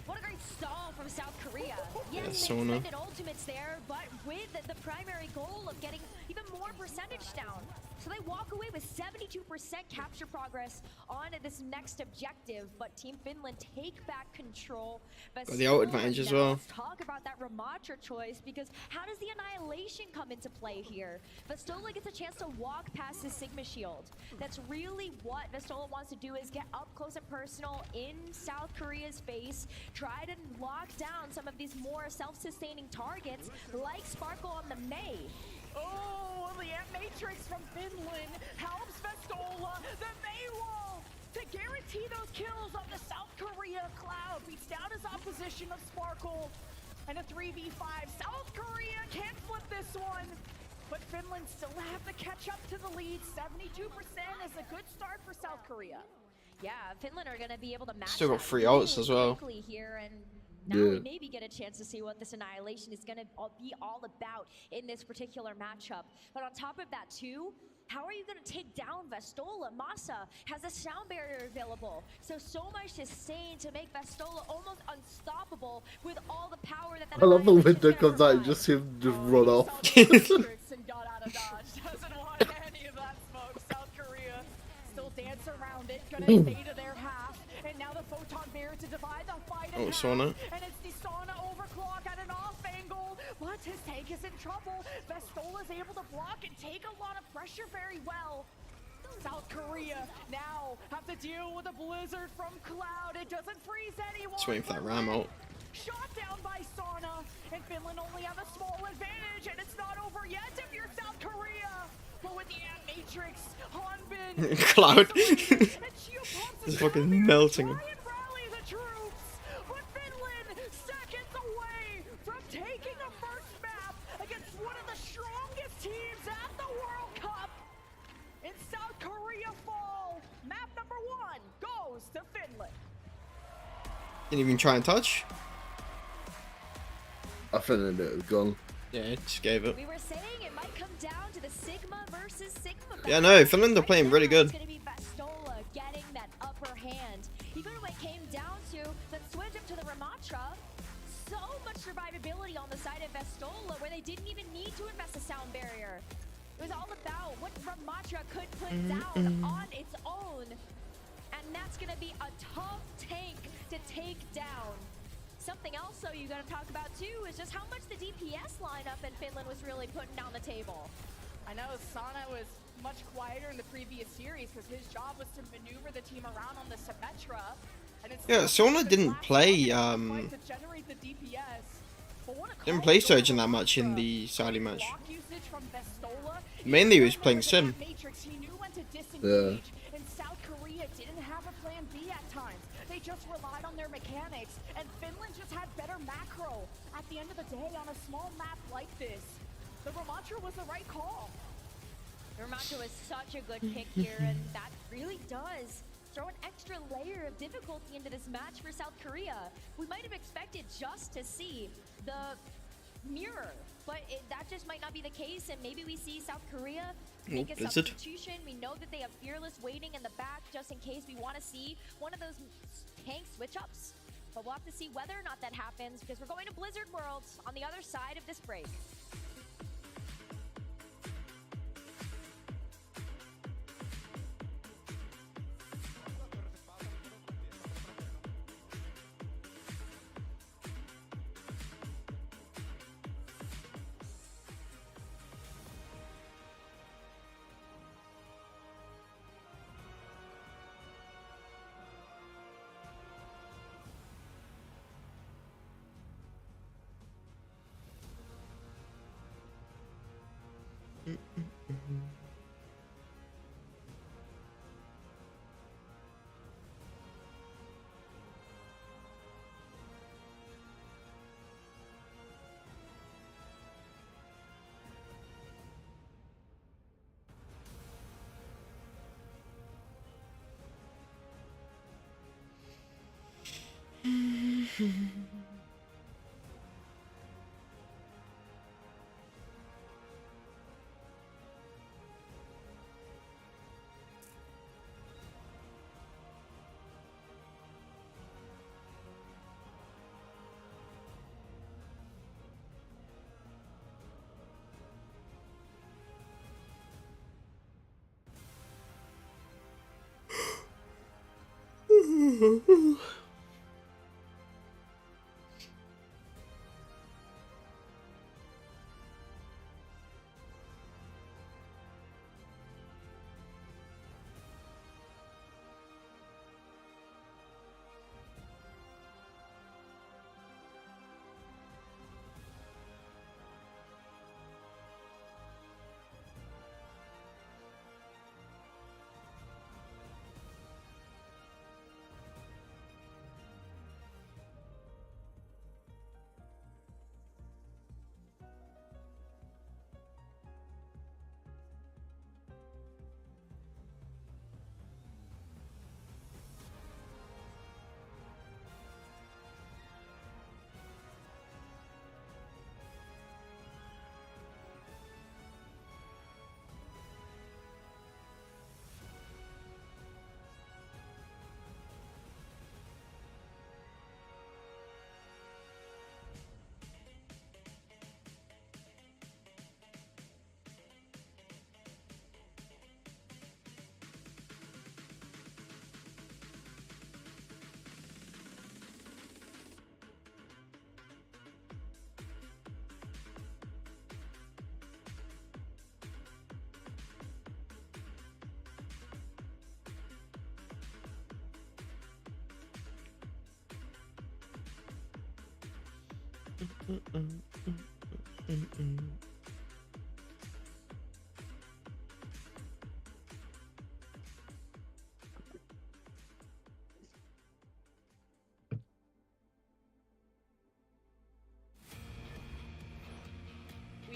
What a great stall from South Korea. Yes, they Sauna. expended ultimates there, but with the primary goal of getting even more percentage down. So they walk away with 72% capture progress on this next objective, but Team Finland take back control. Got the ult advantage as well. Let's talk about that Ramatra choice, because how does the Annihilation come into play here? Vastola gets a chance to walk past his Sigma shield. That's really what Vastola wants to do, is get up close and personal in South Korea's face, try to lock down some of these more self-sustaining targets like Sparkle on the May. Oh, the M-Matrix from Finland helps Vastola. The Maywall to guarantee those kills on the South Korea Cloud. Beats down his opposition of Sparkle. And a 3v5. South Korea can't flip this one. But Finland still have to catch up to the lead. 72% is a good start for South Korea. Yeah, Finland are going to be able to match Still got that 3 ults as well. quickly here, and now we maybe get a chance to see what this Annihilation is going to be all about in this particular matchup. But on top of that too, how are you going to take down Vastola? Masa has a sound barrier available. So much to say to make Vastola almost unstoppable with all the power that I love the window comes out and just see him just run off. And got out of dodge. Doesn't want any of that smoke. South Korea still dance around it. Gonna stay to their half. And now the photon barrier to divide the fight in half. Sauna. And it's the Sauna overclock at an off angle. But his tank is in trouble. Vastola's able to block and take a lot of pressure very well. South Korea now have to deal with a blizzard from Cloud. It doesn't freeze anyone. Just waiting for that ram ult. Shot down by Sauna, and Finland only have a small advantage, and it's not over yet if you're South Korea. But with the Cloud. It's fucking melting him. Rally the troops, but Finland seconds away from taking a first map against one of the strongest teams at the World Cup in South Korea Fall. Map number 1 goes to Finland. Didn't even try and touch. I Finland it was gone. Yeah, just gave it. We were saying it might come down to the Sigma versus Sigma. Yeah, no, Finland are playing really good. It's going to be Vestola getting that upper hand. Even when it came down to the switch up to the Ramatra, so much survivability on the side of Vestola where they didn't even need to invest a sound barrier. It was all about what Ramatra could put down on its own. And that's going to be a tough tank to take down. Something else, though, you got to talk about too is just how much the DPS lineup in Finland was really putting down the table. I know Sana was much quieter in the previous series because his job was to maneuver the team around on the Symmetra. And it's Yeah, Sauna didn't play Surgeon that much in the Saudi match. Mainly he was playing Sim. Yeah. And South Korea didn't have a plan B at times. They just relied on their mechanics, and Finland just had better macro. At the end of the day, on a small map like this, the Ramatra was the right call. The Ramatra was such a good pick here, and that really does throw an extra layer of difficulty into this match for South Korea. We might have expected just to see the mirror, but that just might not be the case, and maybe we see South Korea make a substitution. We know that they have Fearless waiting in the back just in case we want to see one of those tank switch-ups, but we'll have to see whether or not that happens because we're going to Blizzard World on the other side of this break.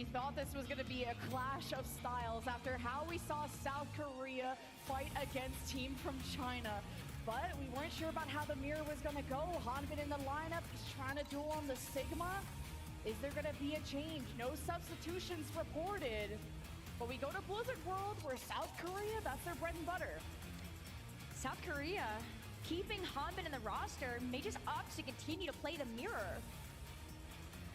We thought this was going to be a clash of styles after how we saw South Korea fight against Team from China. But we weren't sure about how the mirror was going to go. Hanbin in the lineup is trying to duel on the Sigma. Is there going to be a change? No substitutions reported. But we go to Blizzard World where South Korea, that's their bread and butter. South Korea keeping Hanbin in the roster may just opt to continue to play the mirror.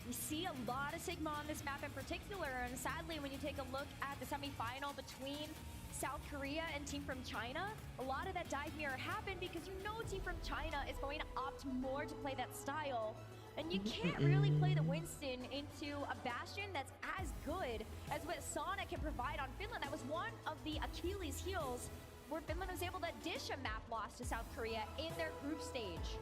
We see a lot of Sigma on this map in particular, and sadly when you take a look at the semifinal between South Korea and Team from China, a lot of that dive mirror happened because you know Team from China is going to opt more to play that style. And you can't really play the Winston into a Bastion that's as good as what Sonic can provide on Finland. That was one of the Achilles heels where Finland was able to dish a map loss to South Korea in their group stage.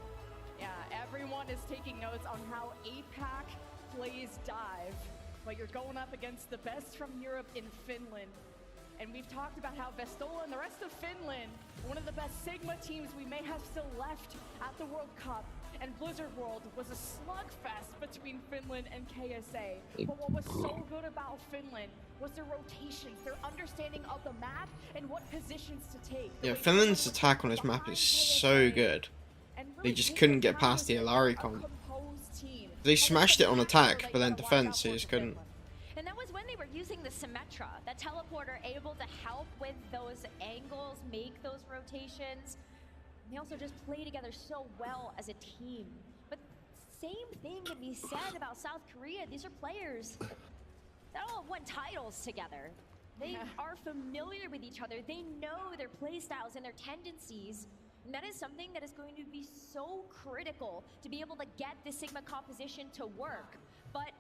Yeah, everyone is taking notes on how APAC plays dive, but you're going up against the best from Europe in Finland. And we've talked about how Vestola and the rest of Finland, one of the best Sigma teams we may have still left at the World Cup. And Blizzard World was a slugfest between Finland and KSA. But what was so good about Finland was their rotations, their understanding of the map, and what positions to take. Yeah, Finland's attack on this map is so good. They just couldn't get past the Illari comp. They smashed it on attack, but then defense, they just couldn't. And that was when they were using the Symmetra, that teleporter able to help with those angles, make those rotations. They also just play together so well as a team. But same thing can be said about South Korea. These are players that all have won titles together. They are familiar with each other. They know their play styles and their tendencies. And that is something that is going to be so critical to be able to get the Sigma composition to work. But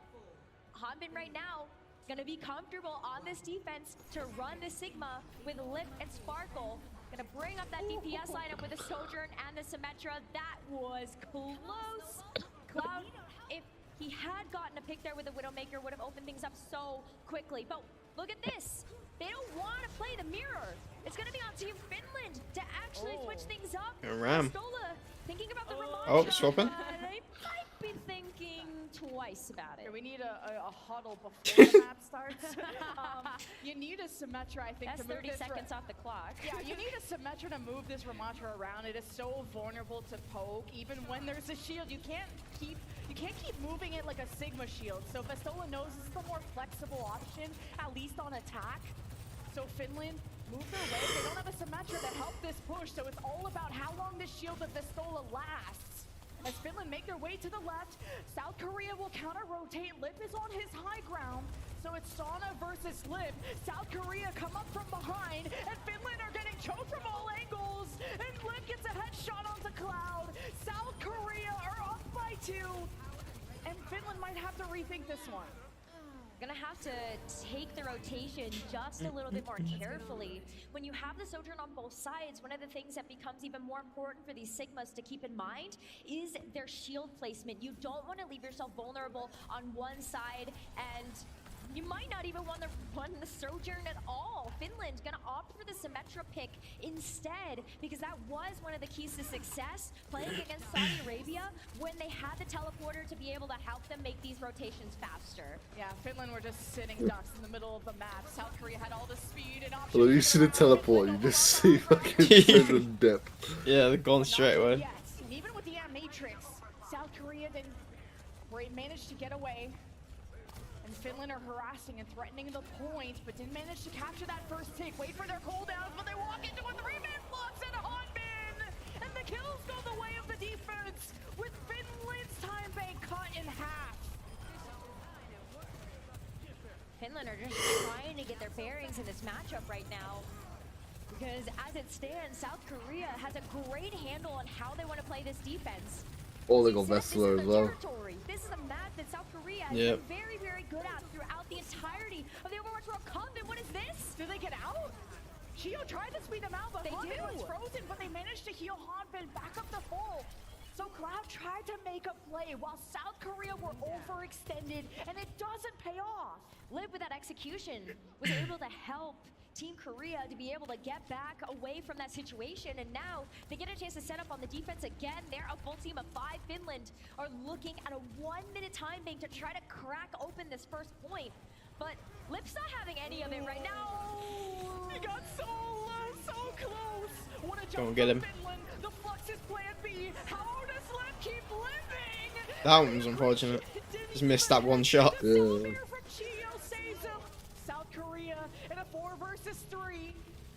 Hanbin right now going to be comfortable on this defense to run the Sigma with Lip and Sparkle. Gonna bring up that DPS lineup with the Sojourn and the Symmetra. That was close. Cloud, if he had gotten a pick there with the Widowmaker, would have opened things up so quickly. But look at this. They don't want to play the mirror. It's gonna be on Team Finland to actually switch things up. Ram. Stola thinking about the Ramon. Oh, swapping. They might be thinking twice about it. We need a huddle before the map starts. You need a Symmetra, I think, That's to move 30 seconds off the clock. Yeah, you need a Symmetra to move this Ramattra around. It is so vulnerable to poke. Even when there's a shield, you can't keep moving it like a Sigma shield. So Vestola knows this is the more flexible option, at least on attack. So Finland move their way. They don't have a Symmetra to help this push, so it's all about how long this shield of Vestola lasts. As Finland make their way to the left, South Korea will counter-rotate. Lip is on his high ground, so it's Sauna versus Lip. South Korea come up from behind, and Finland are getting choked from all angles, and Lip gets a headshot onto Cloud. South Korea are up by 2, and Finland might have to rethink this one. Gonna have to take the rotation just a little bit more carefully. When you have the Sojourn on both sides, one of the things that becomes even more important for these Sigmas to keep in mind is their shield placement. You don't want to leave yourself vulnerable on one side, and you might not even want to run the Sojourn at all. Finland's gonna opt for the Symmetra pick instead, because that was one of the keys to success playing against Saudi Arabia when they had the teleporter to be able to help them make these rotations faster. Yeah, Finland were just sitting ducks in the middle of the map. South Korea had all the speed and options. Well, you see the teleport, you just see fucking Finland dip. Yeah, they're gone straight away. Yes, and even with the Matrix, South Korea didn't manage to get away. And Finland are harassing and threatening the point, but didn't manage to capture that first tick. Wait for their cooldowns, but they walk into a 3-man flux and Hanbin! And the kills go the way of the defense, with Finland's time bank cut in half. Finland are just trying to get their bearings in this matchup right now. Because as it stands, South Korea has a great handle on how they want to play this defense. Oh, they got Vestola as well. This is a map that South Korea has Yep. been very, very good at throughout the entirety of the Overwatch World Cup. And what is this? Do they get out? Shio tried to speed them out, but They Hanbin do. was frozen, but they managed to heal Hanbin back up to full. So Cloud tried to make a play while South Korea were overextended, and it doesn't pay off. Live with that execution was able to help Team Korea to be able to get back away from that situation, and now they get a chance to set up on the defense again. They're a full team of 5. Finland are looking at a 1-minute time bank to try to crack open this first point. but Lip's not having any of it right now. He got so close. What a Go jump on, get him. from Finland. The Flux is plan B. How does Lip keep living? That one was unfortunate. Just missed that one shot. From Chio saves him. South Korea in a 4 versus 3.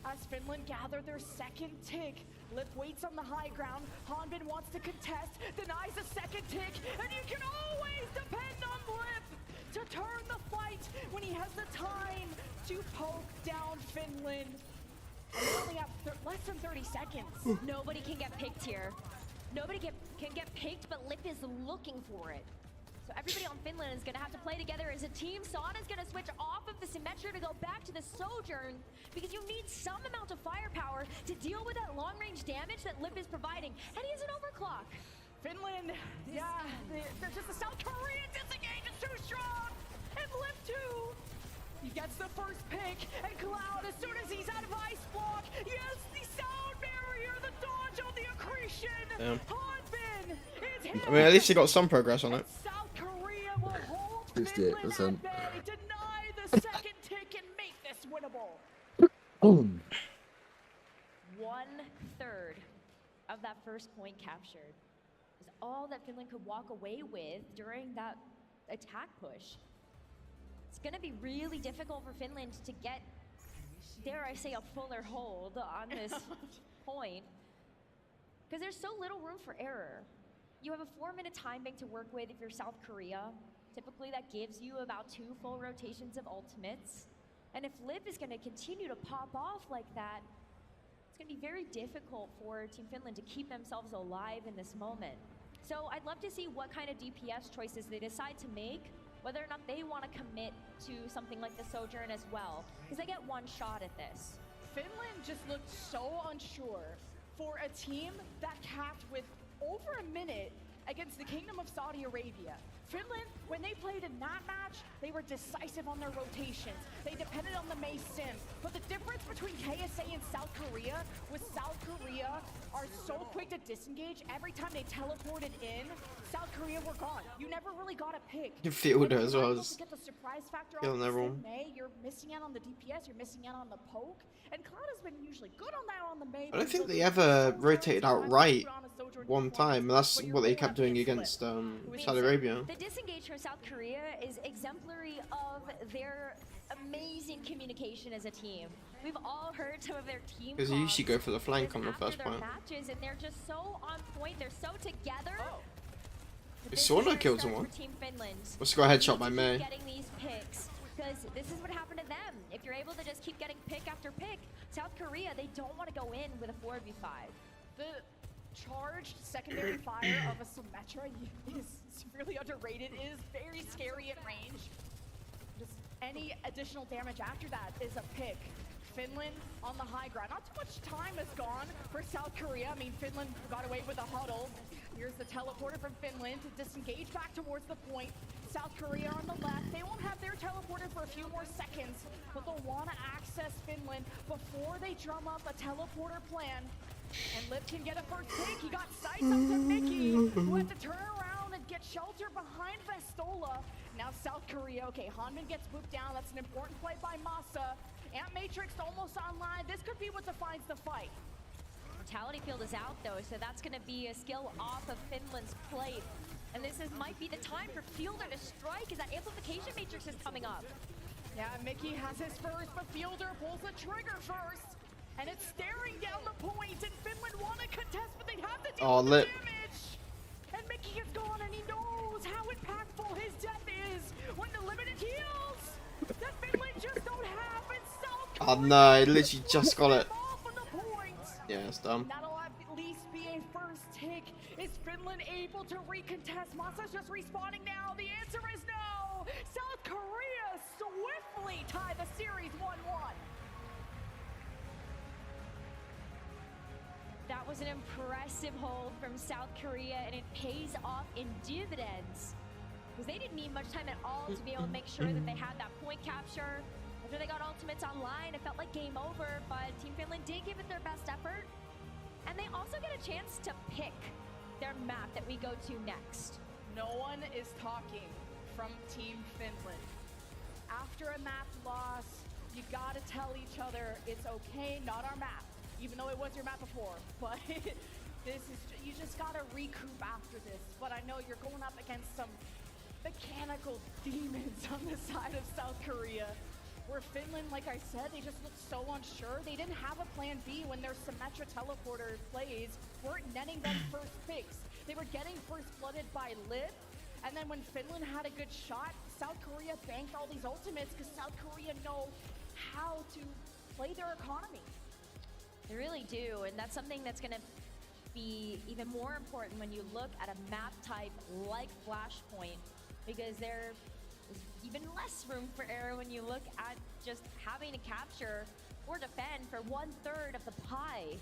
As Finland gather their second tick. Lip waits on the high ground. Hanbin wants to contest, denies a second tick, and you can always depend on Lip to turn the fight when he has the time to poke down Finland. And we only have less than 30 seconds. Nobody can get picked here. Nobody can get picked, but Lip is looking for it. So everybody on Finland is going to have to play together as a team. Son is going to switch off of the Symmetra to go back to the Sojourn because you need some amount of firepower to deal with that long-range damage that Lip is providing. And he has an overclock. Finland, they're just the South Korean disengage is too strong. And Lip too. He gets the first pick, and Cloud, as soon as he's out of ice block, yes, the sound barrier, the dodge on the accretion. Hanbin is hit. I mean, at least he got some progress on it. South Korea will hold 68%. Finland at bay, deny the second tick, and make this winnable. 1/3 of that first point captured is all that Finland could walk away with during that attack push. It's going to be really difficult for Finland to get, dare I say, a fuller hold on this point, because there's so little room for error. You have a 4-minute time bank to work with if you're South Korea. Typically that gives you about 2 full rotations of ultimates. And if Lip is going to continue to pop off like that, it's going to be very difficult for Team Finland to keep themselves alive in this moment. So I'd love to see what kind of DPS choices they decide to make, whether or not they want to commit to something like the Sojourn as well, because they get one shot at this. Finland just looked so unsure for a team that capped with over a minute against the Kingdom of Saudi Arabia. Finland, when they played in that match, they were decisive on their rotations. They depended on the Mei Sim. But the difference between KSA and South Korea was South Korea are so quick to disengage. Every time they teleported in, South Korea were gone. You never really got a pick. Fielder as well. To get the surprise factor Killing on everyone. Mei, you're missing out on the DPS, you're missing out on the poke. And Cloud has been usually good on that on the Mei. I don't think they ever rotated out right one time, and that's what they kept doing against Saudi Arabia. The disengage from South Korea is exemplary of their amazing communication as a team. We've all heard some of their team Because they usually go for the flank on the first their point. matches, and they're just so on point. They're so together. Sauna killed someone. Team Finland. Let's go headshot by Mei. Getting these picks, because this is what happened to them. If you're able to just keep getting pick after pick, South Korea, they don't want to go in with a 4v5. The charged secondary fire of a Symmetra is severely underrated. It is very scary at range. Just any additional damage after that is a pick. Finland on the high ground. Not too much time has gone for South Korea. I mean, Finland got away with a huddle. Here's the teleporter from Finland to disengage back towards the point. South Korea on the left. They won't have their teleporter for a few more seconds, but they'll want to access Finland before they drum up a teleporter plan. And Lip can get a first pick. He got sights up to Mickey, who had to turn around and get shelter behind Vestola. Now South Korea, okay, Hanbin gets booped down. That's an important play by Masa. Ant Matrix almost online. This could be what defines the fight. Mortality field is out though, so that's going to be a skill off of Finland's plate. And this might be the time for Fielder to strike as that amplification matrix is coming up. Yeah, Mickey has his first, but Fielder pulls the trigger first. And it's staring down the point, and Finland want to contest, but they have to deal with the damage. And Mickey is gone, and he knows how impactful his death is when the limited heals that Finland just don't have. And South Korea, Oh no, he literally just got it. Yeah, it's dumb. that'll at least be a first tick. Is Finland able to recontest? Masa's just respawning now. The answer is no. South Korea swiftly tie the series 1-1. That was an impressive hold from South Korea, and it pays off in dividends. Because they didn't need much time at all to be able to make sure that they had that point capture. After they got ultimates online, it felt like game over, but Team Finland did give it their best effort. And they also get a chance to pick their map that we go to next. No one is talking from Team Finland. After after a map loss, you gotta tell each other it's okay, not our map, even though it was your map before. But you just gotta recoup after this. But I know you're going up against some mechanical demons on the side of South Korea. Where Finland, like I said, they just looked so unsure. They didn't have a plan B when their Symmetra teleporter plays weren't netting them first picks. They were getting first blooded by Lip. And then when Finland had a good shot, South Korea banked all these ultimates because South Korea know how to play their economy. They really do, and that's something that's going to be even more important when you look at a map type like Flashpoint, because there is even less room for error when you look at just having to capture or defend for 1/3 of the pie.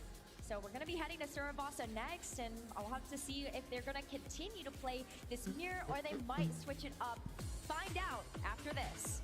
So we're going to be heading to Surabasa next, and I'll have to see if they're going to continue to play this mirror or they might switch it up. Find out after this.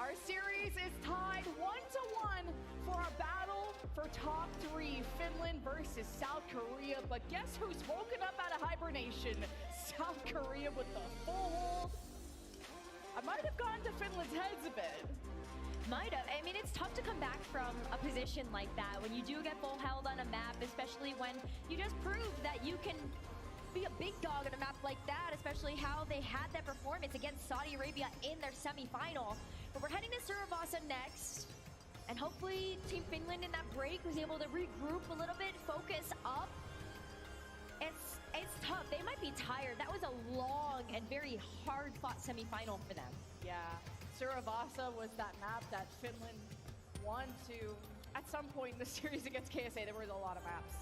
Our series is tied 1-1 for a battle for top 3, Finland versus South Korea. But guess who's woken up out of hibernation? South Korea with the full hold. I might have gone to Finland's heads a bit. Might have. I mean, it's tough to come back from a position like that when you do get full held on a map, especially when you just proved that you can be a big dog on a map like that, especially how they had that performance against Saudi Arabia in their semifinal. But we're heading to Surabasa next, and hopefully Team Finland in that break was able to regroup a little bit, focus up. It's tough. They might be tired. That was a long and very hard-fought semifinal for them. Yeah, Surabasa was that map that Finland won to. At some point in the series against KSA, there was a lot of maps.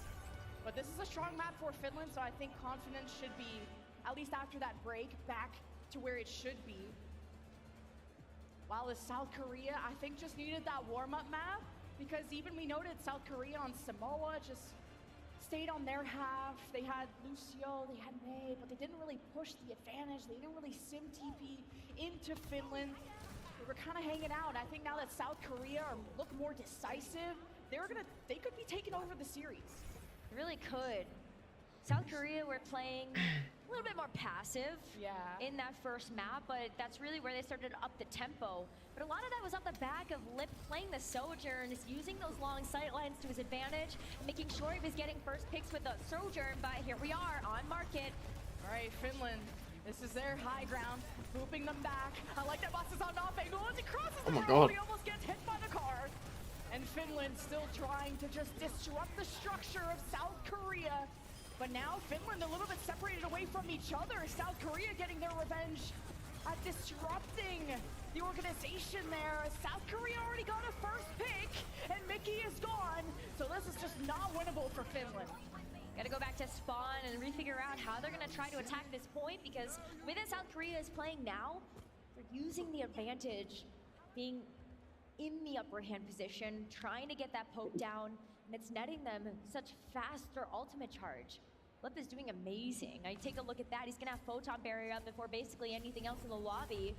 But this is a strong map for Finland, so I think confidence should be, at least after that break, back to where it should be. While the South Korea, I think, just needed that warm-up map, because even we noted South Korea on Samoa just stayed on their half. They had Lucio, they had May, but they didn't really push the advantage. They didn't really sim TP into Finland. They were kind of hanging out. I think now that South Korea look more decisive, they could be taking over the series. They really could. South Korea were playing a little bit more passive in that first map, but that's really where they started to up the tempo. But a lot of that was off the back of Lip playing the Sojourn, using those long sight lines to his advantage, making sure he was getting first picks with the Sojourn, but here we are on market. All right, Finland, this is their high ground, looping them back. I like that Boss is on off angle as he crosses the road. He almost gets hit by the car. And Finland still trying to just disrupt the structure of South Korea. But now Finland a little bit separated away from each other. South Korea getting their revenge at disrupting the organization there. South Korea already got a first pick, and Mickey is gone. So this is just not winnable for Finland. Gotta go back to spawn and refigure out how they're gonna try to attack this point, because the way that South Korea is playing now, they're using the advantage, being in the upper hand position, trying to get that poke down, and it's netting them such faster ultimate charge. Flip is doing amazing. I take a look at that. He's gonna have photon barrier up before basically anything else in the lobby.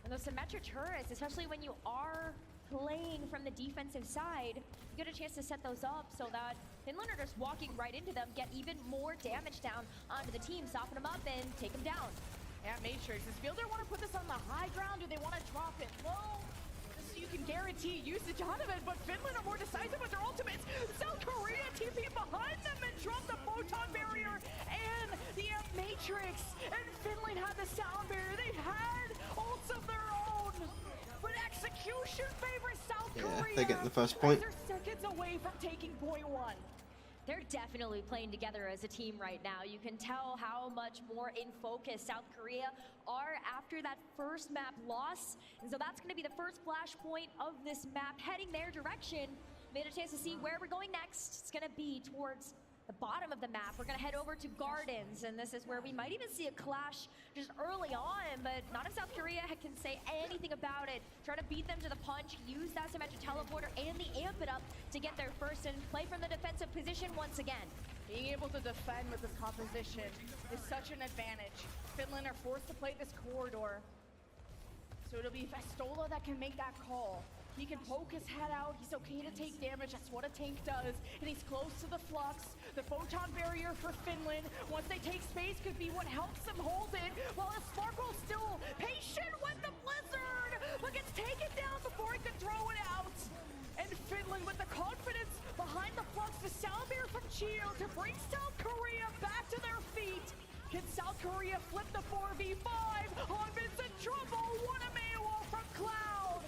And those symmetric turrets, especially when you are playing from the defensive side, you get a chance to set those up so that Finland are just walking right into them, get even more damage down onto the team, soften them up and take them down. Yeah, Matrix, does Fielder want to put this on the high ground, or do they want to drop it low? Just so you can guarantee usage out of it, but Finland are more decisive with their ultimates. South Korea TP behind them and drop the photon barrier and the Matrix. And Finland had the sound barrier. They had ults of their own. But execution favors South Korea. They get the first point. They're seconds away from taking point one. They're definitely playing together as a team right now. You can tell how much more in focus South Korea are after that first map loss. And so that's going to be the first flashpoint of this map heading their direction. Made a chance to see where we're going next. It's going to be towards the bottom of the map. We're going to head over to Gardens, and this is where we might even see a clash just early on, but not if South Korea can say anything about it. Try to beat them to the punch, use that symmetric teleporter and the amp it up to get there first and play from the defensive position once again. Being able to defend with this composition is such an advantage. Finland are forced to play this corridor. So it'll be Festola that can make that call. He can poke his head out, he's okay to take damage, that's what a tank does, and he's close to the flux. The photon barrier for Finland, once they take space, could be what helps them hold it, while Sparkle's still patient with the blizzard, but gets taken down before he can throw it out. And Finland with the confidence behind the flux, the sound barrier from Chio to bring South Korea back to their feet. Can South Korea flip the 4v5? Hanvin's in trouble, what a Maywall from Cloud!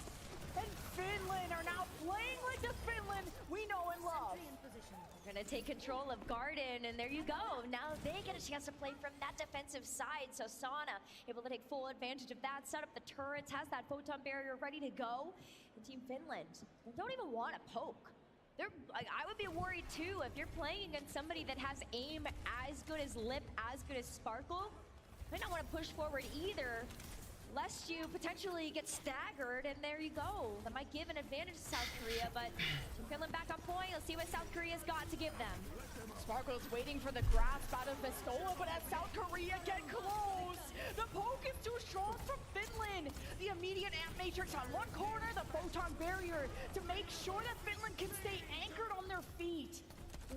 And Finland are now playing like the Finland we know and love. We're gonna take control of Garden, and there you go. Now they get a chance to play from that defensive side. So Sana able to take full advantage of that, set up the turrets, has that photon barrier ready to go. And Team Finland, they don't even want to poke. I would be worried too if you're playing against somebody that has aim as good as Lip, as good as Sparkle. Might not want to push forward either, lest you potentially get staggered, and there you go. That might give an advantage to South Korea, but Team Finland back on point. Let's see what South Korea's got to give them. Sparkle's waiting for the grasp out of Festola, but as South Korea get close, the poke is too strong from Finland. The immediate amp matrix on one corner, the photon barrier to make sure that Finland can stay anchored on their feet.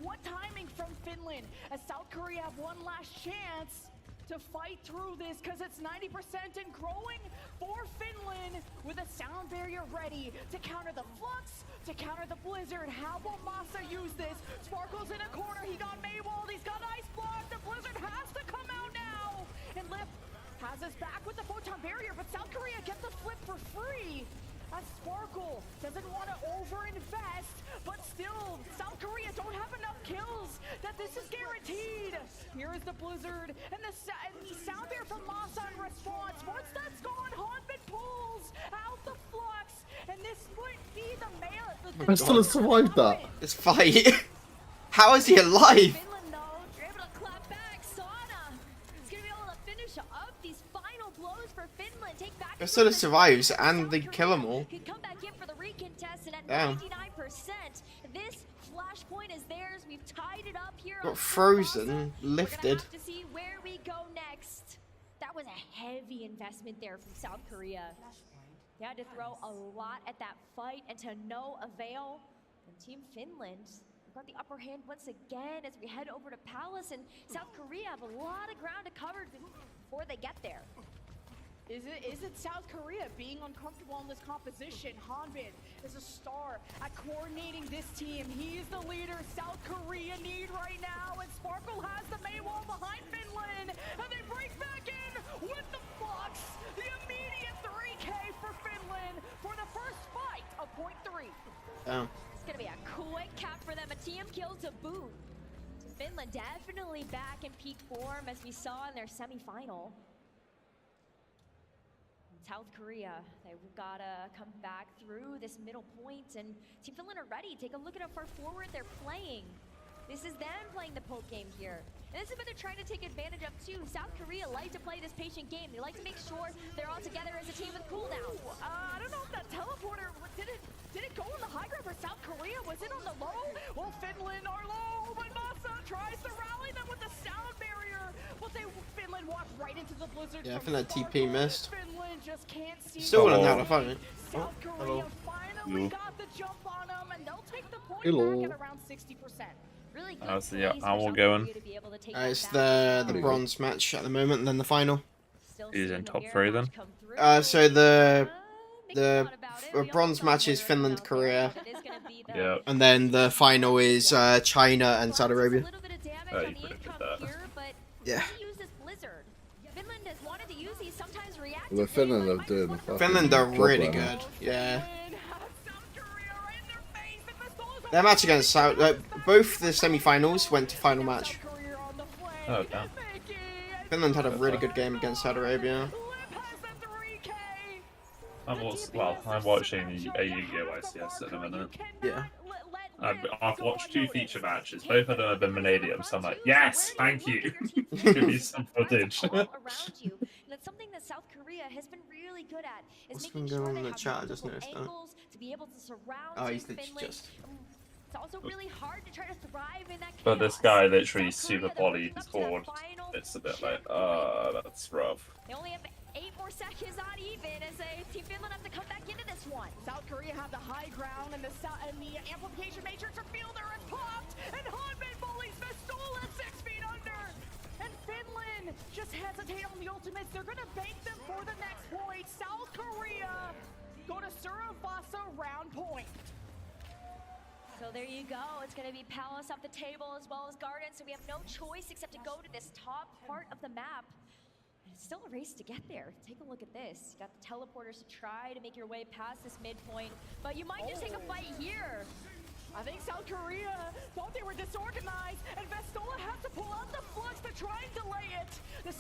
What timing from Finland, as South Korea have one last chance to fight through this, because it's 90% and growing for Finland with a sound barrier ready to counter the flux, to counter the blizzard. How will Masa use this? Sparkle's in a corner, he got Maywalled, he's got Ice Block, the blizzard has to come out now! And Lip has us back with the photon barrier, but South Korea gets the flip for free. As Sparkle doesn't want to over-invest, but still, South Korea don't have enough kills that this is guaranteed. Here is the blizzard, and the sound there from Masa in response. Once that's gone, Hanbin pulls out the flux, and this might be the male. I still have survived that. This fight. How is he alive? Finland, though, they're able to clap back. Sana is going to be able to finish up these final blows for Finland. Take back. If Sona survives and they kill them all. Could come back in for the recontest, and at Damn. 99%, this flashpoint is theirs. We've tied it up here. Got on frozen, We're gonna lifted. have to see where we go next. That was a heavy investment there from South Korea. They had to throw a lot at that fight, and to no avail. And Team Finland got the upper hand once again as we head over to Palace, and South Korea have a lot of ground to cover before they get there. Is it South Korea being uncomfortable in this composition? Hanbin is a star at coordinating this team. He is the leader South Korea need right now, and Sparkle has the Maywall behind Finland, and they break back in with the flux. The immediate 3K for Finland for the first fight of point 3. Oh. It's gonna be a quick cap for them, a team kill to boot. Finland definitely back in peak form as we saw in their semifinal. South Korea, they've got to come back through this middle point, and Team Finland are ready. Take a look at how far forward they're playing. This is them playing the poke game here. And this is what they're trying to take advantage of too. South Korea like to play this patient game. They like to make sure they're all together as a team with cooldowns. I don't know if that teleporter, did it go on the high ground for South Korea? Was it on the low? Well, Finland are low, but Masa tries to rally them with the sound barrier. But Finland walked right into the blizzard. Yeah, I think that TP missed. Finland just can't see. Still wouldn't have a fight. South Korea finally got the jump on them, and they'll take the point back at around 60%. Really good. How's the owl going? It's the bronze match at the moment, and then the final. He's in top 3 then. So the bronze match is Finland, Korea. Yeah. And then the final is China and Saudi Arabia. Oh, you predicted that. Yeah. Well, Finland are doing. Finland are really good. Yeah. Their match against South, both the semi-finals went to final match. Oh, damn. Finland had a really good game against Saudi Arabia. I'm watching a Yu-Gi-Oh! ICS at the minute. Yeah. I've watched 2 feature matches. Both of them have been Vanadium, so I'm like, yes, thank you. Give me some footage. That's something that South Korea has been really good at. What's been going on in the chat? I just noticed that. To be able to surround oh, he's Finland. just. It's also really hard to try to thrive in that chaos. But this guy literally super polyed board. It's a bit like, that's rough. They only have 8 more seconds on even as Team Finland have to come back into this one. South Korea have the high ground, and the amplification matrix for Fielder is popped, and Hanbin bullies Vestola 6 feet under. And Finland just hesitate on the ultimates. They're gonna bank them for the next point. South Korea go to Surabasa round point. So there you go. It's going to be Palace off the table as well as Garden. So we have no choice except to go to this top part of the map. And it's still a race to get there. Take a look at this. You got the teleporters to try to make your way past this midpoint. But you might just take a fight here. I think South Korea thought they were disorganized, and Vestola has to pull out the flux to try and delay it.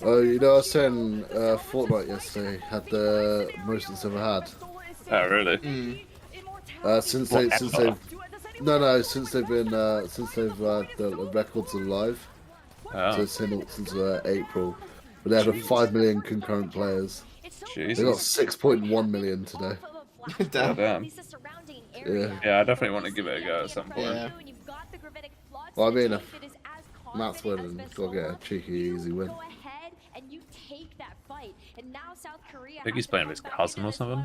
Oh, you know, I was saying Fortnite yesterday had the most it's ever had. Oh, really? Since they've been the records are live. So since April, but they had 5 million concurrent players. Jesus. They got 6.1 million today. Damn. Yeah, I definitely want to give it a go at some point. Yeah. Well, I mean, if Matt's winning, gotta get a cheeky, easy win. I think he's playing with his cousin or something.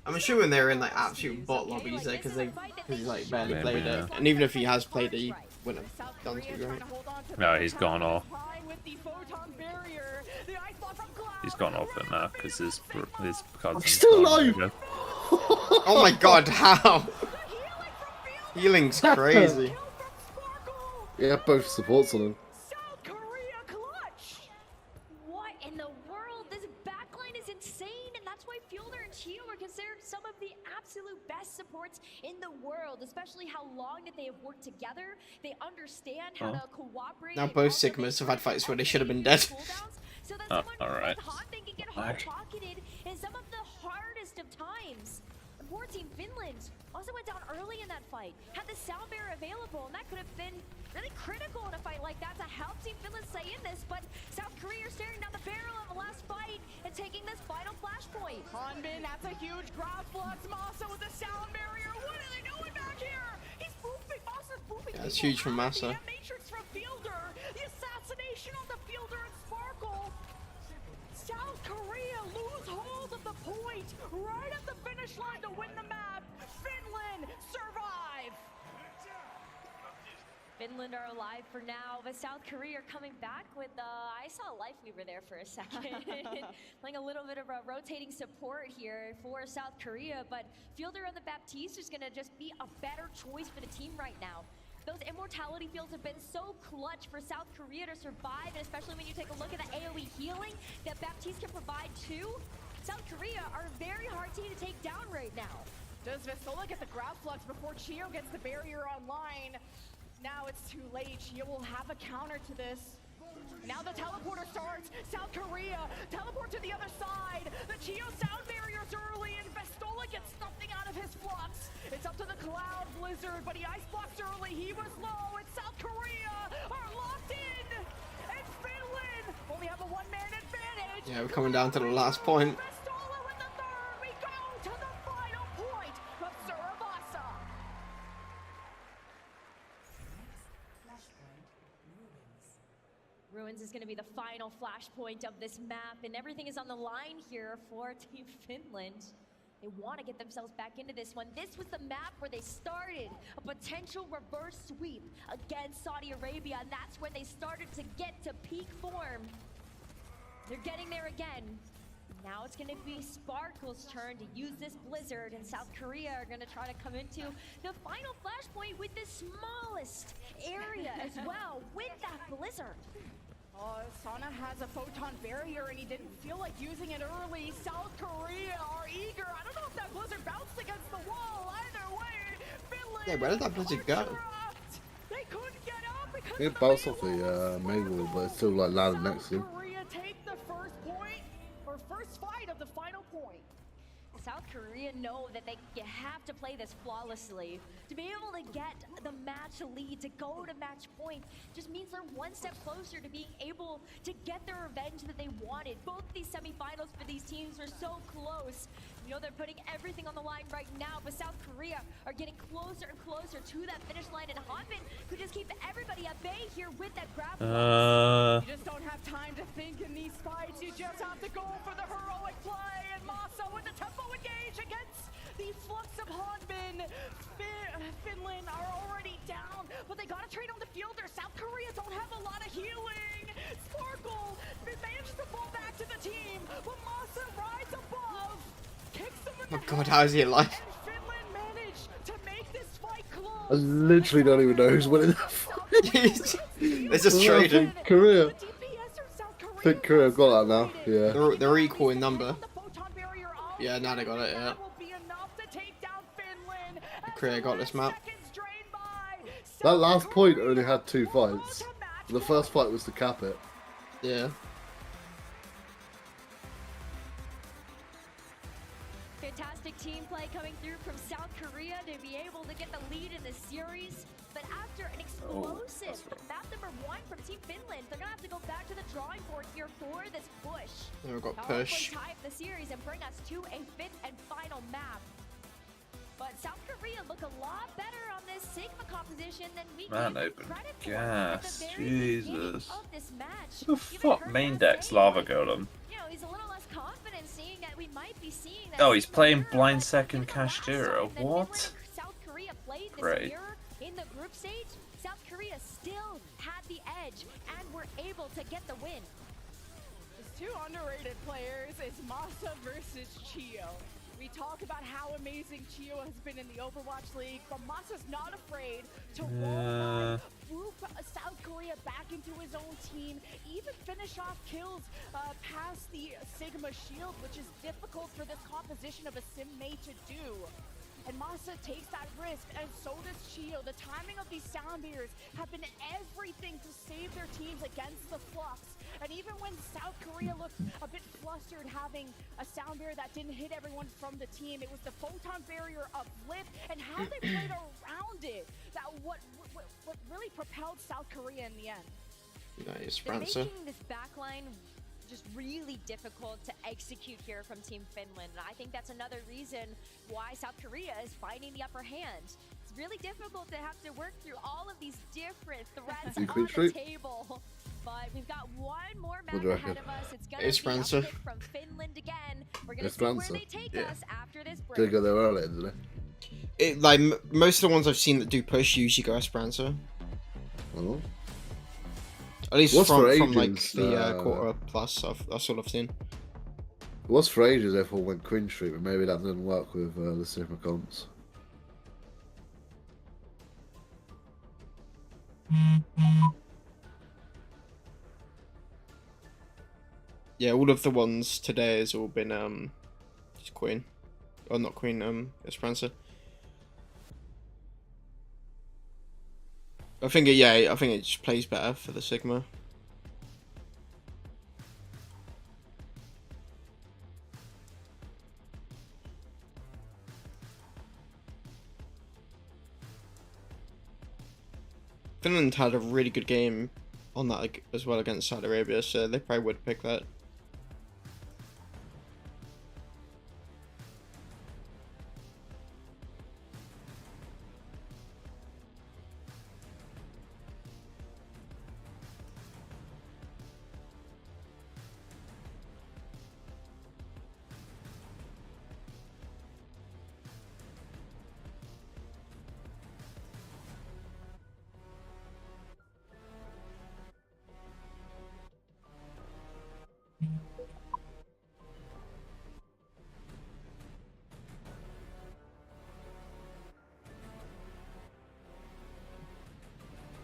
I'm assuming they're in like absolute bot lobbies there because he's like barely played it, and even if he has played it, he wouldn't have done too great. No, he's gone off. He's gone off it now because his cousin. I'm still alive. Oh my god, how? Healing's crazy. Yeah, both supports on him. South Korea clutch. What in the world? This backline is insane, and that's why Fielder and Chio are considered some of the absolute best supports in the world, especially how long that they have worked together. They understand how to cooperate. Now both Sigmas have had fights where they should have been dead. So that Oh, alright. Hanbin can get hard-pocketed in some of the hardest of times. And poor Team Finland also went down early in that fight. Had the sound barrier available, and that could have been really critical in a fight like that to help Team Finland stay in this. But South Korea are staring down the barrel of the last fight and taking this final flashpoint. Hanbin, that's a huge grab flux. Masa with the sound barrier. What are they doing back here? He's moving. Masa's moving. Yeah, it's huge from Masa. The matrix from Fielder. The assassination on the Fielder and Sparkle. South Korea lose hold of the point right at the finish line to win the map. Finland survive. Finland are alive for now, but South Korea are coming back with, I saw Lifeweaver there for a second. Playing a little bit of a rotating support here for South Korea, but Fielder and the Baptiste is going to just be a better choice for the team right now. Those immortality fields have been so clutch for South Korea to survive, and especially when you take a look at the AoE healing that Baptiste can provide too. South Korea are a very hard team to take down right now. Does Vestola get the grab flux before Chio gets the barrier online? Now it's too late. Chio will have a counter to this. Now the teleporter starts. South Korea teleport to the other side. The Chio sound barrier's early, and Vestola gets nothing out of his flux. It's up to the Cloud Blizzard, but he ice blocks early. He was low, and South Korea are locked in. And Finland only have a one-man advantage. Yeah, we're coming down to the last point. Pistola with the third. We go to the final point of Surabasa. Ruins is going to be the final flashpoint of this map, and everything is on the line here for Team Finland. They want to get themselves back into this one. This was the map where they started a potential reverse sweep against Saudi Arabia, and that's when they started to get to peak form. They're getting there again. Now it's going to be Sparkle's turn to use this Blizzard, and South Korea are going to try to come into the final flashpoint with the smallest area as well with that Blizzard. Sana has a photon barrier and he didn't feel like using it early. South Korea are eager. I don't know if that Blizzard bounced against the wall. Either way, Finland. Yeah, where did that Blizzard go? They couldn't get up because It bounced off the main wall, but it's still like landed next to him. Korea take the first point, or first fight of the final point. South Korea know that they have to play this flawlessly. To be able to get the match lead, to go to match point, just means they're one step closer to being able to get the revenge that they wanted. Both these semifinals for these teams are so close. You know, they're putting everything on the line right now, but South Korea are getting closer and closer to that finish line, and Hanbin could just keep everybody at bay here with that grab. You just don't have time to think in these fights. You just have to go for the heroic play, and Masa with the tempo engage against the flux of Hanbin. Finland are already down, but they gotta trade on the fielder. South Korea don't have a lot of healing. Sparkle manages to fall back to the team, but Masa rides above. Oh my god, how is he alive? Finland managed to make this fight close. I literally don't even know who's winning that fight. They're just trading. Korea. I think Korea got that now. Yeah. They're equal in number. Yeah, now they got it. Yeah. Korea got this map. That last point only had 2 fights. The first fight was to cap it. Yeah. Fantastic team play coming through from South Korea to be able to get the lead in this series. But after an explosive map number 1 from Team Finland, they're going to have to go back to the drawing board here for this push. Yeah, we got Hopefully push. tie up the series and bring us to a 5th and final map. But South Korea look a lot better on this Sigma composition than we Man, gave open credit for gas. at the very beginning Jesus. of this match. What the fuck? Main deck's lava golem. You know, he's a little less confident seeing that we might be seeing that. Oh, he's playing blind second Kashtira. What? South Korea played this Great. mirror in the group stage. South Korea still had the edge and were able to get the win. There's 2 underrated players. It's Masa versus Chio. We talk about how amazing Chio has been in the Overwatch League, but Masa's not afraid to swoop South Korea back into his own team, even finish off kills past the Sigma shield, which is difficult for this composition of a sim mate to do. And Masa takes that risk, and so does Chio. The timing of these sound barriers have been everything to save their teams against the flux. And even when South Korea looked a bit flustered having a sound barrier that didn't hit everyone from the team, it was the photon barrier of Flip and how they played around it that what really propelled South Korea in the end. Nice, They're Prancer. making this backline just really difficult to execute here from Team Finland. And I think that's another reason why South Korea is finding the upper hand. It's really difficult to have to work through all of these different threats on the table. But we've got one more match ahead of us. It's going to be a pick from Finland again. We're going to see where they take us after this break. Did go there earlier, didn't It, like, most of the ones I've seen that do push usually go Esperanza. Oh. At least What's from for like ages, the quarter plus, that's all I've seen. It was for ages everyone went Queen Street, but maybe that didn't work with the Sigma comps. Yeah, all of the ones today has all been just Queen. Or not Queen, Esperanza. I think it just plays better for the Sigma. Finland had a really good game on that like, as well against Saudi Arabia, so they probably would pick that.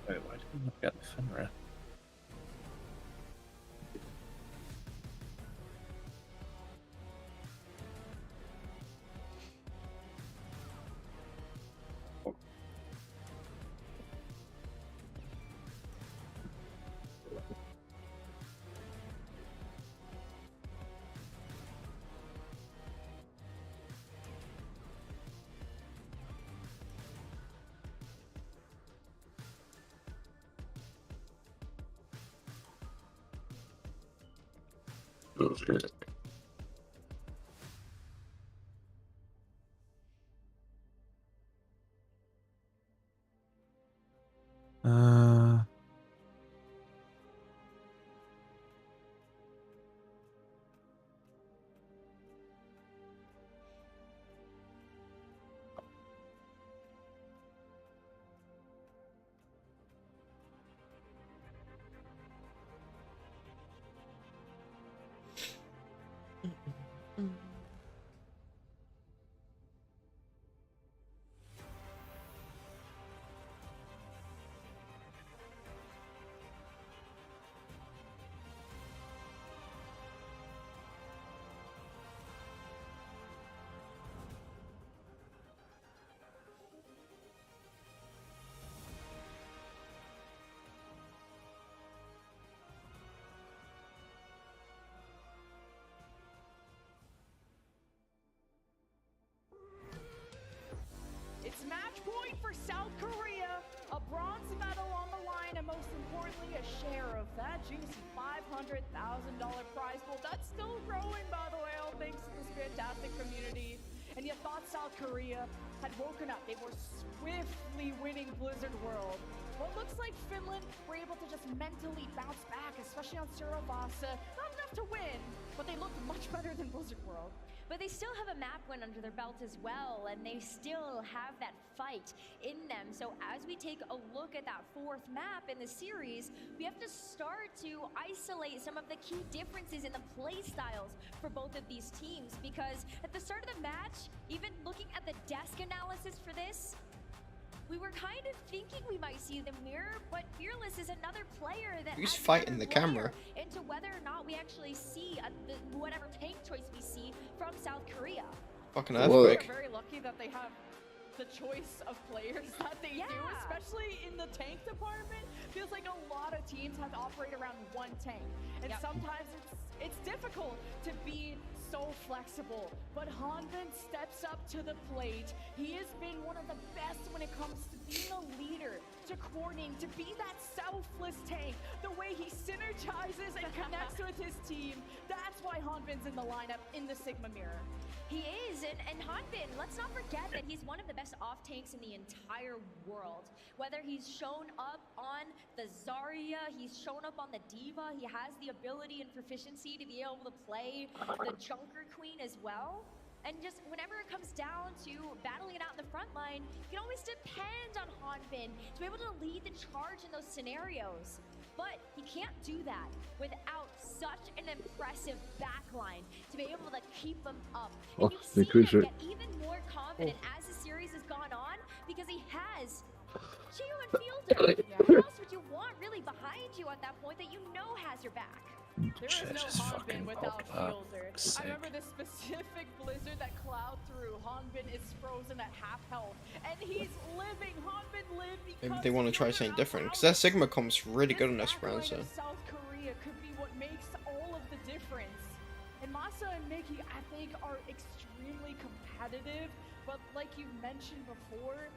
Wait, why didn't I get the Finra? Oh, shit. It's match point for South Korea. A bronze medal on the line, and most importantly, a share of that juicy $500,000 prize pool. That's still growing, by the way, all thanks to this fantastic community. And you thought South Korea had woken up. They were swiftly winning Blizzard World. Well, it looks like Finland were able to just mentally bounce back, especially on Siravasa. Not enough to win, but they looked much better than Blizzard World. But they still have a map win under their belt as well, and they still have that fight in them. So as we take a look at that fourth map in the series, we have to start to isolate some of the key differences in the play styles for both of these teams, because at the start of the match, even looking at the desk analysis for this, we were kind of thinking we might see the mirror, but Fearless is another player that Who's adds fighting another the camera? layer into whether or not we actually see whatever tank choice we see from South Korea. Fucking They're earthquake. very lucky that they have the choice of players that they do, especially in the tank department. Feels like a lot of teams have to operate around one tank, and sometimes it's difficult to be so flexible. But Hanbin steps up to the plate. He has been one of the best when it comes to being a leader, to coordinating, to be that selfless tank. The way he synergizes and connects with his team. That's why Hanbin's in the lineup in the Sigma Mirror. He is, and Hanbin, let's not forget that he's one of the best off tanks in the entire world. Whether he's shown up on the Zarya, he's shown up on the Diva, he has the ability and proficiency to be able to play the Junker Queen as well. And just whenever it comes down to battling it out in the front line, you can always depend on Hanbin to be able to lead the charge in those scenarios. But he can't do that without such an impressive backline to be able to keep him up. And you've seen him get even more confident as the series has gone on because he has Geo and Fielder. What else would you want really behind you at that point that you know has your back? There is no Hanbin without Fielder. I remember the specific blizzard that Cloud threw. Hanbin is frozen at half health, and he's living. Hanbin lived because Maybe they want to try something different, because their Sigma comp's really good on Esperanza. South Korea could be what makes all of the difference. And Masa and Mickey, I think, are extremely competitive, but like you mentioned before,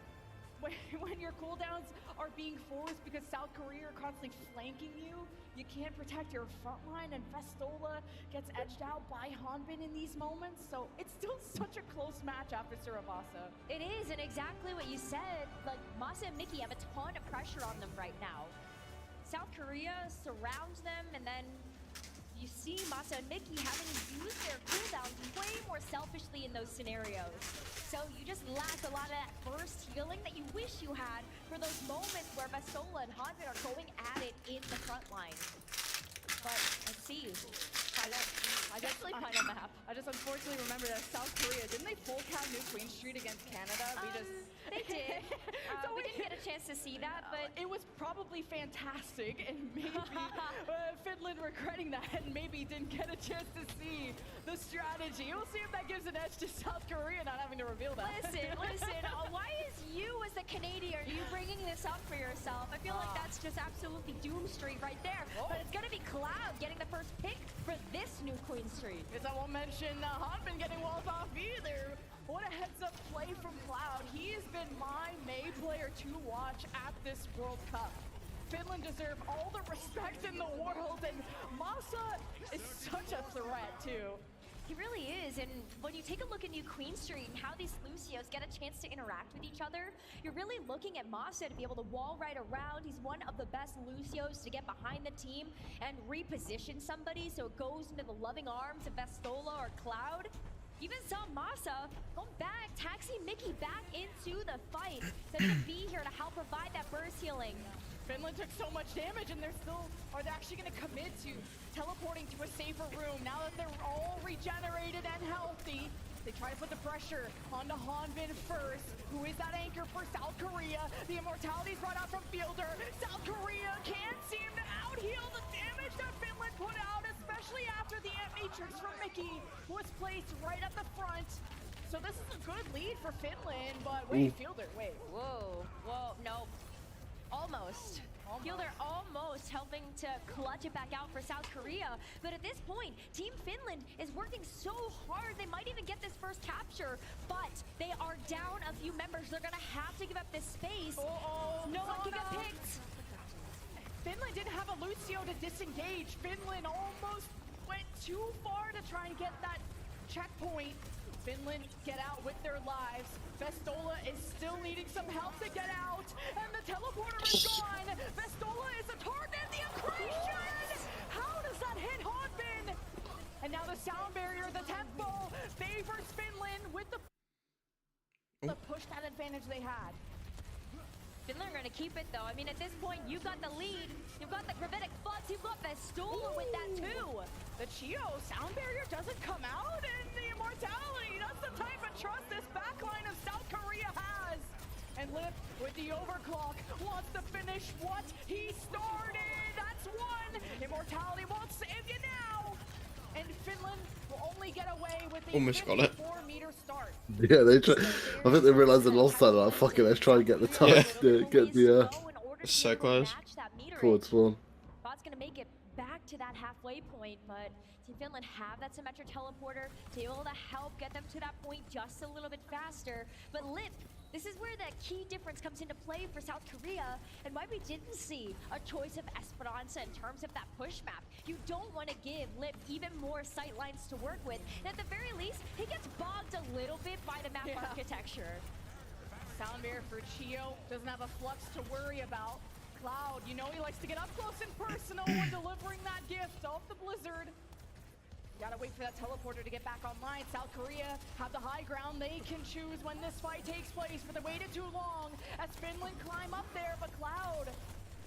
when your cooldowns are being forced because South Korea are constantly flanking you, you can't protect your front line, and Festola gets edged out by Hanbin in these moments, so it's still such a close match after Surabasa. It is, and exactly what you said, like Masa and Mickey have a ton of pressure on them right now. South Korea surrounds them, and then you see Masa and Mickey having used their cooldowns way more selfishly in those scenarios. So you just lack a lot of that burst healing that you wish you had for those moments where Festola and Hanbin are going at it in the front line. But let's see. I just unfortunately remember that South Korea, didn't they full count New Queen Street against Canada? They did. So we didn't get a chance to see that, but it was probably fantastic, and maybe Finland regretting that and maybe didn't get a chance to see the strategy. We'll see if that gives an edge to South Korea not having to reveal that. Listen, why is you as a Canadian, are you bringing this up for yourself? I feel like that's just absolutely Doom Street right there. But it's gonna be Cloud getting the first pick for this new Queen Street. Because I won't mention Hanbin getting walls off either. What a heads-up play from Cloud. He has been my May player to watch at this World Cup. Finland deserve all the respect in the world, and Masa is such a threat too. He really is, and when you take a look at New Queen Street and how these Lucios get a chance to interact with each other, you're really looking at Masa to be able to wall right around. He's one of the best Lucios to get behind the team and reposition somebody so it goes into the loving arms of Festola or Cloud. Even saw Masa going back, taxi Mickey back into the fight. So to be here to help provide that burst healing. Finland took so much damage, and they're actually going to commit to teleporting to a safer room now that they're all regenerated and healthy. They try to put the pressure onto Hanbin first, who is that anchor for South Korea. The immortality's brought out from Fielder. South Korea can't seem to out-heal the damage that Finland put out, especially after the Matrix from Mickey was placed right at the front. So this is a good lead for Finland, but wait, Fielder, wait. Whoa, no. Almost. Fielder almost helping to clutch it back out for South Korea. But at this point, Team Finland is working so hard. They might even get this first capture, but they are down a few members. They're going to have to give up this space. No one can get picked. Finland didn't have a Lucio to disengage. Finland almost went too far to try and get that checkpoint. Finland get out with their lives. Festola is still needing some help to get out, and the teleporter is gone. Festola is a target. The accretion! How does that hit Hanbin? And now the sound barrier, the tempo, favors Finland with the push that advantage they had. Finland are going to keep it though. I mean, at this point, you've got the lead. You've got the Gravitic Flux. You've got Festola with that too. The Chio sound barrier doesn't come out, and the immortality. That's the type of trust this backline of South Korea has. And Lip with the overclock wants to finish what he started. That's one. Immortality won't save you now. And Finland will only get away with the 54-meter start. Yeah, I think they realised they lost that. Like, fuck it, let's try and get the time. Get the so close. Forward spawn. Bot's gonna make it back to that halfway point, but Team Finland have that symmetric teleporter to be able to help get them to that point just a little bit faster. But Lip, this is where the key difference comes into play for South Korea, and why we didn't see a choice of Esperanza in terms of that push map. You don't want to give Lip even more sight lines to work with, and at the very least, he gets bogged a little bit by the map architecture. Sound barrier for Chio doesn't have a flux to worry about. Cloud, you know he likes to get up close and personal when delivering that gift off the Blizzard. Gotta wait for that teleporter to get back online. South Korea have the high ground. They can choose when this fight takes place, but they waited too long as Finland climb up there, but Cloud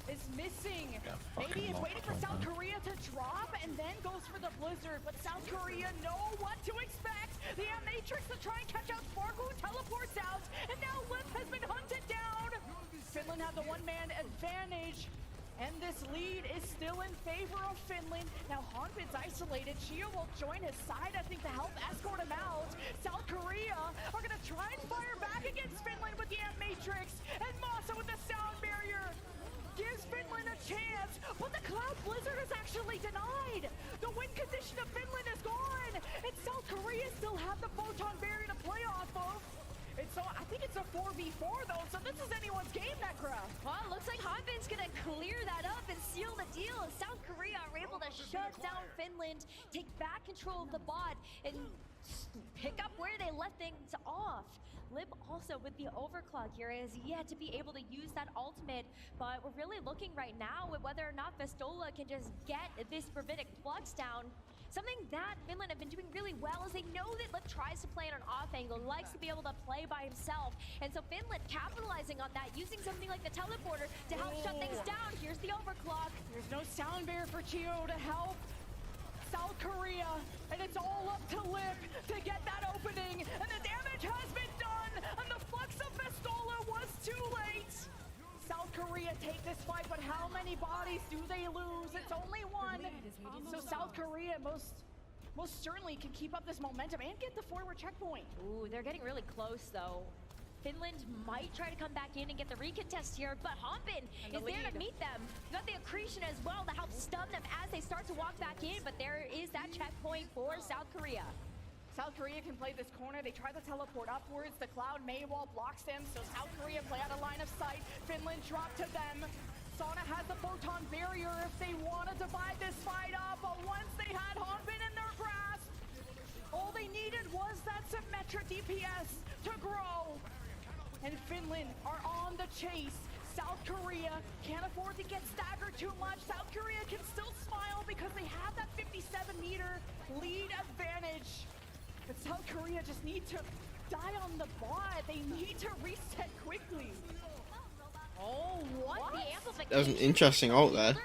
is missing. Maybe he's waiting for South Korea to drop and then goes for the Blizzard, but South Korea know what to expect. The Matrix to try and catch out Sparkle, teleports out, and now Lip has been hunted down. Finland have the one-man advantage. And this lead is still in favor of Finland. Now Hanbin's isolated. Chio will join his side, I think, to help escort him out. South Korea are going to try and fire back against Finland with the Matrix. And Masa with the sound barrier gives Finland a chance. But the Cloud Blizzard is actually denied. The win condition of Finland is gone. And South Korea still have the photon barrier to play off of. It's So I think it's a 4v4 though, so this is anyone's game, Necra. Well, it looks like Hanbin's gonna clear that up and seal the deal. South Korea are able to shut down Finland, take back control of the bot, and pick up where they left things off. Lib also with the overclock here is yet to be able to use that ultimate, but we're really looking right now with whether or not Festola can just get this Gravitic Flux down. Something that Finland have been doing really well is they know that Lip tries to play on an off angle, likes to be able to play by himself. And so Finland capitalizing on that, using something like the teleporter to help shut things down. Here's the overclock. There's no sound barrier for Chio to help South Korea, and it's all up to Lip to get that opening. And the damage has been done, and the Flux of Festola was too late. South Korea take this fight, but how many bodies do they lose? It's only one. So South Korea most certainly can keep up this momentum and get the forward checkpoint. Ooh, they're getting really close though. Finland might try to come back in and get the recontest here, but Hanbin is there to meet them. You got the accretion as well to help stun them as they start to walk back in, but there is that checkpoint for South Korea. South Korea can play this corner. They try to teleport upwards. The Cloud May wall blocks them, so South Korea play out of line of sight. Finland drop to them. Sauna has the photon barrier if they want to divide this fight up, but once they had Hanbin in their grasp, all they needed was that symmetric DPS to grow. And Finland are on the chase. South Korea can't afford to get staggered too much. South Korea can still smile because they have that 57-meter lead advantage. But South Korea just need to die on the bot. They need to reset quickly. Oh, what? The amplification. That was an interesting ult there.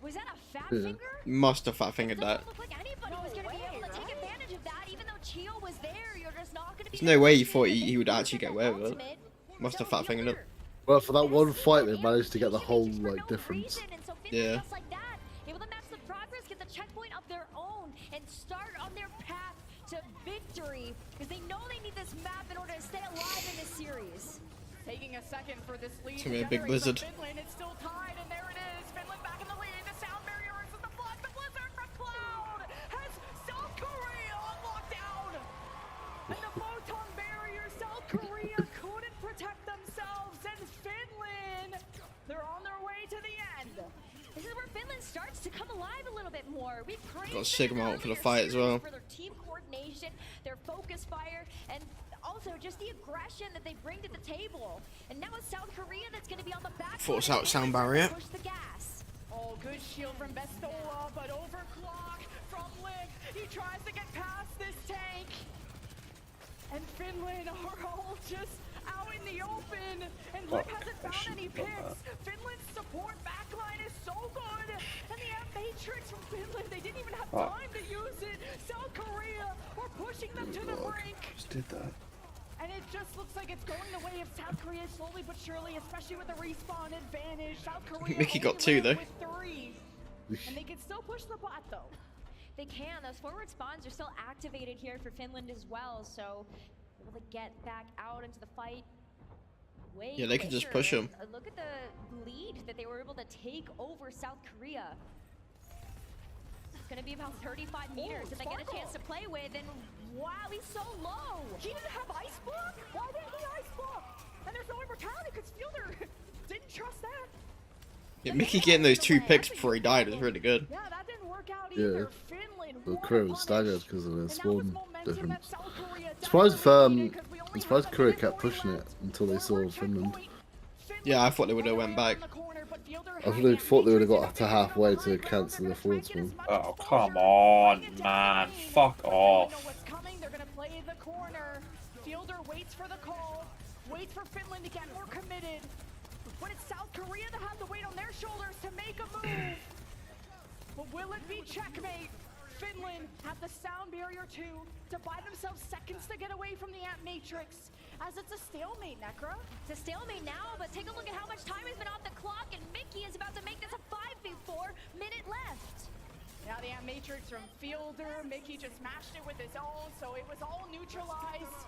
Was that a fat finger? Must have fat fingered that. Looked like anybody was going to be able to take advantage of that, even though Chio was there. You're just not going to be. There's no way he thought he would actually get away with it. Must have fat fingered it. Well, for that one fight, they managed to get the whole like difference. Yeah. Just like that, able to match the progress, get the checkpoint of their own, and start on their path to victory, because they know they need this map in order to stay alive in this series. Taking a second for this lead. It's gonna be a big blizzard. Finland, it's still tied, and there it is. Finland back in the lead. The sound barrier versus the block. The blizzard from Cloud has South Korea on lockdown. And the photon barrier, South Korea couldn't protect themselves, and Finland, they're on their way to the end. This is where Finland starts to come alive a little bit more. We Got Sigma out for the fight as well. For their team coordination, their focus fire, and also just the aggression that they bring to the table. And now it's South Korea that's going to be on the back. Force out sound barrier. Push the gas. Oh, good shield from Festola, but overclock from Lip. He tries to get past this tank. And Finland are all just out in the open. And Lip hasn't found any picks. Finland's support backline is so good. And the Matrix from Finland, they didn't even have time to use it. South Korea are pushing them to the brink. Just did that. And it just looks like it's going the way of South Korea slowly but surely, especially with the respawn advantage. South Korea Mickey got 2 though. with 3. And they can still push the bot though. They can. Those forward spawns are still activated here for Finland as well, so able to get back out into the fight. Yeah, they can just push them. Look at the lead that they were able to take over South Korea. It's going to be about 35 meters if they get a chance to play with, and wow, he's so low. He didn't have ice block? Why didn't he ice block? And there's no immortality because Fielder didn't trust that. Yeah, Mickey getting those 2 picks before he died was really good. Yeah, that didn't work out either. Yeah. Finland The Korea was staggered because of the spawn difference. I'm surprised Korea kept pushing it until they saw Finland. Yeah, I thought they would have went back. I really thought they would have got to halfway to cancel the forward spawn. Oh, come on, man. Fuck off. They're going to play the corner. Fielder waits for the call, waits for Finland to get more committed. But it's South Korea that have the weight on their shoulders to make a move. But will it be checkmate? Finland have the sound barrier too to buy themselves seconds to get away from the Ant Matrix, as it's a stalemate, Necra. It's a stalemate now, but take a look at how much time has been off the clock, and Mickey is about to make this a 5v4 minute left. Now the Ant Matrix from Fielder, Mickey just mashed it with his own, so it was all neutralized.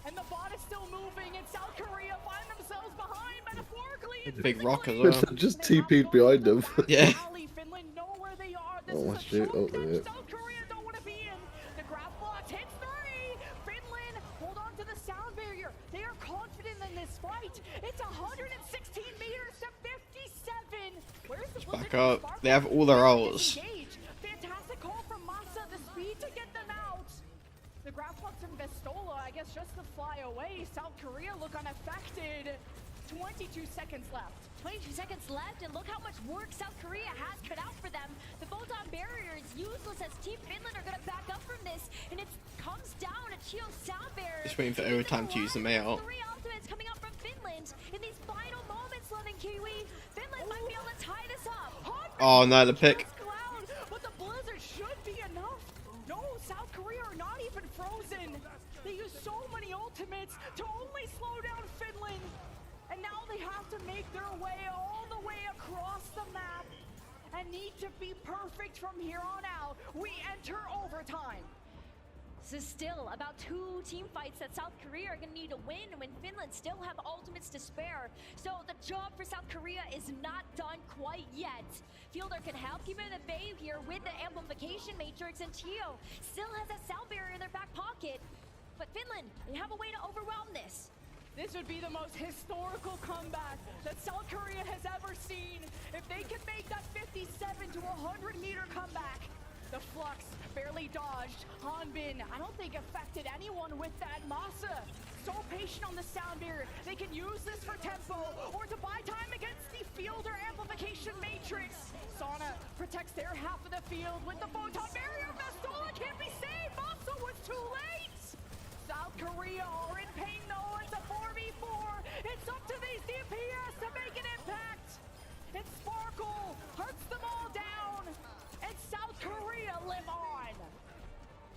And the bot is still moving, and South Korea find themselves behind, metaphorically. Big rock as well. Just TP'd behind them. Yeah. Finland know where they are. This Oh, is a shit. Oh, yeah. South Korea don't want to be in. The grab block hits 3. Finland hold on to the sound barrier. They are back up. They have all their ults. Fantastic call from Masa, the speed to get them out. The grab flux from Vestola, I guess just to fly away. South Korea look unaffected. 22 seconds left. 22 seconds left, and look how much work South Korea has cut out for them. The photon barrier is useless as Team Finland are going to back up from this, and it comes down to Chio Sound Barrier. Just waiting for overtime to use the out. 3 ultimates coming up from Finland in these final moments, Lemon Kiwi. Finland might be able to tie this up. Oh no, the pick. But the blizzard should be enough. No, South Korea are not even frozen. They use so many ultimates to only slow down Finland. And now they have to make their way all the way across the map and need to be perfect from here on out. We enter overtime. So still about 2 team fights that South Korea are going to need to win when Finland still have ultimates to spare. So the job for South Korea is not done quite yet. Fielder can help keep it at bay here with the amplification matrix, and Chio still has that sound barrier in their back pocket. But Finland, they have a way to overwhelm this. This would be the most historical comeback that South Korea has ever seen. If they can make that 57 to 100 meter comeback. The flux barely dodged. Hanbin, I don't think affected anyone with that. Masa, so patient on the sound barrier. They can use this for tempo or to buy time against the fielder amplification matrix. Sana protects their half of the field with the photon barrier. Vestola can't be saved. Masa was too late. South Korea are in pain though. It's a 4v4. It's up to these DPS to make an impact. And Sparkle hurts them all down. And South Korea live on.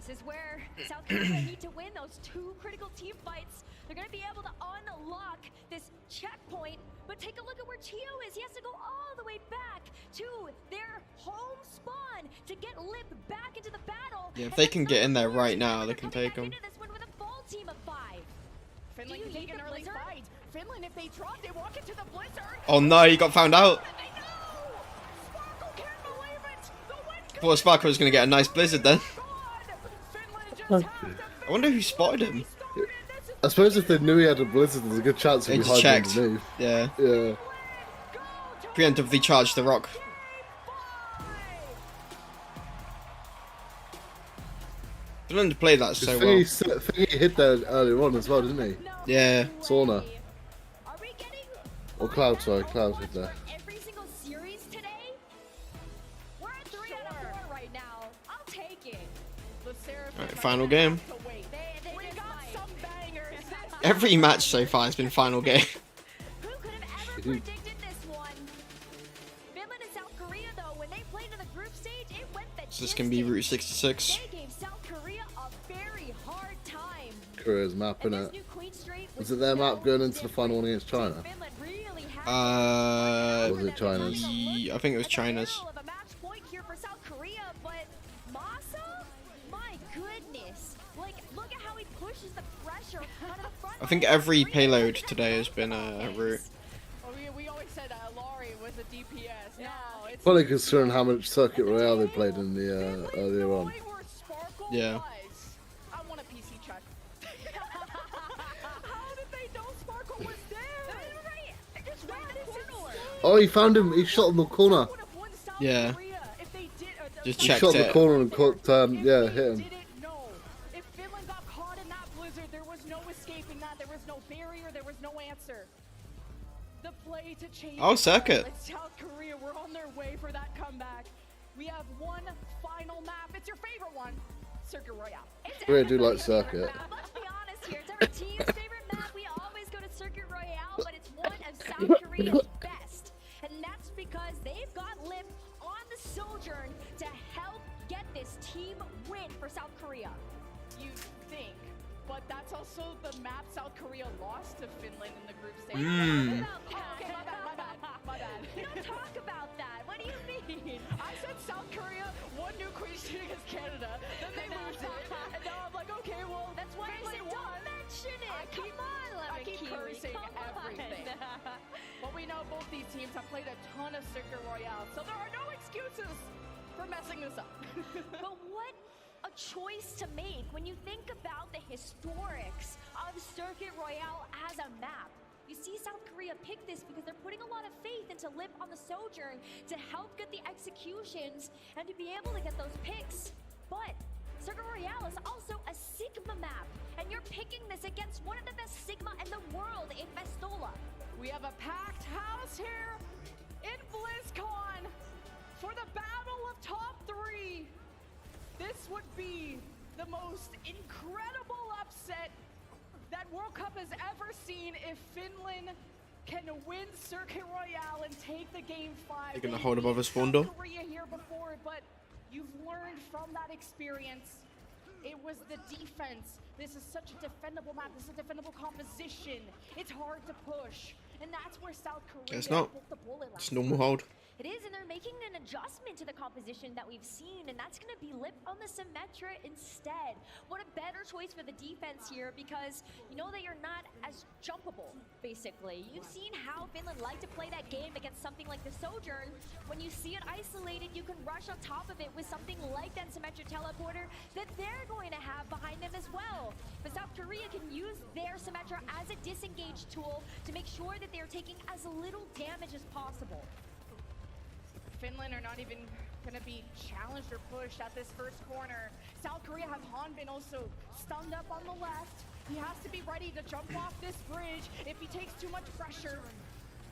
This is where South Korea need to win those 2 critical team fights. They're going to be able to unlock this checkpoint. But take a look at where Chio is. He has to go all the way back to their home spawn to get Lip back into the battle. Yeah, if they can get in there right now, they can take them. Team of 5. Finland can take an early fight. Finland, if they drop, they walk into the blizzard. Oh no, he got found out. Thought Sparkle was going to get a nice blizzard then. I wonder who spotted him. I suppose if they knew he had a blizzard, there's a good chance he'd be hiding checked. underneath. Yeah. Yeah. Preemptively charged the rock. Finland played that so well. Thingy hit there earlier on as well, didn't he? Yeah. Sauna. Or Cloud, sorry. Cloud hit there. Every single series today? We're at 3 out of 4 right now. I'll take it. Alright, final game. We got some bangers. Every match so far has been final game. Who could have ever predicted this one? Finland and South Korea, though, when they played in the group stage, it went the So this can be Route 66. They gave South Korea a very hard time. Korea's map, innit? Was it their map going into the final one against China? Or was it China's? I think it was China's. Of a match point here for South Korea, but Masa, my goodness, like look at how he pushes the pressure out of the front. I think every payload today has been a route. We always said Laurie was a DPS. No, it's Probably considering how much Circuit Royale they played in the earlier on. Yeah. I want a PC check. How did they know Sparkle was there? Oh, he found him. He shot in the corner. Yeah. Just He checked shot the it. corner and caught, yeah, hit him. If Finland got caught in that blizzard, there was no escaping that. There was no barrier. There was no answer. The play to change. Oh, Circuit. South Korea, we're on their way for that comeback. We have one final map. It's your favorite one, Circuit Royale. Korea do like Circuit. Let's be honest here. It's every team's favorite map. We always go to Circuit Royale, but it's one of South Korea's best. And that's because they've got Lip on the sojourn to help get this team win for South Korea. You think, but that's also the map South Korea lost to Finland in the group stage. Mm. Okay, my bad. We don't talk about that. What do you mean? I said South Korea won new Queen Street against Canada, then they lose it, and now I'm like, okay, well, That's why I said don't mention it. I keep cursing everything. But we know both these teams have played a ton of Circuit Royale, so there are no excuses for messing this up. But what a choice to make when you think about the historics of Circuit Royale as a map. You see South Korea pick this because they're putting a lot of faith into Lip on the Sojourn to help get the executions and to be able to get those picks. But Circuit Royale is also a Sigma map, and you're picking this against one of the best Sigma in the world in Festola. We have a packed house here in BlizzCon for the battle of top 3. This would be the most incredible upset that World Cup has ever seen if Finland can win Circuit Royale and take the game 5. They're gonna hold above a spawn door. Korea here before, but you've learned from that experience. It was the defense. This is such a defendable map. This is a defendable composition. It's hard to push. And that's where South Korea It's not. pulled the bullet last It's normal hold. It is, and they're making an adjustment to the composition that we've seen, and that's going to be Lip on the Symmetra instead. What a better choice for the defense here, because you know that you're not as jumpable, basically. You've seen how Finland like to play that game against something like the Sojourn. When you see it isolated, you can rush on top of it with something like that Symmetra teleporter that they're going to have behind them as well. But South Korea can use their Symmetra as a disengage tool to make sure that they're taking as little damage as possible. Finland are not even going to be challenged or pushed at this first corner. South Korea have Hanbin also stunned up on the left. He has to be ready to jump off this bridge if he takes too much pressure.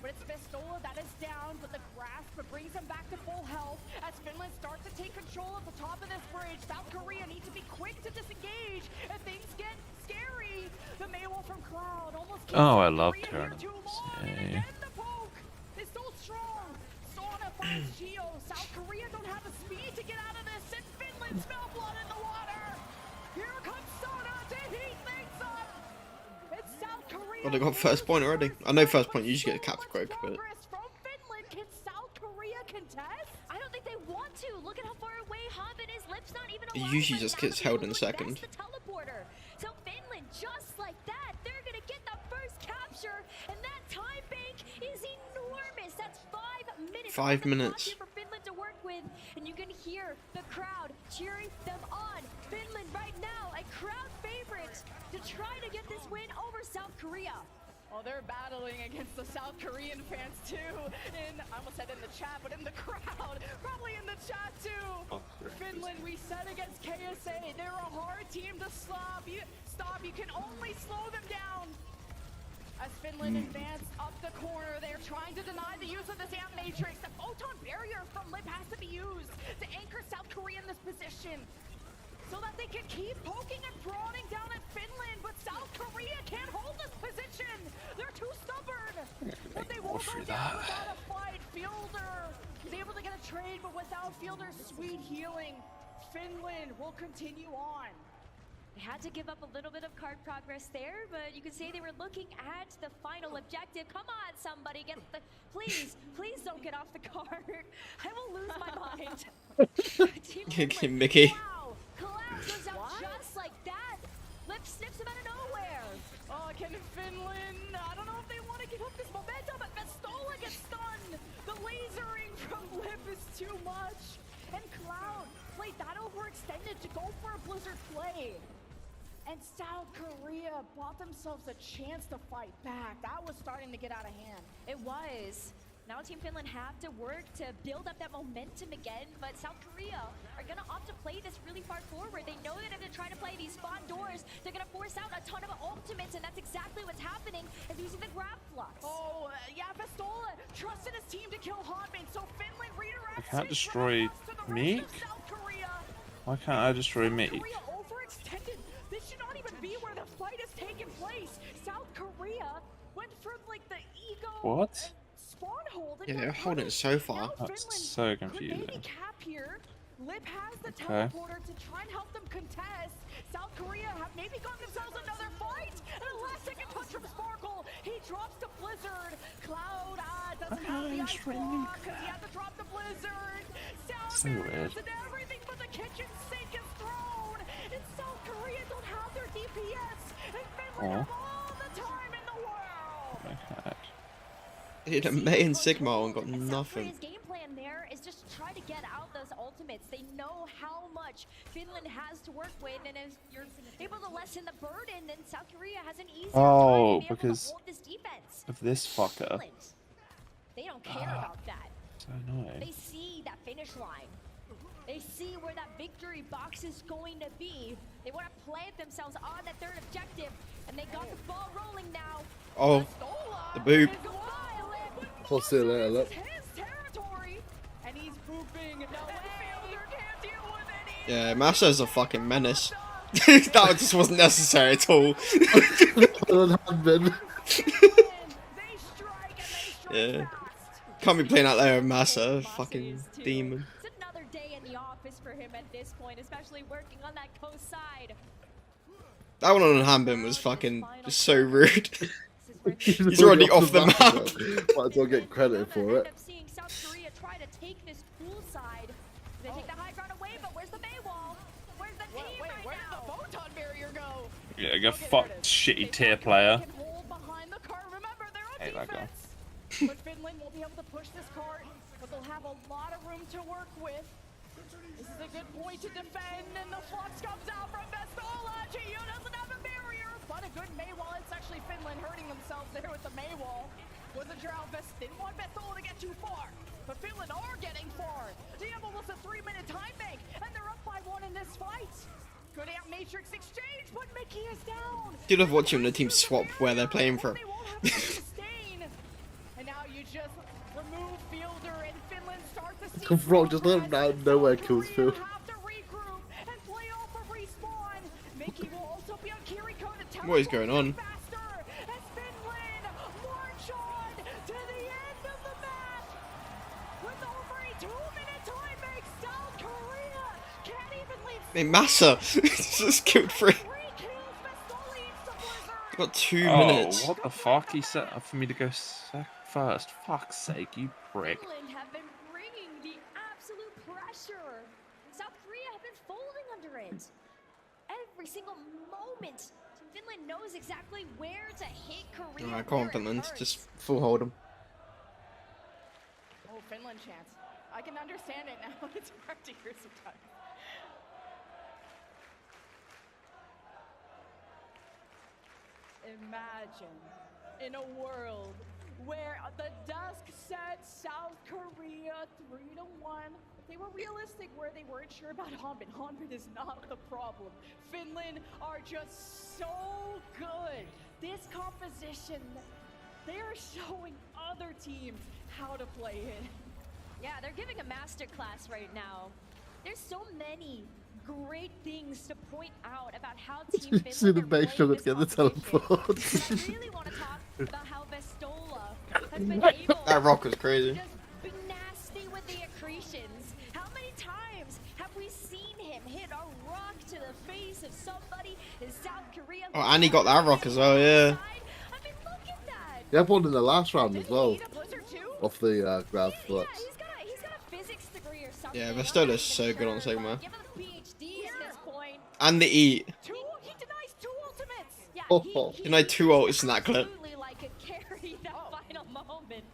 But it's Festola that is down, but the grasp brings him back to full health as Finland starts to take control at the top of this bridge. South Korea needs to be quick to disengage if things get scary. The Maywall from Cloud almost keeps Oh, I South love Korea here tournaments. too long. And Yeah. again, the poke is so strong. Sauna finds Geo. South Korea don't have the speed to get out of this, and Finland smell blood in the water. Here comes Sauna to heat things up. It's South Korea. Oh, they got first point already. I know first point usually get capped quick, but From Finland, can South Korea contest? I don't think they want to. Look at how far away Hanbin is. Lip's not even it alive usually right just now gets to be held able in to second. invest the teleporter. So Finland, just like that, they're gonna get the first capture, and that time bank is enormous. That's 5 minutes. 5 on the clock minutes. here for Finland to work with, and you can hear the crowd cheering them on. Finland right now, a crowd favorite to try to get this win over South Korea. Well, they're battling against the South Korean fans too. I almost said in the chat, but in the crowd, probably in the chat too. Finland, we said against KSA, they're a hard team to stop. You can only slow them down. As Finland advance up the corner, they're trying to deny the use of this amp matrix. The photon barrier from Lip has to be used to anchor South Korea in this position, so that they can keep poking and prodding down at Finland, but South Korea can't hold this position. They're too stubborn. But they won't go down without a fight. Fielder is able to get a trade, but without Fielder's sweet healing, Finland will continue on. They had to give up a little bit of card progress there, but you could say they were looking at the final objective. Come on, somebody, get the... Please don't get off the card. I will lose my mind. Team Mickey. Wow, Cloud goes out just like that. Lip snips him out of nowhere. Oh, can Finland? I don't know if they want to give up this momentum, but Festola gets stunned. The lasering from Lip is too much. And Cloud played that overextended to go for a Blizzard play. And South Korea bought themselves a chance to fight back. That was starting to get out of hand. It was. Now Team Finland have to work to build up that momentum again, but South Korea are going to opt to play this really far forward. They know that if they try to play these spawn doors, they're going to force out a ton of ultimates, and that's exactly what's happening as using the grab flux. Oh, yeah, Festola trusted his team to kill Hanbin, so Finland redirects. I can't destroy Meek? Why can't I destroy Meek? Korea overextended. This should not even be where the fight is taking place. South Korea went from like the ego. What? Spawn hold. Yeah, they're holding it so far. That's so confusing. Maybe cap here. Lip has the Okay. teleporter to try and help them contest. South Korea have maybe got themselves another fight. And a last-second punch from Sparkle. He drops the Blizzard. Cloud doesn't have the ice block because he had to drop the Blizzard. So weird. And everything but the kitchen sink is thrown. And South Korea don't have their DPS. And Finland have all the time in the world. Okay. They did a May and Sigma and got South nothing. Korea's game plan there is just try to get out those ultimates ultimates. They know how much Finland has to work with, and if you're able to lessen the burden, then South Korea has an easier time to be able to because hold this defense. of this fucker. Finland, they don't care about that. So annoying. They see that finish line. They see where that victory box is going to be. They want to plant themselves on that third objective, and they got the ball rolling now. Oh, the boob. I'll see you later, look. And he's pooping. No fielder can't deal with any. Yeah, Massa's a fucking menace. That just wasn't necessary at all. Yeah. Can't be playing out there with Massa, fucking demon. It's another day in the office for him at this point, especially working on that coast side. That one on Hanbin was fucking just so rude. He's already off the map. Might as well get credit for it. Seeing South Korea try to take this pool side. They take the high ground away, but where's the bay wall? Where's the team right Where now? did the photon barrier go? Yeah, go fuck shitty tier player. Hold behind the car. Remember, they're on Hate that guy. But Finland will be able to push this cart, but they'll have a lot of room to work with. This is a good point to defend, and the flux comes out from Vestola. GU doesn't have a barrier, but a good May wall. It's actually Finland hurting themselves there with the May wall. Wasn't sure how didn't want Vestola to get too far, but Finland are getting far. They have almost a 3-minute time bank, and they're up by 1 in this fight. Good out Matrix exchange, but Mickey is down. Do love watching the team swap where they're playing from. And now you just remove Fielder, and Finland start to see Rock just let him out of nowhere kills Phil. Mickey will also be on Kiriko to tell What is going on? as Finland march on to the end of the match with over a 2-minute time bank. South Korea can't even lead. Hey, Massa just killed 3. Got 2 minutes. Oh, what the fuck? He set up for me to go first. Fuck's sake, you prick. Finland have been bringing the absolute pressure. South Korea have been folding under it. Every single moment, Finland knows exactly where to hit Korea. Alright, come on, Finland. Just full hold them. Oh, Finland chance. I can understand it now. It's hard to hear sometimes. Imagine in a world where the dusk set South Korea 3-1. They were realistic where they weren't sure about Hanbin. Hanbin is not the problem. Finland are just so good. This composition, they're showing other teams how to play it. Yeah, they're giving a masterclass right now. There's so many great things to point out about how Team Finland See the are base playing sugar this to get the teleport. I really want to talk about how Vestola has been able That rock was crazy. to just be nasty with the accretions. How many times have we seen him hit a rock to the face of somebody in South Korea? Oh, and he got that rock as well, yeah. I mean, look at that. He had one in the last round as well. Off the grab flux. He's got a physics degree or something. Yeah, Vestola's so good on Sigma. Give him a PhD at this point. And the eat. He denies 2 ultimates. Yeah, Oh, denied 2 ults in that clip. absolutely like could carry that final moment.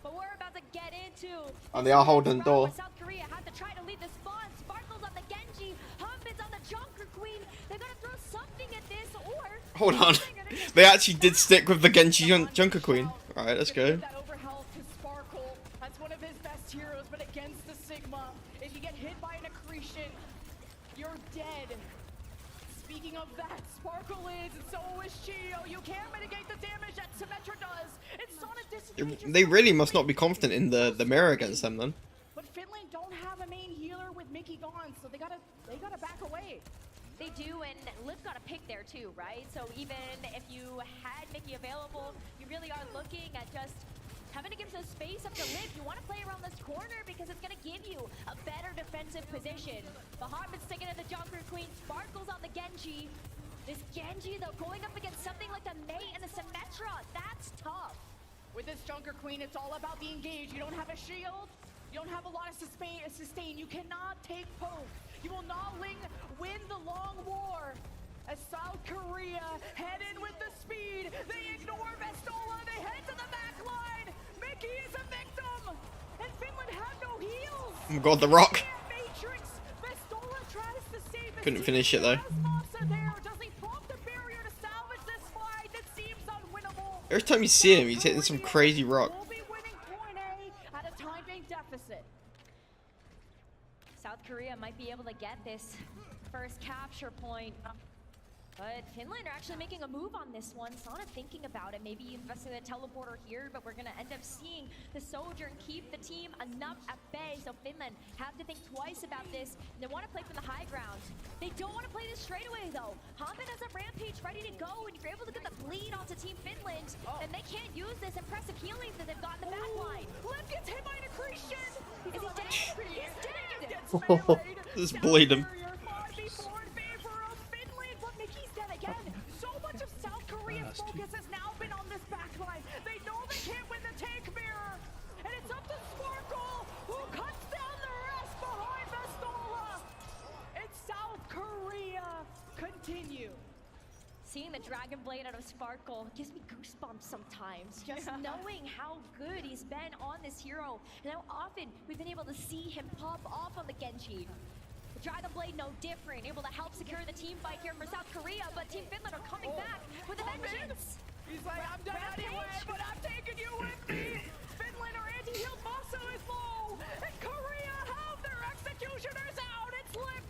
But we're about to get into. And they are holding the door. South Korea had to try to lead the spawn. Sparkles on the Genji. Hanbin's on the Junker Queen. They're gonna throw something at this, or Hold on. They actually did stick with the Genji Junker Queen. Alright, let's go. That overhealth to Sparkle. That's one of his best heroes, but against the Sigma, if you get hit by an accretion, you're dead. Speaking of that, Sparkle is, and so is Chio. You can't mitigate the damage that Symmetra does. It's on a disadvantage. They really must not be confident in the mirror against them then. But Finland don't have a main healer with Mickey gone, so they gotta back away. They do, and Liv got a pick there too, right? So even if you had Mickey available, you really are looking at just having to give some space up to Liv. You want to play around this corner because it's going to give you a better defensive position. But Hartman's sticking to the Junker Queen. Sparkles on the Genji. This Genji, though, going up against something like the May and the Symmetra, that's tough. With this Junker Queen, it's all about the engage. You don't have a shield. You don't have a lot of sustain. You cannot take poke. You will not win the long war. As South Korea head in with the speed, they ignore Vestola. They head to the back line. Mickey is a victim, and Finland have no heals. Oh my god, the rock. Matrix Couldn't finish it though. Every time you see him, he's hitting some crazy rock. South Korea might be able to get this first capture point. But Finland are actually making a move on this one. Sana thinking about it, maybe investing in the teleporter here, but we're gonna end up seeing the Sojourn keep the team enough at bay. So Finland have to think twice about this. They want to play from the high ground. They don't want to play this straight away though. Hampin has a rampage ready to go, and if you're able to get the bleed onto Team Finland, then they can't use this impressive healing that they've got in the back line. Lip gets hit by an accretion. Is he dead? He's dead. Just bleed him. Focus has now been on this backline. They know they can't win the tank mirror. And it's up to Sparkle, who cuts down the rest behind Vestola. And South Korea continue. Seeing the Dragon Blade out of Sparkle gives me goosebumps sometimes. Just knowing how good he's been on this hero and how often we've been able to see him pop off on the Genji. The Dragon Blade no different, able to help secure the team fight here for South Korea, but Team Finland are coming back with a vengeance. He's like, I'm done anyway, but I'm taking you with me. Finland or anti-heal Maso is low, and Korea have their executioners out. It's Lip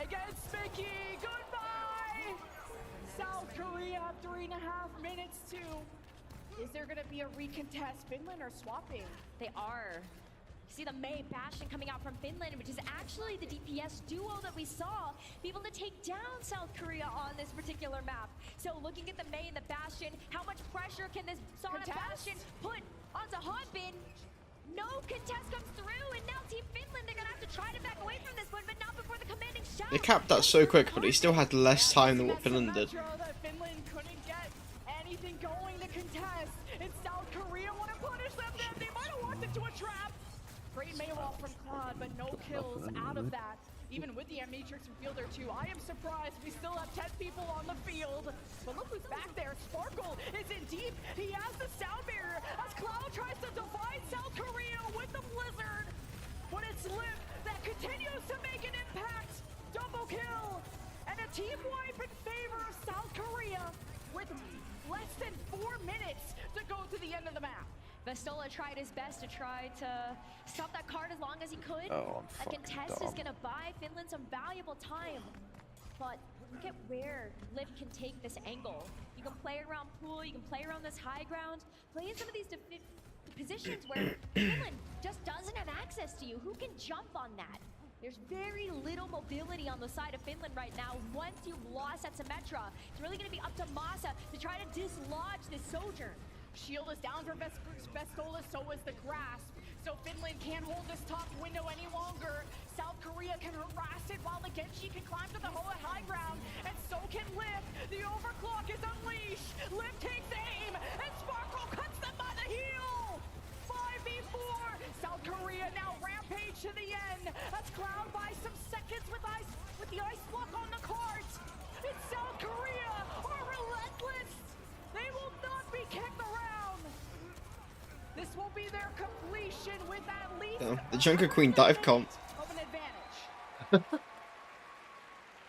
against Mickey. Goodbye. South Korea have 3.5 minutes to. Is there gonna be a recontest? Finland are swapping. They are. See the Mei Bastion coming out from Finland, which is actually the DPS duo that we saw be able to take down South Korea on this particular map. So looking at the Mei and the Bastion, how much pressure can this Sana Bastion put onto Hanbin? No contest comes through, and now Team Finland, they're gonna have to try to back away from this one, but not before the commanding shot. They capped that so quick, but he still had less time than what Finland did. Finland couldn't get anything going to contest, and South Korea want to punish them. They might have walked into a trap. Great Maywall from Claude, but no kills out of that. Even with the Matrix and Fielder too, I am surprised we still have 10 people on the field. But look who's back there. Sparkle is in deep. He has the sound barrier as Cloud tries to divide South Korea with the Blizzard. But it's Lip that continues to make an impact. Double kill. And a team wipe in favor of South Korea with less than 4 minutes to go to the end of the map. Vestola tried his best to try to stop that card as long as he could. Oh, a contest is going to buy Finland some valuable time. But look at where Lip can take this angle. You can play around pool, you can play around this high ground, play in some of these positions where Finland just doesn't have access to you. Who can jump on that? There's very little mobility on the side of Finland right now. Once you've lost at Symmetra, it's really going to be up to Masa to try to dislodge this Sojourn. Shield is down for Vestola, so is the grasp. So Finland can't hold this top window any longer. South Korea can harass it while the Genji can climb to the high ground, and so can Lip. The overclock is unleashed. Lip takes aim, and Sparkle cuts them by the heel. 5v4. South Korea now rampage to the end as Cloud buys some seconds with the ice block on the cart. And South Korea are relentless. They will not be kicked around. This will be their completion with at least The Junker Queen dive comp. of an advantage.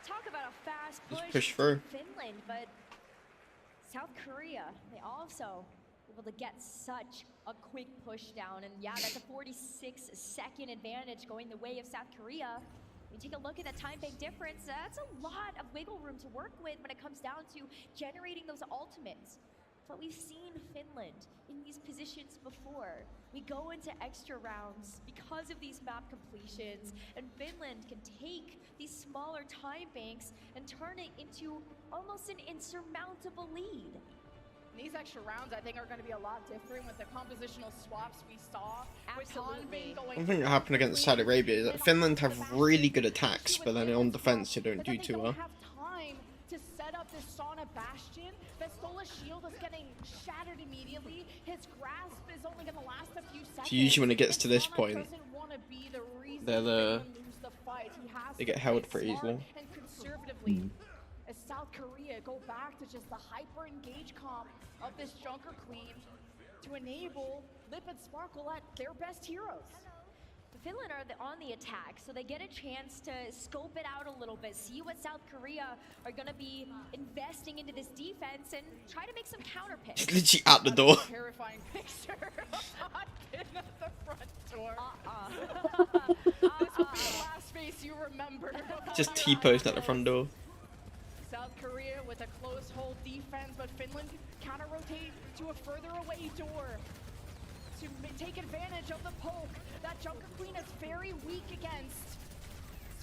Talk about a fast Just push push through. from Finland, but South Korea, they also able to get such a quick push down, and yeah, that's a 46-second advantage going the way of South Korea. When you take a look at the time bank difference, that's a lot of wiggle room to work with when it comes down to generating those ultimates. But we've seen Finland in these positions before. We go into extra rounds because of these map completions, and Finland can take these smaller time banks and turn it into almost an insurmountable lead. These extra rounds, I think, are going to be a lot different with the compositional swaps we saw. Absolutely. One thing that happened against Saudi Arabia is that Finland have really good attacks, but then on defense they don't do too well. Have time to set up this Sana Bastion. Vestola's shield is getting shattered immediately. His grasp is only going to last a few seconds. So usually when it gets to this point, they get held pretty easily. And conservatively, as South Korea go back to just the hyper-engaged comp of this Junker Queen to enable Lip and Sparkle at their best heroes. Finland are on the attack, so they get a chance to scope it out a little bit, see what South Korea are going to be investing into this defense, and try to make some counter picks. He's literally out the door. Terrifying picture of Hodgkin at the front door. This will be the last face you remember. Just T-posed at the front door. South Korea with a close hold defense, but Finland counter-rotate to a further away door to take advantage of the poke that Junker Queen is very weak against.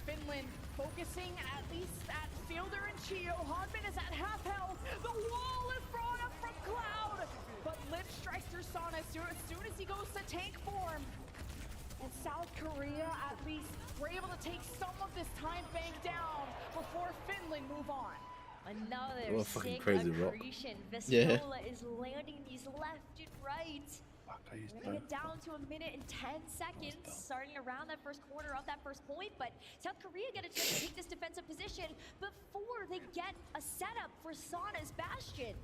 Finland focusing at least at Fielder and Chio. Hodman is at half health. The wall is brought up from Cloud, but Lip strikes through Sana as soon as he goes to tank form. And South Korea at least were able to take some of this time bank down before Finland move on. Another sick crazy accretion. Yeah. Vistola is landing these left and right. We're gonna get down to 1 minute and 10 seconds, starting around that first quarter of that first point, but South Korea get a chance to take this defensive position before they get a setup for Sana's Bastion.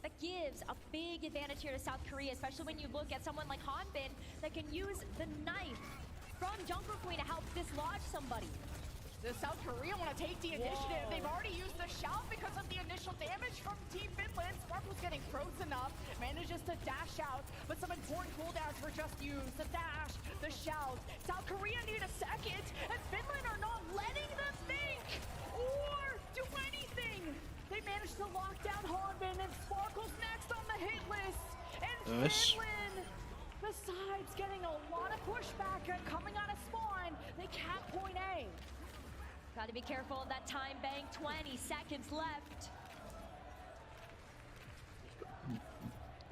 That gives a big advantage here to South Korea, especially when you look at someone like Hanbin that can use the knife from Junker Queen to help dislodge somebody. Does South Korea want to take the initiative? They've already used the shout because of the initial damage from Team Finland. Sparkle's getting frozen up, manages to dash out, but some important cooldowns were just used. The dash, the shout. South Korea need a second, and Finland are not letting them think or do anything. They managed to lock down Hanbin, and Sparkle's next on the hit list. And Finland, besides getting a lot of pushback coming out of spawn, they cap point A. Gotta be careful of that time bank. 20 seconds left.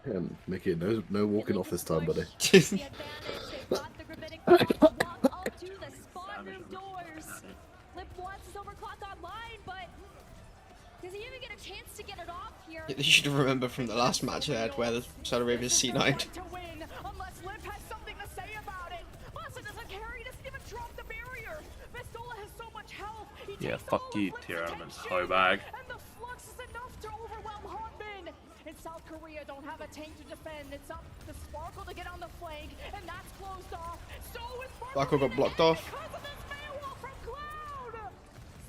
Yeah, Mickey, no walking off this time, buddy. The advantage. They've got the Gravitic walk up to the spawn room doors. Lip wants his overclock online, but does he even get a chance to get it off here? You should remember from the last match they had where Saudi Arabia's C9. Unless Lip has something to say about it. Massa doesn't care, he doesn't even drop the barrier. Vistola has so much health. Yeah, fuck you, tier elements, hoe bag. And the flux is enough to overwhelm Hanbin. And South Korea don't have a tank to defend. It's up to Sparkle to get on the flank, and that's closed off. So is Sparkle got blocked off. because of this firewall from Cloud.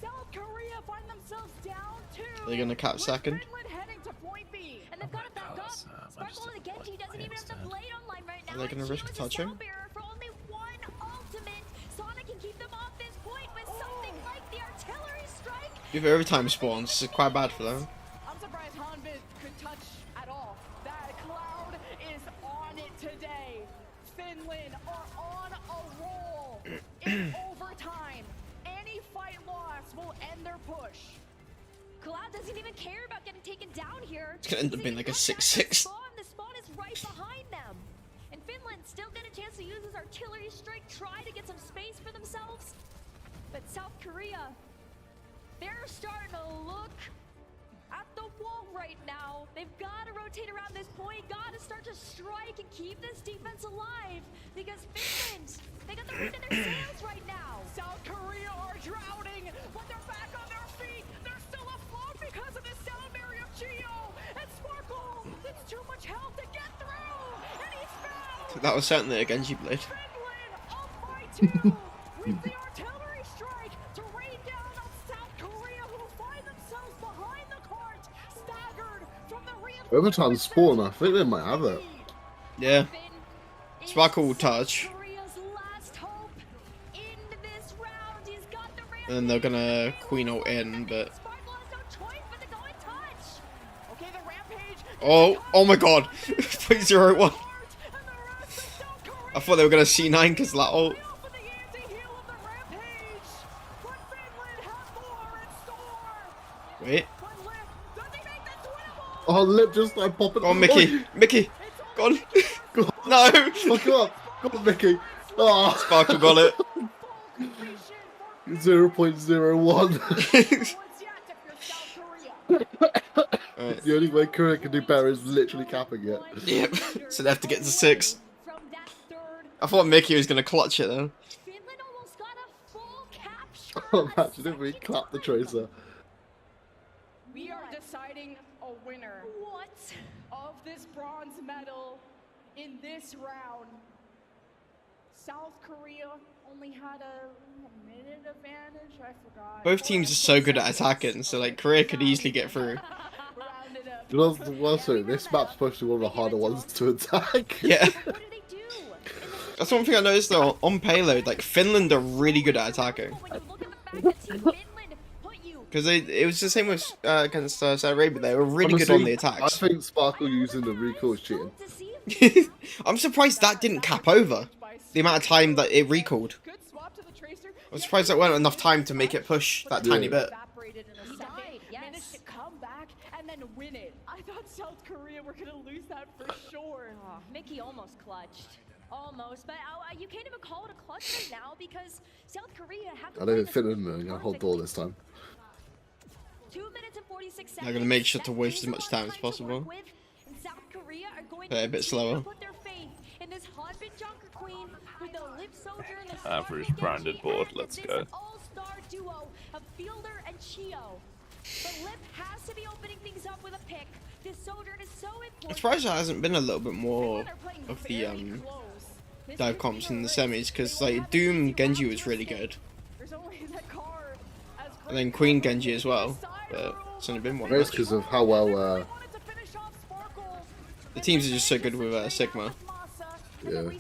South Korea find themselves down 2. They're gonna cap second. Finland heading to point B. And they've got it back up. Sparkle and the Genji doesn't even have the blade online right now. Are they gonna risk touching? For only one ultimate. Sonic can keep them off this point with something like the artillery strike. If every time spawns, this is quite bad for them. I'm surprised Hanbin could touch at all. That Cloud is on it today. Finland are on a roll in overtime. Any fight lost will end their push. Cloud doesn't even care about getting taken down here. It's gonna end up being like a 6-6. The spawn is right behind them. And Finland still get a chance to use his artillery strike, try to get some space for themselves. But South Korea, they're starting to look at the wall right now. They've got to rotate around this point, got to start to strike and keep this defense alive. Because Finland, they got the wind in their sails right now. South Korea are drowning, but they're back on their feet. They're still afloat because of this sound barrier of Gio. And Sparkle, it's too much health to get through. And he's found. That was certainly a Genji blade. Finland up by 2 with the artillery strike to rain down on South Korea, who find themselves behind the cart, staggered from the reinforcements. Overtime spawn, I think they might have it. Yeah. Sparkle will touch. Korea's last hope in this round. He's got the And then they're gonna Queen ult in, but... Sparkle has no choice but to go and touch. Okay, the rampage. Oh my god. 0-1. I thought they were gonna C9 because that ult. Wait. Oh, Lip just started popping. Go on, Mickey. Mickey. Go on. No. Fuck up. Go on, Mickey. Oh. Sparkle got it. 0.01. Right. The only way Korea can do better is literally capping it. Yep. So they have to get to 6. I thought Mickey was gonna clutch it though. Finland almost got a full capture. Oh, imagine if we clap the Tracer. We are deciding a winner. What? Of this bronze medal in this round. South Korea only had a minute advantage. I forgot. Both teams are so good at attacking, so like Korea could easily get through. You know, also, this map's supposed to be one of the harder ones to attack. Yeah. That's one thing I noticed though, on payload, like Finland are really good at attacking. Because it was the same with against Saudi Arabia, they were really good on the attacks. I think Sparkle using the recoil is cheating. I'm surprised that didn't cap over. The amount of time that it recalled. I'm surprised that weren't enough time to make it push that tiny bit. Managed to come back and then win it. I thought South Korea were gonna lose that for sure. Oh, Mickey almost clutched. Almost, but you can't even call it a clutch right now because South Korea have to I don't think Finland are gonna hold door this time. 2 minutes and 46 seconds. They're gonna make sure to waste as much time as possible. Play a bit slower. Average branded board, let's go. All-star duo of Fielder and Chio. But Lip has to be opening things up with a pick. This Sojourn is so important. I'm surprised there hasn't been a little bit more of the dive comps in the semis, because like Doom Genji was really good. And then Queen Genji as well, but it's only been one. Maybe it's because of how well the teams are just so good with Sigma. Yeah.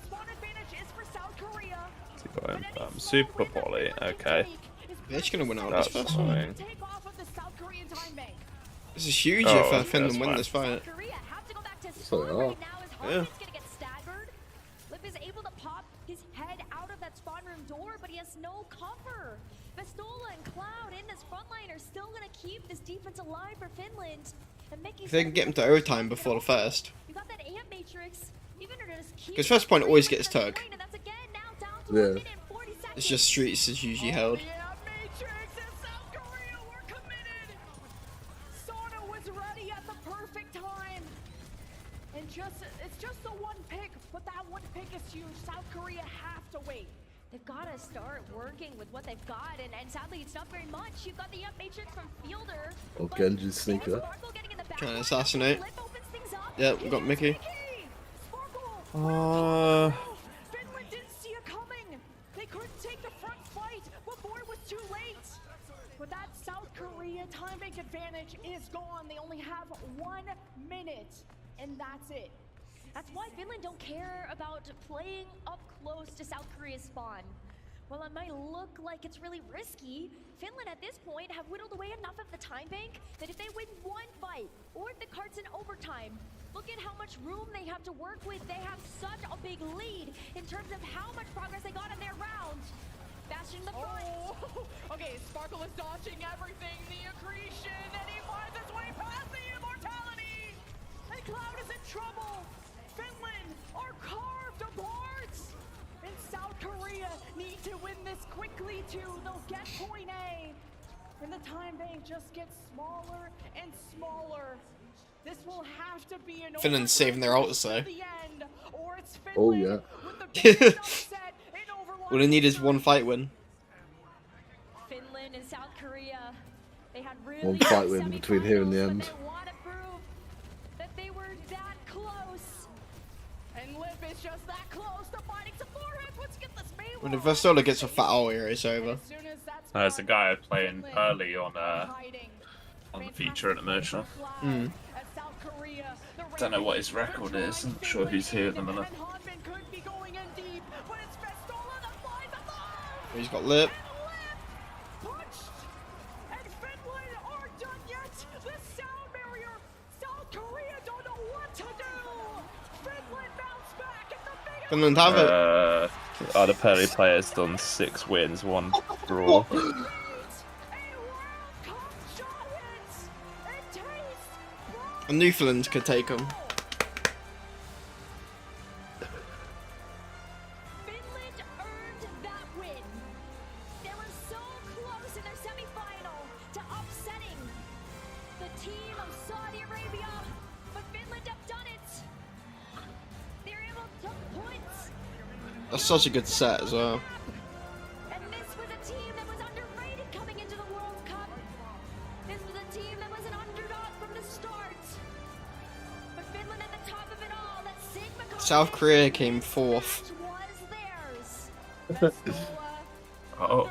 Super poly, okay. They're just gonna win out this first fine. one. This is huge Oh, if okay, Finland that's win fine. this fight. So they are. Yeah. Lip is able to pop his head out of that spawn room door, but he has no cover. Vestola and Cloud in this front line are still gonna keep this defense alive for Finland. And Mickey, If they can get him to overtime before the first. you got that amp matrix. Even if just keep Because first point always gets Tug. Yeah. It's just streets is usually held. Sona was ready at the perfect time. And it's just the one pick, but that one pick is huge. South Korea have to wait. They've got to start working with what they've got, and sadly it's not very much. You've got the amp matrix from Fielder. Oh, Genji's sneaker. Trying to assassinate. Yep, we got Mickey. Finland didn't see it coming. They couldn't take the front fight before it was too late. But that South Korea time bank advantage is gone. They only have 1 minute, and that's it. That's why Finland don't care about playing up close to South Korea's spawn. While it might look like it's really risky, Finland at this point have whittled away enough of the time bank that if they win one fight, or if the cart's in overtime, look at how much room they have to work with. They have such a big lead in terms of how much progress they got in their round. Bastion in the front. Oh, okay, Sparkle is dodging everything. The accretion, and he finds his way past the immortality. And Cloud is in trouble. Finland are carved apart. And South Korea need to win this quickly too. They'll get point A. And the time bank just gets smaller and smaller. This will have to be an Finland's saving their ults though. Oh yeah. All they need is one fight win. Finland and South Korea, they had really One fight win between here and the end. They want to prove that they were that close. And Lip is just that close to finding some foreheads. Let's get this main When the Vestola gets a fat ult here, it's over. There's a guy playing early on the feature at the Merchant. Don't know what his record is. I'm not sure who's here at the minute. He's got Lip. Finland have it. The Perry player's done 6 wins, 1 draw. And Newfoundland could take them. Finland earned that win. They were so close in their semifinal to upsetting the team of Saudi Arabia, but Finland have done it. They're able to points. That's such a good set as well. And this was a team that was underrated coming into the World Cup. This was a team that was an underdog from the start. But Finland at the top of it all, that Sigma South Korea came 4th. was theirs. Oh.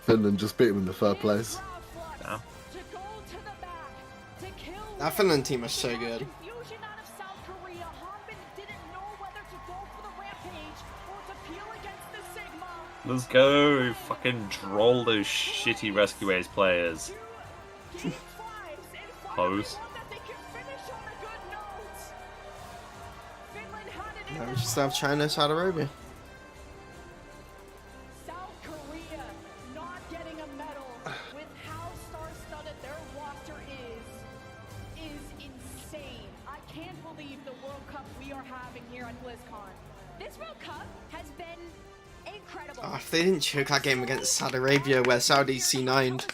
Finland just beat him in the third place. Damn. That Finland team is so good. Let's go. Fucking troll those shitty Rescue Ace players. Hose. No, we just have China, Saudi Arabia. South Korea not getting a medal with how star-studded their roster is insane. I can't believe the World Cup we are having here at BlizzCon. This World Cup has been incredible. Oh, if they didn't choke that game against Saudi Arabia where Saudi C9'd,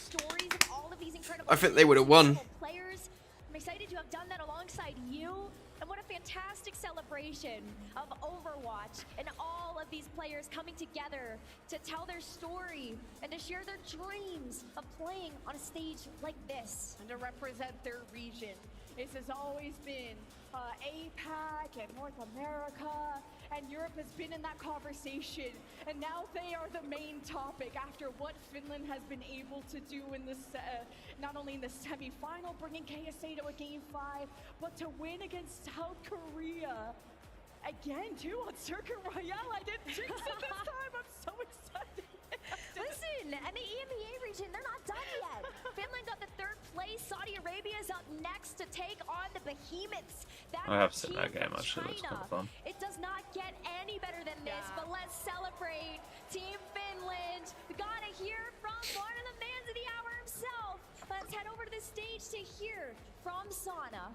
I think they would have won. Players, I'm excited to have done that alongside you, and what a fantastic celebration of Overwatch and all of these players coming together to tell their story and to share their dreams of playing on a stage like this. And to represent their region. This has always been APAC and North America, and Europe has been in that conversation, and now they are the main topic after what Finland has been able to do in this, not only in the semi-final, bringing KSA to a Game 5, but to win against South Korea again too on Circuit Royale. I didn't jinx it this time. I'm so excited. Listen, and the EMEA region, they're not done yet. Finland got the 3rd place. Saudi Arabia is up next to take on the behemoths. That I have seen team that game from actually. That's kind China. of fun. It does not get any better than this, but let's celebrate Team Finland. We gotta hear from one of the mans of the hour himself. Let's head over to the stage to hear from Sana.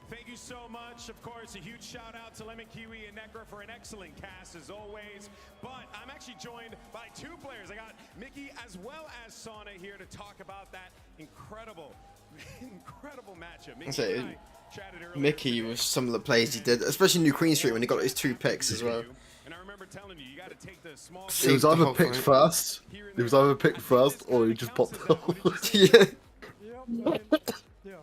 Thank you so much. Of course, a huge shout out to Lemon Kiwi and Necra for an excellent cast as always. But I'm actually joined by 2 players. I got Mickey as well as Sana here to talk about that incredible matchup. Mickey and I chatted earlier Mickey was some of the plays he did, especially New Queen Street when he got his 2 picks as well. And I remember telling you, you got to take the small. It was either picked first. It was either picked first, or he just popped off. Yeah. Yeah.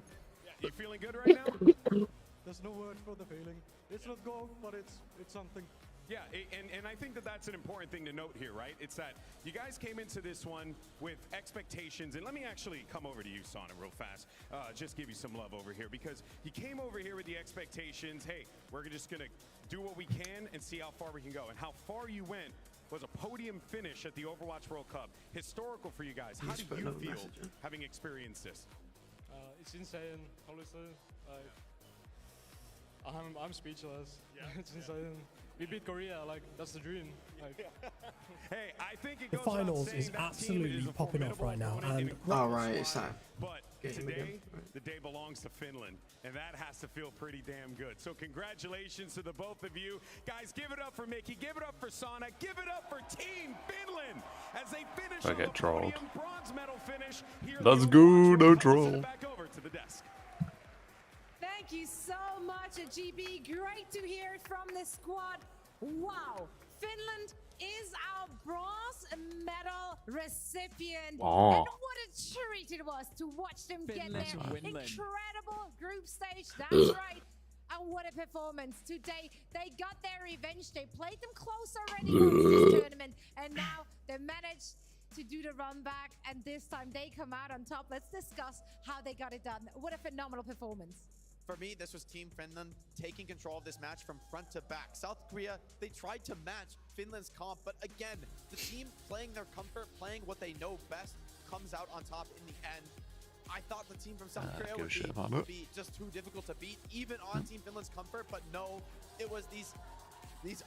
You feeling good right now? There's no word for the feeling. It's not gold, but it's something. Yeah, and I think that that's an important thing to note here, right? It's that you guys came into this one with expectations, and let me actually come over to you, Sana, real fast. Just give you some love over here, because you came over here with the expectations, hey, we're just going to do what we can and see how far we can go. And how far you went was a podium finish at the Overwatch World Cup. Historical for you guys. How do you feel having experienced this? It's insane, honestly. I'm speechless. Yeah, it's insane. We beat Korea, like that's the dream. Like. Hey, I think it the goes finals without is saying that absolutely team is a popping off right now, and oh right, it's that. But today, the day belongs to Finland, and that has to feel pretty damn good. So congratulations to the both of you. Guys, give it up for Mickey, give it up for Sana, give it up for Team Finland as they finish I on get the trolled. podium, bronze medal finish. Here Let's go, no troll. back over to the desk. Thank you so much, GB. Great to hear it from the squad. Wow, Finland is our bronze medal recipient. Oh. And what a treat it was to watch them get there. Incredible group stage, that's right. And what a performance today. They got their revenge. They played them close already for this tournament. And now they managed to do the run back. And this time they come out on top. Let's discuss how they got it done. What a phenomenal performance. For me, this was Team Finland taking control of this match from front to back. South Korea, they tried to match Finland's comp, but again, the team playing their comfort, playing what they know best, comes out on top in the end. I thought the team from South Korea would be just too difficult to beat, even on Team Finland's comfort, but no, it was these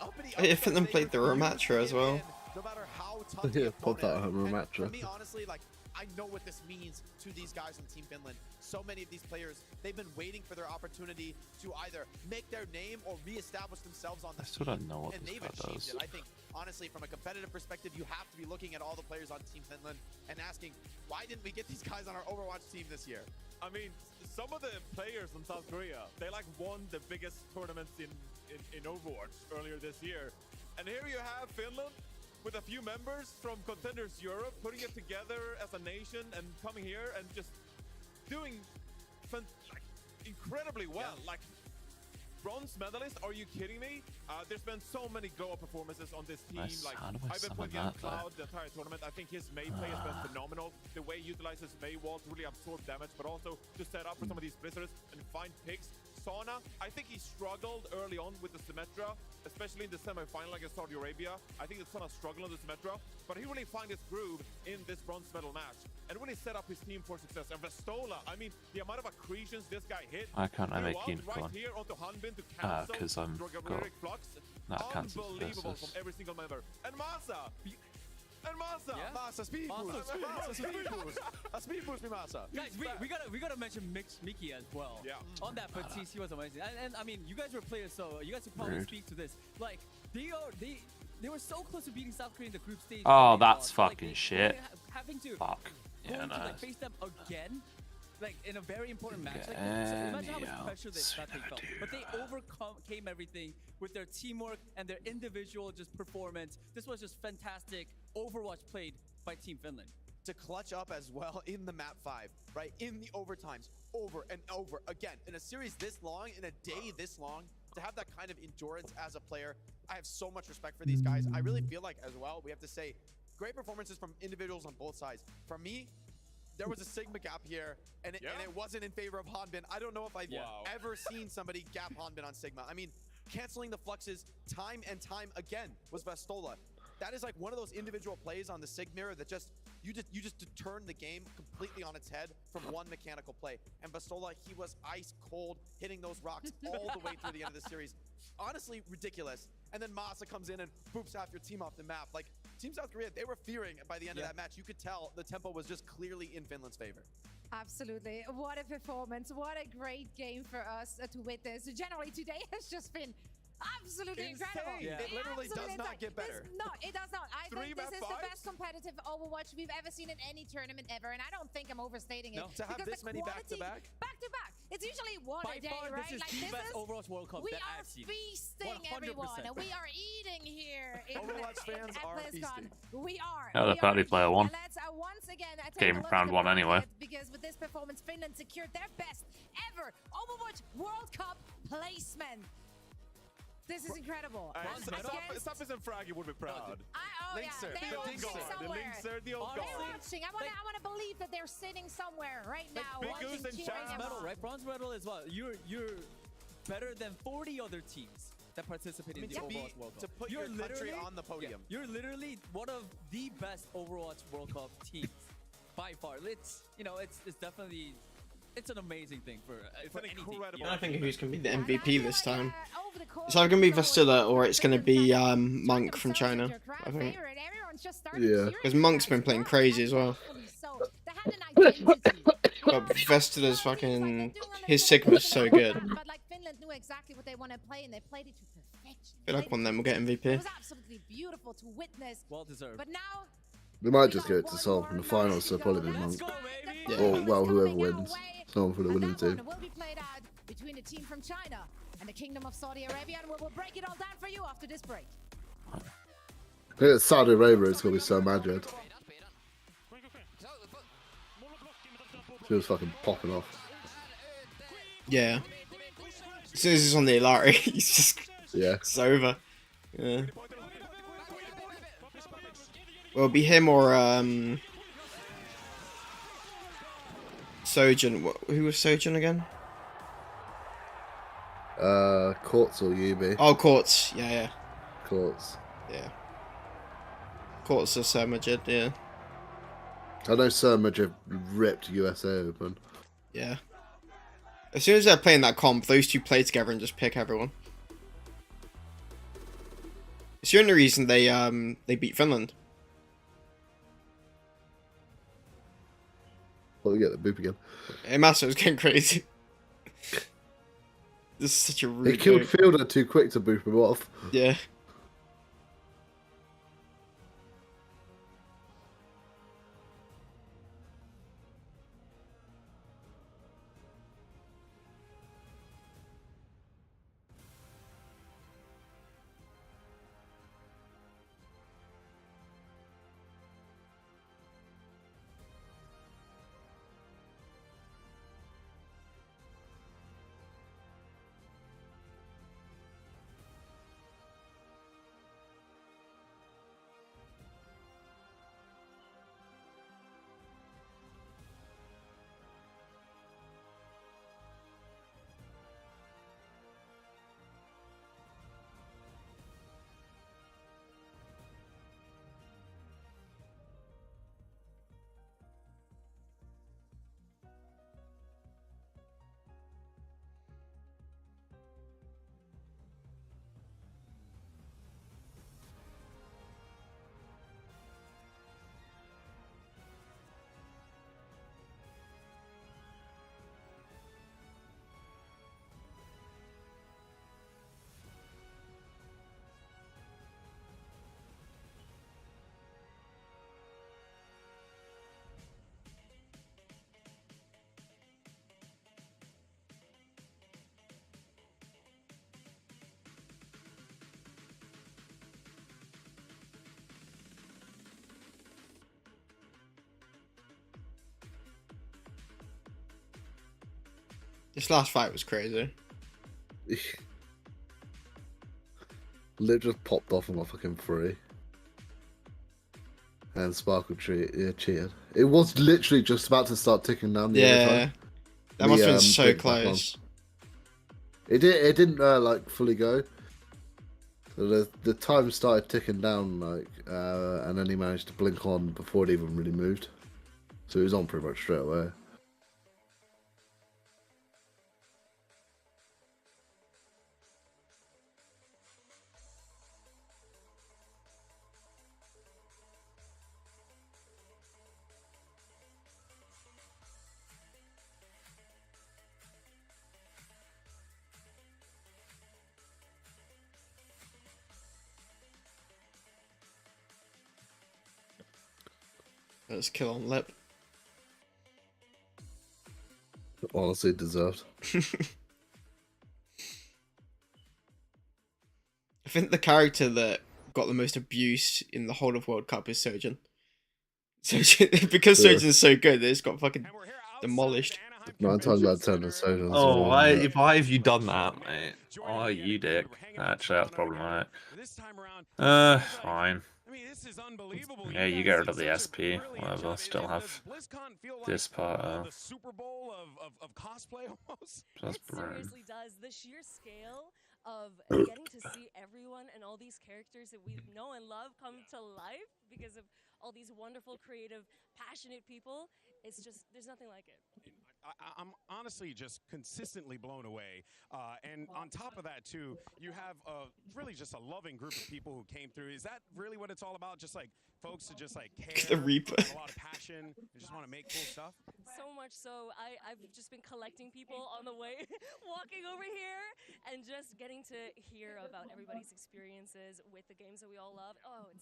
uppity. I think they played the Ramattra as well. No matter how tough Yeah, popped out of Ramattra. For me, honestly, like, I know what this means to these guys in Team Finland. So many of these players, they've been waiting for their opportunity to either make their name or reestablish themselves on the still don't know what and this they've guy achieved does. it. I think, honestly, from a competitive perspective, you have to be looking at all the players on Team Finland and asking, why didn't we get these guys on our Overwatch team this year? I mean, some of the players in South Korea, they like won the biggest tournaments in Overwatch earlier this year. And here you have Finland with a few members from Contenders Europe putting it together as a nation and coming here and just doing like incredibly well. Like bronze medalist? Are you kidding me? There's been so many glow-up performances on this team. Nice. Like, How do I I've been summon playing that, against though? Cloud the entire tournament. I think his Mei play has been phenomenal. The way he utilizes Mei wall to really absorb damage, but also to set up for some of these blizzards and find picks. Sauna, I think he struggled early on with the Symmetra, especially in the semi-final against Saudi Arabia. I think that Sauna struggled on the Symmetra, but he really found his groove in this bronze medal match and really set up his team for success. And Vestola, I mean, the amount of accretions this guy hit. Why can't I make throughout unicorn? right here onto Hanbin to cancel Because I'm got Flux. that cancels Unbelievable versus. from every single member. And Masa! And Masa! Yeah? Masa speed boost! Masa speed boost! A speed boost, Masa! Guys, we gotta mention Mickey as well. Yeah. On that Batiste, he was amazing. And I mean, you guys were players, so you guys should probably Rude. speak to this. Like, they were so close to beating South Korea in the group stage. Oh, that they that's lost. Like, fucking they- shit. Having to Fuck. go Yeah, to, like, nice. face them again, like in a very important match. Like, Again, so imagine how yeah, much pressure that they felt. But they overcame everything with their teamwork and their individual just performance. This was just fantastic Overwatch played by Team Finland. To clutch up as well in the map 5, right? In the overtimes, over and over again. In a series this long, in a day this long, to have that kind of endurance as a player, I have so much respect for these guys. I really feel like as well, we have to say, great performances from individuals on both sides. For me, there was a Sigma gap here, and it wasn't in favor of Hanbin. I don't know if I've ever seen somebody gap Hanbin on Sigma. I mean, canceling the fluxes time and time again was Vestola. That is like one of those individual plays on the Sig mirror that just you just turn the game completely on its head from one mechanical play. And Vestola, he was ice cold, hitting those rocks all the way through the end of the series. Honestly, ridiculous. And then Masa comes in and boops half your team off the map. Like, Team South Korea, they were fearing by the end of that match. You could tell the tempo was just clearly in Finland's favor. Absolutely. What a performance. What a great game for us to witness. Generally, today has just been absolutely incredible. Yeah. It literally does not get better. No, it does not. I think this is the 3-5s? best competitive Overwatch we've ever seen in any tournament ever, and I don't think I'm overstating it. No. To have because this the many quality- back-to-back? Back-to-back. It's usually one By a day, far, right? this is Like, the best Overwatch World Cup we that are I've seen. feasting, everyone. 100%. We are eating here. Overwatch fans at are BlizzCon. feasting. We are. Yeah, We they're probably are player indeed. one. And let's once again take Game a look round at the one anyway. bracket, because with this performance, Finland secured their best ever Overwatch World Cup placement. This is incredible. Sappis and Fraggy would be proud. Linkser, they're watching somewhere. The old They're guard. watching. I want to believe that they're sitting somewhere right now, Big watching, Goose and cheering Bronze them medal, on. right? Bronze medal as well. You're better than 40 other teams that participate in the Overwatch World Cup. to put your country on the podium. You're literally one of the best Overwatch World Cup teams by far. It's definitely an amazing thing for any team. I think who's going to be the MVP this time. It's either going to be Vastilla or it's going to be Monk from China, I think. Yeah. Because Monk's been playing crazy as well. But Vastilla's fucking... His Sigma's so good. But like Finland knew exactly what they want to play, and they played it to perfection. I feel like one of them will get It MVP. was absolutely beautiful to witness. Well deserved. But now They might just get it to Seoul in the finals, so probably be Monk. Or, well, whoever wins. Someone for the winning team. will be played out between the team from China and the Kingdom of Saudi Arabia, and we will break it all down for you after this break. I think Saudi Arabia is going to be so mad, Jed. She was fucking popping off. Yeah. As soon as he's on the Ilari, he's just... Yeah. It's over. Yeah. Well, it'll be him or, Sojin. Who was Sojin again? Courts or Yubi? Oh, Courts. Yeah. Courts. Yeah. Courts or Samajid, yeah. I know Sir Madrid ripped USA open. Yeah. As soon as they're playing that comp, those two play together and just pick everyone. It's the only reason they beat Finland. Well, we get the boop again. Hey, Massa was getting crazy. This is such a rude He killed move. Fielder too quick to boop him off. Yeah. This last fight was crazy. Lip just popped off on my fucking free. And Sparkle cheated. It was literally just about to start ticking down the other time. That must have been so close. It didn't like fully go. So the time started ticking down, like, and then he managed to blink on before it even really moved. So he was on pretty much straight away. Let's kill on Lip. Honestly deserved. I think the character that got the most abuse in the whole of World Cup is Sojourn. Because Sojourn's so good, it's got fucking demolished. 9 times out of 10 is Sojourn. Oh, why have you done that, mate? Oh, you dick. Actually, that's problematic. Fine. Yeah, you get rid of the SP, whatever, still have this part. That's It boring. seriously does. The sheer scale of getting to see everyone and all these characters that we know and love come to life because of all these wonderful, creative, passionate people. It's just, there's nothing like it. I'm honestly just consistently blown away. And on top of that, too, you have really just a loving group of people who came through. Is that really what it's all about? Just like folks who just like care, The Reaper. have a lot of passion, and just want to make cool stuff? So much so, I've just been collecting people on the way, walking over here, and just getting to hear about everybody's experiences with the games that we all love. Oh,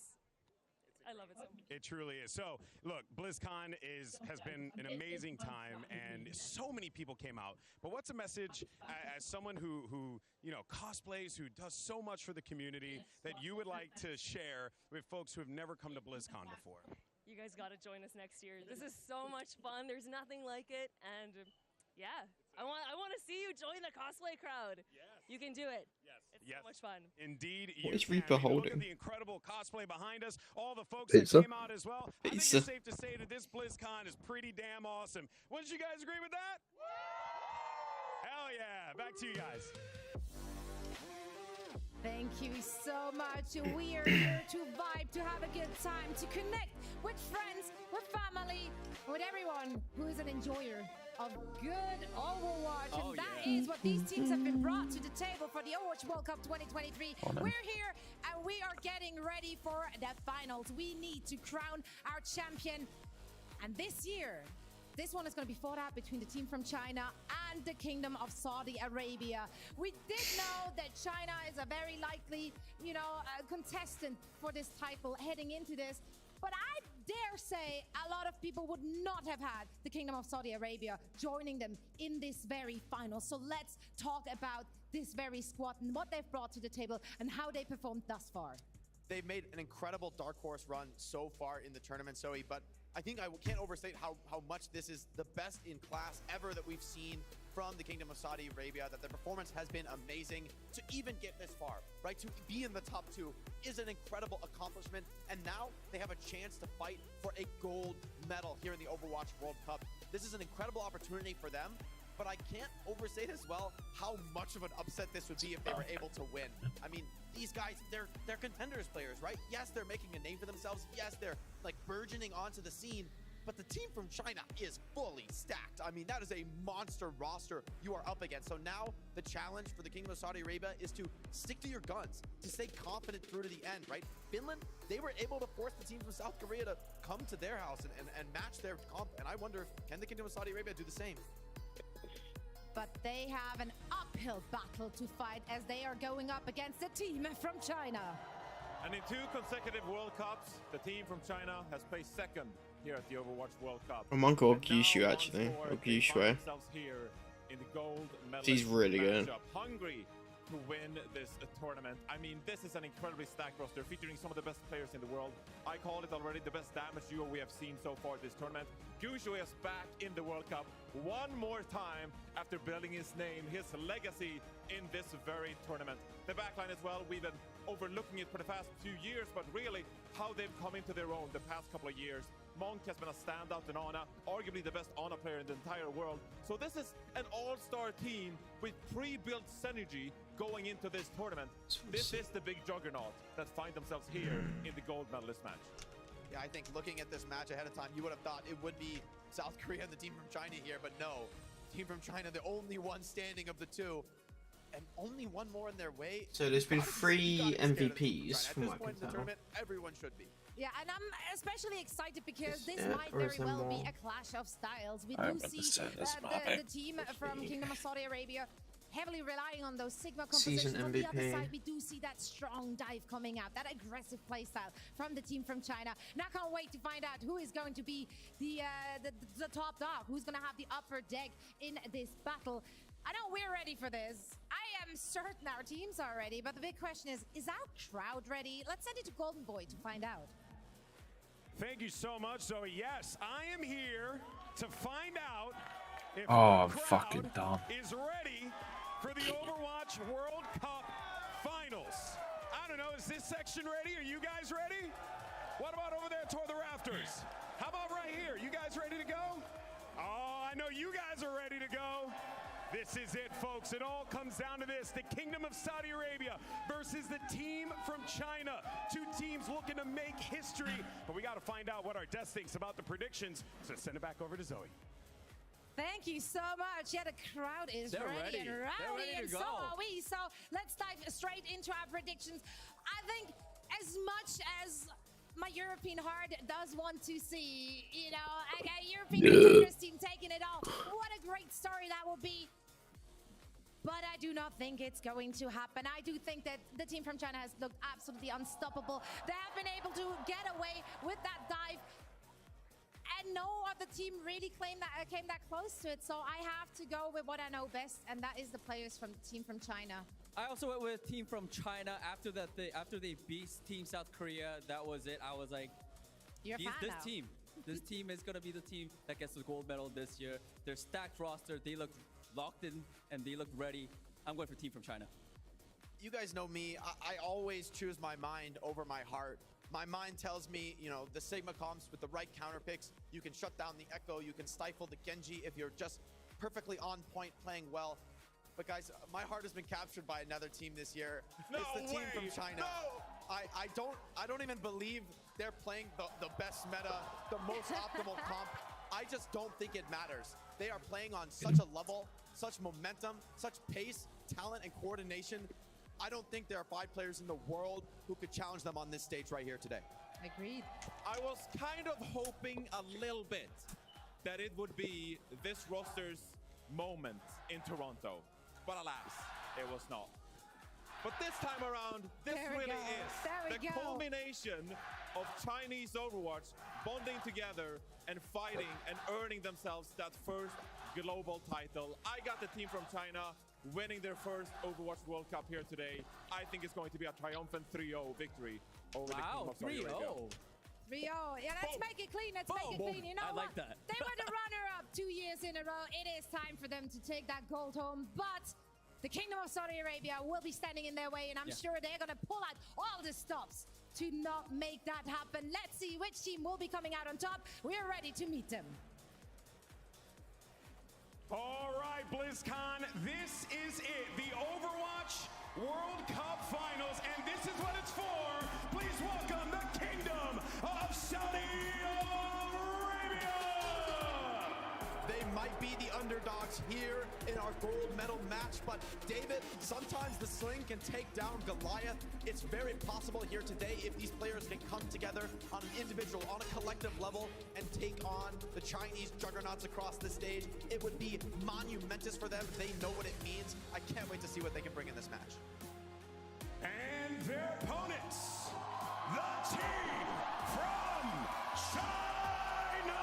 I love it so much. It truly is. So, look, BlizzCon has been an amazing time, and so many people came out. But what's a message as someone who cosplays, who does so much for the community, that you would like to share with folks who have never come to BlizzCon before? You guys got to join us next year. This is so much fun. There's nothing like it, and yeah, I want to see you join the cosplay crowd. Yes. You can do it. Yes. It's so much fun. Indeed. What is Reaper holding? Look at the incredible cosplay behind us. All the folks Pizza. that came out as well. I think Pizza. it's safe to say that this BlizzCon is pretty damn awesome. Wouldn't you guys agree with that? Hell yeah. Back to you guys. Thank you so much. We are here to vibe, to have a good time, to connect with friends, with family, with everyone who is an enjoyer of good Overwatch. And that is what these teams have been brought to the table for the Overwatch World Cup 2023. We're here and we are getting ready for the finals. We need to crown our champion. And this year, this one is going to be fought out between the team from China and the Kingdom of Saudi Arabia. We did know that China is a very likely, contestant for this title heading into this. But I dare say a lot of people would not have had the Kingdom of Saudi Arabia joining them in this very final. So let's talk about this very squad and what they've brought to the table and how they performed thus far. They've made an incredible dark horse run so far in the tournament, Zoe, but I think I can't overstate how much this is the best in class ever that we've seen from the Kingdom of Saudi Arabia, that the performance has been amazing. To even get this far, right, to be in the top 2 is an incredible accomplishment, and now they have a chance to fight for a gold medal here in the Overwatch World Cup. This is an incredible opportunity for them, but I can't overstate as well how much of an upset this would be if they were able to win. I mean, these guys, they're contenders players, right? Yes, they're making a name for themselves. Yes, they're like burgeoning onto the scene, but the team from China is fully stacked. I mean, that is a monster roster you are up against. So now the challenge for the Kingdom of Saudi Arabia is to stick to your guns, to stay confident through to the end, right? Finland, they were able to force the team from South Korea to come to their house and match their comp. And I wonder, can the Kingdom of Saudi Arabia do the same? But they have an uphill battle to fight as they are going up against a team from China. And in 2 consecutive World Cups, the team from China has placed second here at the Overwatch World Cup. I'm on Gyushu actually. Or Gyushu. Here in the gold He's really good. matchup. Hungry to win this tournament. I mean, this is an incredibly stacked roster featuring some of the best players in the world. I called it already, the best damage duo we have seen so far this tournament. Gujo is back in the World Cup one more time after building his name, his legacy in this very tournament. The backline as well, we've been overlooking it for the past few years, but really how they've come into their own the past couple of years. Monk has been a standout in Ana, arguably the best Ana player in the entire world. So this is an all-star team with pre-built synergy going into this tournament. This is the big juggernaut that find themselves here in the gold medalist match. Yeah, I think looking at this match ahead of time, you would have thought it would be South Korea and the team from China here, but no. Team from China, the only one standing of the two, and only one more in their way. So there's been 3 MVPs from what I can tell. Everyone should be. Yeah, and I'm especially excited because this it, might or is very there well be more? a clash of styles. We I do remember see the team from Okay. Kingdom of Saudi Arabia heavily relying on those Sigma Season compositions. On the other MVP. side, we do see that strong dive coming out, that aggressive playstyle from the team from China. Now, I can't wait to find out who is going to be the top dog, who's going to have the upper deck in this battle. I know we're ready for this. I am certain our teams are ready, but the big question is our crowd ready? Let's send it to Golden Boy to find out. Thank you so much, Zoe. Yes, I am here to find out if Oh, our I'm crowd fucking dumb. is ready for the Overwatch World Cup Finals. I don't know, is this section ready? Are you guys ready? What about over there toward the rafters? How about right here? You guys ready to go? Oh, I know you guys are ready to go. This is it, folks. It all comes down to this. The Kingdom of Saudi Arabia versus the team from China. Two teams looking to make history. But we got to find out what our desk thinks about the predictions. So send it back over to Zoe. Thank you so much. Yeah, the crowd is ready and rowdy, and so are we. So let's dive straight into our predictions. I think as much as my European heart does want to see, you know, a European contenders team taking it all, what a great story that will be. But I do not think it's going to happen. I do think that the team from China has looked absolutely unstoppable. They have been able to get away with that dive. And no other team really came that close to it. So I have to go with what I know best, and that is the players from the team from China. I also went with team from China after they beat Team South Korea. That was it. I was like, this team is gonna be the team that gets the gold medal this year. They're stacked roster. They look locked in and they look ready. I'm going for team from China. You guys know me. I always choose my mind over my heart. My mind tells me, you know, the Sigma comps with the right counter picks, you can shut down the Echo, you can stifle the Genji if you're just perfectly on point playing well. But guys, my heart has been captured by another team this year. It's the team from China. I don't even believe they're playing the best meta, the most optimal comp. I just don't think it matters. They are playing on such a level, such momentum, such pace, talent, and coordination. I don't think there are 5 players in the world who could challenge them on this stage right here today. Agreed. I was kind of hoping a little bit that it would be this roster's moment in Toronto, but alas, it was not. But this time around, this really is the culmination of Chinese Overwatch bonding together and fighting and earning themselves that first global title. I got the team from China winning their first Overwatch World Cup here today. I think it's going to be a triumphant 3-0 victory over the Kingdom of Saudi Arabia. 3-0. Yeah, let's make it clean. Let's make it clean. You know I what? like that. They were the runner-up 2 years in a row. It is time for them to take that gold home. But the Kingdom of Saudi Arabia will be standing in their way, and I'm sure they're going to pull out all the stops to not make that happen. Let's see which team will be coming out on top. We're ready to meet them. All right, BlizzCon, this is it. The Overwatch World Cup Finals, and this is what it's for. Please welcome the Kingdom of Saudi Arabia. They might be the underdogs here in our gold medal match, but David, sometimes the sling can take down Goliath. It's very possible here today if these players can come together on an individual, on a collective level and take on the Chinese juggernauts across the stage. It would be monumentous for them. They know what it means. I can't wait to see what they can bring in this match. And their opponents, the team from China.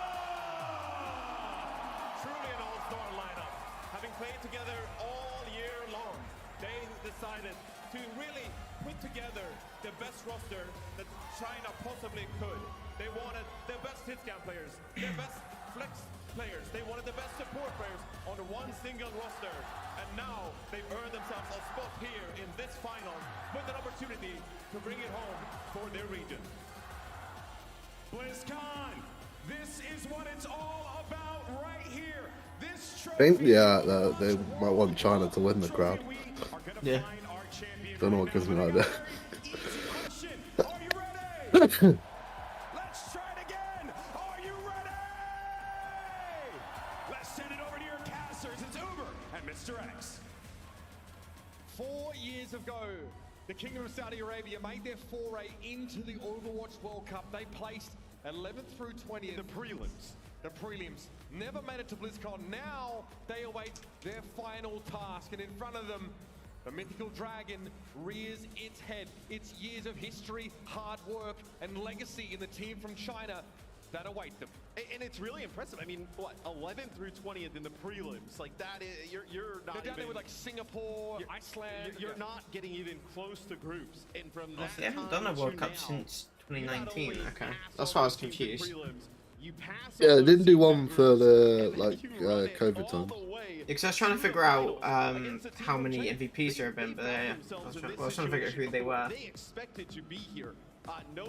Truly an all-star lineup. Having played together all year long, they decided the best roster that China possibly could. They wanted the best hitscan players, the best flex players. They wanted the best support players on one single roster. And now they've earned themselves a spot here in this final with an opportunity to bring it home for their region. BlizzCon, this is what it's all about right here. This I think, yeah, they might want China to win the crowd. Yeah. Don't know what gives me an idea. Let's try it again. Are you ready? Let's send it over to your casters. It's Uber and Mr. X. 4 years ago, the Kingdom of Saudi Arabia made their foray into the Overwatch World Cup. They placed 11th through 20th. The prelims. The prelims. Never made it to BlizzCon. Now they await their final task, and in front of them, the mythical dragon rears its head. It's years of history, hard work, and legacy in the team from China that await them. And it's really impressive. I mean, what, 11th through 20th in the prelims? Like that is, you're not They're down even, there with like Singapore, Iceland. You're not getting even close to groups. And from that They haven't done a World Cup since 2019. Okay, that's why I was confused. Yeah, they didn't do one for the COVID times. Because I was trying to figure out how many MVPs there have been, but I was trying to figure out who they were.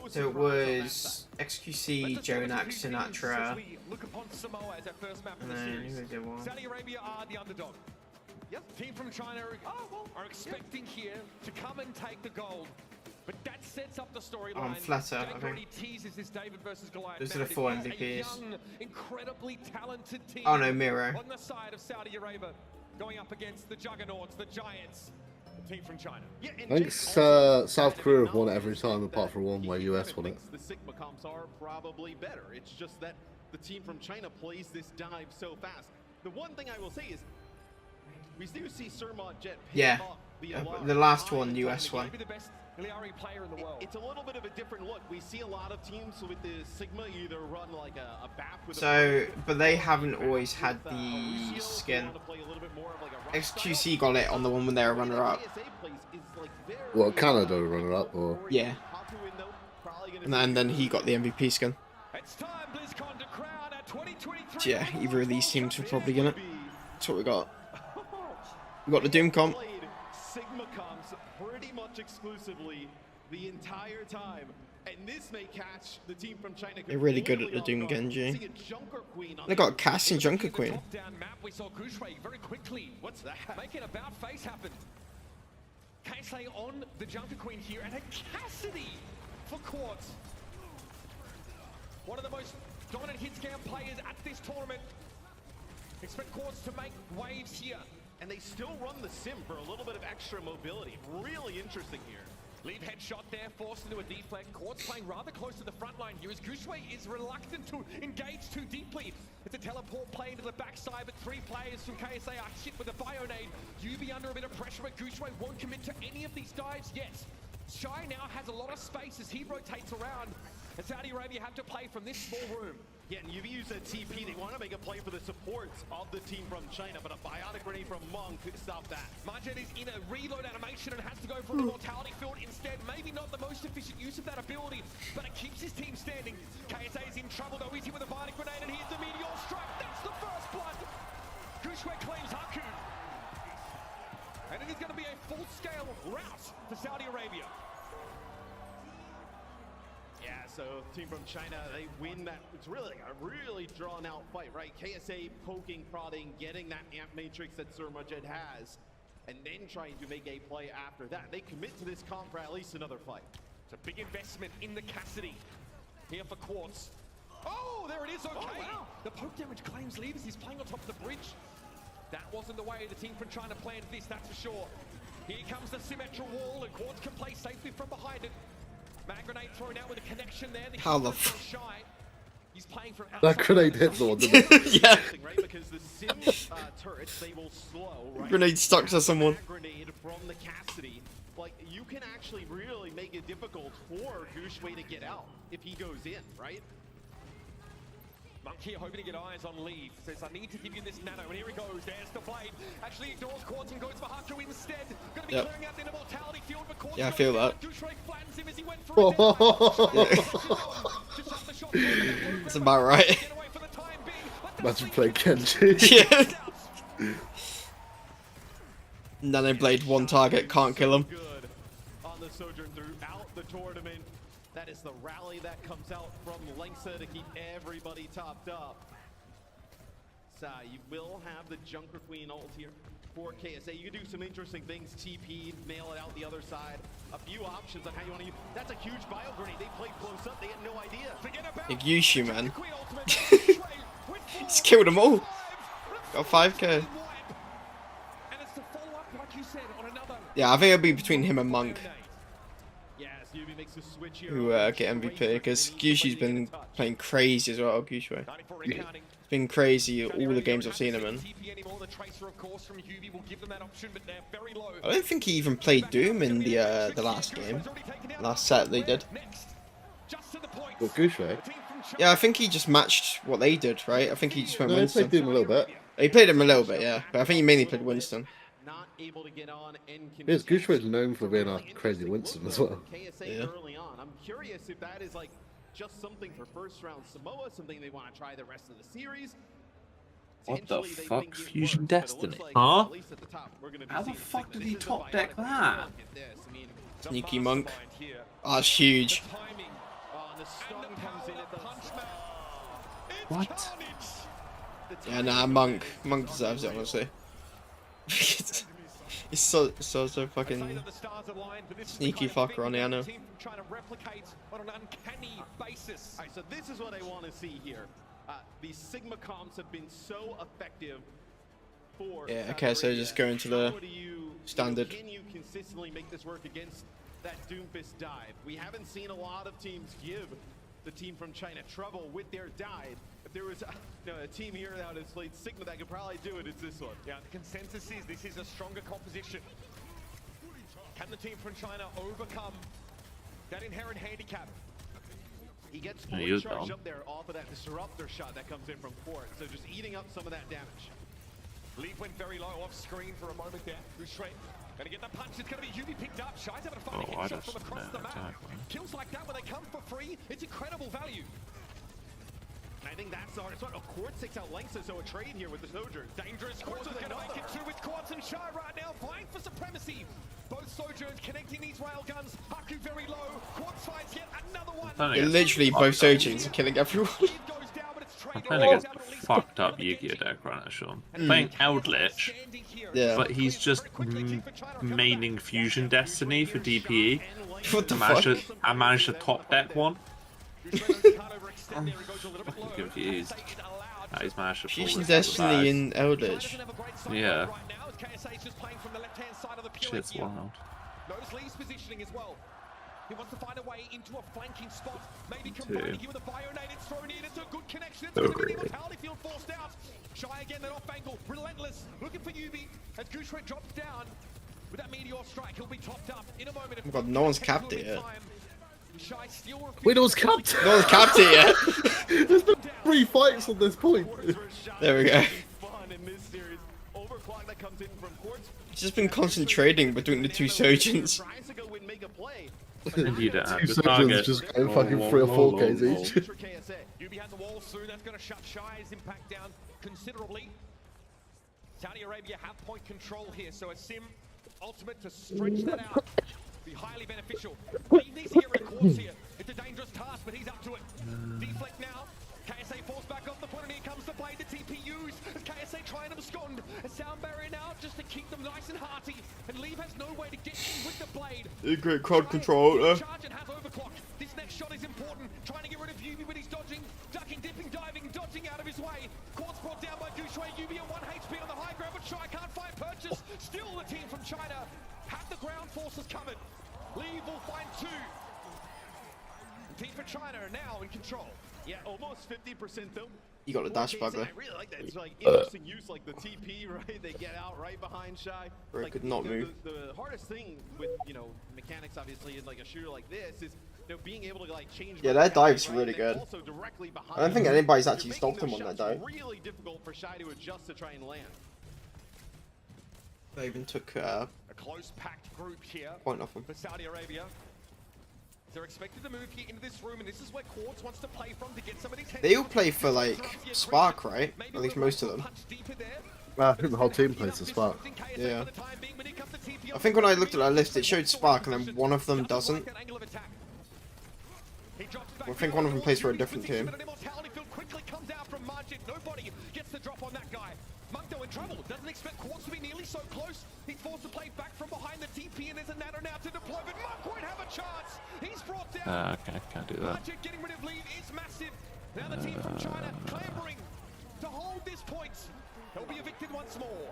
So it was XQC, Jonak, Sinatra, and then who was the one? Saudi Arabia are the underdog. Yep. Team from China are expecting here to come and take the gold. But that sets up the storyline. Flutter, I think. Teases this David versus Goliath. Those are the 4 MVPs. Young, incredibly talented team. Oh no, Miro. On the side of Saudi Arabia, going up against the juggernauts, the giants, the team from China. I think South Korea have won it every time apart from one where US won it. The Sigma comps are probably better. It's just that the team from China plays this dive so fast. The one thing I will say is we do see Surma Jet pick up the last one, US one. Player in the world. It's a little bit of a different look. We see a lot of teams with the Sigma either run like a BAP with but they haven't always had the skin. XQC got it on the one when they were runner-up. Well, Canada runner-up, or? Yeah. And then he got the MVP skin. So yeah, either of these teams were probably gonna. That's what we got. We got the Doom comp. Sigma comps pretty much exclusively the entire time, and this may catch the team from China. They're really good at the Doom Genji. They got Cass and Junker Queen. Down map, we saw Gushui very quickly. What's that? Making about face happen. Kaisei on the Junker Queen here, and a Cassidy for Quartz. One of the most dominant hit scam players at this tournament. Expect Quartz to make waves here. And they still run the sim for a little bit of extra mobility. Really interesting here. Leave headshot there, forced into a deflect. Quartz playing rather close to the front line here as Gushui is reluctant to engage too deeply. It's a teleport play into the backside, but 3 players from KSA are hit with a Bionade. UB under a bit of pressure, but Gushui won't commit to any of these dives yet. Shy now has a lot of space as he rotates around, and Saudi Arabia have to play from this small room. Yeah, and you've used a TP. They want to make a play for the supports of the team from China, but a biotic grenade from Monk could stop that. Marjet is in a reload animation and has to go for the mortality field instead. Maybe not the most efficient use of that ability, but it keeps his team standing. KSA is in trouble though. He's here with a biotic grenade, and here's the meteor strike. That's the first blood. Gushui claims Haku. And it is going to be a full-scale rout for Saudi Arabia. Yeah, so team from China, they win that. It's really a really drawn out fight, right? KSA poking, prodding, getting that amp matrix that Surmajet has, and then trying to make a play after that. They commit to this comp for at least another fight. It's a big investment in the Cassidy here for Quartz. Oh, there it is, okay. Oh, wow. The poke damage claims leaders. He's playing on top of the bridge. That wasn't the way the team from China planned this, that's for sure. Here comes the Symmetra wall, and Quartz can play safely from behind it. Mag grenade thrown out with a connection there. How the Shy. He's playing from that grenade hit someone, didn't it? Yeah. Right? Because the sim turrets, they will slow, right? Grenade stuck to someone. Grenade from the Cassidy. Like, you can actually really make it difficult for Gushui to get out if he goes in, right? Monkey hoping to get eyes on Leaf. Says, I need to give you this nano. And here he goes. There's the blade. Actually ignores Quartz and goes for Haku instead. Going to be clearing out the immortality field. But Quartz I feel that. flattens him as he went through That's about right. Imagine playing Kenji. Yeah. Nano Blade, one target, can't kill him. On the Sojourn throughout the tournament. That is the rally that comes out from Lengsa to keep everybody topped up. So you will have the Junker Queen ult here for KSA. You can do some interesting things. TP, nail it out the other side. A few options on how you want to use. That's a huge bio grenade. They played close up. They had no idea. Big Yushu, man. He's killed them all. Got 5k. Yeah, I think it'll be between him and Monk who get MVP, because Gyushu's been playing crazy as well. Gyushu. It's been crazy all the games I've seen him in. I don't think he even played Doom in the last game. Last set they did. Well, Gyushu? Yeah, I think he just matched what they did, right? I think he just went Winston. He played Doom a little bit. He played him a little bit, yeah. But I think he mainly played Winston. Yes, Gyushu is known for being a crazy Winston as well. Yeah. Early on. I'm curious if that is like just something for first round Samoa, something they want to try the rest of the series. What the fuck? Fusion Destiny? Huh? How the fuck did he top deck that? Sneaky Monk. Oh, that's huge. What? Yeah, nah, Monk deserves it, honestly. He's so fucking sneaky fucker on the Anno. Trying to replicate on an uncanny basis. All right, so this is what I want to see here. These Sigma comps have been so effective for. Yeah, okay, so just going to the standard. Can you consistently make this work against that Doomfist dive? We haven't seen a lot of teams give the team from China trouble with their dive. If there was a team here that has played Sigma that could probably do it, it's this one. Yeah, the consensus is this is a stronger composition. Can the team from China overcome that inherent handicap? He gets charged up there off of that disruptor shot that comes in from Fort, so just eating up some of that damage. Leaf went very low off screen for a moment there. Ushre gonna get the punch. It's gonna be Yubi picked up. Shy's having a fun hit from across the map. Kills like that when they come for free, it's incredible value. I think that's the hardest one. Oh, Quartz takes out Lengsa, so a trade here with the Sojourn. Dangerous. Quartz is going to make it two with Quartz and Shy right now, vying for supremacy. Both Sojourns connecting these railguns. Haku very low. Quartz finds yet another one. You're literally both Sojourns are killing everyone. I'm playing against fucked up Yu-Gi-Oh deck right now, Sean. Playing Eldritch, yeah, but he's just maining Fusion Destiny for DPE. What the fuck? I managed to top deck one. I'm fucking confused. He's managed to pull Fusion Destiny in Eldritch. Yeah. Shit's wild. Notice Lee's positioning as well. He wants to find a way into a flanking spot. Maybe combining here with a Bionade. It's thrown in. It's a good connection. It's going to be the mortality field forced out. Shy again, that off angle. Relentless. Looking for Yubi. As Gushret drops down. With that meteor strike, he'll be topped up in a moment. Oh my god, no one's capped it yet. Wait, no one's capped. No one's capped it yet. There's been 3 fights on this point. There we go. It's just been concentrating between the two Sojourns. You don't have Two the target. just going fucking 3 or 4 Ks each. Yubi has a wall soon. That's going to shut Shy's impact down considerably. Saudi Arabia have point control here, so a sim ultimate to stretch that out. Be highly beneficial. Leave these hero cores here. It's a dangerous task, but he's up to it. Deflect now. KSA falls back off the point, and here comes the blade. The TPUs. As KSA trying to abscond. A sound barrier now just to keep them nice and hearty. And Leave has no way to get in with the blade. Great crowd control there. Charge and has overclock. This next shot is important. Trying to get rid of Yubi, but he's dodging, ducking, dipping, diving, dodging out of his way. Quartz brought down by Gushue. Yubi at 1 HP on the high ground, but Shy can't find purchase. Still the team from China have the ground forces covered. Leave will find 2. The team for China are now in control. Yeah, almost 50% though. You got the dash bugger. I really like that. It's like interesting use, like the TP, right? They get out right behind Shy. Bro, Like, could not move. The hardest thing with mechanics, obviously, in like a shooter like this is being able to like change. Yeah, their dive's really good. I don't think anybody's actually stopped them on that dive. Really difficult for Shy to adjust to try and land. They even took a close packed group here point off them. for Saudi Arabia. They're expected to move here into this room, and this is where Quartz wants to play from to get some of these. They all play for like Spark, right? At least most of them. I think the whole team plays the Spark. Yeah. I think when I looked at that list, it showed Spark, and then one of them doesn't. I think one of them plays for a different team. Nobody gets the drop on that guy. Munkdo in trouble. Doesn't expect Quartz to be nearly so close. He's forced to play back from behind the TP, and there's a Natter now to deploy, but Monk won't have a chance. He's brought down. Okay, can't do that. Getting rid of lead is massive. Now the team from China clambering to hold this point. He'll be evicted once more.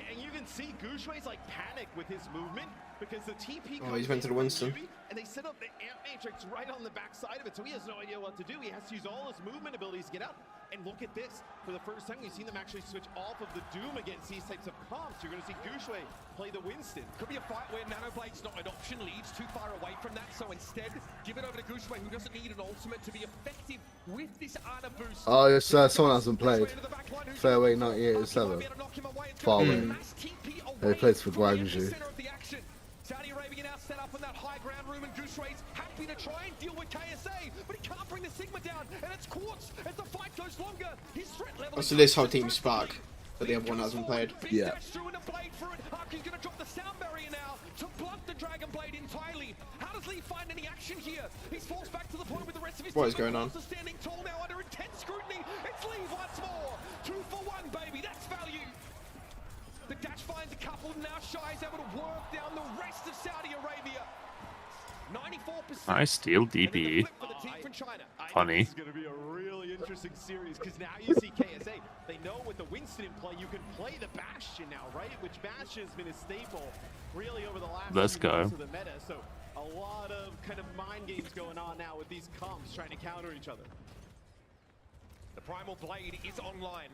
And you can see Gushui's like panic with his movement because the TP. Oh, he's went to the Winston. And they set up the Amp Matrix right on the backside of it, so he has no idea what to do. He has to use all his movement abilities to get out. And look at this. For the first time, we've seen them actually switch off of the Doom against these types of comps. You're going to see Gushui play the Winston. Could be a fight where Nanoblade's not an option. Leads too far away from that, so instead, give it over to Gushui, who doesn't need an ultimate to be effective with this Ana boost. Oh, yes, someone hasn't played. Fairway 98-7. Far away. He plays for Guangzhou. Saudi Arabia now set up on that high ground room, and Gushui's happy to try and deal with KSA, but he can't bring the Sigma down, and it's Quartz as the fight goes longer. His threat level. Oh, so this whole team's Spark, but the other one hasn't played. Yeah. He's going to drop the sound barrier now to blunt the Dragon Blade entirely. How does Lee find any action here? He's forced back to the point with the rest of his What is going on? Standing tall now under intense scrutiny. It's Lee once more. 2 for 1, baby. That's value. The dash finds a couple. Now Shy is able to work down the rest of Saudi Arabia. 94%. Nice steal DP. Funny. This is going to be a really interesting series because now you see KSA. They know with the Winston in play, you can play the Bastion now, right? Which Bastion has been a staple really over the last few months of the meta. So a lot of kind of mind games going on now with these comps trying to counter each other. The Primal Blade is online.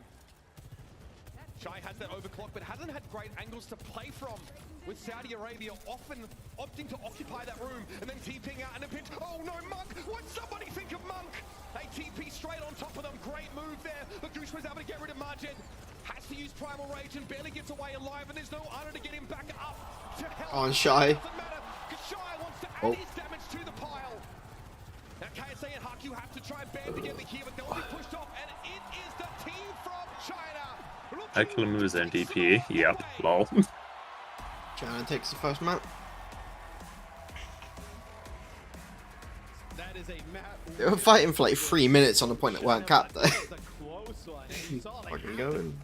Shy has that overclock, but hasn't had great angles to play from, with Saudi Arabia often opting to occupy that room and then TPing out in a pinch. Oh no, Monk! What somebody think of Monk? They TP straight on top of them. Great move there. But Goose was able to get rid of Margin. Has to use Primal Rage and barely gets away alive, and there's no honor to get him back up to help. On Shy. Doesn't matter, because Shy wants to add his damage to the pile. Now KSA and Haku have to try and band together here, but they'll be pushed off, and it is the team from China. Excellent moves NDP. Yep. Lol. China takes the first map. That is a map. They were fighting for like 3 minutes on a point that weren't capped though. Fucking going.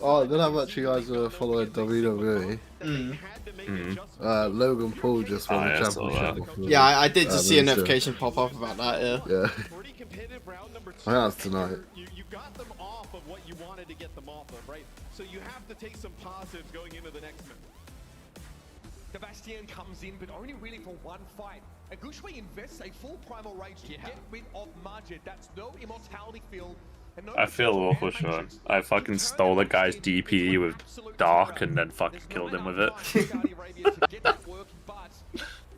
Oh, I don't know how much you guys are following WWE. Logan Paul just won the championship. Yeah, I did just see a notification pop up about that, Yeah. I think that's tonight. You got them off of what you wanted to get them off of, right? So you have to take some positives going into the next match. Sebastian comes in, but only really for one fight. And Gushui invests a full Primal Rage to get rid of Margit. That's no immortality field. And no I feel awful, Sean. I fucking stole the guy's DP with Dark and then fucking killed him with it. But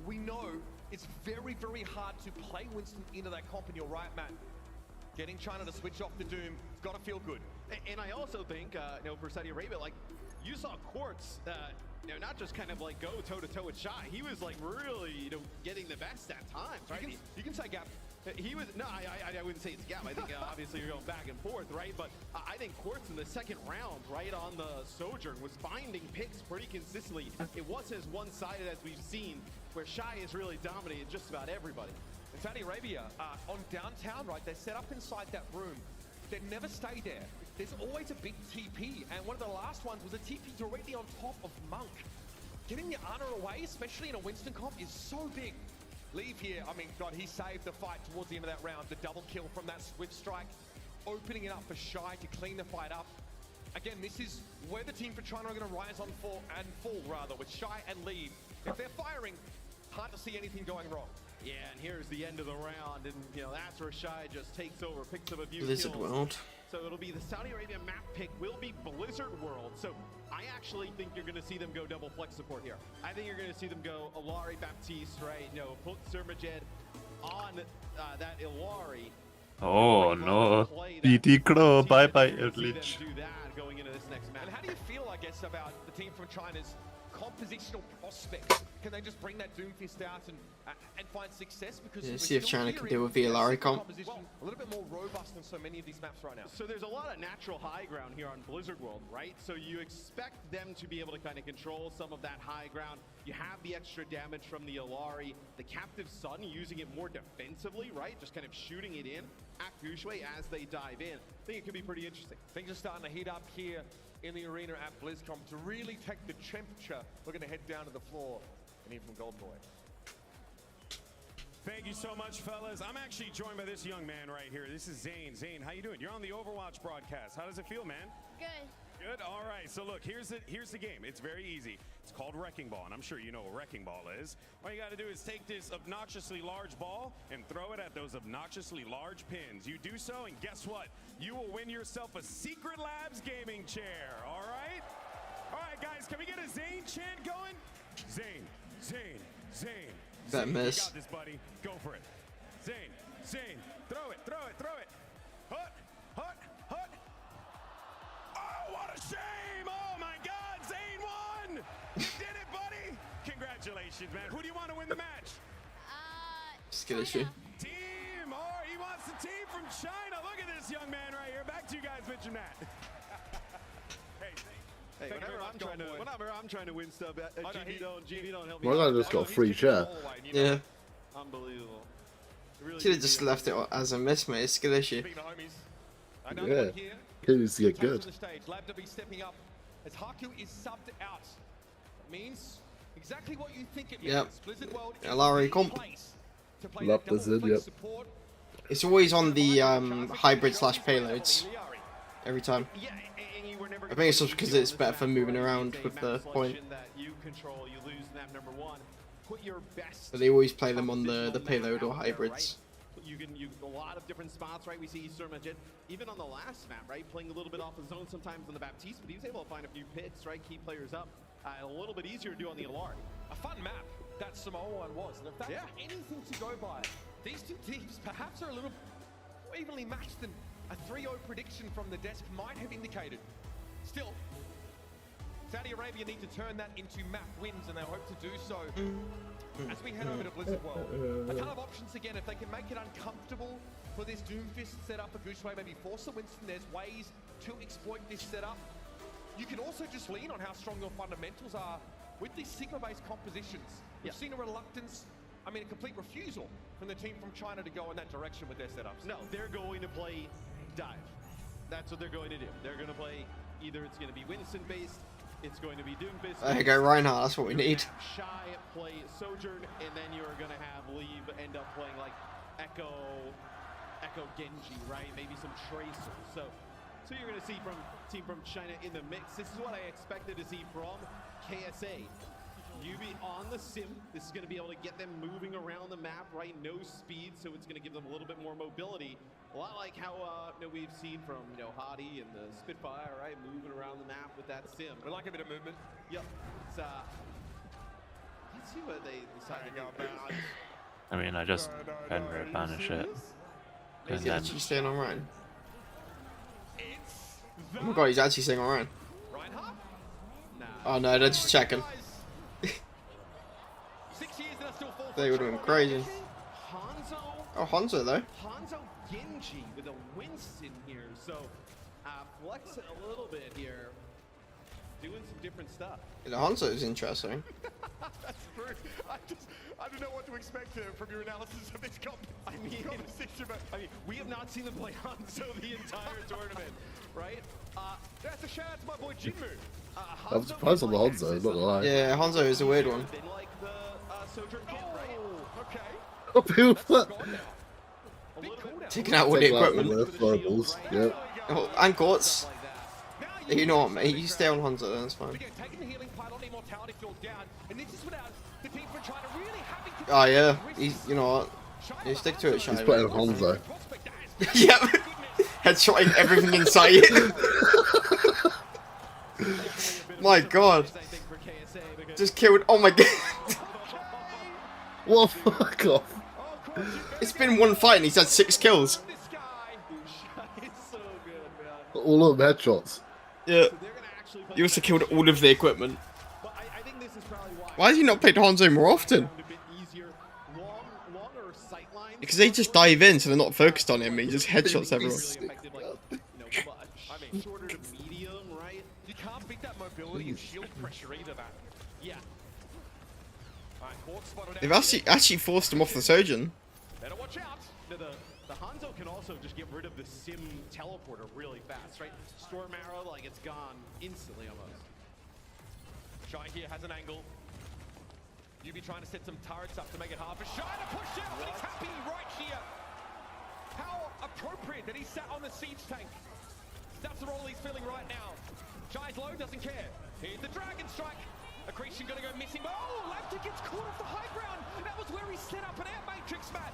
we know it's very, very hard to play Winston into that comp, and you're right, Matt. Getting China to switch off the Doom, it's got to feel good. And I also think, you know, for Saudi Arabia, like, you saw Quartz, you know, not just kind of like go toe-to-toe with Shy. He was like really, you know, getting the best at times, right? You can say Gap. He was, no, I wouldn't say it's Gap. I think obviously you're going back and forth, right? But I think Quartz in the second round, right on the Sojourn, was finding picks pretty consistently. It wasn't as one-sided as we've seen, where Shy has really dominated just about everybody. In Saudi Arabia, on downtown, right, they're set up inside that room. They never stay there. There's always a big TP, and one of the last ones was a TP directly on top of Monk. Getting the honor away, especially in a Winston comp, is so big. Leave here, I mean, God, he saved the fight towards the end of that round. The double kill from that Swift Strike, opening it up for Shy to clean the fight up. Again, this is where the team for China are going to rise on fall, with Shy and Lead. If they're firing, hard to see anything going wrong. Yeah, and here's the end of the round, and you know that's where Shy just takes over, picks up a few Blizzard kills. World. So it'll be the Saudi Arabia map pick will be Blizzard World. So I actually think you're going to see them go double flex support here. I think you're going to see them go Alari, Baptiste, right? You know, put Surmajed on that Ilari. Oh no. BT Crow, bye bye, Erlich. Going into this next match. And how do you feel, I guess, about the team from China's compositional prospects? Can they just bring that Doomfist out and find success? Because Yeah, see if China can deal with the Ilari comp. Well, a little bit more robust than so many of these maps right now. So there's a lot of natural high ground here on Blizzard World, right? So you expect them to be able to kind of control some of that high ground. You have the extra damage from the Ilari, the Captive Sun using it more defensively, right? Just kind of shooting it in at Gushue as they dive in. I think it could be pretty interesting. Things are starting to heat up here in the arena at BlizzCon to really take the temperature. We're going to head down to the floor and hear from Golden Boy. Thank you so much, fellas. I'm actually joined by this young man right here. This is Zane. Zane, how you doing? You're on the Overwatch broadcast. How does it feel, man? Good. Good. All right. So look, here's the game. It's very easy. It's called Wrecking Ball, and I'm sure you know what Wrecking Ball is. All you got to do is take this obnoxiously large ball and throw it at those obnoxiously large pins. You do so, and guess what? You will win yourself a Secret Labs gaming chair. All right? All right, guys. Can we get a Zane chant going? Zane, Zane, Zane. That miss. You got this, buddy. Go for it. Zane, Zane. Throw it, throw it, throw it. Hut, hut, hut. Oh, what a shame! Oh my God, Zane won! You did it, buddy! Congratulations, man. Who do you want to win the match? Skillishly. Team! Oh, he wants the team from China. Look at this young man right here. Back to you guys, Mitch and Matt. Hey, whenever I'm trying to win stuff, GB don't help me. Well, I just got a free chair. Yeah. Unbelievable. Should have just left it as a miss, mate. It's skill issue. Yeah. Kids get good. Lab to be stepping up as Haku is subbed out. Means exactly what you think it means. Yep. Blizzard World is Ilari comp. Love Blizzard, yep. It's always on the hybrid / payloads every time. I think it's just because it's better for moving around with the point. But they always play them on the payload or hybrids. You can a lot of different spots, right? We see Eastern Magid, even on the last map, right? Playing a little bit off the zone sometimes on the Baptiste, but he was able to find a few pits, right? Keep players up. A little bit easier to do on the Ilari. A fun map that Samoa one was. And if that's anything to go by, these two teams perhaps are a little more evenly matched than a 3-0 prediction from the desk might have indicated. Still, Saudi Arabia need to turn that into map wins, and they hope to do so as we head over to Blizzard World. A ton of options again. If they can make it uncomfortable for this Doomfist setup for Gushue, maybe force a Winston, there's ways to exploit this setup. You can also just lean on how strong your fundamentals are with these Sigma-based compositions. We've seen a reluctance, I mean a complete refusal from the team from China to go in that direction with their setups. No, they're going to play dive. That's what they're going to do. They're going to play, either it's going to be Winston-based, it's going to be Doomfist. There you go, Reinhardt, that's what we need. Shy play Sojourn, and then you're going to have Leave end up playing like Echo Genji, right? Maybe some Tracers. So you're going to see from team from China in the mix. This is what I expected to see from KSA. Yubi on the sim. This is going to be able to get them moving around the map, right? No speed, so it's going to give them a little bit more mobility. A lot like how we've seen from Hadi and the Spitfire, right? Moving around the map with that sim. We like a bit of movement. Yep. It's, let's see what they decide to do. I mean, I just banish it. Is he actually staying on Ryan? Oh my god, he's actually staying on Ryan. Oh no, they're just checking. They would have been crazy. Oh, Hanzo though. Hanzo Genji with a Winston here, so flex it a little bit here, doing some different stuff. Yeah, the Hanzo is interesting. That's rude. I don't know what to expect from your analysis of this conversation. We have not seen them play Hanzo the entire tournament, right? That's a shout out to my boy Jinmu. I'm surprised on the Hanzo, not gonna lie. Yeah, Hanzo is a weird one. Like the Sojourn Kid, right? Okay. Taking out all the equipment. Fireballs, yep. Oh, and Quartz. You know what, mate? You stay on Hanzo, then that's fine. Oh yeah, you know what? You stick to it, Shy. He's playing Hanzo. Yep. Headshotting everything in sight. My god. Just killed. Oh my god. What? Fuck off. It's been one fight and he's had 6 kills. All of them headshots. Yeah. He also killed all of the equipment. Why has he not played Hanzo more often? Because they just dive in, so they're not focused on him. He just headshots everyone. I mean, shorter to medium, right? You can't beat that mobility and shield pressure either, man. Yeah. They've actually forced him off the Sojourn. Better watch out. The Hanzo can also just get rid of the sim teleporter really fast, right? Storm arrow, like it's gone instantly almost. Shy here has an angle. You be trying to set some turrets up to make it hard for Shy to push out, but he's happy right here. How appropriate that he sat on the siege tank. That's the role he's feeling right now. Shy's low, doesn't care. Here's the Dragon Strike. Accretion gonna go missing. Oh, Lefty gets caught off the high ground. That was where he set up an air matrix, Matt.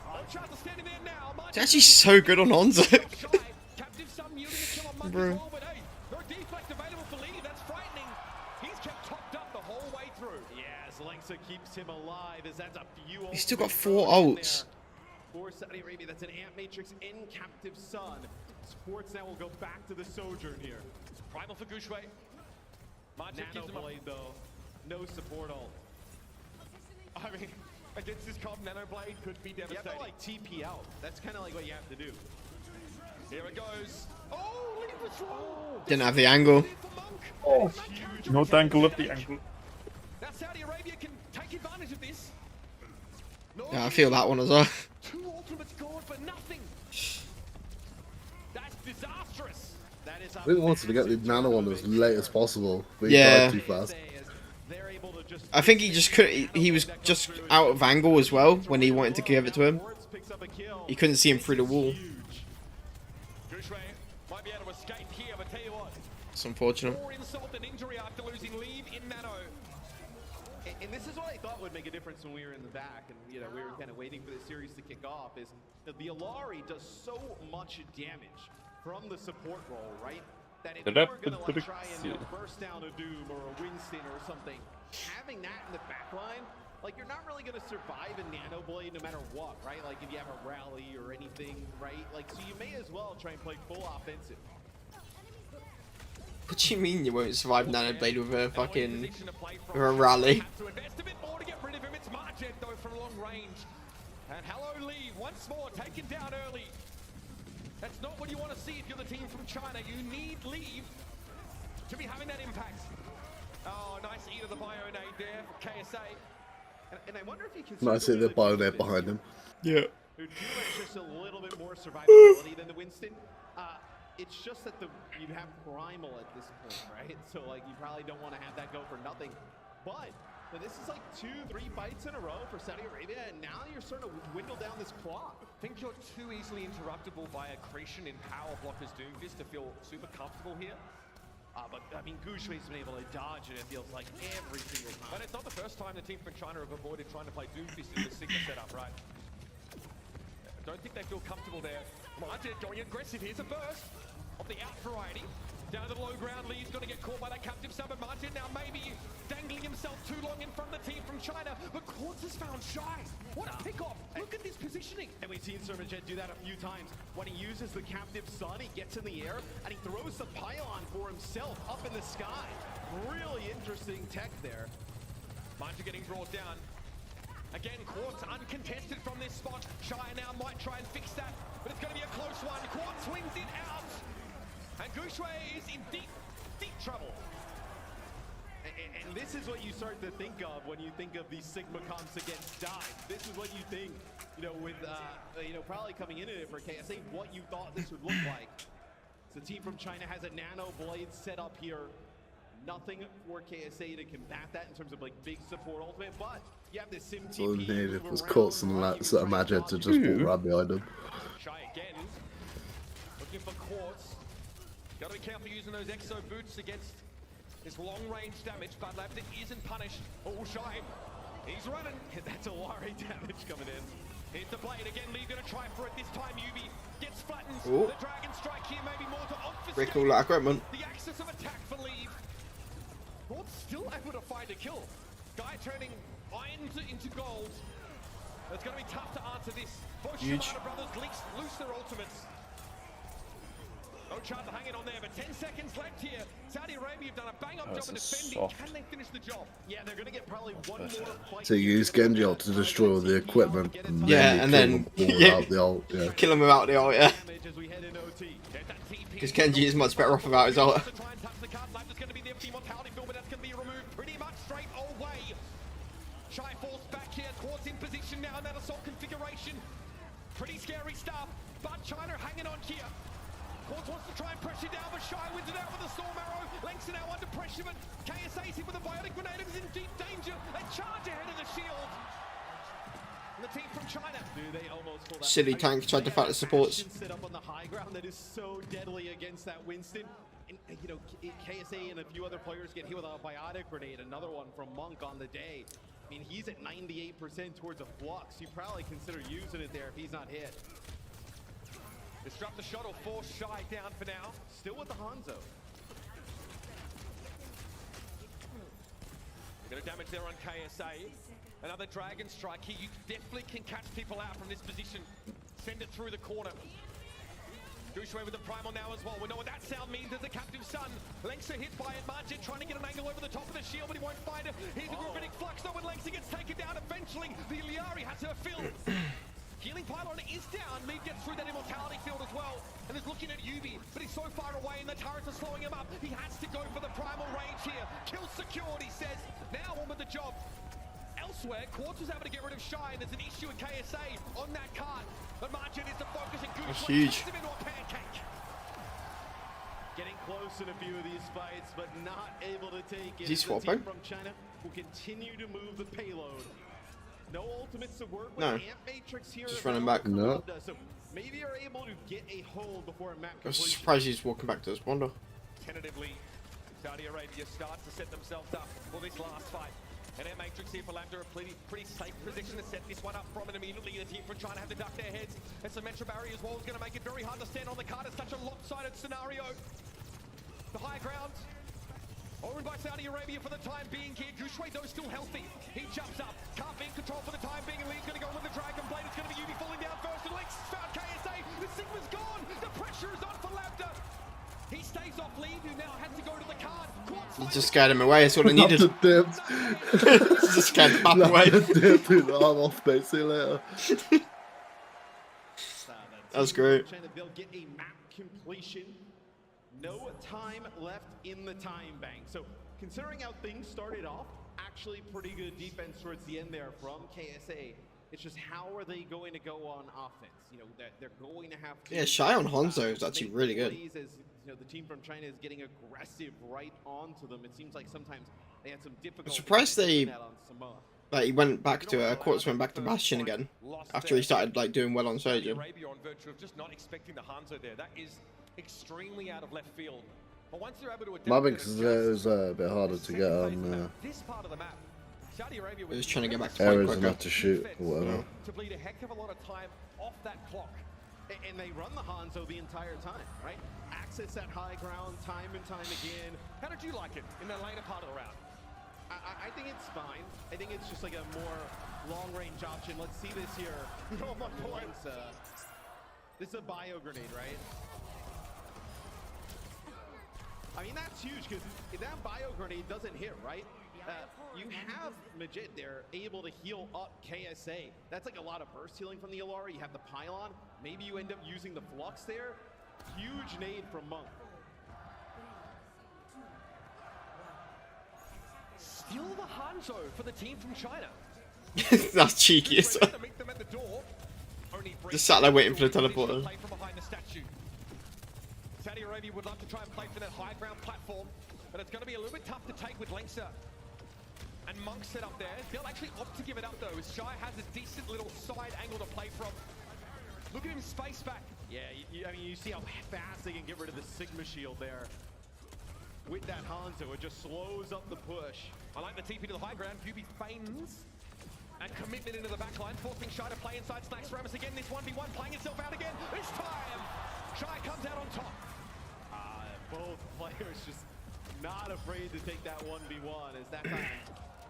Oh, Charles is standing there now. He's actually so good on Hanzo. Captive Sun yielding a kill on Monkey's Bro. wall, but hey, no deflect available for Lee. That's frightening. He's kept topped up the whole way through. Yes, Lengsa keeps him alive as that's a few. He's still got 4 ults. For Saudi Arabia, that's an Ant Matrix in Captive Sun. Sports now will go back to the Sojourn here. Primal for Gushway. Nano Blade though, no support ult. I mean, against this comp, Nano Blade could be devastating. You have to like TP out. That's kind of like what you have to do. Here it goes. Oh, leave was wrong. Didn't have the angle. Oh, no angle of the angle. Now Saudi Arabia can take advantage of this. Yeah, I feel that one as well. 2 ultimates gone for nothing. That's disastrous. That is I really wanted to get the nano on as late as possible, but Yeah. he died too fast. I think he just couldn't. He was just out of angle as well when he wanted to give it to him. He couldn't see him through the wall. Gushway might be able to escape here, but tell you what. It's unfortunate. More insult than injury after losing leave in Nano. And this is what I thought would make a difference when we were in the back, and you know we were kind of waiting for the series to kick off. Is that the Alari does so much damage from the support role, right? That if you were gonna like try and burst down a Doom or a Winston or something, having that in the back line, like you're not really gonna survive a Nano Blade no matter what, right? Like if you have a rally or anything, right? Like so you may as well try and play full offensive. What do you mean you won't survive Nano Blade with a fucking with a rally? To invest a bit more to get rid of him. It's Marjet though from long range. And hello Lee, once more taken down early. That's not what you want to see if you're the team from China. You need Leave to be having that impact. Oh, nice eat of the Bionade there for KSA. And I wonder if you can Nice hit the Bionade behind him. Yeah. who do have just a little bit more survivability than the Winston. It's just that you have Primal at this point, right? So like you probably don't want to have that go for nothing. But this is like 2-3 fights in a row for Saudi Arabia, and now you're starting to whittle down this clock. I think you're too easily interruptible by accretion in power blockers Doomfist to feel super comfortable here. But I mean, Gushway's been able to dodge it, it feels like every single time. But it's not the first time the team from China have avoided trying to play Doomfist in the Sigma setup, right? I don't think they feel comfortable there. Marjet going aggressive. Here's a burst of the out variety. Down to the low ground, Lee's going to get caught by that captive sub, and Marjet now maybe dangling himself too long in front of the team from China, but Quartz has found Shy. What a pickoff! Look at this positioning! And we've seen Servajet do that a few times. When he uses the captive sun, he gets in the air, and he throws the pylon for himself up in the sky. Really interesting tech there. Marjet getting brought down. Again, Quartz uncontested from this spot. Shy now might try and fix that, but it's going to be a close one. Quartz wins it out. And Gushway is in deep, deep trouble. And this is what you start to think of when you think of these Sigma comps against Dive. This is what you think, you know, with, probably coming into it for KSA, what you thought this would look like. So the team from China has a Nano Blade set up here. Nothing for KSA to combat that in terms of like big support ultimate, but you have this Sim TP. All he needed was Quartz and Magid to just walk right behind him. Shy again. Looking for Quartz. Gotta be careful using those exo boots against this long range damage, but Labdit isn't punished. Oh, Shy. He's running. That's a worry damage coming in. Here's the blade again. Lee gonna try for it this time. Yubi gets flattened. Ooh. The Dragon Strike here maybe more to obfuscate Pretty cool that equipment. the axis of attack for Leave. Quartz still able to find a kill. Guy turning iron into gold. It's going to be tough to answer this. Both Huge. Shimada brothers lose their ultimates. No chance of hanging on there, but 10 seconds left here. Saudi Arabia have done a bang-up job of defending. Can they finish the job? Yeah, they're going to get probably one more fight. So you use Genji ult to destroy all the equipment, and Yeah, and then without the ult. Yeah. kill him without the ult. Yeah. Because Genji is much better off without his ult. Shy falls back here, Quartz in position now in that assault configuration. Pretty scary stuff, but China hanging on here. Quartz wants to try and pressure down, but Shy wins it out with a Storm Arrow. Lengths are now under pressure, but KSA's hit with a Biotic Grenade is in deep danger. They charge ahead of the shield. And the team from China. Do they almost pull that? Silly tank tried to fight the supports. Set up on the high ground that is so deadly against that Winston. And, you know, KSA and a few other players get hit with a Biotic Grenade. Another one from Monk on the day. I mean, he's at 98% towards a flux. You probably consider using it there if he's not hit. Disrupt the shuttle, force Shy down for now. Still with the Hanzo. A bit of damage there on KSA. Another Dragon Strike here. You definitely can catch people out from this position. Send it through the corner. Gushue with the primal now as well. We know what that sound means as a captive sun. Lengsa hit by it. Margin trying to get an angle over the top of the shield, but he won't find it. Here's the Gravitic Flux though when Lengsa gets taken down. Eventually, the Liari has her fill. Healing pylon is down. Mead gets through that immortality field as well. And is looking at Yubi, but he's so far away and the turrets are slowing him up. He has to go for the primal range here. Kill secured, he says. Now on with the job. Elsewhere, Quartz was able to get rid of Shy, and there's an issue with KSA on that card. But Margin is the focus, and That's Goose huge. turns him into a pancake. Getting close in a few of these fights, but not able to take it. Is he The team swapping? from China will continue to move the payload. No ultimates to work with. No. Amp Matrix here Just is running all back. No. Corrupta, so maybe you're able to get a hold before a map I was completion. surprised he's walking back to the spawn door. Tentatively, Saudi Arabia starts to set themselves up for this last fight. And Air Matrix here for Lambda, a pretty safe position to set this one up from, and immediately the team from China have to duck their heads. And some Metro Barrier as well is going to make it very hard to stand on the card. It's such a lopsided scenario. The high ground, owned by Saudi Arabia for the time being here. Gushue though still healthy. He jumps up, can't be in control for the time being, and Lee's going to go with the Dragon Blade. It's going to be Yubi falling down first, and Lex found KSA. The Sigma's gone. The pressure is on for Lambda. He stays off Lee, who now has to go to the card. He just scared him away. That's all I needed. Just scared him away. I'm off, mate. See you later. That was great. China, they'll get a map completion. No time left in the time bank. So considering how things started off, actually pretty good defense towards the end there from KSA. It's just how are they going to go on offense? You know, they're going to have to... Yeah, Shy on Hanzo is actually really good. As, you know, the team from China is getting aggressive right onto them. It seems like sometimes they had some difficulty. I'm surprised they... that on Samoa. Like, he went back to... Quartz went back to Bastion again. After he started, like, doing well on Sojourn. Arabia on virtue of just not expecting the Hanzo there. That is extremely out of left field. But once they're able to adapt, My think it was a bit harder to get on this part of the map, Saudi Arabia He was trying to get back to areas fight and quicker. have to shoot or whatever. to bleed a heck of a lot of time off that clock. And they run the Hanzo the entire time, right? Access that high ground time and time again. How did you like it in the later part of the round? I think it's fine. I think it's just like a more long-range option. Let's see this here. Oh my point. This is a bio grenade, right? I mean, that's huge because if that bio grenade doesn't hit, right? You have Majid there able to heal up KSA. That's like a lot of burst healing from the Alara. You have the pylon. Maybe you end up using the flux there. Huge nade from Monk. Still the Hanzo for the team from China. That's cheeky as well. Meet them at the door. Just sat there waiting for the teleporter. Play from behind the statue. Saudi Arabia would love to try and play for that high ground platform, but it's going to be a little bit tough to take with Lengsa and Monk set up there. They'll actually opt to give it up though, as Shy has a decent little side angle to play from. Look at him space back. Yeah, I mean, you see how fast they can get rid of the Sigma shield there. With that Hanzo, it just slows up the push. I like the TP to the high ground. Yubi feigns and commitment into the backline, forcing Shy to play inside Snacks Ramus again. This 1v1 playing itself out again. This time, Shy comes out on top. Both players just not afraid to take that 1v1 as that time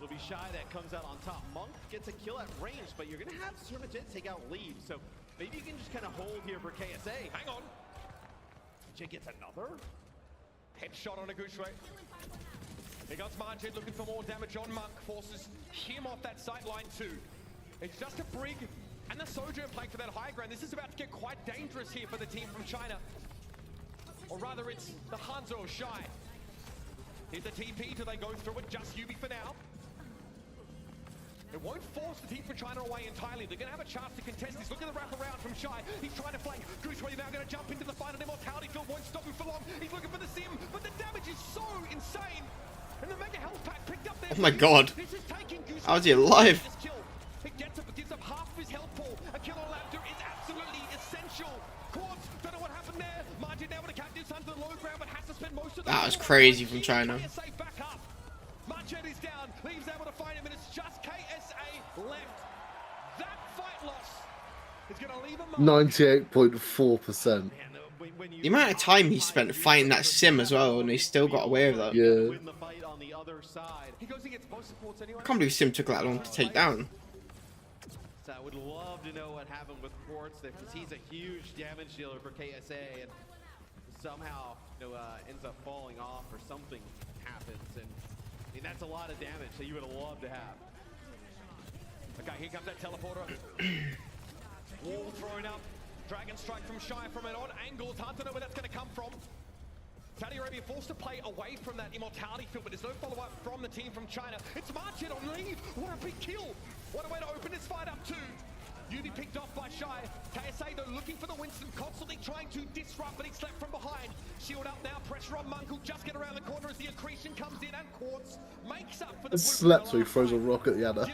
It'll be Shy that comes out on top. Monk gets a kill at range, but you're going to have Sermagent take out lead. So maybe you can just kind of hold here for KSA. Hang on. Jay gets another. Headshot on a Gushway. Here comes Margin looking for more damage on Monk. Forces him off that sight line too. It's just a Brig and the Sojourn playing for that high ground. This is about to get quite dangerous here for the team from China. Or rather, it's the Hanzo Shy. Here's the TP. Do they go through it? Just Yubi for now. It won't force the team from China away entirely. They're going to have a chance to contest this. Look at the wraparound from Shy. He's trying to flank. Gushway now going to jump into the fight, and Immortality Field won't stop him for long. He's looking for the sim, but the damage is so insane. And the Mega Health Pack picked up their Oh my god. This is taking Gushway. How is he alive? It gives up half of his health pool. A kill on Lambda is absolutely essential. Quartz, don't know what happened there. Margin now with a captive son to the low ground, but has to spend most of the That was crazy from China. back up. Margin is down, leaves able to find him, and it's just KSA left. That fight loss is going to leave a 98.4%. The amount of time he spent fighting that sim as well, and he still got away with that. Yeah. I can't believe sim took that long to take down. So I would love to know what happened with Quartz there, because he's a huge damage dealer for KSA, and somehow ends up falling off or something happens, and I mean, that's a lot of damage that you would have loved to have. Okay, here comes that teleporter. Wall thrown up. Dragon strike from Shy from an odd angle. It's hard to know where that's going to come from. Saudi Arabia forced to play away from that Immortality Field, but there's no follow-up from the team from China. It's Margin on leave. What a big kill. What a way to open this fight up too. Yubi picked off by Shy. KSA though looking for the Winston, constantly trying to disrupt, but he slept from behind. Shield up now, pressure on Monk, who'll just get around the corner as the accretion comes in, and Quartz makes up for the Slept so he throws a rock at Yana.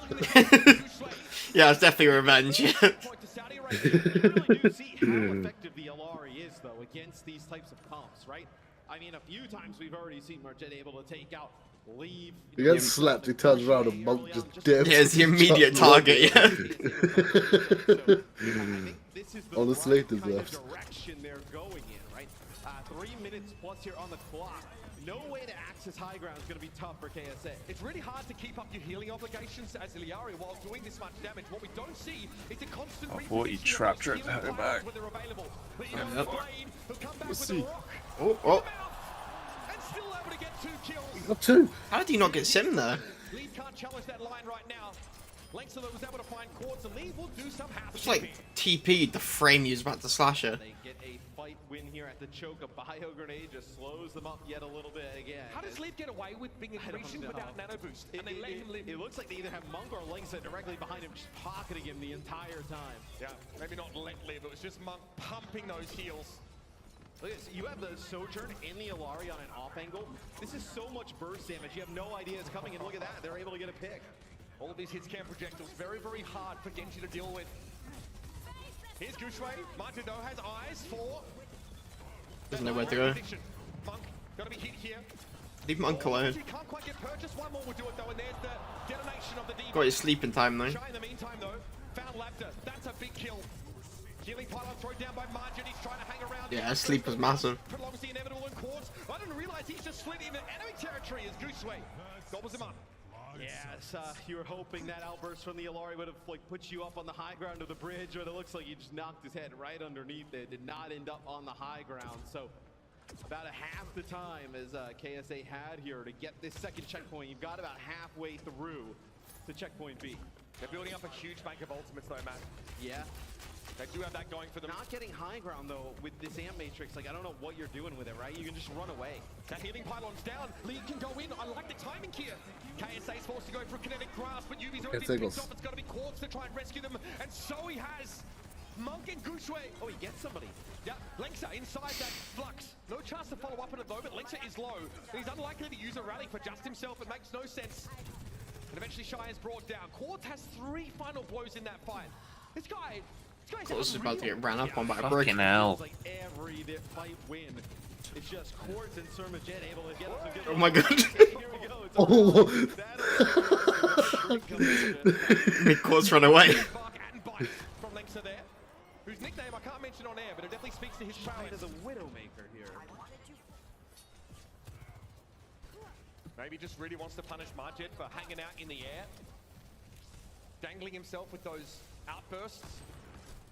Yeah, it's definitely revenge. You really do see how effective the Alari is, though, against these types of comps, right? I mean, a few times we've already seen Margin able to take out Leave. He gets slapped, he turns around and Monk just dips. Yeah, it's the immediate target, yeah. Honestly, it deserves. Direction they're going in, right? 3 minutes plus here on the clock. No way to access high ground is going to be tough for KSA. It's really hard to keep up your healing obligations as Iliari while doing this much damage. What we don't see is a constant I thought he trapped her at the back. Let's see. Oh. Got two. How did he not get sim there? Leave can't challenge that line right now. Lengths was able to find Quartz, and Leave will do some house. It's like TP'd the frame he was about to slash her. They get a fight win here at the choke. A bio grenade just slows them up yet a little bit again. How does Leave get away with being accretion without nano boost? And they let him live. It looks like they either have Monk or Lengsa directly behind him, just pocketing him the entire time. Yeah, maybe not let Live. It was just Monk pumping those heals. Look at this. You have the Sojourn and the Alari on an off angle. This is so much burst damage. You have no idea it's coming, and look at that. They're able to get a pick. All of these hits can projectiles. Very, very hard for Genji to deal with. Here's Gushway. Martindo has eyes for... Doesn't know where to go. Monk, gotta be hit here. Leave Monk alone. Can't quite get purchased. One more will do it though, and there's the detonation of the D. Got his sleeping time though. Shy in the meantime though, found Lapta. That's a big kill. Healing pylon thrown down by Margin. He's trying to hang around. Yeah, his sleep was massive. Prolongs the inevitable in Quartz. I didn't realize he's just slid into enemy territory as Gushway gobbles him up. Yes, you were hoping that outburst from the Alari would have put you up on the high ground of the bridge, but it looks like you just knocked his head right underneath it. Did not end up on the high ground. So about a half the time as KSA had here to get this second checkpoint. You've got about halfway through to checkpoint B. They're building up a huge bank of ultimates though, Matt. Yeah. They do have that going for them. Not getting high ground though with this amp matrix. Like I don't know what you're doing with it, right? You can just run away. That healing pylon's down. Lee can go in. I like the timing here. KSA's forced to go for kinetic grasp, but Yubi's already been picked off. It's got to be Quartz to try and rescue them, and so he has. Monk and Gushway. Oh, he gets somebody. Yeah, Lengsa inside that flux. No chance to follow up on it though, but Lengsa is low. He's unlikely to use a rally for just himself. It makes no sense. And eventually Shy is brought down. Quartz has 3 final blows in that fight. This guy's Quartz is about to get ran up on by a brick. Fucking hell. Like every fight win. It's just Quartz and Sermagent able to get some good. Oh my god. Here we go. Oh. Mid Quartz run away. From Lengsa there, whose nickname I can't mention on air, but it definitely speaks to his prowess. As a Widowmaker here. Maybe just really wants to punish Marjet for hanging out in the air. Dangling himself with those outbursts.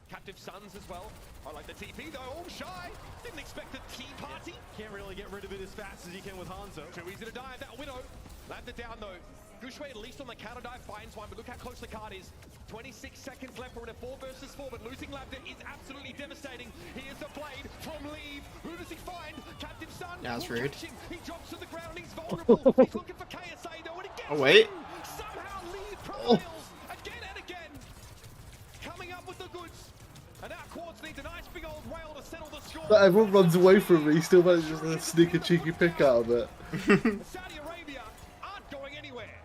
Captive Suns as well. I like the TP though. Oh, Shy! Didn't expect a tea party. Can't really get rid of it as fast as you can with Hanzo. Too easy to dive. That Widow landed down though. Gushue at least on the counter dive finds one, but look how close the card is. 26 seconds left. We're in a 4 versus 4, but losing Lambda is absolutely devastating. Here's the blade from Leave. Who does he find? Captive Sun. Yeah, that's rude. He drops to the ground. He's vulnerable. He's looking for KSA though, and it gets Oh wait. somehow Leave prevails again and again. Coming up with the goods. And now Quartz needs a nice big old whale to settle the score. But everyone runs away from me, he still manages to sneak a cheeky pick out of it. Saudi Arabia aren't going anywhere.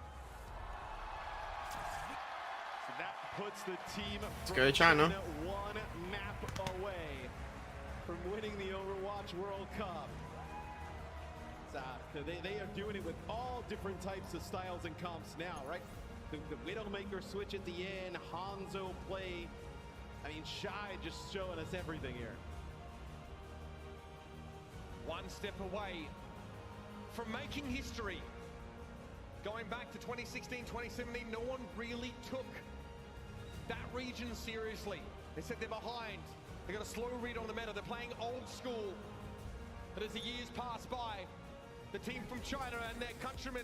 So that puts the team Let's go China. one map away from winning the Overwatch World Cup. So they are doing it with all different types of styles and comps now, right? The Widowmaker switch at the end, Hanzo play. I mean, Shy just showing us everything here. One step away from making history. Going back to 2016, 2017, no one really took that region seriously. They said they're behind. They got a slow read on the meta. They're playing old school. But as the years pass by, the team from China and their countrymen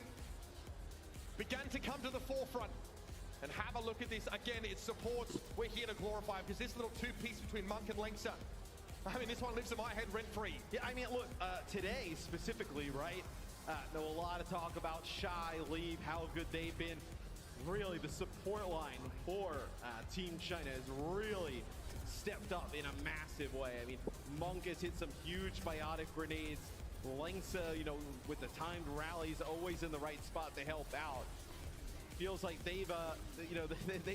began to come to the forefront. And have a look at this. Again, it supports, we're here to glorify, because this little two-piece between Monk and Lengsa, I mean, this one lives in my head rent-free. Yeah, I mean, look, today specifically, right? There was a lot of talk about Shy, Leave, how good they've been. Really, the support line for Team China has really stepped up in a massive way. I mean, Monk has hit some huge biotic grenades. Lengsa, you know, with the timed rallies, always in the right spot to help out. Feels like they've, you know,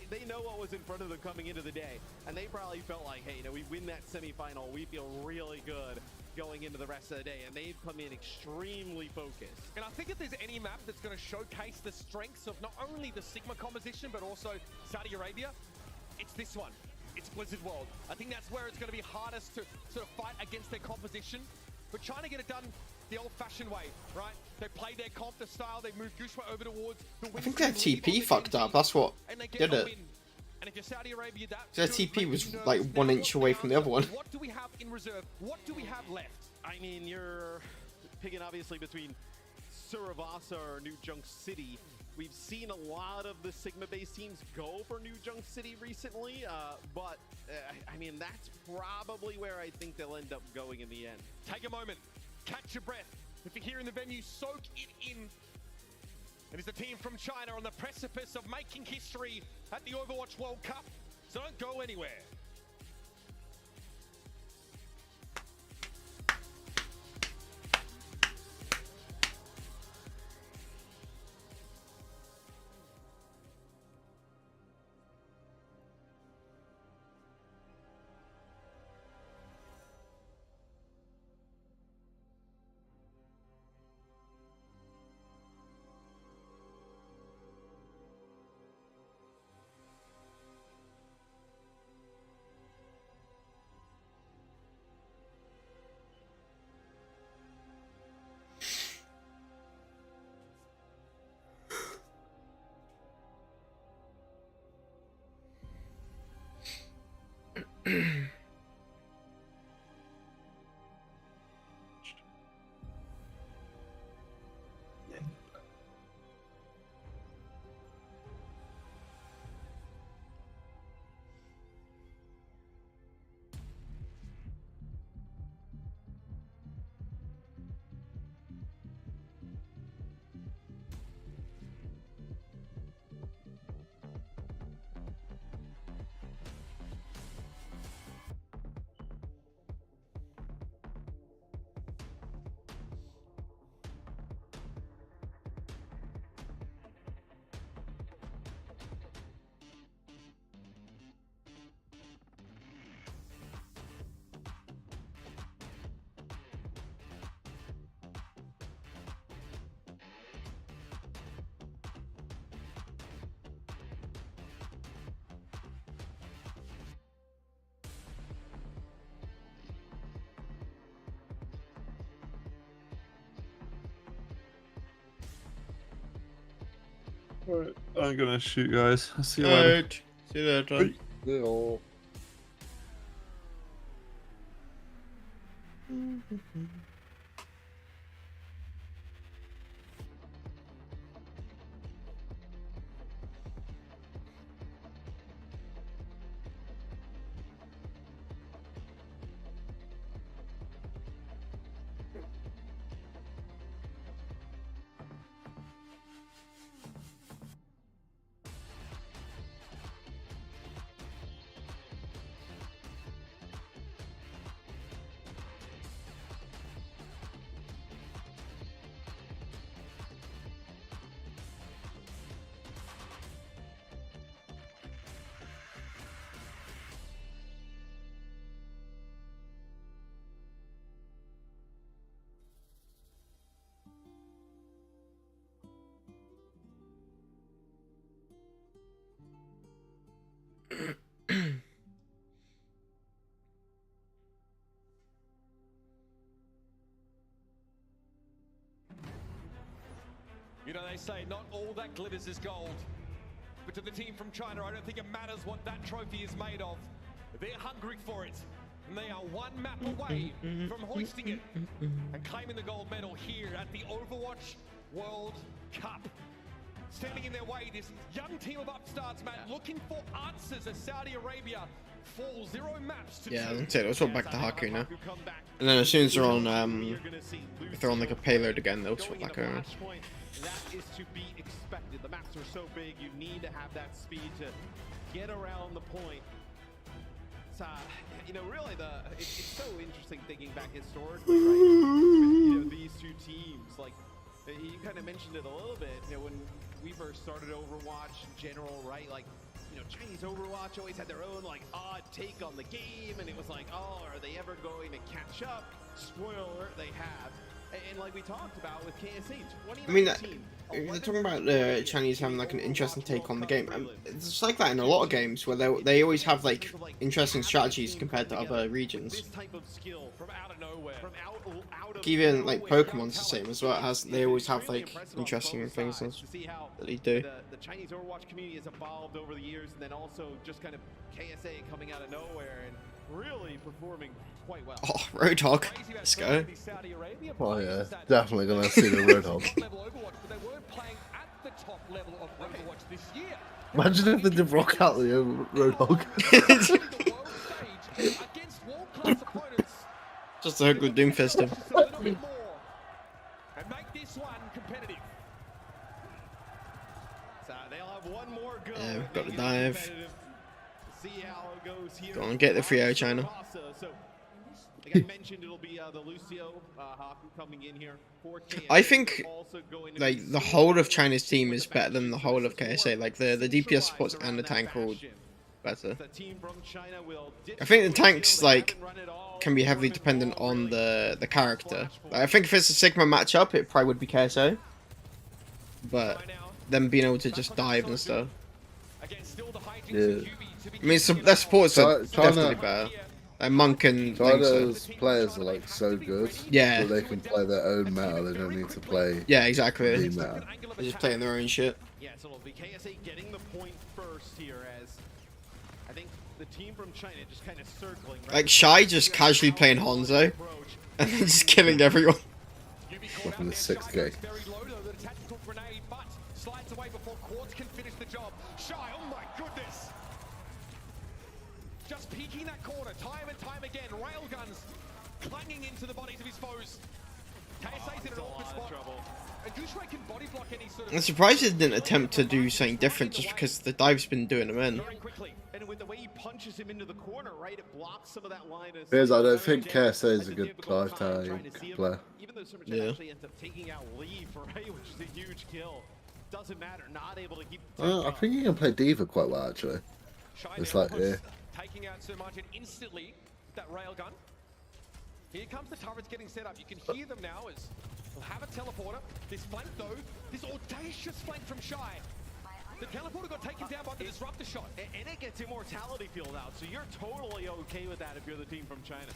they know what was in front of them coming into the day, and they probably felt like, hey, you know, we win that semifinal, we feel really good going into the rest of the day, and they've come in extremely focused. And I think if there's any map that's going to showcase the strengths of not only the Sigma composition, but also Saudi Arabia, it's this one. It's Blizzard World. I think that's where it's going to be hardest to sort of fight against their composition, but trying to get it done the old-fashioned way, right? They play their comp, the style, they move Gushue over towards the I think their TP fucked up. That's what did it. And if you're Saudi Arabia, Their TP was like 1 inch away from the other one. What do we have in reserve? What do we have left? I mean, you're picking obviously between Suravasa or New Junk City. We've seen a lot of the Sigma-based teams go for New Junk City recently, but I mean, that's probably where I think they'll end up going in the end. Take a moment. Catch your breath. If you're here in the venue, soak it in. It is the team from China on the precipice of making history at the Overwatch World Cup. So don't go anywhere. Alright, I'm gonna shoot, guys. I'll see you later. See you later. Yeah. You know, they say not all that glitters is gold. But to the team from China, I don't think it matters what that trophy is made of. They're hungry for it. And they are one map away from hoisting it and claiming the gold medal here at the Overwatch World Cup. Standing in their way, this young team of upstarts, Matt, looking for answers as Saudi Arabia fall 0 maps to 2. Yeah, let's swap back to Haku now. And then as soon as they're on, if they're on like a payload again, they'll swap back over. That is to be expected. The maps are so big, you need to have that speed to get around the point. It's, you know, really, it's so interesting thinking back historically, right? You know, these two teams, like, you kind of mentioned it a little bit, you know, when we first started Overwatch in general, right? Like, you know, Chinese Overwatch always had their own, like, odd take on the game, and it was like, oh, are they ever going to catch up? Spoiler alert, they have. And like we talked about with KSA, I mean, they're talking about the Chinese having like an interesting take on the game. It's like that in a lot of games where they always have like interesting strategies compared to other regions. Even like Pokemon's the same as well. They always have like interesting things that they do. The Chinese Overwatch community has evolved over the years, and then also just kind of KSA coming out of nowhere and really performing quite well. Oh, Roadhog, let's go. Oh yeah, definitely gonna see the Roadhog. Imagine if they did rock out the Roadhog. Just a good Doomfist. Yeah, we've got the dive. Go on, get the 3-0 China. Like I mentioned, it'll be the Lucio Haku coming in here. I think like the whole of China's team is better than the whole of KSA. Like the DPS supports and the tank are all better. I think the tanks like can be heavily dependent on the character. Like, I think if it's a Sigma matchup, it probably would be KSA. But them being able to just dive and stuff. Yeah. I mean, their supports are definitely better. Like Monk and China's players are like so good. Yeah. So they can play their own meta. They don't need to play. Yeah, exactly. The meta. They're just playing their own shit. Yeah, so it'll be KSA getting the point first here, as I think the team from China just kind of circling. Right? Like Shy just casually playing Hanzo and then just killing everyone. Up in the 6K. Slides away before Quartz can finish the job. Shy, oh my goodness! Just peeking that corner time and time again. Railguns clanging into the bodies of his foes. KSA's in an awkward spot. And Gushway can body block any sort of... I'm surprised they didn't attempt to do something different just because the dive's been doing them in. And with the way he punches him into the corner, right, it blocks some of that line. Here's, I don't think KSA is a good dive tank player. Even though Superchat actually ends up taking out Leaf, right, which is a huge kill. Doesn't matter, not able to keep I think he can play Diva quite well, actually. It's like, yeah. Taking out Sir Martin instantly with that railgun. Here comes the turrets getting set up. You can hear them now as we'll have a teleporter. This flank though, this audacious flank from Shy. The teleporter got taken down by the disruptor shot. And it gets immortality field out, so you're totally okay with that if you're the team from China.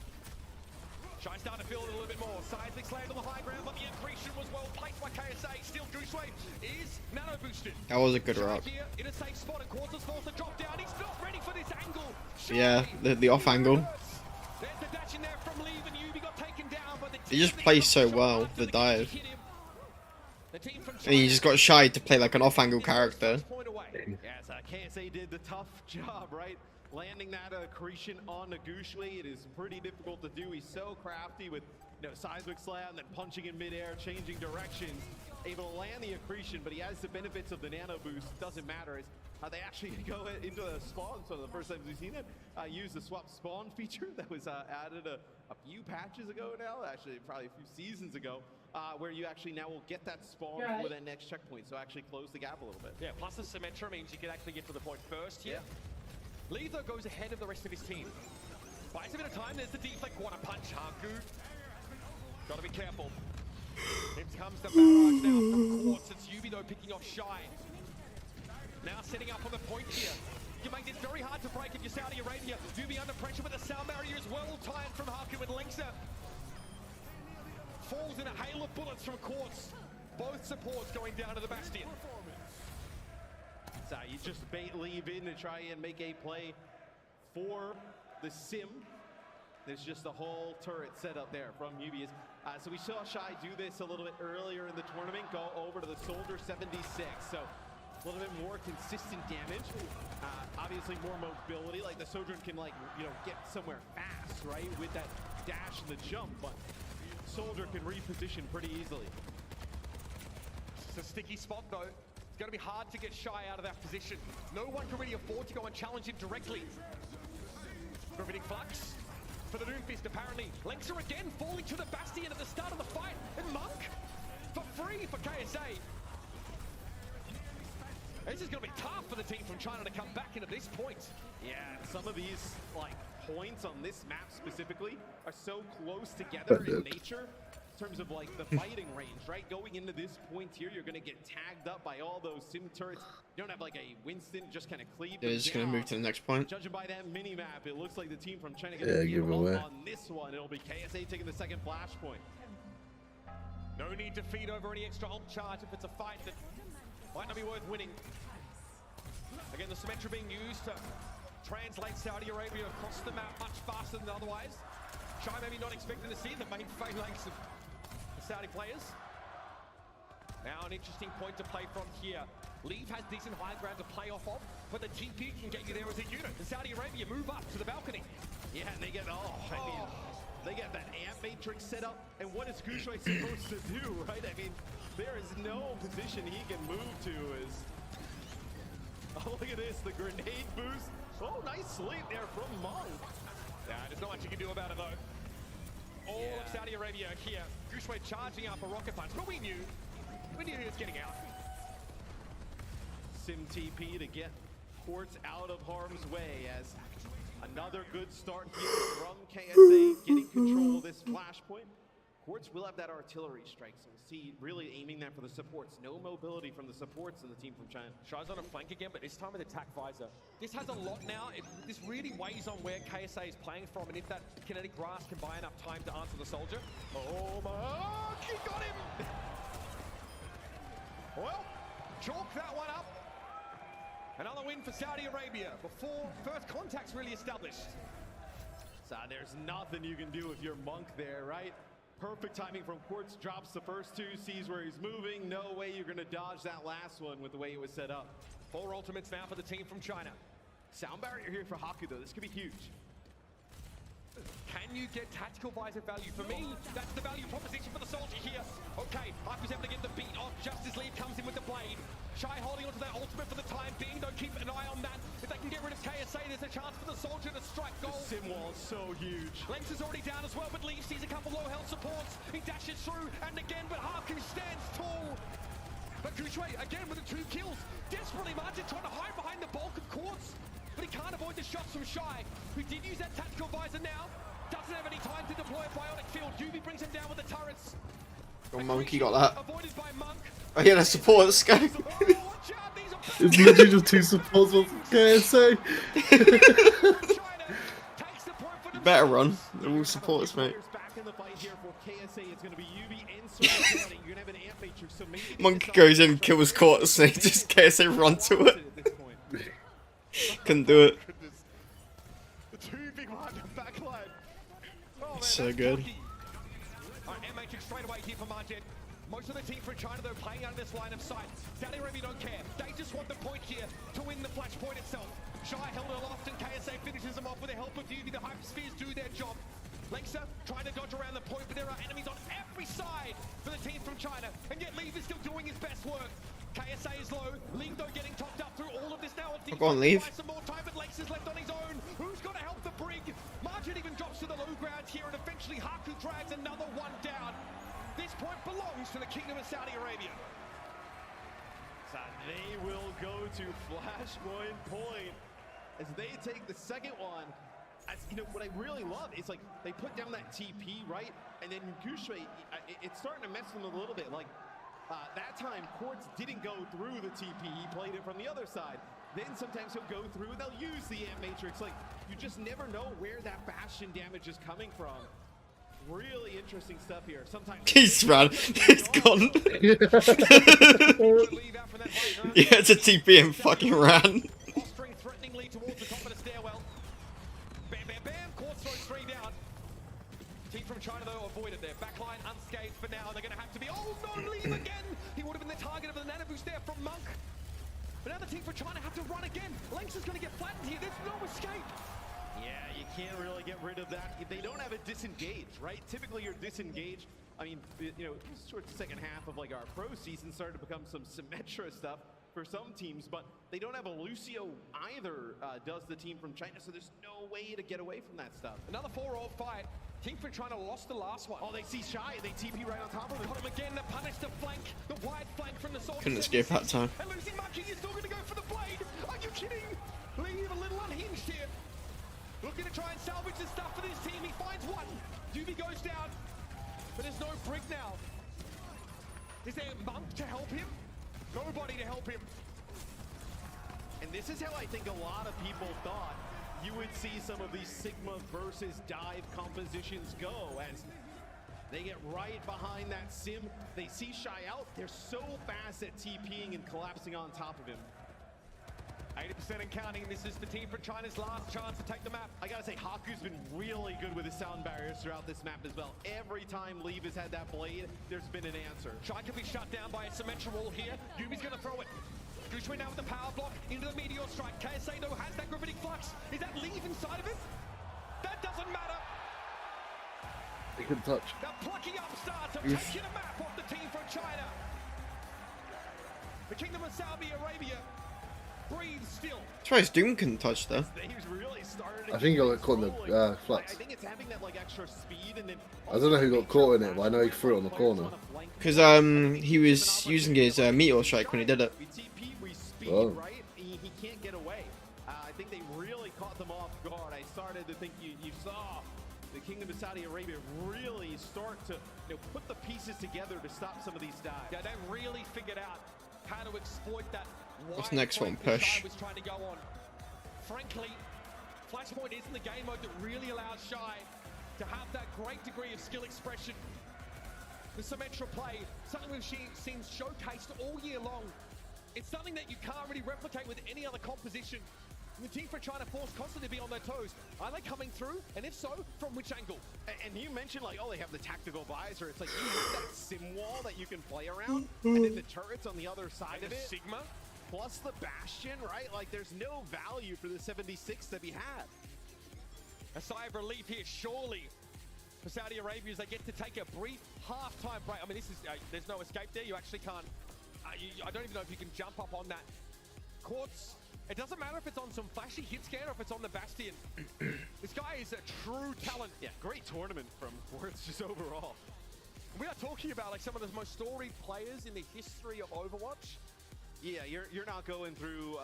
Shy starting to feel it a little bit more. Seismic's landed on the high ground, but the accretion was well placed by KSA. Still, Goosewave is nano boosted. That was a good rock. Here in a safe spot, and Quarters forced to drop down. He's not ready for this angle. Yeah, the off angle. There's the dash in there from Leave, and Yubi got taken down, but the He just plays so well, the dive. And he just got Shy to play like an off angle character. Yes, KSA did the tough job, right? Landing that accretion on Nagushli, it is pretty difficult to do. He's so crafty with, you know, seismic slam, then punching in midair, changing directions, able to land the accretion, but he has the benefits of the nano boost. Doesn't matter. It's how they actually go into the spawn. So the first time we've seen it, use the swap spawn feature that was added a few patches ago now, actually probably a few seasons ago, where you actually now will get that spawn for that next checkpoint. So actually close the gap a little bit. Yeah, plus the Symmetra means you can actually get to the point first here. Letho goes ahead of the rest of his team. Buys a bit of time, there's the deflect, wanna punch Haku. Gotta be careful. Here comes the barrage now from Quartz. It's Yubi though picking off Shy. Now setting up on the point here. You make this very hard to break if you're Saudi Arabia. Yubi under pressure with the sound barrier is well timed from Haku and Linksa. Falls in a hail of bullets from Quartz. Both supports going down to the Bastion. So you just bait Leave in to try and make a play for the Sim. There's just a whole turret set up there from Ubius. So we saw Shy do this a little bit earlier in the tournament, go over to the Soldier 76. So a little bit more consistent damage. Obviously more mobility, like the Sojourn can like, you know, get somewhere fast, right? With that dash and the jump, but Soldier can reposition pretty easily. It's a sticky spot though. It's going to be hard to get Shy out of that position. No one can really afford to go and challenge him directly. Gravitic Flux for the Doomfist apparently. Linksa again falling to the Bastion at the start of the fight. And Monk for free for KSA. This is going to be tough for the team from China to come back into this point. Yeah, some of these like points on this map specifically are so close together in nature. In terms of like the fighting range, right? Going into this point here, you're gonna get tagged up by all those sim turrets. You don't have like a Winston just kind of cleave. They're just gonna move to the next point. Judging by that mini map, it looks like the team from China gonna give up on this one. It'll be KSA taking the second flashpoint. No need to feed over any extra ult charge if it's a fight that might not be worth winning. Again, the Symmetra being used to translate Saudi Arabia across the map much faster than otherwise. Shy maybe not expecting to see the main phalanx of Saudi players. Now an interesting point to play from here. Leave has decent high ground to play off of, but the GP can get you there as a unit. And Saudi Arabia move up to the balcony. Yeah, and they get, I mean, they get that amp matrix set up. And what is Gushue supposed to do, right? I mean, there is no position he can move to as... Oh, look at this, the grenade boost. Oh, nice sleep there from Monk. Yeah, there's not much you can do about it though. All of Saudi Arabia here. Gushue charging up a rocket punch, but we knew he was getting out. Sim TP to get Quartz out of harm's way as another good start here from KSA getting control of this flashpoint. Quartz will have that artillery strike, so we'll see really aiming that for the supports. No mobility from the supports in the team from China. Shy's on a flank again, but this time with attack visor. This has a lot now. This really weighs on where KSA is playing from, and if that kinetic grass can buy enough time to answer the Soldier. Oh my, he got him! Well, chalk that one up. Another win for Saudi Arabia before first contact's really established. So there's nothing you can do if you're Monk there, right? Perfect timing from Quartz, drops the first two, sees where he's moving. No way you're gonna dodge that last one with the way it was set up. 4 ultimates now for the team from China. Sound barrier here for Haku though, this could be huge. Can you get tactical visor value? For me, that's the value proposition for the Soldier here. Okay, Haku's able to get the beat off just as Lee comes in with the blade. Shy holding onto that ultimate for the time being, though keep an eye on that. If they can get rid of KSA, there's a chance for the Soldier to strike gold. The sim wall is so huge. Lengths is already down as well, but Lee sees a couple low health supports. He dashes through, and again, but Haku stands tall. But Gushue, again with the 2 kills, desperately marching, trying to hide behind the bulk of Quartz. But he can't avoid the shots from Shy, who did use that tactical visor now. Doesn't have any time to deploy a bionic field. Yubi brings him down with the turrets. Oh, Monkey got that. Avoided by Monk. Oh yeah, the supports go. It's literally just 2 supports from KSA. Better run. They're all supports, mate. Back in the You're gonna have an amp matrix, so maybe Monk goes in, kills Quartz, and just KSA run to it. Couldn't do it. The two big one backline. Oh, man, So that's good. cocky. All right, M-Matrix straight away here for Margin. Most of the team from China, though, playing out of this line of sight. Saudi Arabia don't care. They just want the point here to win the flash point itself. Shy held it aloft and KSA finishes them off with the help of UV. The Hyperspheres do their job. Lengsa trying to dodge around the point, but there are enemies on every side for the team from China. And yet Leave is still doing his best work. KSA is low. Leave, though, getting topped up through all of this now. Go on, Leave. Some more time, but Lex is left on his own. Who's going to help the brig? Margin even drops to the low ground here, and eventually Haku drags another one down. This point belongs to the Kingdom of Saudi Arabia. So they will go to Flashpoint Point as they take the second one. As you know, what I really love is like they put down that TP, right? And then Gushui, it's starting to mess with them a little bit. Like that time, Quartz didn't go through the TP. He played it from the other side. Then sometimes he'll go through and they'll use the Amp Matrix. Like you just never know where that Bastion damage is coming from. Really interesting stuff here. Sometimes He's ran. He's gone. Yeah, it's a TP and fucking ran. Posturing threateningly towards the top of the stairwell. Bam, bam, bam. Quartz throws 3 down. Team from China, though, avoided their backline unscathed for now. They're going to have to be. Oh, no, Leave again. He would have been the target of the nano boost there from Monk. But now the team from China have to run again. Lynx is going to get flattened here. There's no escape. Yeah, you can't really get rid of that. They don't have a disengage, right? Typically, you're disengaged. I mean, you know, towards the second half of like our pro season started to become some Symmetra stuff for some teams, but they don't have a Lucio either, does the team from China, so there's no way to get away from that stuff. Another 4-0 fight. Team from China lost the last one. Oh, they see Shy, they TP right on top of him. Got him again, the punish, the flank, the wide flank from the soldier. Couldn't escape that time. And losing Monkey is still going to go for the blade. Are you kidding? Leave a little unhinged here. Looking to try and salvage this stuff for this team. He finds one. Yubi goes down. But there's no brig now. Is there a Monk to help him? Nobody to help him. And this is how I think a lot of people thought you would see some of these Sigma versus Dive compositions go, as they get right behind that Sim. They see Shy out. They're so fast at TPing and collapsing on top of him. 80% and counting. This is the team for China's last chance to take the map. I gotta say, Haku's been really good with his sound barriers throughout this map as well. Every time Leave has had that blade, there's been an answer. Shy can be shut down by a Symmetra wall here. Yumi's gonna throw it. Gushwin now with the power block into the Meteor Strike. KSA though has that Gravitic Flux. Is that Leave inside of it? That doesn't matter. He couldn't touch. The plucky upstarts have taken a map off the team from China. The Kingdom of Saudi Arabia breathes still. That's why his Doom couldn't touch though. I think he got caught in the flux. I think it's having that like extra speed and then I don't know who got caught in it, but I know he threw it on the corner. Because he was using his Meteor Strike when he did it. Oh. Right? He can't get away. I think they really caught them off guard. I started to think you saw the Kingdom of Saudi Arabia really start to put the pieces together to stop some of these dives. Yeah, they really figured out how to exploit that. What's next one? Push. Was trying to go on. Frankly, Flashpoint isn't the game mode that really allows Shy to have that great degree of skill expression. The Symmetra play, something we've seen showcased all year long. It's something that you can't really replicate with any other composition. The team for China forced constantly to be on their toes. Are they coming through? And if so, from which angle? And you mentioned like, oh, they have the tactical visor. It's like you have that sim wall that you can play around, and then the turrets on the other side of it. Sigma. Plus the Bastion, right? Like there's no value for the 76 to be had. A sigh of relief here, surely, for Saudi Arabia as they get to take a brief half-time break. I mean, this is there's no escape there. You actually can't. I don't even know if you can jump up on that. Quartz. It doesn't matter if it's on some flashy hit scan or if it's on the Bastion. This guy is a true talent. Yeah, great tournament from Quartz just overall. We are talking about like some of the most storied players in the history of Overwatch. Yeah, you're not going through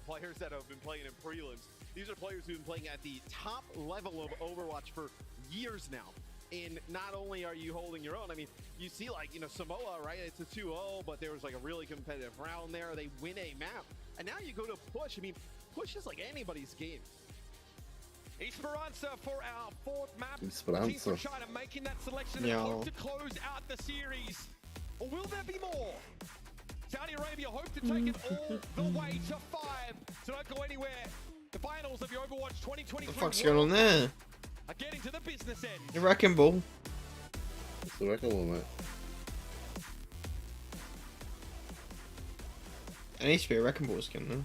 players that have been playing in prelims. These are players who've been playing at the top level of Overwatch for years now. And not only are you holding your own, I mean, you see like, Samoa, right? It's a 2-0, but there was like a really competitive round there. They win a map. And now you go to Push. I mean, Push is like anybody's game. Esperanza for our fourth map. Esperanza. Team from China making that selection and hope to close out the series. Or will there be more? Saudi Arabia hope to take it all the way to 5. So don't go anywhere. The finals of the Overwatch 2023 What the fuck's going on there? are getting to the business end. The wrecking ball. It's the wrecking ball, mate. It needs to be a wrecking ball skin though.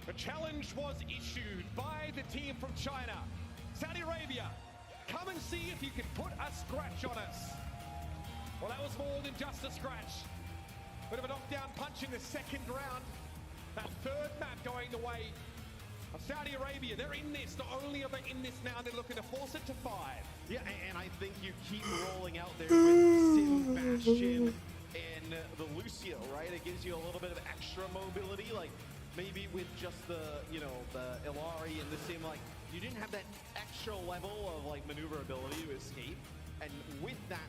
The challenge was issued by the team from China. Saudi Arabia, come and see if you can put a scratch on us. Well, that was more than just a scratch. Bit of a knockdown punch in the second round. That third map going the way of Saudi Arabia. They're in this. Not only are they in this now, they're looking to force it to 5. Yeah, and I think you keep rolling out there with Sim, Bastion, and the Lucio, right? It gives you a little bit of extra mobility, like maybe with just the, you know, the Illari and the Sim, like you didn't have that extra level of like maneuverability to escape, and with that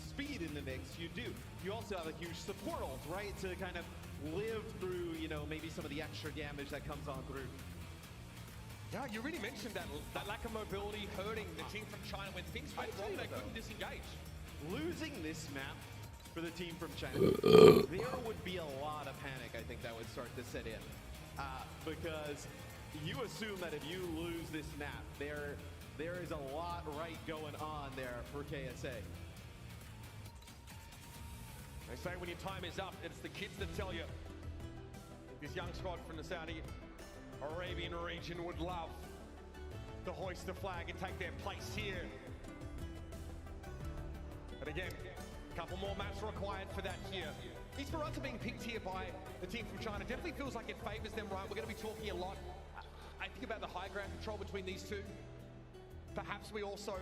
speed in the mix, you do. You also have a huge support ult, right, to kind of live through, you know, maybe some of the extra damage that comes on through. Yeah, you really mentioned that lack of mobility hurting the team from China. When things went wrong, they couldn't disengage. Losing this map for the team from China, there would be a lot of panic, I think, that would start to set in. Because you assume that if you lose this map, there is a lot right going on there for KSA. They say when your time is up, it's the kids that tell you. This young squad from the Saudi Arabian region would love to hoist the flag and take their place here. But again, a couple more maps required for that here. Esperanza being picked here by the team from China definitely feels like it favors them, right? We're going to be talking a lot, I think, about the high ground control between these two. Perhaps we also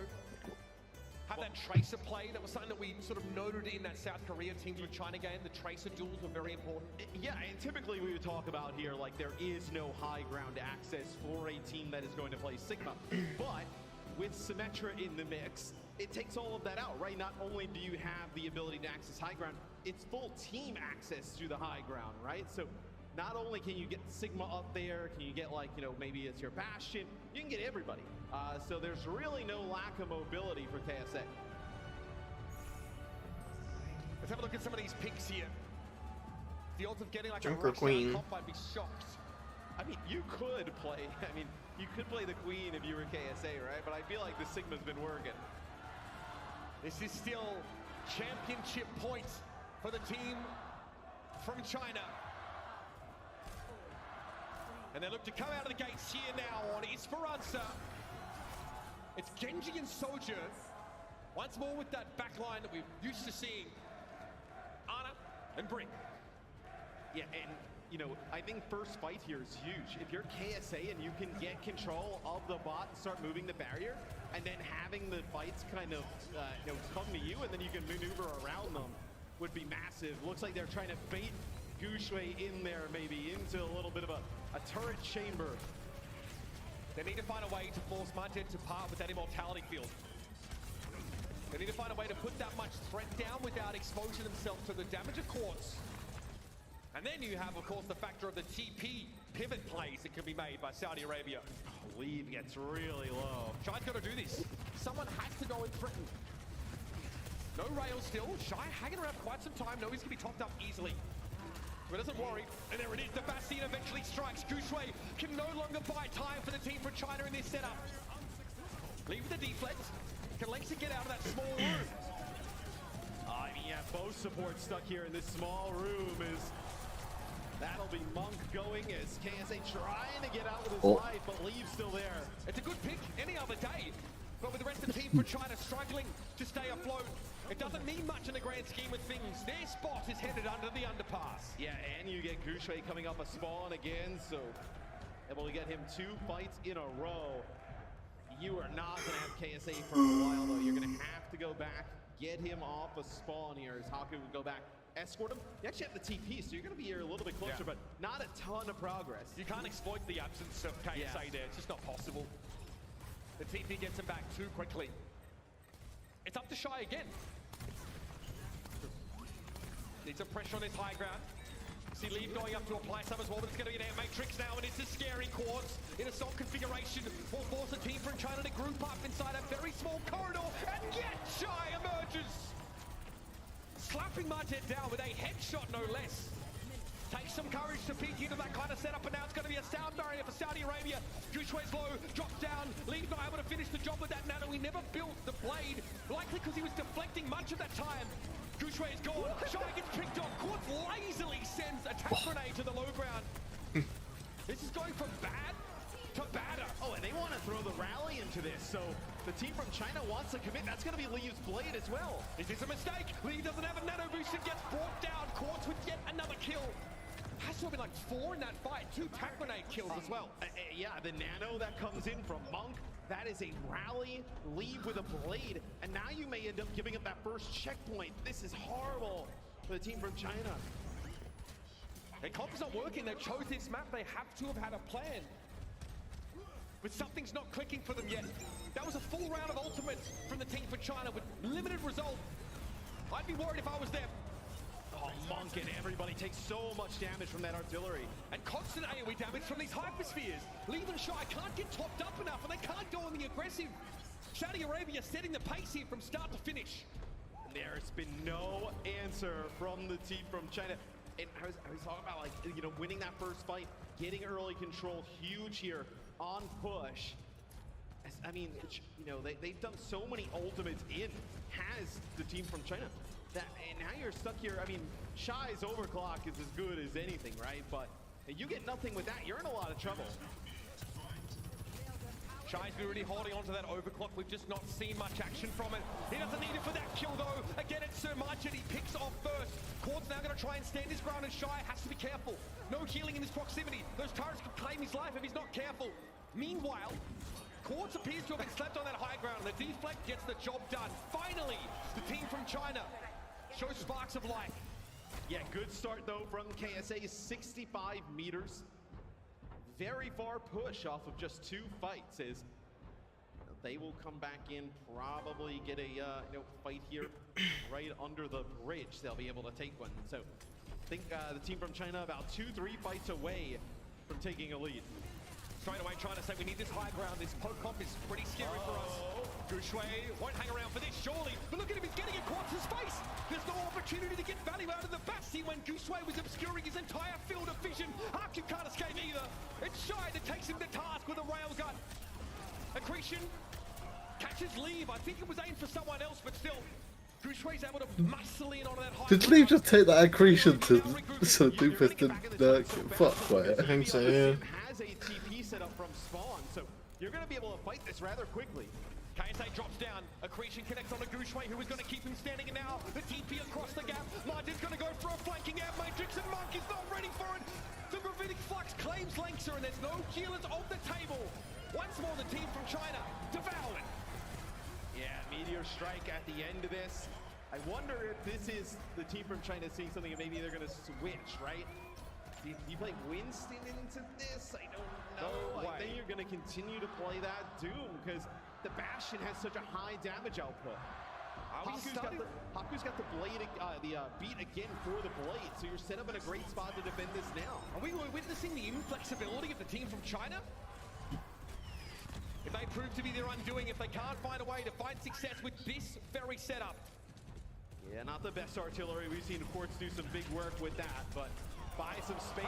have have that Tracer play. That was something that we sort of noted in that South Korea teams with China game. The Tracer duels were very important. Yeah, and typically we would talk about here, like, there is no high ground access for a team that is going to play Sigma. But with Symmetra in the mix, it takes all of that out, right? Not only do you have the ability to access high ground, it's full team access to the high ground, right? So not only can you get Sigma up there, can you get, like, you know, maybe it's your Bastion, you can get everybody. So there's really no lack of mobility for KSA. Let's have a look at some of these picks here. The odds of getting like Junker a rush Queen. comp, I'd be shocked. I mean, you could play, you could play the Queen if you were KSA, right? But I feel like the Sigma's been working. This is still championship points for the team from China. And they look to come out of the gates here now on Esperanza. It's Genji and Soldier. Once more with that backline that we're used to seeing. Ana and Brick. Yeah, and you know, I think first fight here is huge. If you're KSA and you can get control of the bot and start moving the barrier, and then having the fights kind of you know, come to you, and then you can maneuver around them, would be massive. Looks like they're trying to bait Gushui in there, maybe into a little bit of a turret chamber. They need to find a way to force Mudhead to part with that immortality field. They need to find a way to put that much threat down without exposing themselves to the damage of Quartz. And then you have, of course, the factor of the TP pivot plays that can be made by Saudi Arabia. Lead gets really low. Shy's got to do this. Someone has to go and threaten. No rail still. Shy hanging around quite some time. No, he's going to be topped up easily. But doesn't worry. And there it is. The Bastion eventually strikes. Gushui can no longer buy time for the team from China in this setup. Leave the deflect. Can Lexi get out of that small room? I mean, yeah, both supports stuck here in this small room is... That'll be Monk going as KSA trying to get out with his life, but Lee's still there. It's a good pick any other day. But with the rest of the team from China struggling to stay afloat, it doesn't mean much in the grand scheme of things. Their spot is headed under the underpass. Yeah, and you get Gushui coming up a spawn again, so able to get him 2 fights in a row. You are not going to have KSA for a while, though. You're going to have to go back, get him off a spawn here as Haku will go back. Escort him. You actually have the TP, so you're going to be here a little bit closer, but not a ton of progress. You can't exploit the absence of KSA there. It's just not possible. The TP gets him back too quickly. It's up to Shy again. Needs some pressure on his high ground. See Leave going up to apply some as well, but it's going to be an air matrix now, and it's a scary Quartz in assault configuration. Will force a team from China to group up inside a very small corridor, and yet Shy emerges. Slapping Mudhead down with a headshot, no less. Takes some courage to peek into that kind of setup, and now it's going to be a sound barrier for Saudi Arabia. Gushui's low, drops down. Lee's not able to finish the job with that nano. He never built the blade, likely because he was deflecting much of that time. Gushui is gone. Shy gets picked off. Quartz lazily sends a tap grenade to the low ground. This is going from bad to badder. Oh, and they want to throw the rally into this, so the team from China wants to commit. That's going to be Lee's blade as well. Is this a mistake? Lee doesn't have a nano boost and gets brought down. Quartz with yet another kill. Has to have been like 4 in that fight. 2 tap grenade kills as well. Yeah, the nano that comes in from Monk. That is a rally, Leave with a blade, and now you may end up giving up that first checkpoint. This is horrible for the team from China. Their comp is not working. They've chose this map. They have to have had a plan. But something's not clicking for them yet. That was a full round of ultimates from the team for China with limited result. I'd be worried if I was them. Oh, Monk and everybody takes so much damage from that artillery. And constant AoE damage from these hyperspheres. Leave and Shy can't get topped up enough, and they can't go on the aggressive. Saudi Arabia setting the pace here from start to finish. And there's been no answer from the team from China. And I was talking about, like, you know, winning that first fight, getting early control, huge here on push. I mean, you know, they've done so many ultimates in, has the team from China. And now you're stuck here. I mean, Shy's overclock is as good as anything, right? But you get nothing with that, you're in a lot of trouble. Shy's been really holding on to that overclock. We've just not seen much action from it. He doesn't need it for that kill, though. Again, it's Sir Marchand. He picks off first. Quartz now going to try and stand his ground, and Shy has to be careful. No healing in his proximity. Those turrets could claim his life if he's not careful. Meanwhile, Quartz appears to have been slept on that high ground, and the deflect gets the job done. Finally, the team from China shows sparks of life. Yeah, good start though from KSA, 65 meters. Very far push off of just 2 fights as they will come back in, probably get a fight here right under the bridge. They'll be able to take one. So I think the team from China about 2-3 fights away from taking a lead. Straight away trying to say we need this high ground. This poke comp is pretty scary for us. Gushui won't hang around for this, surely. But look at him, he's getting in Quartz's face. There's no opportunity to get value out of the backseat when Gushui was obscuring his entire field of vision. Haku can't escape either. It's Shy that takes him to task with a railgun. Accretion catches Leave. I think it was aimed for someone else, but still. Gushui's able to muscle in on that high Did Lee just take that accretion to some Doofus and fuck by it? I think so, yeah. Has a TP set up from spawn, so you're going to be able to fight this rather quickly. KSA drops down. Accretion connects on to Gushui, who is going to keep him standing. And now the TP across the gap. Martin's going to go for a flanking air matrix, and Monk is not ready for it. The Gravitic Flux claims Lancer, and there's no healers on the table. Once more, the team from China devoured. Yeah, Meteor Strike at the end of this. I wonder if this is the team from China seeing something and maybe they're going to switch, right? Do you play Winston into this? I don't know. I think you're going to continue to play that Doom because the Bastion has such a high damage output. Haku's got the blade, beat again for the blade, so you're set up in a great spot to defend this now. Are we witnessing the inflexibility of the team from China? If they prove to be their undoing, if they can't find a way to find success with this very setup. Yeah, not the best artillery. We've seen Quartz do some big work with that, but buy some space.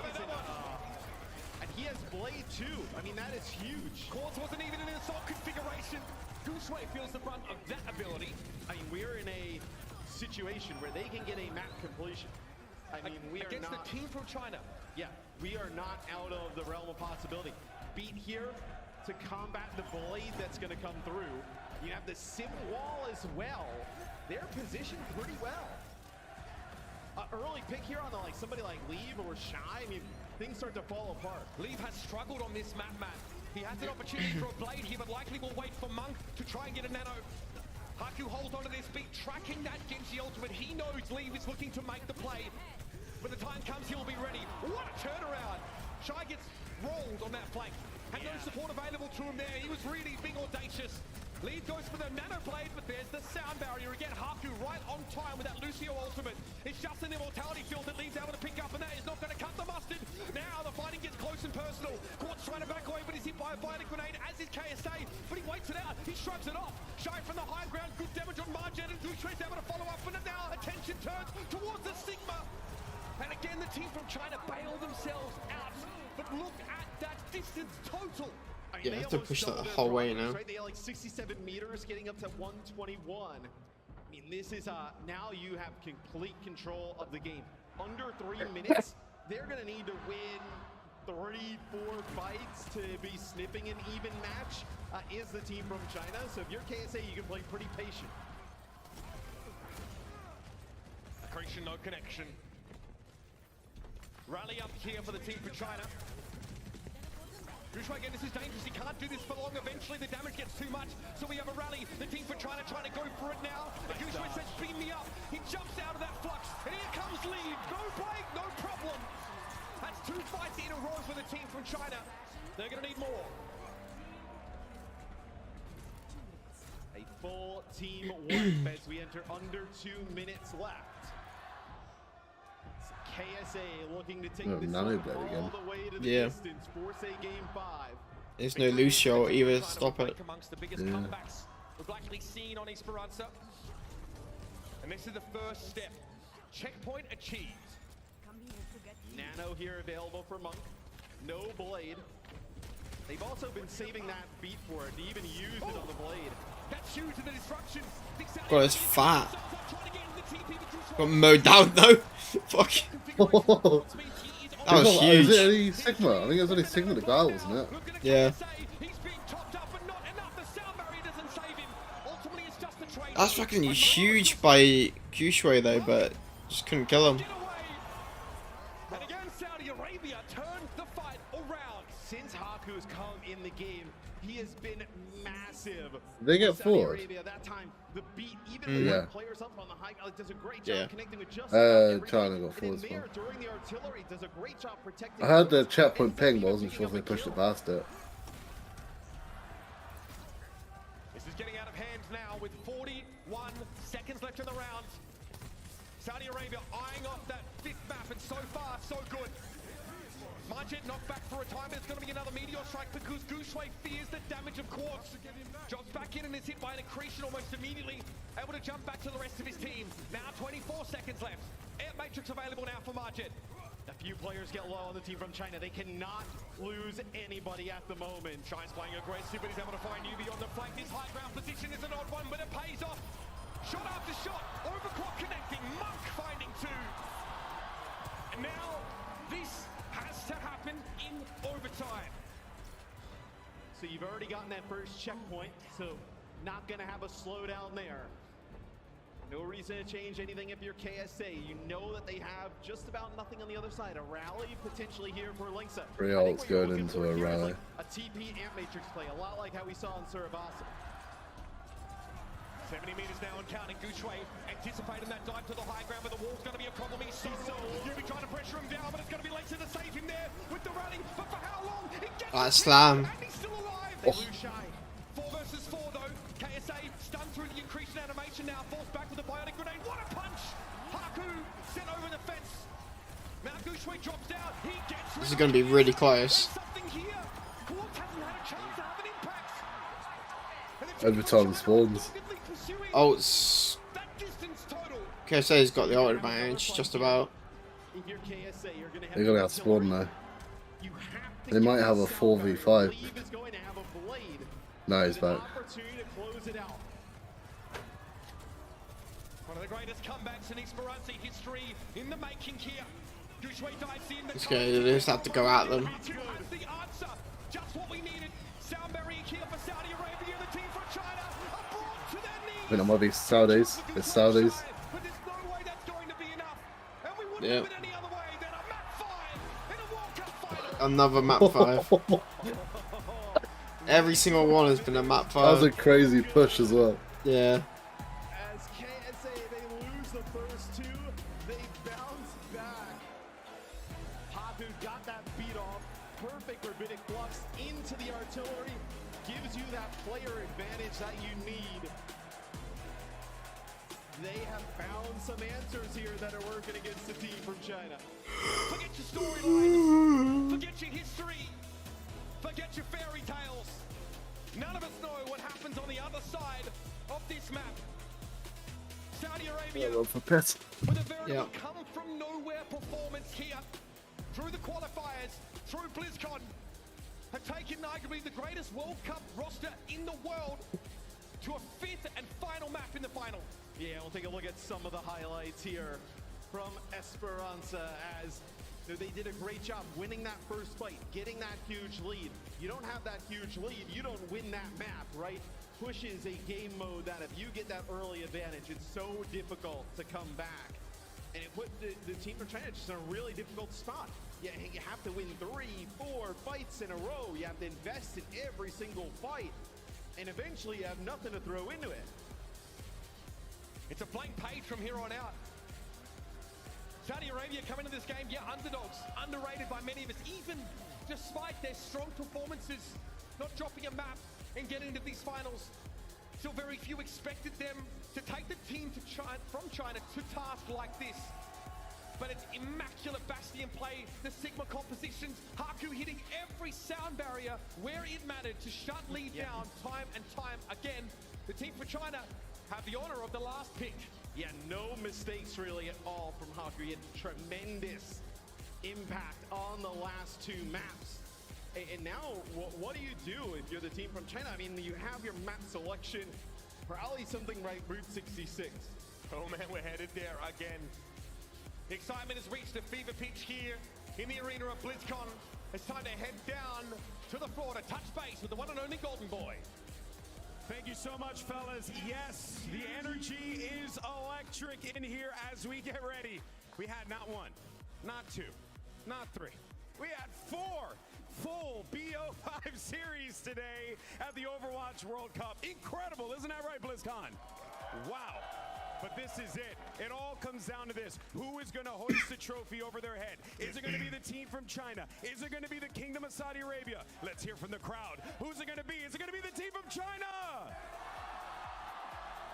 And he has Blade too. I mean, that is huge. Quartz wasn't even in an assault configuration. Gushui feels the brunt of that ability. I mean, we're in a situation where they can get a map completion. I mean, we are against not... the team from China. Yeah, we are not out of the realm of possibility. Beat here to combat the blade that's going to come through. You have the sim wall as well. They're positioned pretty well. Early pick here on somebody like Leave or Shy. I mean, things start to fall apart. Leave has struggled on this map, Matt. He has an opportunity for a blade here, but likely will wait for Monk to try and get a nano. Haku holds onto this beat, tracking that Genji ultimate. He knows Leave is looking to make the play. When the time comes, he'll be ready. What a turnaround! Shy gets rolled on that flank. Had no support available to him there. He was really being audacious. Lead goes for the nano blade, but there's the sound barrier again. Haku right on time with that Lucio ultimate. It's just an immortality field that Lee's able to pick up, and that is not going to cut the mustard. Now the fighting gets close and personal. Quartz trying to back away, but he's hit by a bionic grenade, as is KSA. But he waits it out. He shrugs it off. Shy from the high ground. Good damage on Margin, and Gushui's able to follow up. But now attention turns towards the Sigma. And again, the team from China bail themselves out. But look at that distance total. I mean, Yeah, I have to push that the whole way now. Right? They have like 67 meters, getting up to 121. I mean, this is now you have complete control of the game. Under 3 minutes, they're gonna need to win 3-4 fights to be sniffing an even match. Is the team from China? So if you're KSA, you can play pretty patient. Accretion, no connection. Rally up here for the team from China. Gushui again, this is dangerous. He can't do this for long. Eventually the damage gets too much. So we have a rally. The team from China trying to go for it now. Gushui says, beam me up. He jumps out of that flux. And here comes Lead. No break, no problem. That's 2 fights in a row for the team from China. They're going to need more. A full team wipe as we enter under 2 minutes left. KSA looking to take this all the way to the distance. Force A game 5. There's no Lucio either. Stop it. Amongst the biggest comebacks we've likely seen on Esperanza. And this is the first step. Checkpoint achieved. Nano here available for Monk. No blade. They've also been saving that beat for it to even use it on the blade. That's huge in the disruption. God, it's fat. Got mowed down though. Fuck. That was huge. Is it any Sigma? I think it was only Sigma the guy, wasn't it? Yeah. That's fucking huge by Gushui though, but just couldn't kill him. And again, Saudi Arabia turned the fight around. Since Haku's come in the game, he has been massive. They get Saudi forward. Arabia that time, the beat even Yeah. with players up on the high does a great job Yeah. connecting with just about everything. China got And forward in as there, well. during the artillery, does a great job protecting. I heard the roads, checkpoint ends up ping, but I even wasn't picking sure if up they a pushed it kill. past it. This is getting out of hand now with 41 seconds left in the round. Saudi Arabia eyeing off that fifth map, and so far, so good. Margit knocked back for a time, but it's going to be another meteor strike because Gushui fears the damage of Quartz. Drops back in and is hit by an accretion almost immediately. Able to jump back to the rest of his team. Now 24 seconds left. Air Matrix available now for Margit. A few players get low on the team from China. They cannot lose anybody at the moment. Tries playing aggressive, but he's able to find Yubi on the flank. This high ground position is an odd one, but it pays off. Shot after shot. Overclock connecting. Monk finding two. And now this has to happen in overtime. So you've already gotten that first checkpoint, so not going to have a slowdown there. No reason to change anything if you're KSA. You know that they have just about nothing on the other side. A rally potentially here for Linksa. 3 ults going into a rally. A TP Amp Matrix play, a lot like how we saw in Surabasa. 70 meters now and counting. Gushui anticipating that dive to the high ground, but the wall's going to be a problem. He's so Yubi trying to pressure him down, but it's going to be Linksa to save him there with the running. But for how long? It gets That slam. and he's still alive. They lose shy. 4 versus 4 though. KSA stunned through the increased animation now. Forced back with a biotic grenade. What a punch! Haku sent over the fence. Now Gushui drops down. He gets This is going to be really close. something here. Quartz hasn't had a chance to have an impact. Overtime spawns. Oh, it's... KSA's got the ult advantage, just about. They're going to have spawn now. They might have a 4v5. No, he's back. One of the greatest comebacks in Esperanza history in the making here. Gushui dives in. This guy just have to go at them. The answer, just what we needed. Sound barrier here for Saudi Arabia. The team from China are brought to their knees. I think that might be Saudis. It's Saudis. But there's no way that's going to be enough. And we wouldn't Yep. have it any other way than a map 5 in a World Cup final. Another map 5. Every single one has been a map 5. That was a crazy push as well. Yeah. As KSA, they lose the first two, they bounce back. Haku got that beat off. Perfect rabbinic flux into the artillery. Gives you that player advantage that you need. They have found some answers here that are working against the team from China. Forget your storylines. Forget your history. Forget your fairy tales. None of us know what happens on the other side of this map. Saudi Arabia Well, for piss. with a veritable come from nowhere performance here. Through the qualifiers, through BlizzCon, have taken arguably the greatest World Cup roster in the world to a 5th and final map in the final. Yeah, we'll take a look at some of the highlights here from Esperanza as they did a great job winning that first fight, getting that huge lead. You don't have that huge lead, you don't win that map, right? Push is a game mode that if you get that early advantage, it's so difficult to come back. And it put the team from China just in a really difficult spot. Yeah, you have to win 3, 4 fights in a row. You have to invest in every single fight. And eventually you have nothing to throw into it. It's a blank page from here on out. Saudi Arabia coming into this game, yeah, underdogs, underrated by many of us, even despite their strong performances, not dropping a map and getting into these finals. Still very few expected them to take the team to China, from China to task like this. But it's immaculate Bastion play, the Sigma compositions, Haku hitting every sound barrier where it mattered to shut lead down time and time again. The team for China have the honor of the last pick. Yeah, no mistakes really at all from Haku. He had tremendous impact on the last 2 maps. And now, what do you do if you're the team from China? I mean, you have your map selection, probably something like Route 66. Oh man, we're headed there again. The excitement has reached a fever pitch here in the arena of BlizzCon. It's time to head down to the floor to touch base with the one and only Golden Boy. Thank you so much, fellas. Yes, the energy is electric in here as we get ready. We had not 1, not 2, not 3. We had 4 full BO5 series today at the Overwatch World Cup. Incredible, isn't that right, BlizzCon? Wow. But this is it. It all comes down to this. Who is going to hoist the trophy over their head? Is it going to be the team from China? Is it going to be the Kingdom of Saudi Arabia? Let's hear from the crowd. Who's it going to be? Is it going to be the team from China?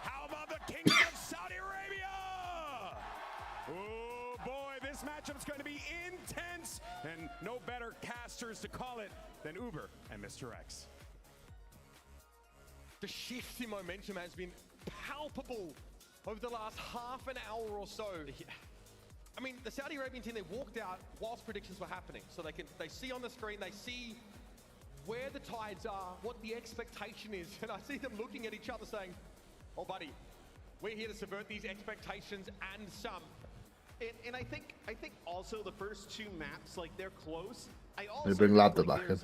How about the Kingdom of Saudi Arabia? Oh boy, this matchup's going to be intense. And no better casters to call it than Uber and Mr. X. The shift in momentum has been palpable over the last half an hour or so. I mean, the Saudi Arabian team, they walked out whilst predictions were happening. So they see on the screen, they see where the tides are, what the expectation is. And I see them looking at each other saying, oh buddy, we're here to subvert these expectations and some. And I think also the first two maps, like they're close. I also They bring Labda think, back in.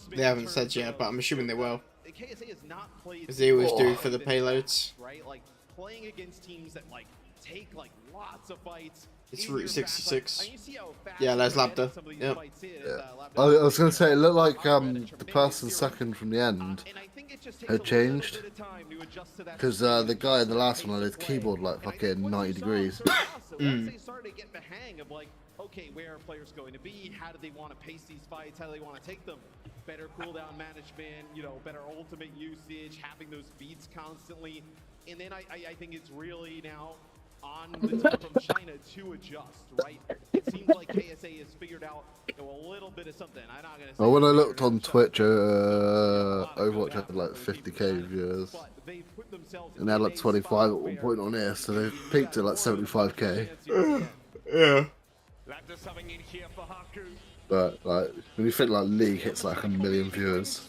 They They haven't said yet, but I'm assuming they will. KSA has not played, As they always do for the payloads. right? Like playing against teams that like take like lots of fights. It's Route 66. Like, you see how fast Yeah, there's they get Labda. some of these Yep. fights in, Yeah. Labda- I was gonna say it looked like the person second from the end had changed because the guy in the last one had his keyboard like fucking 90 degrees. Once they started to get the hang of like, okay, where are players going to be? How do they want to pace these fights? How do they want to take them? Better cooldown management, you know, better ultimate usage, having those beats constantly. And then I think it's really now on the team from China to adjust, right? It seems like KSA has figured out, you know, a little bit of something. I'm not gonna say Well, when I looked on Twitch, Overwatch had like 50k viewers, and they had like 25 at one point on here, so they peaked at like 75k. Yeah. But like when you think like League hits like 1 million viewers.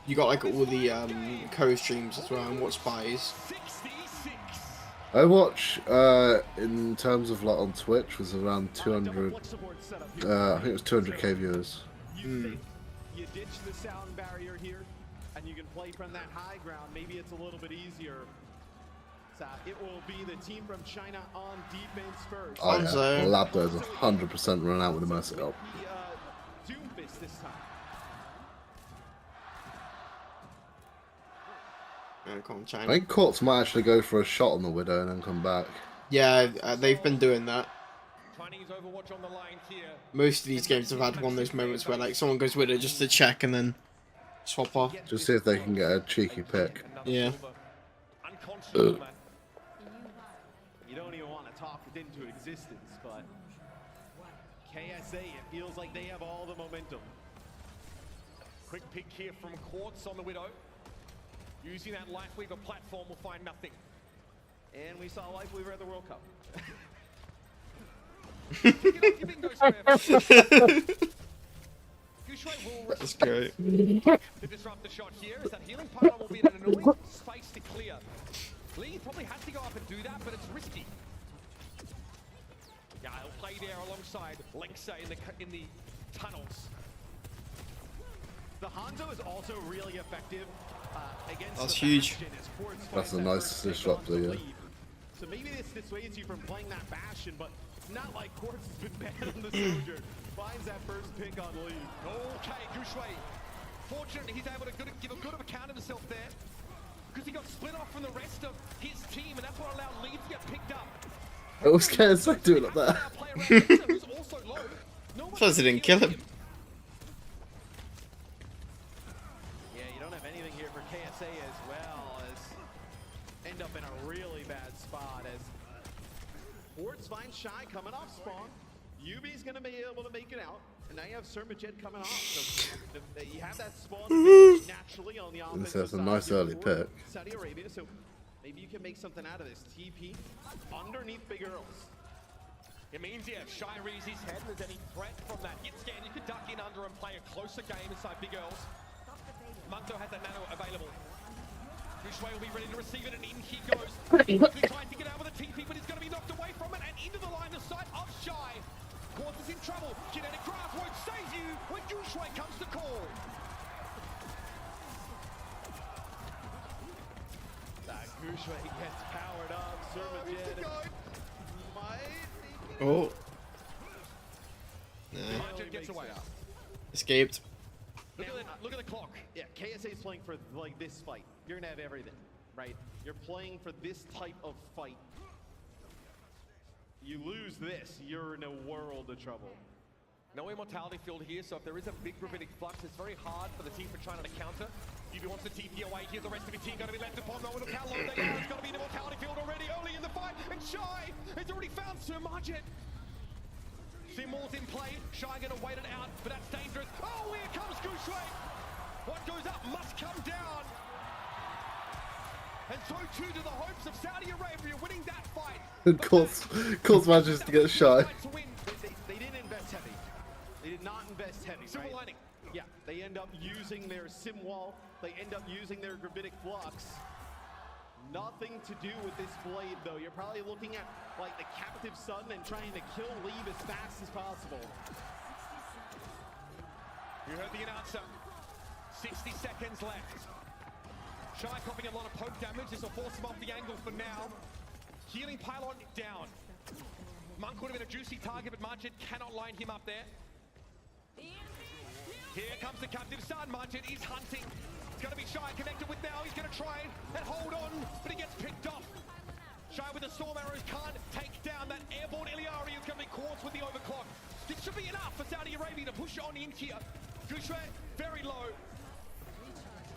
You got like all the co-streams as well and watch buys. Overwatch, in terms of like on Twitch, was around 200. I think it was 200k viewers. You ditch the sound barrier here, and you can play from that high ground. Maybe it's a little bit easier. So it will be the team from China on defense first. Oh yeah, Labda is 100% run out with the Mercy up. Doomfist this time. I think Courts might actually go for a shot on the Widow and then come back. Yeah, they've been doing that. Most of these games have had one of those moments where like someone goes Widow just to check and then swap off. Just see if they can get a cheeky pick. Yeah. You don't even want to talk it into existence, but KSA, it feels like they have all the momentum. Quick pick here from Quartz on the Widow. Using that Lifeweaver platform will find nothing. And we saw Lifeweaver at the World Cup. That's great. To disrupt the shot here, as that healing pylon will be in an annoying space to clear. Lee probably has to go up and do that, but it's risky. Yeah, he'll play there alongside Lexa in the tunnels. The Hanzo is also really effective against That's the huge. Bastion as Quartz That's a finds that nice first pick disruptor, on the yeah. lead. So maybe this dissuades you from playing that Bastion, but not like Quartz has been bad on the Soldier. Finds that first pick on lead. Okay, Gushway. Fortunately, he's able to give a good of account of himself there, because he got split off from the rest of his team, and that's what allowed Lee to get picked up. I was scared to do it like that. Plus it didn't kill him. Yeah, you don't have anything here for KSA as well as end up in a really bad spot as Quartz finds Shy coming off spawn. Yubi's gonna be able to make it out, and now you have Sermajet coming off. So you have that spawn naturally on the offensive This is a side nice here early for pick. Saudi Arabia, so maybe you can make something out of this. TP underneath Big Earls. It means, yeah, if Shy reads his head, there's any threat from that hit scan, you could duck in under and play a closer game inside Big Earls. Munto has that nano available. Gushway will be ready to receive it, and in he goes. Quickly trying to get out with a TP, but he's going to be knocked away from it, and into the line of sight of Shy. Quartz is in trouble. Kinetic Graph won't save you when Gushway comes to call. Gushway gets powered up. Sermajet might. Oh. Margin gets away. Escaped. Look at the clock. Yeah, KSA is playing for like this fight. You're gonna have everything, right? You're playing for this type of fight. You lose this, you're in a world of trouble. No immortality field here, so if there is a big rabbinic flux, it's very hard for the team for China to counter. UB wants the TP away here, the rest of the team going to be left upon. No one look how long they are. It's going to be an immortality field already early in the fight, and Shy has already found Sir Margit. Simul's in play, Shy going to wait it out, but that's dangerous. Oh, here comes Gushui! What goes up must come down. And so too do the hopes of Saudi Arabia winning that fight. Of course manages to get Shy. They didn't invest heavy. They did not invest heavy, Silver right? lining. Yeah, they end up using their sim wall. They end up using their gravitic flux. Nothing to do with this blade, though. You're probably looking at like the captive sun and trying to kill Leave as fast as possible. You heard the announcer. 60 seconds left. Shy copying a lot of poke damage. This will force him off the angle for now. Healing pylon down. Monk would have been a juicy target, but Margit cannot line him up there. Here comes the captive son. Margit is hunting. It's going to be Shy connected with now. He's going to try and hold on, but he gets picked off. Shy with the storm arrows can't take down that airborne Iliari. Is going to be caught with the overclock. This should be enough for Saudi Arabia to push on in here. Gushui very low.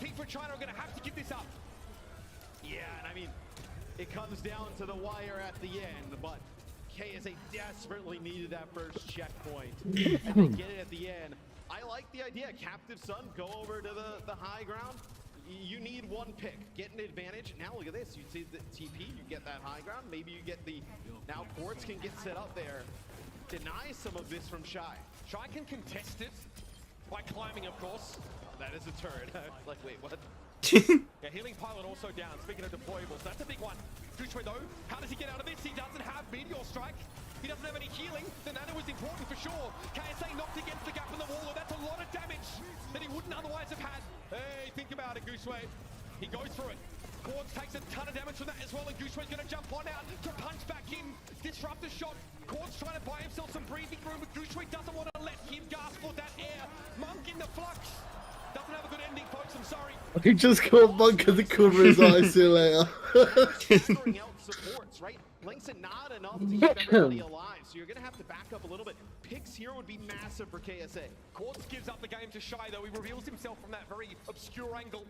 Team for China are going to have to give this up. Yeah, and I mean, it comes down to the wire at the end, but KSA desperately needed that first checkpoint. And they get it at the end. I like the idea. Captive Sun, go over to the high ground. You need one pick. Get an advantage. Now look at this. You see the TP, you get that high ground. Maybe you get the... Now Quartz can get set up there. Deny some of this from Shy. Shy can contest it by climbing, of course. That is a turret. Like, wait, what? Yeah, healing pylon also down. Speaking of deployables, that's a big one. Gushui though, how does he get out of this? He doesn't have Meteor Strike. He doesn't have any healing. The nano is important for sure. KSA knocked against the gap in the wall. That's a lot of damage that he wouldn't otherwise have had. Hey, think about it, Gushui. He goes through it. Quartz takes a ton of damage from that as well, and Gushui's going to jump on out to punch back in. Disrupt the shot. Quartz trying to buy himself some breathing room, but Gushui doesn't want to let him gasp for that air. Monk in the flux. Doesn't have a good ending, folks. I'm sorry. He just called Monk in the corner of his eye. See you later. Figuring out supports, right? Linkson not enough to keep everybody alive, so you're going to have to back up a little bit. Picks here would be massive for KSA. Quartz gives up the game to Shy, though. He reveals himself from that very obscure angle.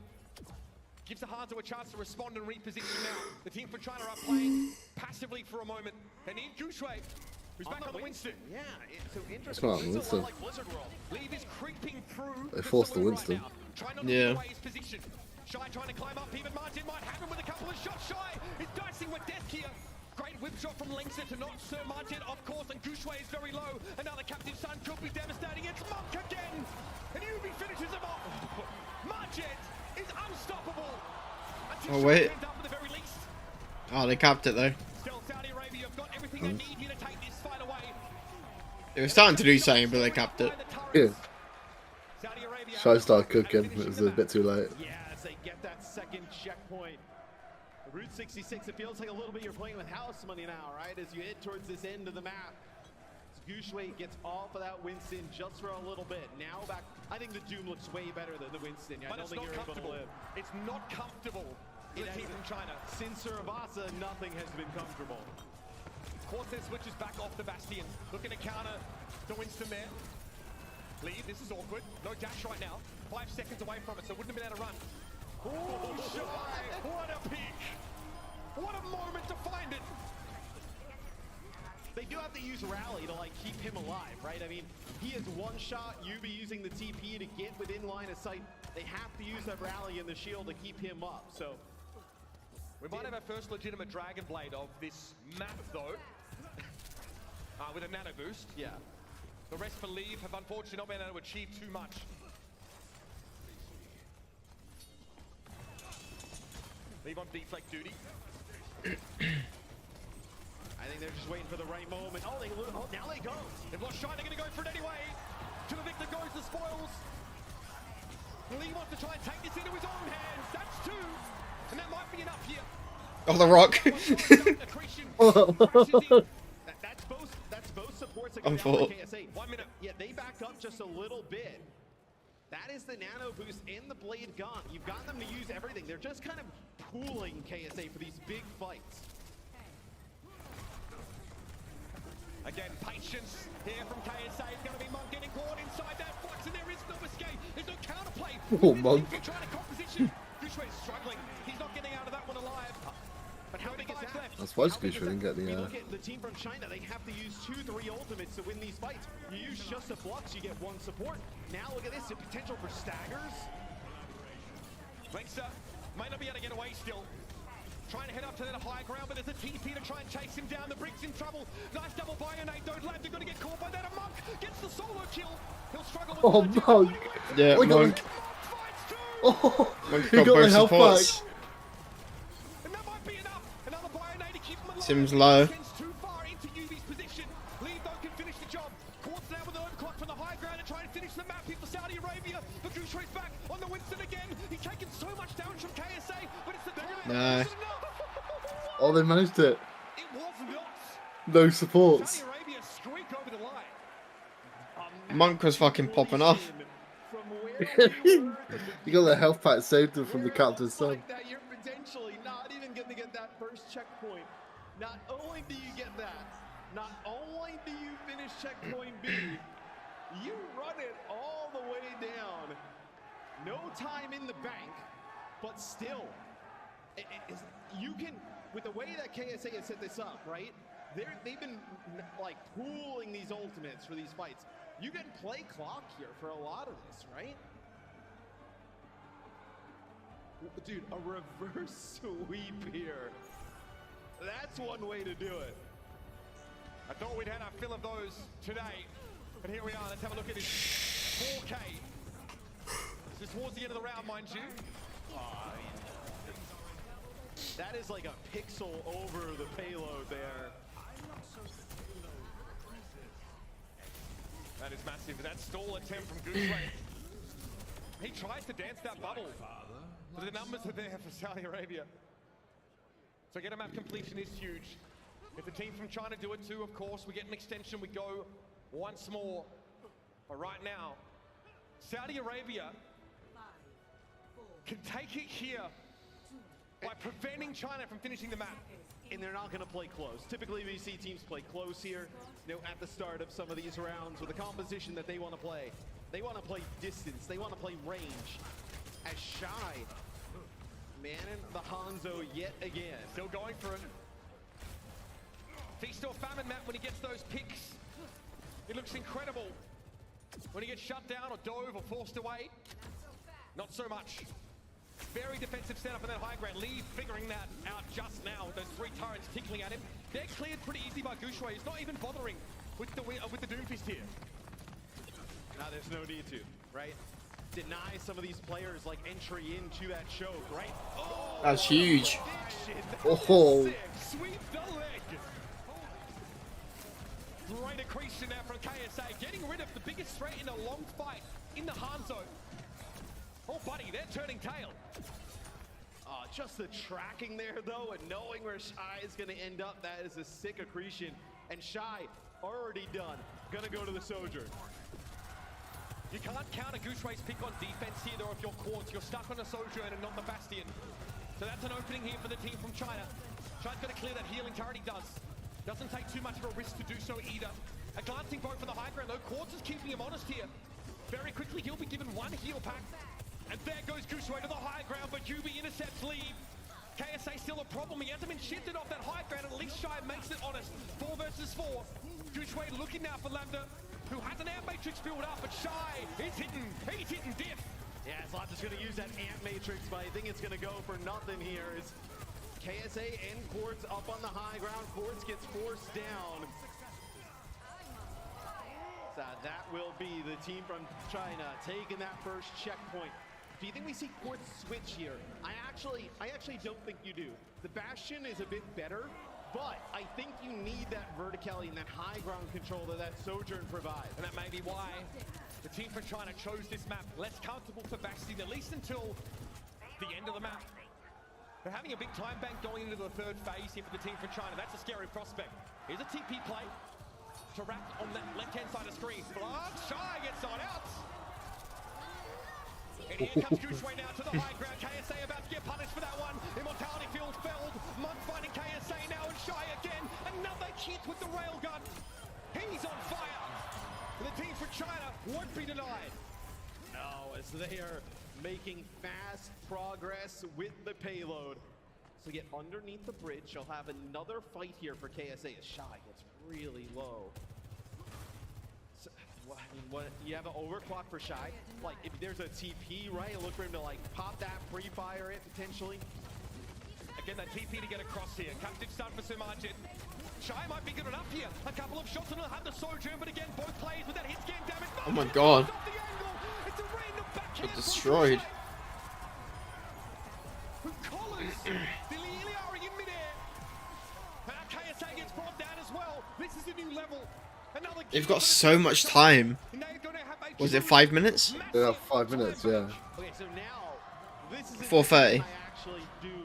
Gives the Hanzo a chance to respond and reposition now. The team for China are playing passively for a moment. And in Gushui, who's back on the Winston. Yeah, it's so interesting. It's not Winston. Like Blizzard World. Leave is creeping through. They forced the Winston. Trying not to give away his position. Shy trying to climb up. Even Martin might have him with a couple of shots. Shy is dicing with death here. Great whip shot from Linkson to knock Sir Martin, of course, and Gushui is very low. Another captive son could be devastating. It's Monk again, and Ubi finishes him off. Martin is unstoppable. Oh wait. Oh, they capped it though. Still, Saudi Arabia have got everything they need here to take this fight away. They were starting to do something, but they capped it. Yeah. Shy started cooking. It was a bit too late. Yeah, as they get that second checkpoint. Route 66, it feels like a little bit you're playing with house money now, right? As you head towards this end of the map. Gushui gets off of that Winston just for a little bit. Now back, I think the Doom looks way better than the Winston. I don't think you're able to live. It's not comfortable for the team from China. Since Surabasa, nothing has been comfortable. Quartz switches back off the Bastion. Looking to counter the Winston there. Lead, this is awkward. No dash right now. 5 seconds away from it, so wouldn't have been able to run. Oh, Shy! What a pick! What a moment to find it! They do have to use Rally to like keep him alive, right? I mean, he has one shot, you be using the TP to get within line of sight. They have to use that Rally and the shield to keep him up, so. We might have our first legitimate Dragon Blade of this map, though. With a nano boost. Yeah. The rest for Leave have unfortunately not been able to achieve too much. Leave on deflect duty. I think they're just waiting for the right moment. Oh, now they go. They've lost Shy, they're going to go for it anyway. To the victor goes the spoils. Lee wants to try and take this into his own hands. That's two. And that might be enough here. Oh, the rock. That's both supports to go down for KSA. 1 minute. Yeah, they backed up just a little bit. That is the nano boost in the blade gun. You've got them to use everything. They're just kind of pooling KSA for these big fights. Again, patience here from KSA. It's going to be Monk getting caught inside that box, and there is no escape. There's no counterplay. Oh, Monk. Trying to composition. Gushue is struggling. He's not getting out of that one alive. But how big is that? That's why Gushue didn't get We the. look at the team from China. They have to use 2-3 ultimates to win these fights. You use just a flux, you get 1 support. Now look at this, the potential for staggers. Leinster might not be able to get away still. Trying to head up to that high ground, but there's a TP to try and chase him down. The Brig's in trouble. Nice double Bionate. Don't land. They're going to get caught by that. A Monk gets the solo kill. He'll struggle with Oh, Monk. Yeah, Monk. Oh, Monk he got got both the health supports. back. And that might be enough. Another Bionate to keep him alive. Tim's low. Too far into UB's position. Lee though can finish the job. Quartz now with an overclock from the high ground and trying to finish the map here for Saudi Arabia. But Gushue's back on the Winston again. He's taken so much damage from KSA, but it's the No. Oh, they managed it. It was not. No supports. Saudi Arabia streak over the line. Monk was fucking popping off. You got the health pack saved him from the captain's son. That you're potentially not even going to get that first checkpoint. Not only do you get that, not only do you finish checkpoint B, you run it all the way down. No time in the bank, but still, you can, with the way that KSA has set this up, right? They've been like pooling these ultimates for these fights. You can play clock here for a lot of this, right? Dude, a reverse sweep here. That's one way to do it. I thought we'd had our fill of those today, but here we are. Let's have a look at this 4K. This is towards the end of the round, mind you. That is like a pixel over the payload there. That is massive. That stall attempt from Gushue. He tries to dance that bubble, but the numbers are there for Saudi Arabia. So get a map completion is huge. If the team from China do it too, of course, we get an extension, we go once more. But right now, Saudi Arabia can take it here by preventing China from finishing the map. And they're not going to play close. Typically, we see teams play close here, you know, at the start of some of these rounds with the composition that they want to play. They want to play distance. They want to play range. As Shy manning the Hanzo yet again. Still going for it. Feast or famine map when he gets those picks. It looks incredible. When he gets shut down or dove or forced away, not so much. Very defensive setup in that high ground. Lee figuring that out just now with those 3 turrets tickling at him. They're cleared pretty easy by Gushue. He's not even bothering with the Doomfist here. Now there's no need to, right? Deny some of these players like entry into that choke, right? Oh, that's huge. Oh. Sweep the leg. Great accretion now from KSA, getting rid of the biggest threat in a long fight in the Hanzo. Oh, buddy, they're turning tail. Just the tracking there, though, and knowing where Shy is going to end up, that is a sick accretion. And Shy, already done, going to go to the Sojourn. You can't counter Gushue's pick on defense here, though, if you're Quartz. You're stuck on the Sojourn and not the Bastion. So that's an opening here for the team from China. Shy's got to clear that healing turret, he does. Doesn't take too much of a risk to do so either. A glancing bow for the high ground, though. Quartz is keeping him honest here. Very quickly, he'll be given 1 heal pack. And there goes Gushue to the high ground, but UB intercepts lead. KSA still a problem. He hasn't been shifted off that high ground. At least Shy makes it honest. 4 versus 4. Gushue looking now for Lambda, who has an amp matrix build up, but Shy is hitting. He's hitting diff. Yeah, Slot is going to use that amp matrix, but I think it's going to go for nothing here. It's KSA and Quartz up on the high ground. Quartz gets forced down. So that will be the team from China taking that first checkpoint. Do you think we see Quartz switch here? I actually don't think you do. The Bastion is a bit better, but I think you need that verticality and that high ground control that Sojourn provides. And that may be why the team from China chose this map. Less comfortable for Bastion, at least until the end of the map. They're having a big time bank going into the 3rd phase here for the team from China. That's a scary prospect. Here's a TP play. Direct on that left-hand side of the screen. Blood, Shy gets on out. And here comes Gushway now to the high ground. KSA about to get punished for that one. Immortality Field felled. Monk fighting KSA now and Shy again. Another hit with the railgun. He's on fire. The team from China won't be denied. No, as they are making fast progress with the payload. So get underneath the bridge. You'll have another fight here for KSA as Shy gets really low. So, what you have an overclock for Shy? Like if there's a TP, right? Look for him to like pop that, pre-fire it potentially. Again, that TP to get across here. Captive stun for Sumajit. Shy might be good enough here. A couple of shots and he'll have the Sojourn, but again, both players with that hit scan damage. Oh my god. It's a random backhand. Got destroyed. Who collars the Iliari in midair. KSA gets brought down as well. This is a new level. Another They've got so much time. Was it 5 minutes? Yeah, 5 minutes, yeah. Okay, so now this is 4:30.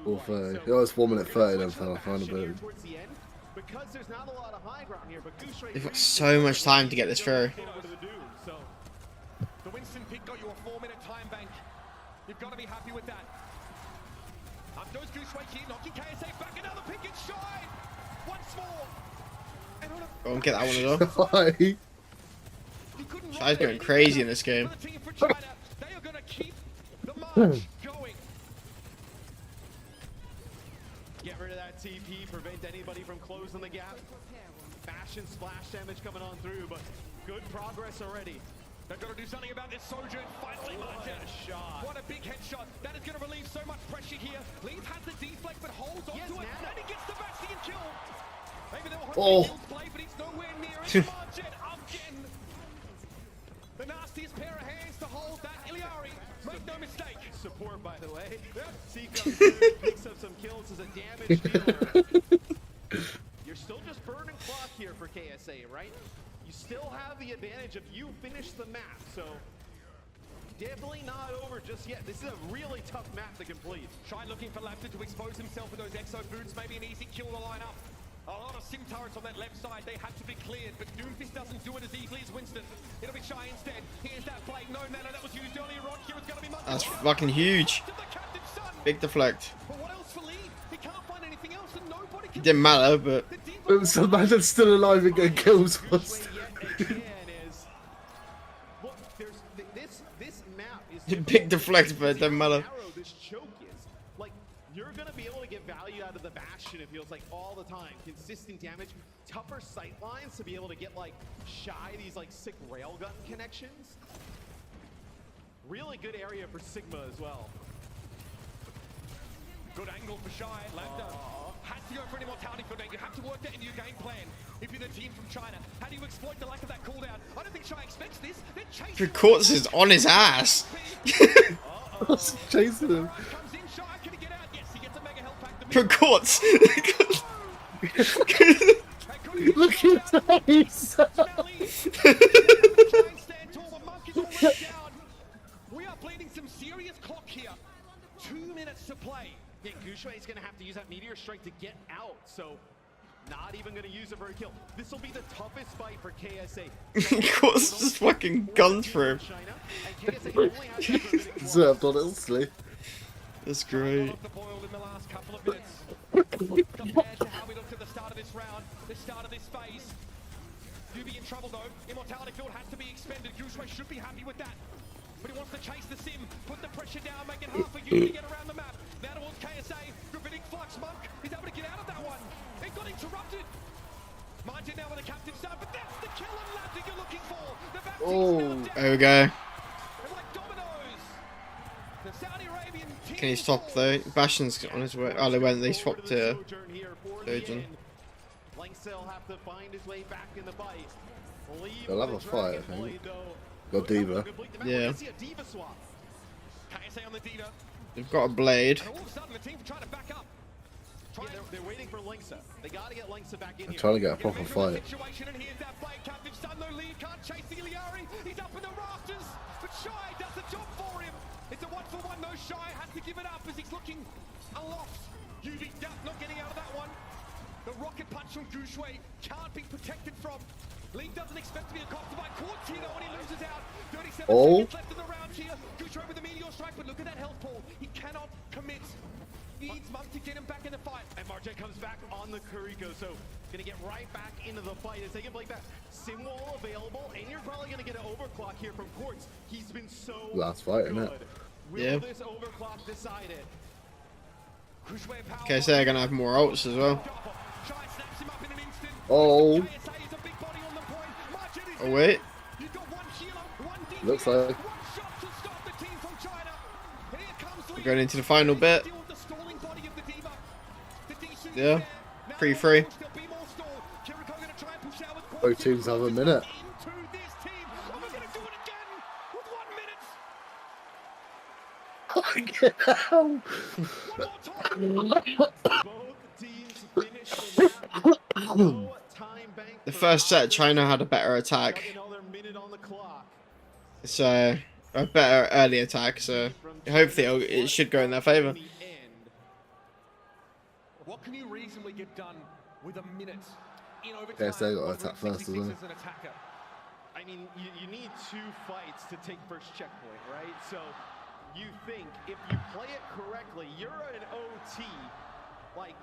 4:30. It was 4 minute 30 then for the final bit. because there's not a lot of high ground here, but Goose They've got so much time to get this through. So the Winston pick got you a 4-minute time bank. You've got to be happy with that. Up goes Goose here, knocking KSA back. Another pick and Shy. Once more. Go and get that one as well. Why? Shy's going crazy in this game. They are going to keep the march going. Get rid of that TP, prevent anybody from closing the gap. Fashion splash damage coming on through, but good progress already. They've got to do something about this Sojourn. Finally, Martin. Shot. What a big headshot. That is going to relieve so much pressure here. Leeds has the deflect, but holds on to it. And he gets the Bastion kill. Maybe they were hoping he'll play, but he's nowhere near it. Martin again. The nastiest pair of hands to hold that Iliari. Make no mistake. Support, by the way. Seiko picks up some kills as a damage dealer. You're still just burning clock here for KSA, right? You still have the advantage of you finish the map, so definitely not over just yet. This is a really tough map to complete. Shy looking for Lapton to expose himself with those exo boots. Maybe an easy kill to line up. A lot of sim turrets on that left side. They have to be cleared, but Doomfist doesn't do it as easily as Winston. It'll be Shy instead. Here's that blade. No mana that was used earlier on. Here it's going to be much. That's fucking huge. Big deflect. But what else for Lee? He can't find anything else, and nobody can. It didn't matter, but It was so bad that's still alive and getting kills first. Look, this map is big deflect, but it doesn't matter. this choke is. Like, you're gonna be able to get value out of the Bastion, it feels like, all the time. Consistent damage, tougher sight lines to be able to get like Shy these like sick railgun connections. Really good area for Sigma as well. Good angle for Shy. Lambda has to go for an immortality field. You have to work that in your game plan. If you're the team from China, how do you exploit the lack of that cooldown? I don't think Shy expects this. They're chasing. Three quarters is on his ass. What's chasing him? Comes in, Shy, can he get out? Yes, he gets a mega health pack. Three quarters. Look at his face. We are bleeding some serious clock here. 2 minutes to play. Yeah, Gushue is going to have to use that Meteor Strike to get out, so not even going to use it for a kill. This will be the toughest fight for KSA. Quarters just fucking gunned through him. Deserved on it, honestly. That's great. Compared to how we looked at the start of this round, the start of this phase. You be in trouble though. Immortality Field has to be expended. Gushue should be happy with that. But he wants to chase the sim, put the pressure down, make it hard for you to get around the map. Now towards KSA, Gravitic Flux Monk. He's able to get out of that one. It got interrupted. Martin now with a captive stun, but that's the kill and lab that you're looking for. The back There we go. They're like dominoes. The Saudi Arabian team. Can he stop though? Bastion's on his way. Oh, they swapped to Sojourn. Langsell have to find his way back in the fight. They'll have a fight, I think. Got Diva. Yeah. KSA on the Diva. They've got a blade. And all of a sudden the team trying to back up. Yeah, they're waiting for Linksa. They gotta get Linksa back in They're here. trying to get a proper fight. Situation, and here's that blade. Captive stun, no lead, can't chase the Iliari. He's up in the rafters, but Shy does the job for him. It's a 1-for-1, no Shy has to give it up as he's looking aloft. UV Duck not getting out of that one. The rocket punch from Gushue can't be protected from. League doesn't expect to be accosted by Quartz here though, when he loses out. 37 Oh. seconds left in the round here. Gushro with the meteor strike, but look at that health pool. He cannot commit. Needs Monk to get him back in the fight. And Marjet comes back on the Kuriko, so gonna get right back into the fight as they can play that sim wall available, and you're probably gonna get an overclock here from Quartz. He's been so Last fight, good. isn't it? Will Yeah. this overclock decide it? Okay, so they're gonna have more ults as well. Oh. Oh wait. Looks like. We're going into the final bit. Yeah. Pretty free. Both teams have a minute. The first set, China had a better attack. So, a better early attack, so hopefully it should go in their favour. What can you reasonably get done with a minute in overtime? Yes, they got to attack first as well. As an attacker? I mean, you need 2 fights to take first checkpoint, right? So you think if you play it correctly, you're an OT, like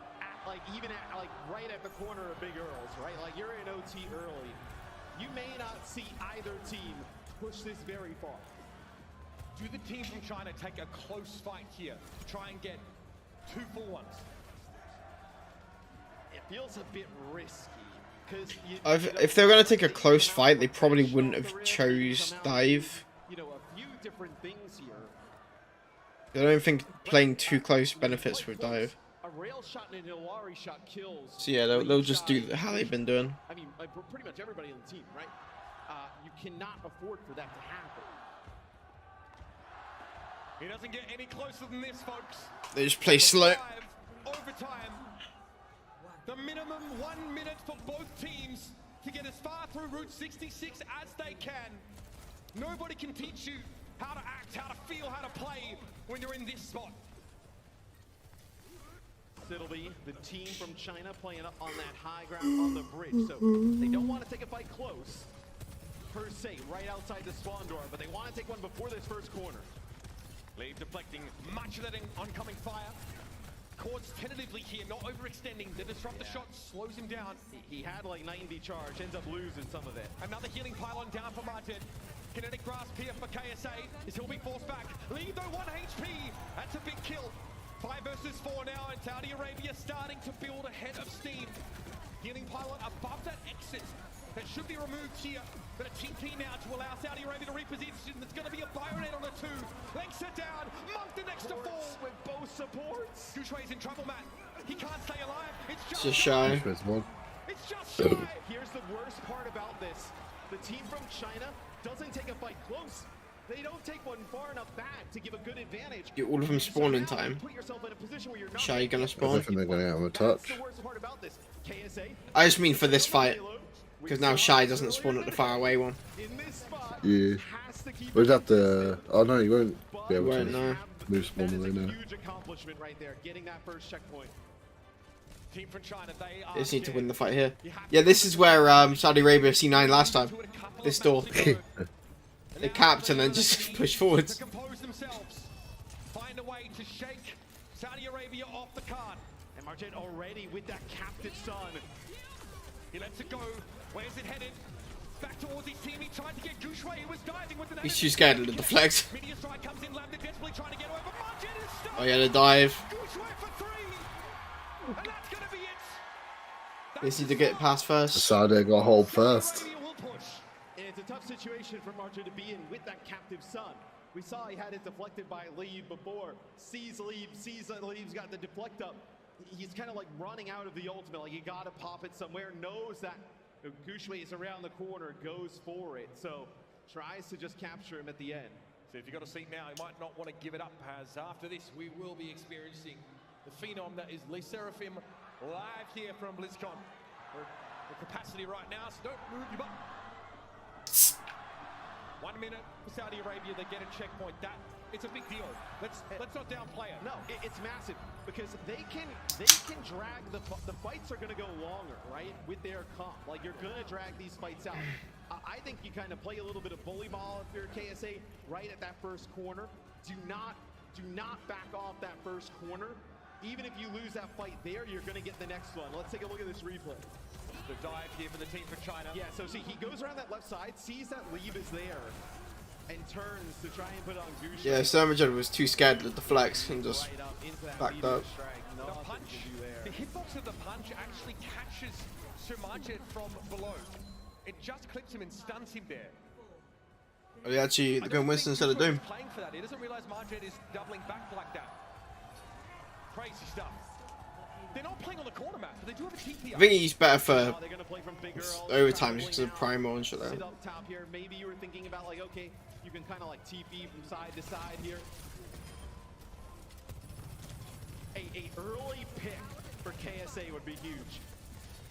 right at the corner of Big Earls, right? Like you're in OT early. You may not see either team push this very far. Do the team from China take a close fight here to try and get 2 full ones? It feels a bit risky. If they're going to take a close fight, they probably wouldn't have chose dive. You know, a few different things here. Uh, I don't think playing too close benefits with dive. A rail shot and an Ilari shot kills. So yeah, they'll just do how they've been doing. I mean, like, pretty much everybody on the team, right? You cannot afford for that to happen. He doesn't get any closer than this, folks. They just play slow. Overtime. The minimum 1 minute for both teams to get as far through Route 66 as they can. Nobody can teach you how to act, how to feel, how to play when you're in this spot. It'll be the team from China playing up on that high ground on the bridge. So they don't want to take a fight close, per se, right outside the spawn door, but they want to take one before this first corner. Leave deflecting much of that oncoming fire. Quartz tentatively here, not overextending. The disruptor shot slows him down. He had like 90 charge, ends up losing some of it. Another healing pylon down for Martin. Kinetic grasp here for KSA as he'll be forced back. Leave though 1 HP. That's a big kill. 5 versus 4 now, and Saudi Arabia starting to build ahead of steam. Healing pylon above that exit. That should be removed here. But a TP now to allow Saudi Arabia to reposition. There's going to be a Byronet on the 2. Lengths it down. Monk the next to fall. With both supports. Gushway's in trouble, Matt. He can't stay alive. It's just shy. It's just shy. Here's the worst part about this. The team from China doesn't take a fight close. They don't take one far enough back to give a good advantage. Get all of them spawn in time. Shy gonna spawn? I think they're going to have a touch. I just mean for this fight. Because now Shy doesn't spawn at the far away one. Yeah. We'd have to. Oh no, you won't be able Won't, to no. move spawn away now. Huge accomplishment right there, getting that first checkpoint. Team from China, they They just need to win the fight here. Yeah, this is where Saudi Arabia C9 last time. This door. They capped and then just pushed forwards. Compose themselves. Find a way to shake Saudi Arabia off the card. And Marjet already with that captive son. He lets it go. Where's it headed? Back towards his team. He tried to get Gushway. He was diving with the He's too scared to deflect. Meteor strike comes in. Lambda desperately trying to get over. Marjet is stuck. Oh yeah, the dive. Gushway for 3. And that's going to be it. They need to get past first. Saudi got hold first. And it's a tough situation for Marjet to be in with that captive son. We saw he had it deflected by Leave before. Sees that Leave's got the deflect up. He's kind of like running out of the ultimate. Like, you got to pop it somewhere. Knows that Gushway is around the corner. Goes for it. So tries to just capture him at the end. So if you've got a seat now, he might not want to give it up, as after this we will be experiencing the phenom that is Lee Seraphim live here from BlizzCon. We're at capacity right now, so don't move your butt. 1 minute for Saudi Arabia. They get a checkpoint. That it's a big deal. Let's not downplay it. No, it's massive because they can drag the fights are going to go longer, right? With their comp, like you're going to drag these fights out. I think you kind of play a little bit of bully ball if you're KSA right at that first corner. Do not back off that first corner. Even if you lose that fight there, you're going to get the next one. Let's take a look at this replay. The dive here for the team from China. Yeah, so see, he goes around that left side, sees that leave is there, and turns to try and put on Gush. Yeah, Sermajan was too scared to deflect and just backed up. The punch, the hitbox of the punch actually catches Sermajan from below. It just clips him and stuns him there. Oh, yeah, actually, they're going Winston instead of Doom. Playing for that. He doesn't realize Marjet is doubling back like that. Crazy stuff. They're not playing on the corner map, but they do have a TP. I think he's better for overtime just because of Primal and shit. Sit up top here. Maybe you were thinking about like, okay, you can kind of like TP from side to side here. A early pick for KSA would be huge.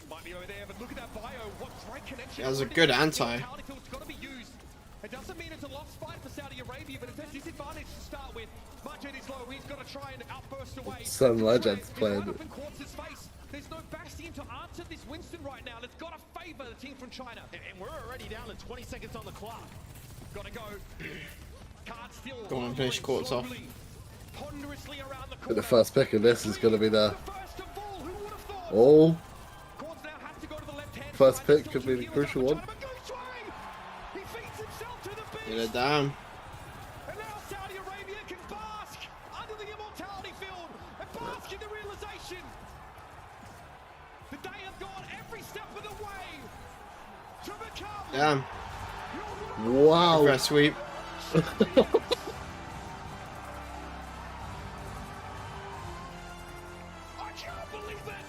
Might be over there, but look at that bio. What great connection. That was a good anti. It's got to be used. It doesn't mean it's a lost fight for Saudi Arabia, but it's a disadvantage to start with. Marjet is low. He's got to try and outburst away. Some legends playing it. There's no Bastion to answer this Winston right now. It's got to favor the team from China. And we're already down to 20 seconds on the clock. Gotta go. Can't still. Go on, finish courts off. Ponderously around the But the first pick of this is going to be the... Oh. First pick could be the crucial one. Get it down. And now Saudi Arabia can bask under the immortality field and bask in the realization that they have gone every step of the way to become. Damn. Wow. Reverse sweep. I can't believe it!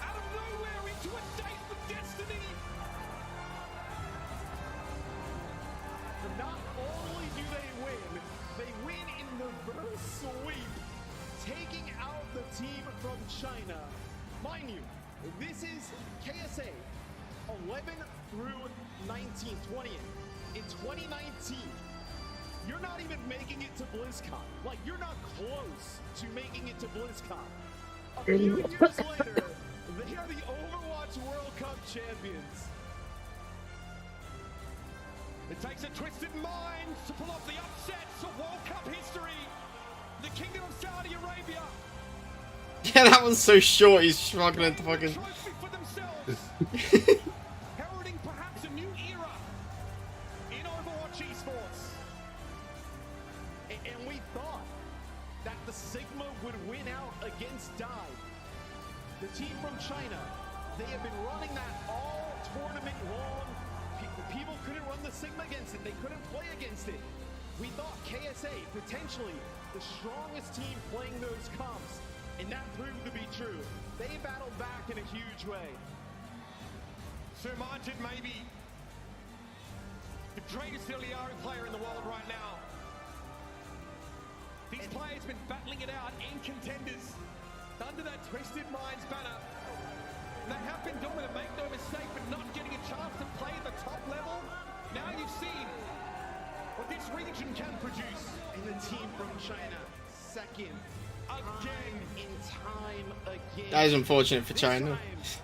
Out of nowhere into a date with destiny! Not only do they win in reverse sweep, taking out the team from China. Mind you, this is KSA 11 through 19, 20. In 2019, you're not even making it to BlizzCon. Like, you're not close to making it to BlizzCon. A few years later, they are the Overwatch World Cup champions. It takes a twisted mind to pull off the upsets of World Cup history. The Kingdom of Saudi Arabia. Yeah, that one's so short, he's struggling to fucking... For themselves. Heralding perhaps a new era in Overwatch esports. And we thought that the Sigma would win out against Dive. The team from China, they have been running that all tournament long. People couldn't run the Sigma against it. They couldn't play against it. We thought KSA, potentially the strongest team playing those comps, and that proved to be true. They battled back in a huge way. Sermajan may be the greatest Iliari player in the world right now. These players have been battling it out in contenders under that Twisted Minds banner. They have been dominant, make no mistake, but not getting a chance to play at the top level. Now you've seen what this region can produce. And the team from China, second again in time again. That is unfortunate for China.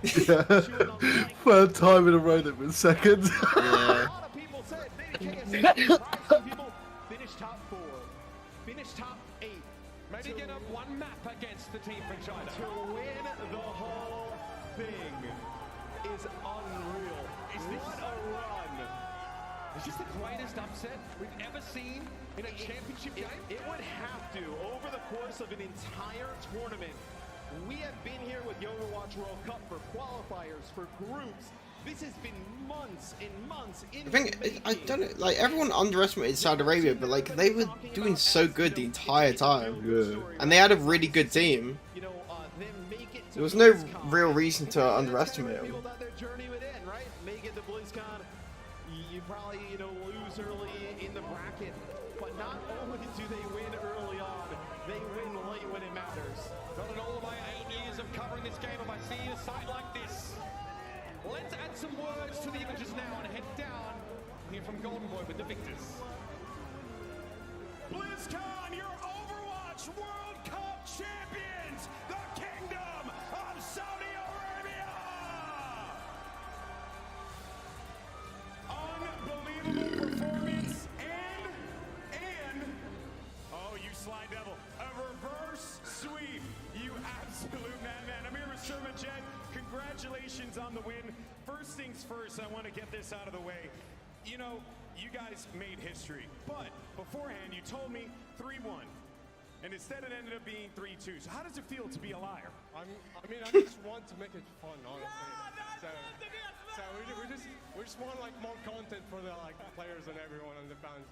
Third time in a row they've been second. Yeah. A lot of people said maybe KSA some people finish top 4, finish top 8. Maybe get up one map against the team from China. To win the whole thing is unreal. What a run. Is this the greatest upset we've ever seen in a championship game? It would have to. Over the course of an entire tournament, we have been here with the Overwatch World Cup for qualifiers, for groups. This has been months and months in I think, I don't know, like, everyone underestimated Saudi Arabia, but, like, they were doing so good the entire time. Yeah. And they had a really good team. There was no real reason to underestimate them. People thought their journey would end, right? Make it to BlizzCon. You probably, lose early in the bracket. But not only do they win early on, they win late when it matters. Not in all of my 8 years of covering this game have I seen a sight like this. Let's add some words to the images now and head down here from Golden Boy with the victors. World Cup champions, the Kingdom of Saudi Arabia! Unbelievable performance and oh, you sly devil, a reverse sweep, you absolute madman. Amir Surmajed, congratulations on the win. First things first, I want to get this out of the way. You know, you guys made history, but beforehand you told me 3-1, and instead it ended up being 3-2. So how does it feel to be a liar? I mean, I just want to make it fun, honestly. So we just want like more content for the players and everyone and the fans.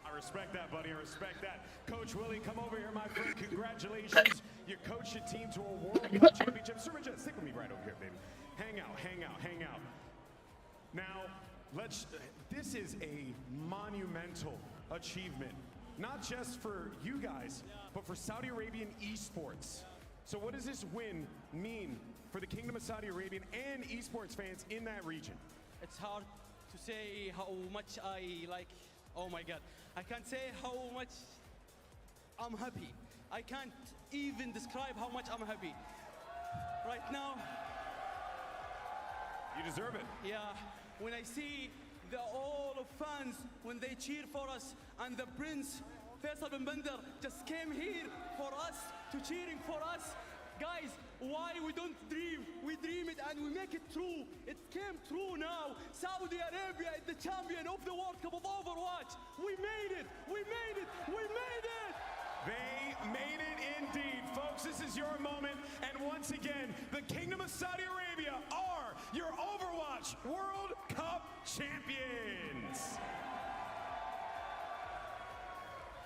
I respect that, buddy. I respect that. Coach Willie, come over here, my friend. Congratulations. You coached your team to a World Cup championship. Surmajed, stick with me right over here, baby. Hang out, hang out, hang out. Now, this is a monumental achievement, not just for you guys, but for Saudi Arabian esports. So what does this win mean for the Kingdom of Saudi Arabia and esports fans in that region? It's hard to say how much I like. Oh my God, I can't say how much I'm happy. I can't even describe how much I'm happy. Right now. You deserve it. Yeah, when I see all of fans, when they cheer for us, and the Prince Faisal bin Bandar just came here for us, to cheering for us. Guys, why we don't dream? We dream it and we make it true. It came true now. Saudi Arabia is the champion of the World Cup of Overwatch. We made it. We made it. We made it. They made it indeed. Folks, this is your moment. And once again, the Kingdom of Saudi Arabia are your Overwatch World Cup champions.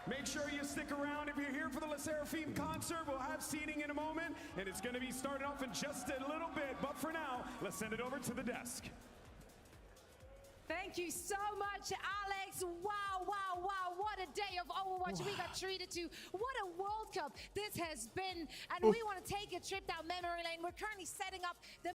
Make sure you stick around. If you're here for the La Seraphim concert, we'll have seating in a moment, and it's going to be starting off in just a little bit. But for now, let's send it over to the desk. Thank you so much, Alex. Wow, wow, wow. What a day of Overwatch we got treated to. What a World Cup this has been. And we want to take a trip down memory lane. We're currently setting up the